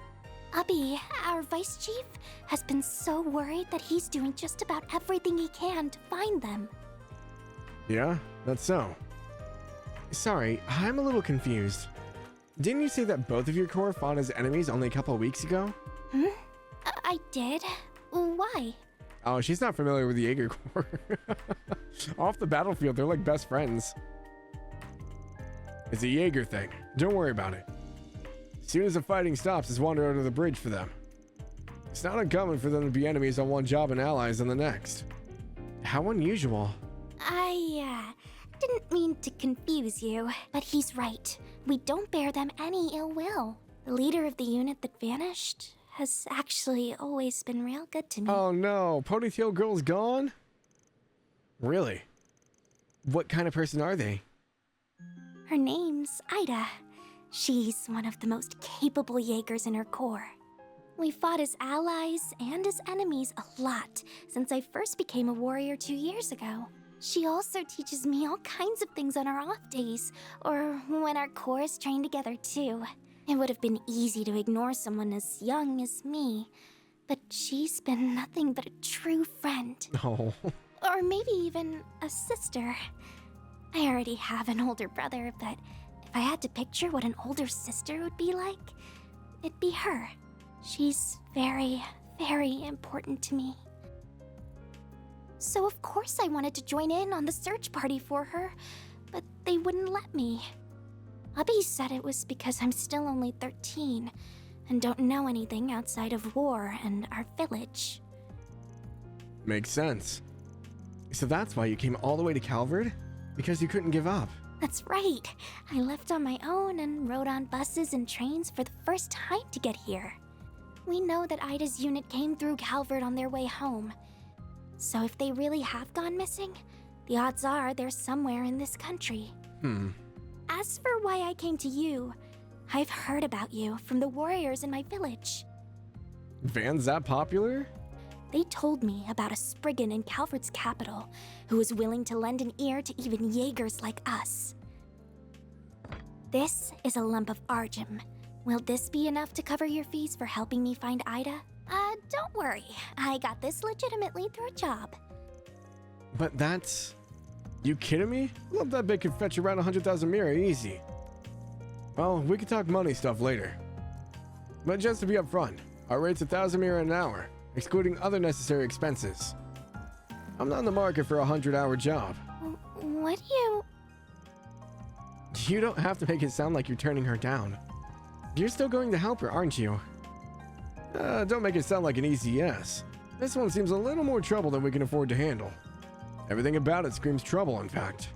Ubby, our vice chief, has been so worried that he's doing just about everything he can to find them. Yeah, that's so. Sorry, I'm a little confused. Didn't you say that both of your corps fought as enemies only a couple weeks ago? Hmm? I did? Why? Oh, she's not familiar with the Jaeger Corps. Off the battlefield, they're like best friends. It's a Jaeger thing. Don't worry about it. As soon as the fighting stops, it's wander under the bridge for them. It's not uncommon for them to be enemies on one job and allies on the next. How unusual. I didn't mean to confuse you, but he's right. We don't bear them any ill will. The leader of the unit that vanished has actually always been real good to me. Oh no, Ponytail Girl's gone? Really? What kind of person are they? Her name's Ida. She's one of the most capable Jaegers in her corps. We fought as allies and as enemies a lot since I first became a warrior 2 years ago. She also teaches me all kinds of things on our off days, or when our corps is trained together too. It would have been easy to ignore someone as young as me, but she's been nothing but a true friend. Oh. Or maybe even a sister. I already have an older brother, but if I had to picture what an older sister would be like, it'd be her. She's very, very important to me. So of course I wanted to join in on the search party for her, but they wouldn't let me. Ubby said it was because I'm still only 13 and don't know anything outside of war and our village. Makes sense. So that's why you came all the way to Calvard? Because you couldn't give up. That's right. I left on my own and rode on buses and trains for the first time to get here. We know that Ida's unit came through Calvard on their way home. So if they really have gone missing, the odds are they're somewhere in this country. As for why I came to you, I've heard about you from the warriors in my village. Van's that popular? They told me about a Spriggan in Calvard's capital who was willing to lend an ear to even Jaegers like us. This is a lump of Argem. Will this be enough to cover your fees for helping me find Ida? Don't worry. I got this legitimately through a job. But that's... You kidding me? Lump that bit could fetch around 100,000 mira easy. Well, we can talk money stuff later. But just to be upfront, our rate's 1,000 mira an hour, excluding other necessary expenses. I'm not in the market for a 100-hour job. What do you... You don't have to make it sound like you're turning her down. You're still going to help her, aren't you? Don't make it sound like an easy yes. This one seems a little more trouble than we can afford to handle. Everything about it screams trouble, in fact.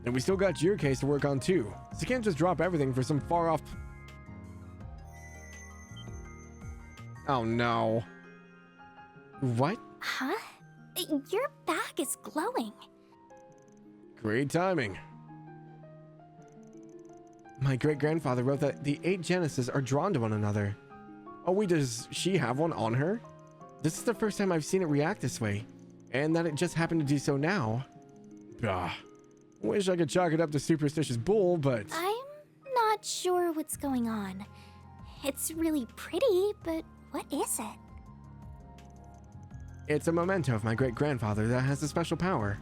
And we still got your case to work on too, so you can't just drop everything for some far-off... Oh no. What? Huh? Your back is glowing. Great timing. My great-grandfather wrote that the 8 Genesis are drawn to one another. Oh wait, does she have one on her? This is the first time I've seen it react this way, and that it just happened to do so now. Wish I could chalk it up to superstitious bull, but... I'm not sure what's going on. It's really pretty, but what is it? It's a memento of my great-grandfather that has a special power.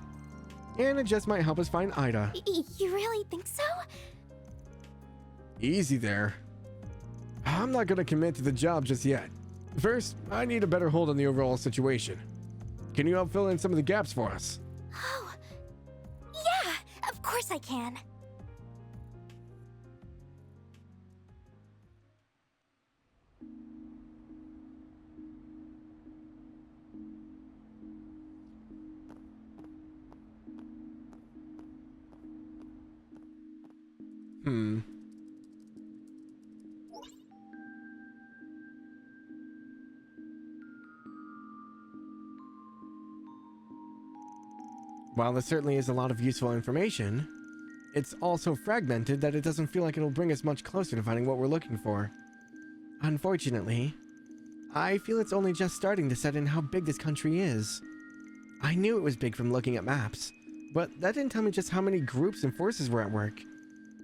And it just might help us find Ida. You really think so? Easy there. I'm not gonna commit to the job just yet. First, I need a better hold on the overall situation. Can you help fill in some of the gaps for us? Oh, yeah, of course I can. While there certainly is a lot of useful information, it's also fragmented that it doesn't feel like it'll bring us much closer to finding what we're looking for. Unfortunately, I feel it's only just starting to set in how big this country is. I knew it was big from looking at maps, but that didn't tell me just how many groups and forces were at work.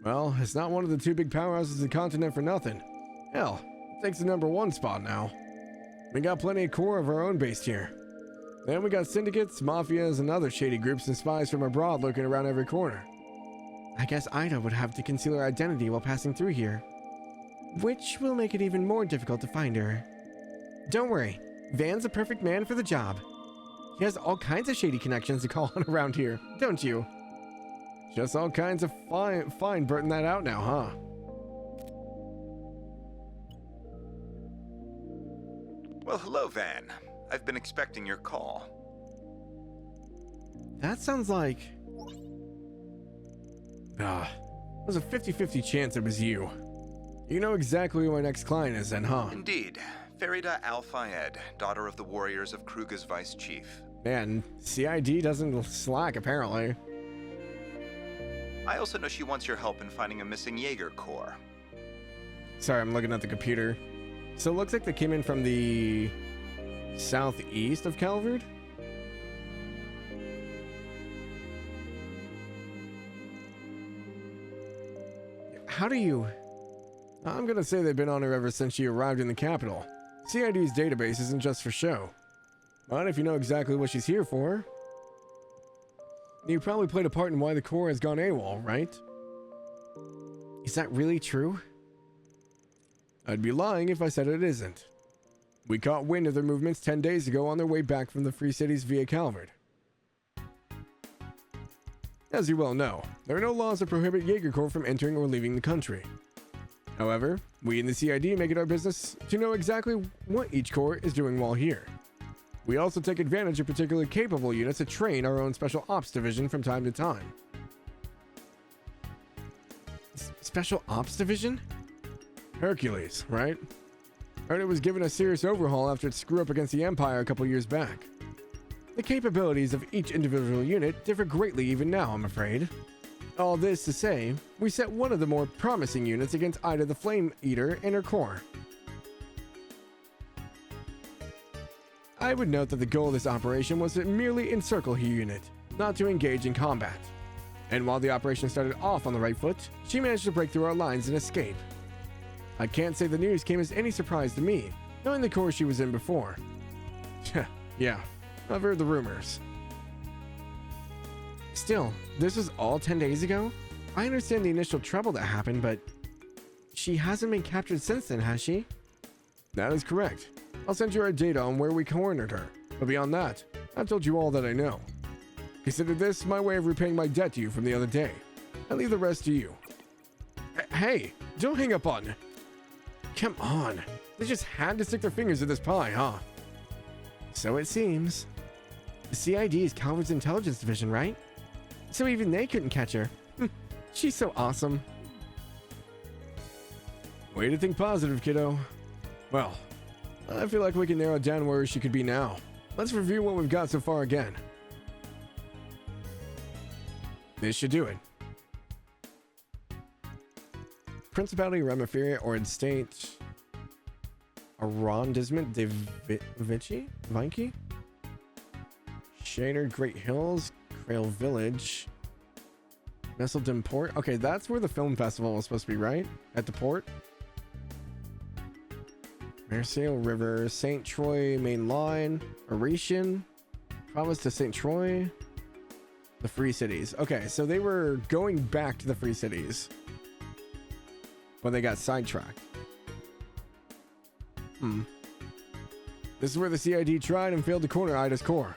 Well, it's not one of the 2 big powerhouses of the continent for nothing. Hell, it takes the #1 spot now. We got plenty of core of our own based here. Then we got syndicates, mafias, and other shady groups and spies from abroad lurking around every corner. I guess Ida would have to conceal her identity while passing through here, which will make it even more difficult to find her. Don't worry, Van's a perfect man for the job. He has all kinds of shady connections to call on around here, don't you? Just all kinds of fine blurting that out now, huh? Well, hello, Van. I've been expecting your call. That sounds like... there's a 50-50 chance it was you. You know exactly who my next client is then, huh? Indeed. Farida Al-Fayed, daughter of the warriors of Kruga's vice chief. Man, CID doesn't slack, apparently. I also know she wants your help in finding a missing Jaeger corps. Sorry, I'm looking at the computer. So it looks like they came in from the... southeast of Calvard? How do you... I'm gonna say they've been on her ever since she arrived in the capital. CID's database isn't just for show. But if you know exactly what she's here for... You probably played a part in why the Corps has gone AWOL, right? Is that really true? I'd be lying if I said it isn't. We caught wind of their movements 10 days ago on their way back from the Free Cities via Calvard. As you well know, there are no laws that prohibit Jaeger Corps from entering or leaving the country. However, we in the CID make it our business to know exactly what each Corps is doing while here. We also take advantage of particularly capable units to train our own Special Ops Division from time to time. Special Ops Division? Hercules, right? Heard it was given a serious overhaul after it screwed up against the Empire a couple years back. The capabilities of each individual unit differ greatly even now, I'm afraid. All this to say, we set one of the more promising units against Ida the Flame Eater and her core. I would note that the goal of this operation was to merely encircle her unit, not to engage in combat. And while the operation started off on the right foot, she managed to break through our lines and escape. I can't say the news came as any surprise to me, knowing the course she was in before. Yeah, I've heard the rumors. Still, this was all 10 days ago? I understand the initial trouble that happened, but she hasn't been captured since then, has she? That is correct. I'll send you our data on where we cornered her, but beyond that, I've told you all that I know. Consider this my way of repaying my debt to you from the other day. I'll leave the rest to you. Hey, don't hang up on. Come on, they just had to stick their fingers in this pie, huh? So it seems. The CID is Calvard's intelligence division, right? So even they couldn't catch her. She's so awesome. Way to think positive, kiddo. Well, I feel like we can narrow down where she could be now. Let's review what we've got so far again. This should do it. Principality, Remiferia, or in state Arrondissement de Vinci? Shader, Great Hills, Crail Village, Nesselden Port. Okay, that's where the film festival was supposed to be, right? At the port. Marseille River, St. Troy Main Line, Aratian, Promise to St. Troy, the Free Cities. Okay, so they were going back to the Free Cities when they got sidetracked. This is where the CID tried and failed to corner Ida's core.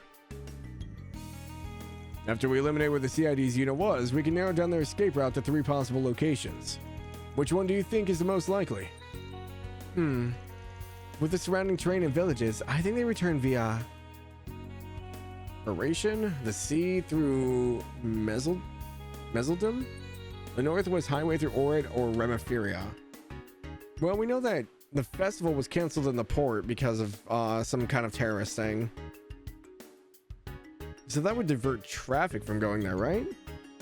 After we eliminate where the CID's unit was, we can narrow down their escape route to 3 possible locations. Which one do you think is the most likely? With the surrounding terrain and villages, I think they return via Oration, the sea through Messeldom, the Northwest Highway through Orid or Remiferia. Well, we know that the festival was canceled in the port because of some kind of terrorist thing. So that would divert traffic from going there, right?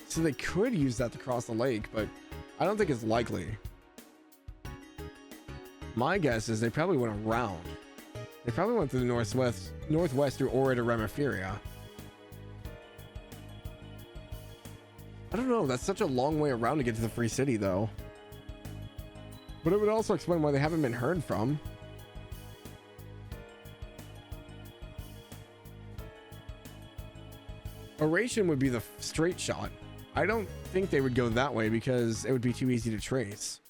So they could use that to cross the lake, but I don't think it's likely. My guess is they probably went around. They probably went through the northwest through Orid or Remiferia. I don't know, that's such a long way around to get to the Free City, though. But it would also explain why they haven't been heard from. Oration would be the straight shot. I don't think they would go that way because it would be too easy to trace.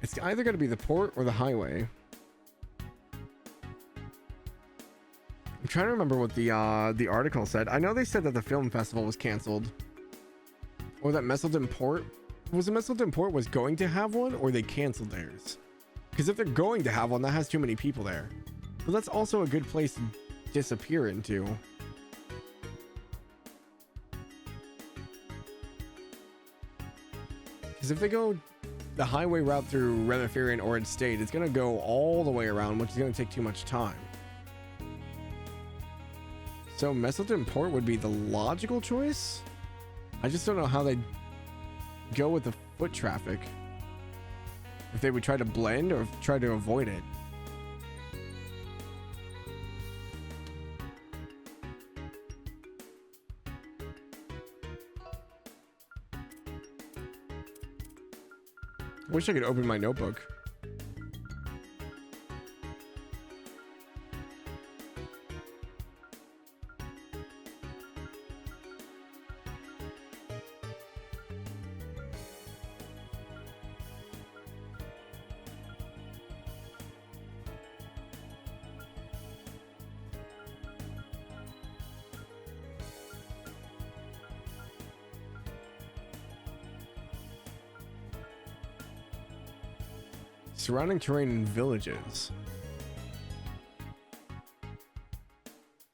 It's either going to be the port or the highway. I'm trying to remember what the article said. I know they said that the film festival was canceled, or that Messeldon Port was going to have one, or they canceled theirs. Because if they're going to have one, that has too many people there. But that's also a good place to disappear into. Because if they go the highway route through Remiferia and Orange State, it's going to go all the way around, which is going to take too much time. So Messeldon Port would be the logical choice? I just don't know how they'd go with the foot traffic. If they would try to blend or try to avoid it. I wish I could open my notebook. Surrounding terrain and villages.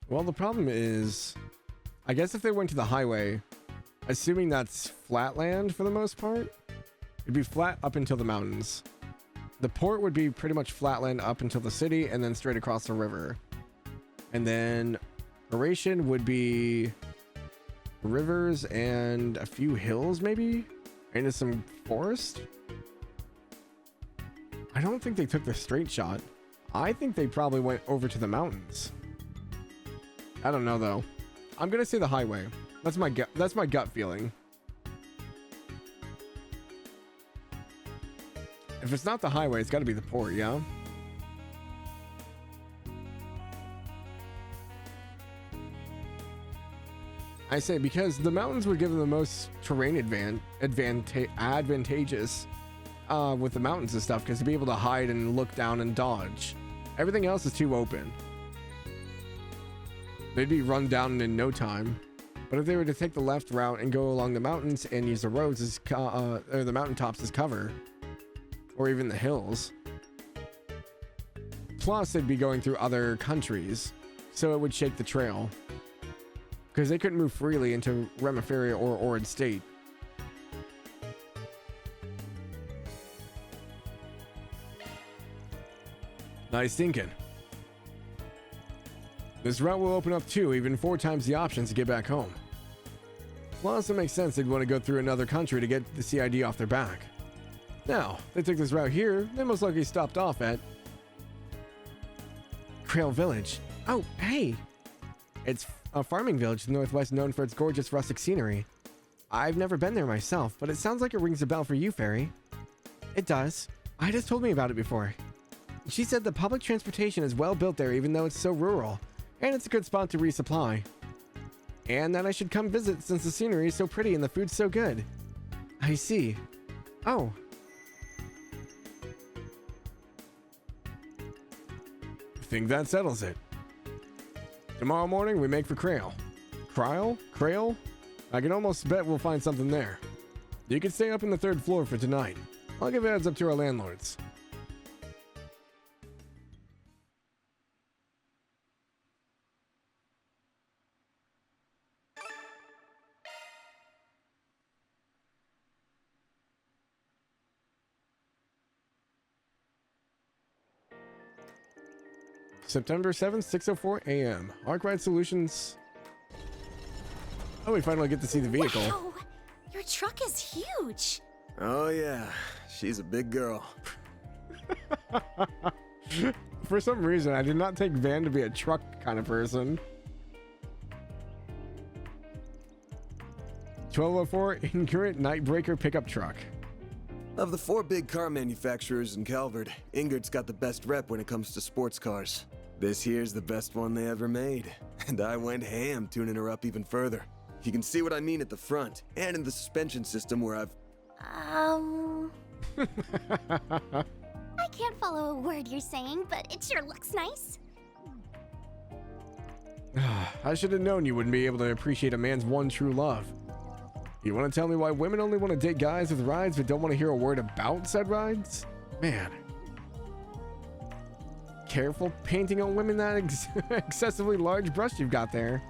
Well, the problem is I guess if they went to the highway, assuming that's flat land for the most part, it'd be flat up until the mountains. The port would be pretty much flat land up until the city and then straight across the river. And then Oration would be rivers and a few hills maybe, and some forest. I don't think they took the straight shot. I think they probably went over to the mountains. I don't know though. I'm gonna say the highway. That's my gut feeling. If it's not the highway, it's got to be the port, yeah? I say because the mountains would give them the most terrain advantageous with the mountains and stuff, because to be able to hide and look down and dodge. Everything else is too open. They'd be run down in no time. But if they were to take the left route and go along the mountains and use the roads as or the mountaintops as cover, or even the hills, plus they'd be going through other countries, so it would shake the trail, because they couldn't move freely into Remiferia or Orid State. Nice thinking. This route will open up 2, even 4 times the options to get back home. Plus, it makes sense they'd want to go through another country to get the CID off their back. Now, they took this route here, they most likely stopped off at Krail Village. Oh, hey! It's a farming village in the northwest known for its gorgeous rustic scenery. I've never been there myself, but it sounds like it rings a bell for you, Fairy. It does. Ida's told me about it before. She said the public transportation is well built there even though it's so rural, and it's a good spot to resupply. And that I should come visit since the scenery is so pretty and the food's so good. I see. Oh. I think that settles it. Tomorrow morning we make for Krail. Krail? I can almost bet we'll find something there. You can stay up in the 3rd floor for tonight. I'll give a heads up to our landlords. September 7th, 6:04 a.m. Arkwright Solutions. Oh, we finally get to see the vehicle. Wow! Your truck is huge! Oh yeah, she's a big girl. For some reason, I did not take Van to be a truck kind of person. 1204 Ingrid Nightbreaker pickup truck. Of the 4 big car manufacturers in Calvard, Ingrid's got the best rep when it comes to sports cars. This here's the best one they ever made, and I went ham tuning her up even further. You can see what I mean at the front, and in the suspension system where I've... I can't follow a word you're saying, but it sure looks nice. I should have known you wouldn't be able to appreciate a man's one true love. You want to tell me why women only want to date guys with rides but don't want to hear a word about said rides? Man. Careful painting on women that excessively large brush you've got there.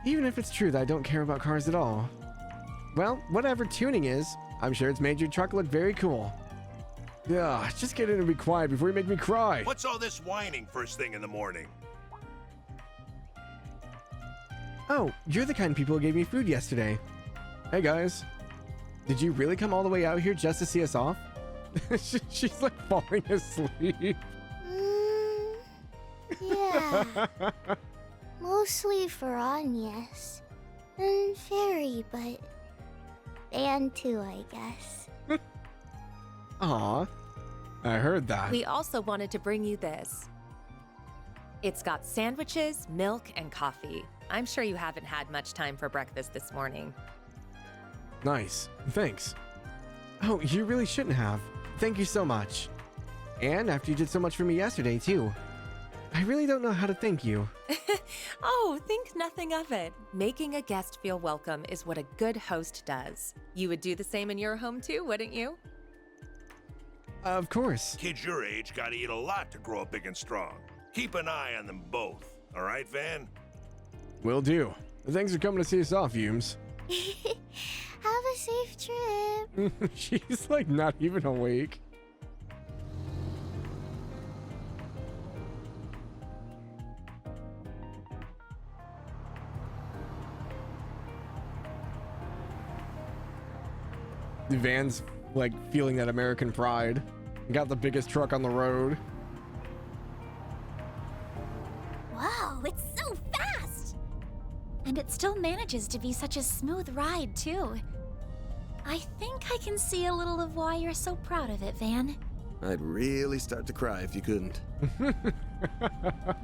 Even if it's true that I don't care about cars at all. Well, whatever tuning is, I'm sure it's made your truck look very cool. Yeah, just get in and be quiet before you make me cry. What's all this whining first thing in the morning? Oh, you're the kind of people who gave me food yesterday. Hey guys, did you really come all the way out here just to see us off? She's like falling asleep. Yeah. Mostly for Agnes. And Fairy, but Van too, I guess. Aw, I heard that. We also wanted to bring you this. It's got sandwiches, milk, and coffee. I'm sure you haven't had much time for breakfast this morning. Nice, thanks. Oh, you really shouldn't have. Thank you so much. And after you did so much for me yesterday, too. I really don't know how to thank you. Oh, think nothing of it. Making a guest feel welcome is what a good host does. You would do the same in your home too, wouldn't you? Of course. Kids your age gotta eat a lot to grow up big and strong. Keep an eye on them both. All right, Van? Will do. Thanks for coming to see us off, Humes. Have a safe trip. She's like not even awake. The van's like feeling that American pride. Got the biggest truck on the road. Whoa, it's so fast! And it still manages to be such a smooth ride, too. I think I can see a little of why you're so proud of it, Van. I'd really start to cry if you couldn't.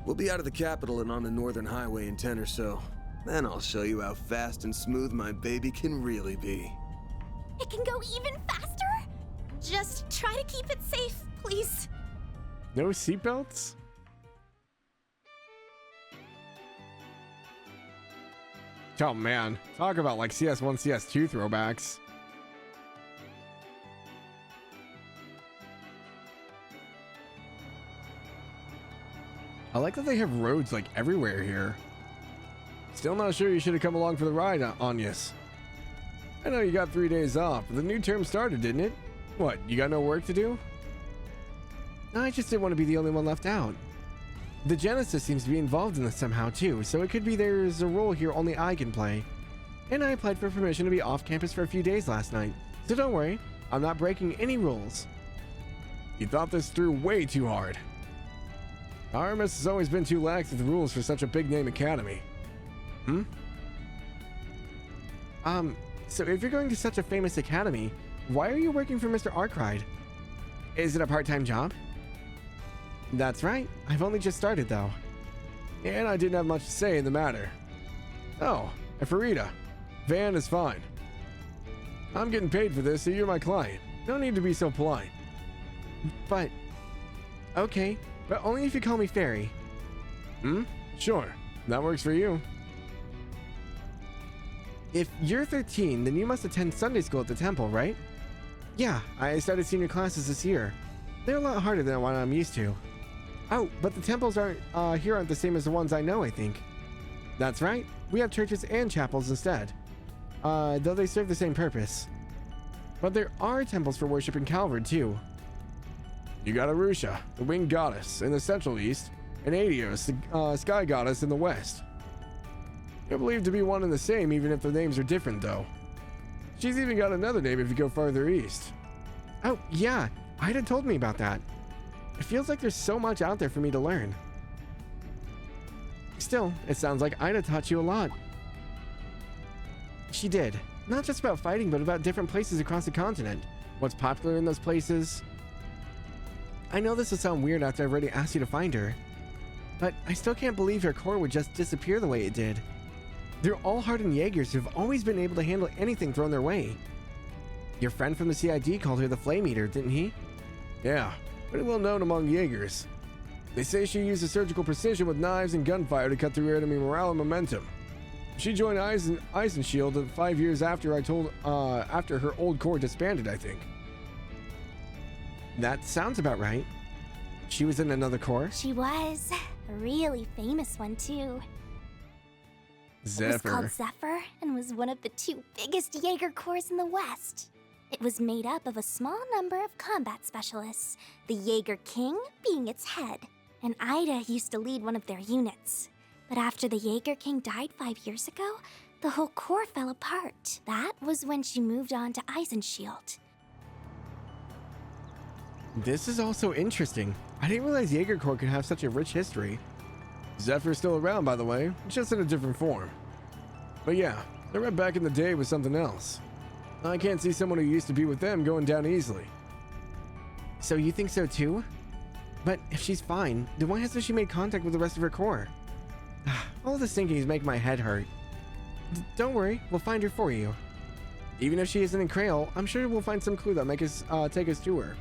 We'll be out of the capital and on the northern highway in 10 or so. Then I'll show you how fast and smooth my baby can really be. It can go even faster? Just try to keep it safe, please. No seatbelts? Oh man, talk about like CS1, CS2 throwbacks. I like that they have roads like everywhere here. Still not sure you should have come along for the ride, Anyas. I know you got 3 days off, but the new term started, didn't it? What, you got no work to do? I just didn't want to be the only one left out. The Genesis seems to be involved in this somehow too, so it could be there's a role here only I can play. And I applied for permission to be off campus for a few days last night, so don't worry, I'm not breaking any rules. You thought this through way too hard. RMS has always been too lax with the rules for such a big name academy. So if you're going to such a famous academy, why are you working for Mr. Arkwright? Is it a part-time job? That's right, I've only just started though. And I didn't have much to say in the matter. Oh, and Farida, Van is fine. I'm getting paid for this, so you're my client. No need to be so polite. But, okay, but only if you call me Fairy. Sure, that works for you. If you're 13, then you must attend Sunday school at the temple, right? Yeah, I started senior classes this year. They're a lot harder than what I'm used to. Oh, but the temples aren't the same as the ones I know, I think. That's right. We have churches and chapels instead. Though they serve the same purpose. But there are temples for worship in Calvard, too. You got Arusha, the winged goddess, in the central east, and Adios, the sky goddess, in the west. They're believed to be one and the same, even if the names are different, though. She's even got another name if you go farther east. Oh, yeah, Ida told me about that. It feels like there's so much out there for me to learn. Still, it sounds like Ida taught you a lot. She did. Not just about fighting, but about different places across the continent. What's popular in those places. I know this will sound weird after I've already asked you to find her, but I still can't believe her corps would just disappear the way it did. They're all hardened Jaegers who've always been able to handle anything thrown their way. Your friend from the CID called her the Flame Eater, didn't he? Yeah, pretty well known among Jaegers. They say she uses surgical precision with knives and gunfire to cut through enemy morale and momentum. She joined Eisenshield 5 years after after her old corps disbanded, I think. That sounds about right. She was in another corps? She was. A really famous one, too. Zephyr. It was called Zephyr and was one of the 2 biggest Jaeger corps in the West. It was made up of a small number of combat specialists, the Jaeger King being its head. And Ida used to lead one of their units. But after the Jaeger King died 5 years ago, the whole corps fell apart. That was when she moved on to Eisenshield. This is also interesting. I didn't realize Jaeger Corps could have such a rich history. Zephyr's still around, by the way, just in a different form. But yeah, I read back in the day was something else. I can't see someone who used to be with them going down easily. So you think so too? But if she's fine, then why hasn't she made contact with the rest of her corps? All this thinking is making my head hurt. Don't worry, we'll find her for you. Even if she isn't in Krail, I'm sure we'll find some clue that'll take us to her.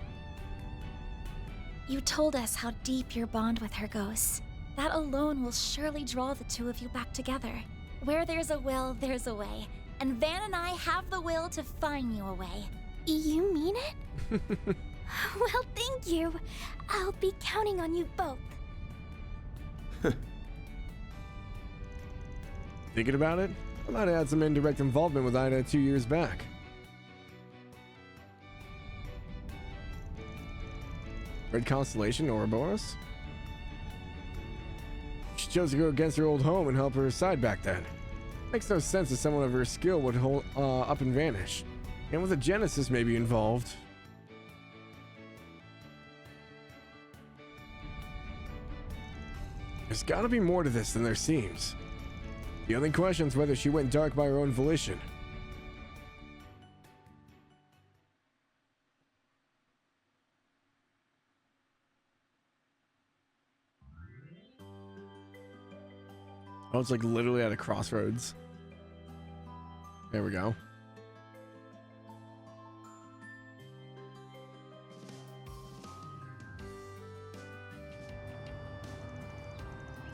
You told us how deep your bond with her goes. That alone will surely draw the 2 of you back together. Where there's a will, there's a way. And Van and I have the will to find you a way. You mean it? Well, thank you. I'll be counting on you both. Thinking about it, I might have had some indirect involvement with Ida 2 years back. Red Constellation, Ouroboros? She chose to go against her old home and help her side back then. Makes no sense that someone of her skill would hold up and vanish. And with a Genesis maybe involved. There's gotta be more to this than there seems. The only question is whether she went dark by her own volition. Oh, it's like literally at a crossroads. There we go.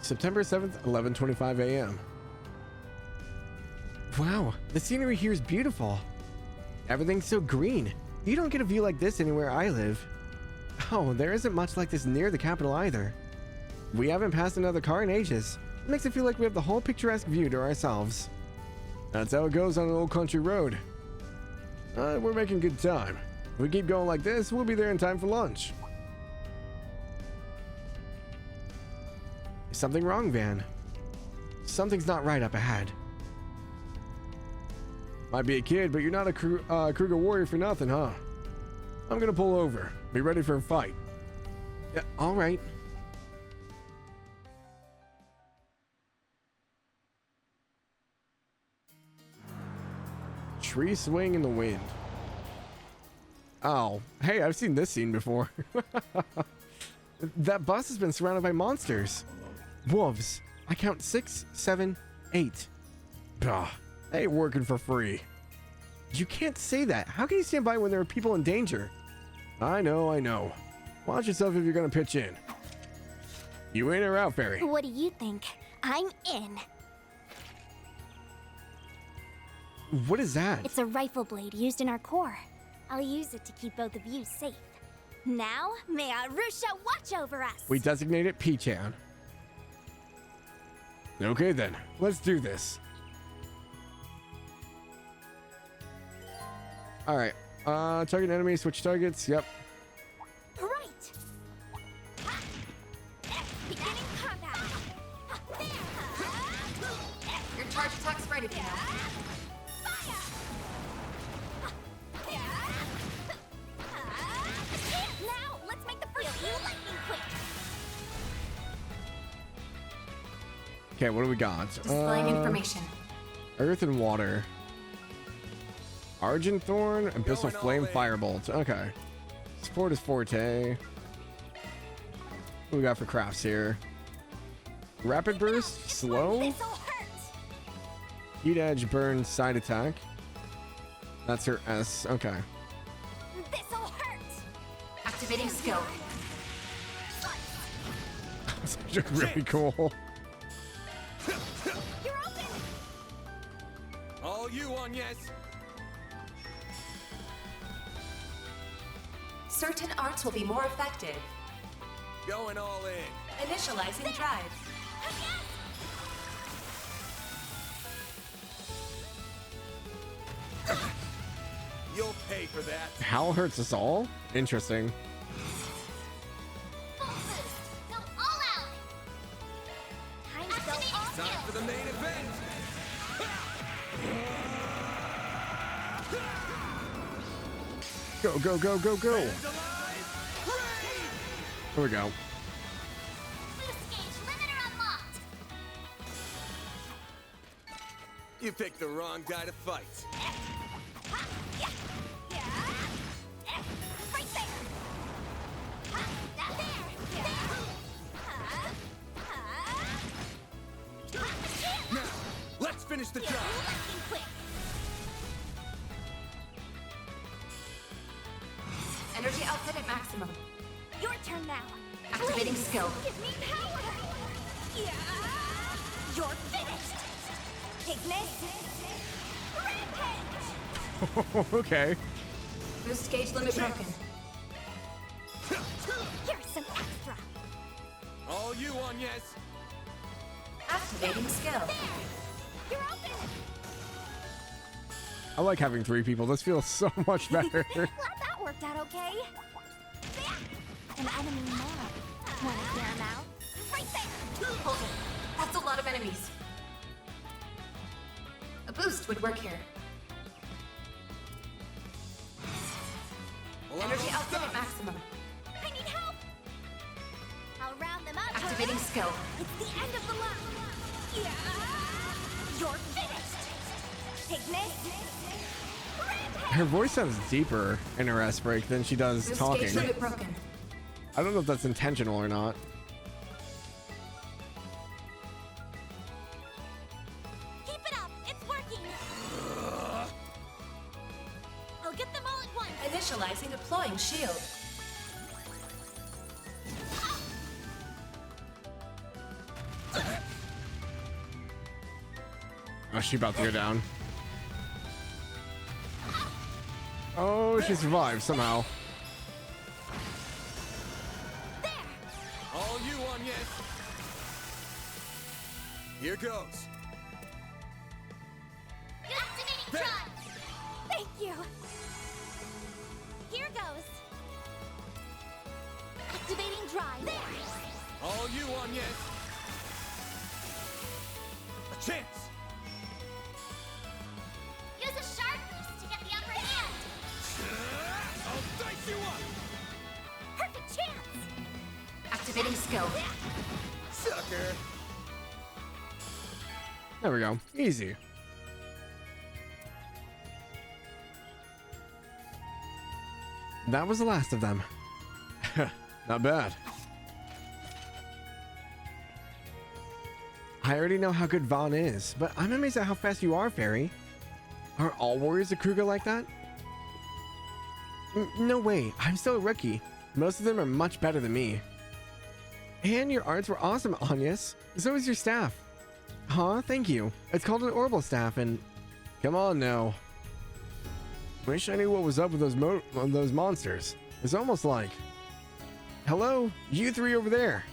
September 7th, 11:25 a.m. Wow, the scenery here is beautiful. Everything's so green. You don't get a view like this anywhere I live. Oh, there isn't much like this near the capital either. We haven't passed another car in ages. It makes it feel like we have the whole picturesque view to ourselves. That's how it goes on an old country road. We're making good time. If we keep going like this, we'll be there in time for lunch. Is something wrong, Van? Something's not right up ahead. Might be a kid, but you're not a Kruger warrior for nothing, huh? I'm gonna pull over. Be ready for a fight. Yeah, all right. Tree swing in the wind. Oh, hey, I've seen this scene before. That bus has been surrounded by monsters. Wolves. I count 6, 7, 8. Bah, I ain't working for free. You can't say that. How can you stand by when there are people in danger? I know. Watch yourself if you're gonna pitch in. You in or out, Fairy? What do you think? I'm in. What is that? It's a rifle blade used in our core. I'll use it to keep both of you safe. Now, may Arusha watch over us. We designate it P-Chan. Okay then, let's do this. Alright, target enemy, switch targets, yep. Right. Beginning combat. Your charge attack's ready, Pino. Now, let's make the first lightning quick. Okay, what do we got? Displaying information. Earth and water. Argent Thorn, Abyssal Flame, Firebolt. Okay. Support is Forte. What do we got for crafts here? Rapid Burst, Slow. Heat Edge, Burn, Side Attack. That's her S. Okay. This'll hurt. Activating skill. That's really cool. You're open. All you on, yes. Certain arts will be more effective. Going all in. Initializing drive. You'll pay for that. Howl hurts us all? Interesting. Go all out. Time to go all Time for the main event. Go, go, go, go, go. Here we go. You picked the wrong guy to fight. right there. Now, let's finish the job. Energy output at maximum. Your turn now. Activating skill. Give me power. Yeah. You're finished. Pigment. Rampage. Okay. Boost gauge limit broken. Here's some extra. All you on, yes. Activating skill. You're open! I like having 3 people. This feels so much better. Glad that worked out okay. An enemy now. Wanna hear him out? Right there! Hold it. That's a lot of enemies. A boost would work here. Energy output at maximum. I need help! I'll round them up. Activating skill. It's the end of the line. Yeah. You're finished. Take this. Her voice sounds deeper in her S break than she does This talking. gate should be broken. I don't know if that's intentional or not. Keep it up. It's working. I'll get them all at once. Initializing deploying shield. Oh, she's about to go down. Oh, she survived somehow. All you on, yes. Here goes. Activating drive. Thank you. Here goes. Activating drive. There. All you on, yes. A chance. Use a sharp boost to get the upper hand. I'll dice you up. Perfect chance. Activating skill. Sucker. There we go. Easy. That was the last of them. Not bad. I already know how good Vaughn is, but I'm amazed at how fast you are, Fairy. Are all warriors a Kruger like that? No way. I'm still a rookie. Most of them are much better than me. And your arts were awesome, Anyas. So is your staff. Huh? Thank you. It's called an orbital staff, and come on now. Wish I knew what was up with those monsters. It's almost like, hello, you 3 over there.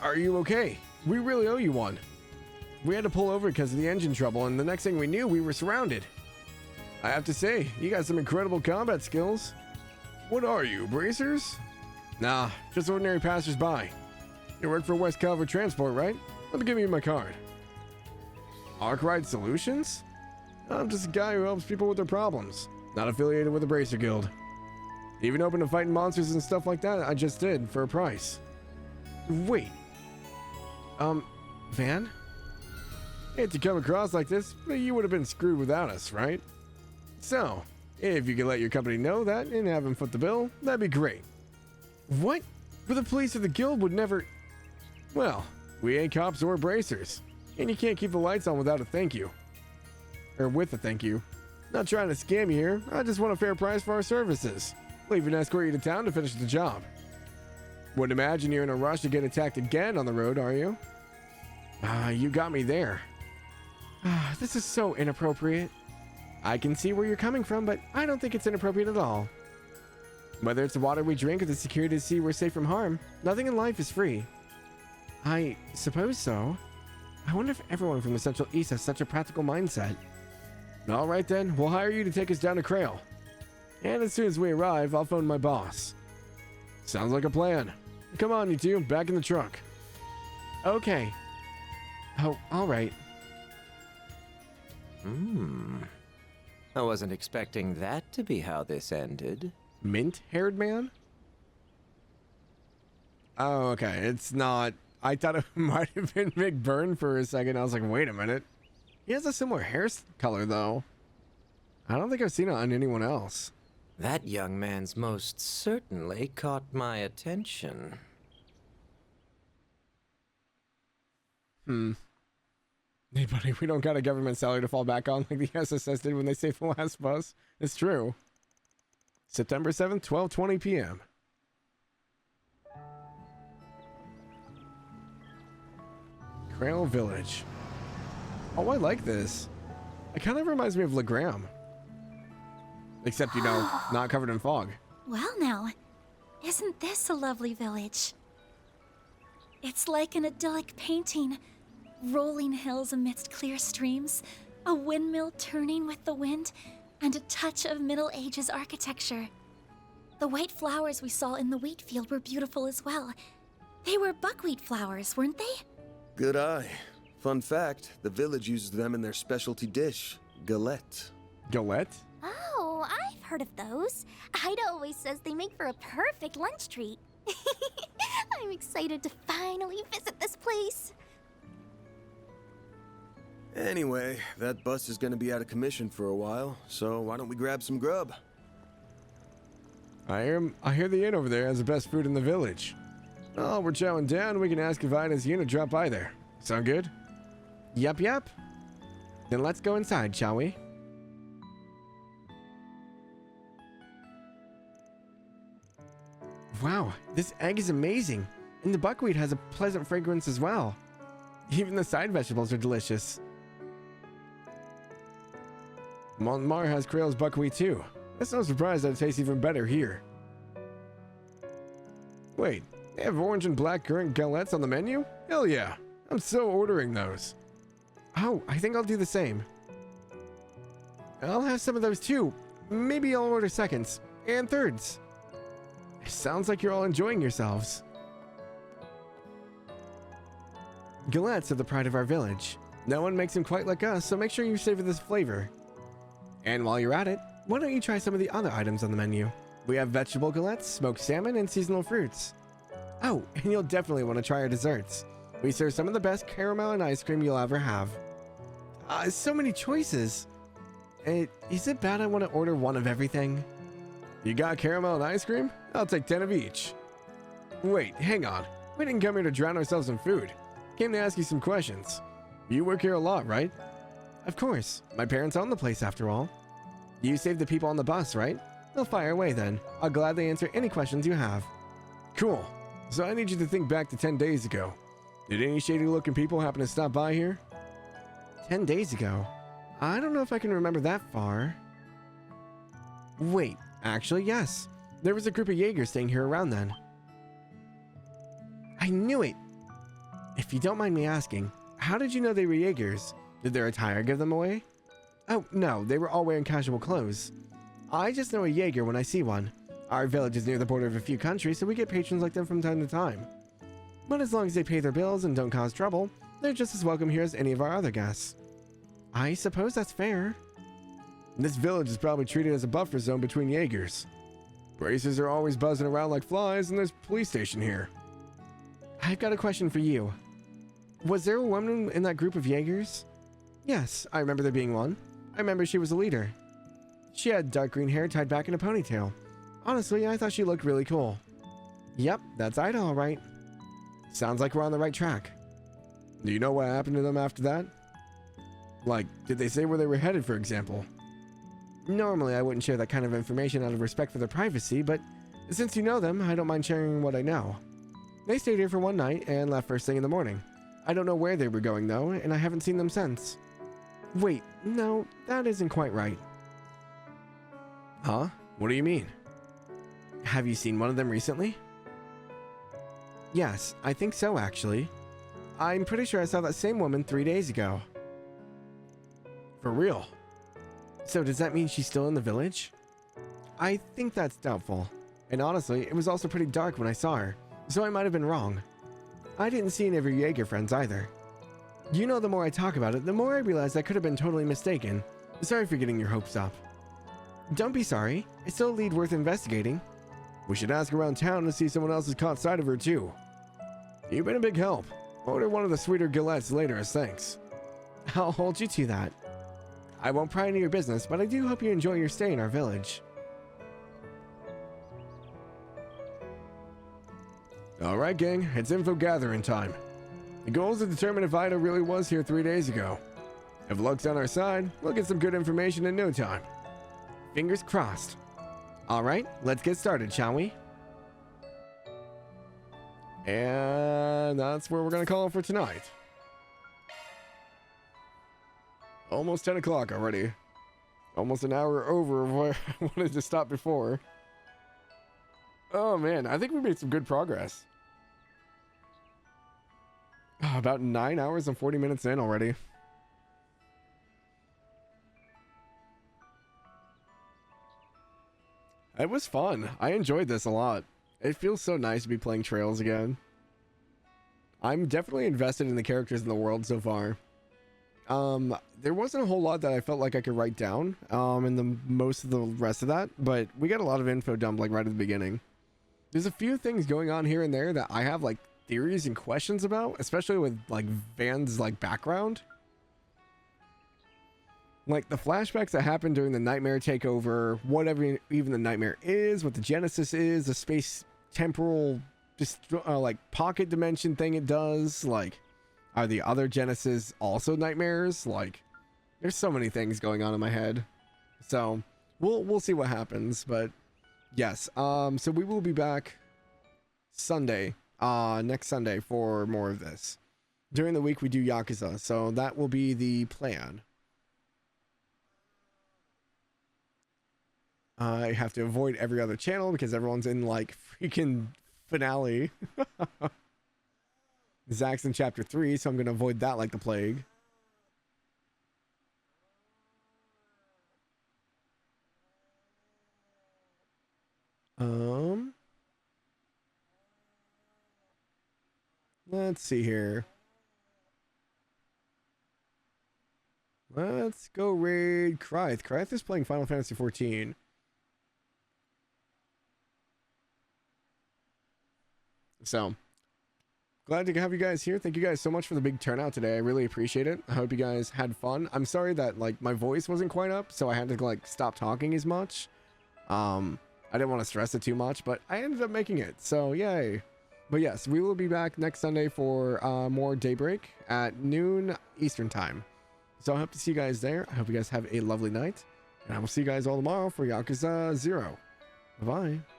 Are you okay? We really owe you one. We had to pull over because of the engine trouble, and the next thing we knew, we were surrounded. I have to say, you got some incredible combat skills. What are you, bracers? Nah, just ordinary passers-by. You work for West Calvard Transport, right? Let me give you my card. Arkwright Solutions? I'm just a guy who helps people with their problems. Not affiliated with the Bracer Guild. Even open to fighting monsters and stuff like that, I just did, for a price. Wait. Van? Hate to come across like this, but you would have been screwed without us, right? So, if you could let your company know that and have them foot the bill, that'd be great. What? But the police or the guild would never... Well, we ain't cops or bracers. And you can't keep the lights on without a thank you. Or with a thank you. Not trying to scam you here, I just want a fair price for our services. We'll even escort you to town to finish the job. Wouldn't imagine you're in a rush to get attacked again on the road, are you? You got me there. This is so inappropriate. I can see where you're coming from, but I don't think it's inappropriate at all. Whether it's the water we drink or the security to see we're safe from harm, nothing in life is free. I suppose so. I wonder if everyone from the Central East has such a practical mindset. All right then, we'll hire you to take us down to Krail. And as soon as we arrive, I'll phone my boss. Sounds like a plan. Come on, you two, back in the truck. Okay. Oh, all right. I wasn't expecting that to be how this ended. Mint-haired man? Oh, okay. It's not... I thought it might have been McBurn for a second. I was like, wait a minute. He has a similar hair color, though. I don't think I've seen it on anyone else. That young man's most certainly caught my attention. Hey, buddy, we don't got a government salary to fall back on like the SSS did when they saved the last bus. It's true. September 7th, 12:20 p.m. Krail Village. Oh, I like this. It kind of reminds me of Legram. Except, you know, not covered in fog. Well now, isn't this a lovely village? It's like an idyllic painting, rolling hills amidst clear streams, a windmill turning with the wind, and a touch of Middle Ages architecture. The white flowers we saw in the wheat field were beautiful as well. They were buckwheat flowers, weren't they? Good eye. Fun fact, the village uses them in their specialty dish, galette. Galette? Oh, I've heard of those. Ida always says they make for a perfect lunch treat. I'm excited to finally visit this place. Anyway, that bus is gonna be out of commission for a while, so why don't we grab some grub? I hear the inn over there has the best food in the village. Oh, we're chowing down. We can ask if Ida's unit drop by there. Sound good? Yep. Then let's go inside, shall we? Wow, this egg is amazing. And the buckwheat has a pleasant fragrance as well. Even the side vegetables are delicious. Montmar has Creel's buckwheat too. It's no surprise that it tastes even better here. Wait, they have orange and black currant galettes on the menu? Hell yeah, I'm so ordering those. Oh, I think I'll do the same. I'll have some of those too. Maybe I'll order seconds and thirds. Sounds like you're all enjoying yourselves. Galettes are the pride of our village. No one makes them quite like us, so make sure you savor this flavor. And while you're at it, why don't you try some of the other items on the menu? We have vegetable galettes, smoked salmon, and seasonal fruits. Oh, and you'll definitely want to try our desserts. We serve some of the best caramel and ice cream you'll ever have. So many choices. Is it bad I want to order one of everything? You got caramel and ice cream? I'll take 10 of each. Wait, hang on. We didn't come here to drown ourselves in food. Came to ask you some questions. You work here a lot, right? Of course. My parents own the place after all. You saved the people on the bus, right? They'll fire away then. I'll gladly answer any questions you have. Cool. So I need you to think back to 10 days ago. Did any shady-looking people happen to stop by here? 10 days ago? I don't know if I can remember that far. Wait, actually, yes. There was a group of Jaegers staying here around then. I knew it! If you don't mind me asking, how did you know they were Jaegers? Did their attire give them away? Oh, no, they were all wearing casual clothes. I just know a Jaeger when I see one. Our village is near the border of a few countries, so we get patrons like them from time to time. But as long as they pay their bills and don't cause trouble, they're just as welcome here as any of our other guests. I suppose that's fair. This village is probably treated as a buffer zone between Jaegers. Braces are always buzzing around like flies, and there's a police station here. I've got a question for you. Was there a woman in that group of Jaegers? Yes, I remember there being one. I remember she was a leader. She had dark green hair tied back in a ponytail. Honestly, I thought she looked really cool. Yep, that's Ida all right. Sounds like we're on the right track. Do you know what happened to them after that? Like, did they say where they were headed, for example? Normally, I wouldn't share that kind of information out of respect for their privacy, but since you know them, I don't mind sharing what I know. They stayed here for one night and left first thing in the morning. I don't know where they were going, though, and I haven't seen them since. Wait, no, that isn't quite right. Huh? What do you mean? Have you seen one of them recently? Yes, I think so, actually. I'm pretty sure I saw that same woman 3 days ago. For real? So does that mean she's still in the village? I think that's doubtful. And honestly, it was also pretty dark when I saw her, so I might have been wrong. I didn't see any of your Jaeger friends either. You know, the more I talk about it, the more I realize I could have been totally mistaken. Sorry for getting your hopes up. Don't be sorry. It's still a lead worth investigating. We should ask around town to see if someone else has caught sight of her too. You've been a big help. Order one of the sweeter galettes later as thanks. I'll hold you to that. I won't pry into your business, but I do hope you enjoy your stay in our village. Alright gang, it's info gathering time. The goal is to determine if Ida really was here 3 days ago. If luck's on our side, we'll get some good information in no time. Fingers crossed. Alright, let's get started, shall we? And that's where we're gonna call it for tonight. Almost 10 o'clock already. Almost an hour over where I wanted to stop before. Oh man, I think we made some good progress. About 9 hours and 40 minutes in already. It was fun. I enjoyed this a lot. It feels so nice to be playing Trails again. I'm definitely invested in the characters in the world so far. There wasn't a whole lot that I felt like I could write down in the most of the rest of that, but we got a lot of info dumped like right at the beginning. There's a few things going on here and there that I have like theories and questions about, especially with like Van's like background. Like the flashbacks that happened during the nightmare takeover, whatever even the nightmare is, what the Genesis is, the space temporal just like pocket dimension thing it does, like are the other Genesis also nightmares? Like there's so many things going on in my head. So we'll see what happens, but yes, so we will be back Sunday, next Sunday for more of this. During the week we do Yakuza, so that will be the plan. I have to avoid every other channel because everyone's in like freaking finale. Zach's in chapter 3, so I'm gonna avoid that like the plague. Let's see here. Let's go raid Kryth. Kryth is playing Final Fantasy 14. So, glad to have you guys here. Thank you guys so much for the big turnout today. I really appreciate it. I hope you guys had fun. I'm sorry that like my voice wasn't quite up, so I had to like stop talking as much. I didn't want to stress it too much, but I ended up making it. So, yay. But yes, we will be back next Sunday for more Daybreak at noon Eastern time. So I hope to see you guys there. I hope you guys have a lovely night. And I will see you guys all tomorrow for Yakuza 0. Bye-bye.